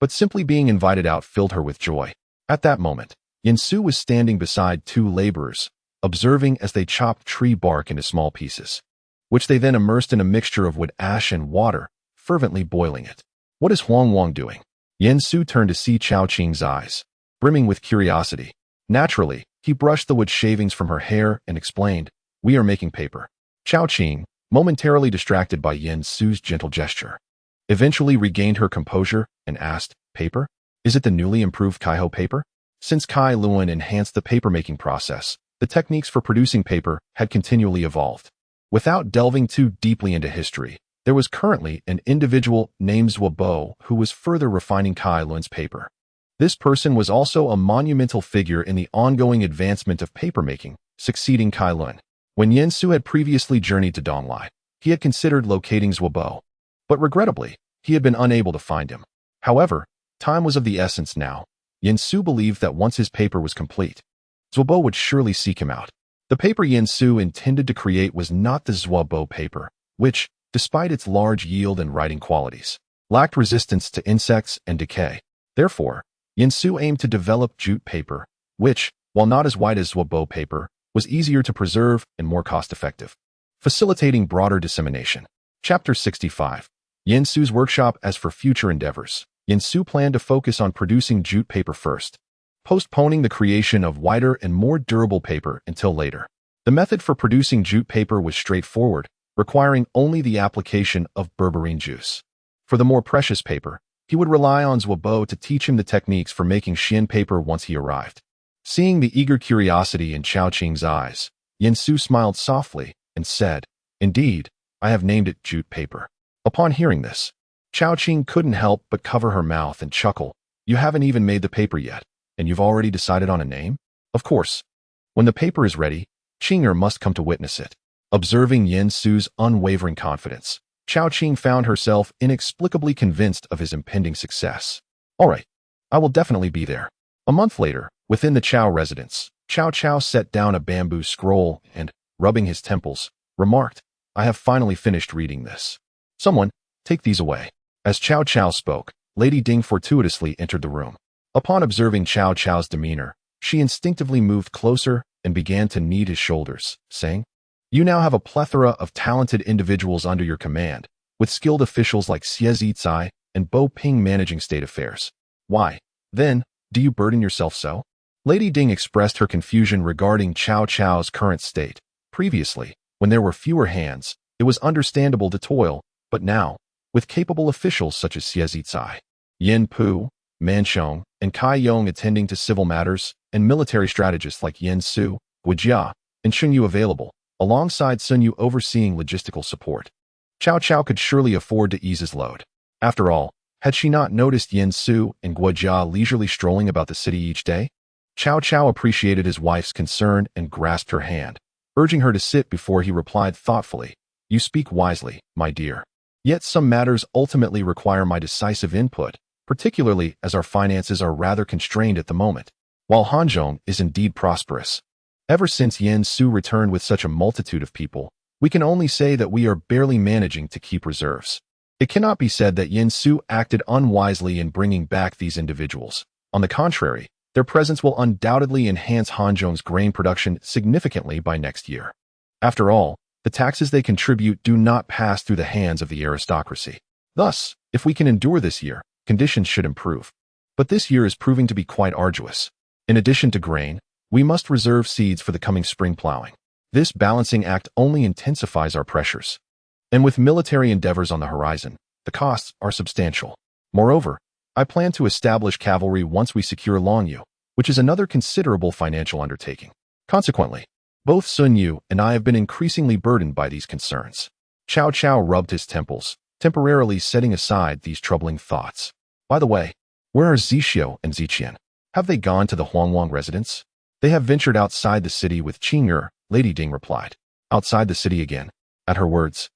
but simply being invited out filled her with joy. At that moment, Yen Su was standing beside two laborers, observing as they chopped tree bark into small pieces, which they then immersed in a mixture of wood ash and water, fervently boiling it. What is Huang Wang doing? Yen Su turned to see Cao Qing's eyes, brimming with curiosity. Naturally, he brushed the wood shavings from her hair and explained, "We are making paper." Cao Qing, momentarily distracted by Yen Su's gentle gesture, eventually regained her composure and asked, "Paper? Is it the newly improved Kaiho paper?" Since Kai Luan enhanced the paper-making process, the techniques for producing paper had continually evolved. Without delving too deeply into history, there was currently an individual named Zuobo who was further refining Kai Luan's paper. This person was also a monumental figure in the ongoing advancement of papermaking, succeeding Kai Luan. When Yen Su had previously journeyed to Donglai, he had considered locating Zuobo, but regrettably, he had been unable to find him. However, time was of the essence now. Yen Su believed that once his paper was complete, Zuobo would surely seek him out. The paper Yen Su intended to create was not the Zuobo paper, which, despite its large yield and writing qualities, lacked resistance to insects and decay. Therefore, Yen Su aimed to develop jute paper, which, while not as white as Zuobo paper, was easier to preserve and more cost-effective, facilitating broader dissemination. Chapter 65. Yen Su's workshop. As for future endeavors, Yen Su planned to focus on producing jute paper first, postponing the creation of whiter and more durable paper until later. The method for producing jute paper was straightforward, requiring only the application of berberine juice. For the more precious paper, he would rely on Zuobo to teach him the techniques for making Xian paper once he arrived. Seeing the eager curiosity in Cao Qing's eyes, Yen Su smiled softly and said, "Indeed, I have named it jute paper." Upon hearing this, Cao Qing couldn't help but cover her mouth and chuckle. "You haven't even made the paper yet, and you've already decided on a name?" "Of course. When the paper is ready, Qing'er must come to witness it." Observing Yen Su's unwavering confidence, Cao Qing found herself inexplicably convinced of his impending success. "All right, I will definitely be there." A month later, within the Cao residence, Cao Cao set down a bamboo scroll and, rubbing his temples, remarked, "I have finally finished reading this. Someone, take these away." As Cao Cao spoke, Lady Ding fortuitously entered the room. Upon observing Cao Cao's demeanor, she instinctively moved closer and began to knead his shoulders, saying, "You now have a plethora of talented individuals under your command, with skilled officials like Xie Zicai and Bo Ping managing state affairs. Why, then, do you burden yourself so?" Lady Ding expressed her confusion regarding Cao Cao's current state. Previously, when there were fewer hands, it was understandable to toil, but now, with capable officials such as Xie Zicai, Yin Pu, Manshong, and Kai Yong attending to civil matters, and military strategists like Yen Su, Guojia, and Shun Yu available, alongside Sun Yu overseeing logistical support, Cao Cao could surely afford to ease his load. After all, had she not noticed Yen Su and Guojia leisurely strolling about the city each day? Cao Cao appreciated his wife's concern and grasped her hand, urging her to sit before he replied thoughtfully, "You speak wisely, my dear. Yet some matters ultimately require my decisive input, particularly as our finances are rather constrained at the moment. While Hanzhong is indeed prosperous, ever since Yen Su returned with such a multitude of people, we can only say that we are barely managing to keep reserves. It cannot be said that Yin Su acted unwisely in bringing back these individuals. On the contrary, their presence will undoubtedly enhance Hanzhong's grain production significantly by next year. After all, the taxes they contribute do not pass through the hands of the aristocracy. Thus, if we can endure this year, conditions should improve. But this year is proving to be quite arduous. In addition to grain, we must reserve seeds for the coming spring plowing. This balancing act only intensifies our pressures. And with military endeavors on the horizon, the costs are substantial. Moreover, I plan to establish cavalry once we secure Longyu, which is another considerable financial undertaking. Consequently, both Sun Yu and I have been increasingly burdened by these concerns. Cao Cao rubbed his temples, temporarily setting aside these troubling thoughts. By the way, where are Zixiu and Ziqian? Have they gone to the Huangwang residence? They have ventured outside the city with Qing'er, Lady Ding replied. Outside the city again? At her words,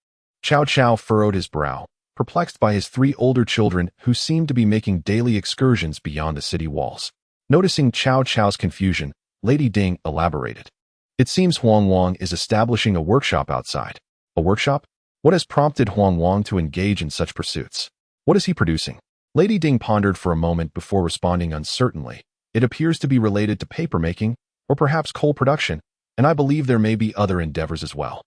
Cao Cao furrowed his brow, perplexed by his 3 older children who seemed to be making daily excursions beyond the city walls. Noticing Cao Cao's confusion, Lady Ding elaborated. It seems Huangwang is establishing a workshop outside. A workshop? What has prompted Huangwang to engage in such pursuits? What is he producing? Lady Ding pondered for a moment before responding uncertainly. It appears to be related to papermaking, or perhaps coal production, and I believe there may be other endeavors as well.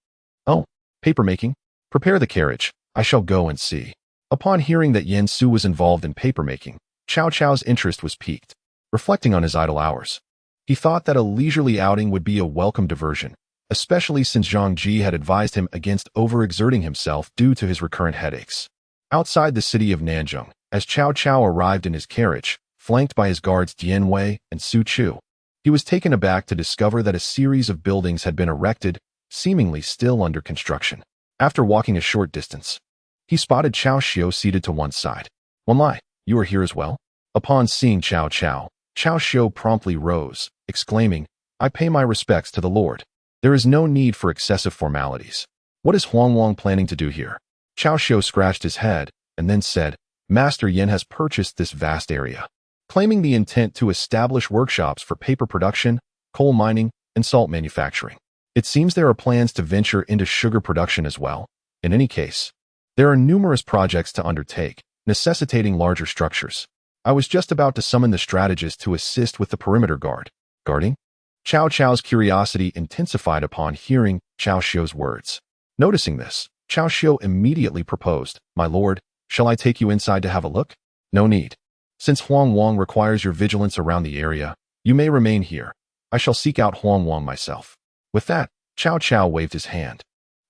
Oh, papermaking? Prepare the carriage. I shall go and see. Upon hearing that Yin Su was involved in papermaking, Cao Cao's interest was piqued. Reflecting on his idle hours, he thought that a leisurely outing would be a welcome diversion, especially since Zhang Ji had advised him against overexerting himself due to his recurrent headaches. Outside the city of Nanjing, as Cao Cao arrived in his carriage, flanked by his guards Dian Wei and Su Chu, he was taken aback to discover that a series of buildings had been erected, seemingly still under construction. After walking a short distance, he spotted Cao Xiu seated to one side. Wanlai, you are here as well? Upon seeing Cao Cao, Cao Xiu promptly rose, exclaiming, I pay my respects to the Lord. There is no need for excessive formalities. What is Huangwang planning to do here? Cao Xiu scratched his head, and then said, Master Yin has purchased this vast area, claiming the intent to establish workshops for paper production, coal mining, and salt manufacturing. It seems there are plans to venture into sugar production as well. In any case, there are numerous projects to undertake, necessitating larger structures. I was just about to summon the strategist to assist with the perimeter guard. Guarding? Cao Cao's curiosity intensified upon hearing Cao Xiu's words. Noticing this, Cao Xiu immediately proposed, My lord, shall I take you inside to have a look? No need. Since Huangwang requires your vigilance around the area, you may remain here. I shall seek out Huangwang myself. With that, Cao Cao waved his hand,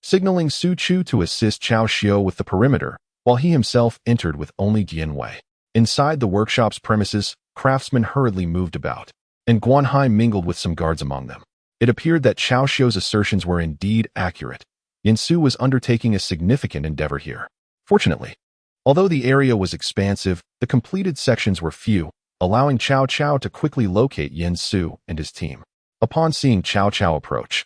signaling Su Chu to assist Cao Xiu with the perimeter, while he himself entered with only Dian Wei. Inside the workshop's premises, craftsmen hurriedly moved about, and Guanhai mingled with some guards among them. It appeared that Cao Xiu's assertions were indeed accurate. Yin Su was undertaking a significant endeavor here. Fortunately, although the area was expansive, the completed sections were few, allowing Cao Cao to quickly locate Yin Su and his team. Upon seeing Cao Cao approach,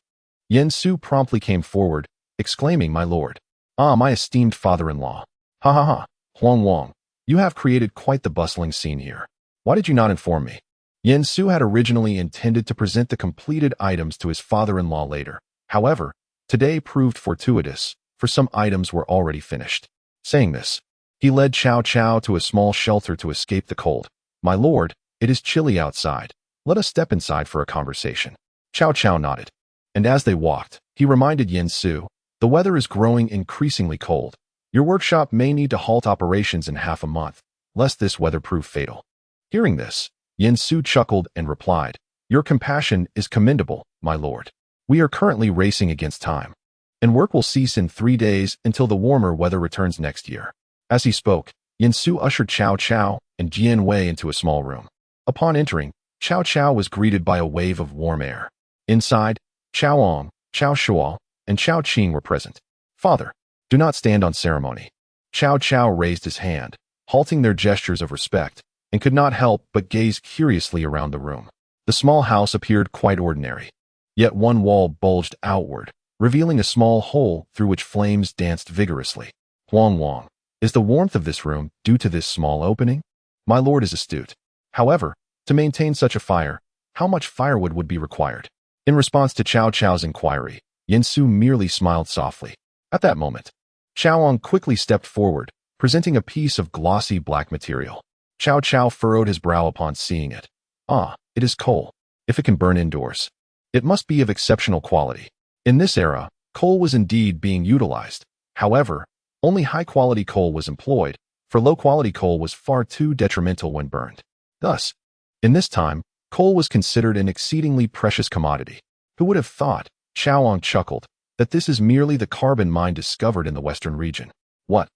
Yin Su promptly came forward, exclaiming, My lord. Ah, my esteemed father-in-law. Ha ha ha, Huangwang, you have created quite the bustling scene here. Why did you not inform me? Yin Su had originally intended to present the completed items to his father-in-law later. However, today proved fortuitous, for some items were already finished. Saying this, he led Cao Cao to a small shelter to escape the cold. My lord, it is chilly outside. Let us step inside for a conversation. Cao Cao nodded. And as they walked, he reminded Yin Su, the weather is growing increasingly cold. Your workshop may need to halt operations in half a month, lest this weather prove fatal. Hearing this, Yin Su chuckled and replied, Your compassion is commendable, my lord. We are currently racing against time, and work will cease in 3 days until the warmer weather returns next year. As he spoke, Yin Su ushered Cao Cao and Dian Wei into a small room. Upon entering, Cao Cao was greeted by a wave of warm air. Inside, Cao Ong, Cao Shuo, and Cao Qing were present. Father, do not stand on ceremony. Cao Cao raised his hand, halting their gestures of respect, and could not help but gaze curiously around the room. The small house appeared quite ordinary, yet one wall bulged outward, revealing a small hole through which flames danced vigorously. Huangwang, is the warmth of this room due to this small opening? My lord is astute. However, to maintain such a fire, how much firewood would be required? In response to Cao Cao's inquiry, Yin Su merely smiled softly. At that moment, Cao quickly stepped forward, presenting a piece of glossy black material. Cao Cao furrowed his brow upon seeing it. Ah, it is coal. If it can burn indoors, it must be of exceptional quality. In this era, coal was indeed being utilized. However, only high-quality coal was employed, for low-quality coal was far too detrimental when burned. Thus, in this time, coal was considered an exceedingly precious commodity. Who would have thought, Cao chuckled, that this is merely the carbon mine discovered in the western region. What?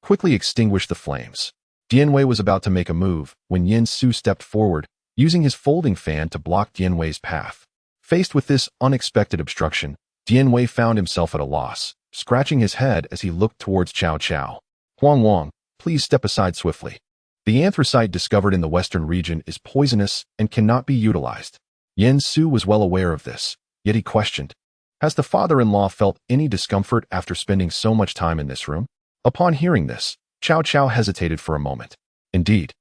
Quickly extinguish the flames. Dianwei was about to make a move when Yin Su stepped forward, using his folding fan to block Dianwei's path. Faced with this unexpected obstruction, Dianwei found himself at a loss, scratching his head as he looked towards Cao Cao. Huang Wang, please step aside swiftly. The anthracite discovered in the western region is poisonous and cannot be utilized. Yin Su was well aware of this, yet he questioned, has the father-in-law felt any discomfort after spending so much time in this room? Upon hearing this, Cao Cao hesitated for a moment. Indeed,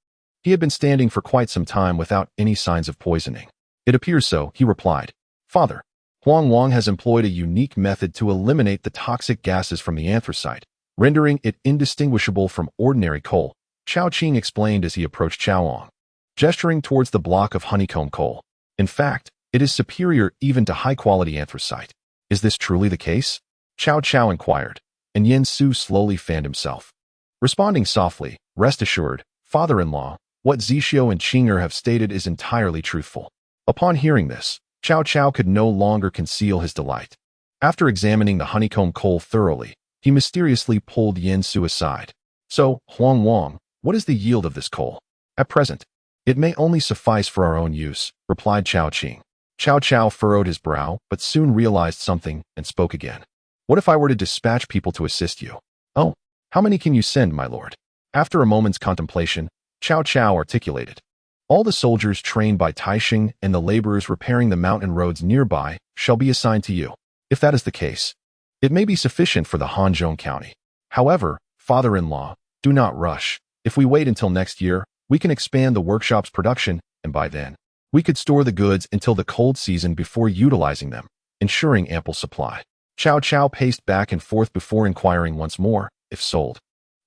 he had been standing for quite some time without any signs of poisoning. It appears so, he replied. Father, Huang Wang has employed a unique method to eliminate the toxic gases from the anthracite, rendering it indistinguishable from ordinary coal, Chao Qing explained as he approached Cao, gesturing towards the block of honeycomb coal. In fact, it is superior even to high-quality anthracite. Is this truly the case? Cao Cao inquired, and Yin Su slowly fanned himself. Responding softly, rest assured, father-in-law, what Zixio and Qing'er have stated is entirely truthful. Upon hearing this, Cao Cao could no longer conceal his delight. After examining the honeycomb coal thoroughly, he mysteriously pulled Yin Su aside. So, Huang Wang, what is the yield of this coal? At present, it may only suffice for our own use, replied Cao Qing. Cao Cao furrowed his brow, but soon realized something and spoke again. What if I were to dispatch people to assist you? Oh, how many can you send, my lord? After a moment's contemplation, Cao Cao articulated. All the soldiers trained by Taixing and the laborers repairing the mountain roads nearby shall be assigned to you. If that is the case, it may be sufficient for the Hanzhong County. However, father-in-law, do not rush. If we wait until next year, we can expand the workshop's production, and by then, we could store the goods until the cold season before utilizing them, ensuring ample supply. Cao Cao paced back and forth before inquiring once more, if sold,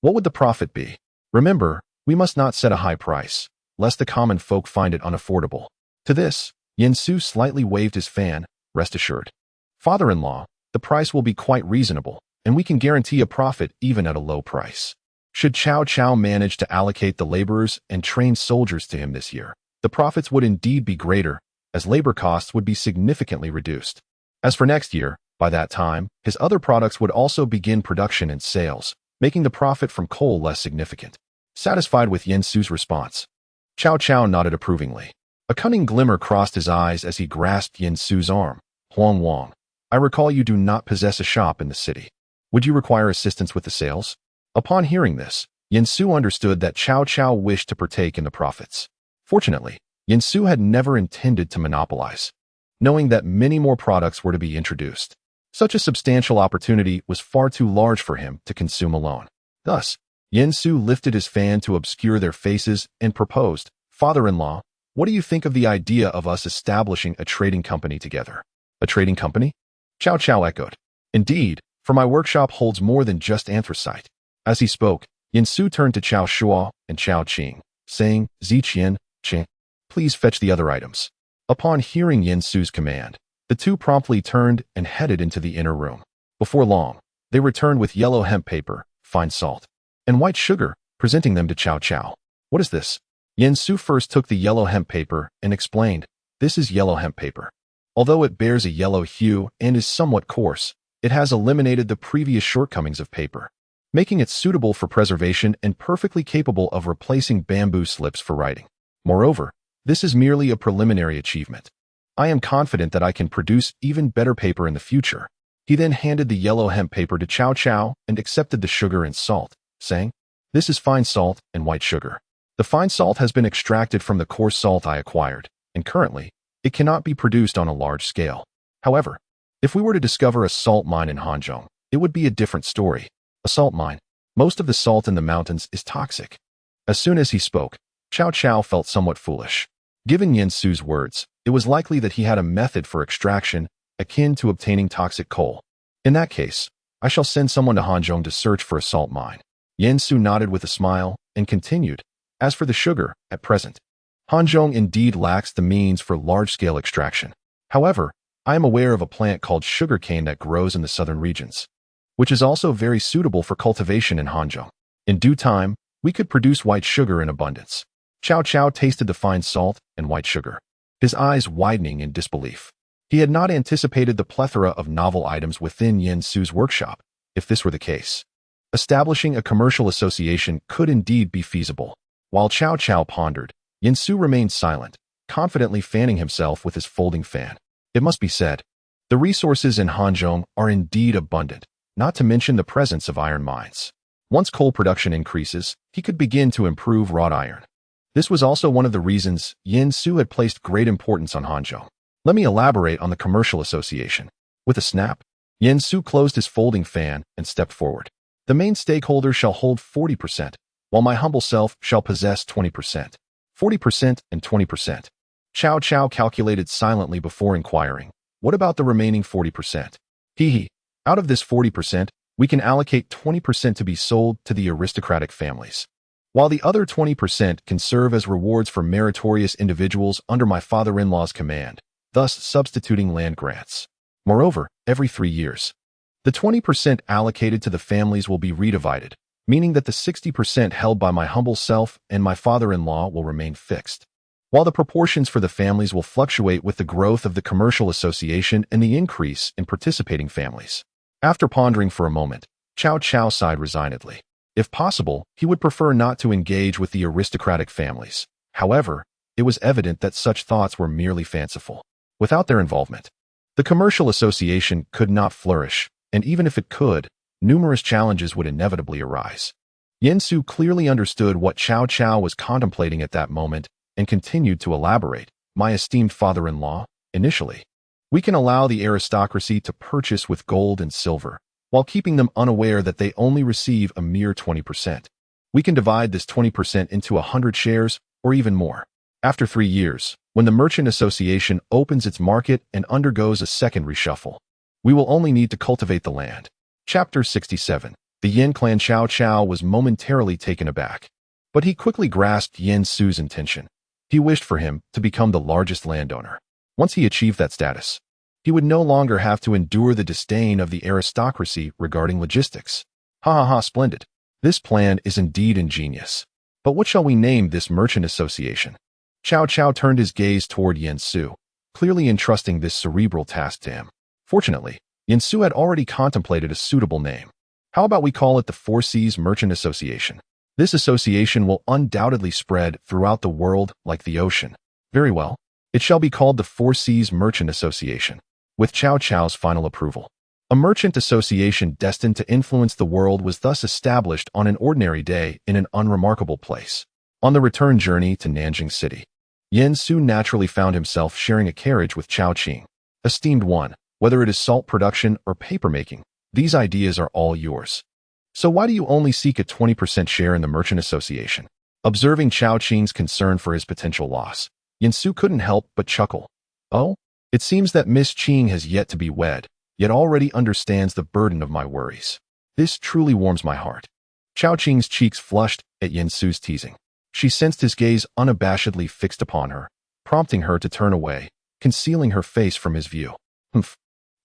what would the profit be? Remember, we must not set a high price, lest the common folk find it unaffordable. To this, Yin Su slightly waved his fan, rest assured. Father-in-law, the price will be quite reasonable, and we can guarantee a profit even at a low price. Should Cao Cao manage to allocate the laborers and trained soldiers to him this year, the profits would indeed be greater, as labor costs would be significantly reduced. As for next year, by that time, his other products would also begin production and sales, making the profit from coal less significant. Satisfied with Yin Su's response, Cao Cao nodded approvingly. A cunning glimmer crossed his eyes as he grasped Yin Su's arm. Huang Wang, I recall you do not possess a shop in the city. Would you require assistance with the sales? Upon hearing this, Yin Su understood that Cao Cao wished to partake in the profits. Fortunately, Yin Su had never intended to monopolize, knowing that many more products were to be introduced. Such a substantial opportunity was far too large for him to consume alone. Thus, Yin Su lifted his fan to obscure their faces and proposed, Father-in-law, what do you think of the idea of us establishing a trading company together? A trading company? Cao Cao echoed. Indeed, for my workshop holds more than just anthracite. As he spoke, Yin Su turned to Cao Shuo and Cao Qing, saying, Ziqian, Qing, please fetch the other items. Upon hearing Yin Su's command, the two promptly turned and headed into the inner room. Before long, they returned with yellow hemp paper, fine salt, and white sugar, presenting them to Cao Cao. What is this? Yin Su first took the yellow hemp paper and explained, this is yellow hemp paper. Although it bears a yellow hue and is somewhat coarse, it has eliminated the previous shortcomings of paper, making it suitable for preservation and perfectly capable of replacing bamboo slips for writing. Moreover, this is merely a preliminary achievement. I am confident that I can produce even better paper in the future. He then handed the yellow hemp paper to Cao Cao and accepted the sugar and salt, saying, this is fine salt and white sugar. The fine salt has been extracted from the coarse salt I acquired, and currently, it cannot be produced on a large scale. However, if we were to discover a salt mine in Hanzhong, it would be a different story. A salt mine. Most of the salt in the mountains is toxic. As soon as he spoke, Cao Cao felt somewhat foolish. Given Yin Su's words, it was likely that he had a method for extraction akin to obtaining toxic coal. In that case, I shall send someone to Hanzhong to search for a salt mine. Yan Su nodded with a smile and continued. As for the sugar, at present, Hanzhong indeed lacks the means for large-scale extraction. However, I am aware of a plant called sugarcane that grows in the southern regions, which is also very suitable for cultivation in Hanzhong. In due time, we could produce white sugar in abundance. Cao Cao tasted the fine salt and white sugar, his eyes widening in disbelief. He had not anticipated the plethora of novel items within Yan Su's workshop. If this were the case, establishing a commercial association could indeed be feasible. While Cao Cao pondered, Yan Su remained silent, confidently fanning himself with his folding fan. It must be said, the resources in Hanzhong are indeed abundant, not to mention the presence of iron mines. Once coal production increases, he could begin to improve wrought iron. This was also one of the reasons Yan Su had placed great importance on Hanzhong. Let me elaborate on the commercial association. With a snap, Yan Su closed his folding fan and stepped forward. The main stakeholder shall hold 40%, while my humble self shall possess 20%. 40% and 20%. Cao Cao calculated silently before inquiring, what about the remaining 40%? Hee. Out of this 40%, we can allocate 20% to be sold to the aristocratic families, while the other 20% can serve as rewards for meritorious individuals under my father-in-law's command, thus substituting land grants. Moreover, every 3 years, the 20% allocated to the families will be redivided, meaning that the 60% held by my humble self and my father-in-law will remain fixed, while the proportions for the families will fluctuate with the growth of the commercial association and the increase in participating families. After pondering for a moment, Cao Cao sighed resignedly. If possible, he would prefer not to engage with the aristocratic families. However, it was evident that such thoughts were merely fanciful. Without their involvement, the commercial association could not flourish, and even if it could, numerous challenges would inevitably arise. Yan Su clearly understood what Cao Cao was contemplating at that moment and continued to elaborate. My esteemed father-in-law, initially, we can allow the aristocracy to purchase with gold and silver, while keeping them unaware that they only receive a mere 20%. We can divide this 20% into 100 shares or even more. After 3 years, when the Merchant Association opens its market and undergoes a second reshuffle, we will only need to cultivate the land. Chapter 67. The Yin clan. Cao Cao was momentarily taken aback, but he quickly grasped Yan Su's intention. He wished for him to become the largest landowner. Once he achieved that status, he would no longer have to endure the disdain of the aristocracy regarding logistics. Splendid. This plan is indeed ingenious. But what shall we name this merchant association? Cao Cao turned his gaze toward Yan Su, clearly entrusting this cerebral task to him. Fortunately, Yan Su had already contemplated a suitable name. How about we call it the Four Seas Merchant Association? This association will undoubtedly spread throughout the world like the ocean. Very well. It shall be called the Four Seas Merchant Association. With Cao Cao's final approval, a merchant association destined to influence the world was thus established on an ordinary day in an unremarkable place. On the return journey to Nanjing City, Yan Su naturally found himself sharing a carriage with Cao Qing. Esteemed one, whether it is salt production or papermaking, these ideas are all yours. So why do you only seek a 20% share in the merchant association? Observing Cao Qing's concern for his potential loss, Yan Su couldn't help but chuckle. Oh, it seems that Miss Qing has yet to be wed, yet already understands the burden of my worries. This truly warms my heart. Cao Qing's cheeks flushed at Yan Su's teasing. She sensed his gaze unabashedly fixed upon her, prompting her to turn away, concealing her face from his view. Humph.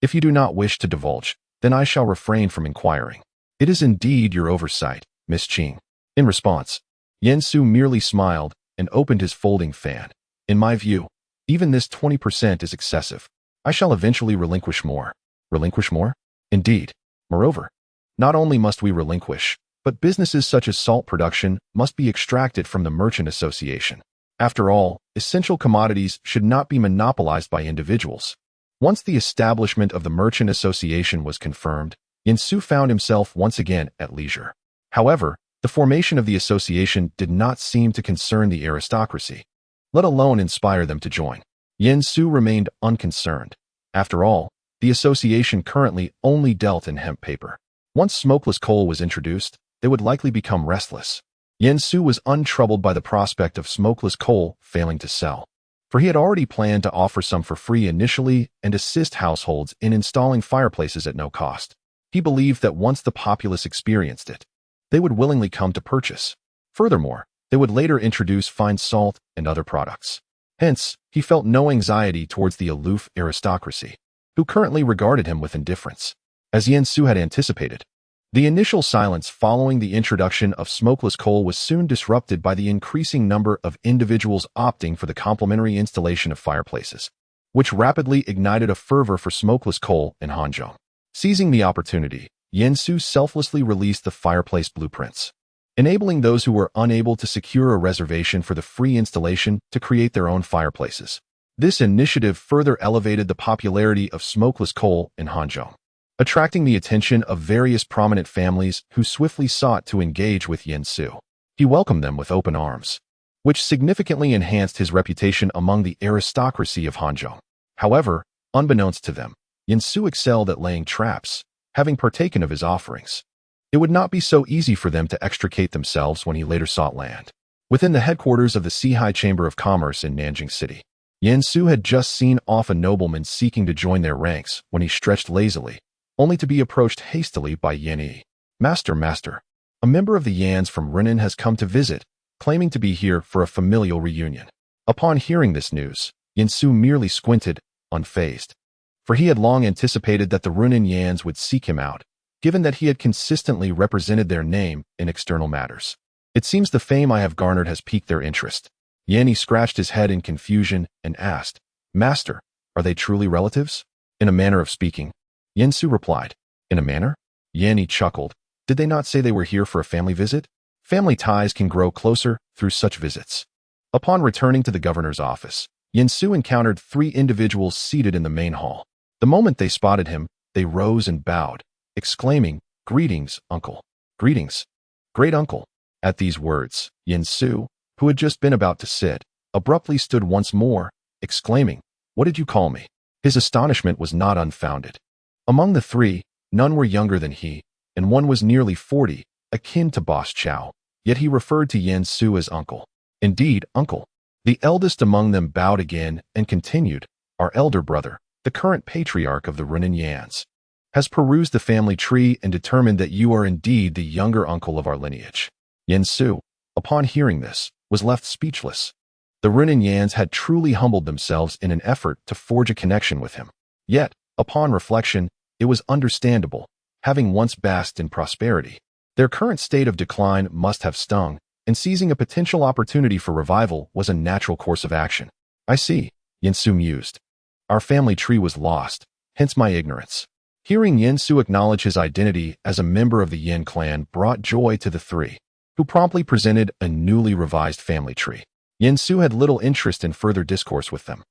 If you do not wish to divulge, then I shall refrain from inquiring. It is indeed your oversight, Miss Qing. In response, Yan Su merely smiled and opened his folding fan. In my view, even this 20% is excessive. I shall eventually relinquish more. Relinquish more? Indeed. Moreover, not only must we relinquish, but businesses such as salt production must be extracted from the Merchant Association. After all, essential commodities should not be monopolized by individuals. Once the establishment of the Merchant Association was confirmed, Yan Su found himself once again at leisure. However, the formation of the association did not seem to concern the aristocracy, let alone inspire them to join. Yan Su remained unconcerned. After all, the association currently only dealt in hemp paper. Once smokeless coal was introduced, they would likely become restless. Yan Su was untroubled by the prospect of smokeless coal failing to sell. for he had already planned to offer some for free initially and assist households in installing fireplaces at no cost. He believed that once the populace experienced it, they would willingly come to purchase. Furthermore, they would later introduce fine salt and other products. Hence, he felt no anxiety towards the aloof aristocracy, who currently regarded him with indifference. As Yen Su had anticipated, the initial silence following the introduction of smokeless coal was soon disrupted by the increasing number of individuals opting for the complimentary installation of fireplaces, which rapidly ignited a fervor for smokeless coal in Hanzhong. Seizing the opportunity, Yen Su selflessly released the fireplace blueprints, enabling those who were unable to secure a reservation for the free installation to create their own fireplaces. This initiative further elevated the popularity of smokeless coal in Hanzhong, attracting the attention of various prominent families who swiftly sought to engage with Yen Su. He welcomed them with open arms, which significantly enhanced his reputation among the aristocracy of Hanzhong. However, unbeknownst to them, Yen Su excelled at laying traps, having partaken of his offerings. It would not be so easy for them to extricate themselves when he later sought land. Within the headquarters of the Sihai Chamber of Commerce in Nanjing City, Yen Su had just seen off a nobleman seeking to join their ranks when he stretched lazily, only to be approached hastily by Yen Yi. Master, a member of the Yans from Renan has come to visit, claiming to be here for a familial reunion. Upon hearing this news, Yen Su merely squinted, unfazed, for he had long anticipated that the Renan Yans would seek him out, given that he had consistently represented their name in external matters. It seems the fame I have garnered has piqued their interest. Yen Yi scratched his head in confusion and asked, Master, are they truly relatives? In a manner of speaking, Yen Su replied. In a manner? Yen Yi chuckled. Did they not say they were here for a family visit? Family ties can grow closer through such visits. Upon returning to the governor's office, Yen Su encountered 3 individuals seated in the main hall. The moment they spotted him, they rose and bowed, exclaiming, Greetings, uncle. Greetings, great uncle. At these words, Yen Su, who had just been about to sit, abruptly stood once more, exclaiming, What did you call me? His astonishment was not unfounded. Among the 3, none were younger than he, and one was nearly 40, akin to Boss Chow, yet he referred to Yen Su as uncle. Indeed, uncle. The eldest among them bowed again and continued, Our elder brother, the current patriarch of the Renan Yans, has perused the family tree and determined that you are indeed the younger uncle of our lineage. Yen Su, upon hearing this, was left speechless. The Renan Yans had truly humbled themselves in an effort to forge a connection with him. Yet, upon reflection, it was understandable, having once basked in prosperity. Their current state of decline must have stung, and seizing a potential opportunity for revival was a natural course of action. I see, Yen Su mused. Our family tree was lost, hence my ignorance. Hearing Yen Su acknowledge his identity as a member of the Yen clan brought joy to the 3, who promptly presented a newly revised family tree. Yen Su had little interest in further discourse with them.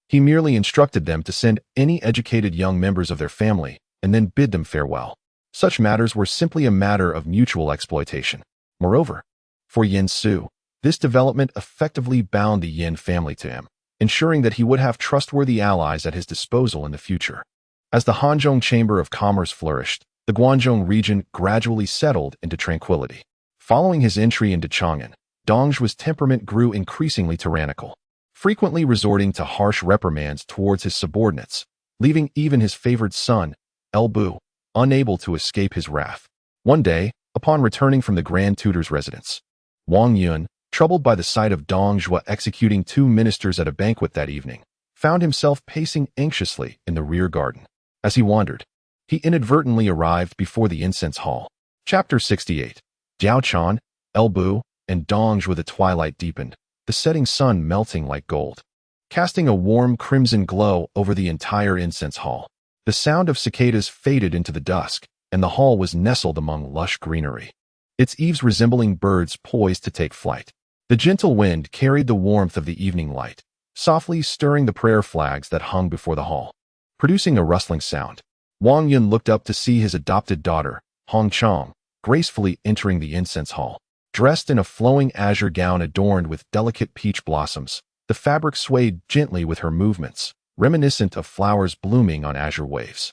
He merely instructed them to send any educated young members of their family and then bid them farewell. Such matters were simply a matter of mutual exploitation. Moreover, for Yen Su, this development effectively bound the Yen family to him, ensuring that he would have trustworthy allies at his disposal in the future. As the Hanzhong Chamber of Commerce flourished, the Guangzhou region gradually settled into tranquility. Following his entry into Chang'an, Dongzhu's temperament grew increasingly tyrannical, frequently resorting to harsh reprimands towards his subordinates, leaving even his favored son, Bu, unable to escape his wrath. One day, upon returning from the Grand Tutor's residence, Wang Yun, troubled by the sight of Dongzhu executing 2 ministers at a banquet that evening, found himself pacing anxiously in the rear garden. As he wandered, he inadvertently arrived before the incense hall. Chapter 68. Jiao Chan, Bu, and Dongzhu. The twilight deepened, the setting sun melting like gold, casting a warm crimson glow over the entire incense hall. The sound of cicadas faded into the dusk, and the hall was nestled among lush greenery, its eaves resembling birds poised to take flight. The gentle wind carried the warmth of the evening light, softly stirring the prayer flags that hung before the hall, producing a rustling sound. Wang Yun looked up to see his adopted daughter, Hong Chong, gracefully entering the incense hall. Dressed in a flowing azure gown adorned with delicate peach blossoms, the fabric swayed gently with her movements, reminiscent of flowers blooming on azure waves.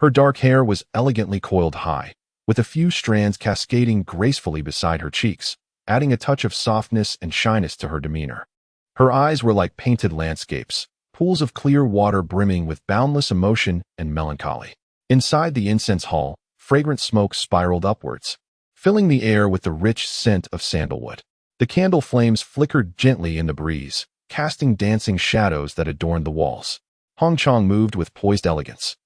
Her dark hair was elegantly coiled high, with a few strands cascading gracefully beside her cheeks, adding a touch of softness and shyness to her demeanor. Her eyes were like painted landscapes, pools of clear water brimming with boundless emotion and melancholy. Inside the incense hall, fragrant smoke spiraled upwards, filling the air with the rich scent of sandalwood. The candle flames flickered gently in the breeze, casting dancing shadows that adorned the walls. Hanzhong moved with poised elegance,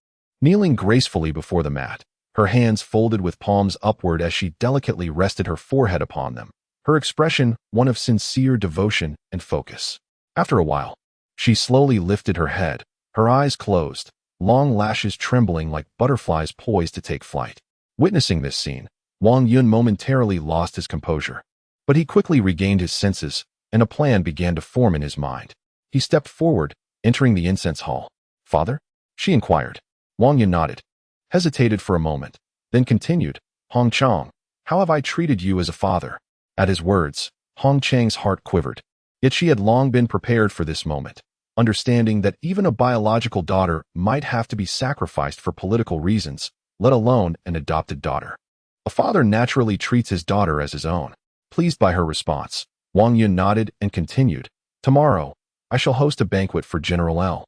kneeling gracefully before the mat, her hands folded with palms upward as she delicately rested her forehead upon them, her expression one of sincere devotion and focus. After a while, she slowly lifted her head, her eyes closed, long lashes trembling like butterflies poised to take flight. Witnessing this scene, Wang Yun momentarily lost his composure. But he quickly regained his senses, and a plan began to form in his mind. He stepped forward, entering the incense hall. "Father?" she inquired. Wang Yun nodded, hesitated for a moment, then continued, "Hong Chang, how have I treated you as a father?" At his words, Hong Chang's heart quivered. Yet she had long been prepared for this moment, understanding that even a biological daughter might have to be sacrificed for political reasons, let alone an adopted daughter. A father naturally treats his daughter as his own. Pleased by her response, Wang Yun nodded and continued, "Tomorrow, I shall host a banquet for General L.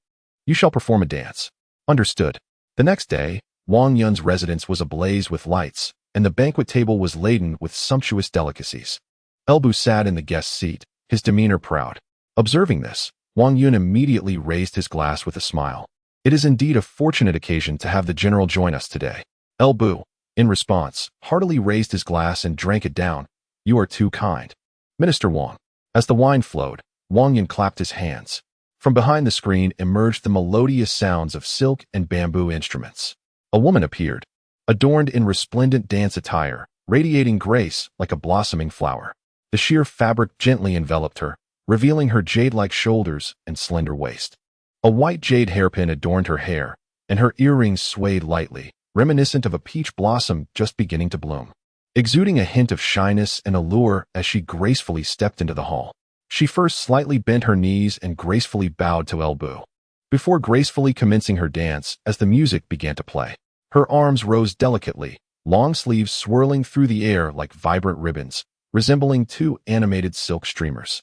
You shall perform a dance." "Understood." The next day, Wang Yun's residence was ablaze with lights, and the banquet table was laden with sumptuous delicacies. Elbu sat in the guest seat, his demeanor proud. Observing this, Wang Yun immediately raised his glass with a smile. "It is indeed a fortunate occasion to have the general join us today." Elbu, in response, heartily raised his glass and drank it down. "You are too kind, Minister Wang." As the wine flowed, Wang Yun clapped his hands. From behind the screen emerged the melodious sounds of silk and bamboo instruments. A woman appeared, adorned in resplendent dance attire, radiating grace like a blossoming flower. The sheer fabric gently enveloped her, revealing her jade-like shoulders and slender waist. A white jade hairpin adorned her hair, and her earrings swayed lightly, reminiscent of a peach blossom just beginning to bloom. Exuding a hint of shyness and allure as she gracefully stepped into the hall. She first slightly bent her knees and gracefully bowed to Elbu, before gracefully commencing her dance as the music began to play. Her arms rose delicately, long sleeves swirling through the air like vibrant ribbons, resembling two animated silk streamers.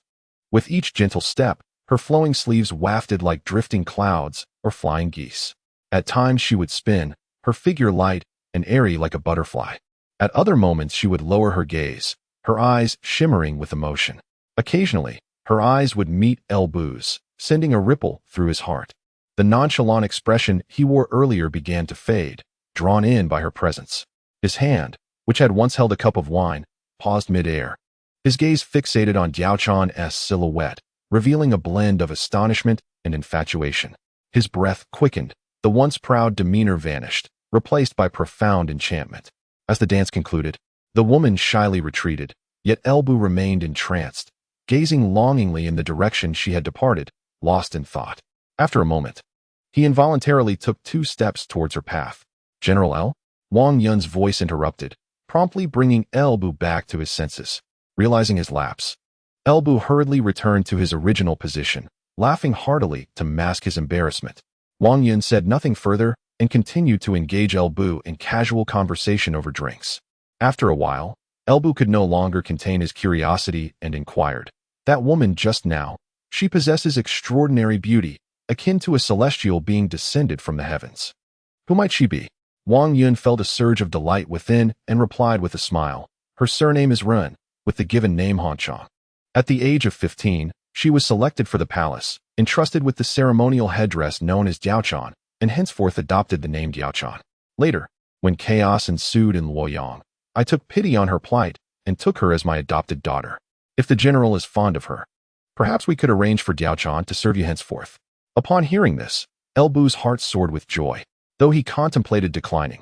With each gentle step, her flowing sleeves wafted like drifting clouds or flying geese. At times she would spin, her figure light and airy like a butterfly. At other moments she would lower her gaze, her eyes shimmering with emotion. Occasionally, her eyes would meet Elbu's, sending a ripple through his heart. The nonchalant expression he wore earlier began to fade, drawn in by her presence. His hand, which had once held a cup of wine, paused mid-air. His gaze fixated on Diao-chan's silhouette, revealing a blend of astonishment and infatuation. His breath quickened, the once proud demeanor vanished, replaced by profound enchantment. As the dance concluded, the woman shyly retreated, yet Elbu remained entranced, gazing longingly in the direction she had departed, lost in thought. After a moment, he involuntarily took 2 steps towards her path. "General L?" Wang Yun's voice interrupted, promptly bringing Elbu back to his senses. Realizing his lapse, Elbu hurriedly returned to his original position, laughing heartily to mask his embarrassment. Wang Yun said nothing further and continued to engage Elbu in casual conversation over drinks. After a while, Elbu could no longer contain his curiosity and inquired, "That woman just now, she possesses extraordinary beauty, akin to a celestial being descended from the heavens. Who might she be?" Wang Yun felt a surge of delight within and replied with a smile, "Her surname is Ren, with the given name Hanzhong. At the age of 15, she was selected for the palace, entrusted with the ceremonial headdress known as Diao-chan, and henceforth adopted the name Diao-chan. Later, when chaos ensued in Luoyang, I took pity on her plight and took her as my adopted daughter. If the general is fond of her, perhaps we could arrange for Diao-chan to serve you henceforth." Upon hearing this, Elbu's heart soared with joy, though he contemplated declining.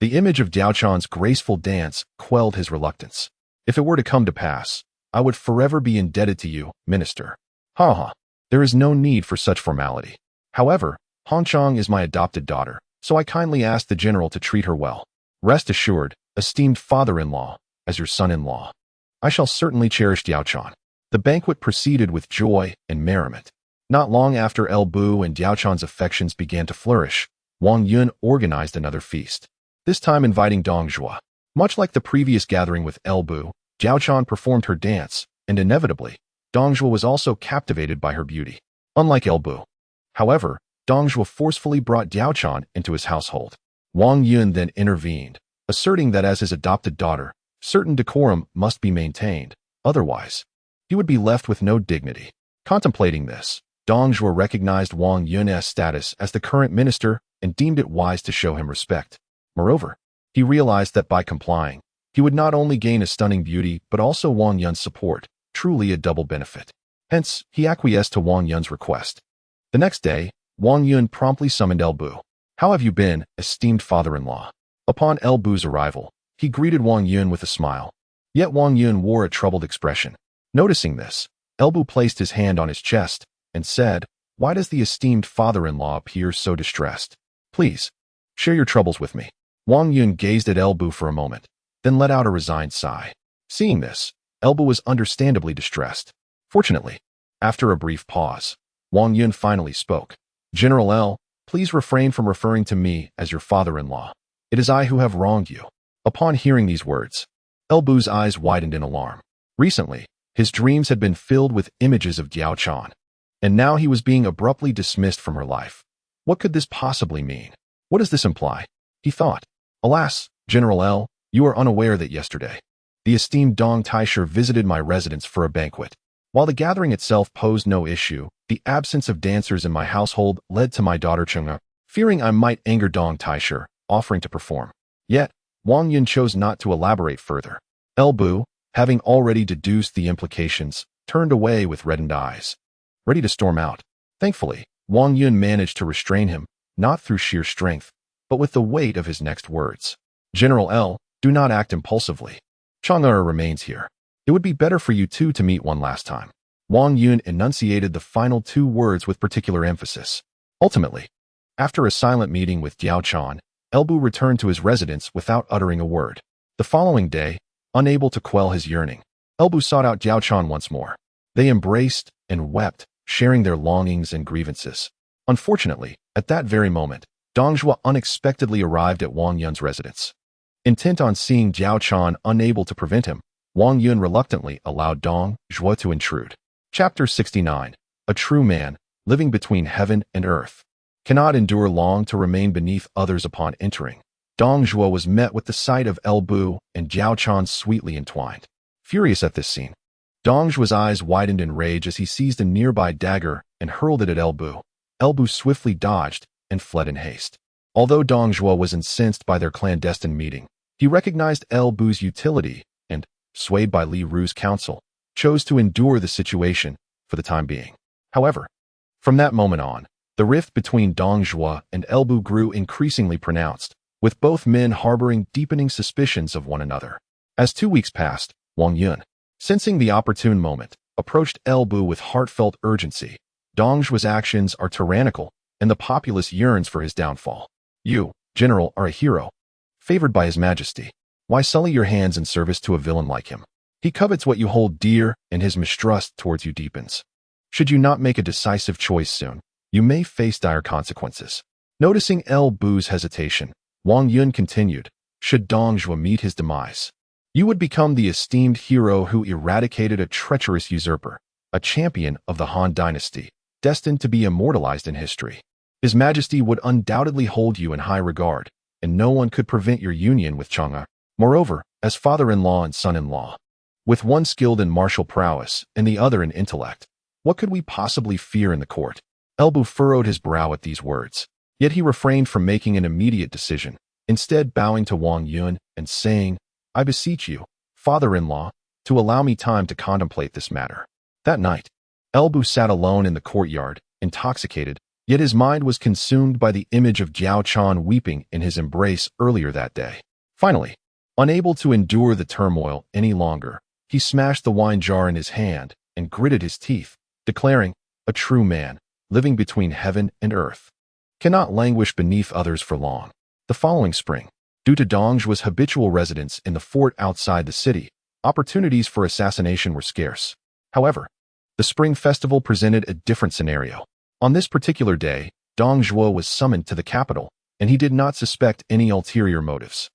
The image of Diao-chan's graceful dance quelled his reluctance. "If it were to come to pass, I would forever be indebted to you, minister." "Ha, there is no need for such formality. However, Hanzhong is my adopted daughter, so I kindly ask the general to treat her well. Rest assured, esteemed father-in-law, as your son-in-law, I shall certainly cherish Diao-chan." The banquet proceeded with joy and merriment. Not long after Elbu and Diao-chan's affections began to flourish, Wang Yun organized another feast, this time inviting Dongjua. Much like the previous gathering with Elbu, Diao-chan performed her dance, and inevitably, Dong Zhuo was also captivated by her beauty. Unlike El Bu. However, Dong Zhuo forcefully brought Diao Chan into his household. Wang Yun then intervened, asserting that as his adopted daughter, certain decorum must be maintained, otherwise, he would be left with no dignity. Contemplating this, Dong Zhuo recognized Wang Yun's status as the current minister and deemed it wise to show him respect. Moreover, he realized that by complying, he would not only gain a stunning beauty but also Wang Yun's support, truly a double benefit. Hence, he acquiesced to Wang Yun's request. The next day, Wang Yun promptly summoned El Bu. "How have you been, esteemed father-in-law?" Upon El Bu's arrival, he greeted Wang Yun with a smile. Yet Wang Yun wore a troubled expression. Noticing this, El Bu placed his hand on his chest and said, "Why does the esteemed father-in-law appear so distressed? Please, share your troubles with me." Wang Yun gazed at El Bu for a moment, then let out a resigned sigh. Seeing this, El Bu was understandably distressed. Fortunately, after a brief pause, Wang Yun finally spoke. "General L, please refrain from referring to me as your father-in-law. It is I who have wronged you." Upon hearing these words, El Bu's eyes widened in alarm. Recently, his dreams had been filled with images of Diao Chan, and now he was being abruptly dismissed from her life. What could this possibly mean? What does this imply? He thought. Alas, General L, you are unaware that yesterday, the esteemed Dong Taisher visited my residence for a banquet. While the gathering itself posed no issue, the absence of dancers in my household led to my daughter Chunga, fearing I might anger Dong Taisher, offering to perform. Yet, Wang Yun chose not to elaborate further. El Bu, having already deduced the implications, turned away with reddened eyes, ready to storm out. Thankfully, Wang Yun managed to restrain him, not through sheer strength, but with the weight of his next words. "General L, do not act impulsively. Chang'er remains here. It would be better for you two to meet one last time." Wang Yun enunciated the final two words with particular emphasis. Ultimately, after a silent meeting with Diao Chan, El Bu returned to his residence without uttering a word. The following day, unable to quell his yearning, El Bu sought out Diao Chan once more. They embraced and wept, sharing their longings and grievances. Unfortunately, at that very moment, Dong Zhuo unexpectedly arrived at Wang Yun's residence. Intent on seeing Diao Chan unable to prevent him, Wang Yun reluctantly allowed Dong Zhuo to intrude. Chapter 69. A true man, living between heaven and earth, cannot endure long to remain beneath others upon entering. Dong Zhuo was met with the sight of El Bu and Diao Chan sweetly entwined. Furious at this scene, Dong Zhuo's eyes widened in rage as he seized a nearby dagger and hurled it at El Bu. El Bu swiftly dodged and fled in haste. Although Dong Zhuo was incensed by their clandestine meeting, he recognized El Bu's utility and, swayed by Li Ru's counsel, chose to endure the situation for the time being. However, from that moment on, the rift between Dong Zhuo and El Bu grew increasingly pronounced, with both men harboring deepening suspicions of one another. As 2 weeks passed, Wang Yun, sensing the opportune moment, approached El Bu with heartfelt urgency. Dong Zhuo's actions are tyrannical, and the populace yearns for his downfall. You, General, are a hero, favored by His Majesty. Why sully your hands in service to a villain like him? He covets what you hold dear, and his mistrust towards you deepens. Should you not make a decisive choice soon, you may face dire consequences. Noticing El Bu's hesitation, Wang Yun continued, should Dong Zhuo meet his demise, you would become the esteemed hero who eradicated a treacherous usurper, a champion of the Han dynasty, destined to be immortalized in history. His Majesty would undoubtedly hold you in high regard, and no one could prevent your union with Chang'er. Moreover, as father-in-law and son-in-law, with one skilled in martial prowess and the other in intellect, what could we possibly fear in the court? El Bu furrowed his brow at these words. Yet he refrained from making an immediate decision, instead bowing to Wang Yun and saying, I beseech you, father-in-law, to allow me time to contemplate this matter. That night, El Bu sat alone in the courtyard, intoxicated, yet his mind was consumed by the image of Diao Chan weeping in his embrace earlier that day. Finally, unable to endure the turmoil any longer, he smashed the wine jar in his hand and gritted his teeth, declaring, a true man, living between heaven and earth, cannot languish beneath others for long. The following spring, due to Dong Zhuo's habitual residence in the fort outside the city, opportunities for assassination were scarce. However, the spring festival presented a different scenario. On this particular day, Dong Zhuo was summoned to the capital, and he did not suspect any ulterior motives.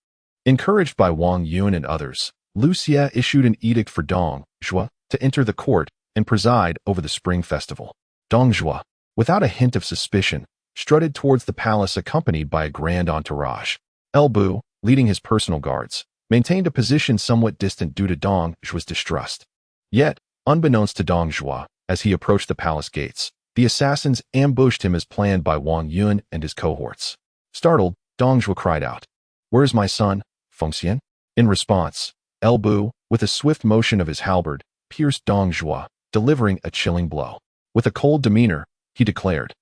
Encouraged by Wang Yun and others, Lu Xie issued an edict for Dong Zhuo to enter the court and preside over the spring festival. Dong Zhuo, without a hint of suspicion, strutted towards the palace accompanied by a grand entourage. Bu, leading his personal guards, maintained a position somewhat distant due to Dong Zhuo's distrust. Yet, unbeknownst to Dong Zhuo, as he approached the palace gates, the assassins ambushed him as planned by Wang Yun and his cohorts. Startled, Dong Zhuo cried out, "Where is my son, Fengxian?" In response, Bu, with a swift motion of his halberd, pierced Dong Zhuo, delivering a chilling blow. With a cold demeanor, he declared,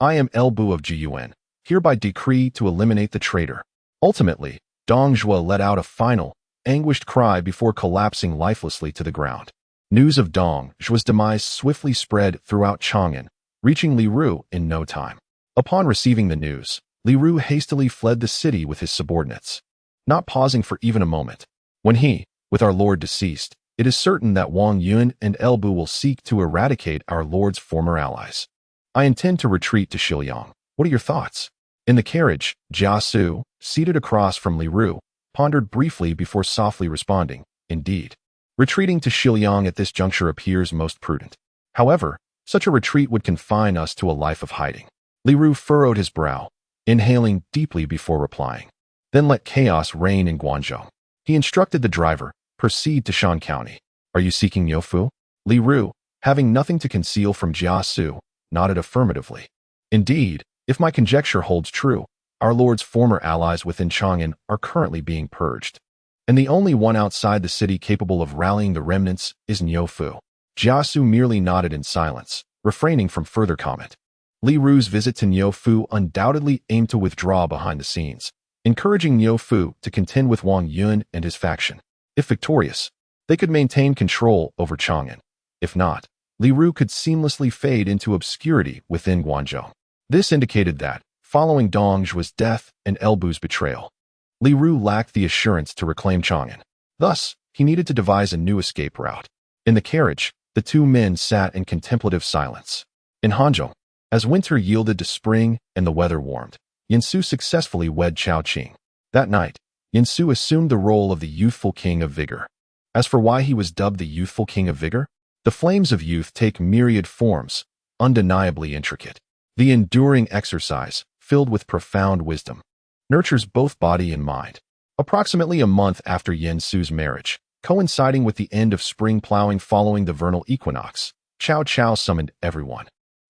"I am Bu of Jiyuan, hereby decree to eliminate the traitor." Ultimately, Dong Zhuo let out a final, anguished cry before collapsing lifelessly to the ground. News of Dong Zhuo's demise swiftly spread throughout Chang'an, reaching Li Ru in no time. Upon receiving the news, Li Ru hastily fled the city with his subordinates, not pausing for even a moment. When he, with our lord deceased, it is certain that Wang Yun and Bu will seek to eradicate our lord's former allies. I intend to retreat to Shiliang. What are your thoughts? In the carriage, Jia Su, seated across from Li Ru, pondered briefly before softly responding, "Indeed. Retreating to Shiliang at this juncture appears most prudent. However, such a retreat would confine us to a life of hiding." Li Ru furrowed his brow, inhaling deeply before replying. "Then let chaos reign in Guangzhou." He instructed the driver, "Proceed to Shan County. Are you seeking Youfu?" Li Ru, having nothing to conceal from Jia Su, nodded affirmatively. "Indeed, if my conjecture holds true, our lord's former allies within Chang'an are currently being purged, and the only one outside the city capable of rallying the remnants is Youfu." Jia Su merely nodded in silence, refraining from further comment. Li Ru's visit to Youfu undoubtedly aimed to withdraw behind the scenes, encouraging Youfu to contend with Wang Yun and his faction. If victorious, they could maintain control over Chang'an. If not, Li Ru could seamlessly fade into obscurity within Guangzhou. This indicated that, following Dong Zhuo's death and Bu's betrayal, Li Ru lacked the assurance to reclaim Chang'an. Thus, he needed to devise a new escape route. In the carriage, the two men sat in contemplative silence. In Hanzhong, as winter yielded to spring and the weather warmed, Yansu successfully wed Chao Qing. That night, Yansu assumed the role of the youthful king of vigor. As for why he was dubbed the youthful king of vigor, the flames of youth take myriad forms, undeniably intricate. The enduring exercise, filled with profound wisdom, nurtures both body and mind. Approximately a month after Yansu's marriage, coinciding with the end of spring plowing following the vernal equinox, Cao Cao summoned everyone,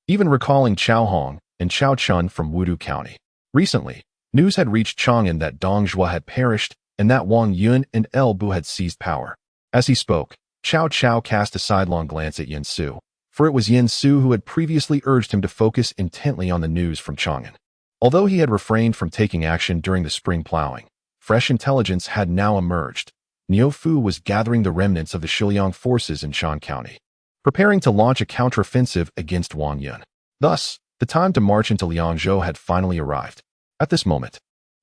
even recalling Cao Hong and Cao Chun from Wudu County. Recently, news had reached Chang'an that Dong Zhuo had perished and that Wang Yun and Bu had seized power. As he spoke, Cao Cao cast a sidelong glance at Yansu, for it was Yansu who had previously urged him to focus intently on the news from Chang'an. Although he had refrained from taking action during the spring plowing, fresh intelligence had now emerged. Youfu was gathering the remnants of the Shiliang forces in Shan County, preparing to launch a counteroffensive against Wang Yun. Thus, the time to march into Liangzhou had finally arrived. At this moment,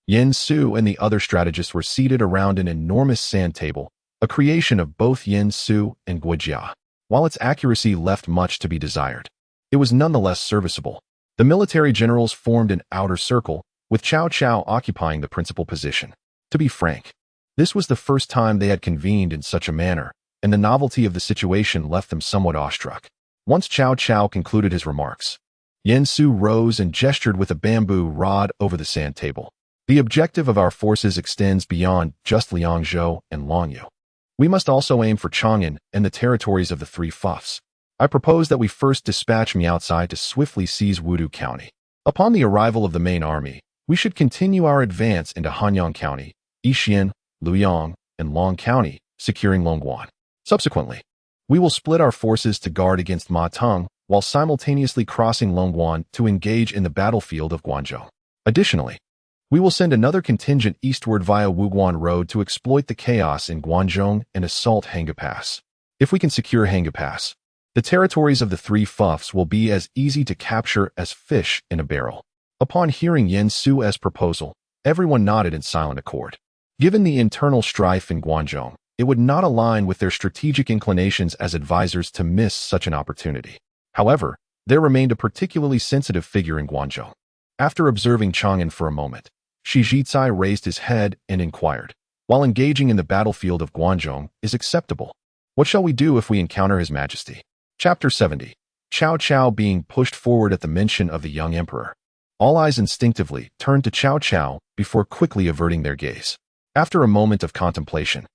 Yansu and the other strategists were seated around an enormous sand table, a creation of both Yansu and Guojia. While its accuracy left much to be desired, it was nonetheless serviceable. The military generals formed an outer circle, with Cao Cao occupying the principal position. To be frank, this was the first time they had convened in such a manner, and the novelty of the situation left them somewhat awestruck. Once Cao Cao concluded his remarks, Yansu rose and gestured with a bamboo rod over the sand table. "The objective of our forces extends beyond just Liangzhou and Longyu. We must also aim for Chang'an and the territories of the Three Fuffs. I propose that we first dispatch Miaocai to swiftly seize Wudu County. Upon the arrival of the main army, we should continue our advance into Hanyang County, Yixian, Luoyang, and Long County, securing Longguan. Subsequently, we will split our forces to guard against Ma Teng, while simultaneously crossing Longguan to engage in the battlefield of Guangzhou. Additionally, we will send another contingent eastward via Wuguan Road to exploit the chaos in Guangzhou and assault Hanga Pass. If we can secure Hanga Pass, the territories of the Three Fuffs will be as easy to capture as fish in a barrel." Upon hearing Yansu's proposal, everyone nodded in silent accord. Given the internal strife in Guangzhou, it would not align with their strategic inclinations as advisors to miss such an opportunity. However, there remained a particularly sensitive figure in Guangzhou. After observing Chang'an for a moment, Shi Jizai raised his head and inquired, "While engaging in the battlefield of Guangzhou is acceptable, what shall we do if we encounter His Majesty?" Chapter 70. Cao Cao being pushed forward at the mention of the young emperor. All eyes instinctively turned to Cao Cao before quickly averting their gaze. After a moment of contemplation,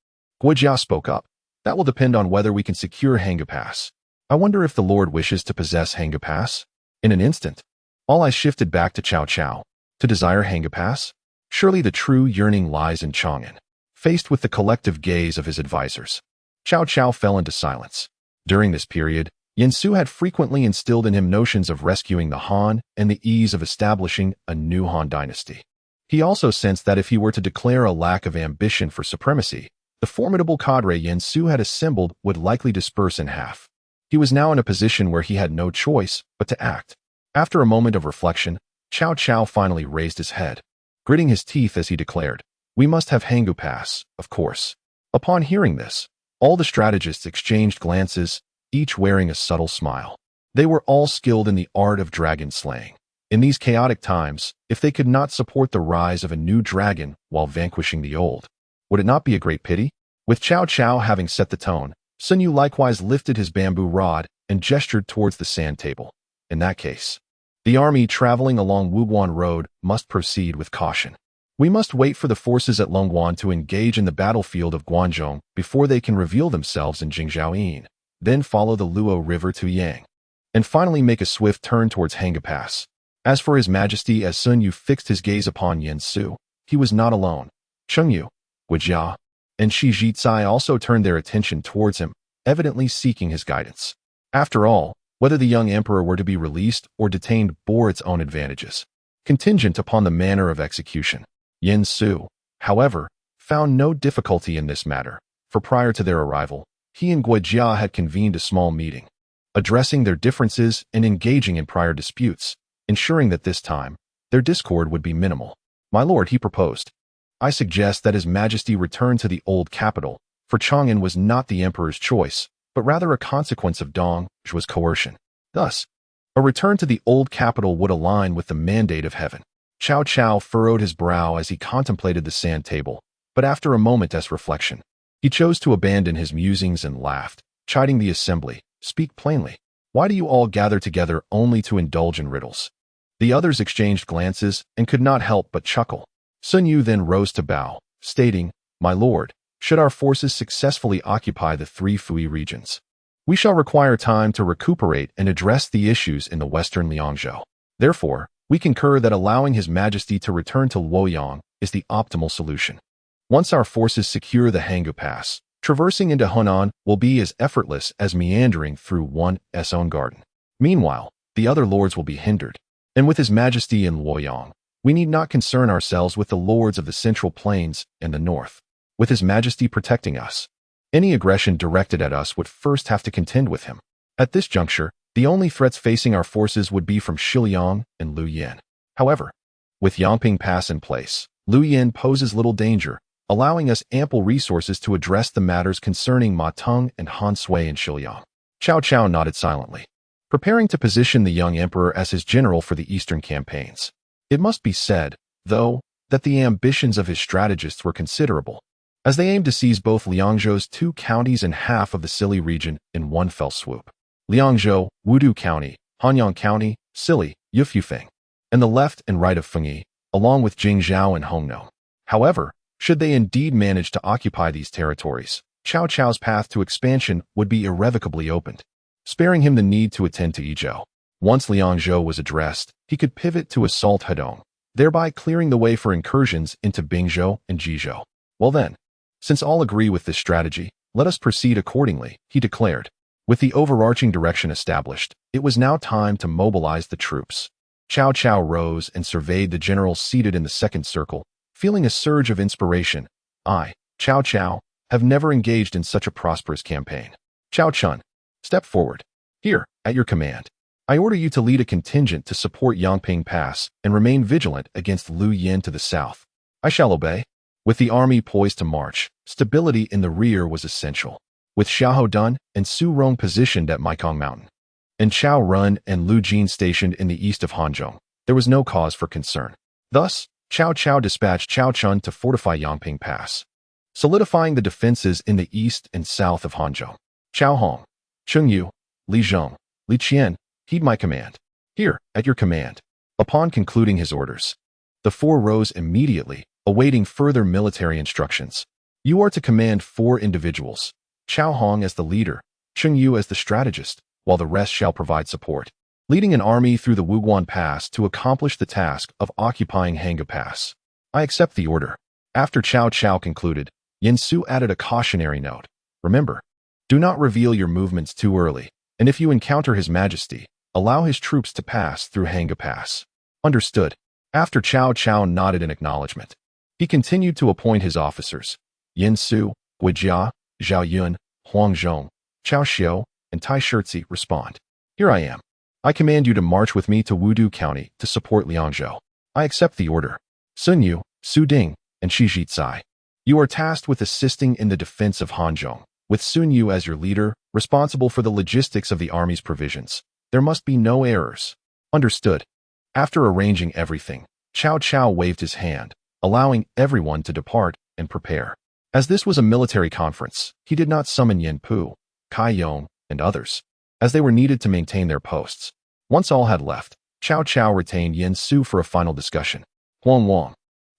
Guojia spoke up. That will depend on whether we can secure Hanga Pass. I wonder if the Lord wishes to possess Hanga Pass? In an instant, all eyes shifted back to Cao Cao. To desire Hanga Pass? Surely the true yearning lies in Chang'an. Faced with the collective gaze of his advisors, Cao Cao fell into silence. During this period, Yen Su had frequently instilled in him notions of rescuing the Han and the ease of establishing a new Han dynasty. He also sensed that if he were to declare a lack of ambition for supremacy, the formidable cadre Yen Su had assembled would likely disperse in half. He was now in a position where he had no choice but to act. After a moment of reflection, Cao Cao finally raised his head, gritting his teeth as he declared, "We must have Hanga Pass, of course." Upon hearing this, all the strategists exchanged glances, each wearing a subtle smile. They were all skilled in the art of dragon slaying. In these chaotic times, if they could not support the rise of a new dragon while vanquishing the old, would it not be a great pity? With Cao Cao having set the tone, Sun Yu likewise lifted his bamboo rod and gestured towards the sand table. In that case, the army traveling along Wuguan Road must proceed with caution. We must wait for the forces at Longguan to engage in the battlefield of Guanzhong before they can reveal themselves in Jingzhaoyin, then follow the Luo River to Yang, and finally make a swift turn towards Hanga Pass. As for His Majesty, as Sun Yu fixed his gaze upon Yen Su, he was not alone. Cheng Yu, Guojia, and Shi Jizai also turned their attention towards him, evidently seeking his guidance. After all, whether the young emperor were to be released or detained bore its own advantages, contingent upon the manner of execution. Yen Su, however, found no difficulty in this matter, for prior to their arrival, he and Guojia had convened a small meeting, addressing their differences and engaging in prior disputes, ensuring that this time, their discord would be minimal. "My lord," he proposed, "I suggest that His Majesty return to the old capital, for Chang'an was not the emperor's choice, but rather a consequence of Dong Zhuo's coercion. Thus, a return to the old capital would align with the mandate of heaven." Cao Cao furrowed his brow as he contemplated the sand table, but after a moment's reflection, he chose to abandon his musings and laughed, chiding the assembly. "Speak plainly. Why do you all gather together only to indulge in riddles?" The others exchanged glances and could not help but chuckle. Sun Yu then rose to bow, stating, "My lord, should our forces successfully occupy the three Fui regions, we shall require time to recuperate and address the issues in the western Liangzhou. Therefore, we concur that allowing His Majesty to return to Luoyang is the optimal solution. Once our forces secure the Hanga Pass, traversing into Hunan will be as effortless as meandering through one's own garden. Meanwhile, the other lords will be hindered. And with His Majesty in Luoyang, we need not concern ourselves with the lords of the Central Plains and the North. With His Majesty protecting us, any aggression directed at us would first have to contend with him. At this juncture, the only threats facing our forces would be from Shiliang and Luoyan. However, with Yangping Pass in place, Luoyan poses little danger, allowing us ample resources to address the matters concerning Ma Teng and Han Sui and Shiliang." Cao Cao nodded silently, preparing to position the young emperor as his general for the eastern campaigns. It must be said, though, that the ambitions of his strategists were considerable, as they aimed to seize both Liangzhou's 2 counties and half of the Sili region in one fell swoop. Liangzhou, Wudu County, Hanyang County, Sili, Yufeng, and the left and right of Fengyi, along with Jingzhou and Hongnou. However, should they indeed manage to occupy these territories, Cao Cao's path to expansion would be irrevocably opened, sparing him the need to attend to Yizhou. Once Liangzhou was addressed, he could pivot to assault Hedong, thereby clearing the way for incursions into Bingzhou and Jizhou. "Well then, since all agree with this strategy, let us proceed accordingly," he declared. With the overarching direction established, it was now time to mobilize the troops. Cao Cao rose and surveyed the generals seated in the second circle, feeling a surge of inspiration. "I, Cao Cao, have never engaged in such a prosperous campaign. Cao Chun, step forward. Here, at your command. I order you to lead a contingent to support Yangping Pass and remain vigilant against Lu Yin to the south." "I shall obey." With the army poised to march, stability in the rear was essential. With Xiahou Dun and Su Rong positioned at Maikong Mountain, and Chao Run and Lu Jin stationed in the east of Hanzhong, there was no cause for concern. Thus, Cao Cao dispatched Cao Chun to fortify Yangping Pass, solidifying the defenses in the east and south of Hanzhong. Chao Hong, Cheng Yu, Li Zhong, Li Qian, heed my command. Here, at your command. Upon concluding his orders, the four rose immediately, awaiting further military instructions. You are to command 4 individuals, Cao Hong as the leader, Cheng Yu as the strategist, while the rest shall provide support, leading an army through the Wuguan Pass to accomplish the task of occupying Hanga Pass. I accept the order. After Cao Cao concluded, Yin Su added a cautionary note. Remember, do not reveal your movements too early, and if you encounter His Majesty, allow his troops to pass through Hanga Pass. Understood. After Cao Cao nodded in acknowledgement, he continued to appoint his officers, Yin Su, Guijia, Zhao Yun, Huang Zhong, Cao Xiu, and Tai Shirzi respond. Here I am. I command you to march with me to Wudu County to support Liangzhou. I accept the order. Sun Yu, Su Ding, and Shi Jitsai. You are tasked with assisting in the defense of Hanzhong, with Sun Yu as your leader, responsible for the logistics of the army's provisions. There must be no errors. Understood. After arranging everything, Cao Cao waved his hand, allowing everyone to depart and prepare. As this was a military conference, he did not summon Yen Pu, Kai Yong, and others, as they were needed to maintain their posts. Once all had left, Cao Cao retained Yen Su for a final discussion. Huang Wang,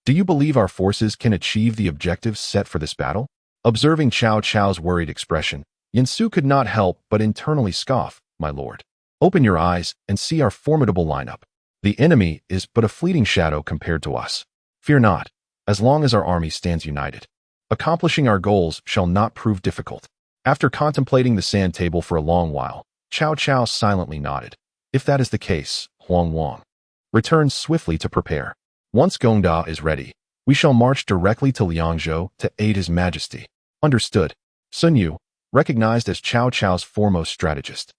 do you believe our forces can achieve the objectives set for this battle? Observing Cao Cao's worried expression, Yen Su could not help but internally scoff. My lord, open your eyes and see our formidable lineup. The enemy is but a fleeting shadow compared to us. Fear not, as long as our army stands united. Accomplishing our goals shall not prove difficult. After contemplating the sand table for a long while, Cao Cao silently nodded. If that is the case, Huang Wang, return swiftly to prepare. Once Gongda is ready, we shall march directly to Liangzhou to aid His Majesty. Understood. Sun Yu, recognized as Cao Cao's foremost strategist,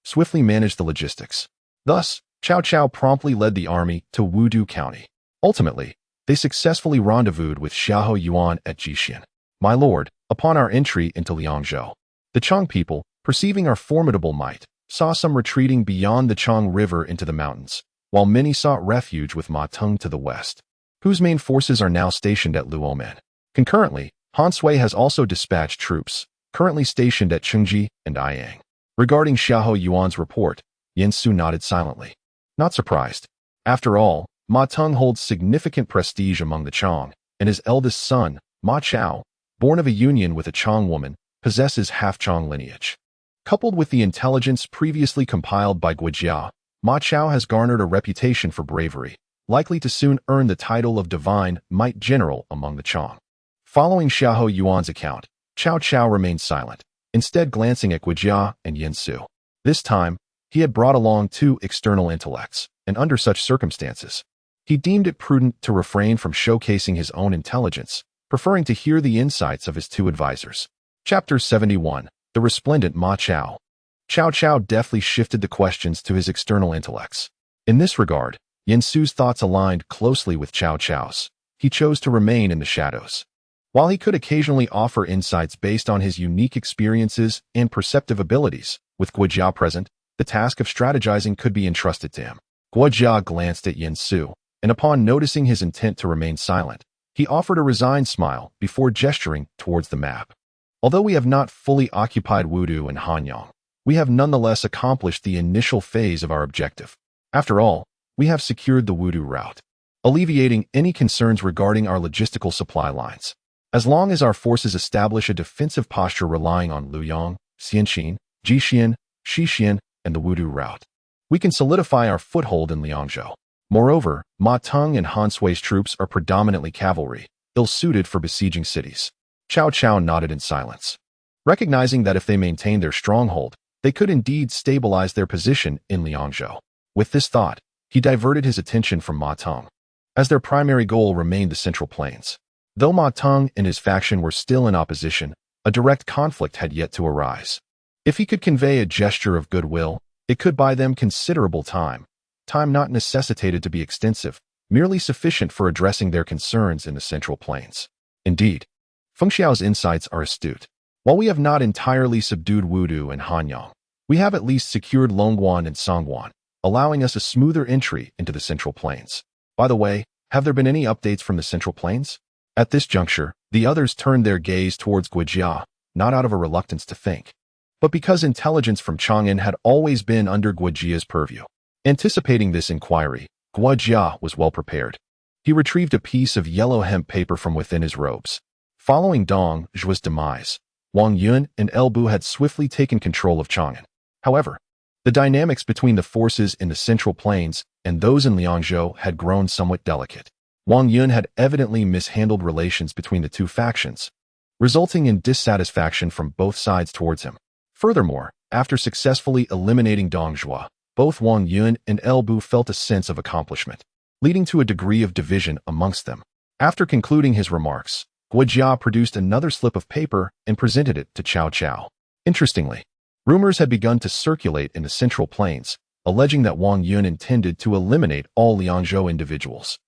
swiftly managed the logistics. Thus, Cao Cao promptly led the army to Wudu County. Ultimately, they successfully rendezvoused with Xiahou Yuan at Jixian. My lord, upon our entry into Liangzhou, the Chang people, perceiving our formidable might, saw some retreating beyond the Chang River into the mountains, while many sought refuge with Ma Teng to the west, whose main forces are now stationed at Luomen. Concurrently, Han Sui has also dispatched troops, currently stationed at Chengji and Anyang. Regarding Xiahou Yuan's report, Yen Su nodded silently. Not surprised. After all, Ma Teng holds significant prestige among the Chang, and his eldest son, Ma Chao, born of a union with a Chang woman, possesses half-Chang lineage. Coupled with the intelligence previously compiled by Guijia, Ma Chao has garnered a reputation for bravery, likely to soon earn the title of Divine Might General among the Chang. Following Xiahou Yuan's account, Cao Cao remained silent, instead glancing at Guijia and Yen Su. This time, he had brought along 2 external intellects, and under such circumstances, he deemed it prudent to refrain from showcasing his own intelligence, preferring to hear the insights of his 2 advisors. Chapter 71. The Resplendent Ma Chao. Cao Cao deftly shifted the questions to his external intellects. In this regard, Yen Su's thoughts aligned closely with Cao Cao's. He chose to remain in the shadows. While he could occasionally offer insights based on his unique experiences and perceptive abilities, with Guijia present, the task of strategizing could be entrusted to him. Guijia glanced at Yen Su, and upon noticing his intent to remain silent, he offered a resigned smile before gesturing towards the map. Although we have not fully occupied Wudu and Hanyang, we have nonetheless accomplished the initial phase of our objective. After all, we have secured the Wudu route, alleviating any concerns regarding our logistical supply lines. As long as our forces establish a defensive posture relying on Luyang, Xianxin, Jixian, Xixian, and the Wudu route, we can solidify our foothold in Liangzhou. Moreover, Ma Teng and Han Sui's troops are predominantly cavalry, ill-suited for besieging cities. Cao Cao nodded in silence, recognizing that if they maintained their stronghold, they could indeed stabilize their position in Liangzhou. With this thought, he diverted his attention from Ma Teng, as their primary goal remained the Central Plains. Though Ma Teng and his faction were still in opposition, a direct conflict had yet to arise. If he could convey a gesture of goodwill, it could buy them considerable time not necessitated to be extensive, merely sufficient for addressing their concerns in the Central Plains. Indeed, Feng Xiao's insights are astute. While we have not entirely subdued Wudu and Hanyang, we have at least secured Longguan and Songguan, allowing us a smoother entry into the Central Plains. By the way, have there been any updates from the Central Plains? At this juncture, the others turned their gaze towards Guijia, not out of a reluctance to think, but because intelligence from Chang'an had always been under Guojia's purview. Anticipating this inquiry, Guojia was well prepared. He retrieved a piece of yellow hemp paper from within his robes. Following Dong Zhuo's demise, Wang Yun and El Bu had swiftly taken control of Chang'an. However, the dynamics between the forces in the Central Plains and those in Liangzhou had grown somewhat delicate. Wang Yun had evidently mishandled relations between the two factions, resulting in dissatisfaction from both sides towards him. Furthermore, after successfully eliminating Dong Zhuo, both Wang Yun and El Bu felt a sense of accomplishment, leading to a degree of division amongst them. After concluding his remarks, Guojia produced another slip of paper and presented it to Cao Cao. Interestingly, rumors had begun to circulate in the Central Plains, alleging that Wang Yun intended to eliminate all Liangzhou individuals.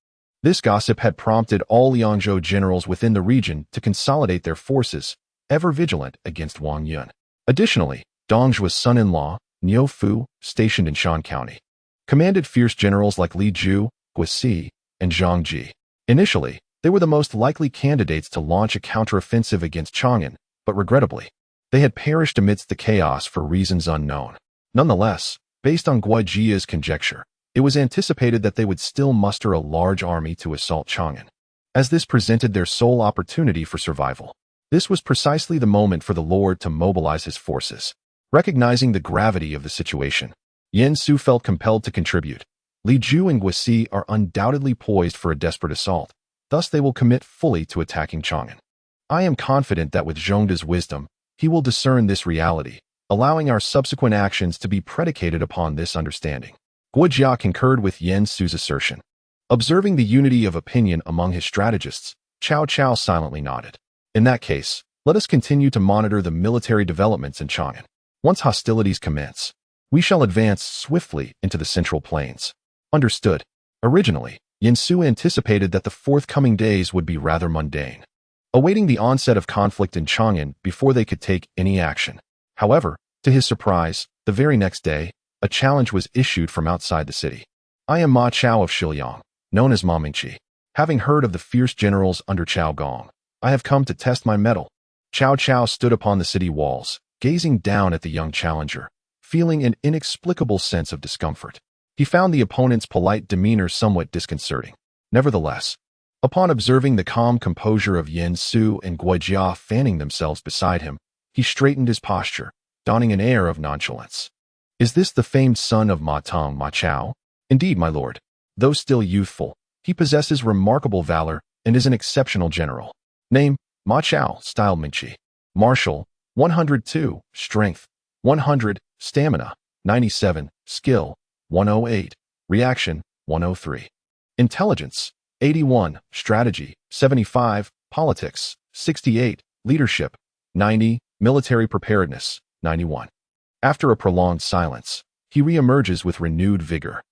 This gossip had prompted all Liangzhou generals within the region to consolidate their forces, ever vigilant against Wang Yun. Additionally, Dong Zhuo's son-in-law, Niu Fu, stationed in Shan County, commanded fierce generals like Li Ju, Guisi, and Zhang Ji. Initially, they were the most likely candidates to launch a counteroffensive against Chang'an, but regrettably, they had perished amidst the chaos for reasons unknown. Nonetheless, based on Guojia's conjecture, it was anticipated that they would still muster a large army to assault Chang'an, as this presented their sole opportunity for survival. This was precisely the moment for the Lord to mobilize his forces. Recognizing the gravity of the situation, Yen Su felt compelled to contribute. Li Ju and Guisi are undoubtedly poised for a desperate assault, thus they will commit fully to attacking Chang'an. I am confident that with Zhongda's wisdom, he will discern this reality, allowing our subsequent actions to be predicated upon this understanding. Guojia concurred with Yen Su's assertion. Observing the unity of opinion among his strategists, Cao Cao silently nodded. In that case, let us continue to monitor the military developments in Chang'an. Once hostilities commence, we shall advance swiftly into the Central Plains. Understood. Originally, Yen Su anticipated that the forthcoming days would be rather mundane, awaiting the onset of conflict in Chang'an before they could take any action. However, to his surprise, the very next day, a challenge was issued from outside the city. I am Ma Chao of Shiliang, known as Ma Mingqi. Having heard of the fierce generals under Cao Gong, I have come to test my mettle. Cao Cao stood upon the city walls, gazing down at the young challenger, feeling an inexplicable sense of discomfort. He found the opponent's polite demeanor somewhat disconcerting. Nevertheless, upon observing the calm composure of Yen Su and Guojia fanning themselves beside him, he straightened his posture, donning an air of nonchalance. Is this the famed son of Ma Tong Ma Chao? Indeed, my lord. Though still youthful, he possesses remarkable valor and is an exceptional general. Name, Ma Chao, style Mingqi. Martial, 102, strength, 100, stamina, 97, skill, 108, reaction, 103. Intelligence, 81, strategy, 75, politics, 68, leadership, 90, military preparedness, 91. After a prolonged silence, he re-emerges with renewed vigor.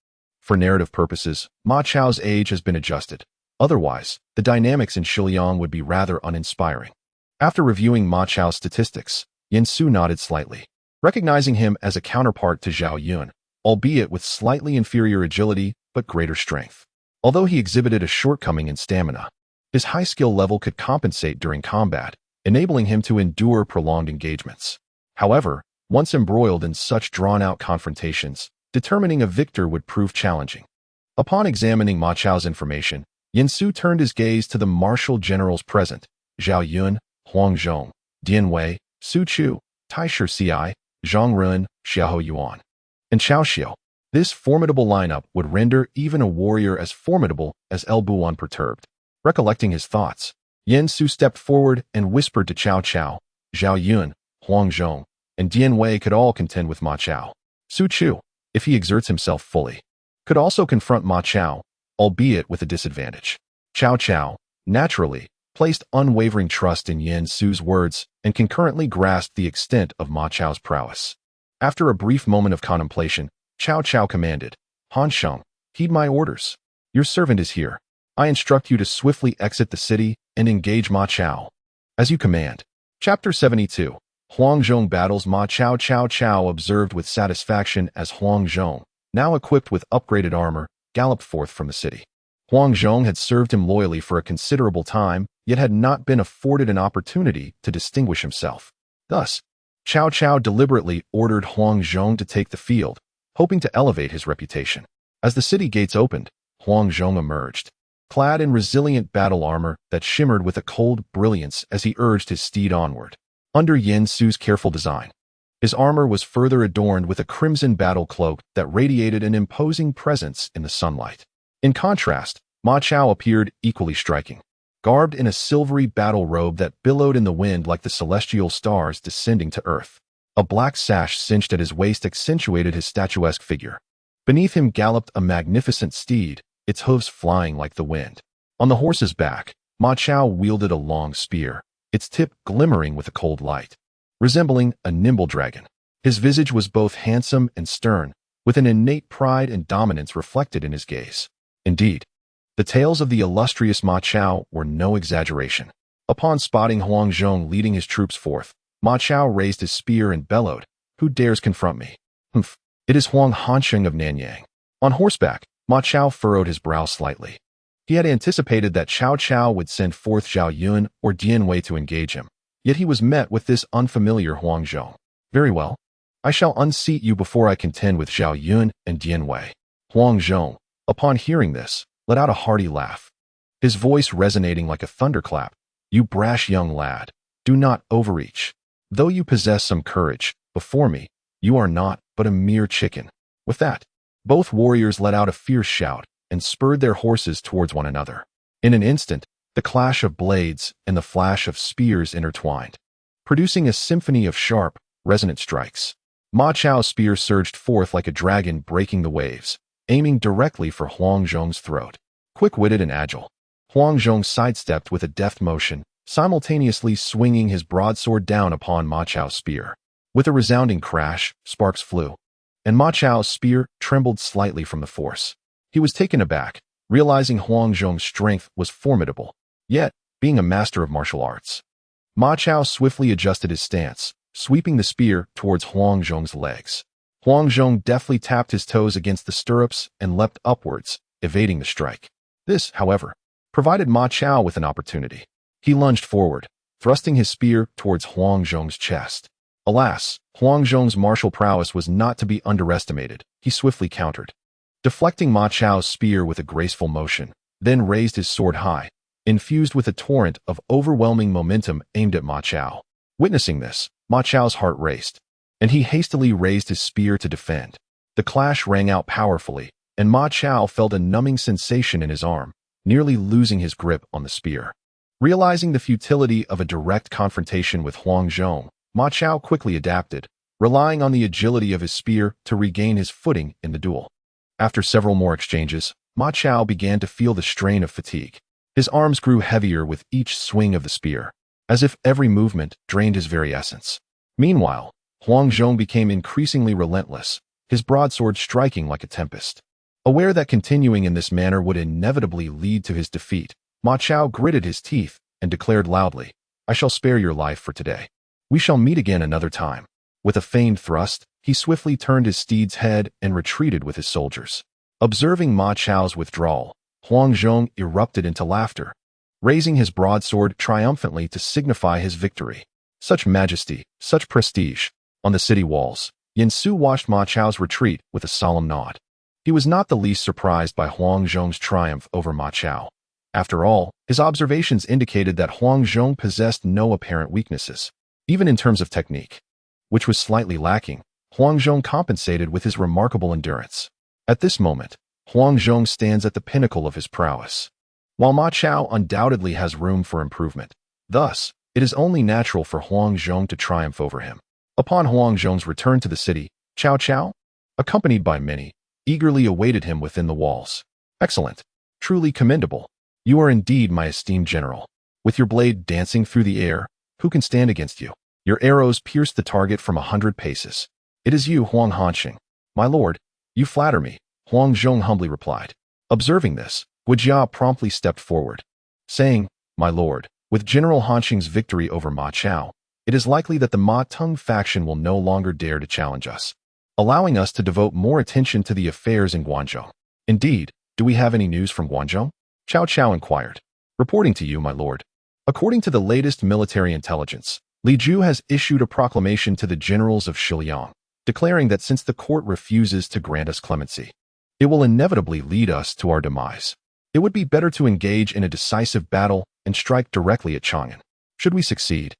For narrative purposes, Ma Chao's age has been adjusted. Otherwise, the dynamics in Shiliang would be rather uninspiring. After reviewing Ma Chao's statistics, Yen Su nodded slightly, recognizing him as a counterpart to Zhao Yun, albeit with slightly inferior agility but greater strength. Although he exhibited a shortcoming in stamina, his high skill level could compensate during combat, enabling him to endure prolonged engagements. However, once embroiled in such drawn-out confrontations, determining a victor would prove challenging. Upon examining Ma Chao's information, Yen Su turned his gaze to the martial generals present: Zhao Yun, Huang Zhong, Dian Wei, Su Chu, Taisher Ci, Zhang Run, Xiahou Yuan, and Chao Xiao. This formidable lineup would render even a warrior as formidable as El Bu unperturbed. Recollecting his thoughts, Yen Su stepped forward and whispered to Cao Cao, Zhao Yun, Huang Zhong, and Dian Wei could all contend with Ma Chao. Su Chu, if he exerts himself fully, could also confront Ma Chao, albeit with a disadvantage. Cao Cao, naturally, placed unwavering trust in Yen Su's words and concurrently grasped the extent of Ma Chao's prowess. After a brief moment of contemplation, Cao Cao commanded, Hanzhong, heed my orders. Your servant is here. I instruct you to swiftly exit the city and engage Ma Chao. As you command. Chapter 72. Huang Zhong battles Ma Chao. Cao Cao observed with satisfaction as Huang Zhong, now equipped with upgraded armor, galloped forth from the city. Huang Zhong had served him loyally for a considerable time, yet had not been afforded an opportunity to distinguish himself. Thus, Cao Cao deliberately ordered Hanzhong to take the field, hoping to elevate his reputation. As the city gates opened, Hanzhong emerged, clad in resilient battle armor that shimmered with a cold brilliance as he urged his steed onward. Under Yin Su's careful design, his armor was further adorned with a crimson battle cloak that radiated an imposing presence in the sunlight. In contrast, Ma Chao appeared equally striking, garbed in a silvery battle robe that billowed in the wind like the celestial stars descending to earth. A black sash cinched at his waist accentuated his statuesque figure. Beneath him galloped a magnificent steed, its hooves flying like the wind. On the horse's back, Ma Chao wielded a long spear, its tip glimmering with a cold light, resembling a nimble dragon. His visage was both handsome and stern, with an innate pride and dominance reflected in his gaze. Indeed, the tales of the illustrious Ma Chao were no exaggeration. Upon spotting Hanzhong leading his troops forth, Ma Chao raised his spear and bellowed, "Who dares confront me? Humph, it is Hanzhong of Nanyang." On horseback, Ma Chao furrowed his brow slightly. He had anticipated that Cao Cao would send forth Zhao Yun or Dian Wei to engage him, yet he was met with this unfamiliar Hanzhong. "Very well. I shall unseat you before I contend with Zhao Yun and Dian Wei." Hanzhong, upon hearing this, let out a hearty laugh, his voice resonating like a thunderclap. "You brash young lad, do not overreach. Though you possess some courage, before me, you are naught but a mere chicken." With that, both warriors let out a fierce shout and spurred their horses towards one another. In an instant, the clash of blades and the flash of spears intertwined, producing a symphony of sharp, resonant strikes. Ma Chao's spear surged forth like a dragon breaking the waves, aiming directly for Hanzhong's throat. Quick-witted and agile, Hanzhong sidestepped with a deft motion, simultaneously swinging his broadsword down upon Ma Chao's spear. With a resounding crash, sparks flew, and Ma Chao's spear trembled slightly from the force. He was taken aback, realizing Hanzhong's strength was formidable, yet, being a master of martial arts. Ma Chao swiftly adjusted his stance, sweeping the spear towards Hanzhong's legs. Hanzhong deftly tapped his toes against the stirrups and leapt upwards, evading the strike. This, however, provided Ma Chao with an opportunity. He lunged forward, thrusting his spear towards Hanzhong's chest. Alas, Hanzhong's martial prowess was not to be underestimated. He swiftly countered, deflecting Ma Chao's spear with a graceful motion, then raised his sword high, infused with a torrent of overwhelming momentum aimed at Ma Chao. Witnessing this, Ma Chao's heart raced, and he hastily raised his spear to defend. The clash rang out powerfully, and Ma Chao felt a numbing sensation in his arm, nearly losing his grip on the spear. Realizing the futility of a direct confrontation with Hanzhong, Ma Chao quickly adapted, relying on the agility of his spear to regain his footing in the duel. After several more exchanges, Ma Chao began to feel the strain of fatigue. His arms grew heavier with each swing of the spear, as if every movement drained his very essence. Meanwhile, Hanzhong became increasingly relentless, his broadsword striking like a tempest. Aware that continuing in this manner would inevitably lead to his defeat, Ma Chao gritted his teeth and declared loudly, "I shall spare your life for today. We shall meet again another time." With a feigned thrust, he swiftly turned his steed's head and retreated with his soldiers. Observing Ma Chao's withdrawal, Hanzhong erupted into laughter, raising his broadsword triumphantly to signify his victory. Such majesty, such prestige. On the city walls, Yin Su watched Ma Chao's retreat with a solemn nod. He was not the least surprised by Hanzhong's triumph over Ma Chao. After all, his observations indicated that Hanzhong possessed no apparent weaknesses, even in terms of technique, which was slightly lacking. Hanzhong compensated with his remarkable endurance. At this moment, Hanzhong stands at the pinnacle of his prowess, while Ma Chao undoubtedly has room for improvement. Thus, it is only natural for Hanzhong to triumph over him. Upon Hanzhong's return to the city, Cao Cao, accompanied by many, eagerly awaited him within the walls. "Excellent. Truly commendable. You are indeed my esteemed general. With your blade dancing through the air, who can stand against you? Your arrows pierced the target from 100 paces. It is you, Hanzhong." "My lord, you flatter me," Hanzhong humbly replied. Observing this, Guijia promptly stepped forward, saying, "My lord, with General Hanzhong's victory over Ma Chao, it is likely that the Ma Teng faction will no longer dare to challenge us, allowing us to devote more attention to the affairs in Guangzhou." "Indeed, do we have any news from Guangzhou?" Cao Cao inquired. "Reporting to you, my lord. According to the latest military intelligence, Li Ju has issued a proclamation to the generals of Shiliang, declaring that since the court refuses to grant us clemency, it will inevitably lead us to our demise. It would be better to engage in a decisive battle and strike directly at Chang'an. Should we succeed,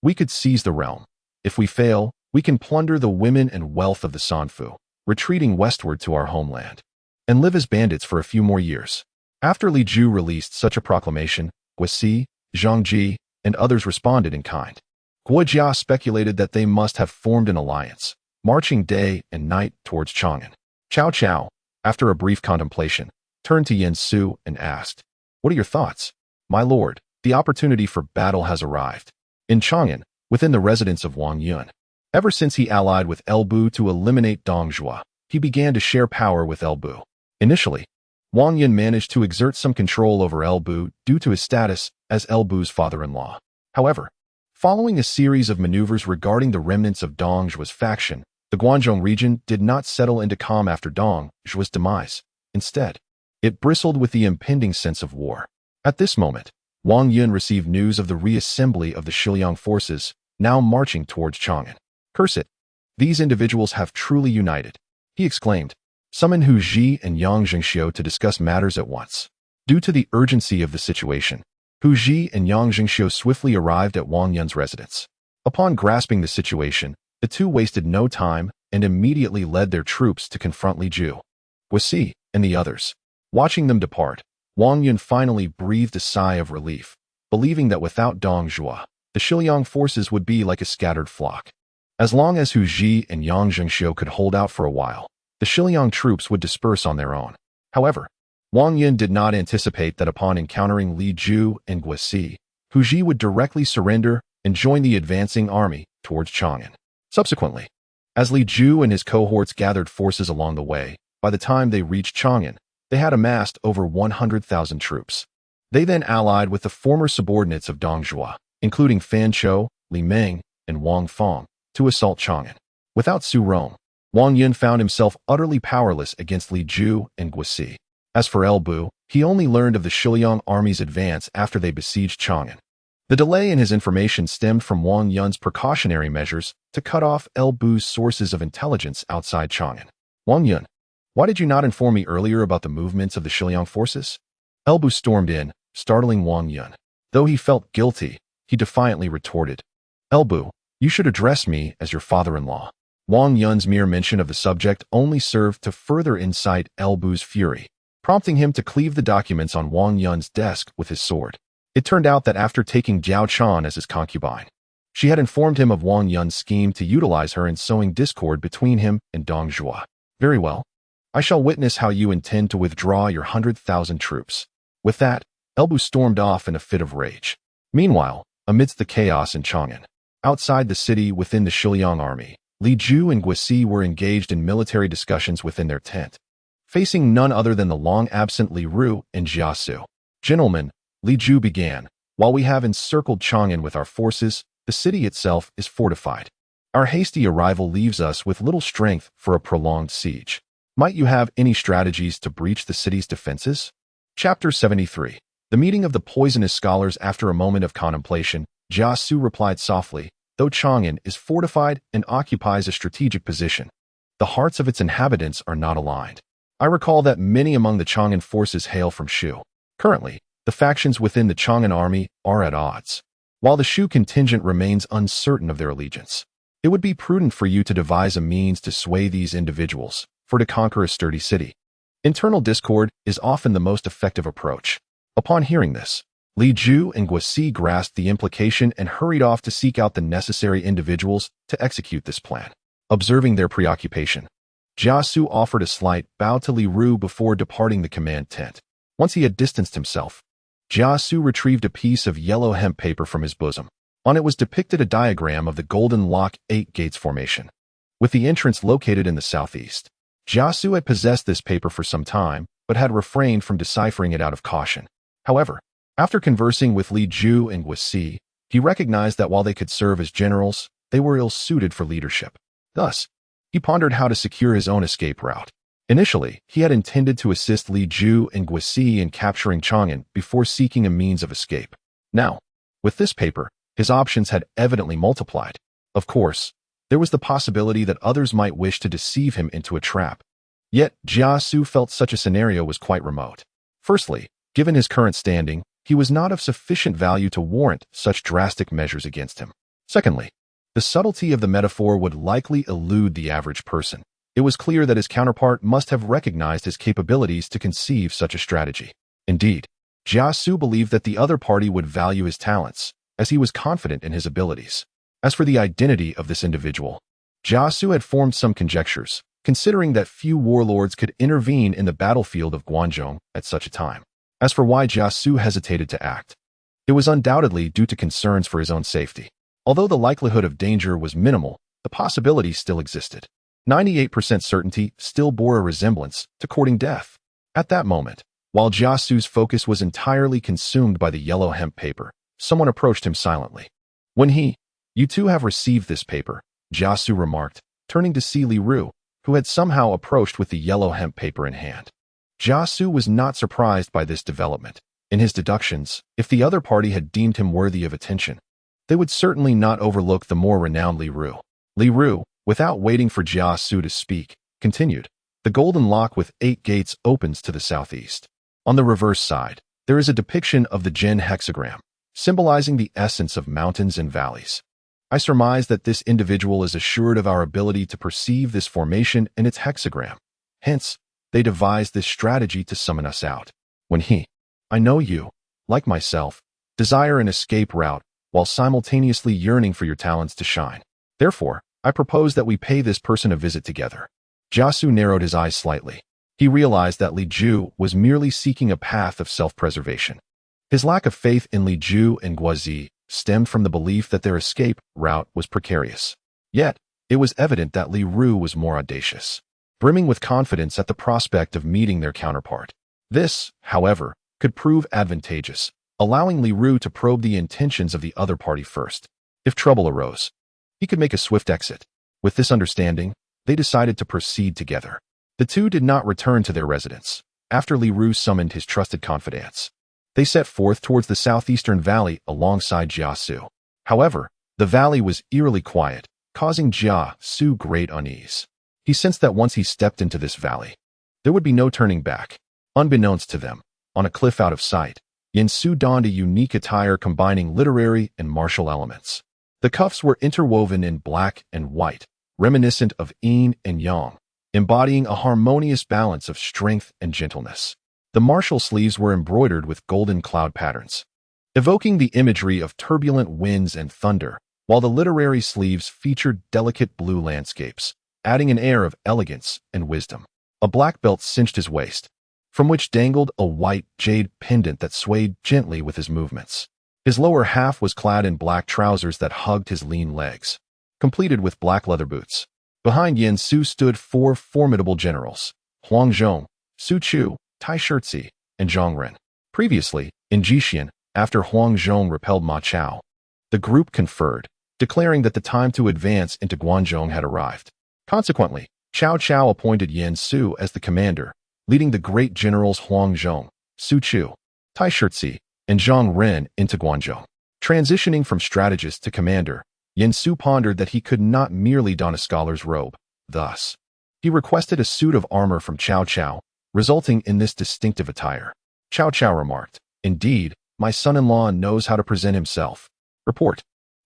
we could seize the realm. If we fail, we can plunder the women and wealth of the Sanfu, retreating westward to our homeland, and live as bandits for a few more years. After Li Ju released such a proclamation, Guosi, Zhang Ji, and others responded in kind. Guo Jia speculated that they must have formed an alliance, marching day and night towards Chang'an. Cao Cao, after a brief contemplation, turned to Yen Su and asked, "What are your thoughts?" "My lord, the opportunity for battle has arrived. In Chang'an, within the residence of Wang Yun. Ever since he allied with El Bu to eliminate Dong Zhuo, he began to share power with El Bu. Initially, Wang Yun managed to exert some control over El Bu due to his status as El Bu's father-in-law. However, following a series of maneuvers regarding the remnants of Dong Zhuo's faction, the Guangzhou region did not settle into calm after Dong Zhuo's demise. Instead, it bristled with the impending sense of war. At this moment, Wang Yun received news of the reassembly of the Shiliang forces, now marching towards Chang'an. "Curse it! These individuals have truly united," he exclaimed. "Summon Hu Ji and Yang Jingxiu to discuss matters at once." Due to the urgency of the situation, Hu Ji and Yang Jingxiu swiftly arrived at Wang Yun's residence. Upon grasping the situation, the two wasted no time and immediately led their troops to confront Li Ju, Guosi, and the others. Watching them depart, Wang Yun finally breathed a sigh of relief, believing that without Dong Zhuo, the Shiliang forces would be like a scattered flock. As long as Hu Ji and Yang Jingxiu could hold out for a while, the Shiliang troops would disperse on their own. However, Wang Yun did not anticipate that upon encountering Li Ju and Guosi, Hu Ji would directly surrender and join the advancing army towards Chang'an. Subsequently, as Li Ju and his cohorts gathered forces along the way, by the time they reached Chang'an, they had amassed over 100,000 troops. They then allied with the former subordinates of Dong Zhuo, including Fan Chou, Li Meng, and Wang Feng, to assault Chang'an. Without Su Rong, Wang Yun found himself utterly powerless against Li Ju and Guosi. As for El Bu, he only learned of the Shiliang army's advance after they besieged Chang'an. The delay in his information stemmed from Wang Yun's precautionary measures to cut off El Bu's sources of intelligence outside Chang'an. "Wang Yun, why did you not inform me earlier about the movements of the Shiliang forces?" El Bu stormed in, startling Wang Yun. Though he felt guilty, he defiantly retorted, "El Bu, you should address me as your father-in-law." Wang Yun's mere mention of the subject only served to further incite El Bu's fury, prompting him to cleave the documents on Wang Yun's desk with his sword. It turned out that after taking Jiao Chan as his concubine, she had informed him of Wang Yun's scheme to utilize her in sowing discord between him and Dong Zhuo. "Very well. I shall witness how you intend to withdraw your 100,000 troops." With that, El Bu stormed off in a fit of rage. Meanwhile, amidst the chaos in Chang'an, outside the city within the Shiliang army, Li Ju and Guosi were engaged in military discussions within their tent, facing none other than the long-absent Li Ru and Jia Su. "Gentlemen," Li Ju began, "while we have encircled Chang'an with our forces, the city itself is fortified. Our hasty arrival leaves us with little strength for a prolonged siege. Might you have any strategies to breach the city's defenses?" Chapter 73. The meeting of the poisonous scholars. After a moment of contemplation, Jia Su replied softly, "Though Chang'an is fortified and occupies a strategic position, the hearts of its inhabitants are not aligned. I recall that many among the Chang'an forces hail from Shu. Currently, the factions within the Chang'an army are at odds. While the Shu contingent remains uncertain of their allegiance, it would be prudent for you to devise a means to sway these individuals, for to conquer a sturdy city. Internal discord is often the most effective approach." Upon hearing this, Li Ju and Guosi grasped the implication and hurried off to seek out the necessary individuals to execute this plan. Observing their preoccupation, Jia Su offered a slight bow to Li Ru before departing the command tent. Once he had distanced himself, Jia Su retrieved a piece of yellow hemp paper from his bosom. On it was depicted a diagram of the Golden Lock 8 Gates formation, with the entrance located in the southeast. Jia Su had possessed this paper for some time, but had refrained from deciphering it out of caution. However, after conversing with Li Ju and Guosi, he recognized that while they could serve as generals, they were ill-suited for leadership. Thus, he pondered how to secure his own escape route. Initially, he had intended to assist Li Ju and Guosi in capturing Chang'an before seeking a means of escape. Now, with this paper, His options had evidently multiplied. Of course, there was the possibility that others might wish to deceive him into a trap. Yet, Jia Su felt such a scenario was quite remote. Firstly, given his current standing, he was not of sufficient value to warrant such drastic measures against him. Secondly, the subtlety of the metaphor would likely elude the average person. It was clear that his counterpart must have recognized his capabilities to conceive such a strategy. Indeed, Jia Su believed that the other party would value his talents, as he was confident in his abilities. As for the identity of this individual, Jia Su had formed some conjectures, considering that few warlords could intervene in the battlefield of Hanzhong at such a time. As for why Jia Su hesitated to act, it was undoubtedly due to concerns for his own safety. Although the likelihood of danger was minimal, the possibility still existed. 98% certainty still bore a resemblance to courting death. At that moment, while Jia Su's focus was entirely consumed by the yellow hemp paper, someone approached him silently. You two have received this paper, Jia Su remarked, turning to see Li Ru, who had somehow approached with the yellow hemp paper in hand. Jia Su was not surprised by this development. In his deductions, if the other party had deemed him worthy of attention, they would certainly not overlook the more renowned Li Ru. Li Ru, without waiting for Jia Su to speak, continued. The golden lock with 8 gates opens to the southeast. On the reverse side, there is a depiction of the Jin hexagram, symbolizing the essence of mountains and valleys. I surmise that this individual is assured of our ability to perceive this formation in its hexagram. Hence, they devised this strategy to summon us out. I know you, like myself, desire an escape route while simultaneously yearning for your talents to shine. Therefore, I propose that we pay this person a visit together. Jia Su narrowed his eyes slightly. He realized that Li Ju was merely seeking a path of self-preservation. His lack of faith in Li Ju and Guozi stemmed from the belief that their escape route was precarious. Yet, it was evident that Li Ru was more audacious, brimming with confidence at the prospect of meeting their counterpart. This, however, could prove advantageous, allowing Li Ru to probe the intentions of the other party first. If trouble arose, he could make a swift exit. With this understanding, they decided to proceed together. The two did not return to their residence. After Li Ru summoned his trusted confidants, they set forth towards the southeastern valley alongside Jia Su. However, the valley was eerily quiet, causing Jia Su great unease. He sensed that once he stepped into this valley, there would be no turning back. Unbeknownst to them, on a cliff out of sight, Yin Su donned a unique attire combining literary and martial elements. The cuffs were interwoven in black and white, reminiscent of yin and yang, embodying a harmonious balance of strength and gentleness. The martial sleeves were embroidered with golden cloud patterns, evoking the imagery of turbulent winds and thunder, while the literary sleeves featured delicate blue landscapes, adding an air of elegance and wisdom. A black belt cinched his waist, from which dangled a white jade pendant that swayed gently with his movements. His lower half was clad in black trousers that hugged his lean legs, completed with black leather boots. Behind Yin Su stood 4 formidable generals, Huang Zhong, Su Chu, Tai Shirzi, and Zhang Ren. Previously, in Jixian, after Huang Zhong repelled Ma Chao, the group conferred, declaring that the time to advance into Guanzhong had arrived. Consequently, Cao Cao appointed Yin Su as the commander, leading the great generals Huang Zhong, Su Chu, Tai Shirzi, and Zhang Ren into Guanzhong. Transitioning from strategist to commander, Yin Su pondered that he could not merely don a scholar's robe. Thus, he requested a suit of armor from Cao Cao, resulting in this distinctive attire. Cao Cao remarked, "Indeed, my son-in-law knows how to present himself." Report.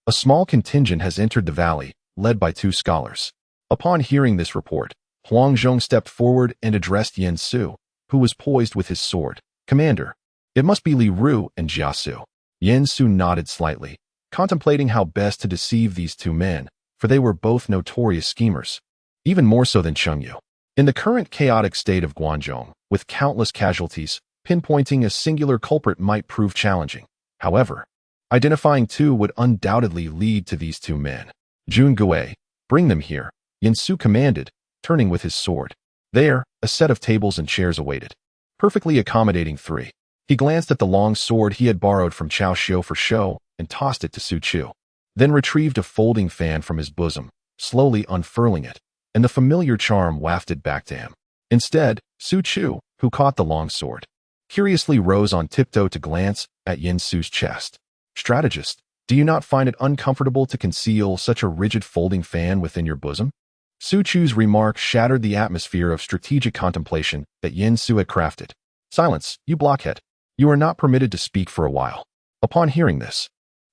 A small contingent has entered the valley, led by 2 scholars. Upon hearing this report, Huang Zhong stepped forward and addressed Yin Su, who was poised with his sword. "Commander, it must be Li Ru and Jia Su." Yin Su nodded slightly, contemplating how best to deceive these 2 men, for they were both notorious schemers, even more so than Cheng Yu. In the current chaotic state of Guanzhong, with countless casualties, pinpointing a singular culprit might prove challenging. However, identifying 2 would undoubtedly lead to these 2 men. "Jun Gui, bring them here," Yin Su commanded, turning with his sword. There, a set of tables and chairs awaited, perfectly accommodating 3. He glanced at the long sword he had borrowed from Cao Xiu for show and tossed it to Su Chu, then retrieved a folding fan from his bosom, slowly unfurling it, and the familiar charm wafted back to him. Instead, Su Chu, who caught the long sword, curiously rose on tiptoe to glance at Yin Su's chest. "Strategist, Do you not find it uncomfortable to conceal such a rigid folding fan within your bosom? Su Chu's remark shattered the atmosphere of strategic contemplation that Yin Su had crafted. Silence, you blockhead. You are not permitted to speak for a while. Upon hearing this,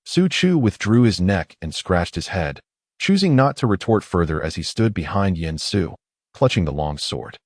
Su Chu withdrew his neck and scratched his head, choosing not to retort further as he stood behind Yin Su, clutching the long sword.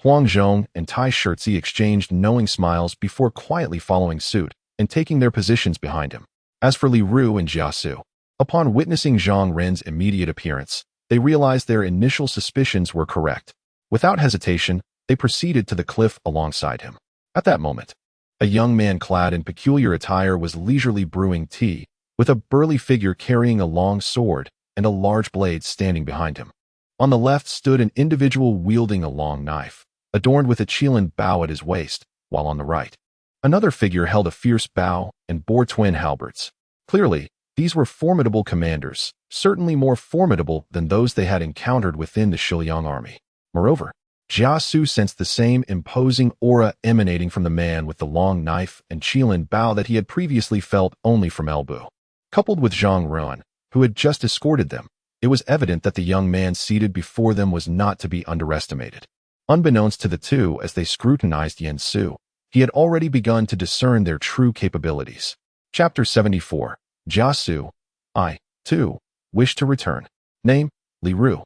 Huang Zhong and Tai Shirzi exchanged knowing smiles before quietly following suit and taking their positions behind him. As for Li Ru and Jia Su, upon witnessing Zhang Ren's immediate appearance, they realized their initial suspicions were correct. Without hesitation, they proceeded to the cliff alongside him. At that moment, a young man clad in peculiar attire was leisurely brewing tea, with a burly figure carrying a long sword and a large blade standing behind him. On the left stood an individual wielding a long knife, adorned with a qilin bow at his waist, while on the right, another figure held a fierce bow and bore twin halberds. Clearly, these were formidable commanders, certainly more formidable than those they had encountered within the Shiliang army. Moreover, Jia Su sensed the same imposing aura emanating from the man with the long knife and qilin bow that he had previously felt only from Elbu. Coupled with Zhang Ren, who had just escorted them, it was evident that the young man seated before them was not to be underestimated. Unbeknownst to the two as they scrutinized Yin Su, he had already begun to discern their true capabilities. Chapter 74. Jia Su. I, too, wish to return. Name, Li Ru.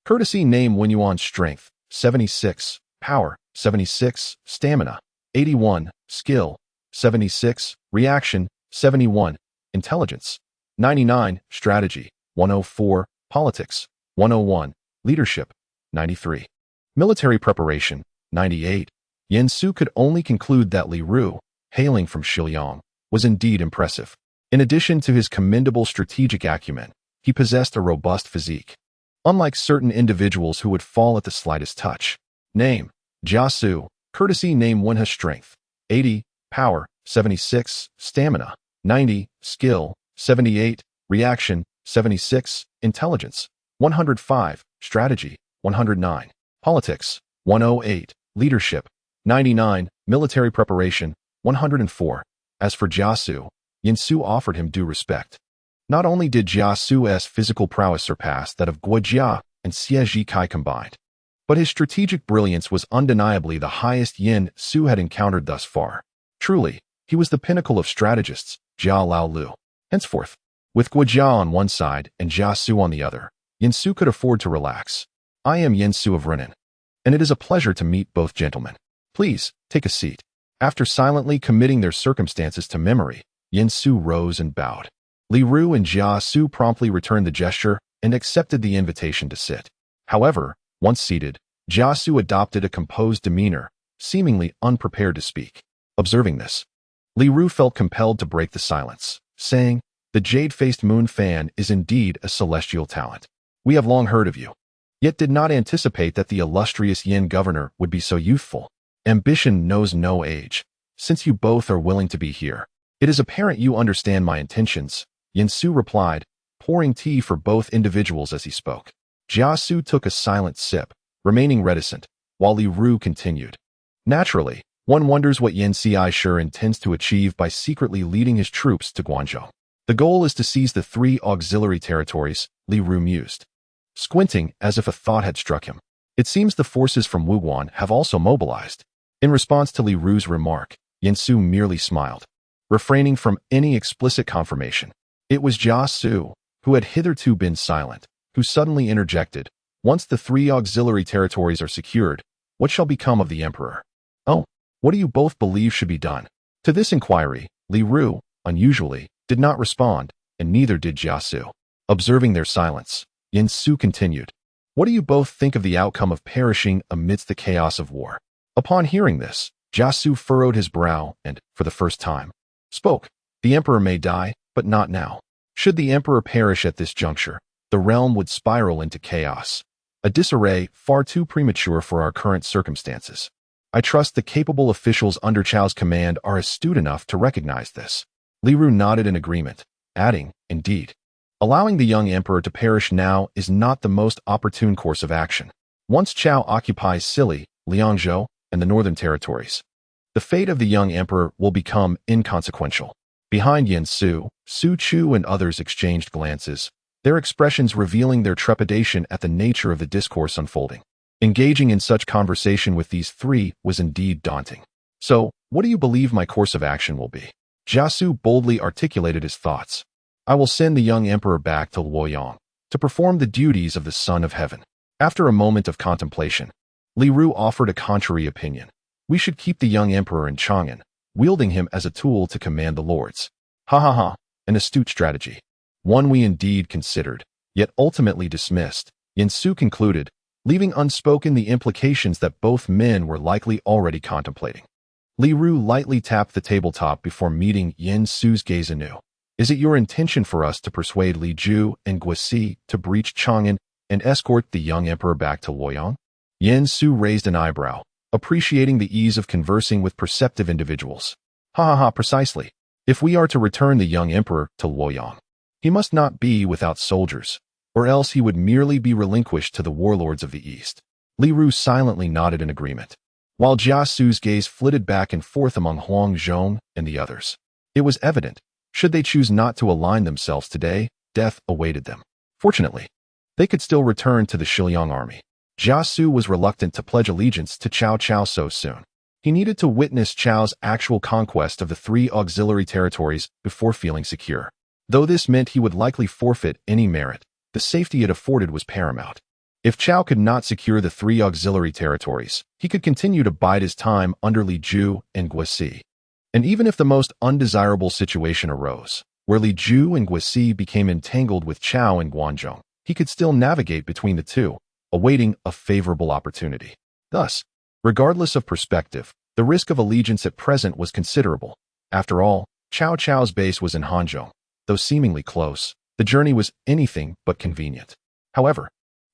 Courtesy name Wenyuan Strength, 76, Power, 76, Stamina, 81, Skill, 76, Reaction, 71, Intelligence, 99, Strategy, 104, Politics, 101, Leadership, 93. Military Preparation, 98. Yin Su could only conclude that Li Ru, hailing from Shiliang, was indeed impressive. In addition to his commendable strategic acumen, he possessed a robust physique. Unlike certain individuals who would fall at the slightest touch. Name, Jia Su. Courtesy name Wenha Strength, 80, Power, 76, Stamina, 90, Skill, 78, Reaction, 76, Intelligence, 105, Strategy, 109, Politics, 108, Leadership, 99, Military Preparation, 104. As for Jia Su, Yin Su offered him due respect. Not only did Jia Su's physical prowess surpass that of Guo Jia and Xie Zhikai combined, but his strategic brilliance was undeniably the highest Yin Su had encountered thus far. Truly, he was the pinnacle of strategists, Jia Lao Lu. Henceforth, with Guo Jia on one side and Jia Su on the other, Yin Su could afford to relax. I am Yin Su of Renan, and it is a pleasure to meet both gentlemen. Please, take a seat. After silently committing their circumstances to memory, Yin Su rose and bowed. Li Ru and Jia Su promptly returned the gesture and accepted the invitation to sit. However, once seated, Jia Su adopted a composed demeanor, seemingly unprepared to speak. Observing this, Li Ru felt compelled to break the silence, saying, "The Jade-faced moon fan is indeed a celestial talent. We have long heard of you, yet did not anticipate that the illustrious Yin governor would be so youthful. Ambition knows no age. Since you both are willing to be here, it is apparent you understand my intentions," Yin Su replied, pouring tea for both individuals as he spoke. Jia Su took a silent sip, remaining reticent, while Li Ru continued. Naturally, one wonders what Yin Sure intends to achieve by secretly leading his troops to Guangzhou. The goal is to seize the 3 auxiliary territories, Li Ru mused, squinting as if a thought had struck him. It seems the forces from Wuguan have also mobilized. In response to Li Ru's remark, Yin Su merely smiled, refraining from any explicit confirmation. It was Jia Su, who had hitherto been silent, who suddenly interjected, "Once the 3 auxiliary territories are secured, what shall become of the emperor? Oh, what do you both believe should be done?" To this inquiry, Li Ru, unusually, did not respond, and neither did Jia Su. Observing their silence, Yin Su continued, "What do you both think of the outcome of perishing amidst the chaos of war?" Upon hearing this, Jia Su furrowed his brow and, for the first time, spoke. "The emperor may die, but not now. Should the emperor perish at this juncture, the realm would spiral into chaos, a disarray far too premature for our current circumstances. I trust the capable officials under Chao's command are astute enough to recognize this." Li Ru nodded in agreement, adding, "Indeed, allowing the young emperor to perish now is not the most opportune course of action. Once Chao occupies Sili, Liangzhou, and the northern territories, the fate of the young emperor will become inconsequential. Behind Yen Su, Su Chu and others exchanged glances, their expressions revealing their trepidation at the nature of the discourse unfolding. Engaging in such conversation with these three was indeed daunting. So, what do you believe my course of action will be? Jiasu boldly articulated his thoughts. I will send the young emperor back to Luoyang to perform the duties of the Son of Heaven. After a moment of contemplation, Li Ru offered a contrary opinion. We should keep the young emperor in Chang'an, wielding him as a tool to command the lords. Ha ha ha, an astute strategy. One we indeed considered, yet ultimately dismissed, Yen Su concluded, leaving unspoken the implications that both men were likely already contemplating. Li Ru lightly tapped the tabletop before meeting Yen Su's gaze anew. Is it your intention for us to persuade Li Ju and Guisi to breach Chang'an and escort the young emperor back to Luoyang? Yen Su raised an eyebrow, appreciating the ease of conversing with perceptive individuals. Ha ha ha, precisely. If we are to return the young emperor to Luoyang, he must not be without soldiers, or else he would merely be relinquished to the warlords of the East. Li Ru silently nodded in agreement, while Jia Su's gaze flitted back and forth among Hanzhong and the others. It was evident, should they choose not to align themselves today, death awaited them. Fortunately, they could still return to the Shiliang army. Jia Su was reluctant to pledge allegiance to Cao Cao so soon. He needed to witness Chao's actual conquest of the 3 auxiliary territories before feeling secure. Though this meant he would likely forfeit any merit, the safety it afforded was paramount. If Cao could not secure the 3 auxiliary territories, he could continue to bide his time under Li Ju and Guisi. And even if the most undesirable situation arose, where Li Ju and Guisi became entangled with Cao and Guanzhong, he could still navigate between the two, awaiting a favorable opportunity. Thus, regardless of perspective, the risk of allegiance at present was considerable. After all, Cao Cao's base was in Hanzhong. Though seemingly close, the journey was anything but convenient. However,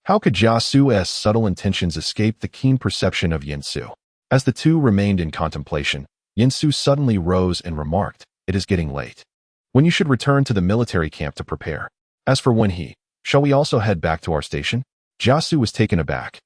how could Jia Su's subtle intentions escape the keen perception of Yen Su? As the two remained in contemplation, Yen Su suddenly rose and remarked, "It is getting late. When you should return to the military camp to prepare. As for Wen-He, shall we also head back to our station?" Jia Su was taken aback,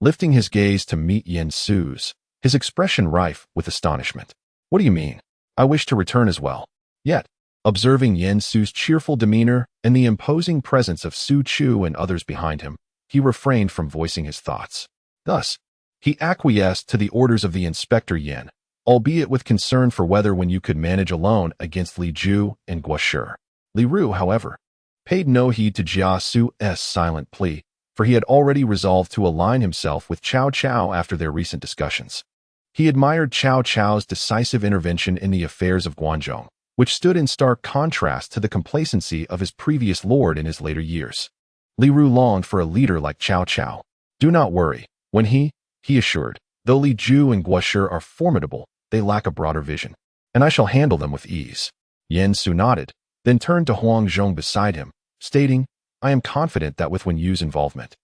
lifting his gaze to meet Yen Su's, his expression rife with astonishment. "What do you mean? I wish to return as well." Yet, observing Yen Su's cheerful demeanor and the imposing presence of Su Chu and others behind him, he refrained from voicing his thoughts. Thus, he acquiesced to the orders of the Inspector Yen, albeit with concern for whether when you could manage alone against Li Ju and Guoshi. Li Ru, however, paid no heed to Jia Su's silent plea, for he had already resolved to align himself with Cao Cao after their recent discussions. He admired Cao Cao's decisive intervention in the affairs of Guanzhong, which stood in stark contrast to the complacency of his previous lord in his later years. Li Ru longed for a leader like Cao Cao. "Do not worry. When he assured, though Li Ju and Guoshi are formidable, they lack a broader vision, and I shall handle them with ease." Yen Su nodded, then turned to Hanzhong beside him, stating, "I am confident that with Wen Yu's involvement,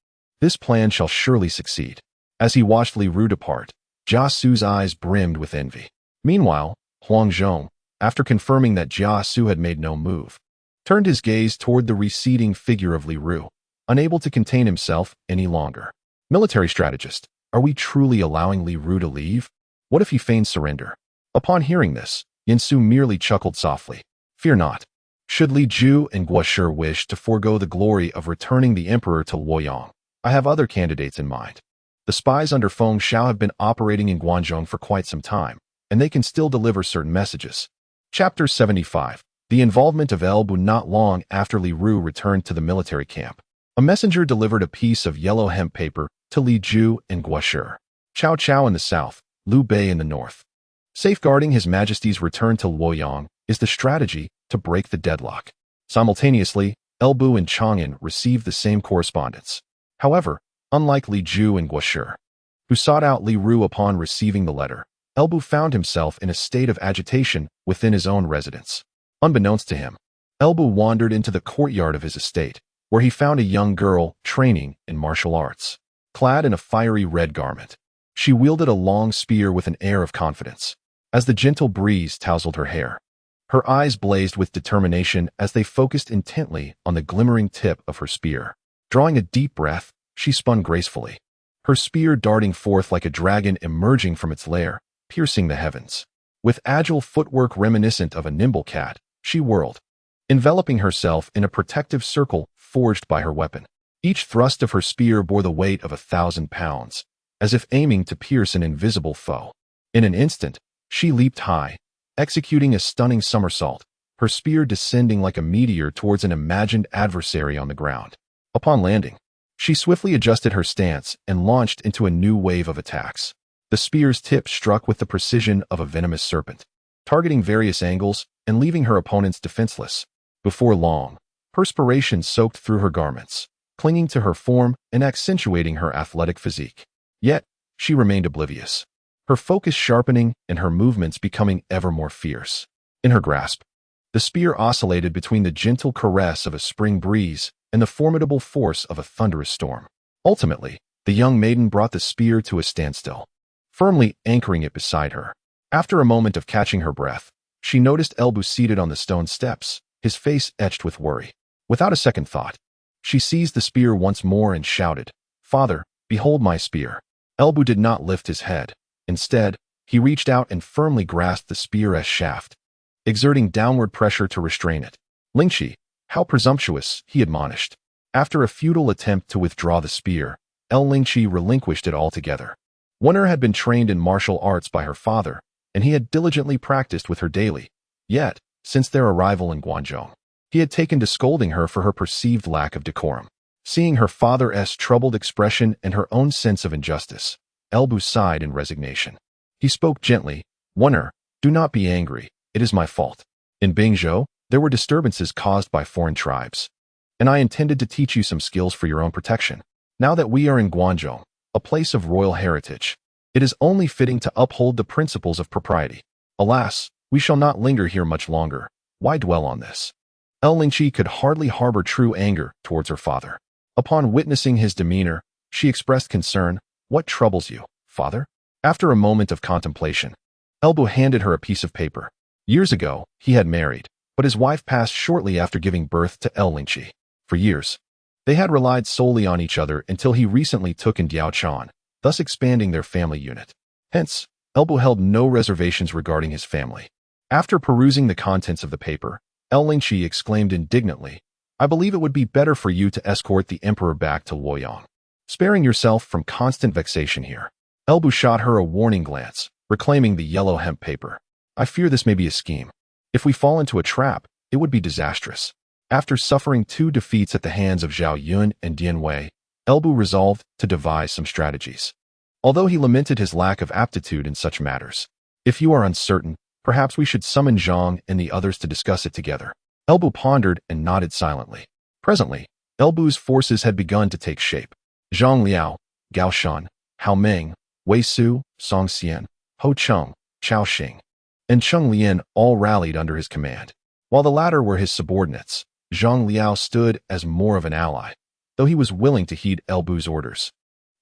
this plan shall surely succeed." As he watched Li Ru depart, Jia Su's eyes brimmed with envy. Meanwhile, Hanzhong, after confirming that Jia Su had made no move, turned his gaze toward the receding figure of Li Ru, unable to contain himself any longer. "Military strategist, are we truly allowing Li Ru to leave? What if he feigns surrender?" Upon hearing this, Yen Su merely chuckled softly. "Fear not. Should Li Ju and Guoshi wish to forego the glory of returning the emperor to Luoyang, I have other candidates in mind. The spies under Feng Shao have been operating in Guanzhong for quite some time, and they can still deliver certain messages." Chapter 75. The involvement of El Bu. Not long after Li Ru returned to the military camp, a messenger delivered a piece of yellow hemp paper to Li Ju and Guoshi. Cao Cao in the south, Liu Bei in the north. Safeguarding His Majesty's return to Luoyang is the strategy to break the deadlock. Simultaneously, El Bu and Chang'an received the same correspondence. However, unlike Li Ju and Guoshi, who sought out Li Ru upon receiving the letter, El Bu found himself in a state of agitation within his own residence. Unbeknownst to him, El Bu wandered into the courtyard of his estate, where he found a young girl training in martial arts. Clad in a fiery red garment, she wielded a long spear with an air of confidence. As the gentle breeze tousled her hair, her eyes blazed with determination as they focused intently on the glimmering tip of her spear. Drawing a deep breath, she spun gracefully, her spear darting forth like a dragon emerging from its lair, piercing the heavens. With agile footwork reminiscent of a nimble cat, She whirled, enveloping herself in a protective circle forged by her weapon. Each thrust of her spear bore the weight of 1,000 pounds, as if aiming to pierce an invisible foe. In an instant, she leaped high, executing a stunning somersault, her spear descending like a meteor towards an imagined adversary on the ground. Upon landing, she swiftly adjusted her stance and launched into a new wave of attacks. The spear's tip struck with the precision of a venomous serpent, targeting various angles and leaving her opponents defenseless. Before long, perspiration soaked through her garments, clinging to her form and accentuating her athletic physique. Yet, she remained oblivious, her focus sharpening and her movements becoming ever more fierce. In her grasp, the spear oscillated between the gentle caress of a spring breeze and the formidable force of a thunderous storm. Ultimately, the young maiden brought the spear to a standstill, firmly anchoring it beside her. After a moment of catching her breath, she noticed Elbu seated on the stone steps, his face etched with worry. Without a second thought, she seized the spear once more and shouted, "Father, behold my spear." Elbu did not lift his head. Instead, he reached out and firmly grasped the spear-esque shaft, exerting downward pressure to restrain it. Lingqi, how presumptuous, he admonished. After a futile attempt to withdraw the spear, Lingqi relinquished it altogether. Wen'er had been trained in martial arts by her father, and he had diligently practiced with her daily. Yet, since their arrival in Hanzhong, he had taken to scolding her for her perceived lack of decorum. Seeing her father's troubled expression and her own sense of injustice, Elbu sighed in resignation. He spoke gently, "Wen'er, do not be angry, it is my fault. In Bingzhou, there were disturbances caused by foreign tribes, and I intended to teach you some skills for your own protection. Now that we are in Hanzhong, a place of royal heritage, it is only fitting to uphold the principles of propriety. Alas, we shall not linger here much longer. Why dwell on this?" Lingqi could hardly harbor true anger towards her father. Upon witnessing his demeanor, she expressed concern. "What troubles you, father?" After a moment of contemplation, Elbu handed her a piece of paper. Years ago, he had married, but his wife passed shortly after giving birth to Lingqi. For years, they had relied solely on each other until he recently took in Diaochan, thus expanding their family unit. Hence, Elbu held no reservations regarding his family. After perusing the contents of the paper, Lingqi exclaimed indignantly, "I believe it would be better for you to escort the emperor back to Luoyang, sparing yourself from constant vexation here." Elbu shot her a warning glance, reclaiming the yellow hemp paper. "I fear this may be a scheme. If we fall into a trap, it would be disastrous." After suffering 2 defeats at the hands of Zhao Yun and Dian Wei, Elbu resolved to devise some strategies. Although he lamented his lack of aptitude in such matters, "If you are uncertain, perhaps we should summon Zhang and the others to discuss it together." Elbu pondered and nodded silently. Presently, Elbu's forces had begun to take shape. Zhang Liao, Gao Shan, Hao Meng, Wei Su, Song Xian, Ho Cheng, Chao Xing, and Cheng Lian all rallied under his command. While the latter were his subordinates, Zhang Liao stood as more of an ally, though he was willing to heed Elbu's orders.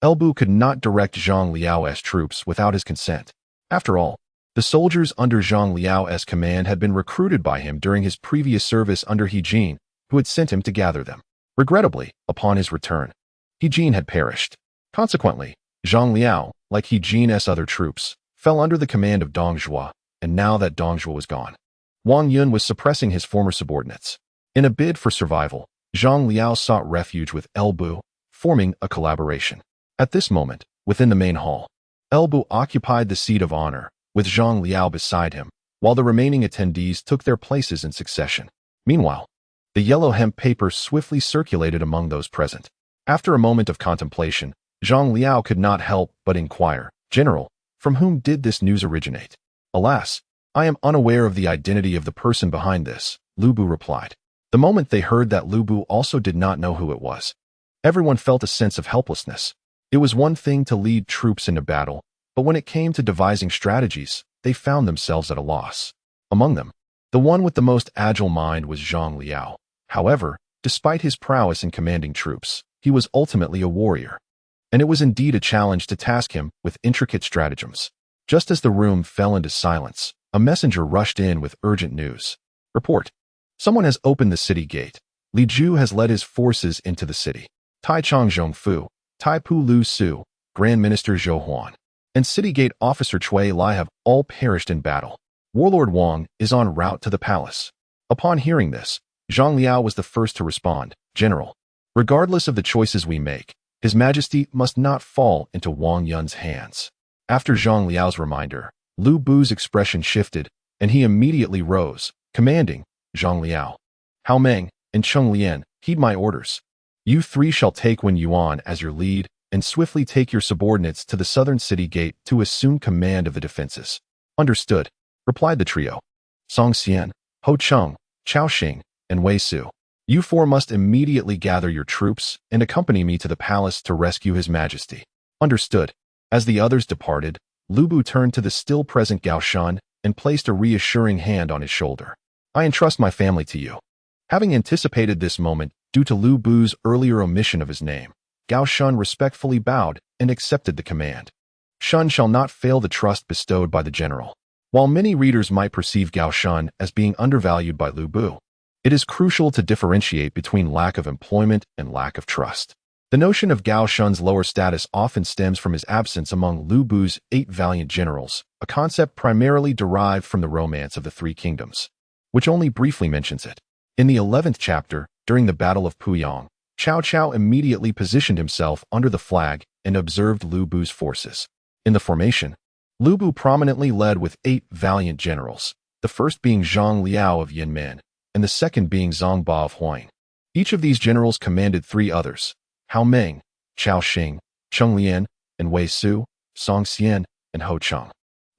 Elbu could not direct Zhang Liao's troops without his consent. After all, the soldiers under Zhang Liao's command had been recruited by him during his previous service under He Jin, who had sent him to gather them. Regrettably, upon his return, He Jin had perished. Consequently, Zhang Liao, like He Jin's other troops, fell under the command of Dong Zhuo, and now that Dong Zhuo was gone, Wang Yun was suppressing his former subordinates. In a bid for survival, Zhang Liao sought refuge with Elbu, forming a collaboration. At this moment, within the main hall, Elbu occupied the seat of honor, with Zhang Liao beside him, while the remaining attendees took their places in succession. Meanwhile, the yellow hemp paper swiftly circulated among those present. After a moment of contemplation, Zhang Liao could not help but inquire, "General, from whom did this news originate?" "Alas, I am unaware of the identity of the person behind this," Lu Bu replied. The moment they heard that Lu Bu also did not know who it was, everyone felt a sense of helplessness. It was one thing to lead troops into battle, but when it came to devising strategies, they found themselves at a loss. Among them, the one with the most agile mind was Zhang Liao. However, despite his prowess in commanding troops, he was ultimately a warrior, and it was indeed a challenge to task him with intricate stratagems. Just as the room fell into silence, a messenger rushed in with urgent news. "Report. Someone has opened the city gate. Li Ju has led his forces into the city. Tai Chong Zhongfu, Tai Pu Lu Su, Grand Minister Zhou Huan, and City Gate Officer Cui Lai have all perished in battle. Warlord Wang is en route to the palace." Upon hearing this, Zhang Liao was the first to respond. General, regardless of the choices we make, His Majesty must not fall into Wang Yun's hands. After Zhang Liao's reminder, Lu Bu's expression shifted, and he immediately rose, commanding, Zhang Liao, Hao Meng, and Cheng Lian, heed my orders. You three shall take Wen Yuan as your lead, and swiftly take your subordinates to the southern city gate to assume command of the defenses. Understood, replied the trio. Song Xian, Ho Cheng, Chao Xing, and Wei Su. You four must immediately gather your troops and accompany me to the palace to rescue His Majesty. Understood. As the others departed, Lu Bu turned to the still present Gao Shan and placed a reassuring hand on his shoulder. I entrust my family to you. Having anticipated this moment due to Lu Bu's earlier omission of his name, Gao Shan respectfully bowed and accepted the command. Shun shall not fail the trust bestowed by the general. While many readers might perceive Gao Shan as being undervalued by Lu Bu, it is crucial to differentiate between lack of employment and lack of trust. The notion of Gao Shan's lower status often stems from his absence among Lu Bu's 8 valiant generals, a concept primarily derived from the Romance of the Three Kingdoms, which only briefly mentions it. In the 11th chapter, during the Battle of Puyang, Cao Cao immediately positioned himself under the flag and observed Lu Bu's forces. In the formation, Lu Bu prominently led with 8 valiant generals, the first being Zhang Liao of Yinmen, and the second being Zhang Ba of Huang. Each of these generals commanded 3 others, Hao Meng, Chao Xing, Cheng Lian, and Wei Su, Song Xian, and Ho Cheng.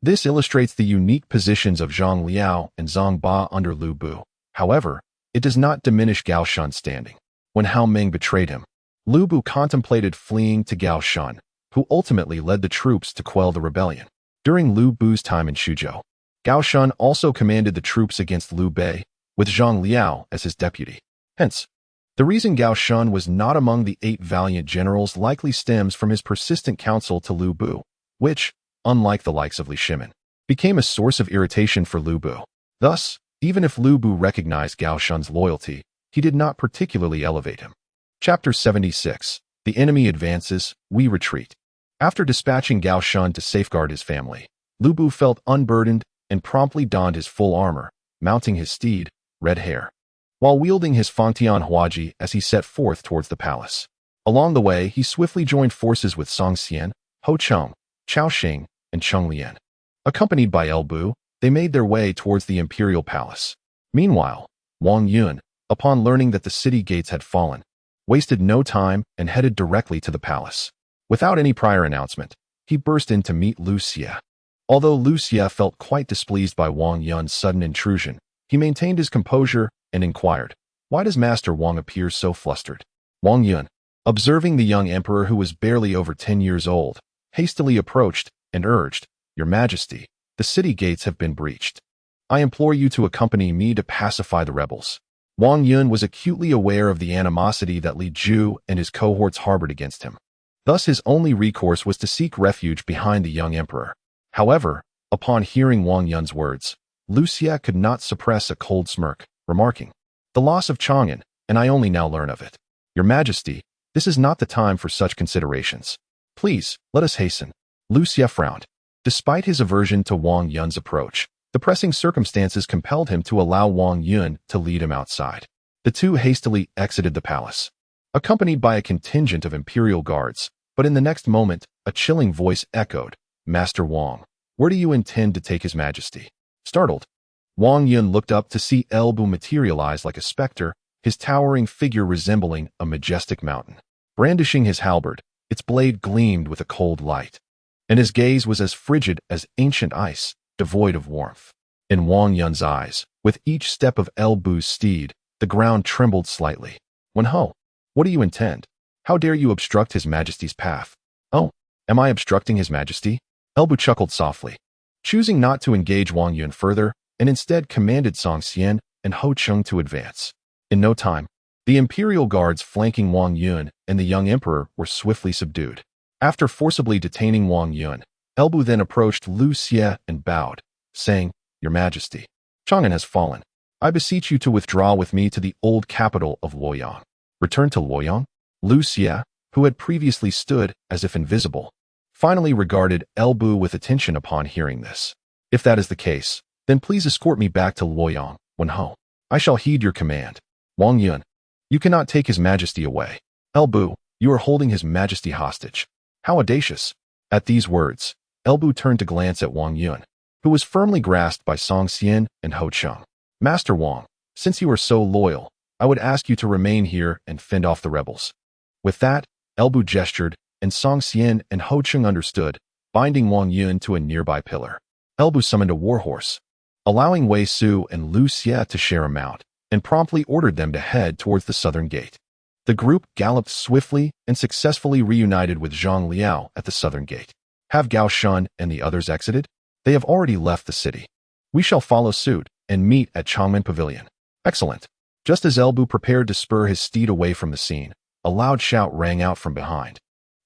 This illustrates the unique positions of Zhang Liao and Zhang Ba under Lu Bu. However, it does not diminish Gao Shan's standing. When Hao Meng betrayed him, Lu Bu contemplated fleeing to Gao Shan, who ultimately led the troops to quell the rebellion. During Lu Bu's time in Suzhou, Gao Shan also commanded the troops against Liu Bei, with Zhang Liao as his deputy. Hence, the reason Gao Shan was not among the 8 valiant generals likely stems from his persistent counsel to Lu Bu, which, unlike the likes of Li Shimin, became a source of irritation for Lu Bu. Thus, even if Lu Bu recognized Gao Shan's loyalty, he did not particularly elevate him. Chapter 76. The enemy advances, we retreat. After dispatching Gao Shan to safeguard his family, Lu Bu felt unburdened and promptly donned his full armor, mounting his steed, Red Hair, while wielding his Fangtian Huaji as he set forth towards the palace. Along the way, he swiftly joined forces with Song Xian, Ho Cheng, Chao Xing, and Cheng Lian. Accompanied by El Bu, they made their way towards the imperial palace. Meanwhile, Wang Yun, upon learning that the city gates had fallen, wasted no time and headed directly to the palace. Without any prior announcement, he burst in to meet Lu Xie. Although Lu Xie felt quite displeased by Wang Yun's sudden intrusion, he maintained his composure and inquired, "Why does Master Wang appear so flustered?" Wang Yun, observing the young emperor who was barely over 10 years old, hastily approached and urged, "Your Majesty, the city gates have been breached. I implore you to accompany me to pacify the rebels." Wang Yun was acutely aware of the animosity that Li Ju and his cohorts harbored against him. Thus his only recourse was to seek refuge behind the young emperor. However, upon hearing Wang Yun's words, Lu Xie could not suppress a cold smirk, remarking, "The loss of Chang'an, and I only now learn of it. Your Majesty, this is not the time for such considerations. Please, let us hasten." Lu Xie frowned. Despite his aversion to Wang Yun's approach, the pressing circumstances compelled him to allow Wang Yun to lead him outside. The two hastily exited the palace, accompanied by a contingent of imperial guards, but in the next moment, a chilling voice echoed, "Master Wang, where do you intend to take His Majesty?" Startled, Wang Yun looked up to see El Bu materialize like a specter, his towering figure resembling a majestic mountain. Brandishing his halberd, its blade gleamed with a cold light, and his gaze was as frigid as ancient ice, devoid of warmth. In Wang Yun's eyes, with each step of El Bu's steed, the ground trembled slightly. "Wen Ho, what do you intend? How dare you obstruct His Majesty's path?" "Oh, am I obstructing His Majesty?" El Bu chuckled softly, choosing not to engage Wang Yun further, and instead commanded Song Xian and Ho Cheng to advance. In no time, the imperial guards flanking Wang Yun and the young emperor were swiftly subdued. After forcibly detaining Wang Yun, El Bu then approached Lu Xie and bowed, saying, "Your Majesty, Chang'an has fallen. I beseech you to withdraw with me to the old capital of Luoyang." "Return to Luoyang?" Lu Xie, who had previously stood as if invisible, finally regarded El Bu with attention upon hearing this. "If that is the case, then please escort me back to Luoyang, Wen Ho. I shall heed your command. Wang Yun, you cannot take his majesty away. Elbu, you are holding his majesty hostage. How audacious. At these words, Elbu turned to glance at Wang Yun, who was firmly grasped by Song Xian and Ho Chung. Master Wang, since you are so loyal, I would ask you to remain here and fend off the rebels. With that, Elbu gestured, and Song Xian and Ho Chung understood, binding Wang Yun to a nearby pillar. Elbu summoned a warhorse, allowing Wei Su and Lu Xie to share a mount, and promptly ordered them to head towards the southern gate. The group galloped swiftly and successfully reunited with Zhang Liao at the southern gate. Have Gao Shun and the others exited? They have already left the city. We shall follow suit and meet at Changmen Pavilion. Excellent. Just as Elbu prepared to spur his steed away from the scene, a loud shout rang out from behind.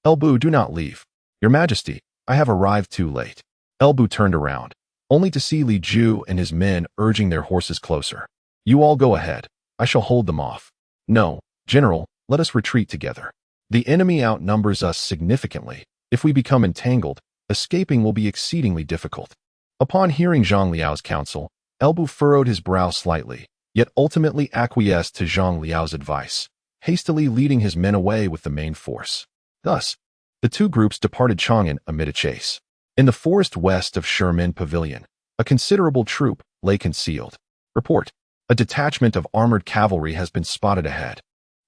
Elbu, do not leave. Your Majesty, I have arrived too late. Elbu turned around, only to see Li Ju and his men urging their horses closer. You all go ahead. I shall hold them off. No, General, let us retreat together. The enemy outnumbers us significantly. If we become entangled, escaping will be exceedingly difficult. Upon hearing Zhang Liao's counsel, Elbu furrowed his brow slightly, yet ultimately acquiesced to Zhang Liao's advice, hastily leading his men away with the main force. Thus, the two groups departed Chang'an amid a chase. In the forest west of Sherman Pavilion, a considerable troop lay concealed. Report. A detachment of armored cavalry has been spotted ahead.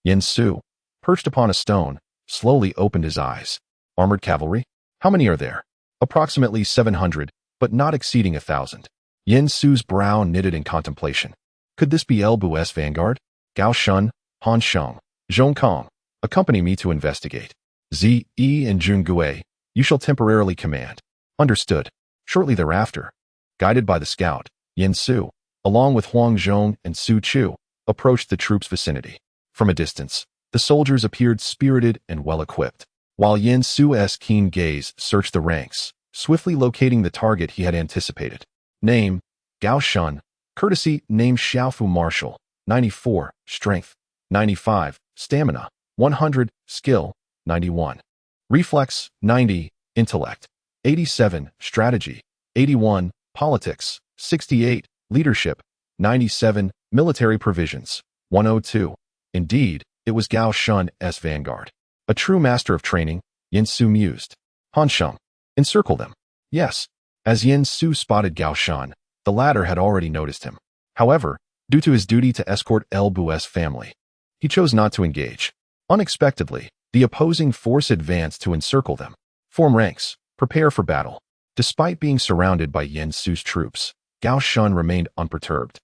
Yin Su, perched upon a stone, slowly opened his eyes. Armored cavalry? How many are there? Approximately 700, but not exceeding 1,000. Yin Su's brow knitted in contemplation. Could this be Elbu's vanguard? Gao Shun, Hanzhong, Zhong Kong, accompany me to investigate. Zi Yi and Jun Gui, you shall temporarily command. Understood. Shortly thereafter, guided by the scout, Yin Su, along with Huang Zhong and Su Chu, approached the troops' vicinity. From a distance, the soldiers appeared spirited and well-equipped, while Yin Su's keen gaze searched the ranks, swiftly locating the target he had anticipated. Name, Gao Shun. Courtesy, name Xiaofu Marshal. 94, Strength. 95, Stamina. 100, Skill. 91. Reflex, 90, Intellect. 87, Strategy. 81, Politics. 68, Leadership. 97, Military Provisions. 102. Indeed, it was Gao Shun's vanguard. A true master of training, Yin Su mused. Hanzhong, encircle them. Yes. As Yin Su spotted Gao Shun, the latter had already noticed him. However, due to his duty to escort Elbu's family, he chose not to engage. Unexpectedly, the opposing force advanced to encircle them. Form ranks. Prepare for battle. Despite being surrounded by Yin Su's troops, Gao Shun remained unperturbed,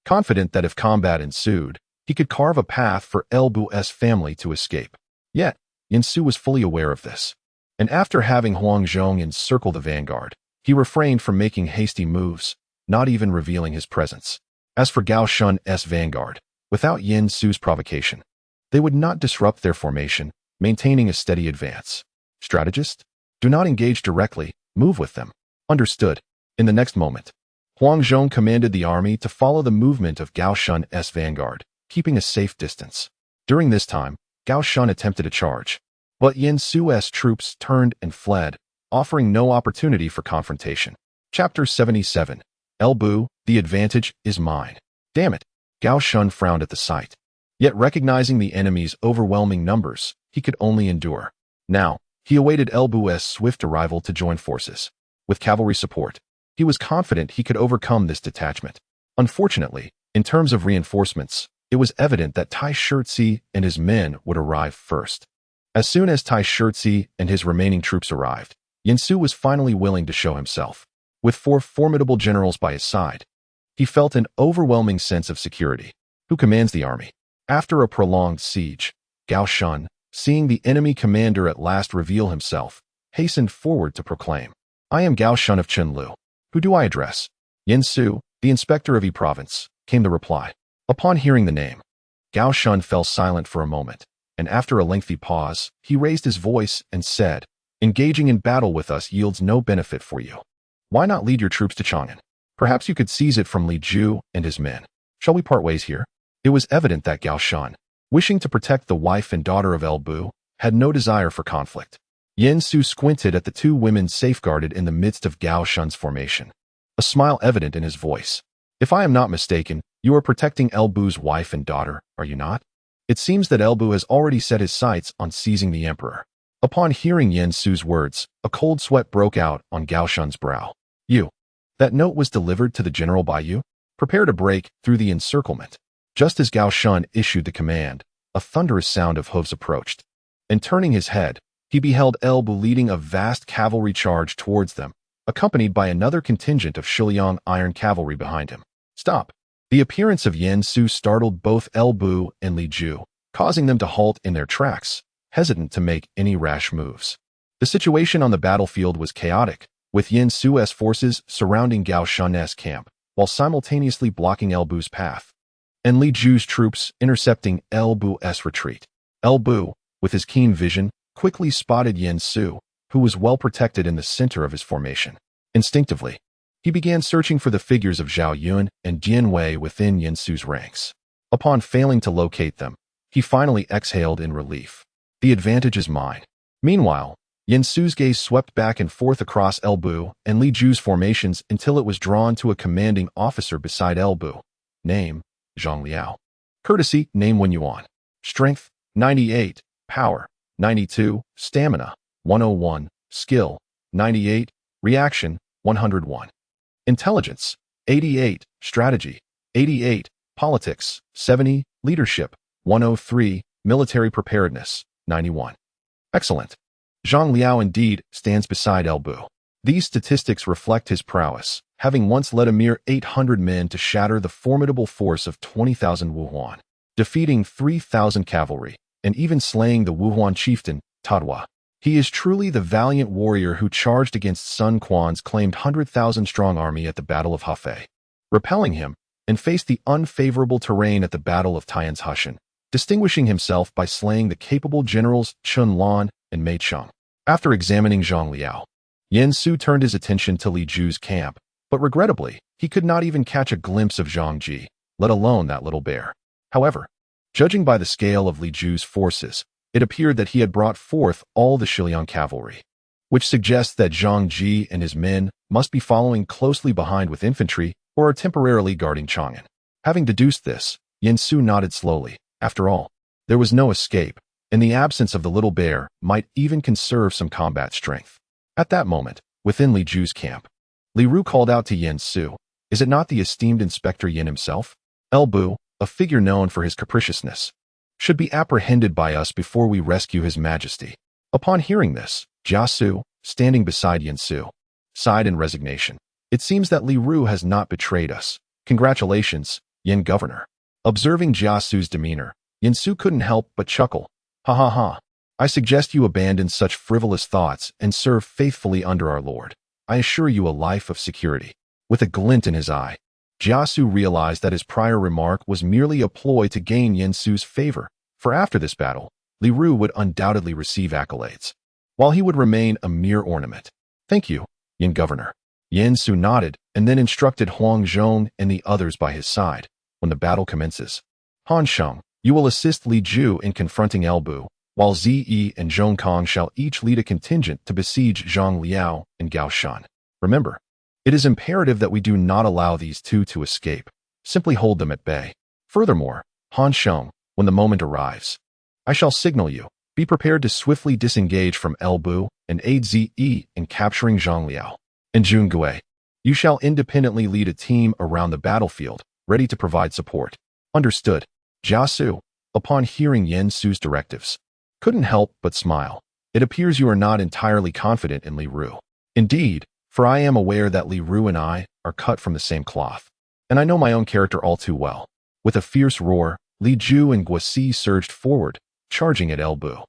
confident that if combat ensued, he could carve a path for Elbu's family to escape. Yet, Yin Su was fully aware of this, and after having Huang Zhong encircle the vanguard, he refrained from making hasty moves, not even revealing his presence. As for Gao Shun's vanguard, without Yin Su's provocation, they would not disrupt their formation, maintaining a steady advance. Strategist? Do not engage directly, move with them. Understood. In the next moment, Huang Zhong commanded the army to follow the movement of Gao Shun's vanguard, keeping a safe distance. During this time, Gao Shun attempted a charge, but Yin Su's troops turned and fled, offering no opportunity for confrontation. Chapter 77. Elbu, the advantage is mine. Damn it. Gao Shun frowned at the sight. Yet recognizing the enemy's overwhelming numbers, he could only endure. Now, he awaited Elbu's swift arrival to join forces. With cavalry support, he was confident he could overcome this detachment. Unfortunately, in terms of reinforcements, it was evident that Tai Shirtzi and his men would arrive first. As soon as Tai Shirtzi and his remaining troops arrived, Yin Su was finally willing to show himself. With 4 formidable generals by his side, he felt an overwhelming sense of security. Who commands the army? After a prolonged siege, Gao Shun, seeing the enemy commander at last reveal himself, hastened forward to proclaim, I am Gao Shun of Qinlu. Who do I address? Yin Su, the inspector of Yi province, came the reply. Upon hearing the name, Gao Shun fell silent for a moment, and after a lengthy pause, he raised his voice and said, engaging in battle with us yields no benefit for you. Why not lead your troops to Chang'an? Perhaps you could seize it from Li Ju and his men. Shall we part ways here? It was evident that Gao Shun, wishing to protect the wife and daughter of Elbu, had no desire for conflict. Yin Su squinted at the 2 women safeguarded in the midst of Gao Shun's formation, a smile evident in his voice. If I am not mistaken, You are protecting Elbu's wife and daughter, are you not? It seems that Elbu has already set his sights on seizing the emperor. Upon hearing Yen Su's words, a cold sweat broke out on Gao Shun's brow. You. That note was delivered to the general by you? Prepare to break through the encirclement. Just as Gao Shun issued the command, a thunderous sound of hooves approached. And turning his head, he beheld Elbu leading a vast cavalry charge towards them, accompanied by another contingent of Shiliang iron cavalry behind him. Stop! The appearance of Yen Su startled both Elbu and Li Ju, causing them to halt in their tracks, hesitant to make any rash moves. The situation on the battlefield was chaotic, with Yen Su's forces surrounding Gao Shun's camp, while simultaneously blocking Elbu's path, and Li Ju's troops intercepting Elbu's retreat. Elbu, with his keen vision, quickly spotted Yen Su, who was well protected in the center of his formation. Instinctively, he began searching for the figures of Zhao Yun and Jian Wei within Yen Su's ranks. Upon failing to locate them, he finally exhaled in relief. The advantage is mine. Meanwhile, Yen Su's gaze swept back and forth across Elbu and Li Ju's formations until it was drawn to a commanding officer beside Elbu. Name, Zhang Liao. Courtesy, name Wen Yuan. Strength, 98. Power, 92. Stamina, 101. Skill, 98. Reaction, 101. Intelligence, 88. Strategy, 88. Politics, 70. Leadership, 103. Military preparedness, 91. Excellent. Zhang Liao indeed stands beside Elbu. These statistics reflect his prowess, having once led a mere 800 men to shatter the formidable force of 20,000 Wuhuan, defeating 3,000 cavalry, and even slaying the Wuhuan chieftain, Tadhua. He is truly the valiant warrior who charged against Sun Quan's claimed 100,000-strong army at the Battle of Hefei, repelling him, and faced the unfavorable terrain at the Battle of Tianzhushan, distinguishing himself by slaying the capable generals Chun Lan and Mei Cheng. After examining Zhang Liao, Yen Su turned his attention to Li Ju's camp, but regrettably, he could not even catch a glimpse of Zhang Ji, let alone that little bear. However, judging by the scale of Li Ju's forces, it appeared that he had brought forth all the Shiliang cavalry, which suggests that Zhang Ji and his men must be following closely behind with infantry or are temporarily guarding Chang'an. Having deduced this, Yen Su nodded slowly. After all, there was no escape, and the absence of the little bear might even conserve some combat strength. At that moment, within Li Ju's camp, Li Ru called out to Yen Su, "Is it not the esteemed Inspector Yin himself? Elbu, a figure known for his capriciousness, should be apprehended by us before we rescue His Majesty." Upon hearing this, Jia Su, standing beside Yen Su, sighed in resignation. "It seems that Li Ru has not betrayed us. Congratulations, Yen Governor." Observing Jia Su's demeanor, Yen Su couldn't help but chuckle. "Ha ha ha. I suggest you abandon such frivolous thoughts and serve faithfully under our Lord. I assure you a life of security." With a glint in his eye, Jia Su realized that his prior remark was merely a ploy to gain Yen Su's favor, for after this battle, Li Ru would undoubtedly receive accolades, while he would remain a mere ornament. "Thank you, Yen Governor." Yen Su nodded and then instructed Huang Zhong and the others by his side. When the battle commences, Hanzhong, you will assist Li Ju in confronting Elbu, while Ziyi and Zhong Kong shall each lead a contingent to besiege Zhang Liao and Gao Shun. Remember, it is imperative that we do not allow these two to escape. Simply hold them at bay. Furthermore, Hanzhong, when the moment arrives, I shall signal you. Be prepared to swiftly disengage from Elbu and aid Ziyi in capturing Zhang Liao. And Jun Gui, you shall independently lead a team around the battlefield, ready to provide support. Understood. Jia Su, upon hearing Yen Su's directives, couldn't help but smile. It appears you are not entirely confident in Li Ru. Indeed, for I am aware that Li Ru and I are cut from the same cloth, and I know my own character all too well. With a fierce roar, Li Ju and Guosi surged forward, charging at Elbu.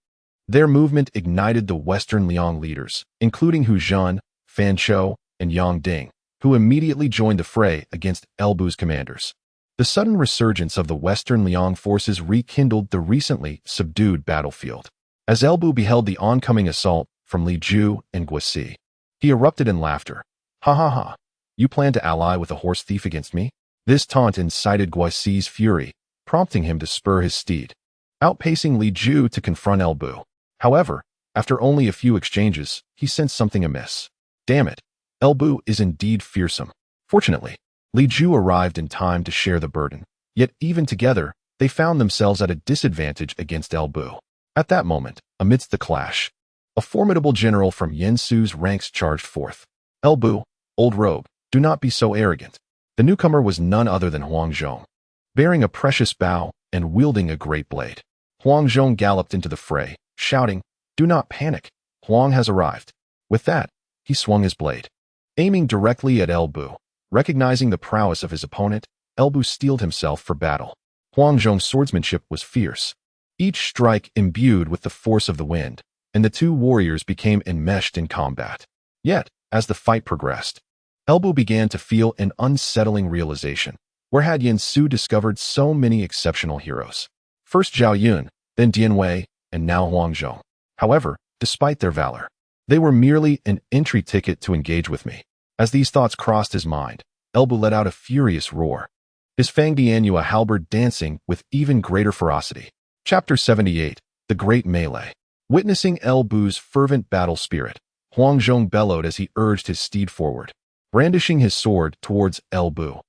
Their movement ignited the Western Liang leaders, including Hu Zhan, Fan Chou, and Yang Ding, who immediately joined the fray against Elbu's commanders. The sudden resurgence of the Western Liang forces rekindled the recently subdued battlefield. As Elbu beheld the oncoming assault from Li Ju and Guosi, he erupted in laughter. "Ha ha ha! You plan to ally with a horse thief against me?" This taunt incited Guosi's fury, prompting him to spur his steed, outpacing Li Ju to confront Elbu. However, after only a few exchanges, he sensed something amiss. Damn it, Elbu is indeed fearsome. Fortunately, Li Ju arrived in time to share the burden, yet even together, they found themselves at a disadvantage against El Bu. At that moment, amidst the clash, a formidable general from Yen Su's ranks charged forth. El Bu, old rogue, do not be so arrogant. The newcomer was none other than Hanzhong, bearing a precious bow and wielding a great blade. Hanzhong galloped into the fray, shouting, "Do not panic. Huang has arrived." With that, he swung his blade, aiming directly at El Bu. Recognizing the prowess of his opponent, El Bu steeled himself for battle. Hanzhong's swordsmanship was fierce, each strike imbued with the force of the wind, and the two warriors became enmeshed in combat. Yet, as the fight progressed, El Bu began to feel an unsettling realization. Where had Yen Su discovered so many exceptional heroes? First Zhao Yun, then Dian Wei, and now Hanzhong. However, despite their valor, they were merely an entry ticket to engage with me. As these thoughts crossed his mind, El Bu let out a furious roar, his Fang Dianyu halberd dancing with even greater ferocity. Chapter 78, The Great Melee. Witnessing El Bu's fervent battle spirit, Hanzhong bellowed as he urged his steed forward. Brandishing his sword towards El Bu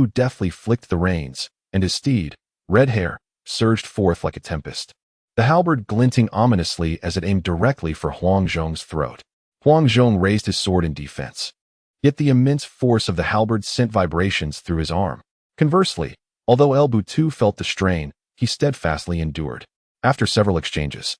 deftly flicked the reins, and his steed, red hair, surged forth like a tempest, the halberd glinting ominously as it aimed directly for Hanzhong's throat. Hanzhong raised his sword in defense, yet the immense force of the halberd sent vibrations through his arm. Conversely, although El Bu too felt the strain, he steadfastly endured. After several exchanges,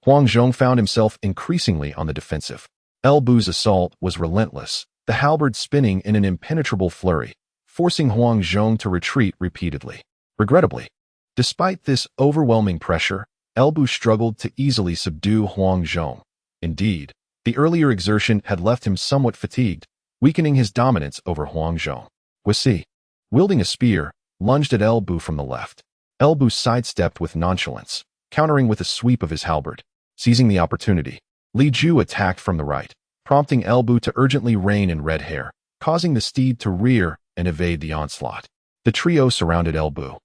Hanzhong found himself increasingly on the defensive. El Bu's assault was relentless, the halberd spinning in an impenetrable flurry, forcing Hanzhong to retreat repeatedly. Regrettably, despite this overwhelming pressure, El Bu struggled to easily subdue Hanzhong. Indeed, the earlier exertion had left him somewhat fatigued, weakening his dominance over Hanzhong. Guisi, wielding a spear, lunged at El Bu from the left. El Bu sidestepped with nonchalance, countering with a sweep of his halberd. Seizing the opportunity, Li Ju attacked from the right, prompting El Bu to urgently rein in red hair, causing the steed to rear and evade the onslaught. The trio surrounded El Bu,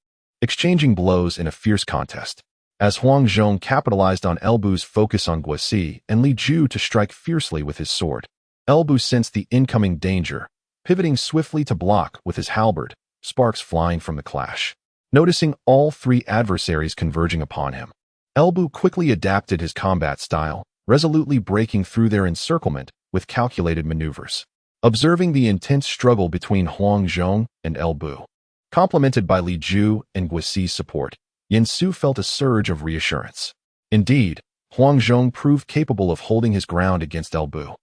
exchanging blows in a fierce contest. As Hanzhong capitalized on El Bu's focus on Guisi and Li Ju to strike fiercely with his sword, El Bu sensed the incoming danger, pivoting swiftly to block with his halberd, sparks flying from the clash. Noticing all three adversaries converging upon him, El Bu quickly adapted his combat style, resolutely breaking through their encirclement with calculated maneuvers. Observing the intense struggle between Hanzhong and El Bu, complemented by Li Ju and Guisi's support, Yen Su felt a surge of reassurance. Indeed, Hanzhong proved capable of holding his ground against El Bu.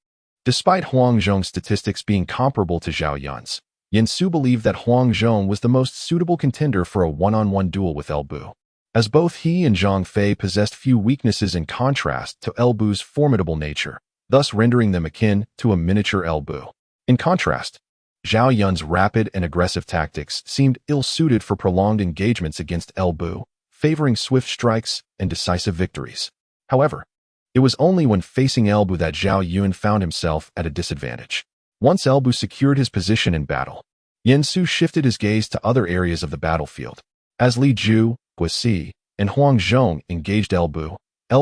Despite Hanzhong's statistics being comparable to Zhao Yun's, Yen Su believed that Hanzhong was the most suitable contender for a one-on-one duel with El Bu, as both he and Zhang Fei possessed few weaknesses in contrast to El Bu's formidable nature, thus rendering them akin to a miniature El Bu. In contrast, Zhao Yun's rapid and aggressive tactics seemed ill-suited for prolonged engagements against El Bu, favoring swift strikes and decisive victories. However, it was only when facing El Bu that Zhao Yun found himself at a disadvantage. Once El Bu secured his position in battle, Yen Su shifted his gaze to other areas of the battlefield. As Li Ju, Guisi, and Hanzhong engaged El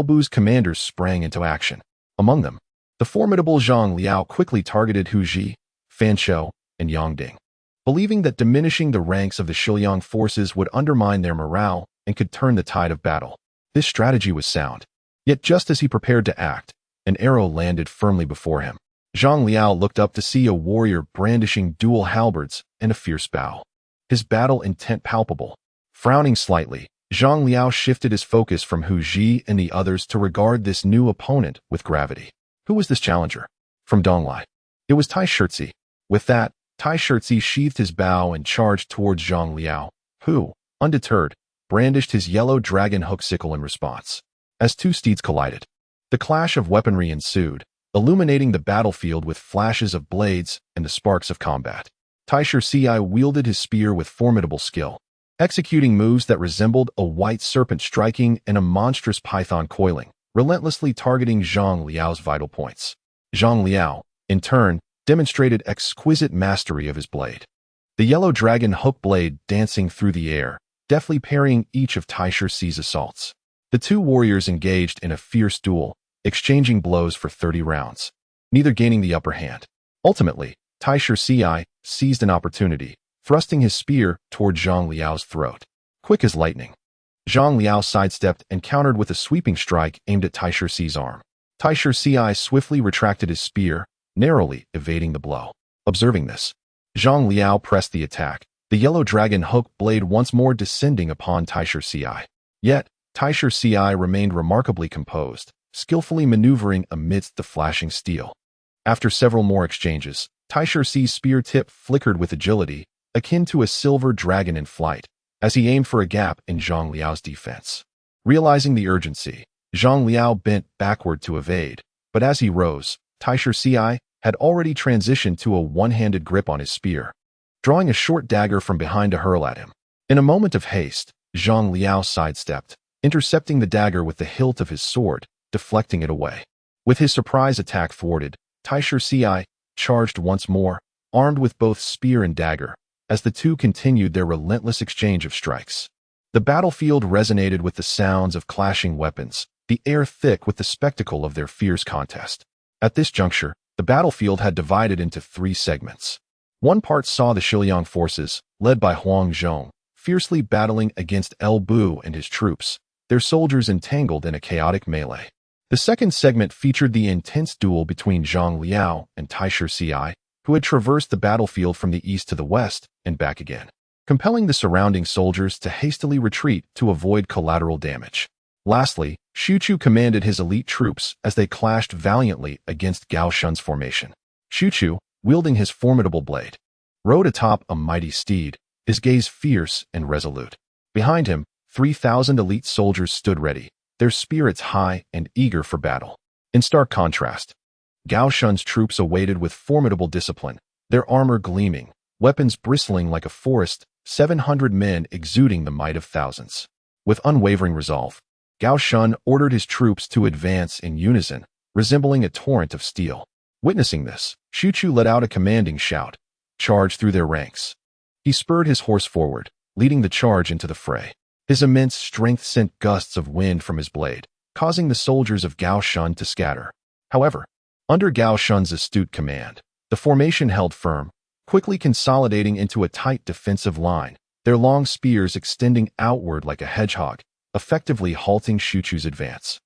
Bu's commanders sprang into action. Among them, the formidable Zhang Liao quickly targeted Hu Ji, Fan Shou, and Yang Ding. Believing that diminishing the ranks of the Shiliang forces would undermine their morale and could turn the tide of battle, this strategy was sound. Yet just as he prepared to act, an arrow landed firmly before him. Zhang Liao looked up to see a warrior brandishing dual halberds and a fierce bow, his battle intent palpable. Frowning slightly, Zhang Liao shifted his focus from Hu Ji and the others to regard this new opponent with gravity. Who was this challenger? From Donglai. It was Tai Shirzi. With that, Tai Shirzi sheathed his bow and charged towards Zhang Liao, who, undeterred, brandished his yellow dragon hook sickle in response. As two steeds collided, the clash of weaponry ensued, illuminating the battlefield with flashes of blades and the sparks of combat. Tai Shirzi wielded his spear with formidable skill, executing moves that resembled a white serpent striking and a monstrous python coiling, relentlessly targeting Zhang Liao's vital points. Zhang Liao, in turn, demonstrated exquisite mastery of his blade, the yellow dragon hook blade dancing through the air, deftly parrying each of Tai Shirzi's assaults. The two warriors engaged in a fierce duel, exchanging blows for 30 rounds, neither gaining the upper hand. Ultimately, Tai Shirzi seized an opportunity, thrusting his spear toward Zhang Liao's throat. Quick as lightning, Zhang Liao sidestepped and countered with a sweeping strike aimed at Taisher Ci's arm. Taisher Ci swiftly retracted his spear, narrowly evading the blow. Observing this, Zhang Liao pressed the attack, the yellow dragon hook blade once more descending upon Taisher Ci. Yet, Taisher Ci remained remarkably composed, skillfully maneuvering amidst the flashing steel. After several more exchanges, Taisher Ci's spear tip flickered with agility, akin to a silver dragon in flight, as he aimed for a gap in Zhang Liao's defense. Realizing the urgency, Zhang Liao bent backward to evade, but as he rose, Taisher Ci had already transitioned to a one-handed grip on his spear, drawing a short dagger from behind to hurl at him. In a moment of haste, Zhang Liao sidestepped, intercepting the dagger with the hilt of his sword, deflecting it away. With his surprise attack thwarted, Taisher Ci charged once more, armed with both spear and dagger, as the two continued their relentless exchange of strikes. The battlefield resonated with the sounds of clashing weapons, the air thick with the spectacle of their fierce contest. At this juncture, the battlefield had divided into three segments. One part saw the Shiliang forces, led by Huang Zhong, fiercely battling against El Bu and his troops, their soldiers entangled in a chaotic melee. The second segment featured the intense duel between Zhang Liao and Taisher Ci, who had traversed the battlefield from the east to the west and back again, compelling the surrounding soldiers to hastily retreat to avoid collateral damage. Lastly, Xu Chu commanded his elite troops as they clashed valiantly against Gao Shun's formation. Xu Chu, wielding his formidable blade, rode atop a mighty steed, his gaze fierce and resolute. Behind him, 3,000 elite soldiers stood ready, their spirits high and eager for battle. In stark contrast, Gao Shun's troops awaited with formidable discipline, their armor gleaming, weapons bristling like a forest, 700 men exuding the might of thousands. With unwavering resolve, Gao Shun ordered his troops to advance in unison, resembling a torrent of steel. Witnessing this, Xu Chu let out a commanding shout, charged through their ranks. He spurred his horse forward, leading the charge into the fray. His immense strength sent gusts of wind from his blade, causing the soldiers of Gao Shun to scatter. However, under Gao Shun's astute command, the formation held firm, quickly consolidating into a tight defensive line, their long spears extending outward like a hedgehog, effectively halting Xu Chu's advance.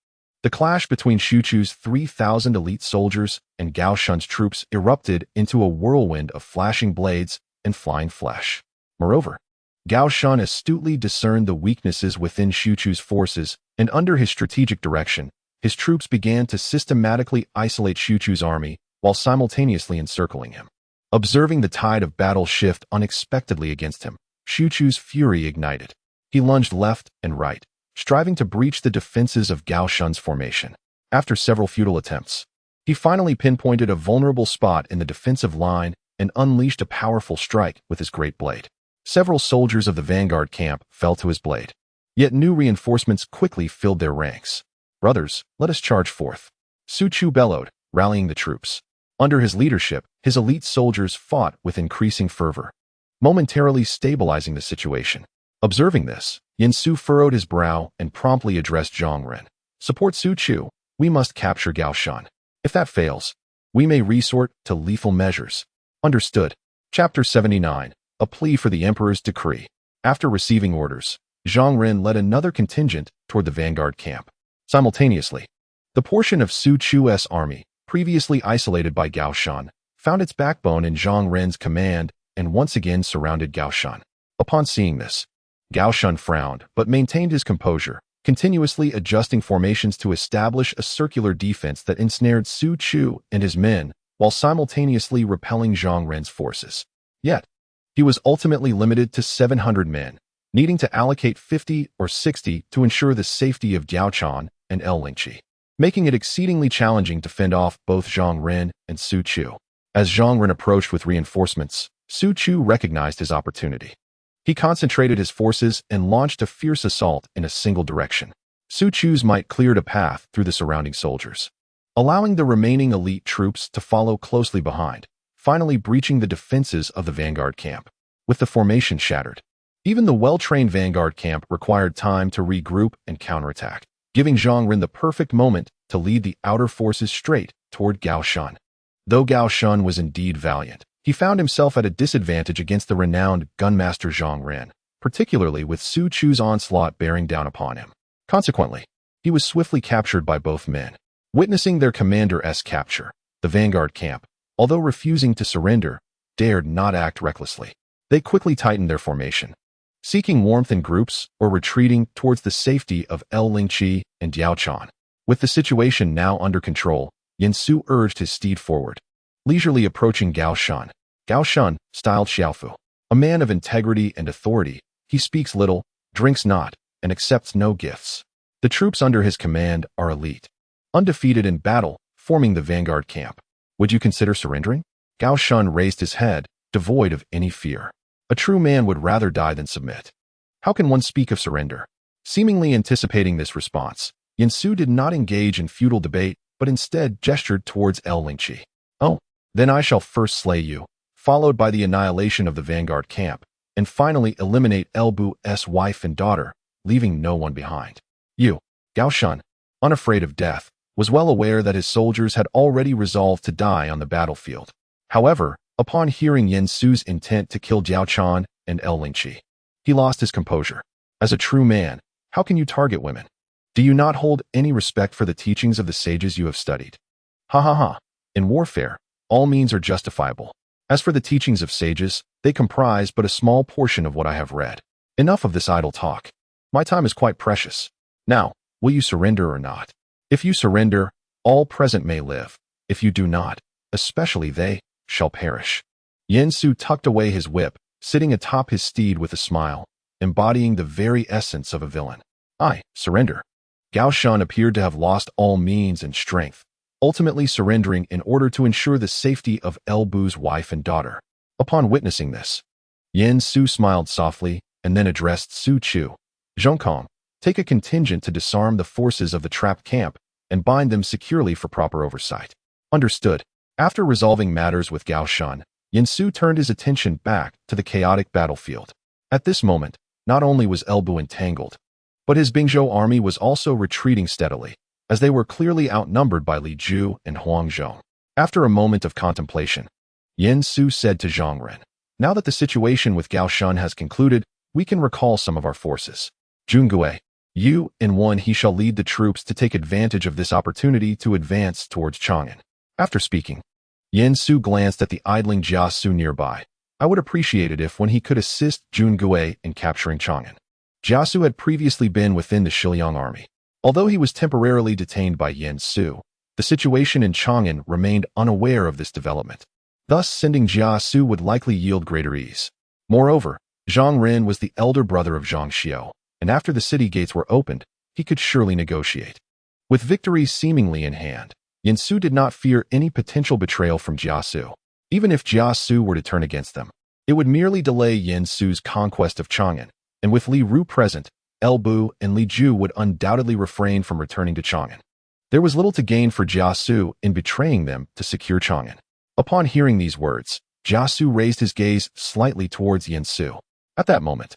The clash between Xu Chu's 3,000 elite soldiers and Gao Shun's troops erupted into a whirlwind of flashing blades and flying flesh. Moreover, Gao Shun astutely discerned the weaknesses within Xu Chu's forces, and under his strategic direction, his troops began to systematically isolate Xu Chu's army while simultaneously encircling him. Observing the tide of battle shift unexpectedly against him, Xu Chu's fury ignited. He lunged left and right, striving to breach the defenses of Gao Shun's formation. After several futile attempts, he finally pinpointed a vulnerable spot in the defensive line and unleashed a powerful strike with his great blade. Several soldiers of the vanguard camp fell to his blade. Yet new reinforcements quickly filled their ranks. "Brothers, let us charge forth," Xu Chu bellowed, rallying the troops. Under his leadership, his elite soldiers fought with increasing fervor, momentarily stabilizing the situation. Observing this, Yin Su furrowed his brow and promptly addressed Zhang Ren. "Support Xu Chu. We must capture Gao Shun. If that fails, we may resort to lethal measures." Understood. Chapter 79. A plea for the Emperor's decree. After receiving orders, Zhang Ren led another contingent toward the vanguard camp. Simultaneously, the portion of Xu Chu's army, previously isolated by Gao Shun, found its backbone in Zhang Ren's command and once again surrounded Gao Shun. Upon seeing this, Gao Shun frowned but maintained his composure, continuously adjusting formations to establish a circular defense that ensnared Xu Chu and his men while simultaneously repelling Zhang Ren's forces. Yet, he was ultimately limited to 700 men, needing to allocate 50 or 60 to ensure the safety of Gaochan and El Lingqi, making it exceedingly challenging to fend off both Zhang Ren and Xu Chu. As Zhang Ren approached with reinforcements, Xu Chu recognized his opportunity. He concentrated his forces and launched a fierce assault in a single direction. Xu Chu's might cleared a path through the surrounding soldiers, allowing the remaining elite troops to follow closely behind, finally breaching the defenses of the vanguard camp. With the formation shattered, even the well-trained vanguard camp required time to regroup and counterattack, giving Zhang Ren the perfect moment to lead the outer forces straight toward Gao Shun. Though Gao Shun was indeed valiant, He found himself at a disadvantage against the renowned gunmaster Zhang Ren, particularly with Su Chu's onslaught bearing down upon him. Consequently, he was swiftly captured by both men. Witnessing their commander's capture, the vanguard camp, although refusing to surrender, dared not act recklessly. They quickly tightened their formation, seeking warmth in groups or retreating towards the safety of El Lingqi and Diaochan. With the situation now under control, Yin Su urged his steed forward, leisurely approaching Gao Shan. Gao Shan, styled Xiaofu, a man of integrity and authority, he speaks little, drinks not, and accepts no gifts. The troops under his command are elite, undefeated in battle, forming the vanguard camp. Would you consider surrendering? Gao Shan raised his head, devoid of any fear. A true man would rather die than submit. How can one speak of surrender? Seemingly anticipating this response, Yin Su did not engage in futile debate, but instead gestured towards El Lingqi. Oh, then I shall first slay you, followed by the annihilation of the vanguard camp, and finally eliminate El Bu's wife and daughter, leaving no one behind. You, Gao Shan, unafraid of death, was well aware that his soldiers had already resolved to die on the battlefield. However, upon hearing Yin Su's intent to kill Diaochan and El Lingqi, he lost his composure. As a true man, how can you target women? Do you not hold any respect for the teachings of the sages you have studied? Ha ha ha. In warfare, all means are justifiable. As for the teachings of sages, they comprise but a small portion of what I have read. Enough of this idle talk. My time is quite precious. Now, will you surrender or not? If you surrender, all present may live. If you do not, especially they, shall perish. Yin Su tucked away his whip, sitting atop his steed with a smile, embodying the very essence of a villain. I surrender. Gao Shan appeared to have lost all means and strength, ultimately surrendering in order to ensure the safety of El Bu's wife and daughter. Upon witnessing this, Yin Su smiled softly and then addressed Su Chu. Zhongkong, take a contingent to disarm the forces of the trapped camp and bind them securely for proper oversight. Understood. After resolving matters with Gao Shan, Yin Su turned his attention back to the chaotic battlefield. At this moment, not only was El Bu entangled, but his Bingzhou army was also retreating steadily, as they were clearly outnumbered by Li Ju and Hanzhong. After a moment of contemplation, Yin Su said to Zhang Ren, now that the situation with Gao Shan has concluded, we can recall some of our forces. Jungue, you and one he shall lead the troops to take advantage of this opportunity to advance towards Chang'an. After speaking, Yin Su glanced at the idling Jia Su nearby. I would appreciate it if when he could assist Jungue in capturing Chang'an. Jia Su had previously been within the Shiliang army. Although he was temporarily detained by Yin Su, the situation in Chang'an remained unaware of this development. Thus, sending Jia Su would likely yield greater ease. Moreover, Zhang Ren was the elder brother of Zhang Xiao, and after the city gates were opened, he could surely negotiate. With victory seemingly in hand, Yin Su did not fear any potential betrayal from Jia Su. Even if Jia Su were to turn against them, it would merely delay Yin Su's conquest of Chang'an, and with Li Ru present, El Bu and Li Ju would undoubtedly refrain from returning to Chang'an. There was little to gain for Jia Su in betraying them to secure Chang'an. Upon hearing these words, Jia Su raised his gaze slightly towards Yin Su. At that moment,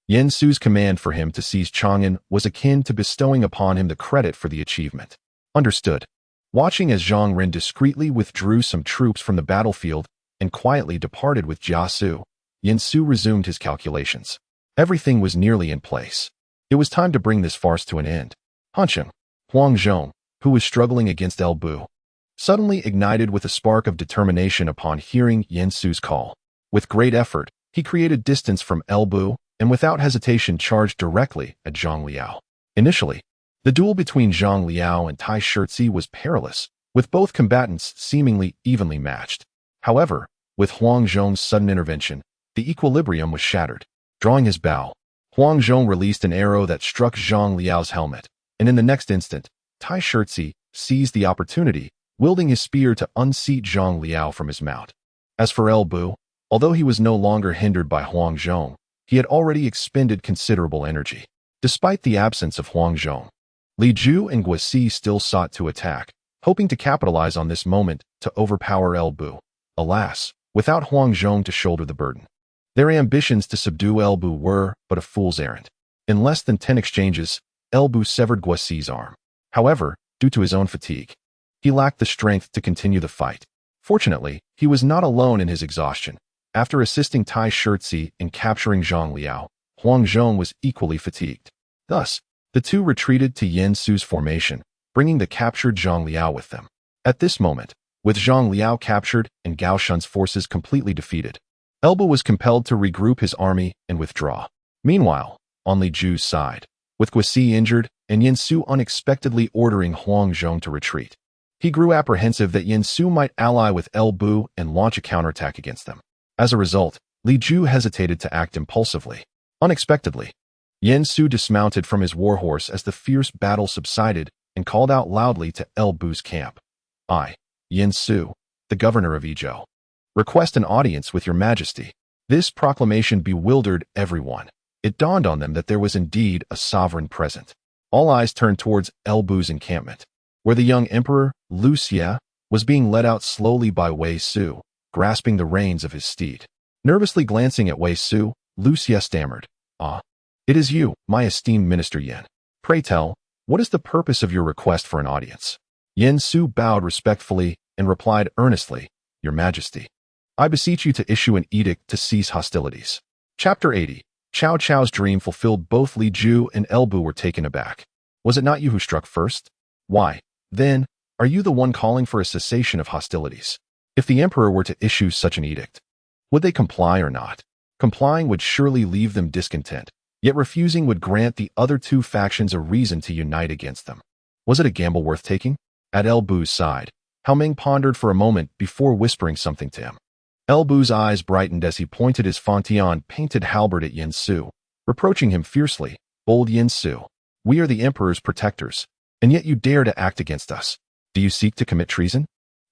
Yin Su's command for him to seize Chang'an was akin to bestowing upon him the credit for the achievement. Understood. Watching as Zhang Ren discreetly withdrew some troops from the battlefield and quietly departed with Jia Su, Yin Su resumed his calculations. Everything was nearly in place. It was time to bring this farce to an end. Hanzhong, Huangzhong, who was struggling against El Bu, suddenly ignited with a spark of determination upon hearing Yin Su's call. With great effort, he created distance from El Bu and without hesitation charged directly at Zhang Liao. Initially, the duel between Zhang Liao and Tai Shirzi was perilous, with both combatants seemingly evenly matched. However, with Huangzhong's sudden intervention, the equilibrium was shattered. Drawing his bow, Huangzhong released an arrow that struck Zhang Liao's helmet, and in the next instant, Tai Shirzi seized the opportunity, wielding his spear to unseat Zhang Liao from his mount. As for El Bu, although he was no longer hindered by Huangzhong, he had already expended considerable energy. Despite the absence of Huangzhong, Li Ju and Guosi still sought to attack, hoping to capitalize on this moment to overpower El Bu. Alas, without Huangzhong to shoulder the burden, their ambitions to subdue El Bu were but a fool's errand. In less than 10 exchanges, El Bu severed Guosi's arm. However, due to his own fatigue, he lacked the strength to continue the fight. Fortunately, he was not alone in his exhaustion. After assisting Tai Shirtzi in capturing Zhang Liao, Huang Zhong was equally fatigued. Thus, the two retreated to Yen Su's formation, bringing the captured Zhang Liao with them. At this moment, with Zhang Liao captured and Gao Shun's forces completely defeated, Elba was compelled to regroup his army and withdraw. Meanwhile, on Li Ju's side, with Guisi injured and Yen Su unexpectedly ordering Huang Zhong to retreat, he grew apprehensive that Yen Su might ally with El Bu and launch a counterattack against them. As a result, Li Ju hesitated to act impulsively. Unexpectedly, Yen Su dismounted from his warhorse as the fierce battle subsided and called out loudly to El Bu's camp. "I, Yen Su, the governor of Yizhou, request an audience with your majesty." This proclamation bewildered everyone. It dawned on them that there was indeed a sovereign present. All eyes turned towards El Bu's encampment, where the young emperor, Lu Xie, was being led out slowly by Wei Su, grasping the reins of his steed. Nervously glancing at Wei Su, Lu Xie stammered, "Ah, it is you, my esteemed Minister Yen. Pray tell, what is the purpose of your request for an audience?" Yen Su bowed respectfully and replied earnestly, "Your Majesty, I beseech you to issue an edict to cease hostilities." Chapter 80. Cao Cao's dream fulfilled. Both Li Ju and El Bu were taken aback. "Was it not you who struck first? Why, then, are you the one calling for a cessation of hostilities? If the emperor were to issue such an edict, would they comply or not? Complying would surely leave them discontent, yet refusing would grant the other two factions a reason to unite against them. Was it a gamble worth taking?" At El Bu's side, Hao Ming pondered for a moment before whispering something to him. El Bu's eyes brightened as he pointed his Fontaine-painted halberd at Yen Su, reproaching him fiercely. "Bold Yen Su, we are the emperor's protectors, and yet you dare to act against us. Do you seek to commit treason?"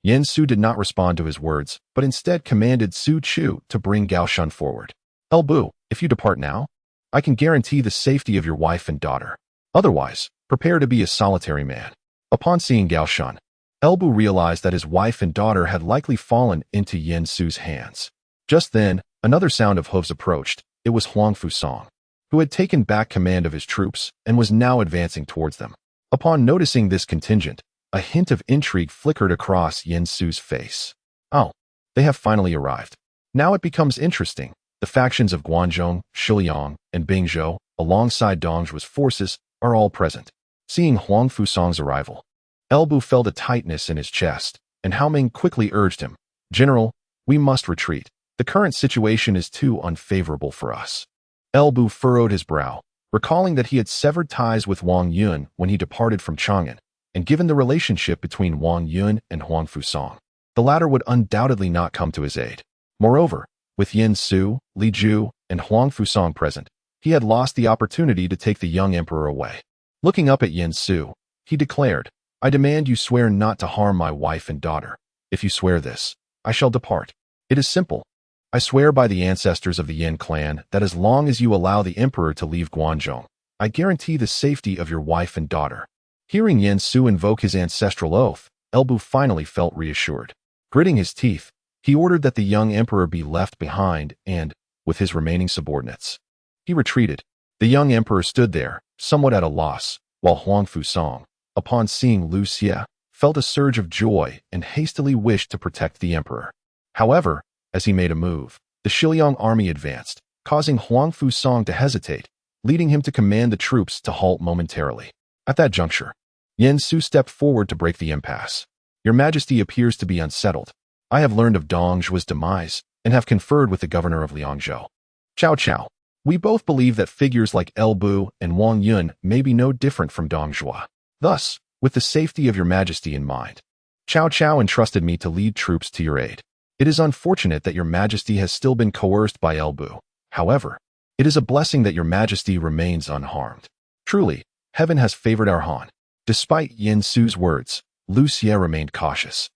Yen Su did not respond to his words, but instead commanded Su Chu to bring Gao Shun forward. "El Bu, if you depart now, I can guarantee the safety of your wife and daughter. Otherwise, prepare to be a solitary man." Upon seeing Gao Shun, El Bu realized that his wife and daughter had likely fallen into Yen Su's hands. Just then, another sound of hooves approached. It was Huang Fusang, who had taken back command of his troops and was now advancing towards them. Upon noticing this contingent, a hint of intrigue flickered across Yen Su's face. "Oh, they have finally arrived. Now it becomes interesting." The factions of Guanzhong, Shiliang, and Bingzhou, alongside Dongzhuo's forces, are all present. Seeing Huang Fusang's arrival, El Bu felt a tightness in his chest, and Hao Ming quickly urged him, "General, we must retreat. The current situation is too unfavorable for us." El Bu furrowed his brow, recalling that he had severed ties with Wang Yun when he departed from Chang'an, and given the relationship between Wang Yun and Huang Fusang, the latter would undoubtedly not come to his aid. Moreover, with Yen Su, Li Ju, and Huang Fusang present, he had lost the opportunity to take the young emperor away. Looking up at Yen Su, he declared, "I demand you swear not to harm my wife and daughter. If you swear this, I shall depart. It is simple. I swear by the ancestors of the Yen clan that as long as you allow the emperor to leave Guanzhong, I guarantee the safety of your wife and daughter." Hearing Yen Su invoke his ancestral oath, El Bu finally felt reassured. Gritting his teeth, he ordered that the young emperor be left behind and, with his remaining subordinates, he retreated. The young emperor stood there, somewhat at a loss, while Huang Fusang, upon seeing Lu Xie, felt a surge of joy and hastily wished to protect the emperor. However, as he made a move, the Shiliang army advanced, causing Huang Fusang to hesitate, leading him to command the troops to halt momentarily. At that juncture, Yen Su stepped forward to break the impasse. "Your Majesty appears to be unsettled. I have learned of Dongzhuo's demise and have conferred with the governor of Liangzhou. Cao Cao, we both believe that figures like El Bu and Wang Yun may be no different from Dongzhuo. Thus, with the safety of your Majesty in mind, Cao Cao entrusted me to lead troops to your aid. It is unfortunate that your Majesty has still been coerced by El Bu. However, it is a blessing that your Majesty remains unharmed. Truly, heaven has favored our Han." Despite Yen Su's words, Lu Xie remained cautious,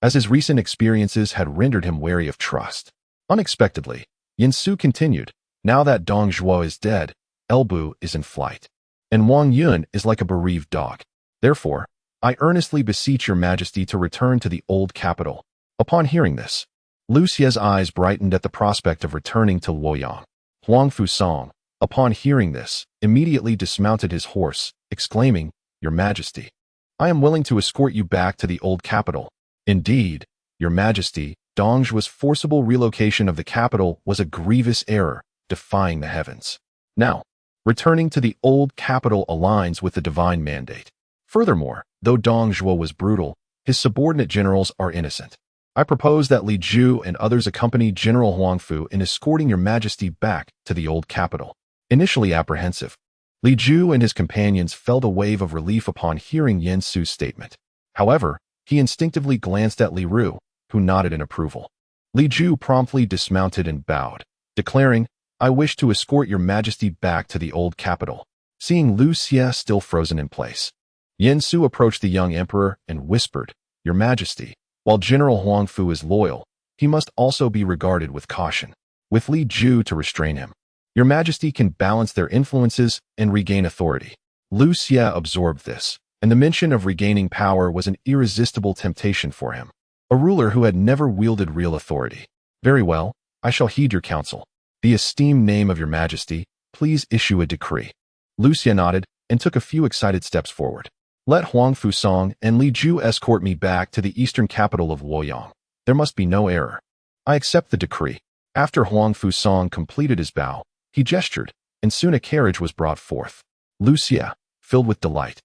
as his recent experiences had rendered him wary of trust. Unexpectedly, Yen Su continued, "Now that Dongzhuo is dead, El Bu is in flight, and Wang Yun is like a bereaved dog. Therefore, I earnestly beseech your Majesty to return to the old capital." Upon hearing this, Lu Xie's eyes brightened at the prospect of returning to Luoyang. Huang Fusang, upon hearing this, immediately dismounted his horse, exclaiming, "Your Majesty, I am willing to escort you back to the old capital." Indeed, Your Majesty, Dongzhuo's forcible relocation of the capital was a grievous error, defying the heavens. Now, returning to the old capital aligns with the divine mandate. Furthermore, though Dongzhuo was brutal, his subordinate generals are innocent. I propose that Li Ju and others accompany General Huangfu in escorting Your Majesty back to the old capital. Initially apprehensive, Li Ju and his companions felt a wave of relief upon hearing Yen Su's statement. However, he instinctively glanced at Li Ru, who nodded in approval. Li Ju promptly dismounted and bowed, declaring, "I wish to escort Your Majesty back to the old capital." Seeing Lu Xie still frozen in place, Yen Su approached the young emperor and whispered, "Your Majesty, while General Huangfu is loyal, he must also be regarded with caution. With Li Ju to restrain him, Your Majesty can balance their influences and regain authority." Lu Xie absorbed this, and the mention of regaining power was an irresistible temptation for him. A ruler who had never wielded real authority. "Very well, I shall heed your counsel. The esteemed name of Your Majesty, please issue a decree." Lu Xie nodded and took a few excited steps forward. "Let Huangfu Song and Li Ju escort me back to the eastern capital of Luoyang. There must be no error. I accept the decree." After Huangfu Song completed his bow, he gestured, and soon a carriage was brought forth. Lu Xie, filled with delight,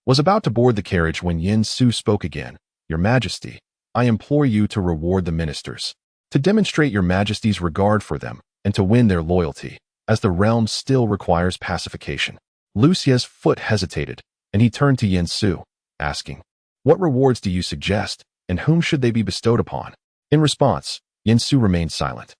was about to board the carriage when Yen Su spoke again. "Your Majesty, I implore you to reward the ministers, to demonstrate Your Majesty's regard for them, and to win their loyalty, as the realm still requires pacification." Lu Xie's foot hesitated, and he turned to Yen Su, asking, "What rewards do you suggest, and whom should they be bestowed upon?" In response, Yen Su remained silent,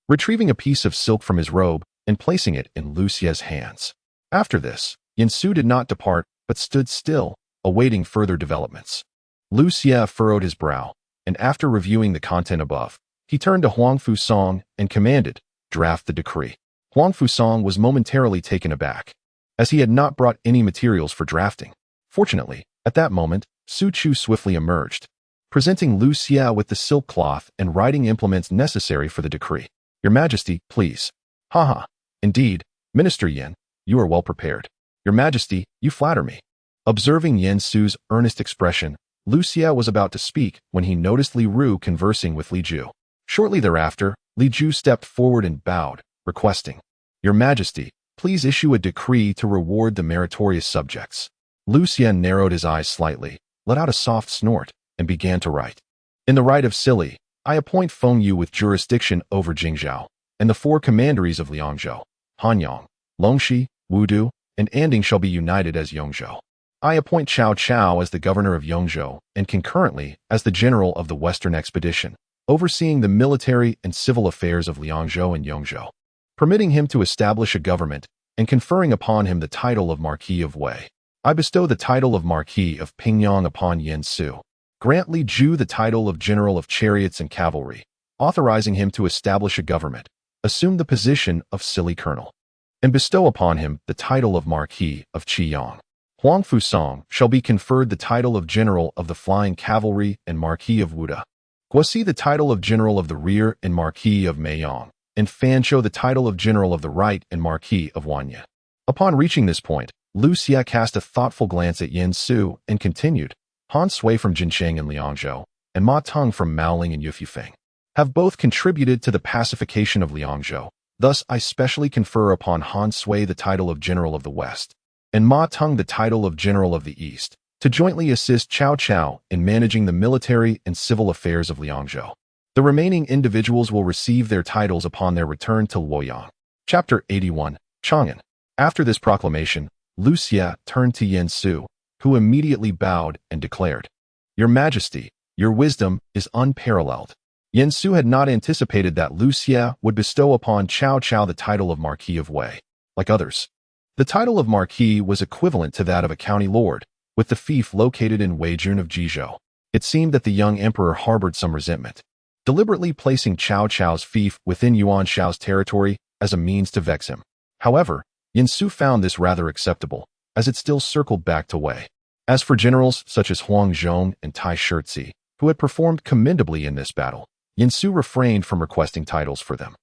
retrieving a piece of silk from his robe and placing it in Lu Xie's hands. After this, Yen Su did not depart, but stood still, awaiting further developments. Lu Xie furrowed his brow, and after reviewing the content above, he turned to Huangfu Song and commanded, "Draft the decree." Huangfu Song was momentarily taken aback, as he had not brought any materials for drafting. Fortunately, at that moment, Su Chu swiftly emerged, presenting Lu Xie with the silk cloth and writing implements necessary for the decree. "Your Majesty, please." "Haha, indeed, Minister Yen, you are well prepared. Your Majesty, you flatter me." Observing Yen Su's earnest expression, Lu Xie was about to speak when he noticed Li Ru conversing with Li Ju. Shortly thereafter, Li Ju stepped forward and bowed, requesting, "Your Majesty, please issue a decree to reward the meritorious subjects." Lu Xie narrowed his eyes slightly, let out a soft snort, and began to write. "In the right of Sili, I appoint Feng Yu with jurisdiction over Jingzhou, and the 4 commanderies of Liangzhou, Hanyang, Longxi, Wudu, and Anding shall be united as Yongzhou. I appoint Cao Cao as the governor of Yongzhou and concurrently as the general of the Western Expedition, overseeing the military and civil affairs of Liangzhou and Yongzhou, permitting him to establish a government and conferring upon him the title of Marquis of Wei. I bestow the title of Marquis of Pingyang upon Yen Su. Grant Li Ju the title of General of Chariots and Cavalry, authorizing him to establish a government, assume the position of Sili Colonel, and bestow upon him the title of Marquis of Qiyang. Huangfu Song shall be conferred the title of General of the Flying Cavalry and Marquis of Wuda. Guosi the title of General of the Rear and Marquis of Meiyang, and Fanshou the title of General of the Right and Marquis of Wanya. Upon reaching this point, Lu Xie cast a thoughtful glance at Yen Su and continued, Han Sui from Jincheng and Liangzhou, and Ma Teng from Maoling and Yufufeng, have both contributed to the pacification of Liangzhou. Thus, I specially confer upon Han Sui the title of General of the West, and Ma Teng the title of General of the East, to jointly assist Cao Cao in managing the military and civil affairs of Liangzhou. The remaining individuals will receive their titles upon their return to Luoyang. Chapter 81, Chang'an. After this proclamation, Lu Xie turned to Yen Su, who immediately bowed and declared, "Your Majesty, your wisdom is unparalleled." Yen Su had not anticipated that Lu Xie would bestow upon Cao Cao the title of Marquis of Wei. Like others, the title of Marquis was equivalent to that of a county lord, with the fief located in Weijun of Jizhou. It seemed that the young emperor harbored some resentment, deliberately placing Cao Cao's fief within Yuan Shao's territory as a means to vex him. However, Yen Su found this rather acceptable, as it still circled back to Wei. As for generals such as Huang Zhong and Tai Shirzi, who had performed commendably in this battle, Yen Su refrained from requesting titles for them.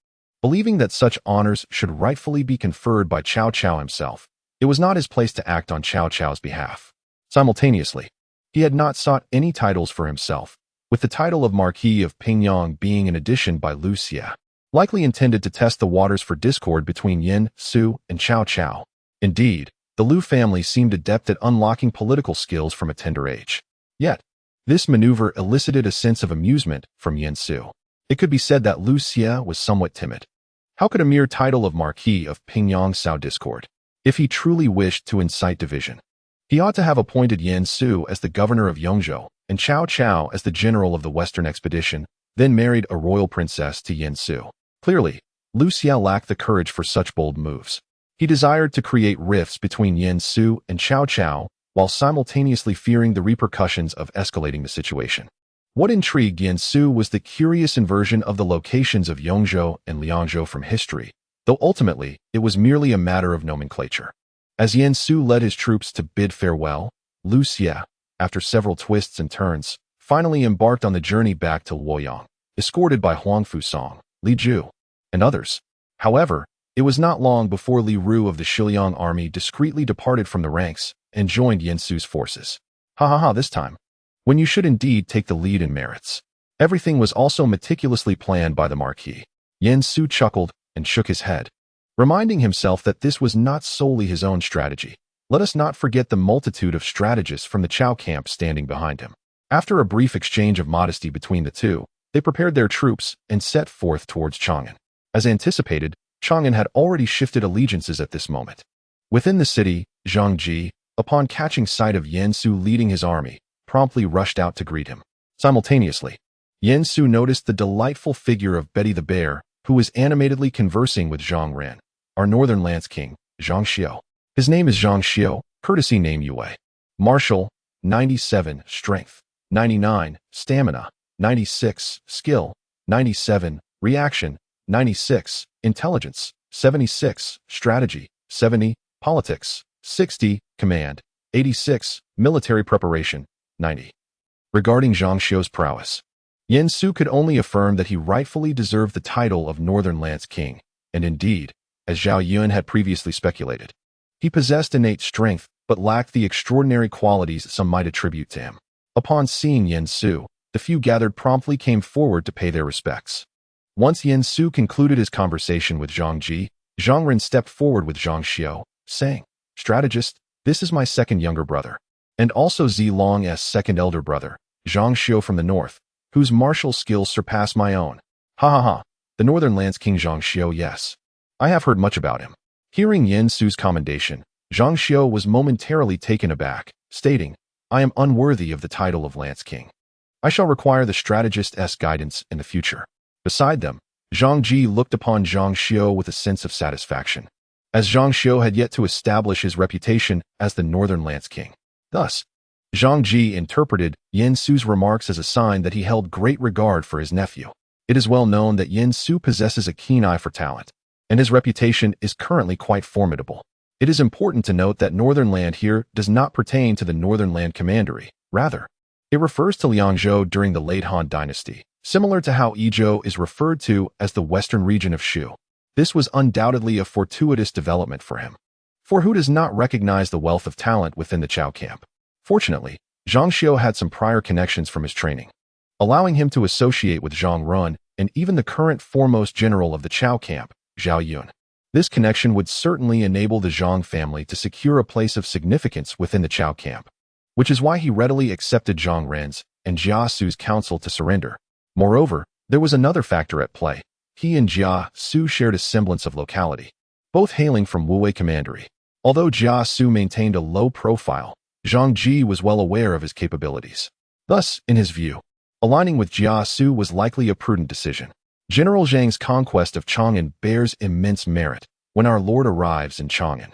Believing that such honors should rightfully be conferred by Cao Cao himself, it was not his place to act on Cao Cao's behalf. Simultaneously, he had not sought any titles for himself, with the title of Marquis of Pingyang being an addition by Lu Xia, likely intended to test the waters for discord between Yin Su and Cao Cao. Indeed, the Lu family seemed adept at unlocking political skills from a tender age. Yet, this maneuver elicited a sense of amusement from Yin Su. It could be said that Lu Xia was somewhat timid. How could a mere title of Marquis of Pingyang sow discord? If he truly wished to incite division, he ought to have appointed Yin Su as the governor of Yongzhou and Cao Cao as the general of the Western expedition, then married a royal princess to Yin Su. Clearly, Lu Xia lacked the courage for such bold moves. He desired to create rifts between Yin Su and Cao Cao while simultaneously fearing the repercussions of escalating the situation. What intrigued Yin Su was the curious inversion of the locations of Yongzhou and Liangzhou from history, though ultimately it was merely a matter of nomenclature. As Yin Su led his troops to bid farewell, Lu Xia, after several twists and turns, finally embarked on the journey back to Luoyang, escorted by Huang Fusong, Li Ju, and others. However, it was not long before Li Ru of the Shiliang army discreetly departed from the ranks and joined Yin Su's forces. This time, when you should indeed take the lead in merits. Everything was also meticulously planned by the Marquis. Yin Su chuckled and shook his head, reminding himself that this was not solely his own strategy. Let us not forget the multitude of strategists from the Cao camp standing behind him. After a brief exchange of modesty between the two, they prepared their troops and set forth towards Chang'an. As anticipated, Chang'an had already shifted allegiances at this moment. Within the city, Zhang Ji, upon catching sight of Yin Su leading his army, promptly rushed out to greet him. Simultaneously, Yin Su noticed the delightful figure of Betty the Bear, who was animatedly conversing with Zhang Ren, our northern lance king, Zhang Xiao. His name is Zhang Xiao, courtesy name Yue. Martial, 97, strength, 99, stamina, 96, skill, 97, reaction, 96, intelligence, 76, strategy, 70, politics, 60, command, 86, military preparation, 90. Regarding Zhang Xiao's prowess, Yin Su could only affirm that he rightfully deserved the title of Northern Lance King, and indeed, as Zhao Yun had previously speculated, he possessed innate strength but lacked the extraordinary qualities some might attribute to him. Upon seeing Yin Su, the few gathered promptly came forward to pay their respects. Once Yin Su concluded his conversation with Zhang Ji, Zhang Ren stepped forward with Zhang Xiao, saying, "Strategist, this is my second younger brother, and also Zi Long's second elder brother, Zhang Xiao from the north, whose martial skills surpass my own." The Northern Lance King Zhang Xiao, yes. I have heard much about him. Hearing Yin Su's commendation, Zhang Xiao was momentarily taken aback, stating, "I am unworthy of the title of Lance King. I shall require the strategist's guidance in the future." Beside them, Zhang Ji looked upon Zhang Xiao with a sense of satisfaction, as Zhang Xiao had yet to establish his reputation as the Northern Lance King. Thus, Zhang Ji interpreted Yin Su's remarks as a sign that he held great regard for his nephew. It is well known that Yin Su possesses a keen eye for talent, and his reputation is currently quite formidable. It is important to note that Northern Land here does not pertain to the Northern Land Commandery. Rather, it refers to Liangzhou during the late Han Dynasty, similar to how Yizhou is referred to as the western region of Shu. This was undoubtedly a fortuitous development for him. For who does not recognize the wealth of talent within the Cao camp? Fortunately, Zhang Xiao had some prior connections from his training, allowing him to associate with Zhang Run and even the current foremost general of the Cao camp, Zhao Yun. This connection would certainly enable the Zhang family to secure a place of significance within the Cao camp, which is why he readily accepted Zhang Ren's and Jia Su's counsel to surrender. Moreover, there was another factor at play. He and Jia Su shared a semblance of locality, both hailing from Wuwei Commandery. Although Jia Su maintained a low profile, Zhang Ji was well aware of his capabilities. Thus, in his view, aligning with Jia Su was likely a prudent decision. General Zhang's conquest of Chang'an bears immense merit. When our lord arrives in Chang'an,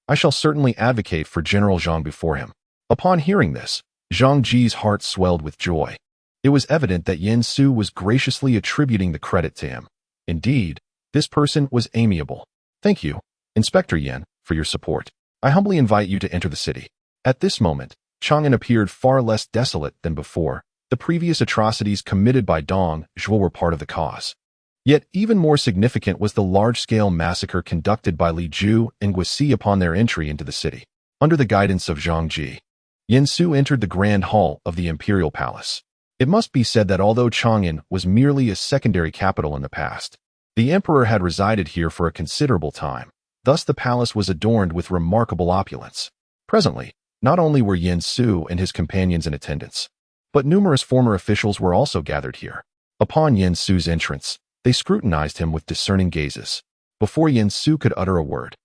I shall certainly advocate for General Zhang before him. Upon hearing this, Zhang Ji's heart swelled with joy. It was evident that Yin Su was graciously attributing the credit to him. Indeed, this person was amiable. "Thank you, Inspector Yin, for your support. I humbly invite you to enter the city." At this moment, Chang'an appeared far less desolate than before. The previous atrocities committed by Dong Zhuo were part of the cause. Yet even more significant was the large-scale massacre conducted by Li Ju and Guisi upon their entry into the city. Under the guidance of Zhang Ji, Yin Su entered the grand hall of the imperial palace. It must be said that although Chang'an was merely a secondary capital in the past, the emperor had resided here for a considerable time. Thus the palace was adorned with remarkable opulence. Presently, not only were Yin Su and his companions in attendance, but numerous former officials were also gathered here. Upon Yin Su's entrance, they scrutinized him with discerning gazes. Before Yin Su could utter a word,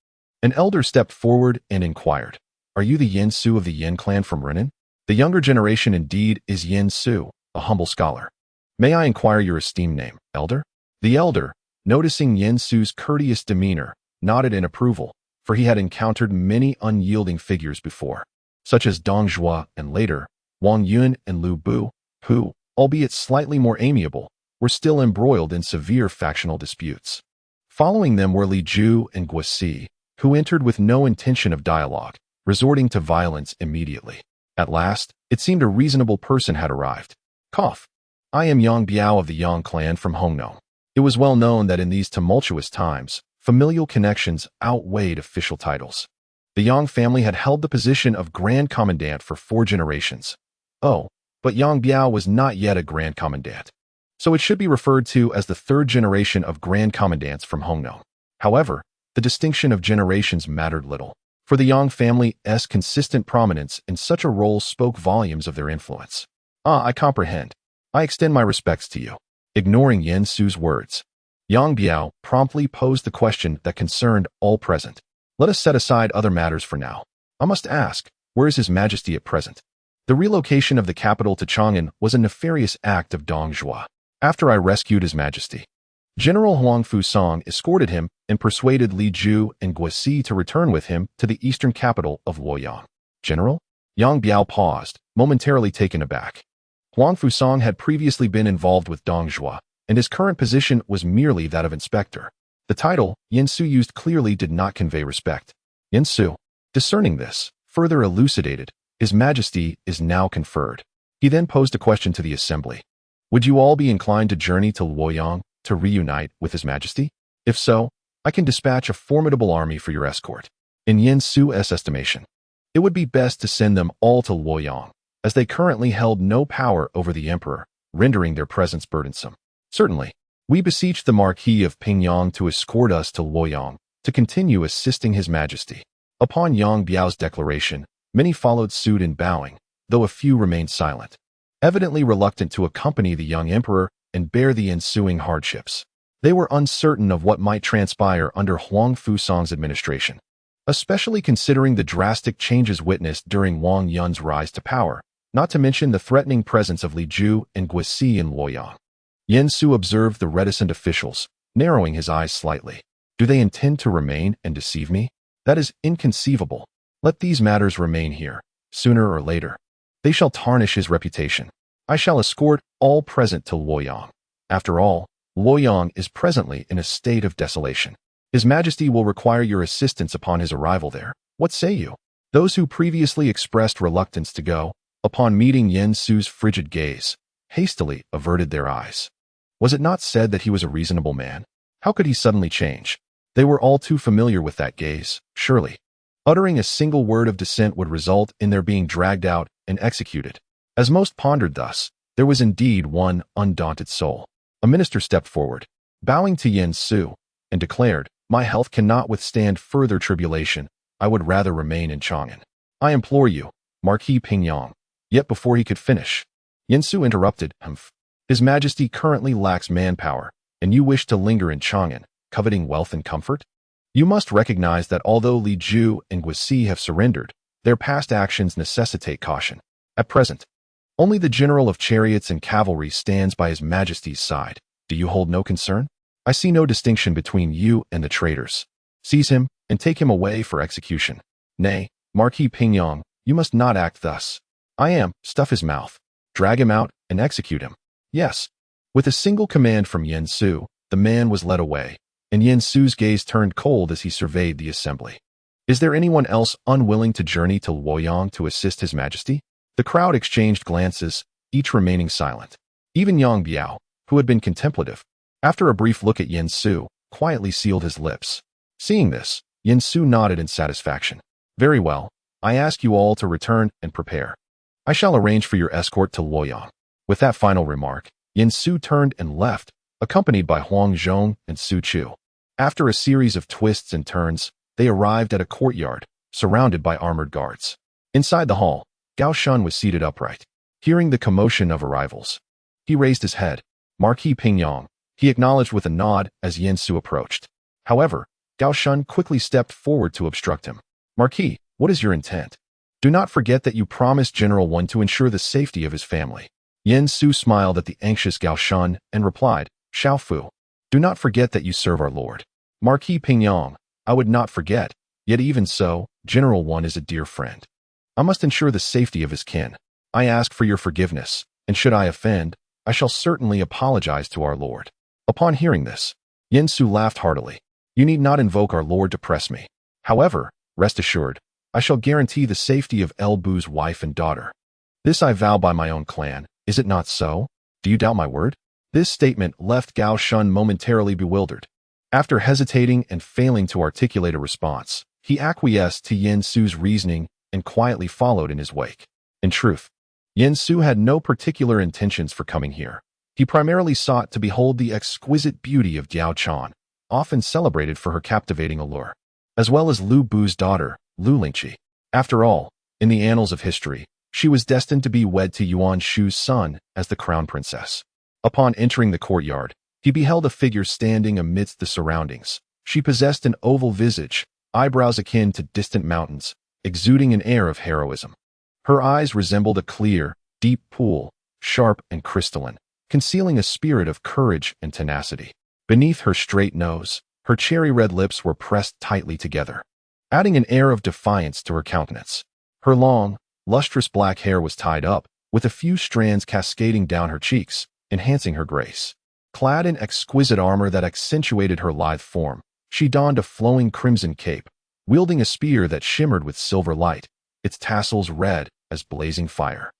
an elder stepped forward and inquired, "Are you the Yin Su of the Yin clan from Renan?" The younger generation indeed is Yin Su, a humble scholar. "May I inquire your esteemed name, elder?" The elder, noticing Yin Su's courteous demeanor, nodded in approval, for he had encountered many unyielding figures before, such as Dong Zhuo and later, Wang Yun and Lu Bu, who, albeit slightly more amiable, were still embroiled in severe factional disputes. Following them were Li Ju and Guosi, who entered with no intention of dialogue, resorting to violence immediately. At last, it seemed a reasonable person had arrived. Cough. "I am Yang Biao of the Yang clan from Hanzhong." It was well known that in these tumultuous times, familial connections outweighed official titles. The Yang family had held the position of Grand Commandant for 4 generations. Oh, but Yang Biao was not yet a Grand Commandant, so it should be referred to as the 3rd generation of Grand Commandants from Hanzhong. However, the distinction of generations mattered little, for the Yang family's consistent prominence in such a role spoke volumes of their influence. "Ah, I comprehend. I extend my respects to you." Ignoring Yin Su's words, Yang Biao promptly posed the question that concerned all present. "Let us set aside other matters for now. I must ask, where is His Majesty at present?" The relocation of the capital to Chang'an was a nefarious act of Dong Zhuo. "After I rescued His Majesty, General Huang Fusang escorted him and persuaded Li Ju and Guosi to return with him to the eastern capital of Luoyang." "General?" Yang Biao paused, momentarily taken aback. Huang Fusang had previously been involved with Dong Zhuo, and his current position was merely that of inspector. The title Yin Su used clearly did not convey respect. Yin Su, discerning this, further elucidated, "His Majesty is now conferred." He then posed a question to the assembly. "Would you all be inclined to journey to Luoyang to reunite with His Majesty? If so, I can dispatch a formidable army for your escort." In Yin Su's estimation, it would be best to send them all to Luoyang, as they currently held no power over the emperor, rendering their presence burdensome. "Certainly, we beseech the Marquis of Pingyang to escort us to Luoyang to continue assisting His Majesty." Upon Yang Biao's declaration, many followed suit in bowing, though a few remained silent, evidently reluctant to accompany the young emperor and bear the ensuing hardships. They were uncertain of what might transpire under Huang Fusang's administration, especially considering the drastic changes witnessed during Wang Yun's rise to power, not to mention the threatening presence of Li Ju and Guosi in Luoyang. Yin Su observed the reticent officials, narrowing his eyes slightly. "Do they intend to remain and deceive me? That is inconceivable. Let these matters remain here. Sooner or later, they shall tarnish his reputation. I shall escort all present to Luoyang. After all, Luoyang is presently in a state of desolation. His Majesty will require your assistance upon his arrival there. What say you?" Those who previously expressed reluctance to go, upon meeting Yin Su's frigid gaze, hastily averted their eyes. Was it not said that he was a reasonable man? How could he suddenly change? They were all too familiar with that gaze, surely. Uttering a single word of dissent would result in their being dragged out and executed. As most pondered thus, there was indeed one undaunted soul. A minister stepped forward, bowing to Yin Su, and declared, "My health cannot withstand further tribulation. I would rather remain in Chang'an. I implore you, Marquis Pingyang." Yet before he could finish, Yin Su interrupted, "Humph. His Majesty currently lacks manpower, and you wish to linger in Chang'an, coveting wealth and comfort? You must recognize that although Li Ju and Guosi have surrendered, their past actions necessitate caution. At present, only the General of Chariots and Cavalry stands by His Majesty's side. Do you hold no concern? I see no distinction between you and the traitors. Seize him and take him away for execution." "Nay, Marquis Pingyang, you must not act thus. I am, stuff his mouth, drag him out, and execute him." "Yes." With a single command from Yin Su, the man was led away, and Yin Su's gaze turned cold as he surveyed the assembly. "Is there anyone else unwilling to journey to Luoyang to assist His Majesty?" The crowd exchanged glances, each remaining silent. Even Yang Biao, who had been contemplative, after a brief look at Yin Su, quietly sealed his lips. Seeing this, Yin Su nodded in satisfaction. "Very well. I ask you all to return and prepare. I shall arrange for your escort to Luoyang." With that final remark, Yin Su turned and left, accompanied by Hanzhong and Su Chu. After a series of twists and turns, they arrived at a courtyard, surrounded by armored guards. Inside the hall, Gao Shun was seated upright. Hearing the commotion of arrivals, he raised his head. Marquis Pingyang, he acknowledged with a nod as Yin Su approached. However, Gao Shun quickly stepped forward to obstruct him. Marquis, what is your intent? Do not forget that you promised General Wan to ensure the safety of his family. Yin Su smiled at the anxious Gao Shun and replied, Xiao Fu, do not forget that you serve our lord. Marquis Pingyang, I would not forget, yet even so, General Wan is a dear friend. I must ensure the safety of his kin. I ask for your forgiveness, and should I offend, I shall certainly apologize to our lord. Upon hearing this, Yin Su laughed heartily. You need not invoke our lord to press me. However, rest assured, I shall guarantee the safety of El Bu's wife and daughter. This I vow by my own clan, is it not so? Do you doubt my word? This statement left Gao Shun momentarily bewildered. After hesitating and failing to articulate a response, he acquiesced to Yin Su's reasoning and quietly followed in his wake. In truth, Yin Su had no particular intentions for coming here. He primarily sought to behold the exquisite beauty of Diao Chan, often celebrated for her captivating allure, as well as Lu Bu's daughter, Lu Lingqi. After all, in the annals of history, she was destined to be wed to Yuan Shu's son as the crown princess. Upon entering the courtyard, he beheld a figure standing amidst the surroundings. She possessed an oval visage, eyebrows akin to distant mountains, exuding an air of heroism. Her eyes resembled a clear, deep pool, sharp and crystalline, concealing a spirit of courage and tenacity. Beneath her straight nose, her cherry-red lips were pressed tightly together, adding an air of defiance to her countenance. Her long, lustrous black hair was tied up, with a few strands cascading down her cheeks, enhancing her grace. Clad in exquisite armor that accentuated her lithe form, she donned a flowing crimson cape, wielding a spear that shimmered with silver light, its tassels red as blazing fire.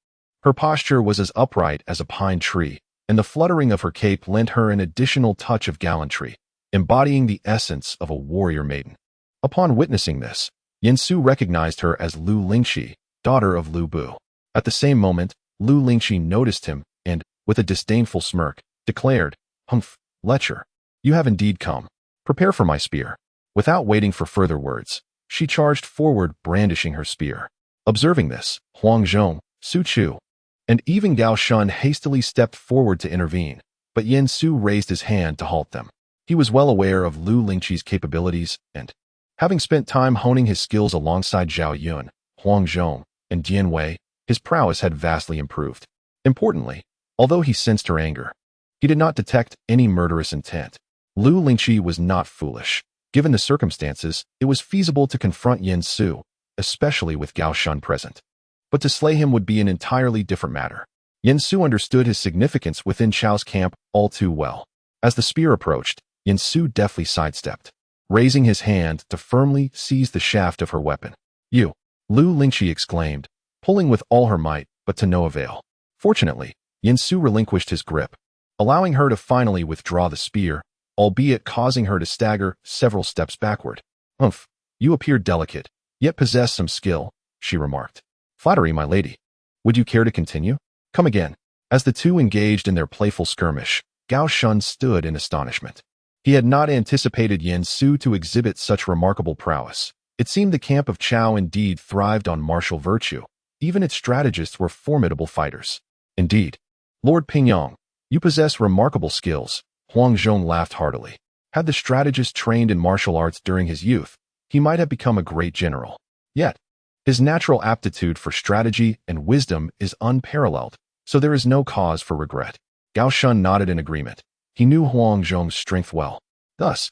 Her posture was as upright as a pine tree, and the fluttering of her cape lent her an additional touch of gallantry, embodying the essence of a warrior maiden. Upon witnessing this, Yin Su recognized her as Lu Lingqi, daughter of Lu Bu. At the same moment, Lu Lingqi noticed him and, with a disdainful smirk, declared, Humph, lecher, you have indeed come. Prepare for my spear. Without waiting for further words, she charged forward, brandishing her spear. Observing this, Hanzhong, Su Chu, and even Gao Shun hastily stepped forward to intervene, but Yin Su raised his hand to halt them. He was well aware of Lu Lingqi's capabilities and, having spent time honing his skills alongside Zhao Yun, Hanzhong, and Dian Wei, his prowess had vastly improved. Importantly, although he sensed her anger, he did not detect any murderous intent. Lu Lingqi was not foolish. Given the circumstances, it was feasible to confront Yin Su, especially with Gao Shun present. But to slay him would be an entirely different matter. Yin Su understood his significance within Chao's camp all too well. As the spear approached, Yin Su deftly sidestepped, raising his hand to firmly seize the shaft of her weapon. You! Lu Lingqi exclaimed, pulling with all her might, but to no avail. Fortunately, Yin Su relinquished his grip, allowing her to finally withdraw the spear, albeit causing her to stagger several steps backward. Humph, you appear delicate, yet possess some skill, she remarked. Flattery, my lady. Would you care to continue? Come again. As the two engaged in their playful skirmish, Gao Shun stood in astonishment. He had not anticipated Yin Su to exhibit such remarkable prowess. It seemed the camp of Cao indeed thrived on martial virtue. Even its strategists were formidable fighters. Indeed, Lord Pingyang, you possess remarkable skills. Hanzhong laughed heartily. Had the strategist trained in martial arts during his youth, he might have become a great general. Yet, his natural aptitude for strategy and wisdom is unparalleled, so there is no cause for regret. Gao Shun nodded in agreement. He knew Hanzhong's strength well. Thus,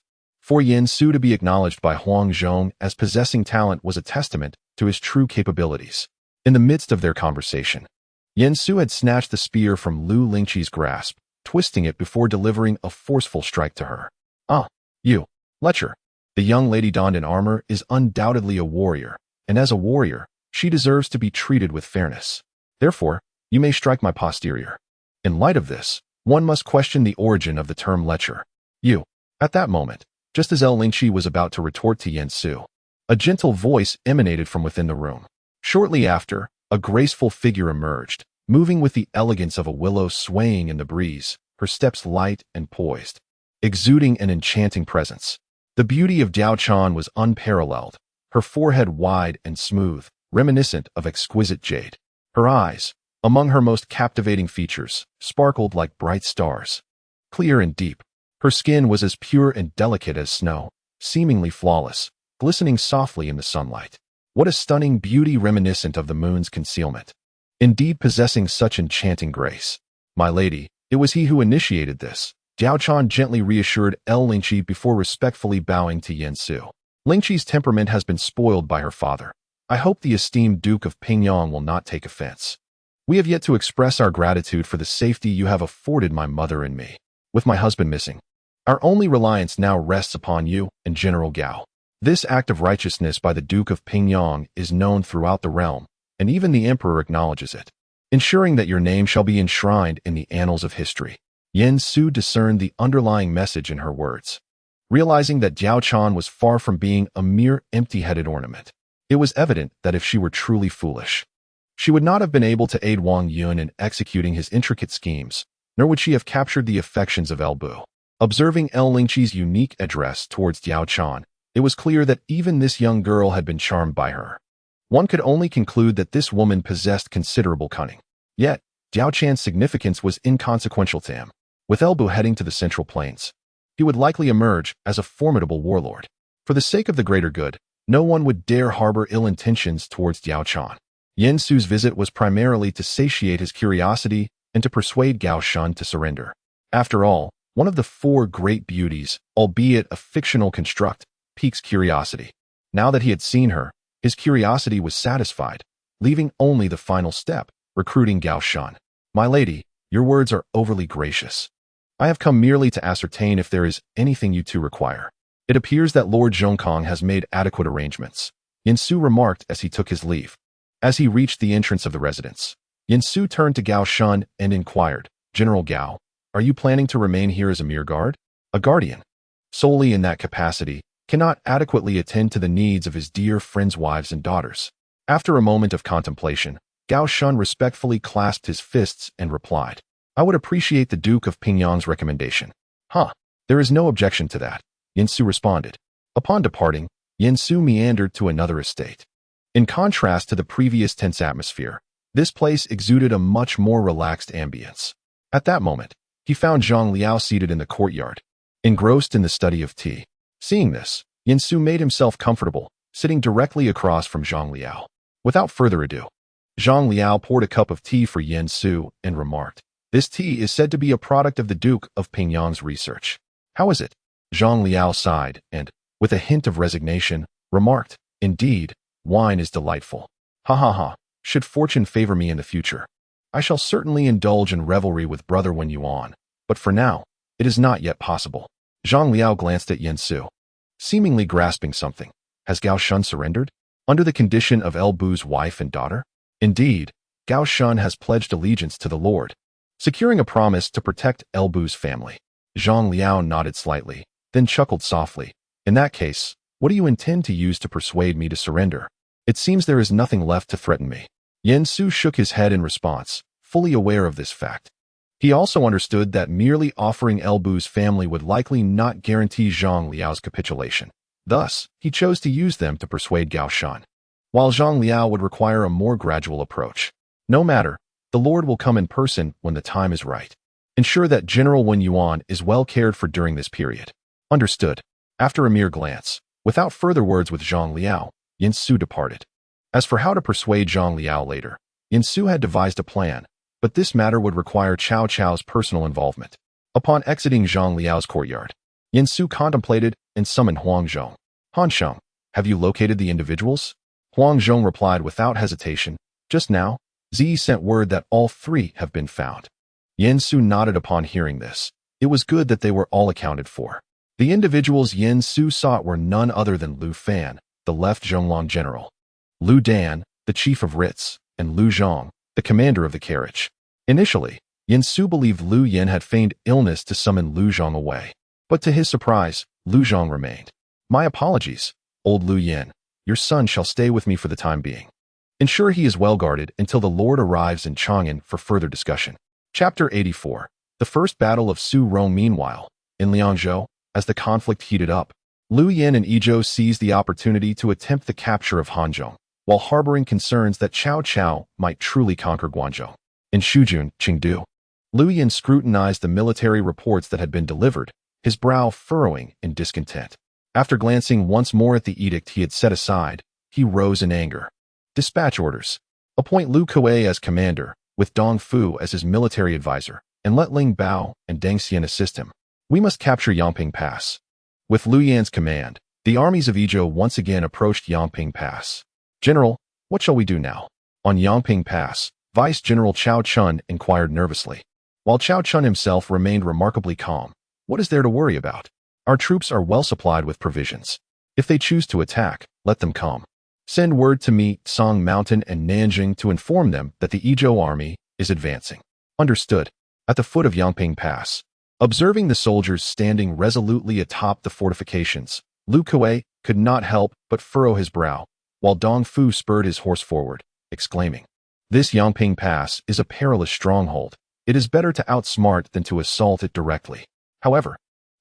for Yin Su to be acknowledged by Hanzhong as possessing talent was a testament to his true capabilities. In the midst of their conversation, Yin Su had snatched the spear from Lu Lingqi's grasp, twisting it before delivering a forceful strike to her. Ah, you, lecher. The young lady donned in armor is undoubtedly a warrior, and as a warrior, she deserves to be treated with fairness. Therefore, you may strike my posterior. In light of this, one must question the origin of the term lecher. You. At that moment, just as El Lingqi was about to retort to Yin Su, a gentle voice emanated from within the room. Shortly after, a graceful figure emerged, moving with the elegance of a willow swaying in the breeze, her steps light and poised, exuding an enchanting presence. The beauty of Diao Chan was unparalleled, her forehead wide and smooth, reminiscent of exquisite jade. Her eyes, among her most captivating features, sparkled like bright stars, clear and deep. Her skin was as pure and delicate as snow, seemingly flawless, glistening softly in the sunlight. What a stunning beauty reminiscent of the moon's concealment. Indeed possessing such enchanting grace. My lady, it was he who initiated this. Diao Chan gently reassured Lingqi before respectfully bowing to Yen Su. Lingqi's temperament has been spoiled by her father. I hope the esteemed Duke of Pingyang will not take offense. We have yet to express our gratitude for the safety you have afforded my mother and me. With my husband missing, our only reliance now rests upon you and General Gao. This act of righteousness by the Duke of Pingyang is known throughout the realm, and even the Emperor acknowledges it, ensuring that your name shall be enshrined in the annals of history. Yen Su discerned the underlying message in her words. Realizing that Diao Chan was far from being a mere empty-headed ornament, it was evident that if she were truly foolish, she would not have been able to aid Wang Yun in executing his intricate schemes, nor would she have captured the affections of Bu. Observing Lingqi's unique address towards Diao Chan, it was clear that even this young girl had been charmed by her. One could only conclude that this woman possessed considerable cunning. Yet, Diao Chan's significance was inconsequential to him. With Bu heading to the Central Plains, he would likely emerge as a formidable warlord. For the sake of the greater good, no one would dare harbor ill intentions towards Diao Chan. Yen Su's visit was primarily to satiate his curiosity and to persuade Gao Shun to surrender. After all, one of the four great beauties, albeit a fictional construct, piques curiosity. Now that he had seen her, his curiosity was satisfied, leaving only the final step, recruiting Gao Shun. My lady, your words are overly gracious. I have come merely to ascertain if there is anything you two require. It appears that Lord Zhongkong has made adequate arrangements, Yen Su remarked as he took his leave. As he reached the entrance of the residence, Yen Su turned to Gao Shun and inquired, General Gao, are you planning to remain here as a mere guard? A guardian, solely in that capacity, cannot adequately attend to the needs of his dear friends' wives and daughters. After a moment of contemplation, Gao Shun respectfully clasped his fists and replied, I would appreciate the Duke of Pingyang's recommendation. There is no objection to that, Yen Su responded. Upon departing, Yen Su meandered to another estate. In contrast to the previous tense atmosphere, this place exuded a much more relaxed ambience. At that moment, he found Zhang Liao seated in the courtyard, engrossed in the study of tea. Seeing this, Yen Su made himself comfortable, sitting directly across from Zhang Liao. Without further ado, Zhang Liao poured a cup of tea for Yen Su and remarked, this tea is said to be a product of the Duke of Pingyang's research. How is it? Zhang Liao sighed and, with a hint of resignation, remarked, indeed, wine is delightful. Should fortune favor me in the future, I shall certainly indulge in revelry with Brother Wen Yuan, but for now, it is not yet possible. Zhang Liao glanced at Yen Su, seemingly grasping something. Has Gao Shun surrendered? Under the condition of Bu's wife and daughter? Indeed, Gao Shun has pledged allegiance to the Lord, securing a promise to protect Bu's family. Zhang Liao nodded slightly, then chuckled softly. In that case, what do you intend to use to persuade me to surrender? It seems there is nothing left to threaten me. Yen Su shook his head in response, fully aware of this fact. He also understood that merely offering Bu's family would likely not guarantee Zhang Liao's capitulation. Thus, he chose to use them to persuade Gao Shun, while Zhang Liao would require a more gradual approach. No matter, the Lord will come in person when the time is right. Ensure that General Wen Yuan is well cared for during this period. Understood. After a mere glance, without further words with Zhang Liao, Yen Su departed. As for how to persuade Zhang Liao later, Yen Su had devised a plan, but this matter would require Cao Cao's personal involvement. Upon exiting Zhang Liao's courtyard, Yen Su contemplated and summoned Hanzhong. Hanzhong, have you located the individuals? Hanzhong replied without hesitation, just now, Zi sent word that all three have been found. Yen Su nodded upon hearing this. It was good that they were all accounted for. The individuals Yen Su sought were none other than Lu Fan, the left Zhonglong general, Lu Dan, the chief of writs, and Lu Zhong, the commander of the carriage. Initially, Yen Su believed Lu Yen had feigned illness to summon Lu Zhong away. But to his surprise, Lu Zhong remained. My apologies, old Lu Yen. Your son shall stay with me for the time being. Ensure he is well guarded until the Lord arrives in Chang'an for further discussion. Chapter 84. The First Battle of Su Rong. Meanwhile, in Liangzhou, as the conflict heated up, Liu Yan and Yizhou seized the opportunity to attempt the capture of Hanzhong, while harboring concerns that Cao Cao might truly conquer Guangzhou. In Shujun, Chengdu, Liu Yan scrutinized the military reports that had been delivered, his brow furrowing in discontent. After glancing once more at the edict he had set aside, he rose in anger. Dispatch orders. Appoint Lu Kuei as commander, with Dong Fu as his military advisor, and let Ling Bao and Deng Xian assist him. We must capture Yangping Pass. With Liu Yan's command, the armies of Yizhou once again approached Yangping Pass. General, what shall we do now? On Yangping Pass, Vice General Cao Chun inquired nervously. While Cao Chun himself remained remarkably calm. What is there to worry about? Our troops are well supplied with provisions. If they choose to attack, let them come. Send word to me, Song Mountain and Nanjing to inform them that the Yizhou army is advancing. Understood. At the foot of Yangping Pass, observing the soldiers standing resolutely atop the fortifications, Lu Kuei could not help but furrow his brow, while Dong Fu spurred his horse forward, exclaiming, "This Yangping Pass is a perilous stronghold. It is better to outsmart than to assault it directly. However,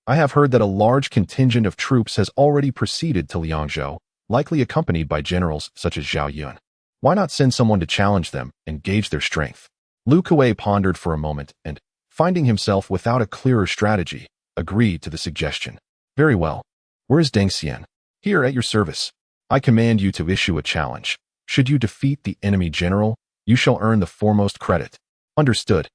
I have heard that a large contingent of troops has already proceeded to Liangzhou, likely accompanied by generals such as Zhao Yun. Why not send someone to challenge them and gauge their strength?" Lu Kuei pondered for a moment and, finding himself without a clearer strategy, agreed to the suggestion. "Very well. Where is Deng Xian?" "Here at your service. I command you to issue a challenge. Should you defeat the enemy general, you shall earn the foremost credit." "Understood."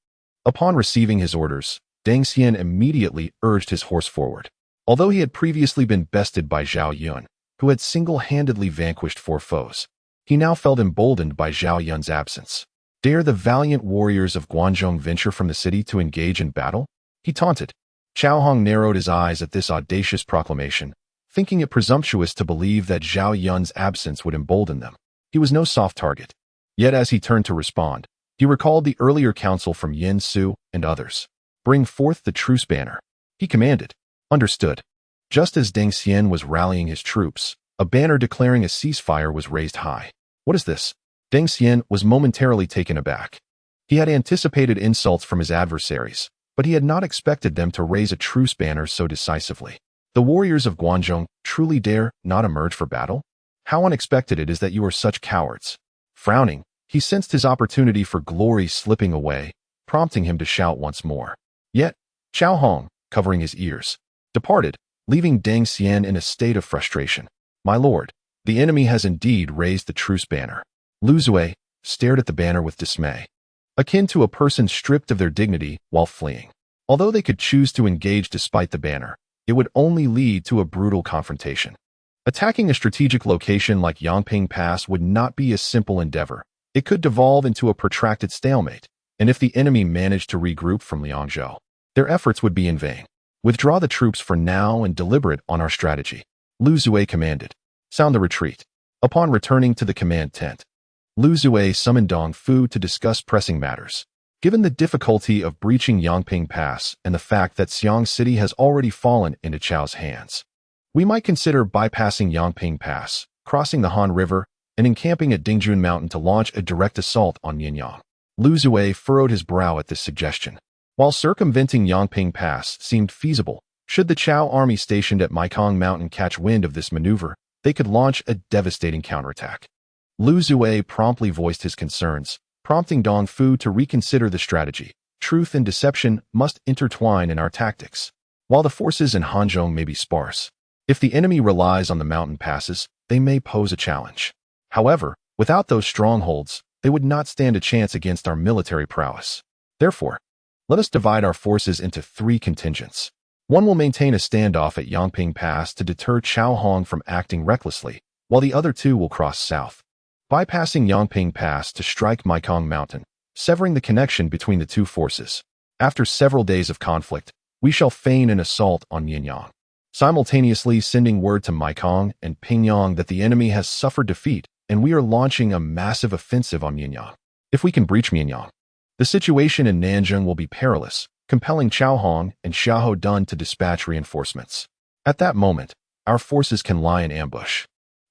Upon receiving his orders, Deng Xian immediately urged his horse forward. Although he had previously been bested by Zhao Yun, who had single-handedly vanquished 4 foes, he now felt emboldened by Zhao Yun's absence. Dare the valiant warriors of Guangzhou venture from the city to engage in battle? He taunted. Cao Hong narrowed his eyes at this audacious proclamation, thinking it presumptuous to believe that Zhao Yun's absence would embolden them. He was no soft target. Yet as he turned to respond, he recalled the earlier counsel from Yin Su and others. "Bring forth the truce banner," he commanded. Understood. Just as Deng Xian was rallying his troops, a banner declaring a ceasefire was raised high. "What is this?" Deng Xian was momentarily taken aback. He had anticipated insults from his adversaries, but he had not expected them to raise a truce banner so decisively. The warriors of Guangzhou truly dare not emerge for battle? How unexpected it is that you are such cowards. Frowning, he sensed his opportunity for glory slipping away, prompting him to shout once more. Yet, Cao Hong, covering his ears, departed, leaving Deng Xian in a state of frustration. "My lord, the enemy has indeed raised the truce banner." Lu Zui stared at the banner with dismay, akin to a person stripped of their dignity while fleeing. Although they could choose to engage despite the banner, it would only lead to a brutal confrontation. Attacking a strategic location like Yangping Pass would not be a simple endeavor. It could devolve into a protracted stalemate, and if the enemy managed to regroup from Liangzhou, their efforts would be in vain. "Withdraw the troops for now and deliberate on our strategy," Lu Zui commanded. "Sound the retreat." Upon returning to the command tent, Lu Zui summoned Dong Fu to discuss pressing matters. Given the difficulty of breaching Yangping Pass and the fact that Xiang City has already fallen into Chao's hands, we might consider bypassing Yangping Pass, crossing the Han River, and encamping at Dingjun Mountain to launch a direct assault on Nianyang. Lu Zui furrowed his brow at this suggestion. While circumventing Yangping Pass seemed feasible, should the Chao army stationed at Maikong Mountain catch wind of this maneuver, they could launch a devastating counterattack. Lu Zui promptly voiced his concerns, prompting Dong Fu to reconsider the strategy. Truth and deception must intertwine in our tactics. While the forces in Hanzhong may be sparse, if the enemy relies on the mountain passes, they may pose a challenge. However, without those strongholds, they would not stand a chance against our military prowess. Therefore, let us divide our forces into 3 contingents. One will maintain a standoff at Yangping Pass to deter Cao Hong from acting recklessly, while the other 2 will cross south, bypassing Yangping Pass to strike Maikong Mountain, severing the connection between the 2 forces. After several days of conflict, we shall feign an assault on Nianyang, simultaneously sending word to Maikong and Pingyang that the enemy has suffered defeat and we are launching a massive offensive on Nianyang. If we can breach Nianyang, the situation in Nanjing will be perilous, compelling Cao Hong and Xiahou Dun to dispatch reinforcements. At that moment, our forces can lie in ambush.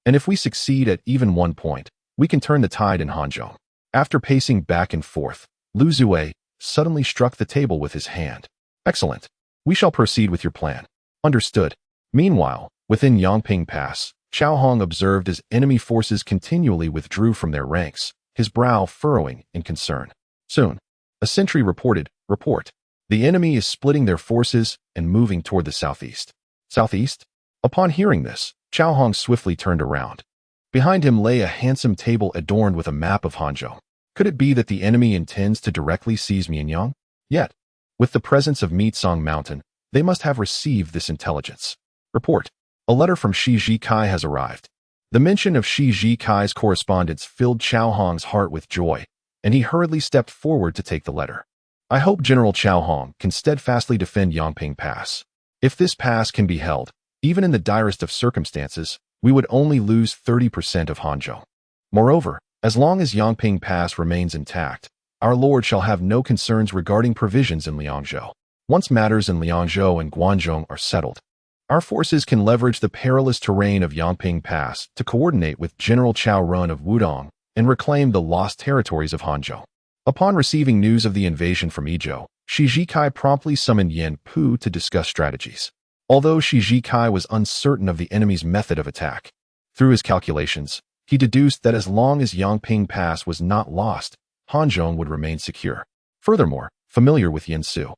And if we succeed at even one point, We can turn the tide in Hanzhong. After pacing back and forth, Lu Zue suddenly struck the table with his hand. Excellent. We shall proceed with your plan. Understood. Meanwhile, within Yangping Pass, Cao Hong observed as enemy forces continually withdrew from their ranks, his brow furrowing in concern. Soon, a sentry reported, "Report. The enemy is splitting their forces and moving toward the southeast." Southeast? Upon hearing this, Cao Hong swiftly turned around. Behind him lay a handsome table adorned with a map of Hanzhong. Could it be that the enemy intends to directly seize Mianyang? Yet, with the presence of Meitsong Mountain, they must have received this intelligence. Report. A letter from Shi Zhikai has arrived. The mention of Shi Zhikai's correspondence filled Cao Hong's heart with joy, and he hurriedly stepped forward to take the letter. I hope General Cao Hong can steadfastly defend Yangping Pass. If this pass can be held, even in the direst of circumstances, we would only lose 30% of Hanzhong. Moreover, as long as Yangping Pass remains intact, our lord shall have no concerns regarding provisions in Liangzhou. Once matters in Liangzhou and Guanzhong are settled, our forces can leverage the perilous terrain of Yangping Pass to coordinate with General Cao Run of Wudong and reclaim the lost territories of Hanzhong. Upon receiving news of the invasion from Izhou, Shi Zhikai promptly summoned Yan Pu to discuss strategies. Although Shi Zhikai was uncertain of the enemy's method of attack, through his calculations, he deduced that as long as Yangping Pass was not lost, Hanzhong would remain secure. Furthermore, familiar with Yin Su,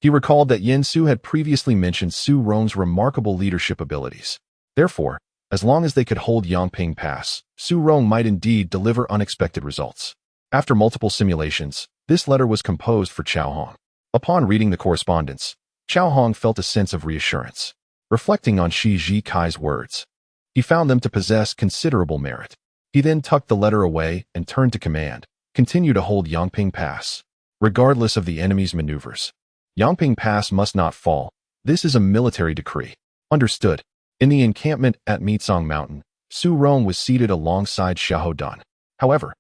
he recalled that Yin Su had previously mentioned Su Rong's remarkable leadership abilities. Therefore, as long as they could hold Yangping Pass, Su Rong might indeed deliver unexpected results. After multiple simulations, this letter was composed for Cao Hong. Upon reading the correspondence, Cao Hong felt a sense of reassurance. Reflecting on Shi Zhikai's words, he found them to possess considerable merit. He then tucked the letter away and turned to command, continue to hold Yangping Pass, regardless of the enemy's maneuvers. Yangping Pass must not fall. This is a military decree. Understood. In the encampment at Meitsong Mountain, Su Rong was seated alongside Xiahou Dun. However,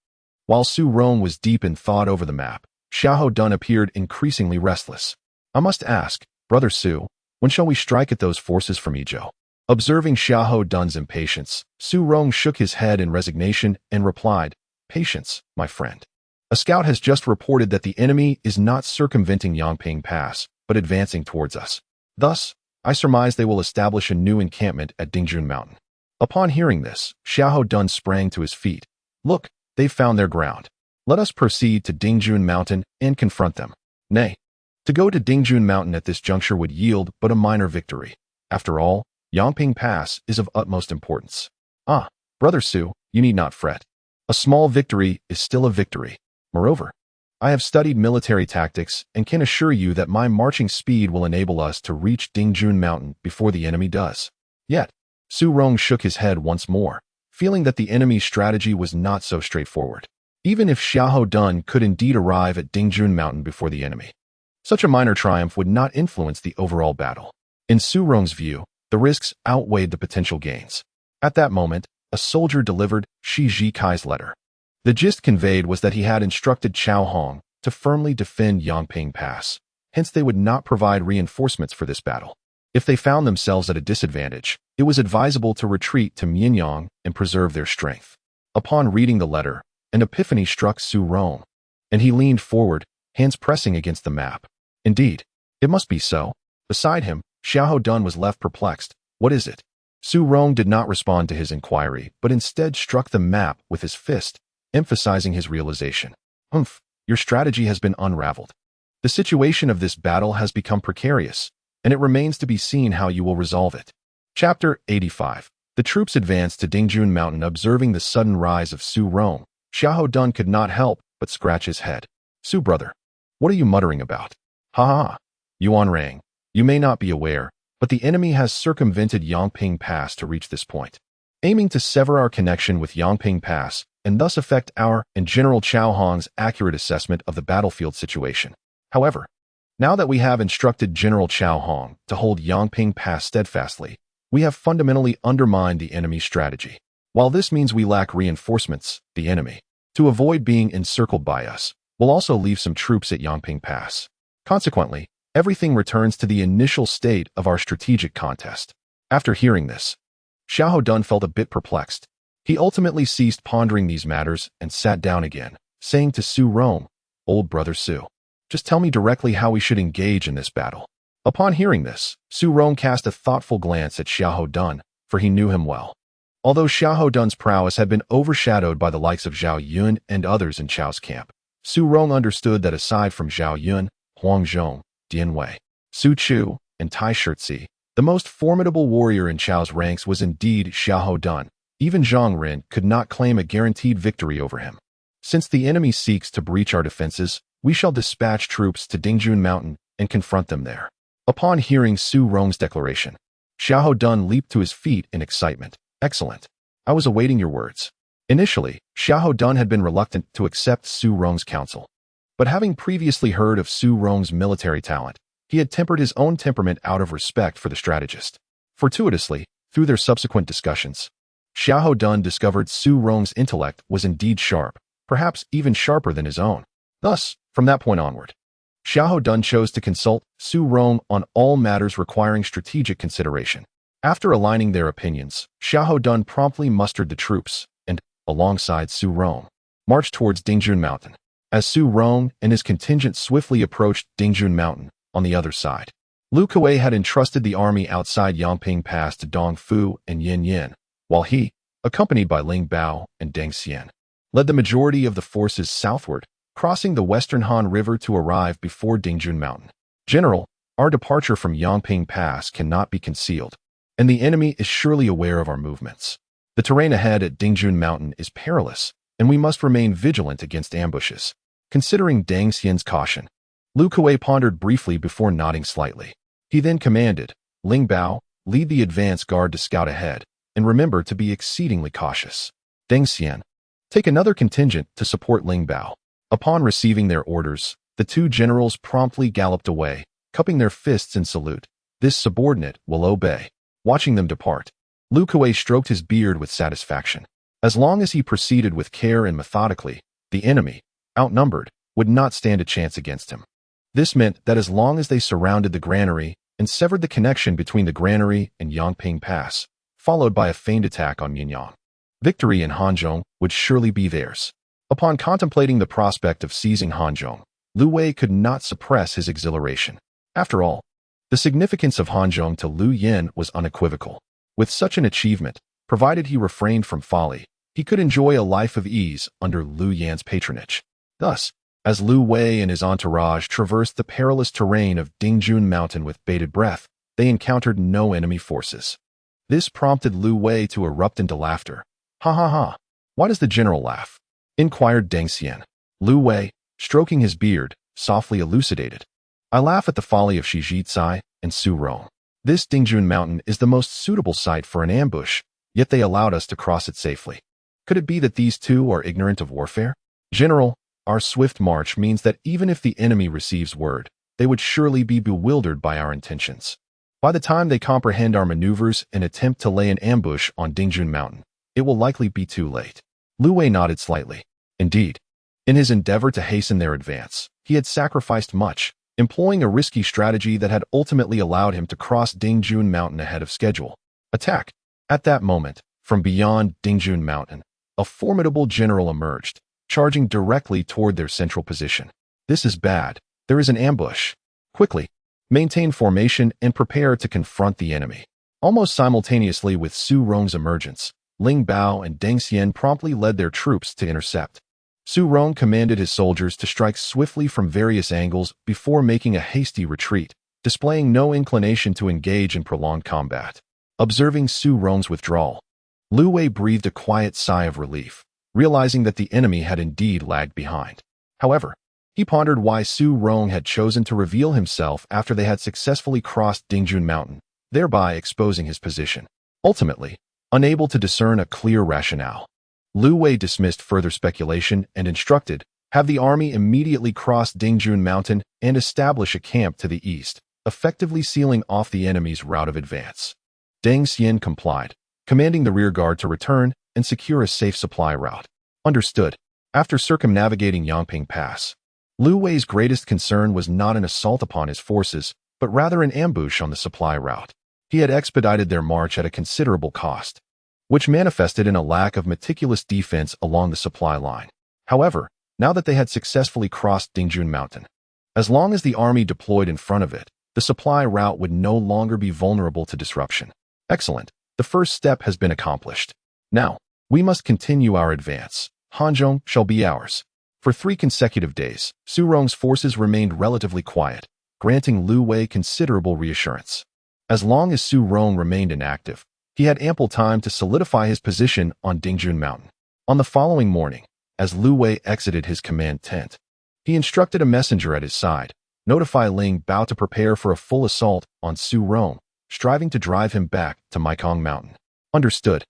while Su Rong was deep in thought over the map, Xiahou Dun appeared increasingly restless. I must ask, Brother Su, when shall we strike at those forces from Izhou? Observing Xiahou Dun's impatience, Su Rong shook his head in resignation and replied, Patience, my friend. A scout has just reported that the enemy is not circumventing Yangping Pass, but advancing towards us. Thus, I surmise they will establish a new encampment at Dingjun Mountain. Upon hearing this, Xiahou Dun sprang to his feet. Look, they've found their ground. Let us proceed to Dingjun Mountain and confront them. Nay, to go to Dingjun Mountain at this juncture would yield but a minor victory. After all, Yangping Pass is of utmost importance. Ah, Brother Su, you need not fret. A small victory is still a victory. Moreover, I have studied military tactics and can assure you that my marching speed will enable us to reach Dingjun Mountain before the enemy does. Yet, Su Rong shook his head once more, feeling that the enemy's strategy was not so straightforward. Even if Xiahou Dun could indeed arrive at Dingjun Mountain before the enemy, such a minor triumph would not influence the overall battle. In Su Rong's view, the risks outweighed the potential gains. At that moment, a soldier delivered Shi Zhikai's letter. The gist conveyed was that he had instructed Cao Hong to firmly defend Yangping Pass, hence they would not provide reinforcements for this battle. If they found themselves at a disadvantage, it was advisable to retreat to Mianyang and preserve their strength. Upon reading the letter, an epiphany struck Su Rong, and he leaned forward, hands pressing against the map. Indeed, it must be so. Beside him, Xiahou Dun was left perplexed. What is it? Su Rong did not respond to his inquiry, but instead struck the map with his fist, emphasizing his realization. Your strategy has been unraveled. The situation of this battle has become precarious, and it remains to be seen how you will resolve it. Chapter 85. The troops advanced to Dingjun Mountain. Observing the sudden rise of Su Rong, Xiahou Dun could not help but scratch his head. Su brother, what are you muttering about? Ha ha, Yuan Rang, you may not be aware, but the enemy has circumvented Yangping Pass to reach this point, aiming to sever our connection with Yangping Pass and thus affect our and General Cao Hong's accurate assessment of the battlefield situation. However, now that we have instructed General Cao Hong to hold Yangping Pass steadfastly, we have fundamentally undermined the enemy's strategy. While this means we lack reinforcements, the enemy, to avoid being encircled by us, will also leave some troops at Yangping Pass. Consequently, everything returns to the initial state of our strategic contest. After hearing this, Xiahou Dun felt a bit perplexed. He ultimately ceased pondering these matters and sat down again, saying to Su Rong, "Old brother Su, just tell me directly how we should engage in this battle." Upon hearing this, Su Rong cast a thoughtful glance at Xiahou Dun, for he knew him well. Although Xiahou Dun's prowess had been overshadowed by the likes of Zhao Yun and others in Chao's camp, Su Rong understood that aside from Zhao Yun, Huang Zhong, Dian Wei, Su Chu, and Tai Shirzi, the most formidable warrior in Chao's ranks was indeed Xiahou Dun. Even Zhang Ren could not claim a guaranteed victory over him. Since the enemy seeks to breach our defenses, we shall dispatch troops to Dingjun Mountain and confront them there. Upon hearing Su Rong's declaration, Xiahou Dun leaped to his feet in excitement. "Excellent. I was awaiting your words." Initially, Xiahou Dun had been reluctant to accept Su Rong's counsel. But having previously heard of Su Rong's military talent, he had tempered his own temperament out of respect for the strategist. Fortuitously, through their subsequent discussions, Xiahou Dun discovered Su Rong's intellect was indeed sharp, perhaps even sharper than his own. Thus, from that point onward, Xiahou Dun chose to consult Su Rong on all matters requiring strategic consideration. After aligning their opinions, Xiahou Dun promptly mustered the troops and, alongside Su Rong, marched towards Dingjun Mountain. As Su Rong and his contingent swiftly approached Dingjun Mountain, on the other side, Lu Kuei had entrusted the army outside Yangping Pass to Dong Fu and Yin Yin, while he, accompanied by Ling Bao and Deng Xian, led the majority of the forces southward, crossing the western Han River to arrive before Dingjun Mountain. "General, our departure from Yangping Pass cannot be concealed, and the enemy is surely aware of our movements. The terrain ahead at Dingjun Mountain is perilous, and we must remain vigilant against ambushes." Considering Deng Xian's caution, Lu Kuei pondered briefly before nodding slightly. He then commanded, "Ling Bao, lead the advance guard to scout ahead, and remember to be exceedingly cautious. Deng Xian, take another contingent to support Ling Bao." Upon receiving their orders, the two generals promptly galloped away, cupping their fists in salute. This subordinate will obey. Watching them depart, Lu Kuei stroked his beard with satisfaction. As long as he proceeded with care and methodically, the enemy, outnumbered, would not stand a chance against him. This meant that as long as they surrounded the granary and severed the connection between the granary and Yangping Pass, followed by a feigned attack on Mianyang, victory in Hanzhong would surely be theirs. Upon contemplating the prospect of seizing Hanzhong, Lu Wei could not suppress his exhilaration. After all, the significance of Hanzhong to Lu Yin was unequivocal. With such an achievement, provided he refrained from folly, he could enjoy a life of ease under Lu Yan's patronage. Thus, as Lu Wei and his entourage traversed the perilous terrain of Dingjun Mountain with bated breath, they encountered no enemy forces. This prompted Lu Wei to erupt into laughter. "Ha ha ha! Why does the general laugh?" inquired Deng Xian. Lu Wei, stroking his beard, softly elucidated. "I laugh at the folly of Shi Jizai and Su Rong. This Dingjun Mountain is the most suitable site for an ambush, yet they allowed us to cross it safely. Could it be that these two are ignorant of warfare? General, our swift march means that even if the enemy receives word, they would surely be bewildered by our intentions. By the time they comprehend our maneuvers and attempt to lay an ambush on Dingjun Mountain, it will likely be too late." Lu Wei nodded slightly. Indeed, in his endeavor to hasten their advance, he had sacrificed much, employing a risky strategy that had ultimately allowed him to cross Dingjun Mountain ahead of schedule. Attack! At that moment, from beyond Dingjun Mountain, a formidable general emerged, charging directly toward their central position. "This is bad. There is an ambush. Quickly, maintain formation and prepare to confront the enemy." Almost simultaneously with Su Rong's emergence, Ling Bao and Deng Xian promptly led their troops to intercept. Su Rong commanded his soldiers to strike swiftly from various angles before making a hasty retreat, displaying no inclination to engage in prolonged combat. Observing Su Rong's withdrawal, Lu Wei breathed a quiet sigh of relief, realizing that the enemy had indeed lagged behind. However, he pondered why Su Rong had chosen to reveal himself after they had successfully crossed Dingjun Mountain, thereby exposing his position. Ultimately, unable to discern a clear rationale, Lu Wei dismissed further speculation and instructed, "Have the army immediately cross Dingjun Mountain and establish a camp to the east, effectively sealing off the enemy's route of advance." Deng Xian complied, commanding the rear guard to return and secure a safe supply route. Understood. After circumnavigating Yangping Pass, Lu Wei's greatest concern was not an assault upon his forces, but rather an ambush on the supply route. He had expedited their march at a considerable cost. which manifested in a lack of meticulous defense along the supply line. However, now that they had successfully crossed Dingjun Mountain, as long as the army deployed in front of it, the supply route would no longer be vulnerable to disruption. Excellent. The first step has been accomplished. Now, we must continue our advance. Hanzhong shall be ours. For 3 consecutive days, Su Rong's forces remained relatively quiet, granting Lu Wei considerable reassurance. As long as Su Rong remained inactive, he had ample time to solidify his position on Dingjun Mountain. On the following morning, as Lu Wei exited his command tent, he instructed a messenger at his side, notify Ling Bao to prepare for a full assault on Su Rong, striving to drive him back to Mekong Mountain. Understood.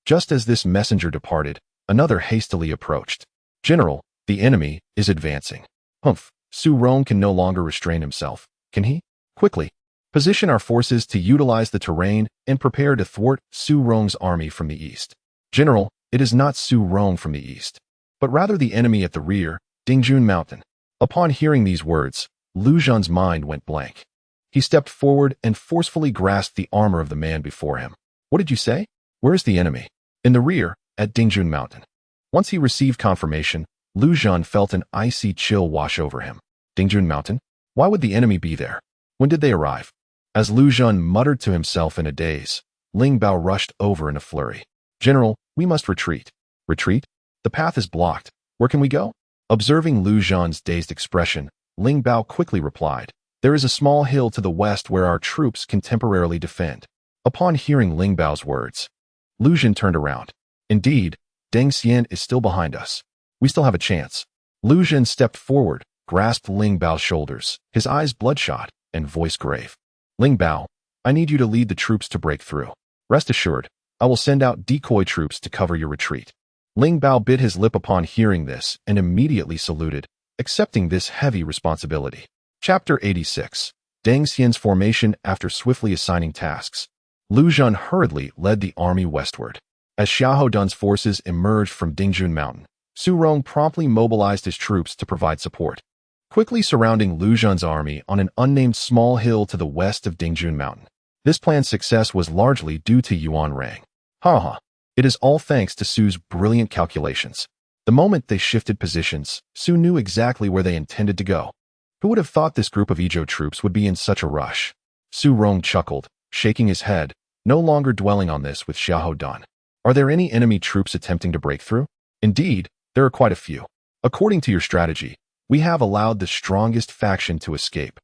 Just as this messenger departed, another hastily approached. General, the enemy is advancing. Humph, Su Rong can no longer restrain himself, can he? Quickly, position our forces to utilize the terrain and prepare to thwart Su Rong's army from the east. General, it is not Su Rong from the east, but rather the enemy at the rear, Dingjun Mountain. Upon hearing these words, Lu Zhan's mind went blank. He stepped forward and forcefully grasped the armor of the man before him. What did you say? Where is the enemy? In the rear, at Dingjun Mountain. Once he received confirmation, Lu Zhan felt an icy chill wash over him. Dingjun Mountain? Why would the enemy be there? When did they arrive? As Lu Zhan muttered to himself in a daze, Ling Bao rushed over in a flurry. General, we must retreat. Retreat? The path is blocked. Where can we go? Observing Lu Zhan's dazed expression, Ling Bao quickly replied, there is a small hill to the west where our troops can temporarily defend. Upon hearing Ling Bao's words, Lu Zhan turned around. Indeed, Deng Xian is still behind us. We still have a chance. Lu Zhan stepped forward, grasped Ling Bao's shoulders, his eyes bloodshot, and voice grave. Ling Bao, I need you to lead the troops to break through. Rest assured, I will send out decoy troops to cover your retreat. Ling Bao bit his lip upon hearing this and immediately saluted, accepting this heavy responsibility. Chapter 86. Deng Xian's formation after swiftly assigning tasks. Lu Zhan hurriedly led the army westward. As Xiahou Dun's forces emerged from Dingjun Mountain, Su Rong promptly mobilized his troops to provide support, quickly surrounding Lu Zhan's army on an unnamed small hill to the west of Dingjun Mountain. This plan's success was largely due to Yuan Rang. It is all thanks to Su's brilliant calculations. The moment they shifted positions, Su knew exactly where they intended to go. Who would have thought this group of Izhou troops would be in such a rush? Su Rong chuckled, shaking his head, no longer dwelling on this with Xiahou Dun. Are there any enemy troops attempting to break through? Indeed, there are quite a few. According to your strategy, we have allowed the strongest faction to escape,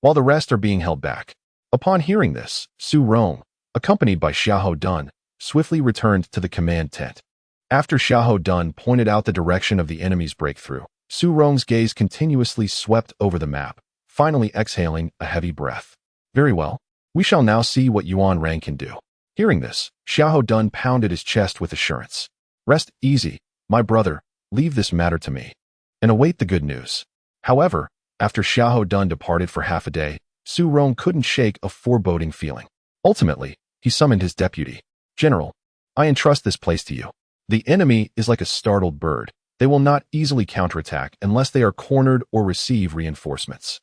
while the rest are being held back. Upon hearing this, Su Rong, accompanied by Xiahou Dun, swiftly returned to the command tent. After Xiahou Dun pointed out the direction of the enemy's breakthrough, Su Rong's gaze continuously swept over the map, finally exhaling a heavy breath. Very well. We shall now see what Yuan Rang can do. Hearing this, Xiahou Dun pounded his chest with assurance. Rest easy, my brother, leave this matter to me, and await the good news. However, after Xiahou Dun departed for half a day, Su Rong couldn't shake a foreboding feeling. Ultimately, he summoned his deputy. General, I entrust this place to you. The enemy is like a startled bird. They will not easily counterattack unless they are cornered or receive reinforcements.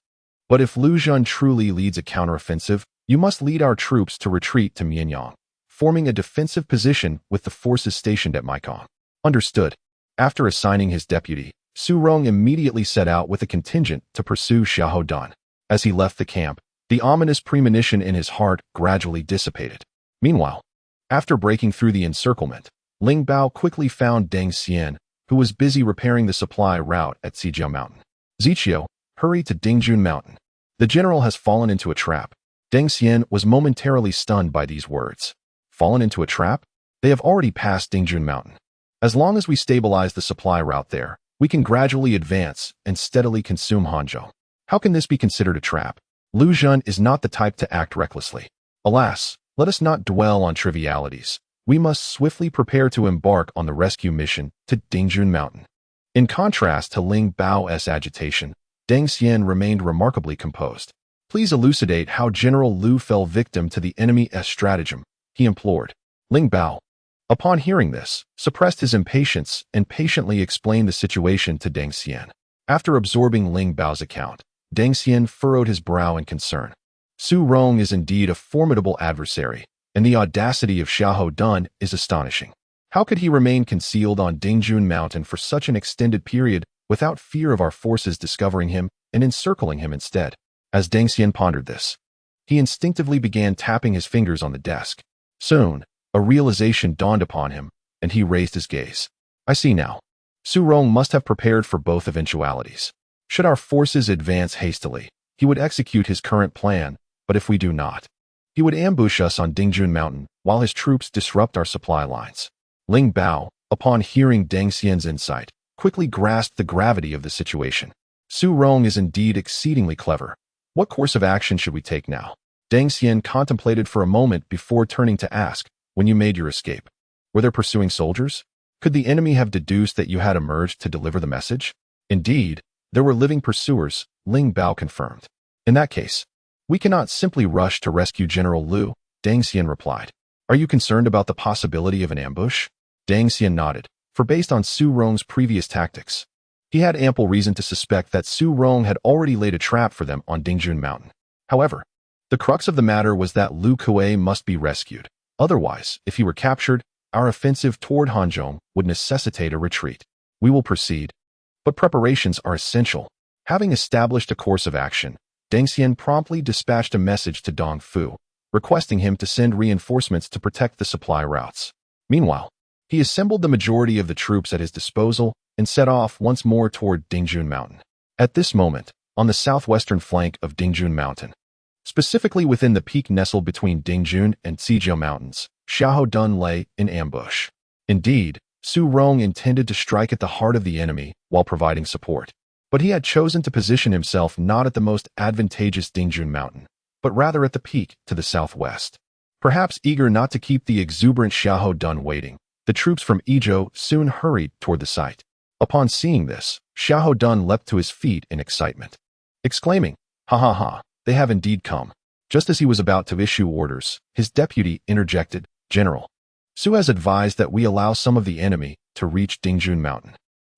But if Lu Zhan truly leads a counteroffensive, you must lead our troops to retreat to Mianyang, forming a defensive position with the forces stationed at Mekong. Understood. After assigning his deputy, Su Rong immediately set out with a contingent to pursue Xiahou Dun. As he left the camp, the ominous premonition in his heart gradually dissipated. Meanwhile, after breaking through the encirclement, Ling Bao quickly found Deng Xian, who was busy repairing the supply route at Zijiao Mountain. Zijiao, hurry to Dingjun Mountain. The general has fallen into a trap. Deng Xian was momentarily stunned by these words. Fallen into a trap? They have already passed Dingjun Mountain. As long as we stabilize the supply route there, we can gradually advance and steadily consume Hanzhong. How can this be considered a trap? Lu Zhan is not the type to act recklessly. Alas, let us not dwell on trivialities. We must swiftly prepare to embark on the rescue mission to Dingjun Mountain. In contrast to Ling Bao's agitation, Deng Xian remained remarkably composed. Please elucidate how General Lu fell victim to the enemy's stratagem, he implored. Ling Bao, upon hearing this, suppressed his impatience and patiently explained the situation to Deng Xian. After absorbing Ling Bao's account, Deng Xian furrowed his brow in concern. Su Rong is indeed a formidable adversary, and the audacity of Xiahou Dun is astonishing. How could he remain concealed on Dingjun Mountain for such an extended period without fear of our forces discovering him and encircling him instead? As Deng Xian pondered this, he instinctively began tapping his fingers on the desk. Soon, a realization dawned upon him, and he raised his gaze. I see now. Su Rong must have prepared for both eventualities. Should our forces advance hastily, he would execute his current plan, but if we do not, he would ambush us on Dingjun Mountain while his troops disrupt our supply lines. Ling Bao, upon hearing Deng Xian's insight, quickly grasped the gravity of the situation. Su Rong is indeed exceedingly clever. What course of action should we take now? Deng Xian contemplated for a moment before turning to ask, when you made your escape, were there pursuing soldiers? Could the enemy have deduced that you had emerged to deliver the message? Indeed, there were living pursuers, Ling Bao confirmed. In that case, we cannot simply rush to rescue General Liu, Deng Xian replied. Are you concerned about the possibility of an ambush? Deng Xian nodded, for based on Su Rong's previous tactics, he had ample reason to suspect that Su Rong had already laid a trap for them on Dingjun Mountain. However, the crux of the matter was that Lu Kuei must be rescued. Otherwise, if he were captured, our offensive toward Hanzhong would necessitate a retreat. We will proceed, but preparations are essential. Having established a course of action, Deng Xian promptly dispatched a message to Dong Fu, requesting him to send reinforcements to protect the supply routes. Meanwhile, he assembled the majority of the troops at his disposal and set off once more toward Dingjun Mountain. At this moment, on the southwestern flank of Dingjun Mountain, specifically within the peak nestled between Dingjun and Xijiao Mountains, Xiahou Dun lay in ambush. Indeed, Su Rong intended to strike at the heart of the enemy while providing support. But he had chosen to position himself not at the most advantageous Dingjun Mountain, but rather at the peak to the southwest. Perhaps eager not to keep the exuberant Xiahou Dun waiting, the troops from Yizhou soon hurried toward the site. Upon seeing this, Xiahou Dun leapt to his feet in excitement, exclaiming, "Ha ha ha, they have indeed come." Just as he was about to issue orders, his deputy interjected, "General, Su has advised that we allow some of the enemy to reach Dingjun Mountain.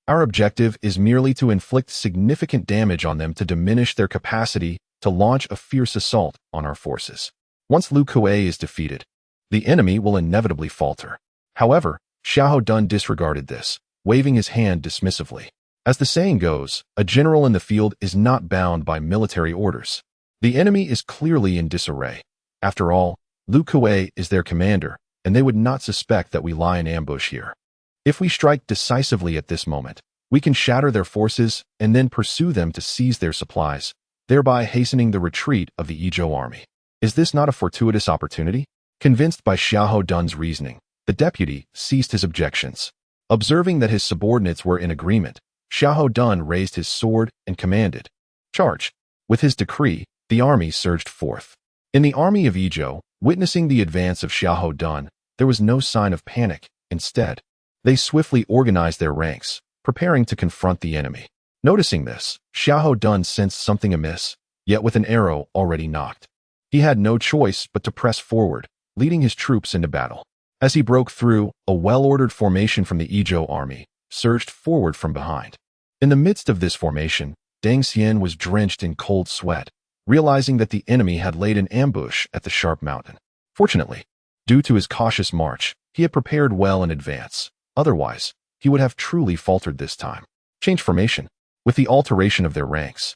Our objective is merely to inflict significant damage on them to diminish their capacity to launch a fierce assault on our forces. Once Lu Kuei is defeated, the enemy will inevitably falter." However, Xiahou Dun disregarded this, waving his hand dismissively. As the saying goes, a general in the field is not bound by military orders. The enemy is clearly in disarray. After all, Lu Kuei is their commander, and they would not suspect that we lie in ambush here. If we strike decisively at this moment, we can shatter their forces and then pursue them to seize their supplies, thereby hastening the retreat of the Yizhou army. Is this not a fortuitous opportunity? Convinced by Xiahou Dun's reasoning, the deputy ceased his objections. Observing that his subordinates were in agreement, Xiahou Dun raised his sword and commanded, "Charge!" With his decree, the army surged forth. In the army of Yizhou, witnessing the advance of Xiahou Dun, there was no sign of panic. Instead, they swiftly organized their ranks, preparing to confront the enemy. Noticing this, Xiahou Dun sensed something amiss, yet with an arrow already nocked. He had no choice but to press forward, leading his troops into battle. As he broke through, a well-ordered formation from the Yizhou army surged forward from behind. In the midst of this formation, Deng Xian was drenched in cold sweat, realizing that the enemy had laid an ambush at the sharp mountain. Fortunately, due to his cautious march, he had prepared well in advance. Otherwise, he would have truly faltered this time. Change formation. With the alteration of their ranks,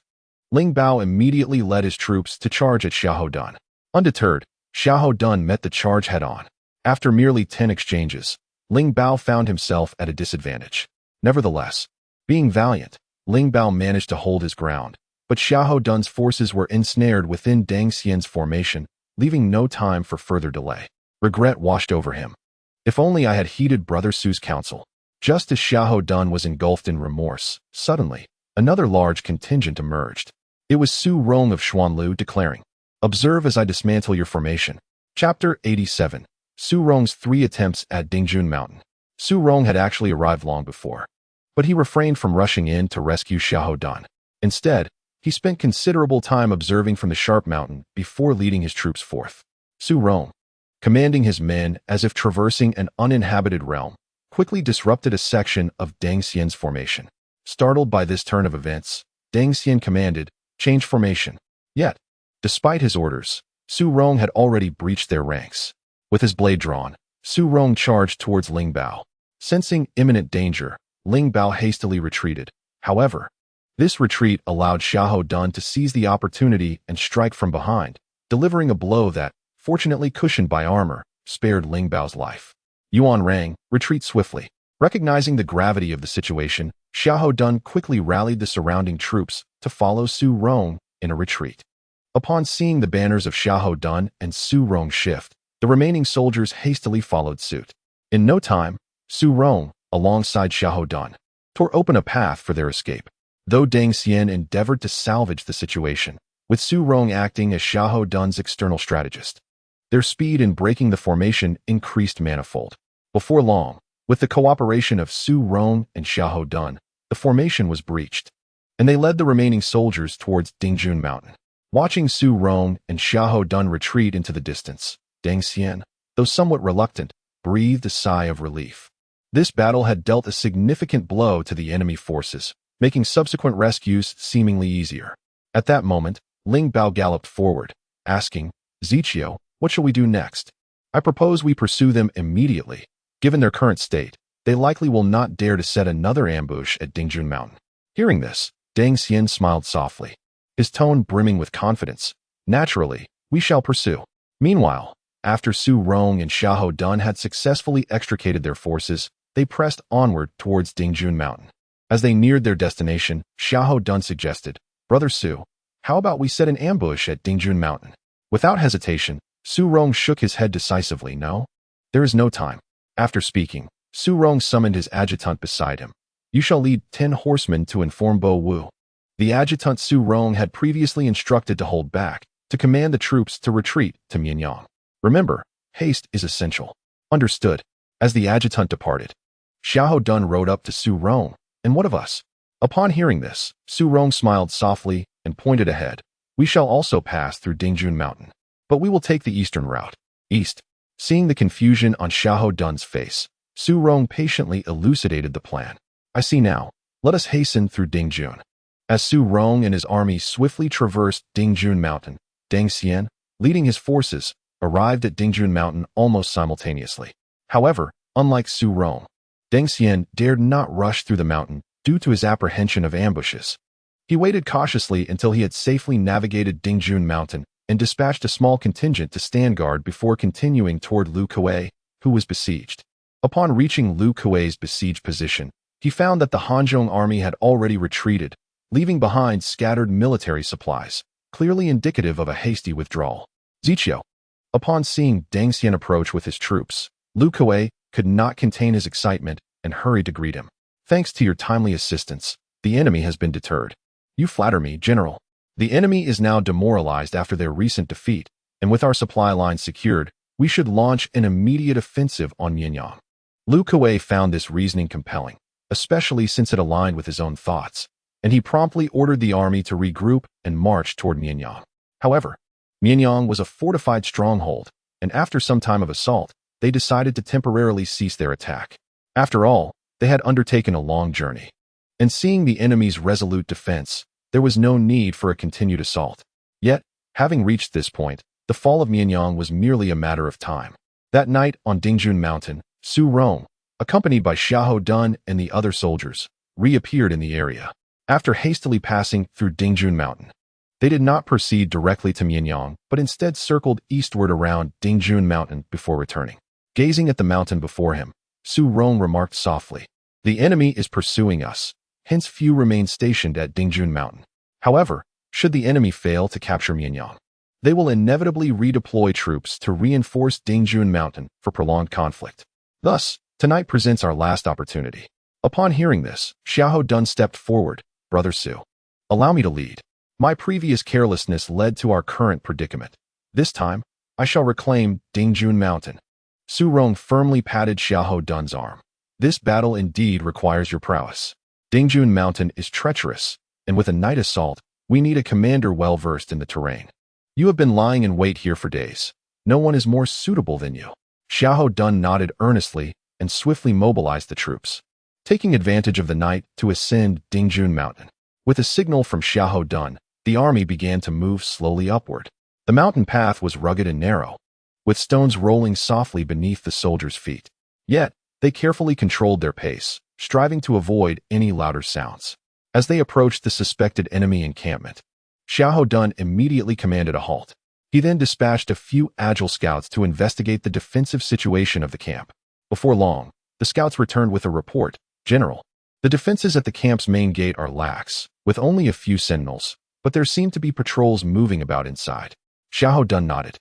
Ling Bao immediately led his troops to charge at Xiahou Dun. Undeterred, Xiahou Dun met the charge head-on. After merely 10 exchanges, Ling Bao found himself at a disadvantage. Nevertheless, being valiant, Ling Bao managed to hold his ground, but Xiahou Dun's forces were ensnared within Deng Xian's formation, leaving no time for further delay. Regret washed over him. If only I had heeded Brother Su's counsel. Just as Xiahou Dun was engulfed in remorse, suddenly, another large contingent emerged. It was Su Rong of Xuanlu declaring, "Observe as I dismantle your formation." Chapter 87. Su Rong's 3 attempts at Dingjun Mountain. Su Rong had actually arrived long before, but he refrained from rushing in to rescue Xiahou Dun. Instead, he spent considerable time observing from the sharp mountain before leading his troops forth. Su Rong, commanding his men as if traversing an uninhabited realm, quickly disrupted a section of Deng Xian's formation. Startled by this turn of events, Deng Xian commanded, "Change formation." Yet, despite his orders, Su Rong had already breached their ranks. With his blade drawn, Su Rong charged towards Ling Bao. Sensing imminent danger, Ling Bao hastily retreated. However, this retreat allowed Xiahou Dun to seize the opportunity and strike from behind, delivering a blow that, fortunately cushioned by armor, spared Ling Bao's life. Yuan Rang, retreat swiftly. Recognizing the gravity of the situation, Xiahou Dun quickly rallied the surrounding troops to follow Su Rong in a retreat. Upon seeing the banners of Xiahou Dun and Su Rong shift, the remaining soldiers hastily followed suit. In no time, Su Rong, alongside Xiahou Dun, tore open a path for their escape. Though Deng Xian endeavored to salvage the situation, with Su Rong acting as Xiahou Dun's external strategist, their speed in breaking the formation increased manifold. Before long, with the cooperation of Su Rong and Xiahou Dun, the formation was breached, and they led the remaining soldiers towards Dingjun Mountain. Watching Su Rong and Xiahou Dun retreat into the distance, Deng Xian, though somewhat reluctant, breathed a sigh of relief. This battle had dealt a significant blow to the enemy forces, making subsequent rescues seemingly easier. At that moment, Ling Bao galloped forward, asking, "Ziqiu, what shall we do next? I propose we pursue them immediately. Given their current state, they likely will not dare to set another ambush at Dingjun Mountain." Hearing this, Deng Xian smiled softly, his tone brimming with confidence. "Naturally, we shall pursue." Meanwhile, after Su Rong and Xiahou Dun had successfully extricated their forces, they pressed onward towards Dingjun Mountain. As they neared their destination, Xiahou Dun suggested, "Brother Su, how about we set an ambush at Dingjun Mountain?" Without hesitation, Su Rong shook his head decisively. "No, there is no time." After speaking, Su Rong summoned his adjutant beside him. "You shall lead 10 horsemen to inform Bo Wu." The adjutant Su Rong had previously instructed to hold back, to command the troops to retreat to Mianyang. "Remember, haste is essential." "Understood." As the adjutant departed, Xiahou Dun rode up to Su Rong. "And what of us?" Upon hearing this, Su Rong smiled softly and pointed ahead. "We shall also pass through Dingjun Mountain, but we will take the eastern route." East. Seeing the confusion on Xiahou Dun's face, Su Rong patiently elucidated the plan. "I see now. Let us hasten through Dingjun." As Su Rong and his army swiftly traversed Dingjun Mountain, Deng Xian, leading his forces, arrived at Dingjun Mountain almost simultaneously. However, unlike Su Rong, Deng Xian dared not rush through the mountain due to his apprehension of ambushes. He waited cautiously until he had safely navigated Dingjun Mountain and dispatched a small contingent to stand guard before continuing toward Lu Kuei, who was besieged. Upon reaching Lu Kuei's besieged position, he found that the Hanzhong army had already retreated, leaving behind scattered military supplies, clearly indicative of a hasty withdrawal. "Ziqiu." Upon seeing Deng Xian approach with his troops, Lu Kuei could not contain his excitement and hurried to greet him. "Thanks to your timely assistance, the enemy has been deterred." "You flatter me, General. The enemy is now demoralized after their recent defeat, and with our supply lines secured, we should launch an immediate offensive on Mianyang." Lu Kuei found this reasoning compelling, especially since it aligned with his own thoughts, and he promptly ordered the army to regroup and march toward Mianyang. However, Mianyang was a fortified stronghold, and after some time of assault, they decided to temporarily cease their attack. After all, they had undertaken a long journey, and seeing the enemy's resolute defense, there was no need for a continued assault. Yet, having reached this point, the fall of Mianyang was merely a matter of time. That night on Dingjun Mountain, Su Rong, accompanied by Xiahou Dun and the other soldiers, reappeared in the area. After hastily passing through Dingjun Mountain, they did not proceed directly to Mianyang, but instead circled eastward around Dingjun Mountain before returning. Gazing at the mountain before him, Su Rong remarked softly, "The enemy is pursuing us, hence few remain stationed at Dingjun Mountain. However, should the enemy fail to capture Mianyang, they will inevitably redeploy troops to reinforce Dingjun Mountain for prolonged conflict. Thus, tonight presents our last opportunity." Upon hearing this, Xiahou Dun stepped forward. "Brother Su, allow me to lead. My previous carelessness led to our current predicament. This time, I shall reclaim Dingjun Mountain." Su Rong firmly patted Xiahou Dun's arm. "This battle indeed requires your prowess. Dingjun Mountain is treacherous, and with a night assault, we need a commander well-versed in the terrain. You have been lying in wait here for days. No one is more suitable than you." Xiahou Dun nodded earnestly and swiftly mobilized the troops, taking advantage of the night to ascend Dingjun Mountain. With a signal from Xiahou Dun, the army began to move slowly upward. The mountain path was rugged and narrow, with stones rolling softly beneath the soldiers' feet. Yet, they carefully controlled their pace, striving to avoid any louder sounds. As they approached the suspected enemy encampment, Xiahou Dun immediately commanded a halt. He then dispatched a few agile scouts to investigate the defensive situation of the camp. Before long, the scouts returned with a report. General, the defenses at the camp's main gate are lax, with only a few sentinels, but there seem to be patrols moving about inside. Xiahou Dun nodded,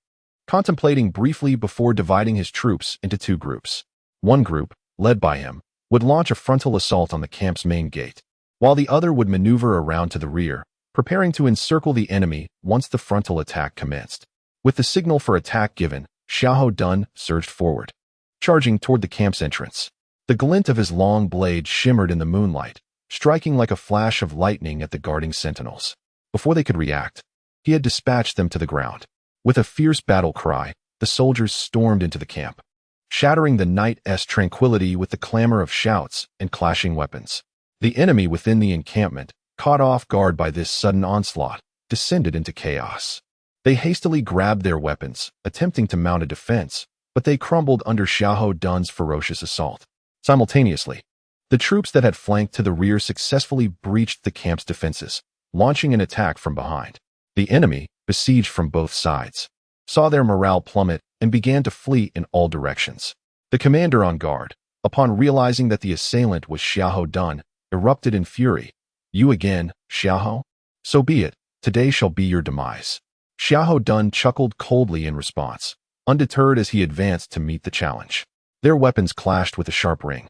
contemplating briefly before dividing his troops into two groups. One group, led by him, would launch a frontal assault on the camp's main gate, while the other would maneuver around to the rear, preparing to encircle the enemy once the frontal attack commenced. With the signal for attack given, Xiahou Dun surged forward, charging toward the camp's entrance. The glint of his long blade shimmered in the moonlight, striking like a flash of lightning at the guarding sentinels. Before they could react, he had dispatched them to the ground. With a fierce battle cry, the soldiers stormed into the camp, shattering the night's tranquility with the clamor of shouts and clashing weapons. The enemy within the encampment, caught off guard by this sudden onslaught, descended into chaos. They hastily grabbed their weapons, attempting to mount a defense, but they crumbled under Xiahou Dun's ferocious assault. Simultaneously, the troops that had flanked to the rear successfully breached the camp's defenses, launching an attack from behind. The enemy, besieged from both sides, saw their morale plummet and began to flee in all directions. The commander on guard, upon realizing that the assailant was Xiahou Dun, erupted in fury. "You again, Xiahou? So be it, today shall be your demise." Xiahou Dun chuckled coldly in response, undeterred as he advanced to meet the challenge. Their weapons clashed with a sharp ring,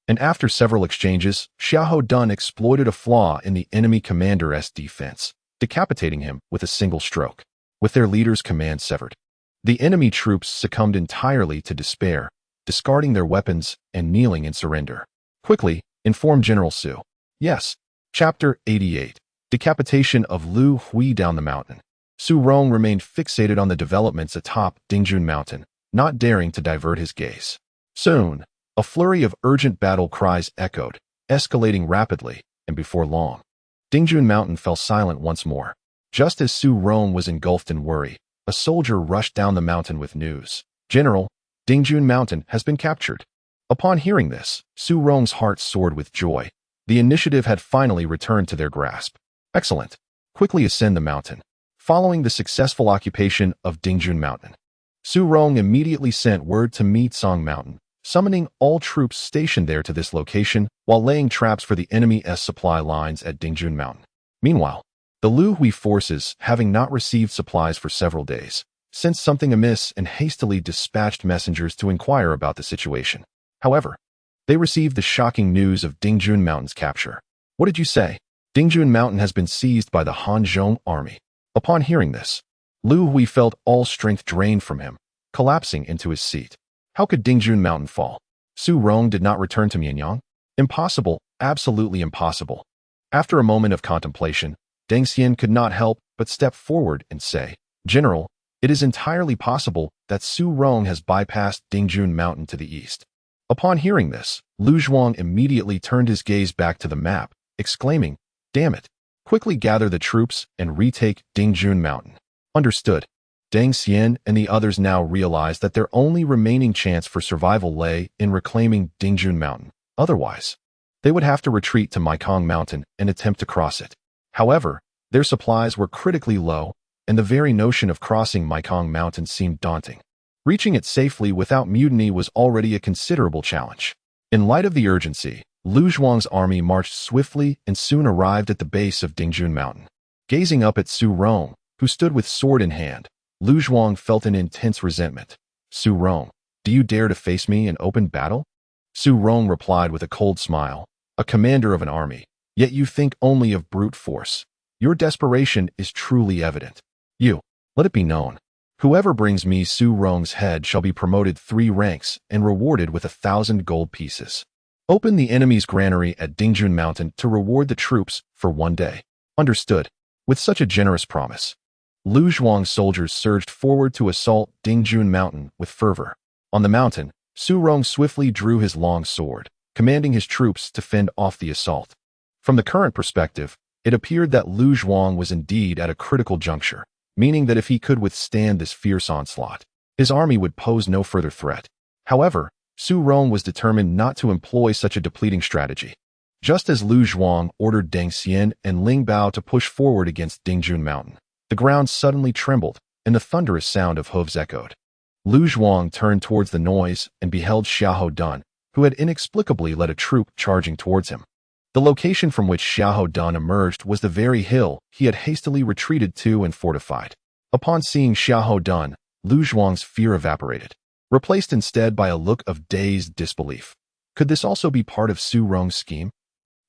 and after several exchanges, Xiahou Dun exploited a flaw in the enemy commander's defense, decapitating him with a single stroke. With their leader's command severed, the enemy troops succumbed entirely to despair, discarding their weapons and kneeling in surrender. "Quickly, inform General Su." "Yes." Chapter 88. Decapitation of Lu Hui down the mountain. Su Rong remained fixated on the developments atop Dingjun Mountain, not daring to divert his gaze. Soon, a flurry of urgent battle cries echoed, escalating rapidly, and before long, Dingjun Mountain fell silent once more. Just as Su Rong was engulfed in worry, a soldier rushed down the mountain with news. "General, Dingjun Mountain has been captured." Upon hearing this, Su Rong's heart soared with joy. The initiative had finally returned to their grasp. "Excellent. Quickly ascend the mountain." Following the successful occupation of Dingjun Mountain, Su Rong immediately sent word to Song Mountain, summoning all troops stationed there to this location while laying traps for the enemy's supply lines at Dingjun Mountain. Meanwhile, the Lu Hui forces, having not received supplies for several days, sensed something amiss and hastily dispatched messengers to inquire about the situation. However, they received the shocking news of Dingjun Mountain's capture. "What did you say?" "Dingjun Mountain has been seized by the Hanzhong army." Upon hearing this, Lu Hui felt all strength drained from him, collapsing into his seat. How could Dingjun Mountain fall? Su Rong did not return to Mianyang? Impossible, absolutely impossible. After a moment of contemplation, Deng Xian could not help but step forward and say, "General, it is entirely possible that Su Rong has bypassed Dingjun Mountain to the east." Upon hearing this, Lu Zhuang immediately turned his gaze back to the map, exclaiming, "Damn it! Quickly gather the troops and retake Dingjun Mountain." Understood. Deng Xian and the others now realized that their only remaining chance for survival lay in reclaiming Dingjun Mountain. Otherwise, they would have to retreat to Mekong Mountain and attempt to cross it. However, their supplies were critically low, and the very notion of crossing Mekong Mountain seemed daunting. Reaching it safely without mutiny was already a considerable challenge. In light of the urgency, Lu Zhuang's army marched swiftly and soon arrived at the base of Dingjun Mountain. Gazing up at Su Rong, who stood with sword in hand, Lu Zhuang felt an intense resentment. "Su Rong, do you dare to face me in open battle?" Su Rong replied with a cold smile, "A commander of an army, yet you think only of brute force. Your desperation is truly evident. Let it be known. Whoever brings me Su Rong's head shall be promoted 3 ranks and rewarded with 1,000 gold pieces. Open the enemy's granary at Dingjun Mountain to reward the troops for 1 day." Understood. With such a generous promise, Lu Zhuang's soldiers surged forward to assault Dingjun Mountain with fervor. On the mountain, Su Rong swiftly drew his long sword, commanding his troops to fend off the assault. From the current perspective, it appeared that Lu Zhuang was indeed at a critical juncture, meaning that if he could withstand this fierce onslaught, His army would pose no further threat. However, Su Rong was determined not to employ such a depleting strategy. Just as Lu Zhuang ordered Deng Xian and Ling Bao to push forward against Dingjun Mountain, the ground suddenly trembled, and the thunderous sound of hooves echoed. Lu Zhuang turned towards the noise and beheld Xiahou Dun, who had inexplicably led a troop charging towards him. The location from which Xiahou Dun emerged was the very hill he had hastily retreated to and fortified. Upon seeing Xiahou Dun, Lu Zhuang's fear evaporated, replaced instead by a look of dazed disbelief. Could this also be part of Su Rong's scheme?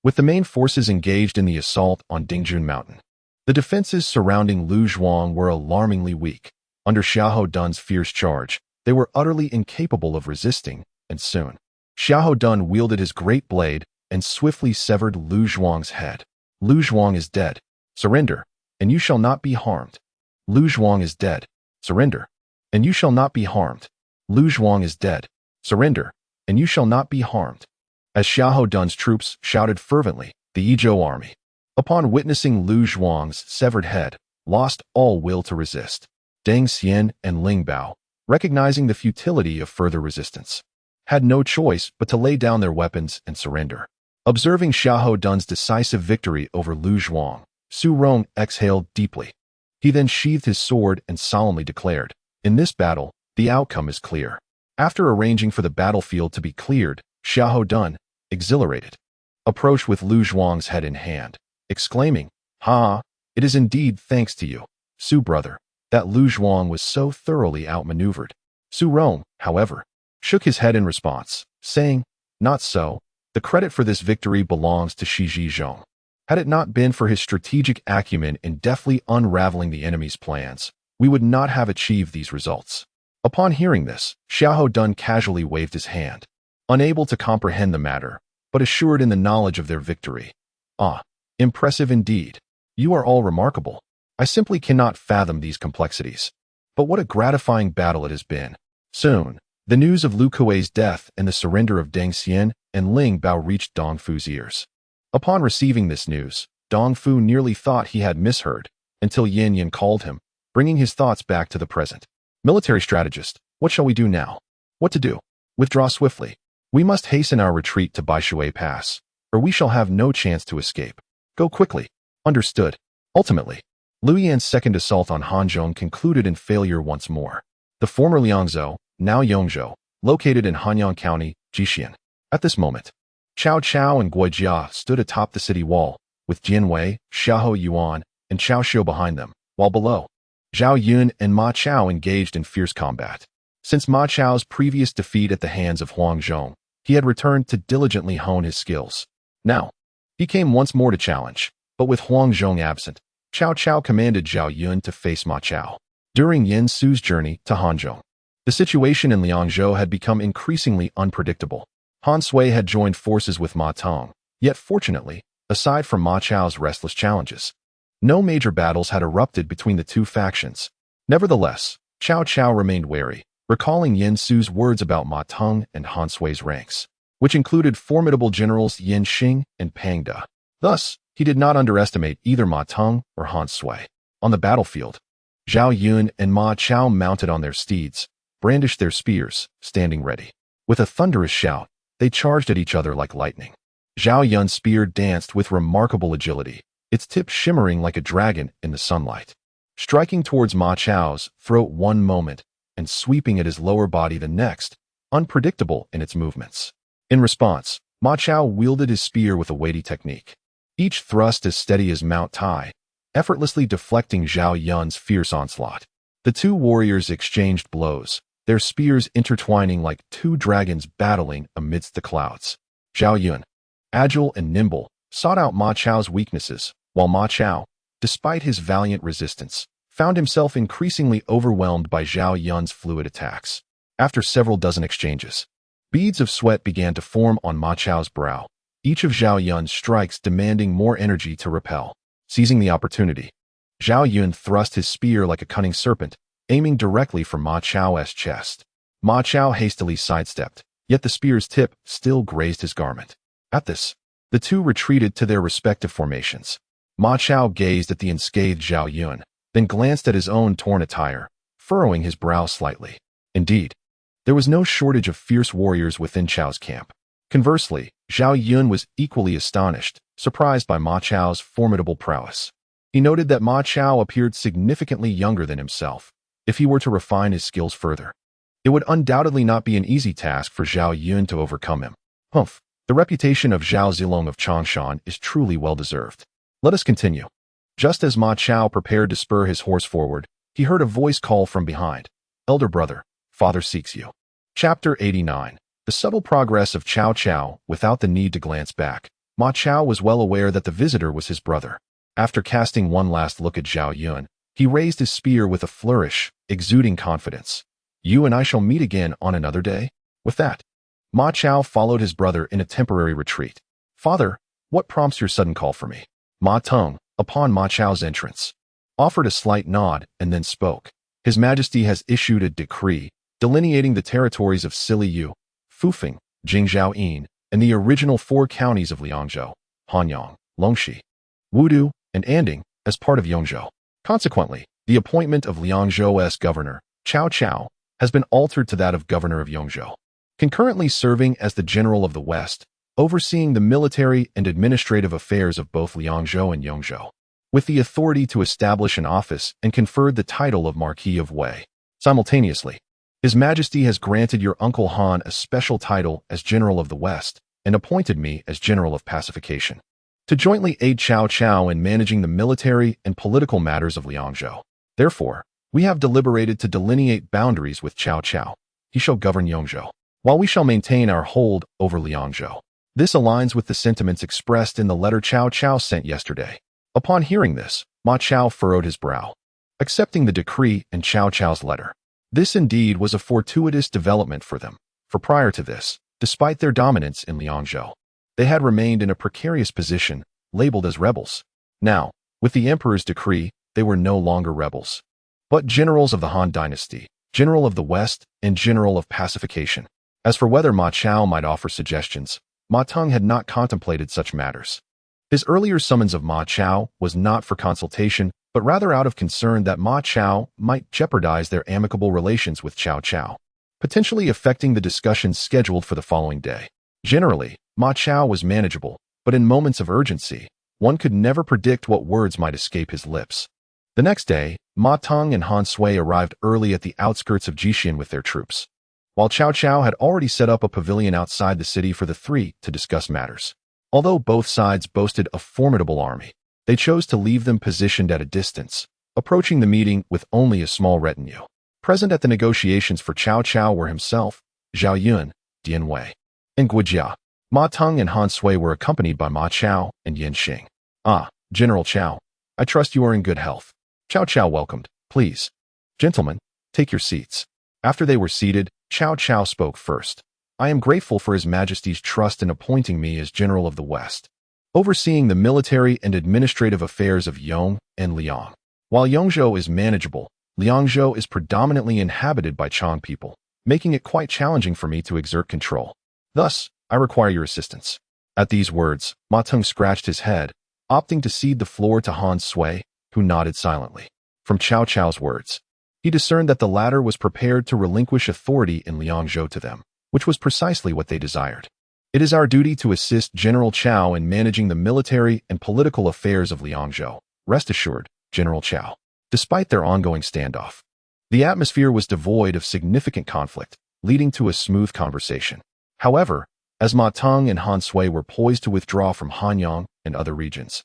With the main forces engaged in the assault on Dingjun Mountain, the defenses surrounding Lu Zhuang were alarmingly weak. Under Xiahou Dun's fierce charge, they were utterly incapable of resisting, and soon, Xiahou Dun wielded his great blade and swiftly severed Lu Zhuang's head. Lu Zhuang is dead. Surrender, and you shall not be harmed. Lu Zhuang is dead. Surrender, and you shall not be harmed. Lu Zhuang is dead. Surrender, and you shall not be harmed. As Xiahou Dun's troops shouted fervently, the Yizhou army, upon witnessing Lu Zhuang's severed head, lost all will to resist. Deng Xian and Ling Bao, recognizing the futility of further resistance, had no choice but to lay down their weapons and surrender. Observing Xiahou Dun's decisive victory over Lu Zhuang, Su Rong exhaled deeply. He then sheathed his sword and solemnly declared, "In this battle, the outcome is clear." After arranging for the battlefield to be cleared, Xiahou Dun, exhilarated, approached with Lu Zhuang's head in hand, exclaiming, "Ha! It is indeed thanks to you, Su brother, that Lu Zhuang was so thoroughly outmaneuvered." Su Rong, however, shook his head in response, saying, "Not so. The credit for this victory belongs to Shi Zhizhong. Had it not been for his strategic acumen in deftly unraveling the enemy's plans, we would not have achieved these results." Upon hearing this, Xiahou Dun casually waved his hand, unable to comprehend the matter, but assured in the knowledge of their victory. "Ah, impressive indeed. You are all remarkable. I simply cannot fathom these complexities. But what a gratifying battle it has been." Soon, the news of Lu Kuei's death and the surrender of Deng Xian and Ling Bao reached Dong Fu's ears. Upon receiving this news, Dong Fu nearly thought he had misheard, until Yin Yin called him, bringing his thoughts back to the present. "Military strategist, what shall we do now?" "What to do? Withdraw swiftly. We must hasten our retreat to Baishui Pass, or we shall have no chance to escape. Go quickly." "Understood." Ultimately, Liu Yan's second assault on Hanzhong concluded in failure once more. The former Liangzhou, now Yongzhou, located in Hanyang County, Jixian. At this moment, Cao Cao and Guijia stood atop the city wall, with Jianwei, Xiahou Yuan, and Cao Xiu behind them, while below, Zhao Yun and Ma Chao engaged in fierce combat. Since Ma Chao's previous defeat at the hands of Huang Zhong, he had returned to diligently hone his skills. Now, he came once more to challenge, but with Huang Zhong absent, Cao Cao commanded Zhao Yun to face Ma Chao. During Yin Su's journey to Hanzhong, the situation in Liangzhou had become increasingly unpredictable. Han Sui had joined forces with Ma Tong, yet fortunately, aside from Ma Chao's restless challenges, no major battles had erupted between the two factions. Nevertheless, Cao Cao remained wary, recalling Yin Su's words about Ma Tong and Han Sui's ranks, which included formidable generals Yin Xing and Pang De. Thus, he did not underestimate either Ma Tong or Han Sui. On the battlefield, Zhao Yun and Ma Chao mounted on their steeds, brandished their spears, standing ready. With a thunderous shout, they charged at each other like lightning. Zhao Yun's spear danced with remarkable agility, its tip shimmering like a dragon in the sunlight, striking towards Ma Chao's throat one moment and sweeping at his lower body the next, unpredictable in its movements. In response, Ma Chao wielded his spear with a weighty technique, each thrust as steady as Mount Tai, effortlessly deflecting Zhao Yun's fierce onslaught. The two warriors exchanged blows, their spears intertwining like two dragons battling amidst the clouds. Zhao Yun, agile and nimble, sought out Ma Chao's weaknesses, while Ma Chao, despite his valiant resistance, found himself increasingly overwhelmed by Zhao Yun's fluid attacks. After several dozen exchanges, beads of sweat began to form on Ma Chao's brow, each of Zhao Yun's strikes demanding more energy to repel. Seizing the opportunity, Zhao Yun thrust his spear like a cunning serpent, aiming directly for Ma Chao's chest. Ma Chao hastily sidestepped, yet the spear's tip still grazed his garment. At this, the two retreated to their respective formations. Ma Chao gazed at the unscathed Zhao Yun, then glanced at his own torn attire, furrowing his brow slightly. Indeed, there was no shortage of fierce warriors within Chao's camp. Conversely, Zhao Yun was equally astonished, surprised by Ma Chao's formidable prowess. He noted that Ma Chao appeared significantly younger than himself. If he were to refine his skills further, it would undoubtedly not be an easy task for Zhao Yun to overcome him. Humph, the reputation of Zhao Zilong of Changshan is truly well-deserved. Let us continue. Just as Ma Chao prepared to spur his horse forward, he heard a voice call from behind. Elder brother, father seeks you. Chapter 89. The subtle progress of Cao Cao without the need to glance back. Ma Chao was well aware that the visitor was his brother. After casting one last look at Zhao Yun, he raised his spear with a flourish, exuding confidence. You and I shall meet again on another day? With that, Ma Chao followed his brother in a temporary retreat. Father, what prompts your sudden call for me? Ma Teng, upon Ma Chao's entrance, offered a slight nod and then spoke. His Majesty has issued a decree delineating the territories of Siliu, Fufeng, Jingzhaoyin, and the original 4 counties of Liangzhou, Hanzhong, Longxi, Wudu, and Anding as part of Yongzhou. Consequently, the appointment of Liangzhou's governor, Cao Cao, has been altered to that of governor of Yongzhou, concurrently serving as the general of the West, overseeing the military and administrative affairs of both Liangzhou and Yongzhou, with the authority to establish an office and conferred the title of Marquis of Wei. Simultaneously, His Majesty has granted your Uncle Han a special title as General of the West and appointed me as General of Pacification, to jointly aid Cao Cao in managing the military and political matters of Liangzhou. Therefore, we have deliberated to delineate boundaries with Cao Cao. He shall govern Yongzhou, while we shall maintain our hold over Liangzhou. This aligns with the sentiments expressed in the letter Cao Cao sent yesterday. Upon hearing this, Ma Chao furrowed his brow, accepting the decree and Cao Cao's letter. This indeed was a fortuitous development for them, for prior to this, despite their dominance in Liangzhou, they had remained in a precarious position, labeled as rebels. Now, with the emperor's decree, they were no longer rebels, but generals of the Han dynasty, general of the West, and general of pacification. As for whether Ma Chao might offer suggestions, Ma Teng had not contemplated such matters. His earlier summons of Ma Chao was not for consultation, but rather out of concern that Ma Chao might jeopardize their amicable relations with Cao Cao, potentially affecting the discussions scheduled for the following day. Generally, Ma Chao was manageable, but in moments of urgency, one could never predict what words might escape his lips. The next day, Ma Teng and Han Sui arrived early at the outskirts of Jixin with their troops, while Cao Cao had already set up a pavilion outside the city for the three to discuss matters. Although both sides boasted a formidable army, they chose to leave them positioned at a distance, approaching the meeting with only a small retinue. Present at the negotiations for Cao Cao were himself, Zhao Yun, Dian Wei, and Guijia. Ma Teng and Han Sui were accompanied by Ma Chao and Yin Xing. Ah, General Cao, I trust you are in good health. Cao Cao welcomed. Please, gentlemen, take your seats. After they were seated, Cao Cao spoke first. I am grateful for His Majesty's trust in appointing me as General of the West, overseeing the military and administrative affairs of Yong and Liang. While Yongzhou is manageable, Liangzhou is predominantly inhabited by Chang people, making it quite challenging for me to exert control. Thus, I require your assistance. At these words, Ma Teng scratched his head, opting to cede the floor to Han Sui, who nodded silently. From Cao Cao's words, he discerned that the latter was prepared to relinquish authority in Liangzhou to them, which was precisely what they desired. It is our duty to assist General Cao in managing the military and political affairs of Liangzhou. Rest assured, General Cao. Despite their ongoing standoff, the atmosphere was devoid of significant conflict, leading to a smooth conversation. However, as Ma Teng and Han Sui were poised to withdraw from Hanzhong and other regions,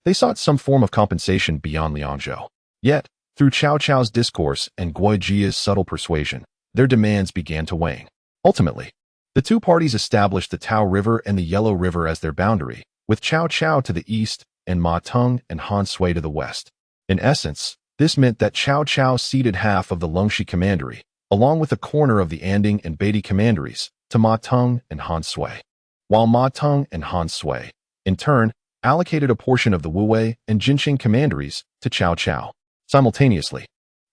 they sought some form of compensation beyond Liangzhou. Yet, through Cao Cao's discourse and Guijia's subtle persuasion, their demands began to wane. Ultimately, the two parties established the Tao River and the Yellow River as their boundary, with Cao Cao to the east and Ma Teng and Han Sui to the west. In essence, this meant that Cao Cao ceded half of the Longxi commandery, along with a corner of the Anding and Beatty commanderies, to Ma Teng and Han Sui, while Ma Teng and Han Sui, in turn, allocated a portion of the Wuwei and Jinqing commanderies to Cao Cao. Simultaneously,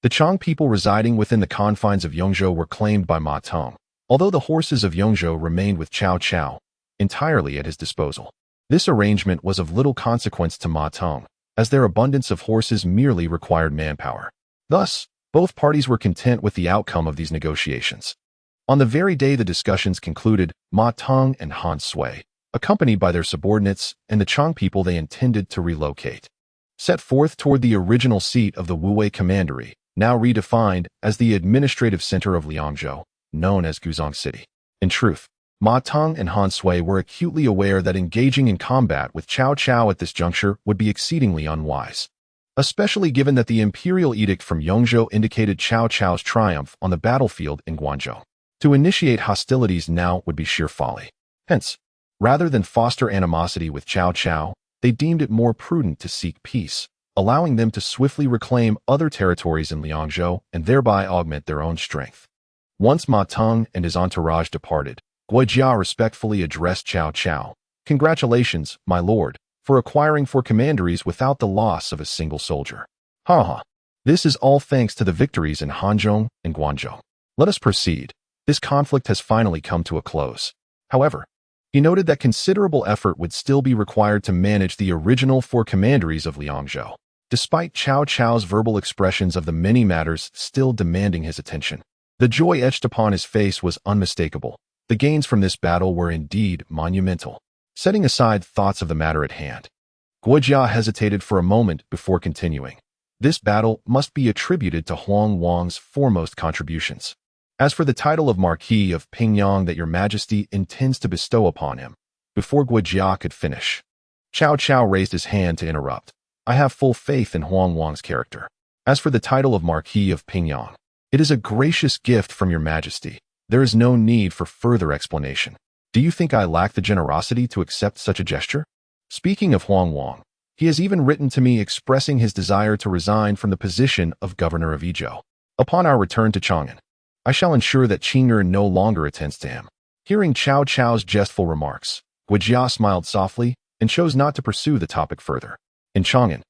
the Chang people residing within the confines of Yongzhou were claimed by Ma Teng, although the horses of Yongzhou remained with Cao Cao, entirely at his disposal. This arrangement was of little consequence to Ma Teng, as their abundance of horses merely required manpower. Thus, Both parties were content with the outcome of these negotiations. On the very day the discussions concluded, Ma Teng and Han Sui, accompanied by their subordinates and the Chang people they intended to relocate, set forth toward the original seat of the Wuwei Commandery, now redefined as the administrative center of Liangzhou, known as Guzhong City. In truth, Ma Teng and Han Sui were acutely aware that engaging in combat with Cao Cao at this juncture would be exceedingly unwise, especially given that the imperial edict from Yongzhou indicated Cao Cao's triumph on the battlefield in Guangzhou. To initiate hostilities now would be sheer folly. Hence, rather than foster animosity with Cao Cao, they deemed it more prudent to seek peace, allowing them to swiftly reclaim other territories in Liangzhou and thereby augment their own strength. Once Ma Teng and his entourage departed, Guojia respectfully addressed Cao Cao. "Congratulations, my lord, for acquiring 4 commanderies without the loss of a single soldier. Ha ha. This is all thanks to the victories in Hanzhong and Guangzhou. Let us proceed. This conflict has finally come to a close." However, he noted that considerable effort would still be required to manage the original 4 commanderies of Liangzhou, despite Cao Cao's verbal expressions of the many matters still demanding his attention. The joy etched upon his face was unmistakable. The gains from this battle were indeed monumental. Setting aside thoughts of the matter at hand, Guojia hesitated for a moment before continuing. This battle must be attributed to Huang Wang's foremost contributions. As for the title of Marquis of Pingyang that your majesty intends to bestow upon him, before Guojia could finish, Cao Cao raised his hand to interrupt. "I have full faith in Huang Wang's character. As for the title of Marquis of Pingyang, it is a gracious gift from your majesty. There is no need for further explanation. Do you think I lack the generosity to accept such a gesture?" Speaking of Huang Wang, he has even written to me expressing his desire to resign from the position of governor of Yizhou. Upon our return to Chang'an, I shall ensure that Qing'er no longer attends to him. Hearing Cao Cao's jestful remarks, Guojia smiled softly and chose not to pursue the topic further. In Chang'an,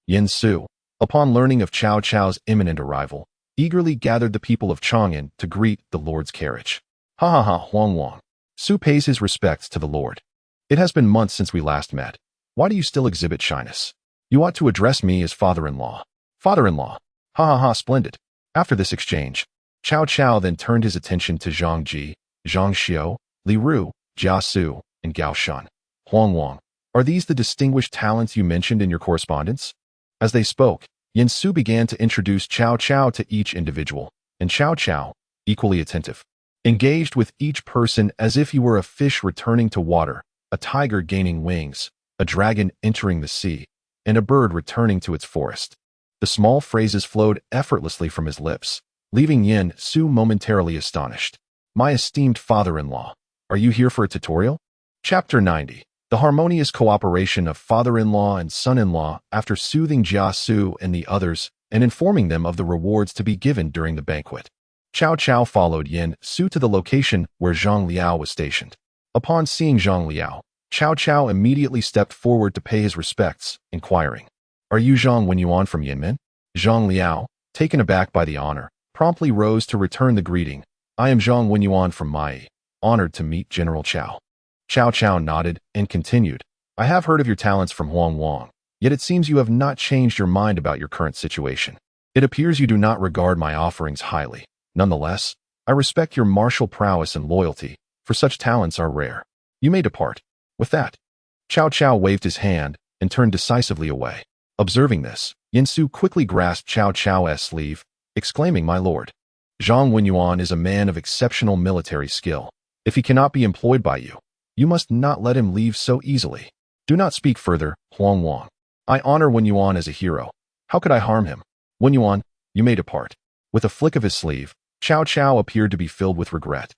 Yin Su, upon learning of Cao Cao's imminent arrival, eagerly gathered the people of Chang'an to greet the Lord's carriage. "Ha ha ha, Huang Wang. Su pays his respects to the Lord. It has been months since we last met. Why do you still exhibit shyness? You ought to address me as father-in-law." "Father-in-law. Ha ha ha, splendid." After this exchange, Cao Cao then turned his attention to Zhang Ji, Zhang Xiu, Li Ru, Jia Su, and Gao Shan. "Huang Wang, are these the distinguished talents you mentioned in your correspondence?" As they spoke, Yin Su began to introduce Cao Cao to each individual, and Cao Cao, equally attentive, engaged with each person as if he were a fish returning to water, a tiger gaining wings, a dragon entering the sea, and a bird returning to its forest. The small phrases flowed effortlessly from his lips, leaving Yin Su momentarily astonished. "My esteemed father-in-law, are you here for a tutorial?" Chapter 90. The harmonious cooperation of father-in-law and son-in-law after soothing Jia Su and the others and informing them of the rewards to be given during the banquet. Cao Cao followed Yin Su to the location where Zhang Liao was stationed. Upon seeing Zhang Liao, Cao Cao immediately stepped forward to pay his respects, inquiring, "Are you Zhang Wenyuan from Yinmen?" Zhang Liao, taken aback by the honor, promptly rose to return the greeting. "I am Zhang Wenyuan from Mai, honored to meet General Cao." Cao Cao nodded and continued, "I have heard of your talents from Huang Wang, yet it seems you have not changed your mind about your current situation. It appears you do not regard my offerings highly. Nonetheless, I respect your martial prowess and loyalty, for such talents are rare. You may depart." With that, Cao Cao waved his hand and turned decisively away. Observing this, Yin Su quickly grasped Cao Cao's sleeve, exclaiming, "My lord, Zhang Wenyuan is a man of exceptional military skill. If he cannot be employed by you, you must not let him leave so easily. Do not speak further, Huang Wang. I honor Wenyuan as a hero. How could I harm him? Wenyuan, you may depart." With a flick of his sleeve, Cao Cao appeared to be filled with regret.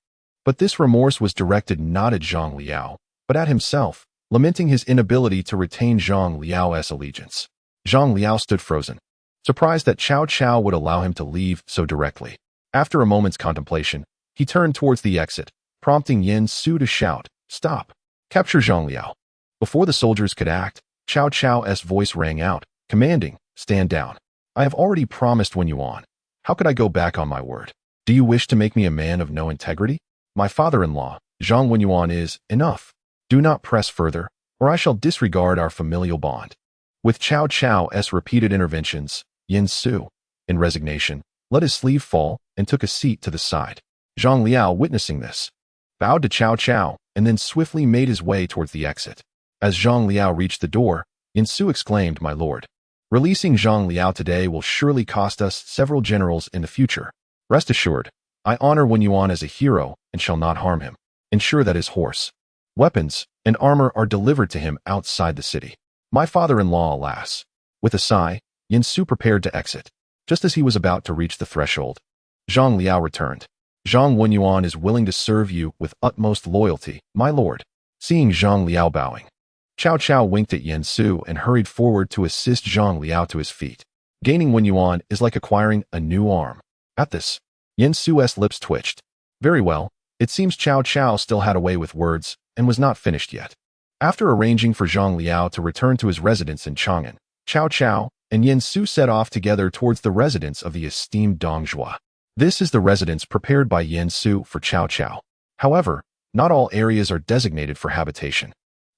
But this remorse was directed not at Zhang Liao, but at himself, lamenting his inability to retain Zhang Liao's allegiance. Zhang Liao stood frozen, surprised that Cao Cao would allow him to leave so directly. After a moment's contemplation, he turned towards the exit, prompting Yin Su to shout, "Stop! Capture Zhang Liao." Before the soldiers could act, Cao Cao's voice rang out, commanding, "Stand down. I have already promised Wenyuan. How could I go back on my word? Do you wish to make me a man of no integrity? My father-in-law, Zhang Wenyuan is enough. Do not press further, or I shall disregard our familial bond." With Cao Cao's repeated interventions, Yin Su, in resignation, let his sleeve fall, and took a seat to the side. Zhang Liao, witnessing this, bowed to Cao Cao and then swiftly made his way towards the exit. As Zhang Liao reached the door, Yin Su exclaimed, "My lord, releasing Zhang Liao today will surely cost us several generals in the future. Rest assured, I honor Wen Yuan as a hero and shall not harm him. Ensure that his horse, weapons, and armor are delivered to him outside the city. My father-in-law, alas." With a sigh, Yin Su prepared to exit. Just as he was about to reach the threshold, Zhang Liao returned. "Zhang Wen Yuan is willing to serve you with utmost loyalty, my lord." Seeing Zhang Liao bowing, Cao Cao winked at Yin Su and hurried forward to assist Zhang Liao to his feet. Gaining Wen Yuan is like acquiring a new arm. At this, Yin Su's lips twitched. Very well, it seems Cao Cao still had a way with words and was not finished yet. After arranging for Zhang Liao to return to his residence in Chang'an, Cao Cao and Yin Su set off together towards the residence of the esteemed Dong Zhua. This is the residence prepared by Yin Su for Cao Cao. However, not all areas are designated for habitation.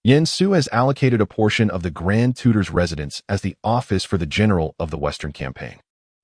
Yin Su has allocated a portion of the Grand Tutor's residence as the office for the general of the Western campaign,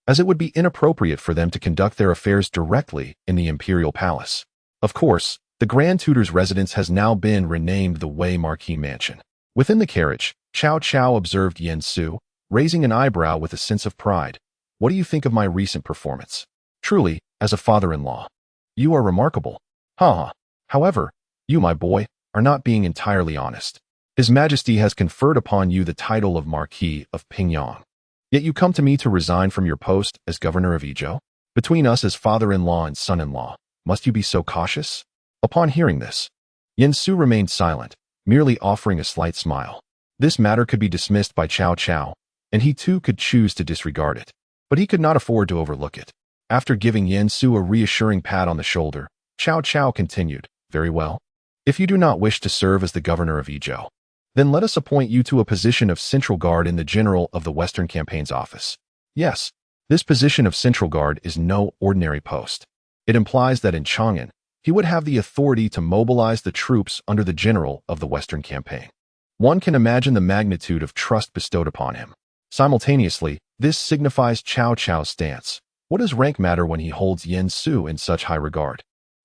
as it would be inappropriate for them to conduct their affairs directly in the imperial palace. Of course, the Grand Tutor's residence has now been renamed the Wei Marquis Mansion. Within the carriage, Cao Cao observed Yin Su, raising an eyebrow with a sense of pride. "What do you think of my recent performance? Truly, as a father-in-law, you are remarkable." "Ha. However, you, my boy, are not being entirely honest. His Majesty has conferred upon you the title of Marquis of Pingyang. Yet you come to me to resign from your post as governor of Izhou? Between us as father-in-law and son-in-law, must you be so cautious?" Upon hearing this, Yin Su remained silent, merely offering a slight smile. This matter could be dismissed by Cao Cao, and he too could choose to disregard it. But he could not afford to overlook it. After giving Yin Su a reassuring pat on the shoulder, Cao Cao continued, "Very well. If you do not wish to serve as the governor of Izhou, then let us appoint you to a position of Central Guard in the General of the Western Campaign's office. Yes, this position of Central Guard is no ordinary post. It implies that in Chang'an, he would have the authority to mobilize the troops under the General of the Western Campaign. One can imagine the magnitude of trust bestowed upon him. Simultaneously, this signifies Cao Cao's stance. What does rank matter when he holds Yin Su in such high regard?"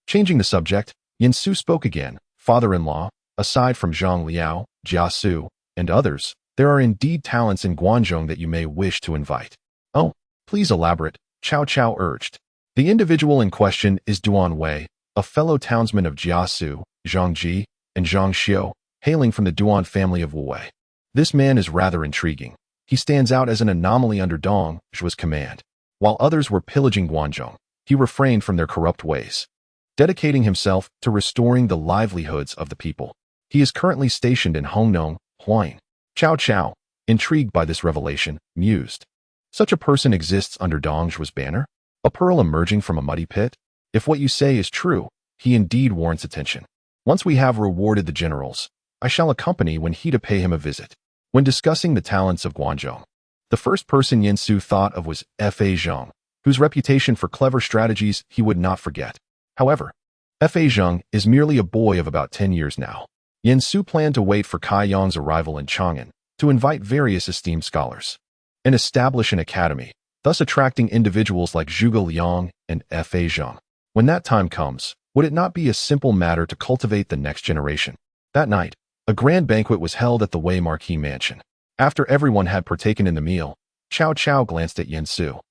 Changing the subject, Yin Su spoke again. "Father-in-law, aside from Zhang Liao, Jia Su, and others, there are indeed talents in Guangzhong that you may wish to invite." "Oh, please elaborate," Cao Cao urged. "The individual in question is Duan Wei, a fellow townsman of Jia Su, Zhang Ji, and Zhang Xiu, hailing from the Duan family of Wu Wei. This man is rather intriguing. He stands out as an anomaly under Dong Zhua's command. While others were pillaging Guangzhong, he refrained from their corrupt ways, dedicating himself to restoring the livelihoods of the people. He is currently stationed in Hongnong, Huayin." Cao Cao, intrigued by this revelation, mused. Such a person exists under Dong Zhua's banner? A pearl emerging from a muddy pit? If what you say is true, he indeed warrants attention. Once we have rewarded the generals, I shall accompany Wen He to pay him a visit. When discussing the talents of Guangzhong, the first person Yin Su thought of was Fa Zheng, whose reputation for clever strategies he would not forget. However, Fa Zheng is merely a boy of about 10 years now. Yin Su planned to wait for Kai Yang's arrival in Chang'an to invite various esteemed scholars and establish an academy, thus attracting individuals like Zhuge Liang and Fa Zheng. When that time comes, would it not be a simple matter to cultivate the next generation? That night, a grand banquet was held at the Wei Marquis Mansion. After everyone had partaken in the meal, Cao Cao glanced at Yin Su,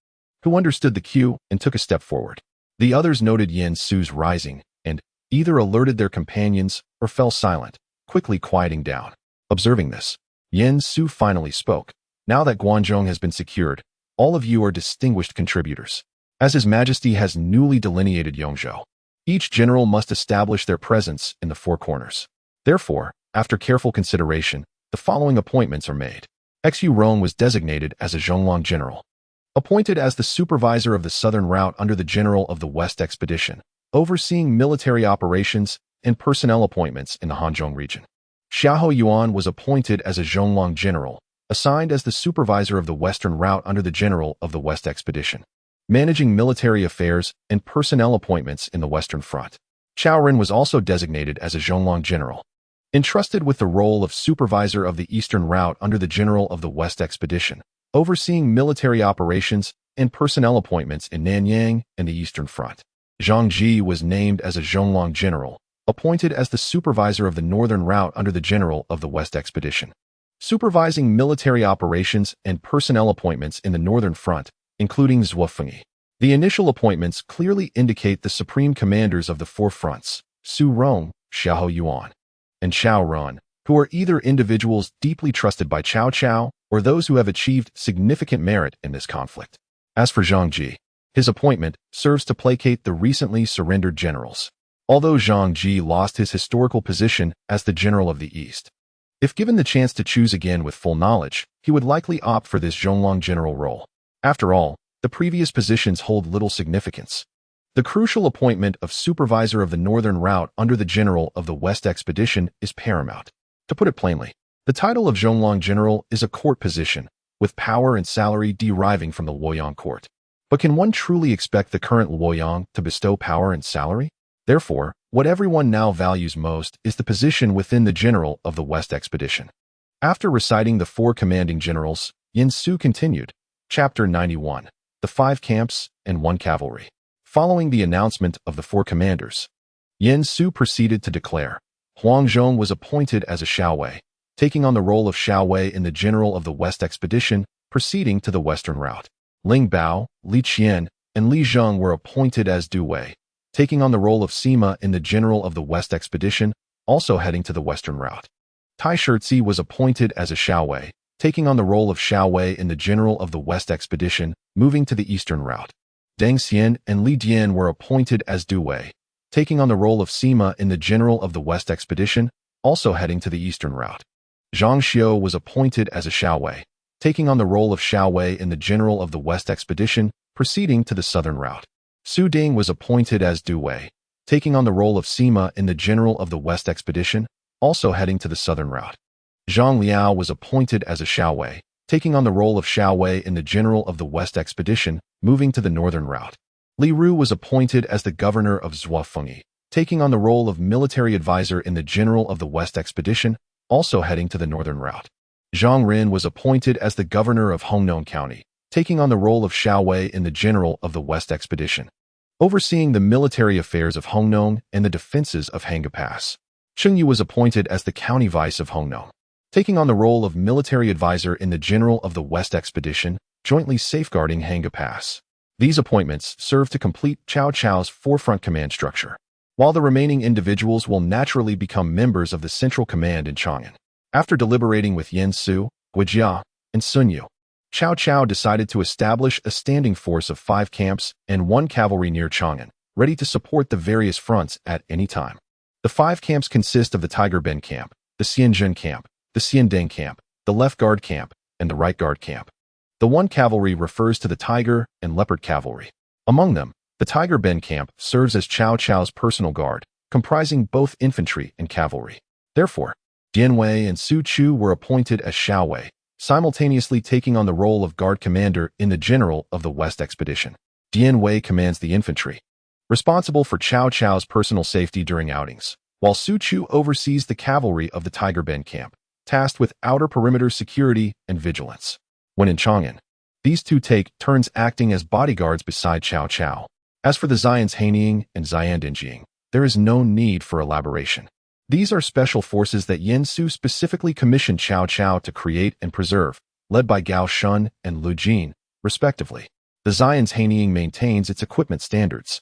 who understood the cue and took a step forward. The others noted Yin Su's rising and either alerted their companions or fell silent, quickly quieting down. Observing this, Yin Su finally spoke. "Now that Guangzhong has been secured, all of you are distinguished contributors. As His Majesty has newly delineated Yongzhou, each general must establish their presence in the four corners. Therefore, after careful consideration, the following appointments are made. Xu Rong was designated as a Zhonglong general, appointed as the supervisor of the southern route under the general of the West expedition, overseeing military operations and personnel appointments in the Hanzhong region. Xiahou Yuan was appointed as a Zhonglong general, assigned as the supervisor of the western route under the general of the West expedition, managing military affairs and personnel appointments in the Western Front. Chao Ren was also designated as a Zhonglong general, entrusted with the role of supervisor of the eastern route under the general of the West expedition, overseeing military operations and personnel appointments in Nanyang and the Eastern Front. Zhang Ji was named as a Zhonglong general, appointed as the supervisor of the northern route under the general of the West Expedition, supervising military operations and personnel appointments in the northern front, including Zhuofengyi. The initial appointments clearly indicate the supreme commanders of the four fronts, Su Rong, Xiahou Yuan, and Xiao Ran, who are either individuals deeply trusted by Cao Cao or those who have achieved significant merit in this conflict. As for Zhang Ji, his appointment serves to placate the recently surrendered generals. Although Zhang Ji lost his historical position as the general of the East, if given the chance to choose again with full knowledge, he would likely opt for this Zhonglong general role. After all, the previous positions hold little significance. The crucial appointment of supervisor of the northern route under the general of the West Expedition is paramount. To put it plainly, the title of Zhonglong general is a court position, with power and salary deriving from the Luoyang court. But can one truly expect the current Luoyang to bestow power and salary? Therefore, what everyone now values most is the position within the general of the West Expedition. After reciting the four commanding generals, Yin Su continued, Chapter 91, the 5 camps and 1 cavalry. Following the announcement of the 4 commanders, Yin Su proceeded to declare, Huang Zhong was appointed as a Xiaowei, taking on the role of Xiaowei in the general of the West Expedition, proceeding to the western route. Ling Bao, Li Qian, and Li Zheng were appointed as Duwei, taking on the role of Sima in the general of the West Expedition, also heading to the western route. Tai Shirzi was appointed as a Xiaowei, taking on the role of Xiaowei in the general of the West Expedition, moving to the eastern route. Deng Xian and Li Dian were appointed as Duwei, taking on the role of Sima in the general of the West Expedition, also heading to the eastern route. Zhang Xiu was appointed as a Xiaowei, taking on the role of Xiaowei in the general of the West Expedition, proceeding to the southern route. Su Ding was appointed as Duwei, taking on the role of Sima in the general of the West Expedition, also heading to the southern route. Zhang Liao was appointed as a Xiaowei, taking on the role of Xiaowei in the general of the West Expedition, moving to the northern route. Li Ru was appointed as the governor of Zhuofengyi, taking on the role of military advisor in the general of the West Expedition, also heading to the northern route. Zhang Rin was appointed as the governor of Hongnou County, taking on the role of Xiaowei in the general of the West Expedition, overseeing the military affairs of Hongnou and the defenses of Hanga Pass. Cheng Yu was appointed as the county vice of Hongnou, taking on the role of military advisor in the general of the West Expedition, jointly safeguarding Hanga Pass. These appointments serve to complete Cao Cao's forefront command structure, while the remaining individuals will naturally become members of the Central Command in Chang'an. After deliberating with Yin Su, Guijia, and Sun Yu, Cao Cao decided to establish a standing force of 5 camps and 1 cavalry near Chang'an, ready to support the various fronts at any time. The 5 camps consist of the Tiger Bend camp, the Xianzhen camp, the Xiandeng camp, the left guard camp, and the right guard camp. The 1 cavalry refers to the Tiger and Leopard cavalry. Among them, the Tiger Bend camp serves as Cao Cao's personal guard, comprising both infantry and cavalry. Therefore, Dian Wei and Su Chu were appointed as Xiaowei, simultaneously taking on the role of guard commander in the general of the West Expedition. Dian Wei commands the infantry, responsible for Cao Cao's personal safety during outings, while Su Chu oversees the cavalry of the Tiger Bend camp, tasked with outer perimeter security and vigilance. When in Chang'an, these 2 take turns acting as bodyguards beside Cao Cao. As for the Xians Hanying and Xiandinjing, there is no need for elaboration. These are special forces that Yin Su specifically commissioned Cao Cao to create and preserve, led by Gao Shun and Lu Jin, respectively. The Xians Hanying maintains its equipment standards,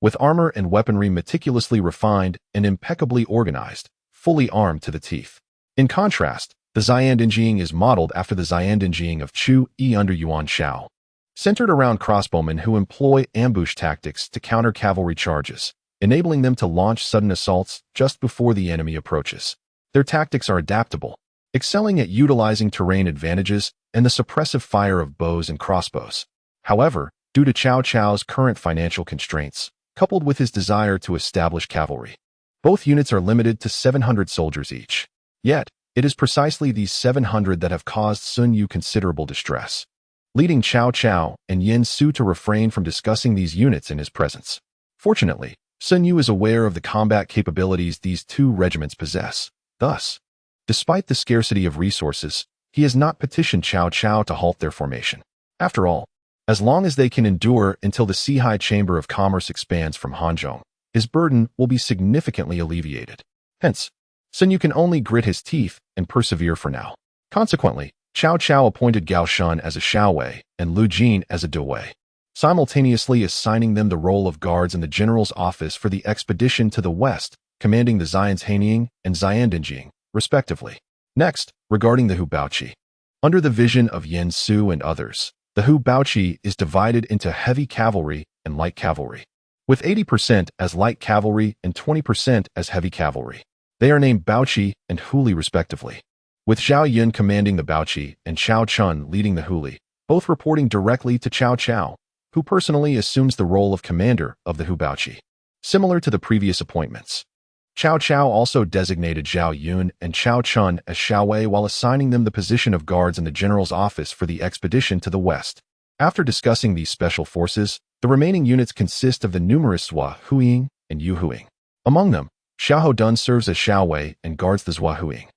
with armor and weaponry meticulously refined and impeccably organized, fully armed to the teeth. In contrast, the Xiandinjing is modeled after the Xiandinjing of Chu Yi under Yuan Shao, centered around crossbowmen who employ ambush tactics to counter cavalry charges, enabling them to launch sudden assaults just before the enemy approaches. Their tactics are adaptable, excelling at utilizing terrain advantages and the suppressive fire of bows and crossbows. However, due to Cao Cao's current financial constraints, coupled with his desire to establish cavalry, both units are limited to 700 soldiers each. Yet, it is precisely these 700 that have caused Sun Yu considerable distress, leading Cao Cao and Yin Su to refrain from discussing these units in his presence. Fortunately, Sun Yu is aware of the combat capabilities these 2 regiments possess. Thus, despite the scarcity of resources, he has not petitioned Cao Cao to halt their formation. After all, As long as they can endure until the Sea-High Chamber of Commerce expands from Hanzhong, his burden will be significantly alleviated. Hence, Sun Yu can only grit his teeth and persevere for now. Consequently, Cao Cao appointed Gao Shun as a Xiaowei and Lu Jin as a Dewei, simultaneously assigning them the role of guards in the general's office for the expedition to the west, commanding the Xians Hanying and Xiandinjing, respectively. Next, regarding the Hu Baoqi. Under the vision of Yin Su and others, the Hu Baoqi is divided into heavy cavalry and light cavalry, with 80% as light cavalry and 20% as heavy cavalry. They are named Baoqi and Huli respectively, with Zhao Yun commanding the Baoqi and Chao Chun leading the Huli, both reporting directly to Cao Cao, who personally assumes the role of commander of the Hu Baoqi. Similar to the previous appointments, Cao Cao also designated Zhao Yun and Chao Chun as Xiaowei while assigning them the position of guards in the general's office for the expedition to the west. After discussing these special forces, the remaining units consist of the numerous Zhua Huiying and Yu Huiying. Among them, Xiahou Dun serves as Xiaowei and guards the Zhua Huiying,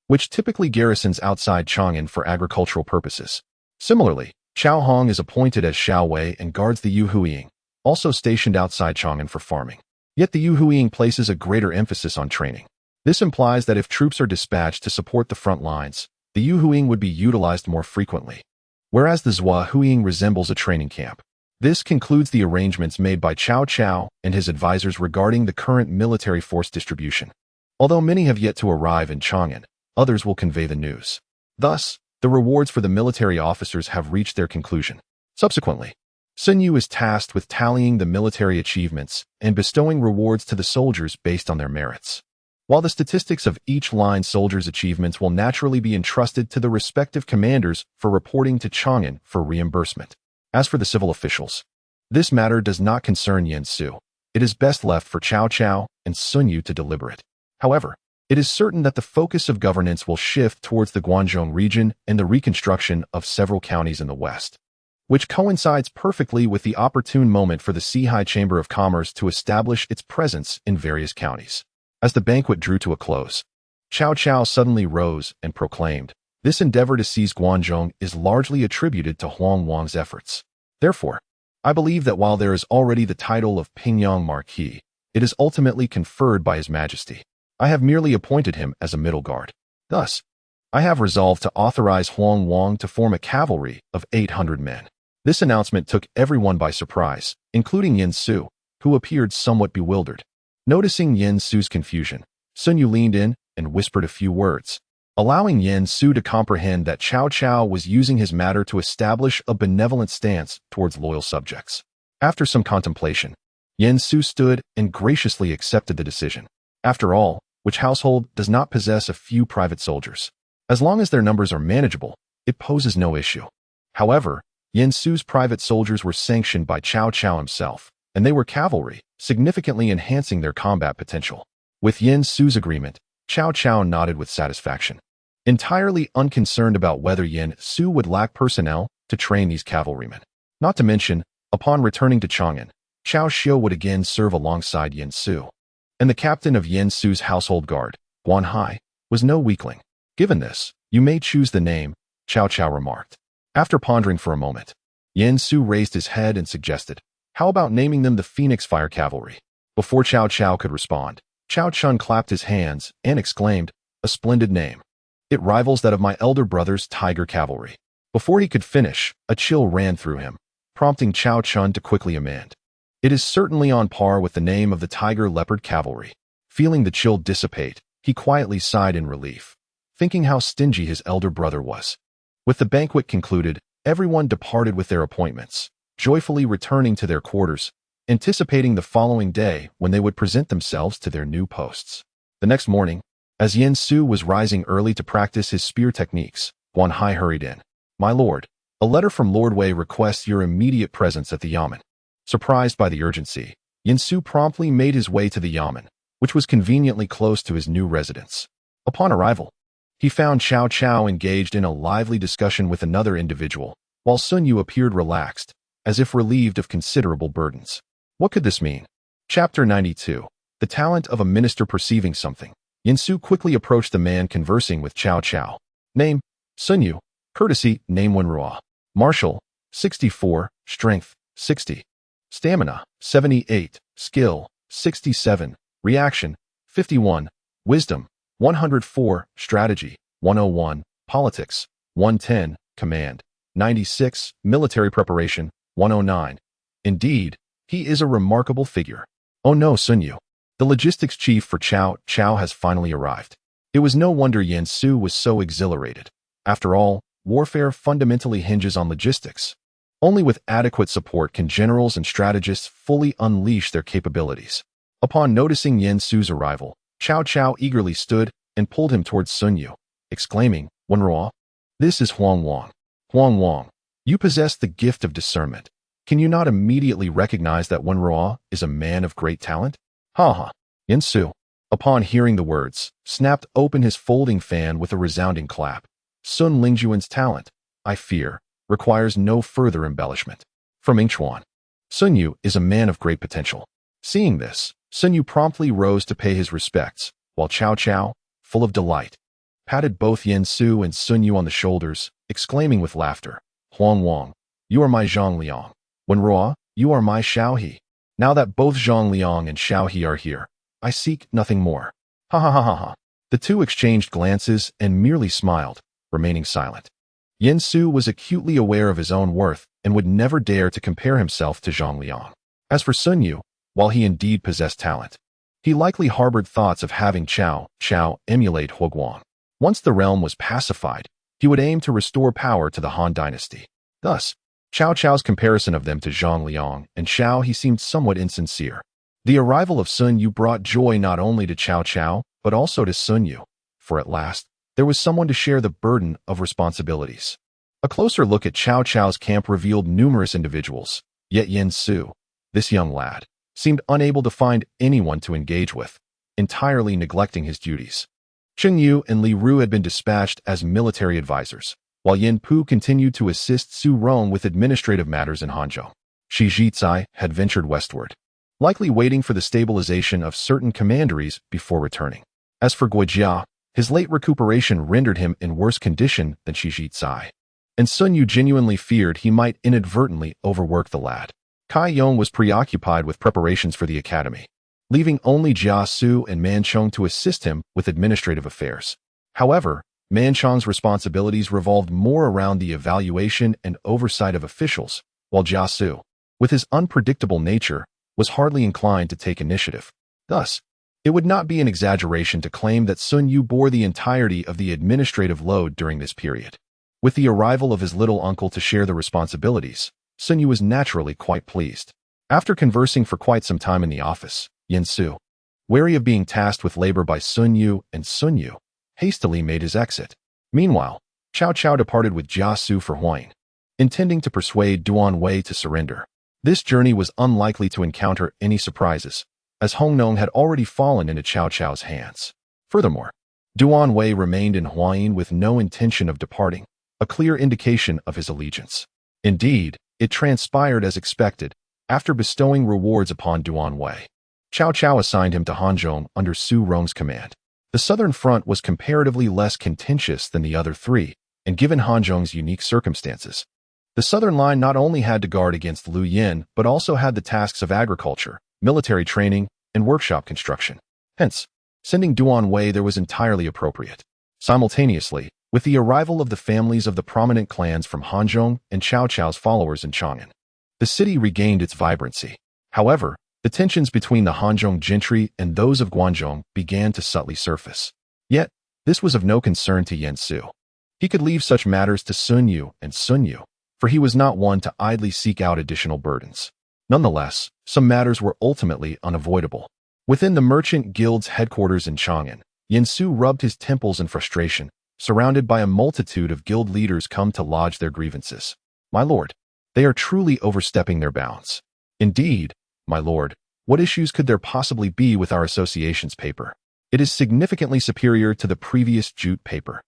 which typically garrisons outside Chang'an for agricultural purposes. Similarly, Chao Hong is appointed as Xiaowei and guards the Yu Huiying, also stationed outside Chang'an for farming. Yet the Yu Huiying places a greater emphasis on training. This implies that if troops are dispatched to support the front lines, the Yu Huiying would be utilized more frequently, whereas the Zhua Huiying resembles a training camp. This concludes the arrangements made by Cao Cao and his advisors regarding the current military force distribution. Although many have yet to arrive in Chang'an, others will convey the news. Thus, the rewards for the military officers have reached their conclusion. Subsequently, Sun Yu is tasked with tallying the military achievements and bestowing rewards to the soldiers based on their merits. While the statistics of each line soldier's achievements will naturally be entrusted to the respective commanders for reporting to Chang'an for reimbursement. As for the civil officials, this matter does not concern Yin Su. It is best left for Cao Cao and Sun Yu to deliberate. However, it is certain that the focus of governance will shift towards the Guangzhou region and the reconstruction of several counties in the west, which coincides perfectly with the opportune moment for the Sea-High Chamber of Commerce to establish its presence in various counties. As the banquet drew to a close, Cao Cao suddenly rose and proclaimed, "This endeavor to seize Guangzhou is largely attributed to Huang Wang's efforts. Therefore, I believe that while there is already the title of Pingyang Marquis, it is ultimately conferred by His Majesty. I have merely appointed him as a middle guard. Thus, I have resolved to authorize Huang Wang to form a cavalry of 800 men." This announcement took everyone by surprise, including Yin Su, who appeared somewhat bewildered. Noticing Yin Su's confusion, Sun Yu leaned in and whispered a few words, allowing Yin Su to comprehend that Cao Cao was using his matter to establish a benevolent stance towards loyal subjects. After some contemplation, Yin Su stood and graciously accepted the decision. After all, which household does not possess a few private soldiers? As long as their numbers are manageable, it poses no issue. However, Yin Su's private soldiers were sanctioned by Cao Cao himself, and they were cavalry, significantly enhancing their combat potential. With Yin Su's agreement, Cao Cao nodded with satisfaction, entirely unconcerned about whether Yin Su would lack personnel to train these cavalrymen. Not to mention, upon returning to Chang'an, Cao Xiu would again serve alongside Yin Su. And the captain of Yin Su's household guard, Guan Hai, was no weakling. Given this, you may choose the name, Cao Cao remarked. After pondering for a moment, Yin Su raised his head and suggested, "How about naming them the Phoenix Fire Cavalry?" Before Cao Cao could respond, Cao Chun clapped his hands and exclaimed, "A splendid name. It rivals that of my elder brother's Tiger Cavalry." Before he could finish, a chill ran through him, prompting Cao Chun to quickly amend. "It is certainly on par with the name of the Tiger Leopard Cavalry." Feeling the chill dissipate, he quietly sighed in relief, thinking how stingy his elder brother was. With the banquet concluded, everyone departed with their appointments, joyfully returning to their quarters, anticipating the following day when they would present themselves to their new posts. The next morning, as Yin Su was rising early to practice his spear techniques, Guan Hai hurried in. "My lord, a letter from Lord Wei requests your immediate presence at the Yamen." Surprised by the urgency, Yin Su promptly made his way to the Yamen, which was conveniently close to his new residence. Upon arrival, he found Cao Cao engaged in a lively discussion with another individual, while Sun Yu appeared relaxed, as if relieved of considerable burdens. What could this mean? Chapter 92. The talent of a minister perceiving something. Yin Su quickly approached the man conversing with Cao Cao. Name, Sun Yu. Courtesy, name Wenrua. Marshal, 64, strength, 60, stamina, 78, skill, 67, reaction, 51, wisdom, 104, strategy, 101, politics, 110, command, 96, military preparation, 109. Indeed, he is a remarkable figure. Oh no, Sun Yu. The logistics chief for Cao Cao has finally arrived. It was no wonder Yen Su was so exhilarated. After all, warfare fundamentally hinges on logistics. Only with adequate support can generals and strategists fully unleash their capabilities. Upon noticing Yen Su's arrival, Cao Cao eagerly stood and pulled him towards Sun Yu, exclaiming, "Wenruo, this is Huang Wang. Huang Wang, you possess the gift of discernment. Can you not immediately recognize that Wenruo is a man of great talent?" "Ha ha." Yen Su, upon hearing the words, snapped open his folding fan with a resounding clap. Sun Lingjuan's talent, I fear, requires no further embellishment. From Yingchuan. Sun Yu is a man of great potential. Seeing this, Sun Yu promptly rose to pay his respects, while Cao Cao, full of delight, patted both Yen Su and Sun Yu on the shoulders, exclaiming with laughter, "Huang Wang, you are my Zhang Liang. Wenruo, you are my Xiao He. Now that both Zhang Liang and Xiao He are here, I seek nothing more." Ha ha ha ha ha. The two exchanged glances and merely smiled, remaining silent. Yen Su was acutely aware of his own worth and would never dare to compare himself to Zhang Liang. As for Sun Yu, while he indeed possessed talent, he likely harbored thoughts of having Cao Cao emulate Huguang. Once the realm was pacified, he would aim to restore power to the Han dynasty. Thus, Cao Cao's comparison of them to Zhang Liang and Xiao He seemed somewhat insincere. The arrival of Sun Yu brought joy not only to Cao Cao, but also to Sun Yu, for at last, there was someone to share the burden of responsibilities. A closer look at Cao Cao's camp revealed numerous individuals, yet Yen Su, this young lad, seemed unable to find anyone to engage with, entirely neglecting his duties. Cheng Yu and Li Ru had been dispatched as military advisors, while Yen Pu continued to assist Su Rong with administrative matters in Hanzhong. Shi Zhicai had ventured westward, likely waiting for the stabilization of certain commanderies before returning. As for Guijia, his late recuperation rendered him in worse condition than Shi Zhicai, and Sun Yu genuinely feared he might inadvertently overwork the lad. Kai Yong was preoccupied with preparations for the academy, leaving only Jia Su and Man Chong to assist him with administrative affairs. However, Man Chong's responsibilities revolved more around the evaluation and oversight of officials, while Jia Su, with his unpredictable nature, was hardly inclined to take initiative. Thus, it would not be an exaggeration to claim that Sun Yu bore the entirety of the administrative load during this period. With the arrival of his little uncle to share the responsibilities, Sun Yu was naturally quite pleased. After conversing for quite some time in the office, Yen Su, wary of being tasked with labor by Sun Yu, hastily made his exit. Meanwhile, Cao Cao departed with Jia Su for Huayin, intending to persuade Duan Wei to surrender. This journey was unlikely to encounter any surprises, as Hong Nong had already fallen into Cao Cao's hands. Furthermore, Duan Wei remained in Huayin with no intention of departing, a clear indication of his allegiance. Indeed, it transpired as expected. After bestowing rewards upon Duan Wei, Cao Cao assigned him to Hanzhong under Su Rong's command. The southern front was comparatively less contentious than the other three, and given Hanzhong's unique circumstances, the southern line not only had to guard against Liu Yin, but also had the tasks of agriculture, military training, and workshop construction. Hence, sending Duan Wei there was entirely appropriate. Simultaneously, with the arrival of the families of the prominent clans from Hanzhong and Cao Cao's followers in Chang'an, the city regained its vibrancy. However, the tensions between the Hanzhong gentry and those of Guangzhong began to subtly surface. Yet, this was of no concern to Yen Su. He could leave such matters to Sun Yu, for he was not one to idly seek out additional burdens. Nonetheless, some matters were ultimately unavoidable. Within the merchant guild's headquarters in Chang'an, Yen Su rubbed his temples in frustration, surrounded by a multitude of guild leaders come to lodge their grievances. "My lord, they are truly overstepping their bounds." "Indeed, my lord, what issues could there possibly be with our association's paper? It is significantly superior to the previous jute paper.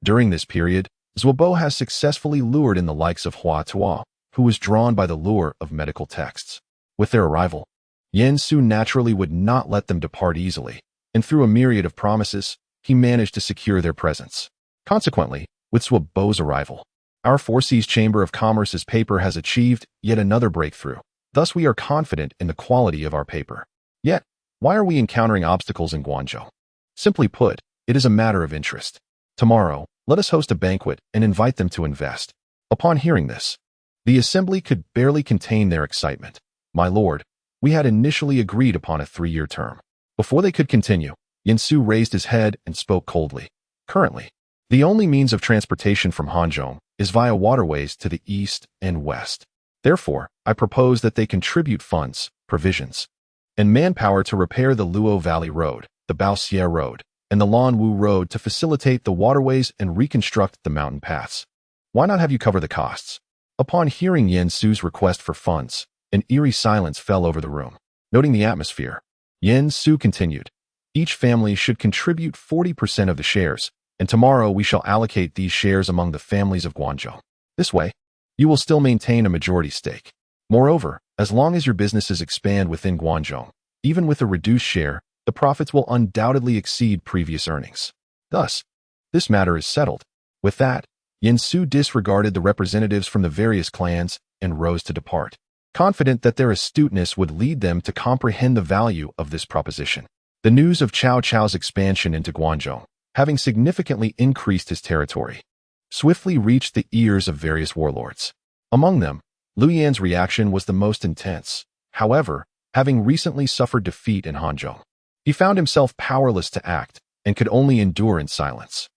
During this period, Zuobo has successfully lured in the likes of Hua Tuo, who was drawn by the lure of medical texts. With their arrival, Yen Su naturally would not let them depart easily, and through a myriad of promises, he managed to secure their presence. Consequently, with Zuobo's arrival, Our Four Seas Chamber of Commerce's paper has achieved yet another breakthrough. Thus, we are confident in the quality of our paper. Yet, why are we encountering obstacles in Guangzhou? Simply put, it is a matter of interest. Tomorrow, let us host a banquet and invite them to invest. Upon hearing this, the assembly could barely contain their excitement. My lord, we had initially agreed upon a 3-year term. Before they could continue, Yin-Su raised his head and spoke coldly. Currently, the only means of transportation from Hanzhong is via waterways to the east and west. Therefore, I propose that they contribute funds, provisions, and manpower to repair the Luo Valley Road, the Baoxie Road, and the Lanwu Road to facilitate the waterways and reconstruct the mountain paths. Why not have you cover the costs? Upon hearing Yin-Su's request for funds, an eerie silence fell over the room. Noting the atmosphere, Yin-Su continued, each family should contribute 40% of the shares, and tomorrow we shall allocate these shares among the families of Guangzhou. This way, you will still maintain a majority stake. Moreover, as long as your businesses expand within Guangzhou, even with a reduced share, the profits will undoubtedly exceed previous earnings. Thus, this matter is settled. With that, Yin-Su disregarded the representatives from the various clans and rose to depart, confident that their astuteness would lead them to comprehend the value of this proposition. The news of Cao Cao's expansion into Guangzhou, having significantly increased his territory, swiftly reached the ears of various warlords. Among them, Liu Yan's reaction was the most intense. However, having recently suffered defeat in Hanzhong, he found himself powerless to act and could only endure in silence.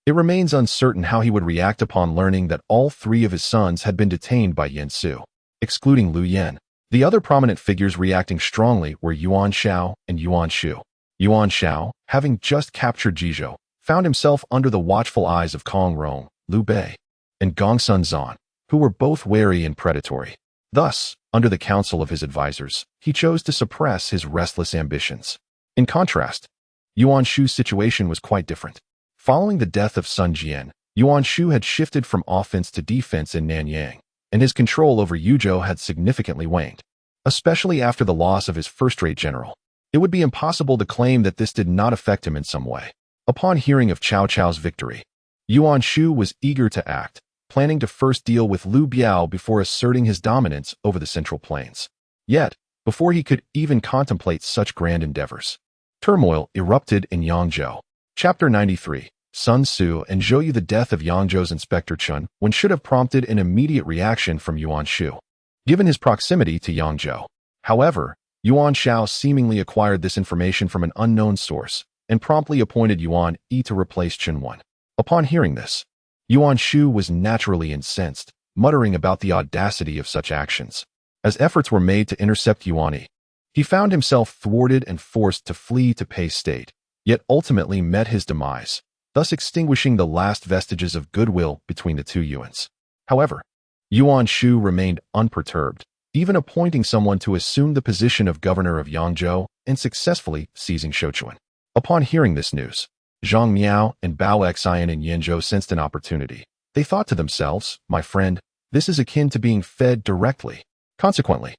It remains uncertain how he would react upon learning that all 3 of his sons had been detained by Yin-Su, excluding Liu Yan. The other prominent figures reacting strongly were Yuan Shao and Yuan Shu. Yuan Shao, having just captured Jizhou, found himself under the watchful eyes of Kong Rong, Liu Bei, and Gongsun Zan, who were both wary and predatory. Thus, under the counsel of his advisors, he chose to suppress his restless ambitions. In contrast, Yuan Shu's situation was quite different. Following the death of Sun Jian, Yuan Shu had shifted from offense to defense in Nanyang, and his control over Yuzhou had significantly waned, especially after the loss of his first-rate general. It would be impossible to claim that this did not affect him in some way. Upon hearing of Cao Cao's victory, Yuan Shu was eager to act, planning to first deal with Liu Biao before asserting his dominance over the Central Plains. Yet, before he could even contemplate such grand endeavors, turmoil erupted in Yangzhou. Chapter 93. Sun Tzu and Zhou Yu. The death of Yangzhou's Inspector Chun Wen should have prompted an immediate reaction from Yuan Shu, given his proximity to Yangzhou. However, Yuan Shao seemingly acquired this information from an unknown source and promptly appointed Yuan Yi to replace Chun Wen. Upon hearing this, Yuan Shu was naturally incensed, muttering about the audacity of such actions. As efforts were made to intercept Yuan Yi, he found himself thwarted and forced to flee to Pei State, yet ultimately met his demise, thus extinguishing the last vestiges of goodwill between the 2 Yuans. However, Yuan Shu remained unperturbed, even appointing someone to assume the position of governor of Yangzhou and successfully seizing Shouchuan. Upon hearing this news, Zhang Miao and Bao Xian in Yenzhou sensed an opportunity. They thought to themselves, my friend, this is akin to being fed directly. Consequently,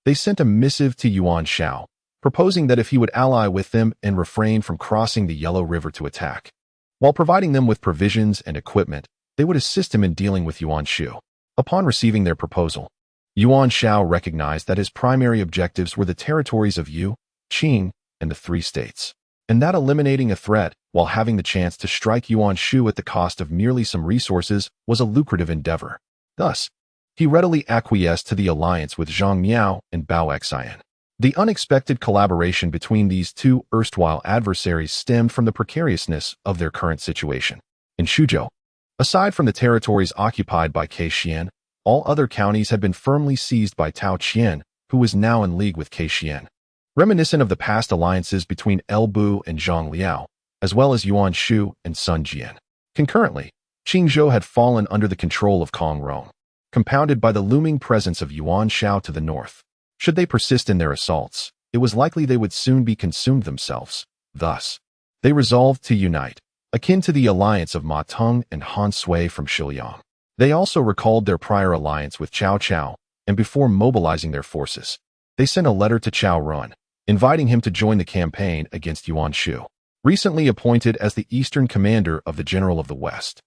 they sent a missive to Yuan Shao, proposing that if he would ally with them and refrain from crossing the Yellow River to attack, while providing them with provisions and equipment, they would assist him in dealing with Yuan Shu. Upon receiving their proposal, Yuan Shao recognized that his primary objectives were the territories of Yu, Qing, and the 3 states, and that eliminating a threat while having the chance to strike Yuan Shu at the cost of merely some resources was a lucrative endeavor. Thus, he readily acquiesced to the alliance with Zhang Miao and Bao Xian. The unexpected collaboration between these 2 erstwhile adversaries stemmed from the precariousness of their current situation. In Shuzhou, aside from the territories occupied by Keixian, all other counties had been firmly seized by Tao Qian, who was now in league with Keixian. Reminiscent of the past alliances between El Bu and Zhang Liao, as well as Yuan Shu and Sun Jian. Concurrently, Qingzhou had fallen under the control of Kong Rong, compounded by the looming presence of Yuan Shao to the north. Should they persist in their assaults, it was likely they would soon be consumed themselves. Thus, they resolved to unite, akin to the alliance of Ma Teng and Han Sui from Shilyang. They also recalled their prior alliance with Cao Cao, and before mobilizing their forces, they sent a letter to Cao Run, inviting him to join the campaign against Yuan Shu, recently appointed as the Eastern Commander of the General of the West.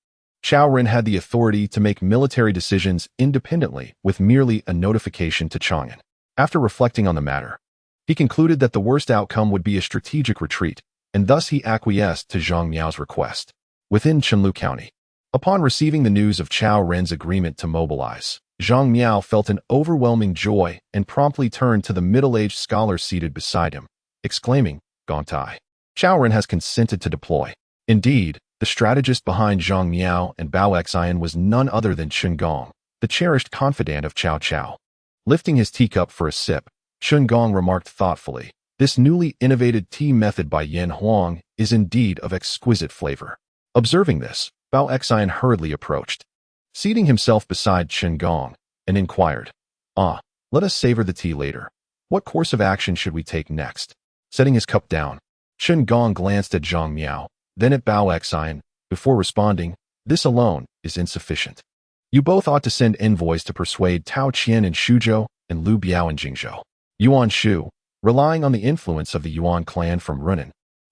Cao Ren had the authority to make military decisions independently with merely a notification to Chang'an. After reflecting on the matter, he concluded that the worst outcome would be a strategic retreat, and thus he acquiesced to Zhang Miao's request. Within Chenlu County, upon receiving the news of Cao Ren's agreement to mobilize, Zhang Miao felt an overwhelming joy and promptly turned to the middle-aged scholar seated beside him, exclaiming, "Gontai, Cao Ren has consented to deploy." Indeed, the strategist behind Zhang Miao and Bao Xian was none other than Chen Gong, the cherished confidant of Cao Cao. Lifting his teacup for a sip, Chen Gong remarked thoughtfully, "This newly innovated tea method by Yan Huang is indeed of exquisite flavor." Observing this, Bao Xian hurriedly approached, seating himself beside Chen Gong, and inquired, "Let us savor the tea later. What course of action should we take next?" Setting his cup down, Chen Gong glanced at Zhang Miao, then at Bao Xian, before responding, "This alone is insufficient. You both ought to send envoys to persuade Tao Qian in Shuzhou and Lu Biao in Jingzhou. Yuan Shu, relying on the influence of the Yuan clan from Runan,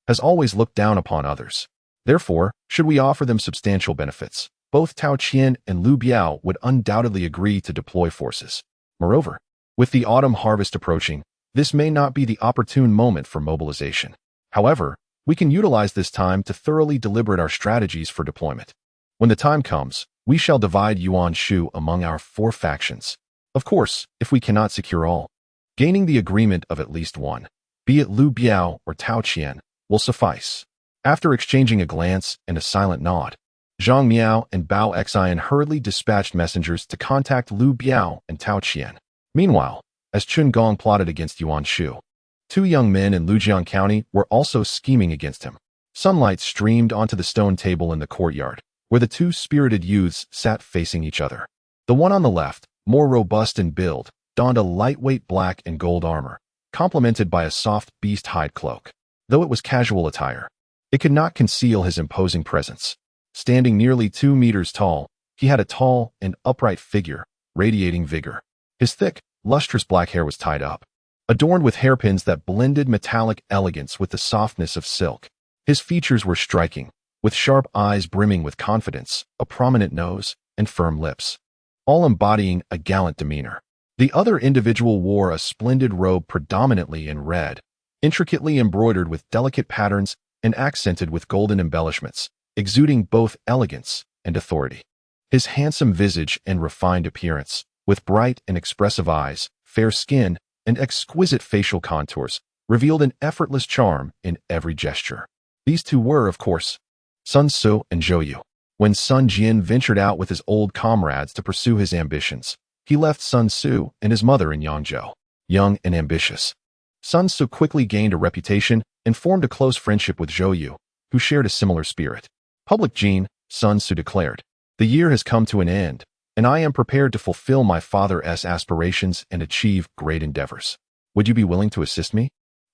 has always looked down upon others. Therefore, should we offer them substantial benefits, both Tao Qian and Lu Biao would undoubtedly agree to deploy forces. Moreover, with the autumn harvest approaching, this may not be the opportune moment for mobilization. However, we can utilize this time to thoroughly deliberate our strategies for deployment. When the time comes, we shall divide Yuan Shu among our 4 factions. Of course, if we cannot secure all, gaining the agreement of at least one, be it Lu Biao or Tao Qian, will suffice." After exchanging a glance and a silent nod, Zhang Miao and Bao Xian hurriedly dispatched messengers to contact Lu Biao and Tao Qian. Meanwhile, as Chen Gong plotted against Yuan Shu, 2 young men in Lujiang County were also scheming against him. Sunlight streamed onto the stone table in the courtyard, where the 2 spirited youths sat facing each other. The one on the left, more robust in build, donned a lightweight black and gold armor, complemented by a soft beast hide cloak. Though it was casual attire, it could not conceal his imposing presence. Standing nearly 2 meters tall, he had a tall and upright figure, radiating vigor. His thick, lustrous black hair was tied up, adorned with hairpins that blended metallic elegance with the softness of silk. His features were striking, with sharp eyes brimming with confidence, a prominent nose, and firm lips, all embodying a gallant demeanor. The other individual wore a splendid robe predominantly in red, intricately embroidered with delicate patterns and accented with golden embellishments, exuding both elegance and authority. His handsome visage and refined appearance, with bright and expressive eyes, fair skin, and exquisite facial contours, revealed an effortless charm in every gesture. These 2 were, of course, Sun Tzu and Zhou Yu. When Sun Jian ventured out with his old comrades to pursue his ambitions, he left Sun Tzu and his mother in Yangzhou. Young and ambitious, Sun Tzu quickly gained a reputation and formed a close friendship with Zhou Yu, who shared a similar spirit. "Public Gene," Sun Tzu declared, "the year has come to an end, and I am prepared to fulfill my father's aspirations and achieve great endeavors. Would you be willing to assist me?"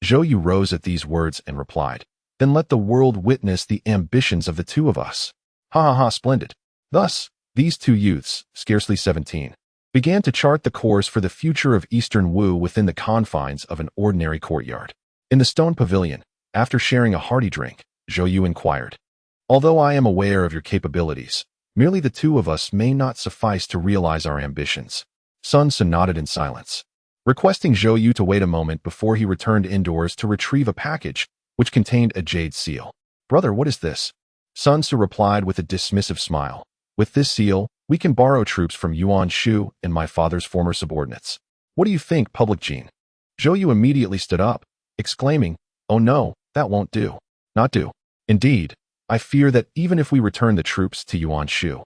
Zhou Yu rose at these words and replied, "Then let the world witness the ambitions of the 2 of us." Ha ha ha, splendid. Thus, these 2 youths, scarcely 17, began to chart the course for the future of Eastern Wu within the confines of an ordinary courtyard. In the stone pavilion, after sharing a hearty drink, Zhou Yu inquired, "Although I am aware of your capabilities, merely the 2 of us may not suffice to realize our ambitions." Sun Tzu nodded in silence, requesting Zhou Yu to wait a moment before he returned indoors to retrieve a package which contained a jade seal. "Brother, what is this?" Sun Tzu replied with a dismissive smile. "With this seal, we can borrow troops from Yuan Shu and my father's former subordinates. What do you think, Public Gene?" Zhou Yu immediately stood up, exclaiming, "Oh no, that won't do. Not do. Indeed, I fear that even if we return the troops to Yuan Shu,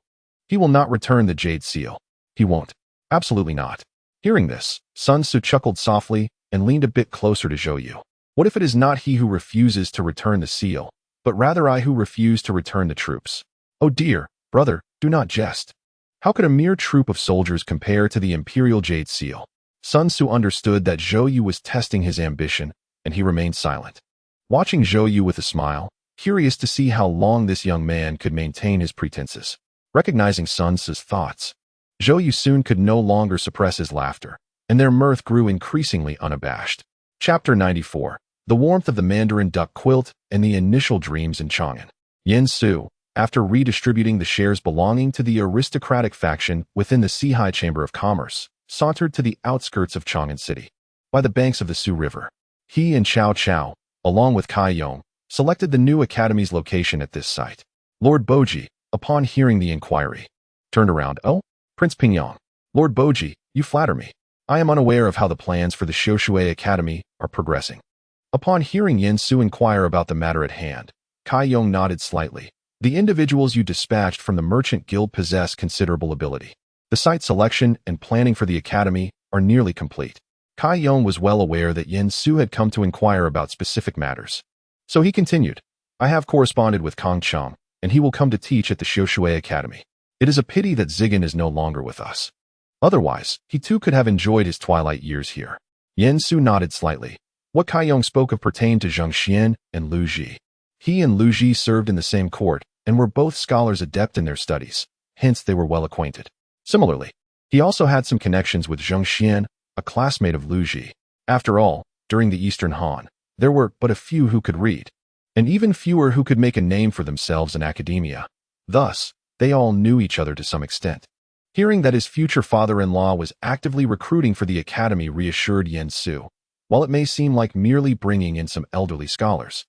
he will not return the jade seal. He won't. Absolutely not." Hearing this, Sun Tzu chuckled softly and leaned a bit closer to Zhou Yu. "What if it is not he who refuses to return the seal, but rather I who refuse to return the troops? Oh dear, brother, do not jest. How could a mere troop of soldiers compare to the imperial jade seal?" Sun Tzu understood that Zhou Yu was testing his ambition, and he remained silent, watching Zhou Yu with a smile, curious to see how long this young man could maintain his pretenses. Recognizing Sun Tzu's thoughts, Zhou Yu soon could no longer suppress his laughter, and their mirth grew increasingly unabashed. Chapter 94. The warmth of the mandarin duck quilt and the initial dreams in Chang'an. Yen Su, after redistributing the shares belonging to the aristocratic faction within the Sihai Chamber of Commerce, sauntered to the outskirts of Chang'an City. By the banks of the Su River, he and Cao Cao, along with Kai Yong, selected the new academy's location at this site. Lord Boji, upon hearing the inquiry, turned around. "Oh, Prince Pingyang. Lord Boji, you flatter me. I am unaware of how the plans for the Xiushui Academy are progressing." Upon hearing Yin Su inquire about the matter at hand, Kai Yong nodded slightly. "The individuals you dispatched from the Merchant Guild possess considerable ability. The site selection and planning for the academy are nearly complete." Kai Yong was well aware that Yin Su had come to inquire about specific matters. So he continued, "I have corresponded with Kong Chang, and he will come to teach at the Xiushui Academy. It is a pity that Zigan is no longer with us. Otherwise, he too could have enjoyed his twilight years here." Yin Su nodded slightly. What Kai Yong spoke of pertained to Zhang Xian and Lu Ji. He and Lu Ji served in the same court and were both scholars adept in their studies, hence they were well acquainted. Similarly, he also had some connections with Zhang Xian, a classmate of Lu Ji. After all, during the Eastern Han, there were but a few who could read, and even fewer who could make a name for themselves in academia. Thus, they all knew each other to some extent. Hearing that his future father-in-law was actively recruiting for the academy reassured Yin Su. While it may seem like merely bringing in some elderly scholars,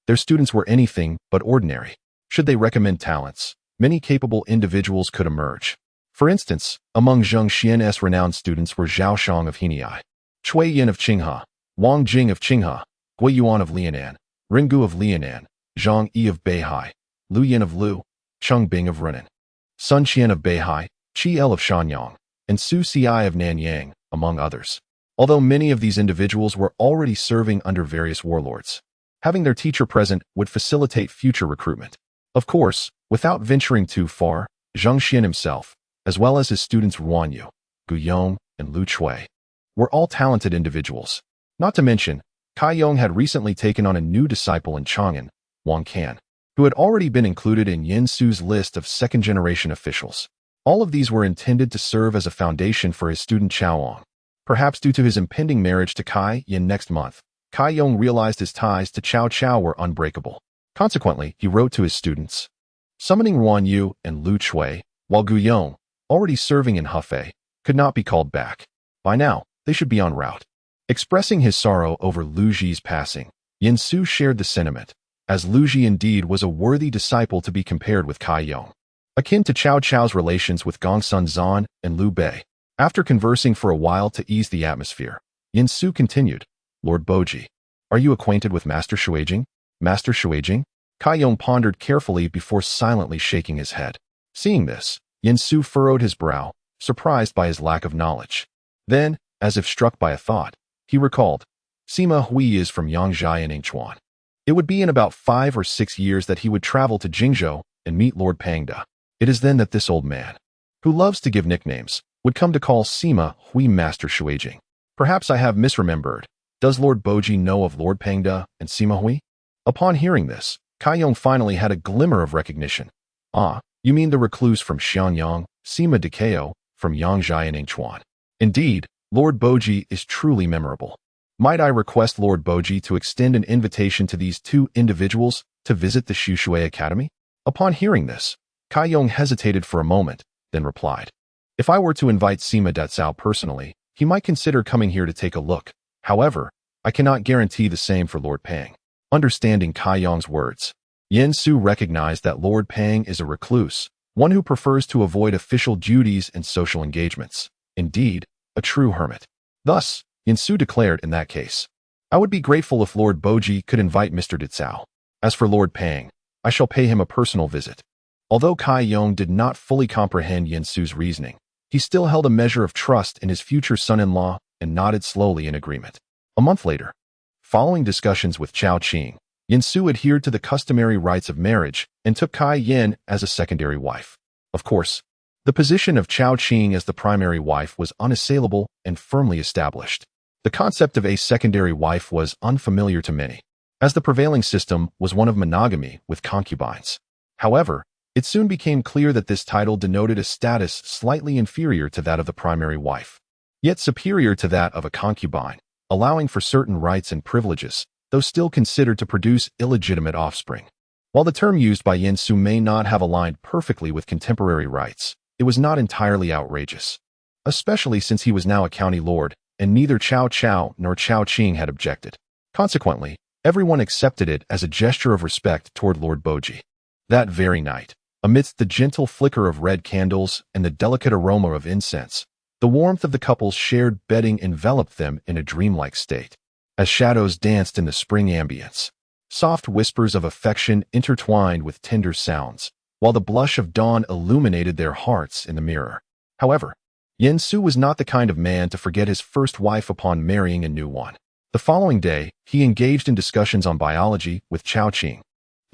their students were anything but ordinary. Should they recommend talents, many capable individuals could emerge. For instance, among Zhang Xian's renowned students were Zhao Shang of Heniai, Cui Yin of Qinghe, Wang Jing of Qinghe, Gui Yuan of Lianan, Ringu of Lianan, Zhang Yi of Beihai, Lu Yin of Lu, Cheng Bing of Renan, Sun Qian of Beihai, Qi El of Shanyang, and Su Xiai of Nanyang, among others. Although many of these individuals were already serving under various warlords, having their teacher present would facilitate future recruitment. Of course, without venturing too far, Zhang Xian himself, as well as his students Ruan Yu, Gu Yong, and Lu Chui, were all talented individuals. Not to mention, Kai Yong had recently taken on a new disciple in Chang'an, Wang Can, who had already been included in Yin Su's list of second-generation officials. All of these were intended to serve as a foundation for his student Chaoong. Perhaps due to his impending marriage to Kai Yin next month, Kai Yong realized his ties to Cao Cao were unbreakable. Consequently, he wrote to his students, summoning Ruan Yu and Lu Chui, while Gu Yong, already serving in Hefei, could not be called back. By now, they should be en route. Expressing his sorrow over Lu Ji's passing, Yin Su shared the sentiment, as Lu Ji indeed was a worthy disciple to be compared with Kai Yong. Akin to Cao Cao's relations with Gongsun Zan and Liu Bei. After conversing for a while to ease the atmosphere, Yin Su continued, "Lord Boji, are you acquainted with Master Shuijing?" "Master Shuijing?" Kai Yong pondered carefully before silently shaking his head. Seeing this, Yin Su furrowed his brow, surprised by his lack of knowledge. Then, as if struck by a thought, he recalled, Sima Hui is from Yangzhai and Yingchuan. It would be in about 5 or 6 years that he would travel to Jingzhou and meet Lord Pangda. It is then that this old man, who loves to give nicknames, would come to call Sima Hui Master Shuijing. Perhaps I have misremembered. Does Lord Boji know of Lord Pangda and Sima Hui? Upon hearing this, Kai Yong finally had a glimmer of recognition. Ah, you mean the recluse from Xianyang, Sima Dikeo, from Yangzhai and Yingchuan. Indeed, Lord Boji is truly memorable. Might I request Lord Boji to extend an invitation to these two individuals to visit the Xiushui Academy? Upon hearing this, Kai Yong hesitated for a moment, then replied, If I were to invite Sima Datsao personally, he might consider coming here to take a look. However, I cannot guarantee the same for Lord Pang. Understanding Kai Yong's words, Yin Su recognized that Lord Pang is a recluse, one who prefers to avoid official duties and social engagements. Indeed, a true hermit. Thus, Yin Su declared in that case, I would be grateful if Lord Boji could invite Mr. Datsao. As for Lord Pang, I shall pay him a personal visit. Although Kai Yong did not fully comprehend Yin Su's reasoning, he still held a measure of trust in his future son-in-law and nodded slowly in agreement. A month later, following discussions with Chao Qing, Yin Su adhered to the customary rites of marriage and took Kai Yin as a secondary wife. Of course, the position of Chao Qing as the primary wife was unassailable and firmly established. The concept of a secondary wife was unfamiliar to many, as the prevailing system was one of monogamy with concubines. However, it soon became clear that this title denoted a status slightly inferior to that of the primary wife, yet superior to that of a concubine, allowing for certain rights and privileges, though still considered to produce illegitimate offspring. While the term used by Yin Su may not have aligned perfectly with contemporary rights, it was not entirely outrageous, especially since he was now a county lord, and neither Cao Cao nor Cao Qing had objected. Consequently, everyone accepted it as a gesture of respect toward Lord Boji. That very night, amidst the gentle flicker of red candles and the delicate aroma of incense, the warmth of the couple's shared bedding enveloped them in a dreamlike state. As shadows danced in the spring ambience, soft whispers of affection intertwined with tender sounds, while the blush of dawn illuminated their hearts in the mirror. However, Yin Su was not the kind of man to forget his first wife upon marrying a new one. The following day, he engaged in discussions on biology with Cao Qing.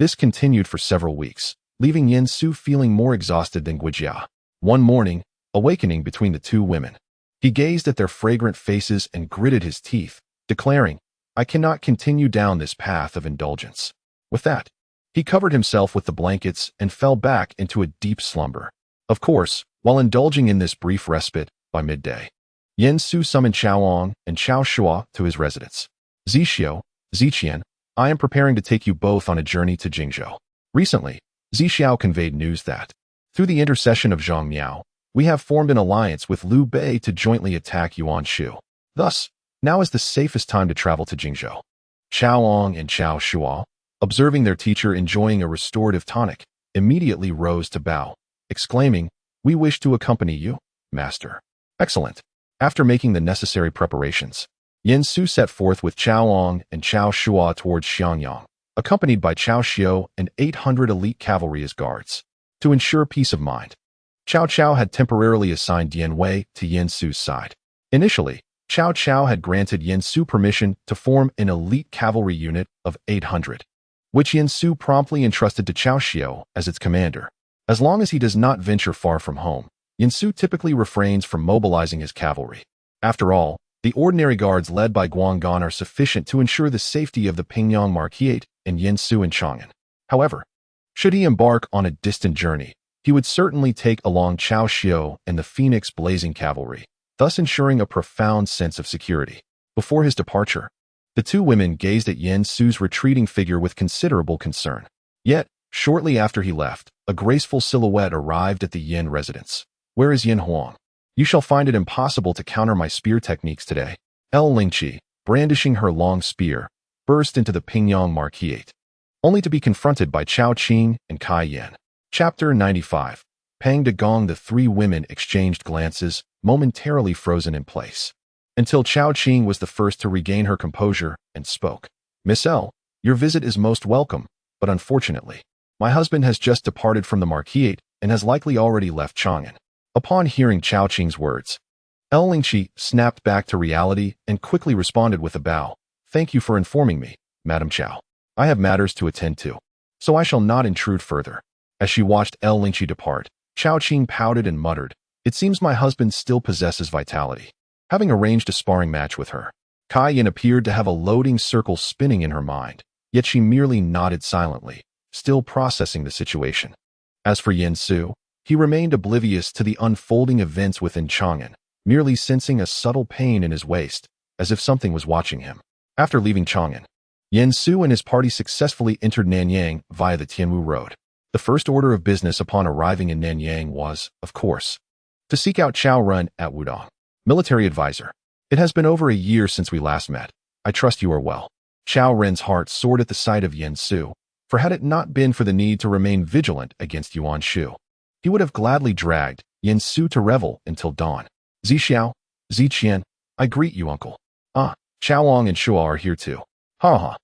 This continued for several weeks, leaving Yin Su feeling more exhausted than Guijia. One morning, awakening between the two women, he gazed at their fragrant faces and gritted his teeth, declaring, "I cannot continue down this path of indulgence." With that, he covered himself with the blankets and fell back into a deep slumber. Of course, while indulging in this brief respite, by midday, Yin Su summoned Cao Ong and Cao Shua to his residence. "Zixiao, Ziqian, I am preparing to take you both on a journey to Jingzhou." Recently, Zixiao conveyed news that, through the intercession of Zhang Miao, we have formed an alliance with Liu Bei to jointly attack Yuan Shu. Thus, now is the safest time to travel to Jingzhou. Cao Ong and Cao Shua, observing their teacher enjoying a restorative tonic, immediately rose to bow, exclaiming, "We wish to accompany you, master." Excellent. After making the necessary preparations, Yin Su set forth with Cao Ong and Cao Shua towards Xiangyang, accompanied by Cao Xiao and 800 elite cavalry as guards. To ensure peace of mind, Cao Cao had temporarily assigned Yin Wei to Yin Su's side. Initially, Cao Cao had granted Yin Su permission to form an elite cavalry unit of 800, which Yin Su promptly entrusted to Cao Xiao as its commander. As long as he does not venture far from home, Yin Su typically refrains from mobilizing his cavalry. After all, the ordinary guards led by Guanggan are sufficient to ensure the safety of the Pingyang Marquisate and Yin Su and Chang'an. However, should he embark on a distant journey, he would certainly take along Cao Xiao and the Phoenix Blazing Cavalry, thus ensuring a profound sense of security. Before his departure, the two women gazed at Yin Su's retreating figure with considerable concern. Yet, shortly after he left, a graceful silhouette arrived at the Yin residence. "Where is Yin Huang? You shall find it impossible to counter my spear techniques today." Lingqi, brandishing her long spear, burst into the Pingyang Marquisate, only to be confronted by Cao Qing and Kai Yan. Chapter 95. Pang de Gong. The three women exchanged glances, momentarily frozen in place, until Cao Qing was the first to regain her composure and spoke. "Miss L, your visit is most welcome, but unfortunately, my husband has just departed from the Marquisate and has likely already left Chang'an." Upon hearing Cao Qing's words, Lingqi snapped back to reality and quickly responded with a bow. "Thank you for informing me, Madam Cao. I have matters to attend to, so I shall not intrude further." As she watched Lingqi depart, Cao Qing pouted and muttered, "It seems my husband still possesses vitality." Having arranged a sparring match with her, Kai Yan appeared to have a loading circle spinning in her mind, yet she merely nodded silently, still processing the situation. As for Yin Su, he remained oblivious to the unfolding events within Chang'an, merely sensing a subtle pain in his waist, as if something was watching him. After leaving Chang'an, Yin Su and his party successfully entered Nanyang via the Tianwu Road. The first order of business upon arriving in Nanyang was, of course, to seek out Chao Run at Wudong. Military advisor. "It has been over a year since we last met. I trust you are well." Chao Ren's heart soared at the sight of Yin Su, for had it not been for the need to remain vigilant against Yuan Shu, he would have gladly dragged Yin Su to revel until dawn. "Zixiao, Ziqian, I greet you, uncle." "Ah, Cao Ong and Shua are here too. Ha ha.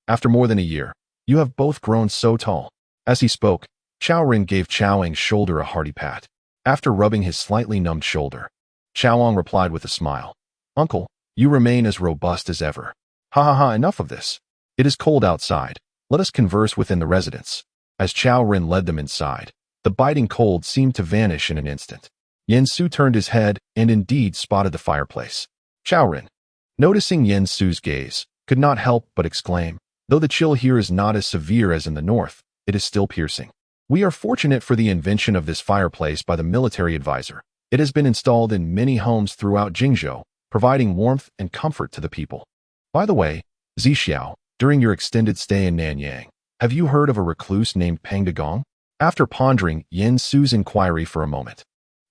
After more than a year, you have both grown so tall." As he spoke, Chao Ren gave Cao Ang's shoulder a hearty pat. After rubbing his slightly numbed shoulder, Cao Ong replied with a smile, "Uncle, you remain as robust as ever." "Ha ha ha, enough of this. It is cold outside. Let us converse within the residence." As Chao Ren led them inside, the biting cold seemed to vanish in an instant. Yin Su turned his head and indeed spotted the fireplace. Chao Ren, noticing Yin Su's gaze, could not help but exclaim, "Though the chill here is not as severe as in the north, it is still piercing. We are fortunate for the invention of this fireplace by the military advisor. It has been installed in many homes throughout Jingzhou, providing warmth and comfort to the people. By the way, Zixiao, during your extended stay in Nanyang, Have you heard of a recluse named Pang Dagong? After pondering Yin Su's inquiry for a moment,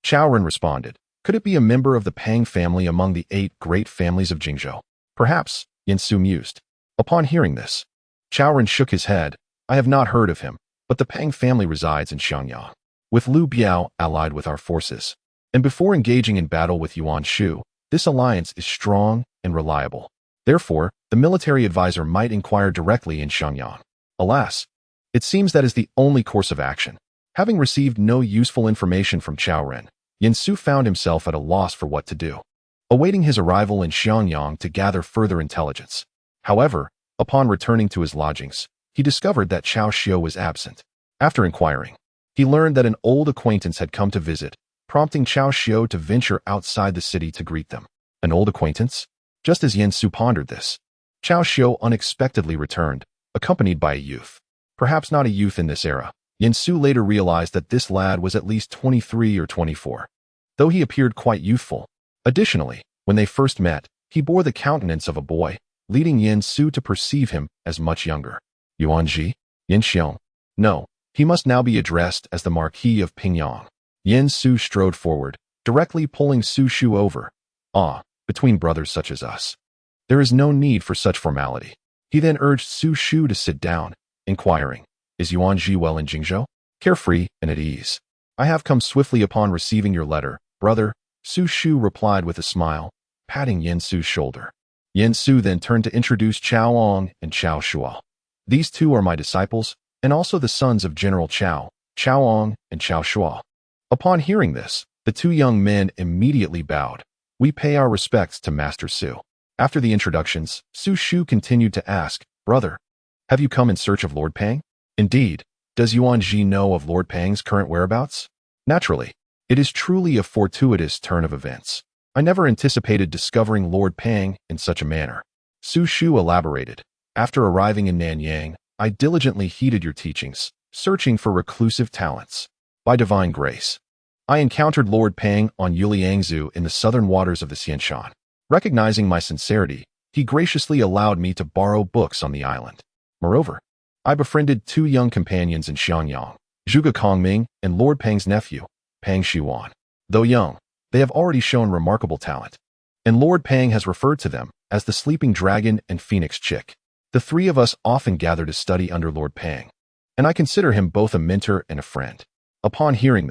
Cao Ren responded, could it be a member of the Pang family among the 8 great families of Jingzhou? Perhaps, Yin Su mused. Upon hearing this, Cao Ren shook his head. I have not heard of him, but the Pang family resides in Xiangyang, with Liu Biao allied with our forces. And before engaging in battle with Yuan Shu, this alliance is strong and reliable. Therefore, the military advisor might inquire directly in Xiangyang. Alas, it seems that is the only course of action. Having received no useful information from Cao Ren, Yin Su found himself at a loss for what to do, awaiting his arrival in Xiangyang to gather further intelligence. However, upon returning to his lodgings, he discovered that Cao Xiu was absent. After inquiring, he learned that an old acquaintance had come to visit, prompting Cao Xiu to venture outside the city to greet them. An old acquaintance? Just as Yin Su pondered this, Cao Xiu unexpectedly returned, accompanied by a youth. Perhaps not a youth in this era. Yin Su later realized that this lad was at least 23 or 24, though he appeared quite youthful. Additionally, when they first met, he bore the countenance of a boy, leading Yin Su to perceive him as much younger. Yuan Ji? Yin Xiong? No, he must now be addressed as the Marquis of Pingyang. Yin Su strode forward, directly pulling Su Shu over. Between brothers such as us, there is no need for such formality. He then urged Su Shu to sit down, inquiring, is Yuan Ji well in Jingzhou? Carefree and at ease. I have come swiftly upon receiving your letter, brother, Su Shu replied with a smile, patting Yin Su's shoulder. Yin Su then turned to introduce Cao Ong and Cao Shuo. These two are my disciples, and also the sons of General Cao, Cao Ong and Cao Shuo. Upon hearing this, the two young men immediately bowed. We pay our respects to Master Su. After the introductions, Su Shu continued to ask, brother, have you come in search of Lord Pang? Indeed. Does Yuan Ji know of Lord Pang's current whereabouts? Naturally. It is truly a fortuitous turn of events. I never anticipated discovering Lord Pang in such a manner. Su Shu elaborated. After arriving in Nanyang, I diligently heeded your teachings, searching for reclusive talents. By divine grace, I encountered Lord Pang on Yuliangzu in the southern waters of the Xianshan. Recognizing my sincerity, he graciously allowed me to borrow books on the island. Moreover, I befriended 2 young companions in Xiangyang, Zhuge Kongming and Lord Pang's nephew, Pang Shiwan. Though young, they have already shown remarkable talent, and Lord Pang has referred to them as the Sleeping Dragon and Phoenix Chick. The 3 of us often gather to study under Lord Pang, and I consider him both a mentor and a friend. Upon hearing